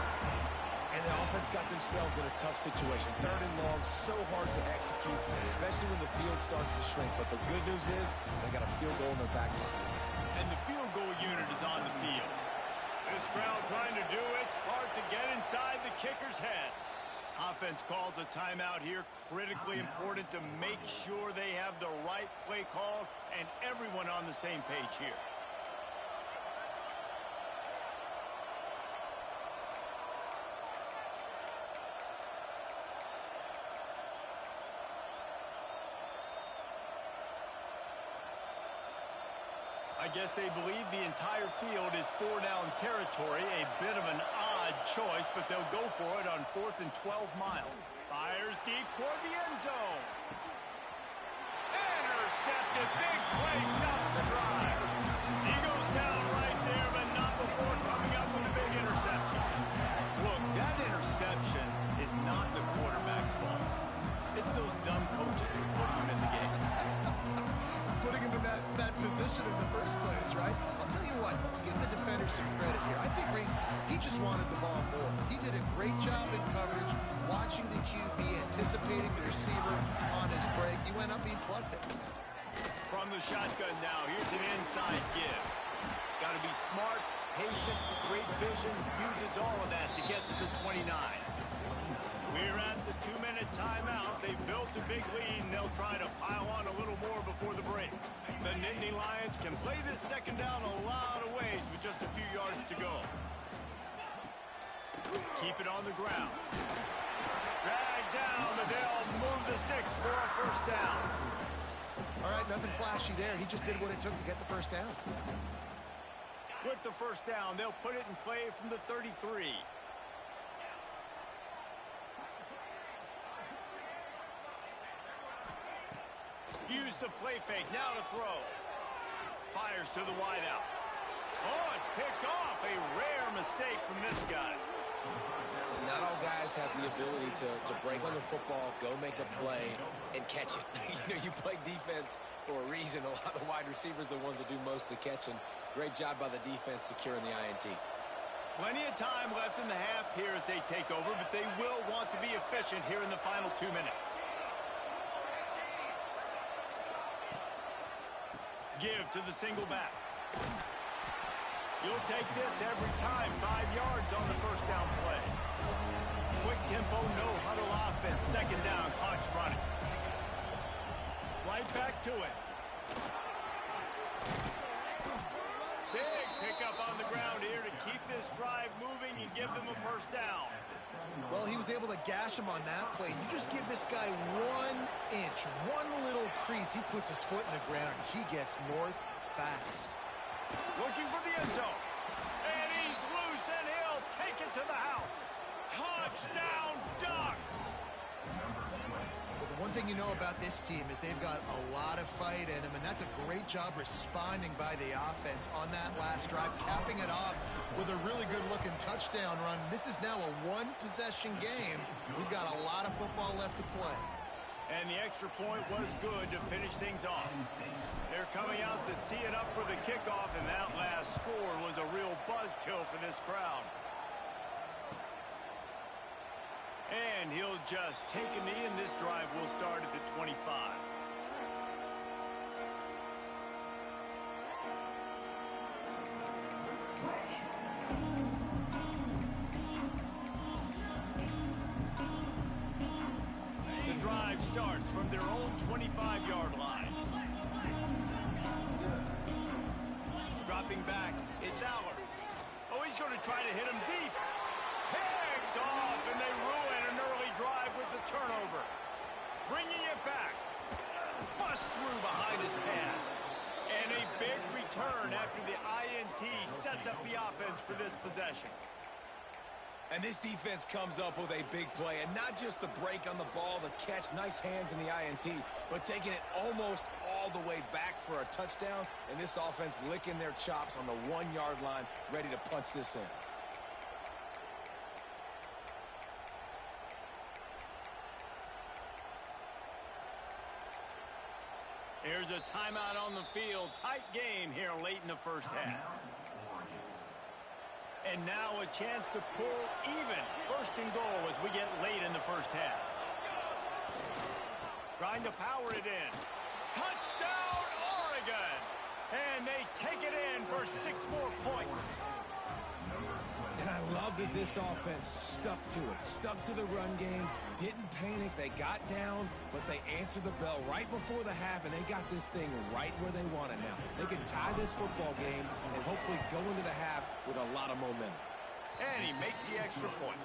Speaker 3: And the offense got themselves in a tough situation. 3rd and long, so hard to execute, especially when the field starts to shrink. But the good news is they got a field goal in their back line.
Speaker 1: And the field goal unit is on the field. This crowd trying to do its part to get inside the kicker's head. Offense calls a timeout here. Critically important to make sure they have the right play called and everyone on the same page here. I guess they believe the entire field is 4-down territory. A bit of an odd choice, but they'll go for it on 4th and 12 mile. Fires deep toward the end zone. Intercepted. Big play stops the drive. He goes down right there, but not before coming up with a big interception. Look, that interception is not the quarterback's fault. It's those dumb coaches who put him in the game.
Speaker 2: Putting him in that position in the first place, right? I'll tell you what, let's give the defenders some credit here. I think Reese, he just wanted the ball more. He did a great job in coverage, watching the QB, anticipating the receiver on his break. He went up, he plucked it.
Speaker 1: From the shotgun now, here's an inside give. Got to be smart, patient, great vision, uses all of that to get to the 29. We're at the 2-minute timeout. They've built a big lead, and they'll try to pile on a little more before the break. The Nittany Lions can play this second down a lot of ways with just a few yards to go. Keep it on the ground. Drag down, but they'll move the sticks for a first down.
Speaker 2: All right, nothing flashy there. He just did what it took to get the first down.
Speaker 1: With the first down, they'll put it in play from the 33. Use the play fake, now to throw. Fires to the wideout. Oh, it's picked off. A rare mistake from this guy.
Speaker 3: Not all guys have the ability to break on the football, go make a play, and catch it. You play defense for a reason. A lot of the wide receivers are the ones that do most of the catching. Great job by the defense securing the INT.
Speaker 1: Plenty of time left in the half here as they take over, but they will want to be efficient here in the final 2 minutes. Give to the single back. You'll take this every time. 5 yards on the first down play. Quick tempo, no huddle offense. Second down, clock's running. Right back to it. Big pickup on the ground here to keep this drive moving and give them a first down.
Speaker 2: Well, he was able to gash him on that play. You just give this guy 1 inch, one little crease. He puts his foot in the ground. He gets north fast.
Speaker 1: Looking for the end zone. And he's loose, and he'll take it to the house. Touchdown, Ducks!
Speaker 2: Well, the one thing you know about this team is they've got a lot of fight in them, and that's a great job responding by the offense on that last drive, capping it off with a really good-looking touchdown run. This is now a one-possession game. We've got a lot of football left to play.
Speaker 1: And the extra point was good to finish things off. They're coming out to tee it up for the kickoff, and that last score was a real buzzkill for this crowd. And he'll just take a knee, and this drive will start at the 25. The drive starts from their own 25-yard line. Dropping back, it's Aller. Oh, he's going to try to hit him deep. Picked off, and they ruin an early drive with the turnover. Bringing it back. Bust through behind his pad. And a big return after the INT sets up the offense for this possession.
Speaker 3: And this defense comes up with a big play, and not just the break on the ball, the catch, nice hands in the INT, but taking it almost all the way back for a touchdown, and this offense licking their chops on the 1-yard line, ready to punch this in.
Speaker 1: Here's a timeout on the field. Tight game here late in the first half. And now a chance to pull even. First and goal as we get late in the first half. Trying to power it in. Touchdown, Oregon! And they take it in for 6 more points.
Speaker 3: And I love the this offense stuck to it, stuck to the run game, didn't panic. They got down, but they answered the bell right before the half, and they got this thing right where they want it now. They can tie this football game and hopefully go into the half with a lot of momentum.
Speaker 1: And he makes the extra point.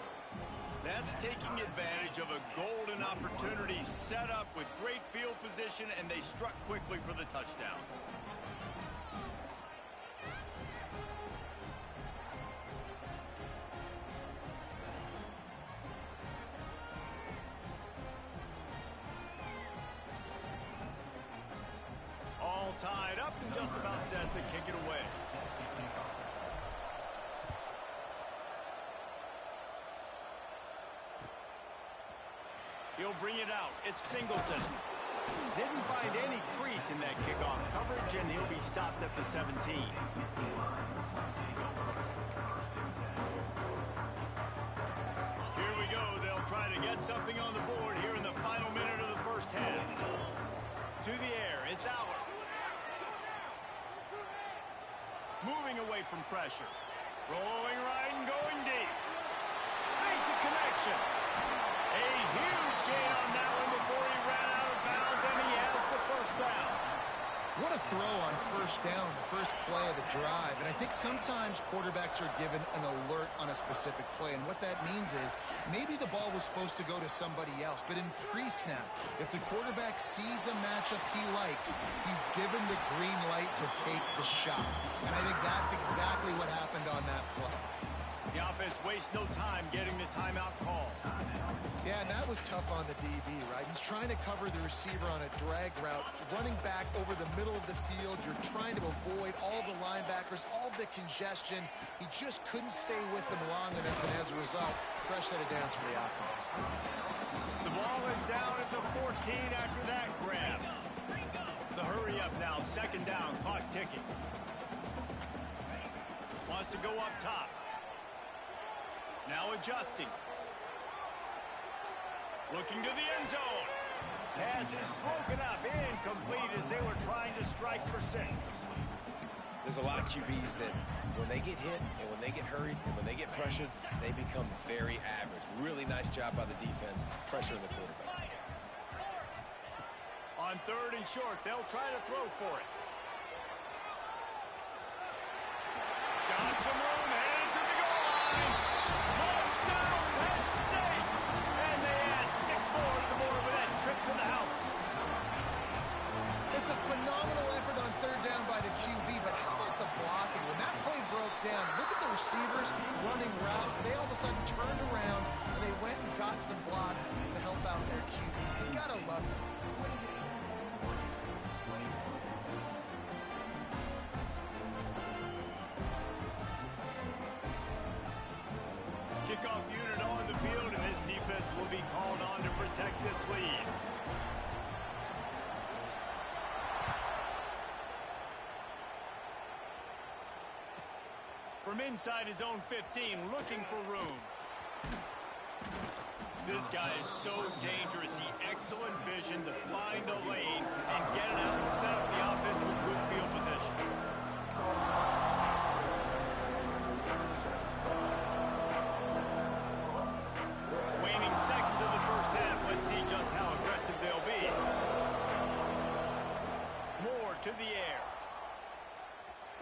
Speaker 1: That's taking advantage of a golden opportunity set up with great field position, and they struck quickly for the touchdown. All tied up and just about set to kick it away. He'll bring it out. It's Singleton. Didn't find any crease in that kickoff coverage, and he'll be stopped at the 17. Here we go. They'll try to get something on the board here in the final minute of the first half. To the air. It's Aller. Moving away from pressure. Rolling right and going deep. Makes a connection. A huge gain on that one before he ran out of bounds, and he has the first down.
Speaker 2: What a throw on first down, the first play of the drive. And I think sometimes quarterbacks are given an alert on a specific play. And what that means is maybe the ball was supposed to go to somebody else. But in pre-snap, if the quarterback sees a matchup he likes, he's given the green light to take the shot. And I think that's exactly what happened on that play.
Speaker 1: The offense wastes no time getting the timeout call.
Speaker 2: Yeah, and that was tough on the DB, right? He's trying to cover the receiver on a drag route, running back over the middle of the field. You're trying to avoid all the linebackers, all the congestion. He just couldn't stay with them long enough, and as a result, fresh set of downs for the offense.
Speaker 1: The ball is down at the 14 after that grab. The hurry up now, second down, clock ticking. Wants to go up top. Now adjusting. Looking to the end zone. Pass is broken up, incomplete as they were trying to strike for 6.
Speaker 3: There's a lot of QBs that when they get hit and when they get hurried and when they get pressured, they become very average. Really nice job by the defense, pressuring the quarterback.
Speaker 1: On third and short, they'll try to throw for it. Got some room, headed to the goal line. Touchdown, Penn State! And they add 6 more to the board with that trip to the house.
Speaker 2: It's a phenomenal effort on third down by the QB, but how about the blocking? When that play broke down, look at the receivers running routes. They all of a sudden turned around, and they went and got some blocks to help out their QB. You gotta love it.
Speaker 1: Kickoff unit on the field, and this defense will be called on to protect this lead. From inside his own 15, looking for room. This guy is so dangerous. The excellent vision to find a lane and get it out and set up the offense with good field position. Waning seconds of the first half. Let's see just how aggressive they'll be. Moore to the air.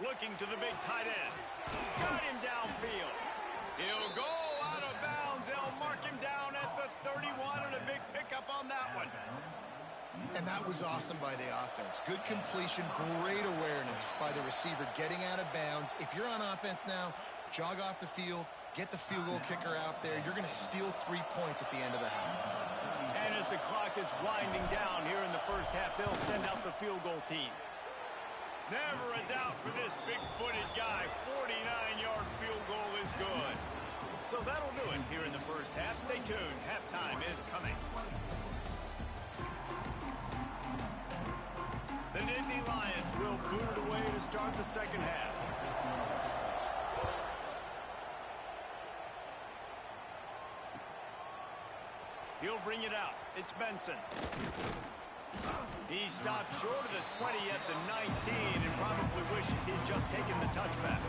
Speaker 1: Looking to the big tight end. Got him downfield. He'll go out of bounds. They'll mark him down at the 31, and a big pickup on that one.
Speaker 2: And that was awesome by the offense. Good completion, great awareness by the receiver getting out of bounds. If you're on offense now, jog off the field, get the field goal kicker out there. You're going to steal 3 points at the end of the half.
Speaker 1: And as the clock is winding down here in the first half, they'll send out the field goal team. Never a doubt for this big-footed guy. 49-yard field goal is good. So that'll do it here in the first half. Stay tuned. Halftime is coming. The Nittany Lions will boot it away to start the second half. He'll bring it out. It's Benson. He stopped short of the 20 at the 19 and probably wishes he'd just taken the touchback.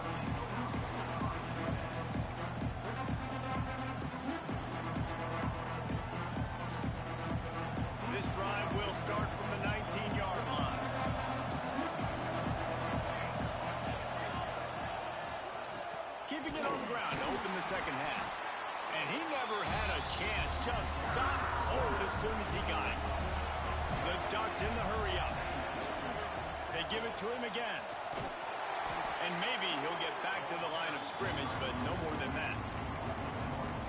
Speaker 1: keeping it on the ground to open the second half. And he never had a chance, just stopped cold as soon as he got it. The Ducks in the hurry up. They give it to him again. And maybe he'll get back to the line of scrimmage, but no more than that.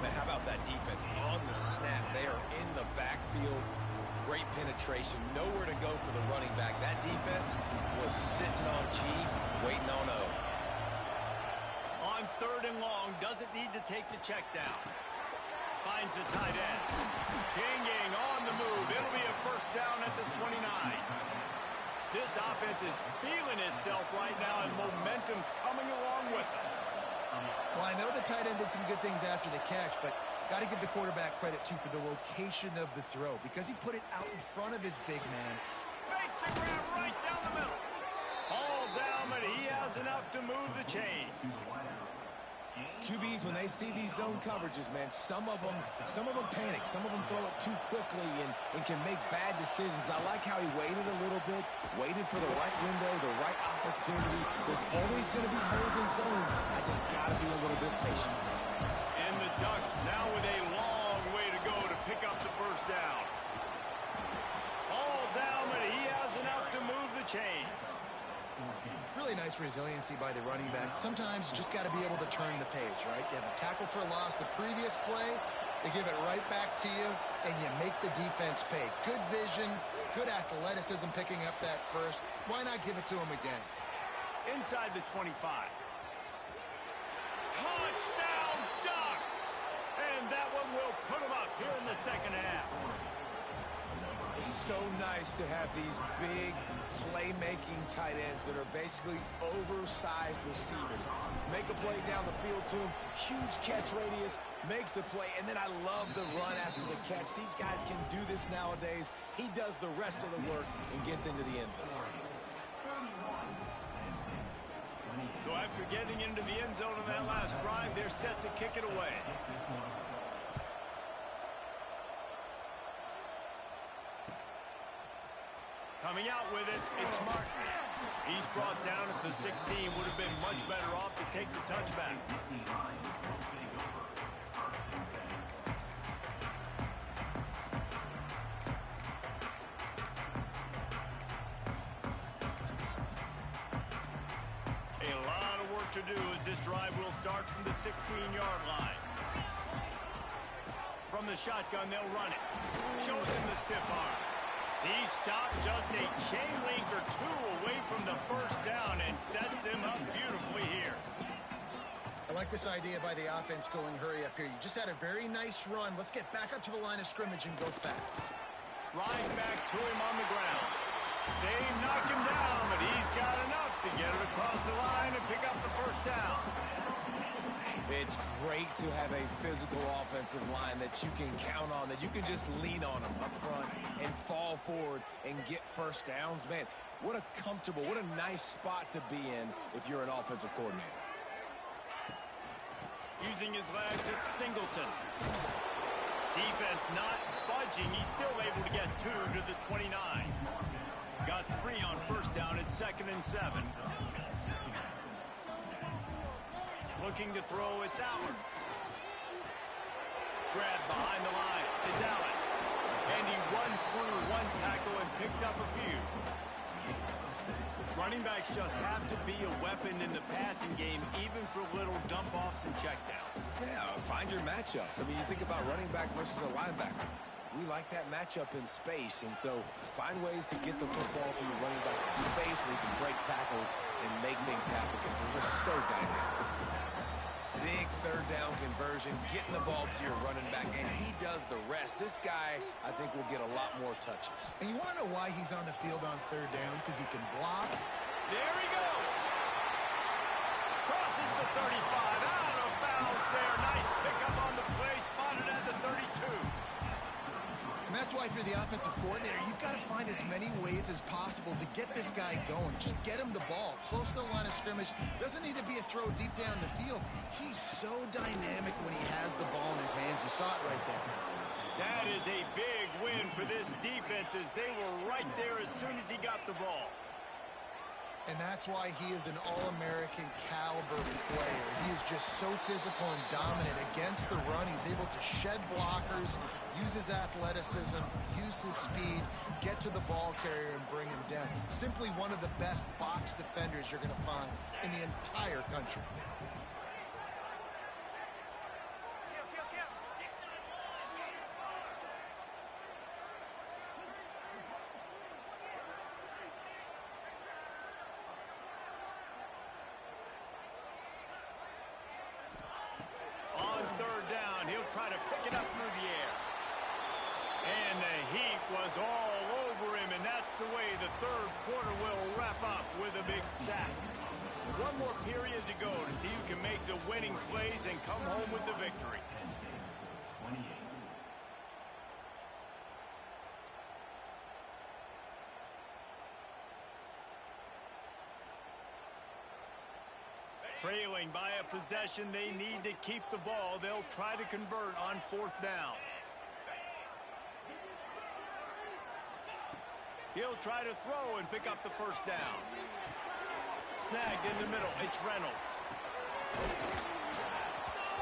Speaker 3: Man, how about that defense on the snap? They are in the backfield. Great penetration. Nowhere to go for the running back. That defense was sitting on G, waiting on O.
Speaker 1: On 3rd and long, doesn't need to take the check down. Finds the tight end. Changing on the move. It'll be a first down at the 29. This offense is feeling itself right now, and momentum's coming along with them.
Speaker 2: Well, I know the tight end did some good things after the catch, but got to give the quarterback credit, too, for the location of the throw, because he put it out in front of his big man.
Speaker 1: Makes the grab right down the middle. Ball down, but he has enough to move the chains.
Speaker 3: QBs, when they see these zone coverages, man, some of them panic. Some of them throw it too quickly and can make bad decisions. I like how he waited a little bit, waited for the right window, the right opportunity. There's always going to be holes in zones. I just got to be a little bit patient.
Speaker 1: And the Ducks now with a long way to go to pick up the first down. All down, but he has enough to move the chains.
Speaker 2: Really nice resiliency by the running back. Sometimes you just got to be able to turn the page, right? You have a tackle for a loss the previous play, they give it right back to you, and you make the defense pay. Good vision, good athleticism picking up that first. Why not give it to him again?
Speaker 1: Inside the 25. Touchdown, Ducks! And that one will put them up here in the second half.
Speaker 3: It's so nice to have these big playmaking tight ends that are basically oversized receivers. Make a play down the field to him, huge catch radius, makes the play, and then I love the run after the catch. These guys can do this nowadays. He does the rest of the work and gets into the end zone.
Speaker 1: So after getting into the end zone on that last drive, they're set to kick it away. Coming out with it, it's Martin. He's brought down at the 16. Would have been much better off to take the touchback. A lot of work to do as this drive will start from the 16-yard line. From the shotgun, they'll run it. Shows him the stiff arm. He stopped just a chain link or two away from the first down and sets them up beautifully here.
Speaker 2: I like this idea by the offense going hurry up here. You just had a very nice run. Let's get back up to the line of scrimmage and go fast.
Speaker 1: Right back to him on the ground. They knock him down, but he's got enough to get it across the line and pick up the first down.
Speaker 3: It's great to have a physical offensive line that you can count on, that you can just lean on them up front and fall forward and get first downs. Man, what a comfortable, what a nice spot to be in if you're an offensive coordinator.
Speaker 1: Using his legs, it's Singleton. Defense not budging. He's still able to get 2 to the 29. Got 3 on first down at 2nd and 7. Looking to throw, it's Allen. Grab behind the line, it's Allen. And he runs through one tackle and picks up a few. Running backs just have to be a weapon in the passing game, even for little dump-offs and checkdowns.
Speaker 3: Yeah, find your matchups. I mean, you think about running back versus a linebacker. We like that matchup in space, and so find ways to get the football to your running back in space where you can break tackles and make things happen because they're just so dynamic. Big third down conversion, getting the ball to your running back, and he does the rest. This guy, I think, will get a lot more touches.
Speaker 2: And you want to know why he's on the field on third down? Because he can block.
Speaker 1: There he goes. Crosses the 35, out of bounds there. Nice pickup on the play, spotted at the 32.
Speaker 2: And that's why, if you're the offensive coordinator, you've got to find as many ways as possible to get this guy going. Just get him the ball close to the line of scrimmage. Doesn't need to be a throw deep down the field. He's so dynamic when he has the ball in his hands. You saw it right there.
Speaker 1: That is a big win for this defense as they were right there as soon as he got the ball.
Speaker 2: And that's why he is an All-American caliber player. He is just so physical and dominant against the run. He's able to shed blockers, use his athleticism, use his speed, get to the ball carrier and bring him down. Simply one of the best box defenders you're going to find in the entire country.
Speaker 1: Try to pick it up through the air. And the heat was all over him, and that's the way the third quarter will wrap up with a big sack. One more period to go to see who can make the winning plays and come home with the victory. Trailing by a possession, they need to keep the ball. They'll try to convert on fourth down. He'll try to throw and pick up the first down. Snagged in the middle. It's Reynolds.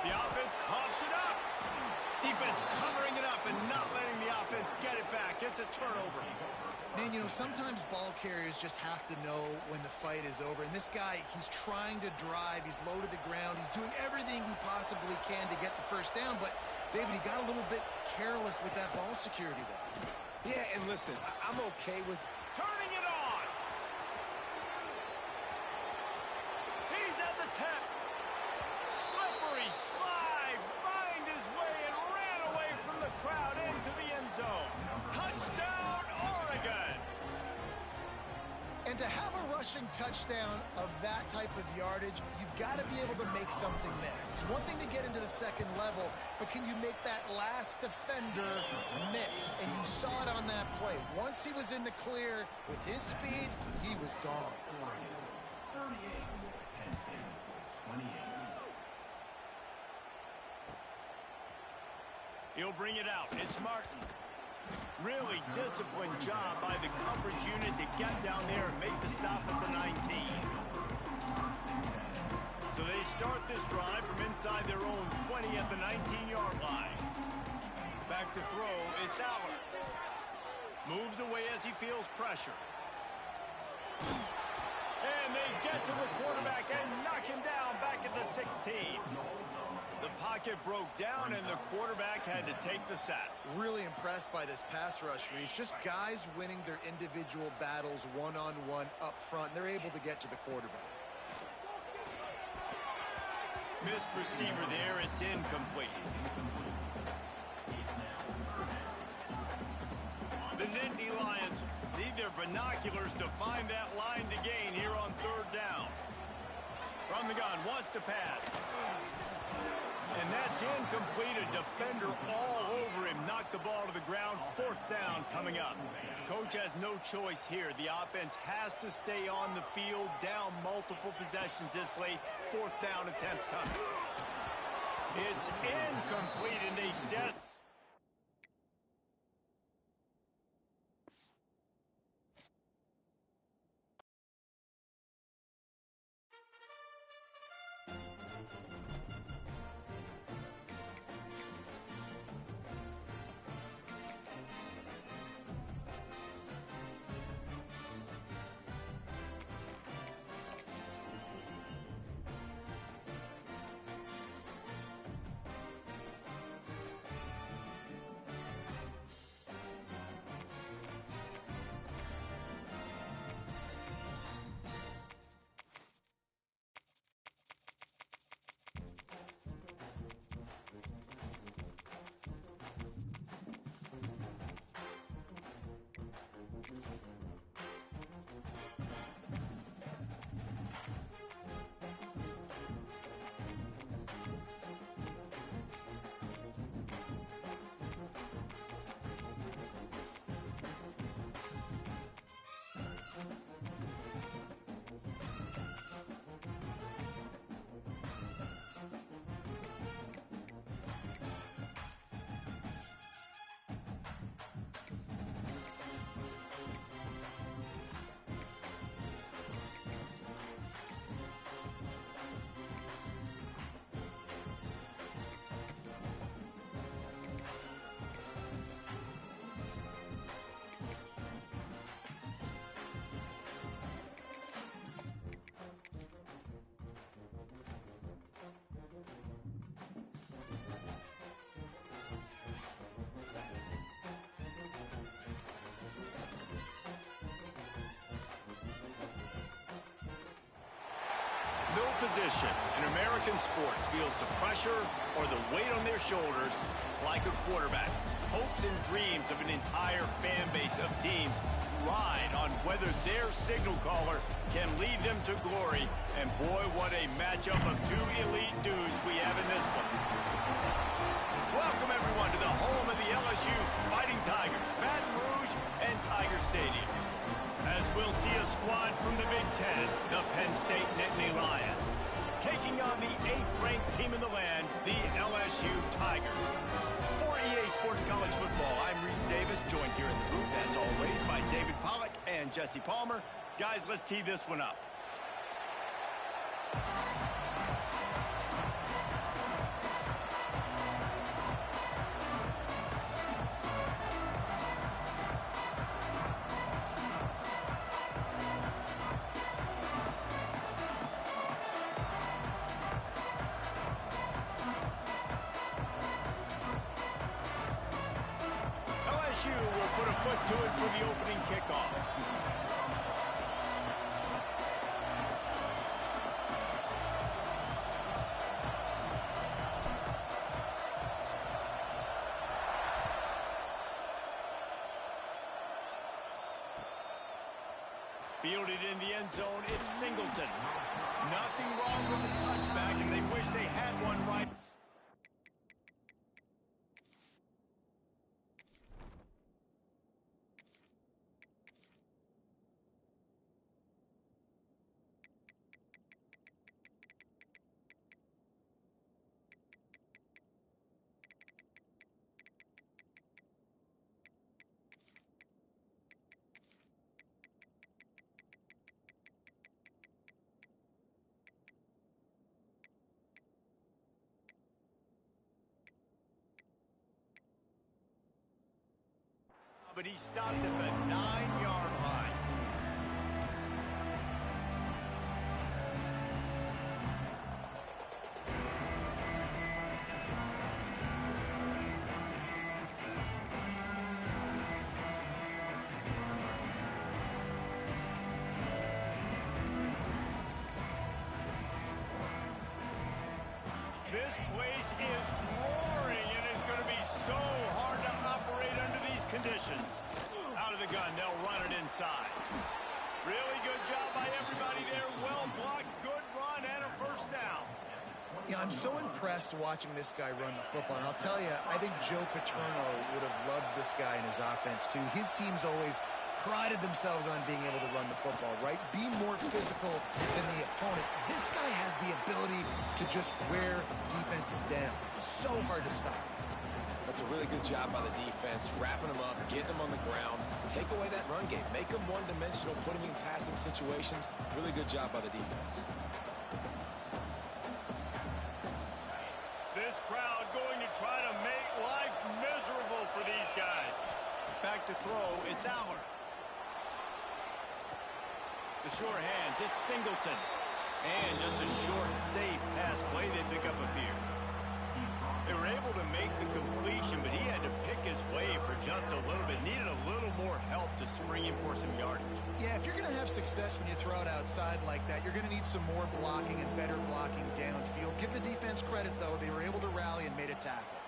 Speaker 1: The offense coughs it up. Defense covering it up and not letting the offense get it back. It's a turnover.
Speaker 2: Man, you know, sometimes ball carriers just have to know when the fight is over. And this guy, he's trying to drive. He's low to the ground. He's doing everything he possibly can to get the first down. But, David, he got a little bit careless with that ball security there.
Speaker 3: Yeah, and listen, I'm okay with
Speaker 1: turning it on. He's at the 10. Slippery slide. Find his way and ran away from the crowd into the end zone. Touchdown, Oregon.
Speaker 2: And to have a rushing touchdown of that type of yardage, you've got to be able to make something miss. It's one thing to get into the second level, but can you make that last defender miss? And you saw it on that play. Once he was in the clear with his speed, he was gone.
Speaker 4: 38, Penn State, 28.
Speaker 1: He'll bring it out. It's Martin. Really disciplined job by the coverage unit to get down there and make the stop at the 19. So they start this drive from inside their own 20 at the 19-yard line. Back to throw, it's Aller. Moves away as he feels pressure. And they get to the quarterback and knock him down back at the 16. The pocket broke down, and the quarterback had to take the sack.
Speaker 2: Really impressed by this pass rush, Reese. Just guys winning their individual battles one-on-one up front. They're able to get to the quarterback.
Speaker 1: Missed receiver there. It's incomplete. The Nittany Lions need their binoculars to find that line to gain here on third down. From the gun, wants to pass. And that's incomplete. A defender all over him. Knocked the ball to the ground. Fourth down coming up. Coach has no choice here. The offense has to stay on the field. Down multiple possessions this late. Fourth down attempt coming. It's incomplete and a death. position in American sports feels the pressure or the weight on their shoulders like a quarterback. Hopes and dreams of an entire fan base of teams ride on whether their signal caller can lead them to glory. And boy, what a matchup of two elite dudes we have in this one. Welcome, everyone, to the home of the LSU Fighting Tigers, Baton Rouge and Tiger Stadium. As we'll see a squad from the Big Ten, the Penn State Nittany Lions, taking on the 8th-ranked team in the land, the LSU Tigers. For EA Sports College Football, I'm Reese Davis, joined here in the booth, as always, by David Pollack and Jesse Palmer. Guys, let's tee this one up. LSU will put a foot to it for the opening kickoff. Fielded in the end zone, it's Singleton. Nothing wrong with the touchback, and they wish they had one right. But he stopped at the 9-yard line. This place is roaring, and it's going to be so hard to operate under these conditions. Out of the gun, they'll run it inside. Really good job by everybody there. Well blocked, good run, and a first down.
Speaker 2: Yeah, I'm so impressed watching this guy run the football. And I'll tell you, I think Joe Paterno would have loved this guy in his offense, too. His teams always prided themselves on being able to run the football, right? Be more physical than the opponent. This guy has the ability to just wear defenses down. So hard to stop.
Speaker 3: That's a really good job by the defense, wrapping them up, getting them on the ground, take away that run game, make them one-dimensional, put them in passing situations. Really good job by the defense.
Speaker 1: This crowd going to try to make life miserable for these guys. Back to throw, it's Allard. The sure hands, it's Singleton. And just a short, safe pass play, they pick up a few. They were able to make the completion, but he had to pick his way for just a little bit. Needed a little more help to spring him for some yardage.
Speaker 2: Yeah, if you're going to have success when you throw it outside like that, you're going to need some more blocking and better blocking downfield. Give the defense credit, though. They were able to rally and made a tackle.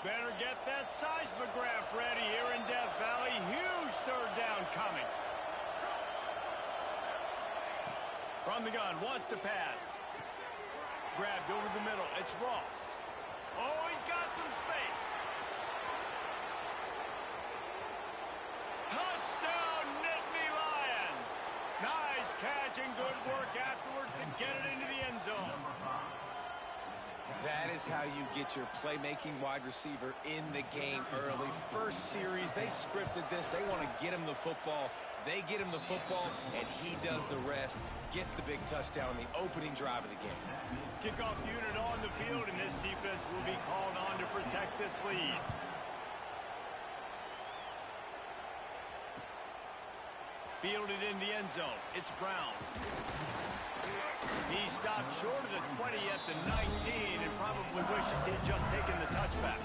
Speaker 1: Better get that seismograph ready here in Death Valley. Huge third down coming. From the gun, wants to pass. Grabbed over the middle. It's Ross. Oh, he's got some space. Touchdown, Nittany Lions. Nice catch and good work afterwards to get it into the end zone.
Speaker 3: That is how you get your playmaking wide receiver in the game early. First series, they scripted this. They want to get him the football. They get him the football, and he does the rest. Gets the big touchdown in the opening drive of the game.
Speaker 1: Kickoff unit on the field, and this defense will be called on to protect this lead. Fielded in the end zone. It's Brown. He stopped short of the 20 at the 19 and probably wishes he had just taken the touchback.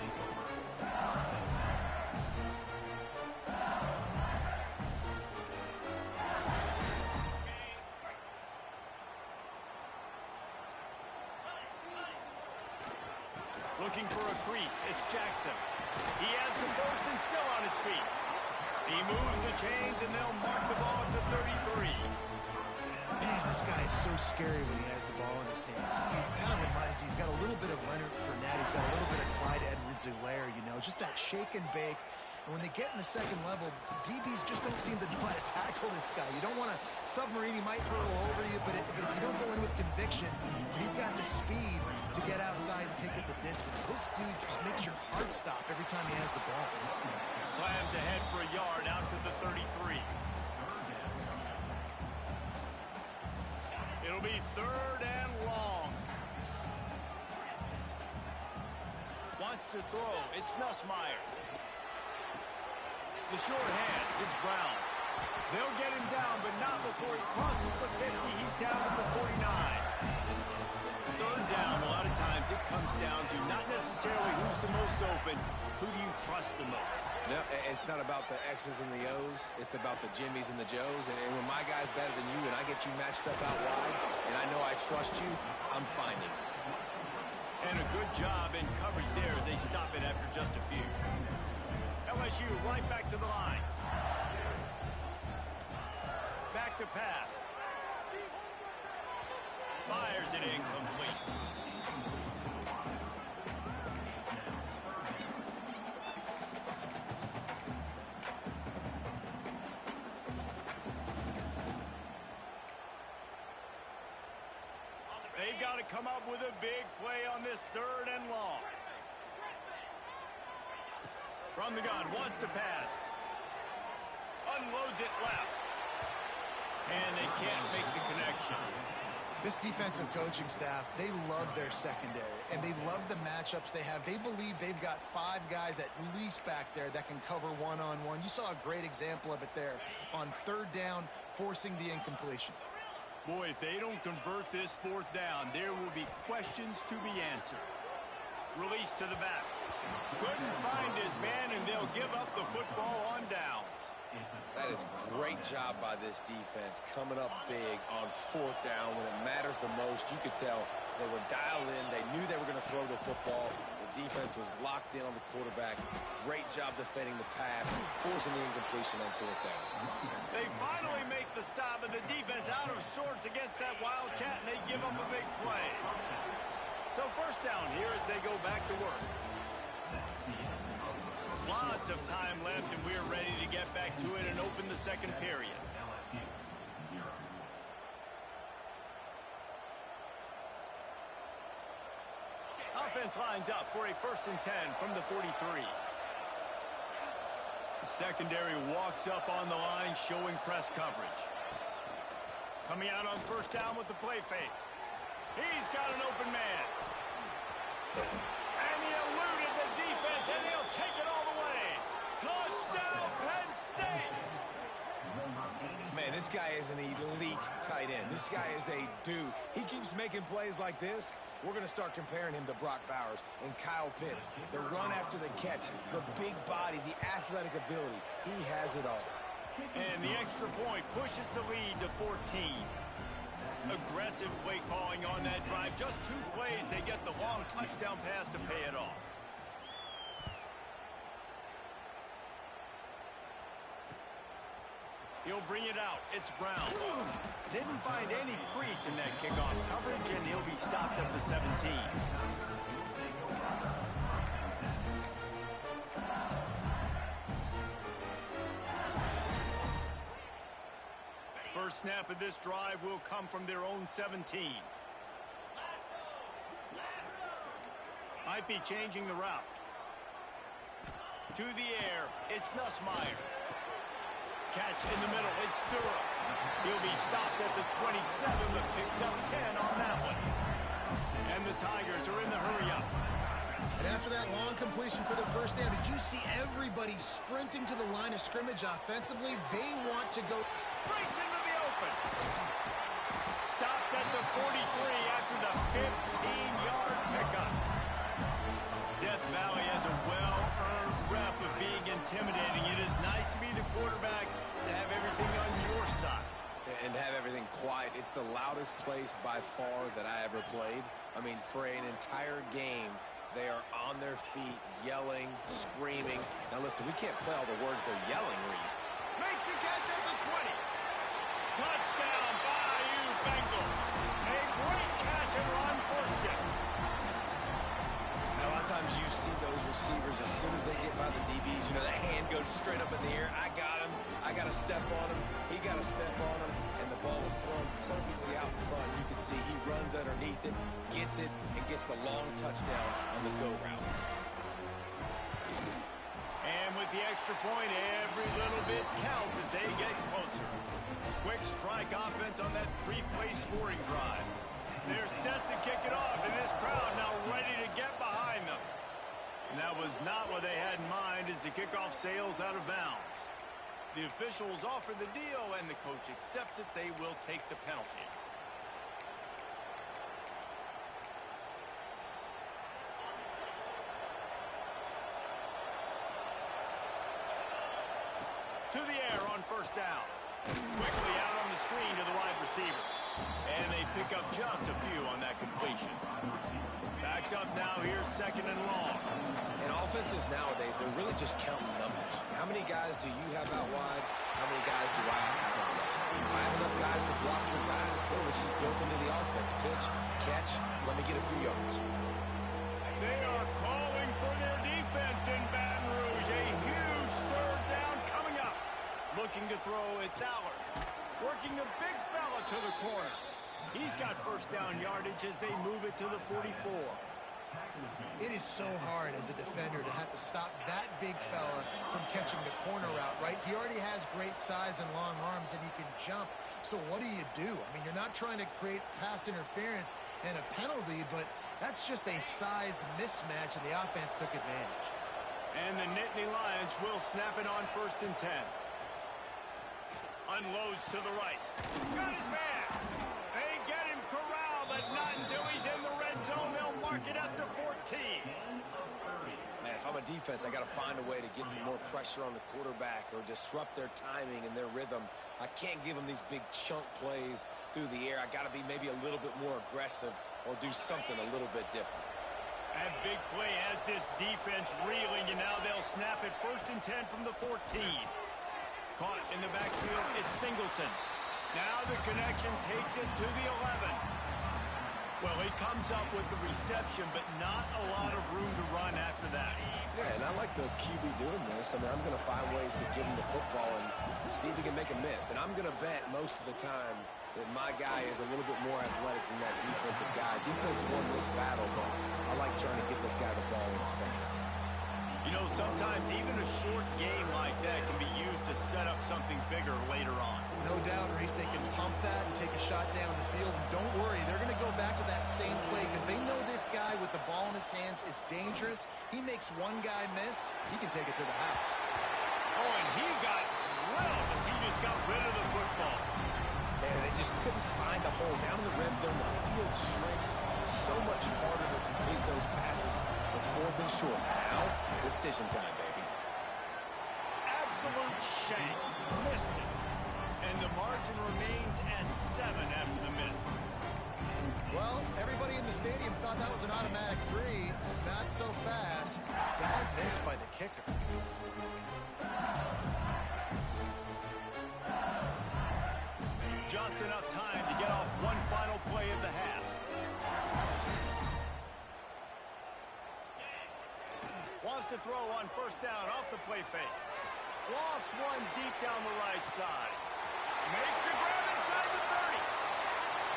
Speaker 1: Looking for a crease. It's Jackson. He has the first and still on his feet. He moves the chains, and they'll mark the ball at the 33.
Speaker 2: Man, this guy is so scary when he has the ball in his hands. He kind of reminds me, he's got a little bit of Leonard Fournette. He's got a little bit of Clyde Edwards-Helaire, you know, just that shake and bake. And when they get in the second level, DBs just don't seem to know how to tackle this guy. You don't want to submarine. He might hurtle over you, but if you don't go in with conviction, and he's got the speed to get outside and take it the distance, this dude just makes your heart stop every time he has the ball.
Speaker 1: Slams ahead for a yard out to the 33. It'll be third and long. Wants to throw. It's Nussmeier. The short hands. It's Brown. They'll get him down, but not before he crosses the 50. He's down at the 49. Third down, a lot of times it comes down to not necessarily who's the most open, who do you trust the most?
Speaker 3: No, it's not about the X's and the O's. It's about the Jimmies and the Joes. And when my guy's better than you and I get you matched up out wide, and I know I trust you, I'm finding.
Speaker 1: And a good job in coverage there as they stop it after just a few. LSU right back to the line. Back to pass. Fires it incomplete. They've got to come up with a big play on this third and long. From the gun, wants to pass. Unloads it left. And they can't make the connection.
Speaker 2: This defensive coaching staff, they love their secondary, and they love the matchups they have. They believe they've got 5 guys at least back there that can cover one-on-one. You saw a great example of it there on third down, forcing the incompletion.
Speaker 1: Boy, if they don't convert this fourth down, there will be questions to be answered. Release to the back. Couldn't find his man, and they'll give up the football on downs.
Speaker 3: That is great job by this defense, coming up big on fourth down when it matters the most. You could tell they were dialed in. They knew they were going to throw the football. The defense was locked in on the quarterback. Great job defending the pass, forcing the incompletion on fourth down.
Speaker 1: They finally make the stop, and the defense out of sorts against that Wildcat, and they give up a big play. So first down here as they go back to work. Lots of time left, and we're ready to get back to it and open the second period. Offense lines up for a 1st and 10 from the 43. The secondary walks up on the line, showing press coverage. Coming out on first down with the play fake. He's got an open man. And he eluded the defense, and he'll take it all the way. Touchdown, Penn State!
Speaker 3: Man, this guy is an elite tight end. This guy is a dude. He keeps making plays like this. We're going to start comparing him to Brock Bowers and Kyle Pitts. The run after the catch, the big body, the athletic ability. He has it all.
Speaker 1: And the extra point pushes the lead to 14. Aggressive play calling on that drive. Just 2 plays, they get the long touchdown pass to pay it off. He'll bring it out. It's Brown. Didn't find any crease in that kickoff coverage, and he'll be stopped at the 17. First snap of this drive will come from their own 17. Might be changing the route. To the air, it's Nussmeier. Catch in the middle, it's Thurow. He'll be stopped at the 27, but picks up 10 on that one. And the Tigers are in the hurry-up.
Speaker 2: And after that long completion for the first down, did you see everybody sprinting to the line of scrimmage offensively? They want to go.
Speaker 1: Breaks into the open. Stopped at the 43 after the 15-yard pickup. Death Valley has a well-earned rep of being intimidating. It is nice to be the quarterback, to have everything on your side.
Speaker 3: And have everything quiet. It's the loudest place by far that I ever played. I mean, for an entire game, They are on their feet, yelling, screaming. Now listen, we can't play all the words they're yelling, Reese.
Speaker 1: Makes the catch at the 20. Touchdown, Bayou Bengals. A great catch and run for 6.
Speaker 3: Now, a lot of times you see those receivers, as soon as they get by the DBs, you know, the hand goes straight up in the air. I got him. I got to step on him. He got to step on him. And the ball is thrown perfectly out in front. You can see he runs underneath it, gets it, and gets the long touchdown on the go route.
Speaker 1: And with the extra point, every little bit counts as they get closer. Quick strike offense on that 3-play scoring drive. They're set to kick it off, and this crowd now ready to get behind them. And that was not what they had in mind as the kickoff sails out of bounds. The officials offer the deal, and the coach accepts it. They will take the penalty. To the air on first down. Quickly out on the screen to the wide receiver. And they pick up just a few on that completion. Backed up now here, 2nd and long.
Speaker 3: And offenses nowadays, they're really just counting numbers. How many guys do you have out wide? How many guys do I have out wide? If I have enough guys to block your guys, boom, it's just built into the offense. Pitch, catch, let me get a few yards.
Speaker 1: They are calling for their defense in Baton Rouge. A huge 3rd down coming up. Looking to throw, it's Allard. Working the big fella to the corner. He's got first down yardage as they move it to the 44.
Speaker 2: It is so hard as a defender to have to stop that big fella from catching the corner route, right? He already has great size and long arms, and he can jump. So what do you do? I mean, you're not trying to create pass interference and a penalty, but that's just a size mismatch, and the offense took advantage.
Speaker 1: And the Nittany Lions will snap it on 1st and 10. Unloads to the right. Got his man. They get him corralled, but not until he's in the red zone. They'll mark it at the 14.
Speaker 3: Man, if I'm a defense, I got to find a way to get some more pressure on the quarterback or disrupt their timing and their rhythm. I can't give them these big chunk plays through the air. I got to be maybe a little bit more aggressive or do something a little bit different.
Speaker 1: And big play has this defense reeling, and now they'll snap it 1st and 10 from the 14. Caught in the backfield, it's Singleton. Now the connection takes it to the 11. Well, he comes up with the reception, but not a lot of room to run after that.
Speaker 3: Yeah, and I like the QB doing this. I mean, I'm going to find ways to get him the football and see if he can make a miss. And I'm going to bet most of the time that my guy is a little bit more athletic than that defensive guy. Defense won this battle, but I like trying to get this guy the ball in space.
Speaker 1: You know, sometimes even a short game like that can be used to set up something bigger later on.
Speaker 2: No doubt, Reese, they can pump that and take a shot down the field. And don't worry, they're going to go back to that same play because they know this guy with the ball in his hands is dangerous. He makes one guy miss, he can take it to the house.
Speaker 1: Oh, and he got drilled as he just got rid of the football.
Speaker 3: Man, they just couldn't find a hole. Down in the red zone, the field shrinks. So much harder to complete those passes. But 4th and short. Now, decision time, baby.
Speaker 1: Absolute shank. Missed it. And the margin remains at 7 after the miss.
Speaker 2: Well, everybody in the stadium thought that was an automatic 3. Not so fast. Bad miss by the kicker.
Speaker 1: Just enough time to get off one final play of the half. Wants to throw on first down off the play fake. Lofts one deep down the right side. Makes the grab inside the 30.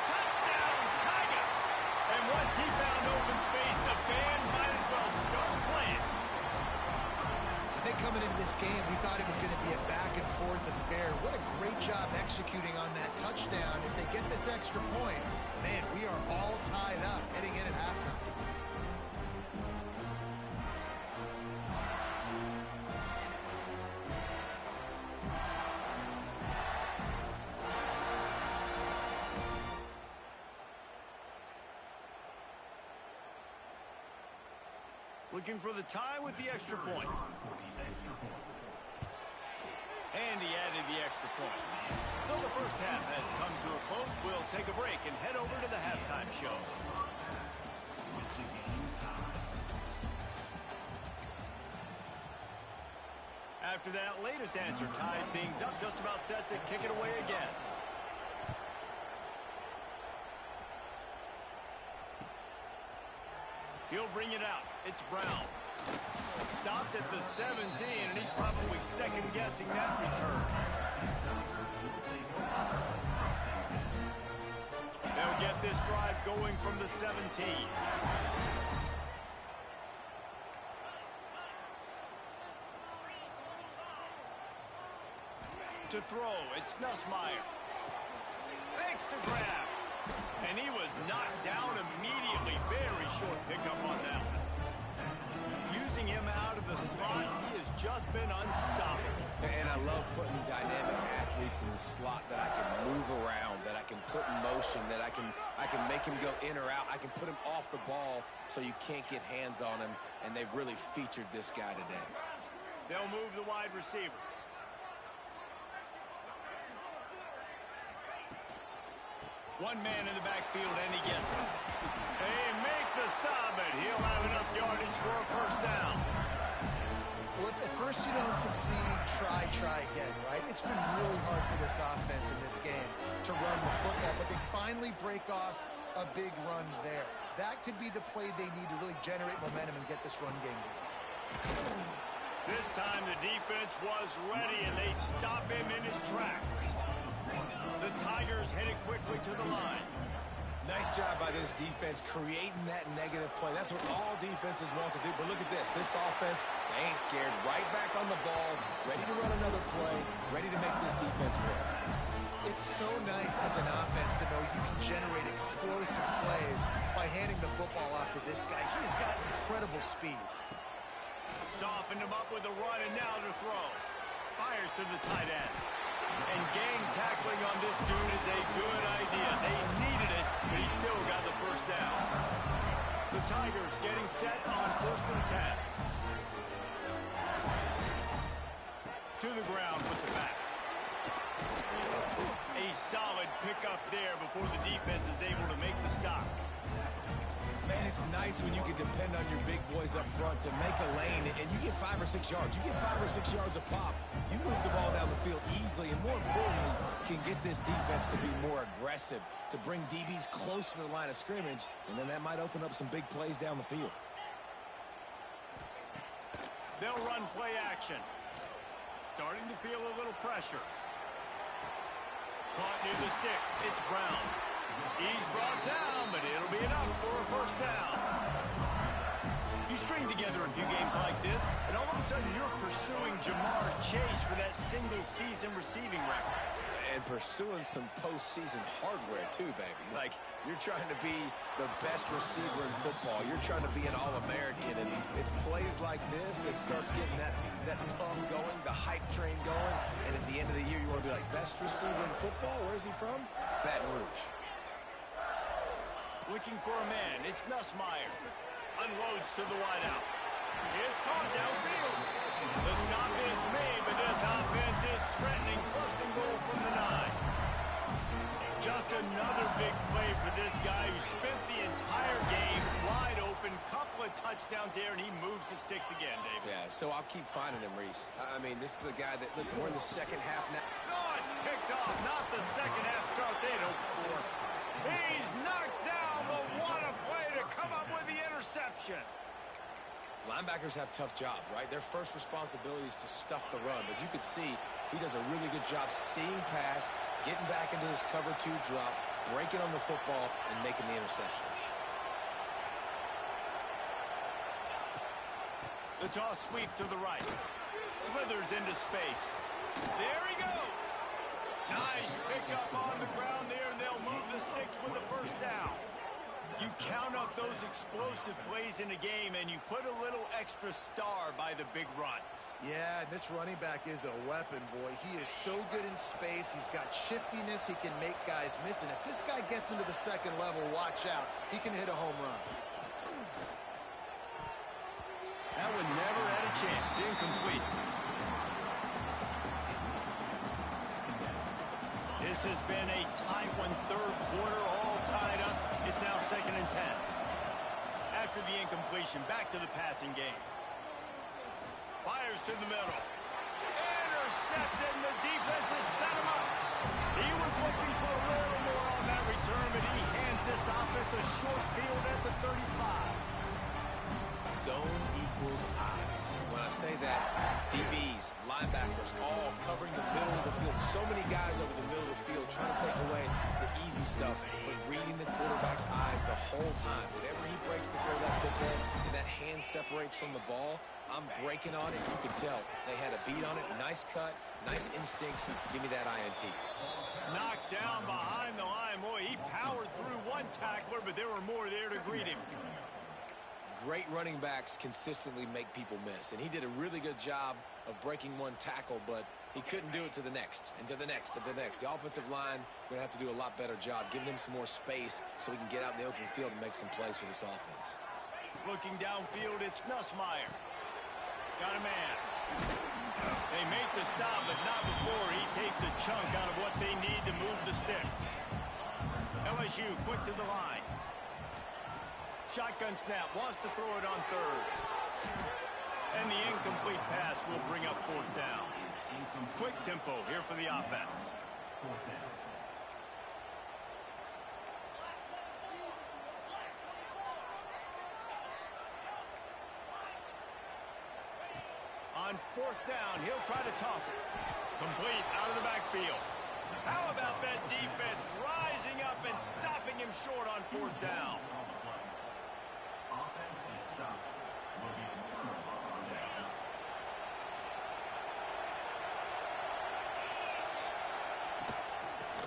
Speaker 1: Touchdown, Tigers! And once he found open space, the band might as well start playing.
Speaker 2: I think coming into this game, we thought it was going to be a back-and-forth affair. What a great job executing on that touchdown. If they get this extra point, man, we are all tied up heading in at halftime.
Speaker 1: Looking for the tie with the extra point. And he added the extra point. So the first half has come to a close. We'll take a break and head over to the halftime show. after that latest answer tied things up, just about set to kick it away again. He'll bring it out. It's Brown. Stopped at the 17, and he's probably second-guessing that return. They'll get this drive going from the 17. To throw, it's Nussmeier. Makes the grab. And he was knocked down immediately. Very short pickup on that one. Using him out of the slot, he has just been unstoppable.
Speaker 3: And I love putting dynamic athletes in the slot that I can move around, that I can put in motion, that I can make him go in or out. I can put him off the ball so you can't get hands on him, and they've really featured this guy today.
Speaker 1: They'll move the wide receiver. One man in the backfield, and he gets it. They make the stop, and he'll have enough yardage for a first down.
Speaker 2: Well, if at first you don't succeed, try again, right? It's been really hard for this offense in this game to run the football, but they finally break off a big run there. That could be the play they need to really generate momentum and get this run game going.
Speaker 1: This time the defense was ready, and they stop him in his tracks. The Tigers headed quickly to the line.
Speaker 3: Nice job by this defense creating that negative play. That's what all defenses want to do. But look at this. This offense, they ain't scared. Right back on the ball, ready to run another play, ready to make this defense work.
Speaker 2: It's so nice as an offense to know you can generate explosive plays by handing the football off to this guy. He has got incredible speed.
Speaker 1: Softened him up with a run, and now to throw. Fires to the tight end. And gang tackling on this dude is a good idea. They needed it, but he still got the first down. The Tigers getting set on 1st and 10. To the ground with the back. A solid pickup there before the defense is able to make the stop.
Speaker 3: Man, it's nice when you can depend on your big boys up front to make a lane, and you get 5 or 6 yards. You get 5 or 6 yards a pop. You move the ball down the field easily, and more importantly, can get this defense to be more aggressive, to bring DBs close to the line of scrimmage, and then that might open up some big plays down the field.
Speaker 1: They'll run play action. Starting to feel a little pressure. Caught near the sticks. It's Brown. He's brought down, but it'll be enough for a first down. You string together a few games like this, and all of a sudden you're pursuing Jamar Chase for that single-season receiving record.
Speaker 3: And pursuing some postseason hardware, too, baby. Like, you're trying to be the best receiver in football. You're trying to be an All-American, and it's plays like this that starts getting that pump going, the hype train going, and at the end of the year, you want to be like, best receiver in football? Where's he from? Baton Rouge.
Speaker 1: Looking for a man. It's Nussmeier. Unloads to the wideout. It's caught downfield. The stop is made, but this offense is threatening. 1st and goal from the 9. Just another big play for this guy who spent the entire game wide open. Couple of touchdowns there, and he moves the sticks again, David.
Speaker 3: Yeah, so I'll keep finding him, Reese. I mean, this is the guy that, listen, we're in the second half now.
Speaker 1: Oh, it's picked off. Not the second half start they'd hoped for. He's knocked down, but what a play to come up with the interception.
Speaker 3: Linebackers have tough jobs, right? Their first responsibility is to stuff the run, but you could see he does a really good job seeing pass, getting back into this cover 2 drop, breaking on the football, and making the interception.
Speaker 1: The toss sweep to the right. Slithers into space. There he goes. Nice pickup on the ground there, and they'll move the sticks with the first down. You count up those explosive plays in a game, and you put a little extra star by the big runs.
Speaker 2: Yeah, and this running back is a weapon, boy. He is so good in space. He's got shiftiness. He can make guys miss. And if this guy gets into the second level, watch out. He can hit a home run.
Speaker 1: That one never had a chance. Incomplete. This has been a tight one. 3rd quarter, all tied up. It's now 2nd and 10. After the incompletion, back to the passing game. Fires to the middle. Intercepted, and the defense has set him up. He was looking for a little more on that return, but he hands this offense a short field at the 35.
Speaker 3: Zone equals eyes. When I say that, DBs, linebackers, all covering the middle of the field. So many guys over the middle of the field trying to take away the easy stuff, but reading the quarterback's eyes the whole time. Whenever he breaks to throw that football and that hand separates from the ball, I'm breaking on it. You can tell they had a beat on it. Nice cut, nice instincts. Give me that INT.
Speaker 1: Knocked down behind the line. Boy, he powered through one tackler, but there were more there to greet him.
Speaker 3: Great running backs consistently make people miss, and he did a really good job of breaking one tackle, but he couldn't do it to the next, and to the next, and to the next. The offensive line going to have to do a lot better job, giving him some more space so he can get out in the open field and make some plays for this offense.
Speaker 1: Looking downfield, it's Nussmeier. Got a man. They make the stop, but not before he takes a chunk out of what they need to move the sticks. LSU quick to the line. Shotgun snap, wants to throw it on third. And the incomplete pass will bring up fourth down. Quick tempo here for the offense. On fourth down, he'll try to toss it. Complete out of the backfield. How about that defense rising up and stopping him short on fourth down?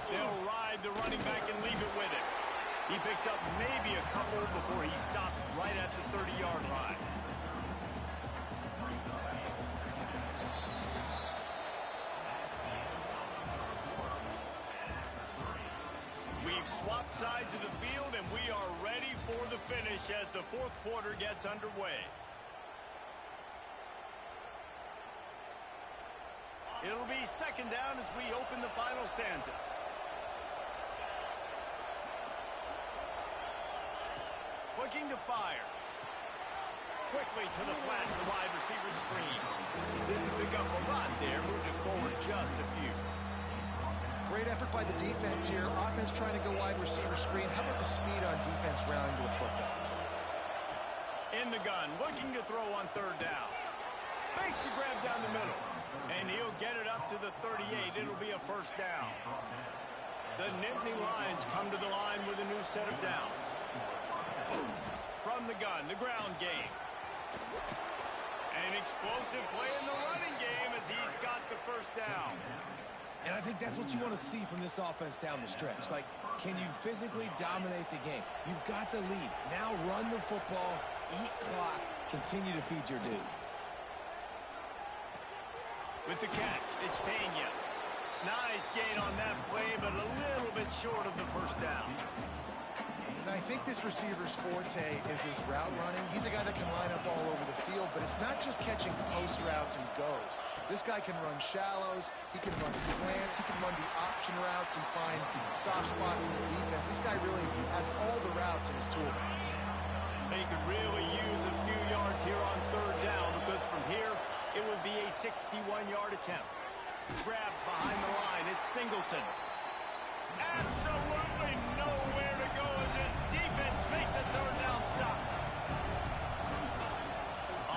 Speaker 1: They'll ride the running back and leave it with him. He picks up maybe a couple before he stops right at the 30-yard line. We've swapped sides of the field, and we are ready for the finish as the fourth quarter gets underway. It'll be second down as we open the final stanza. Looking to fire. Quickly to the flat, the wide receiver screen. Didn't pick up a lot there, moved it forward just a few.
Speaker 2: Great effort by the defense here. Offense trying to go wide receiver screen. How about the speed on defense rounding to the football?
Speaker 1: In the gun, looking to throw on third down. Makes the grab down the middle. And he'll get it up to the 38. It'll be a first down. The Nittany Lions come to the line with a new set of downs. From the gun, the ground game. An explosive play in the running game as he's got the first down.
Speaker 3: And I think that's what you want to see from this offense down the stretch. Like, can you physically dominate the game? You've got the lead. Now run the football, eat clock, continue to feed your dude.
Speaker 1: With the catch, it's Pena. Nice gain on that play, but a little bit short of the first down.
Speaker 2: And I think this receiver's forte is his route running. He's a guy that can line up all over the field, but it's not just catching post routes and goes. This guy can run shallows, he can run slants, he can run the option routes and find soft spots in the defense. This guy really has all the routes in his toolbox.
Speaker 1: They could really use a few yards here on third down because from here, it would be a 61-yard attempt. Grab behind the line, it's Singleton. Absolutely nowhere to go as his defense makes a third down stop.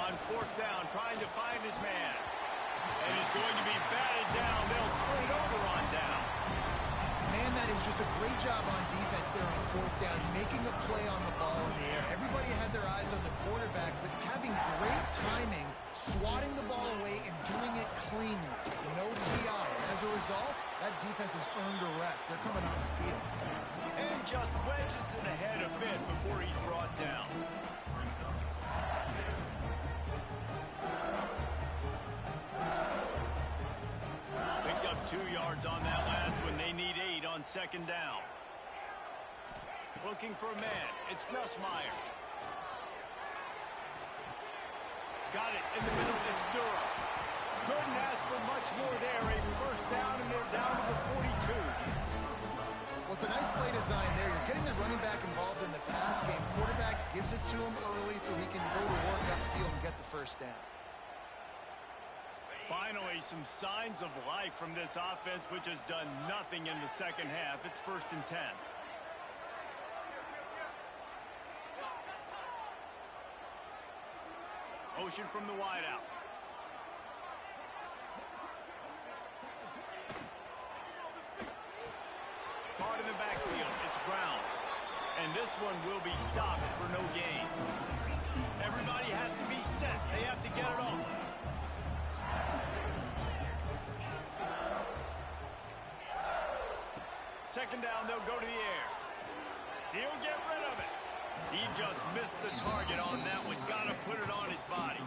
Speaker 1: On fourth down, trying to find his man. And he's going to be batted down. They'll turn it over on downs.
Speaker 2: Man, that is just a great job on defense there on fourth down, making a play on the ball in the air. Everybody had their eyes on the quarterback, but having great timing, swatting the ball away, and doing it cleanly. No PI. And as a result, that defense has earned a rest. They're coming off the field.
Speaker 1: And just wedges it ahead a bit before he's brought down. Picked up 2 yards on that last one. They need 8 on second down. Looking for a man. It's Nussmeier. Got it in the middle. It's Durham. Couldn't ask for much more there. A first down, and they're down to the 42.
Speaker 2: Well, it's a nice play design there. You're getting the running back involved in the pass game. Quarterback gives it to him early so he can go to work upfield and get the first down.
Speaker 1: Finally, some signs of life from this offense, which has done nothing in the second half. It's 1st and 10. Motion from the wideout. Caught in the backfield. It's Brown. And this one will be stopped for no gain. Everybody has to be set. They have to get it off. Second down, they'll go to the air. He'll get rid of it. He just missed the target on that one. Got to put it on his body.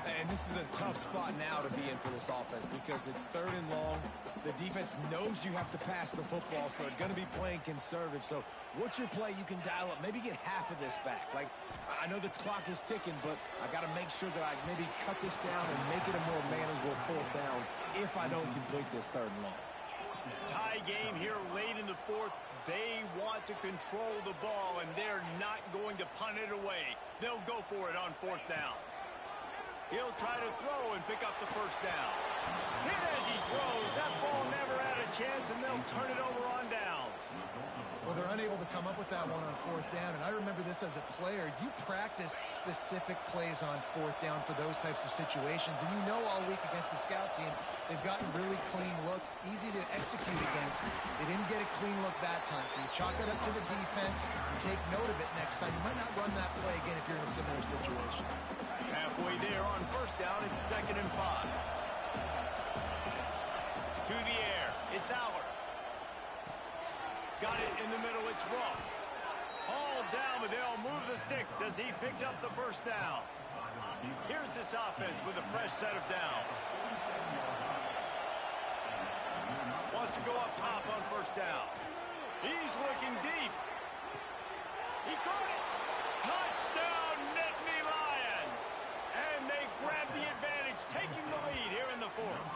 Speaker 3: And this is a tough spot now to be in for this offense because it's 3rd and long. The defense knows you have to pass the football, so they're going to be playing conservative. So what's your play you can dial up? Maybe get half of this back. Like, I know the clock is ticking, but I got to make sure that I maybe cut this down and make it a more manageable 4th down if I don't complete this 3rd and long.
Speaker 1: Tie game here late in the 4th. They want to control the ball, and they're not going to punt it away. They'll go for it on 4th down. He'll try to throw and pick up the 1st down. Hit as he throws. That ball never had a chance, and they'll turn it over on downs.
Speaker 2: Well, they're unable to come up with that one on 4th down, and I remember this as a player. You practice specific plays on 4th down for those types of situations, and you know all week against the scout team, they've gotten really clean looks, easy to execute against. They didn't get a clean look that time, so you chalk it up to the defense and take note of it next time. You might not run that play again if you're in a similar situation.
Speaker 1: Halfway there on 1st down, it's 2nd and 5. To the air, it's Allard. Got it in the middle, it's Ross. All down, but they'll move the sticks as he picks up the 1st down. Here's this offense with a fresh set of downs. Wants to go up top on 1st down. He's looking deep. He caught it. Touchdown, Nittany Lions. And they grab the advantage, taking the lead here in the 4th.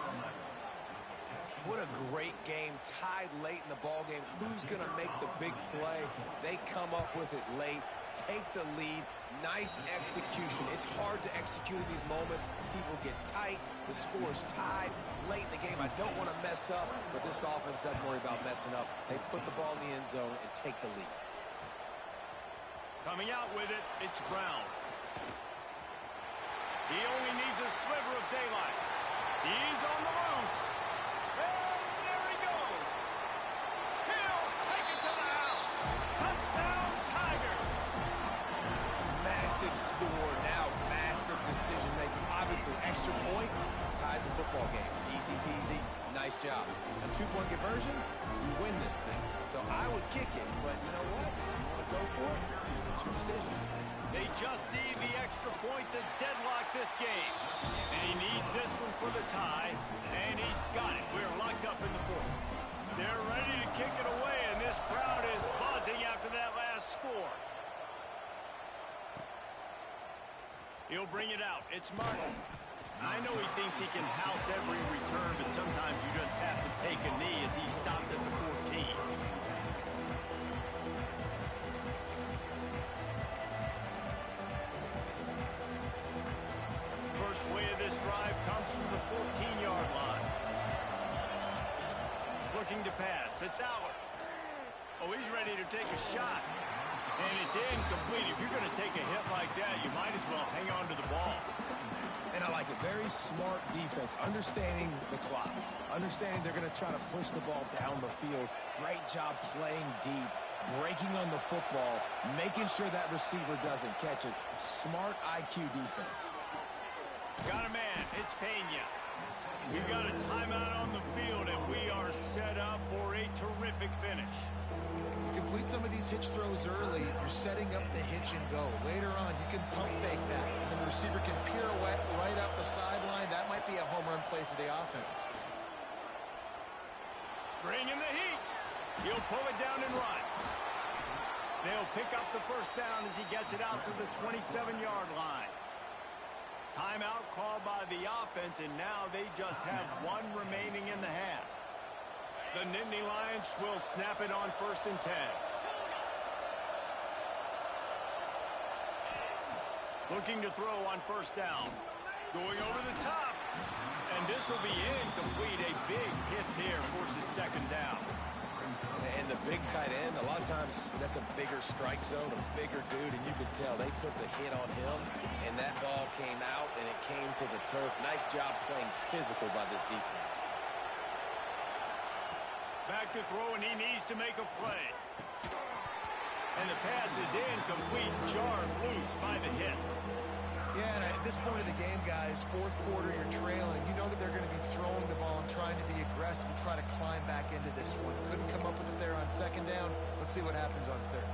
Speaker 3: What a great game, tied late in the ball game. Who's going to make the big play? They come up with it late, take the lead. Nice execution. It's hard to execute in these moments. People get tight. The score is tied late in the game. I don't want to mess up, but this offense doesn't worry about messing up. They put the ball in the end zone and take the lead.
Speaker 1: Coming out with it, it's Brown. He only needs a sliver of daylight. He's on the loose. And there he goes. He'll take it to the house. Touchdown, Tigers.
Speaker 3: Massive score now, massive decision making. Obviously, extra point ties the football game. Easy peasy, nice job. A 2-point conversion, you win this thing. So I would kick it, but you know what? You want to go for it? It's your decision.
Speaker 1: They just need the extra point to deadlock this game. And he needs this one for the tie, and he's got it. We're locked up in the 4th. They're ready to kick it away, and this crowd is buzzing after that last score. He'll bring it out. It's Martin. I know he thinks he can house every return, but sometimes you just have to take a knee as he stopped at the 14. First play of this drive comes from the 14-yard line. Looking to pass. It's Allard. Oh, he's ready to take a shot. And it's incomplete. If you're going to take a hit like that, you might as well hang on to the ball.
Speaker 3: And I like it. Very smart defense. Understanding the clock. Understanding they're going to try to push the ball down the field. Great job playing deep. Breaking on the football. Making sure that receiver doesn't catch it. Smart IQ defense.
Speaker 1: Got a man. It's Pena. We've got a timeout on the field, and we are set up for a terrific finish.
Speaker 2: Complete some of these hitch throws early, you're setting up the hitch and go. Later on, you can pump fake that, and then the receiver can pirouette right up the sideline. That might be a home run play for the offense.
Speaker 1: Bring in the heat. He'll pull it down and run. They'll pick up the 1st down as he gets it out to the 27-yard line. Timeout called by the offense, and now they just have one remaining in the half. The Nittany Lions will snap it on 1st and 10. Looking to throw on 1st down. Going over the top. And this will be incomplete. A big hit there forces second down.
Speaker 3: And the big tight end, a lot of times that's a bigger strike zone, a bigger dude, and you can tell they put the hit on him, and that ball came out, and it came to the turf. Nice job playing physical by this defense.
Speaker 1: Back to throw, and he needs to make a play. And the pass is incomplete, jarred loose by the hit.
Speaker 2: Yeah, and at this point of the game, guys, fourth quarter, you're trailing. You know that they're going to be throwing the ball and trying to be aggressive and try to climb back into this one. Couldn't come up with it there on second down. Let's see what happens on third.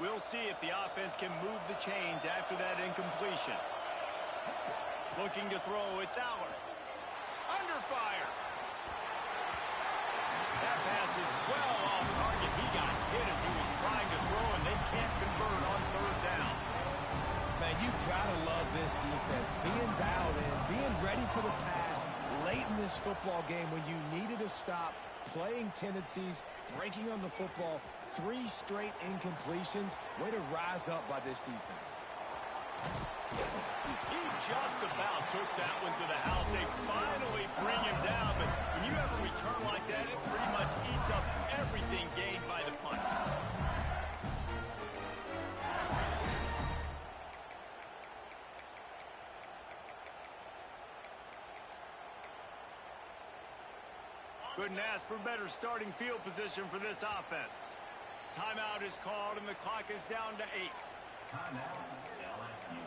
Speaker 1: We'll see if the offense can move the chains after that incompletion. Looking to throw, it's Aller. Under fire. That pass is well off target. He got hit as he was trying to throw, and they can't convert on third down.
Speaker 3: Man, you've got to love this defense. Being dialed in, being ready for the pass late in this football game when you needed to stop, playing tendencies, breaking on the football, 3 straight incompletions. Way to rise up by this defense.
Speaker 1: He just about took that one to the house. They finally bring him down, but when you have a return like that, it pretty much eats up everything gained by the punt. Couldn't ask for better starting field position for this offense. Timeout is called, and the clock is down to 8.
Speaker 4: Timeout, LSU.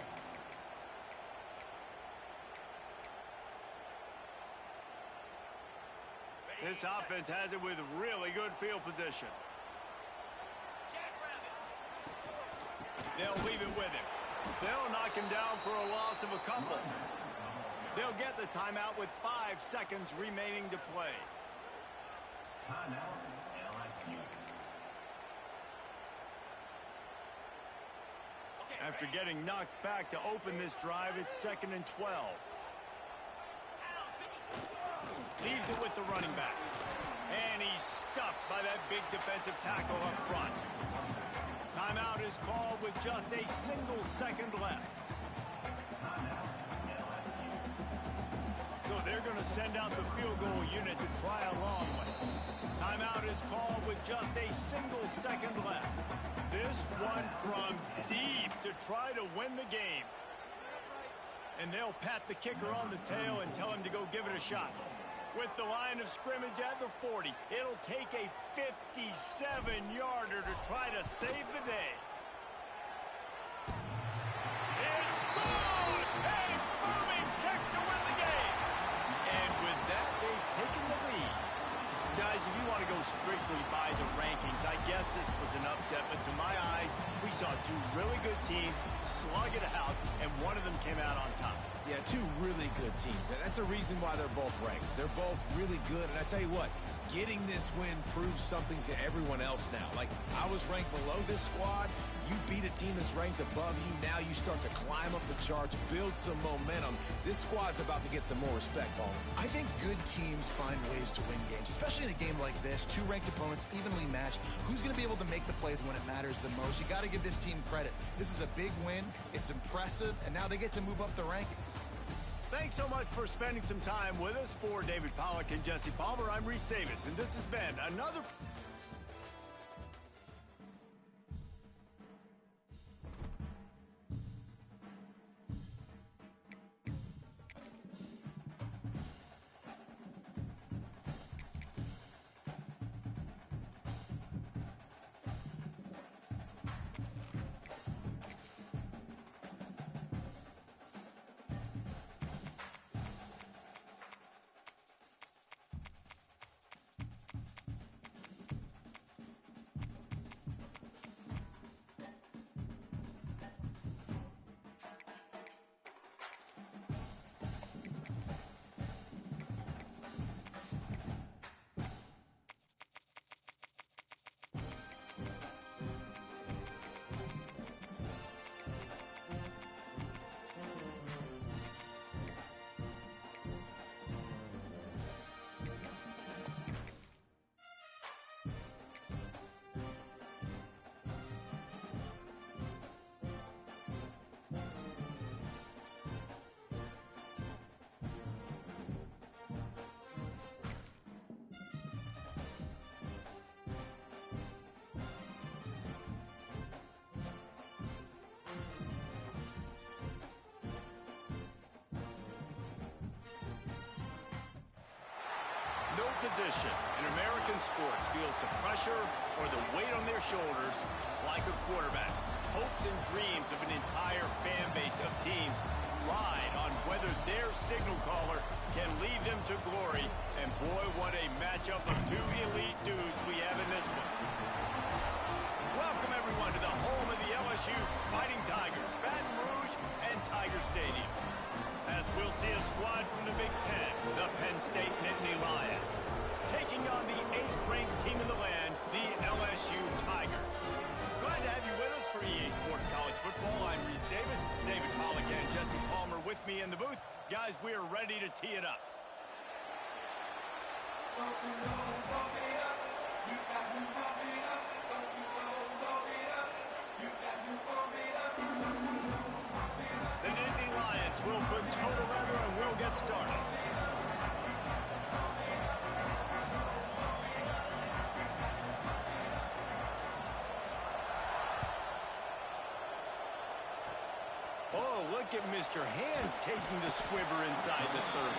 Speaker 1: This offense has it with really good field position. They'll leave it with him. They'll knock him down for a loss of a couple. They'll get the timeout with 5 seconds remaining to play.
Speaker 4: Timeout, LSU.
Speaker 1: After getting knocked back to open this drive, it's 2nd and 12. Leaves it with the running back. And he's stuffed by that big defensive tackle up front. Timeout is called with just a single second left. So they're going to send out the field goal unit to try a long one. Timeout is called with just a single second left. This one from deep to try to win the game. And they'll pat the kicker on the tail and tell him to go give it a shot. With the line of scrimmage at the 40, it'll take a 57-yarder to try to save the day. It's good! A booming kick to win the game. And with that, they've taken the lead. Guys, if you want to go strictly by the rankings, I guess this was an upset, but to my eyes, we saw 2 really good teams slug it out, and one of them came out on top.
Speaker 3: Yeah, 2 really good teams. That's a reason why they're both ranked. They're both really good, and I tell you what, getting this win proves something to everyone else now. Like, I was ranked below this squad. You beat a team that's ranked above you. Now you start to climb up the charts, build some momentum. This squad's about to get some more respect, Paul.
Speaker 2: I think good teams find ways to win games, especially in a game like this. 2 ranked opponents, evenly matched. Who's going to be able to make the plays when it matters the most? You got to give this team credit. This is a big win. It's impressive, and now they get to move up the rankings.
Speaker 1: Thanks so much for spending some time with us. For David Pollack and Jesse Palmer, I'm Reese Davis, and this has been another... position in American sports feels the pressure or the weight on their shoulders like a quarterback. Hopes and dreams of an entire fan base of teams ride on whether their signal caller can lead them to glory. And boy, what a matchup of two elite dudes we have in this one. Welcome, everyone, to the home of the LSU Fighting Tigers, Baton Rouge and Tiger Stadium. As we'll see a squad from the Big Ten, the Penn State Nittany Lions, taking on the 8th-ranked team in the land, the LSU Tigers. Glad to have you with us for EA Sports College Football. I'm Reese Davis, David Pollack and Jesse Palmer with me in the booth. Guys, we are ready to tee it up. The Nittany Lions will put toe to leather and we'll get started. Oh, look at Mr. Hands taking the squibber inside the 30.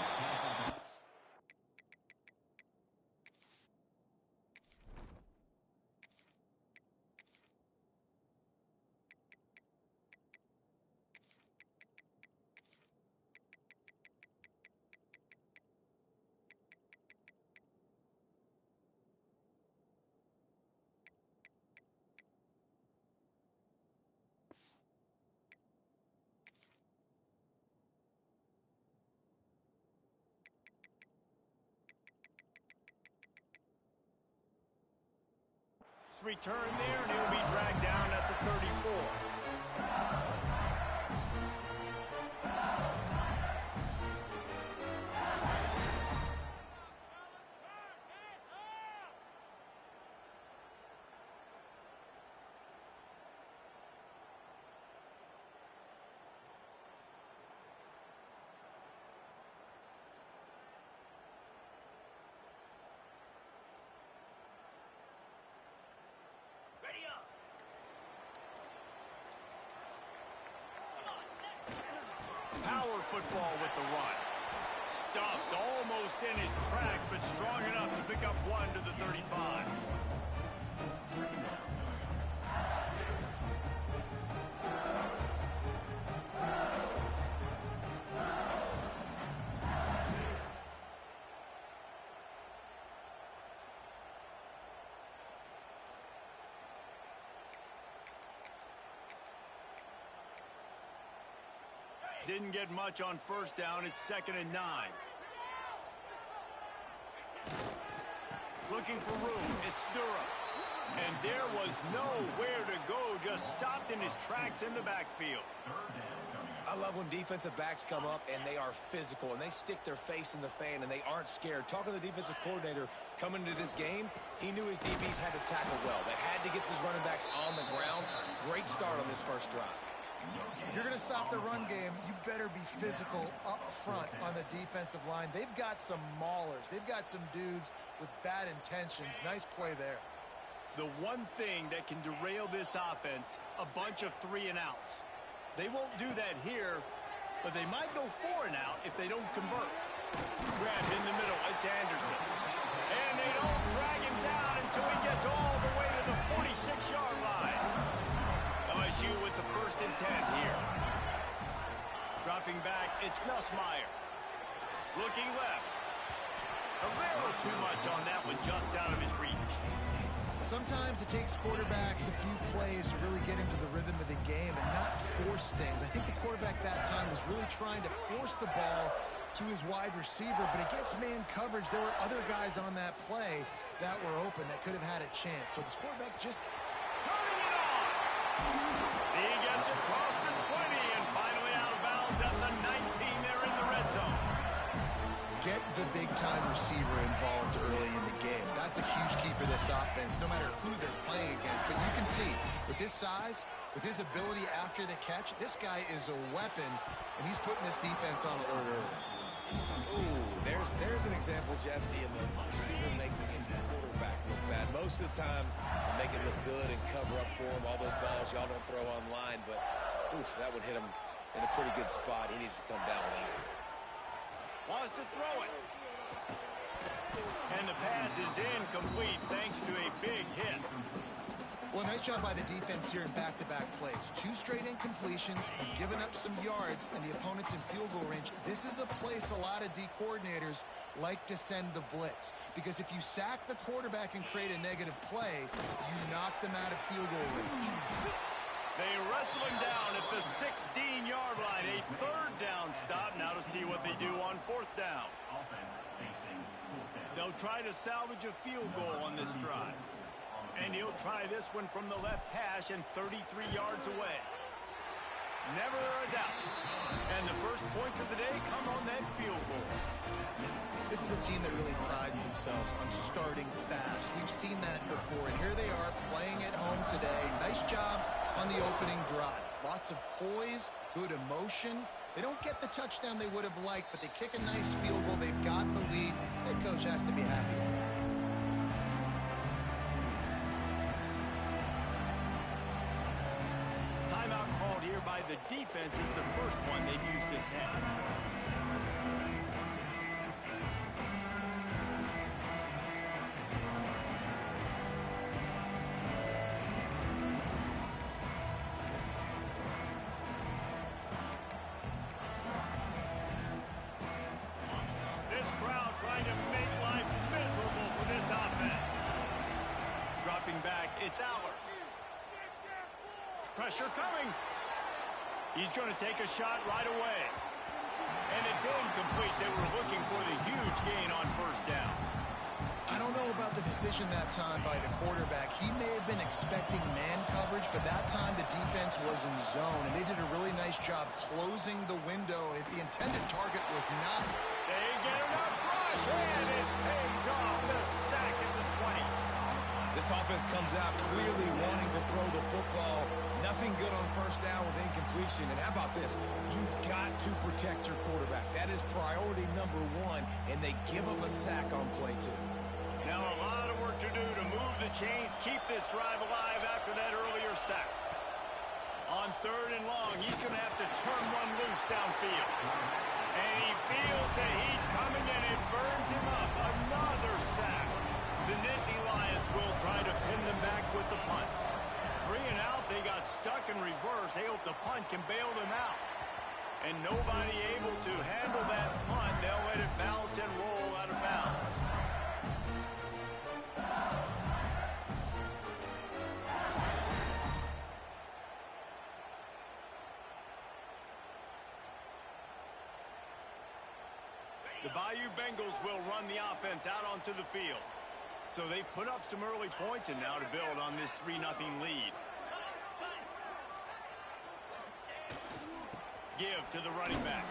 Speaker 1: Return there, and he'll be dragged down at the 34. Power football with the run. Stuffed almost in his tracks, but strong enough to pick up one to the 35. Didn't get much on first down. It's 2nd and 9. Looking for room. It's Durham. And there was nowhere to go. Just stopped in his tracks in the backfield.
Speaker 3: I love when defensive backs come up and they are physical and they stick their face in the fan and they aren't scared. Talking to the defensive coordinator coming into this game, he knew his DBs had to tackle well. They had to get these running backs on the ground. Great start on this first drive.
Speaker 2: You're going to stop the run game, you better be physical up front on the defensive line. They've got some maulers. They've got some dudes with bad intentions. Nice play there.
Speaker 1: The one thing that can derail this offense, a bunch of 3 and outs. They won't do that here, but they might go 4 and out if they don't convert. Grabbed in the middle, it's Anderson. And they don't drag him down until he gets all the way to the 46-yard line. LSU with the 1st and 10 here. Dropping back, it's Nussmeier. Looking left. A little too much on that one, just out of his reach.
Speaker 2: Sometimes it takes quarterbacks a few plays to really get into the rhythm of the game and not force things. I think the quarterback that time was really trying to force the ball to his wide receiver, but against man coverage, there were other guys on that play that were open that could have had a chance. So this quarterback just
Speaker 1: turning it on. He gets across the 20 and finally out of bounds at the 19 there in the red zone.
Speaker 2: Get the big-time receiver involved early in the game. That's a huge key for this offense, no matter who they're playing against. But you can see, with his size, with his ability after the catch, this guy is a weapon, and he's putting this defense on alert early.
Speaker 3: Ooh, there's an example, Jesse, of the receiver making his quarterback look bad. Most of the time, make it look good and cover up for him. All those balls y'all don't throw online, but oof, that would hit him in a pretty good spot. He needs to come down with that one.
Speaker 1: Wants to throw it. And the pass is incomplete thanks to a big hit.
Speaker 2: Well, nice job by the defense here in back-to-back plays. 2 straight incompletions, have given up some yards, and the opponent's in field goal range. This is a place a lot of D coordinators like to send the blitz, because if you sack the quarterback and create a negative play, you knock them out of field goal range.
Speaker 1: They wrestle him down at the 16-yard line. A third down stop. Now to see what they do on 4th down. They'll try to salvage a field goal on this drive. And he'll try this one from the left hash and 33 yards away. Never a doubt. And the first points of the day come on that field goal.
Speaker 2: This is a team that really prides themselves on starting fast. We've seen that before, and here they are playing at home today. Nice job on the opening drive. Lots of poise, good emotion. They don't get the touchdown they would have liked, but they kick a nice field goal. They've got the lead. Head coach has to be happy with that.
Speaker 1: Timeout called here by the defense is the first one they've used this half. This crowd trying to make life miserable for this offense. Dropping back, it's Aller. Pressure coming. He's going to take a shot right away. And it's incomplete. They were looking for the huge gain on 1st down.
Speaker 2: I don't know about the decision that time by the quarterback. He may have been expecting man coverage, but that time the defense was in zone, and they did a really nice job closing the window. The intended target was not.
Speaker 1: They get enough rush, and it pays off. The sack at the 20.
Speaker 3: This offense comes out clearly wanting to throw the football. Nothing good on 1st down with incompletion. And how about this? You've got to protect your quarterback. That is priority number 1, and they give up a sack on play 2.
Speaker 1: Now a lot of work to do to move the chains, keep this drive alive after that earlier sack. On 3rd and long, he's going to have to turn one loose downfield. And he feels the heat coming, and it burns him up. Another sack. The Nittany Lions will try to pin them back with the punt. 3 and out, they got stuck in reverse. They hope the punt can bail them out. And nobody able to handle that punt. They'll let it bounce and roll out of bounds. The Bayou Bengals will run the offense out onto the field. So they've put up some early points, and now to build on this 3-0 lead. Give to the running back.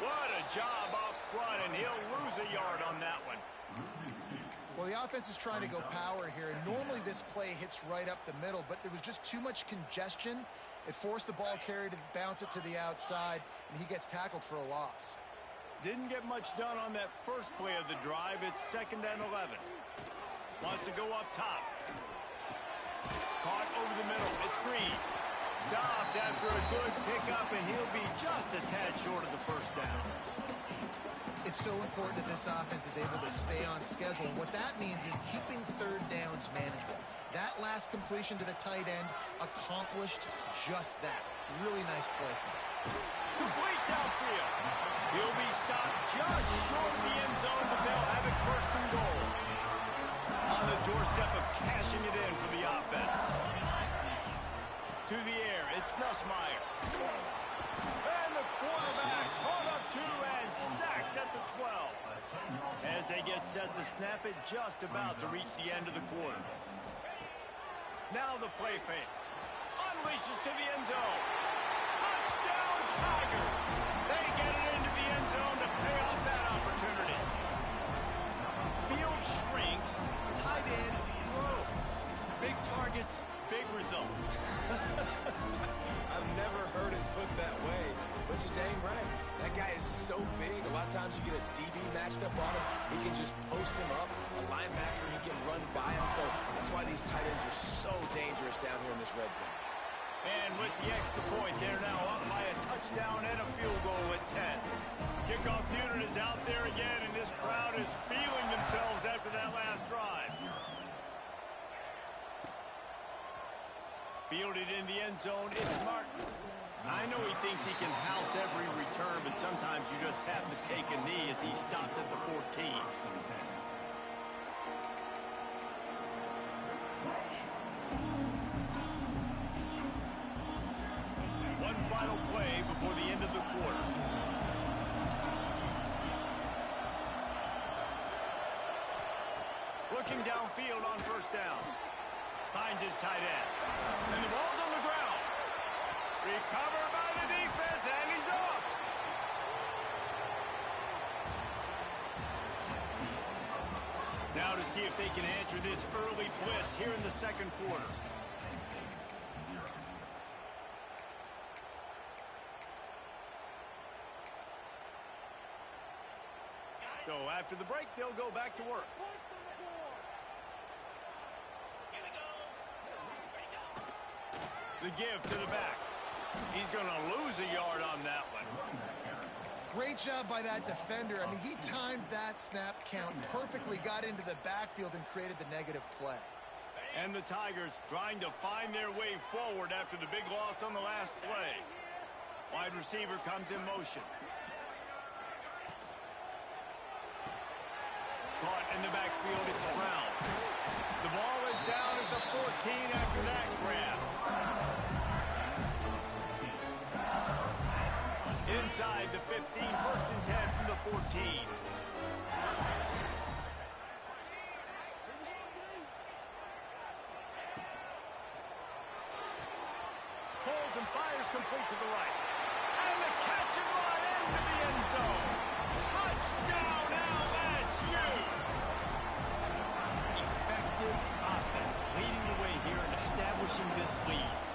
Speaker 1: What a job up front, and he'll lose a yard on that one.
Speaker 2: Well, the offense is trying to go power here, and normally this play hits right up the middle, but there was just too much congestion. It forced the ball carrier to bounce it to the outside, and he gets tackled for a loss.
Speaker 1: Didn't get much done on that first play of the drive. It's 2nd and 11. Wants to go up top. Caught over the middle. It's Green. Stopped after a good pickup, and he'll be just a tad short of the 1st down.
Speaker 2: It's so important that this offense is able to stay on schedule. And what that means is keeping 3rd downs manageable. That last completion to the tight end accomplished just that. Really nice play.
Speaker 1: Complete downfield. He'll be stopped just short of the end zone, but they'll have it 1st and goal. On the doorstep of cashing it in for the offense. To the air, it's Nussmeier. And the quarterback caught up 2 and sacked at the 12. As they get set to snap it, just about to reach the end of the quarter. Now the play fake. Unleashes to the end zone. Touchdown, Tigers! They get it into the end zone to pay off that opportunity. Field shrinks, tight end grows. Big targets, big results.
Speaker 3: I've never heard it put that way, but you're dang right. That guy is so big. A lot of times you get a DB matched up on him. He can just post him up. A linebacker, he can run by him. So that's why these tight ends are so dangerous down here in this red zone.
Speaker 1: And with the extra point, they're now up by a touchdown and a field goal at 10. Kickoff unit is out there again, and this crowd is feeling themselves after that last drive. Fielded in the end zone, it's Martin. I know he thinks he can house every return, but sometimes you just have to take a knee as he stopped at the 14. One final play before the end of the quarter. Looking downfield on first down. Finds his tight end. And the ball's on the ground. Recovered by the defense, and he's off. Now to see if they can answer this early blitz here in the second quarter. So after the break, they'll go back to work. The give to the back. He's going to lose a yard on that one.
Speaker 2: Great job by that defender. I mean, he timed that snap count perfectly, got into the backfield and created the negative play.
Speaker 1: And the Tigers trying to find their way forward after the big loss on the last play. Wide receiver comes in motion. Caught in the backfield, it's Brown. The ball is down at the 14 after that grab. Inside the 15, first and 10 from the 14. Holds and fires complete to the right. And the catch and run into the end zone. Touchdown LSU! Effective offense leading the way here and establishing this lead.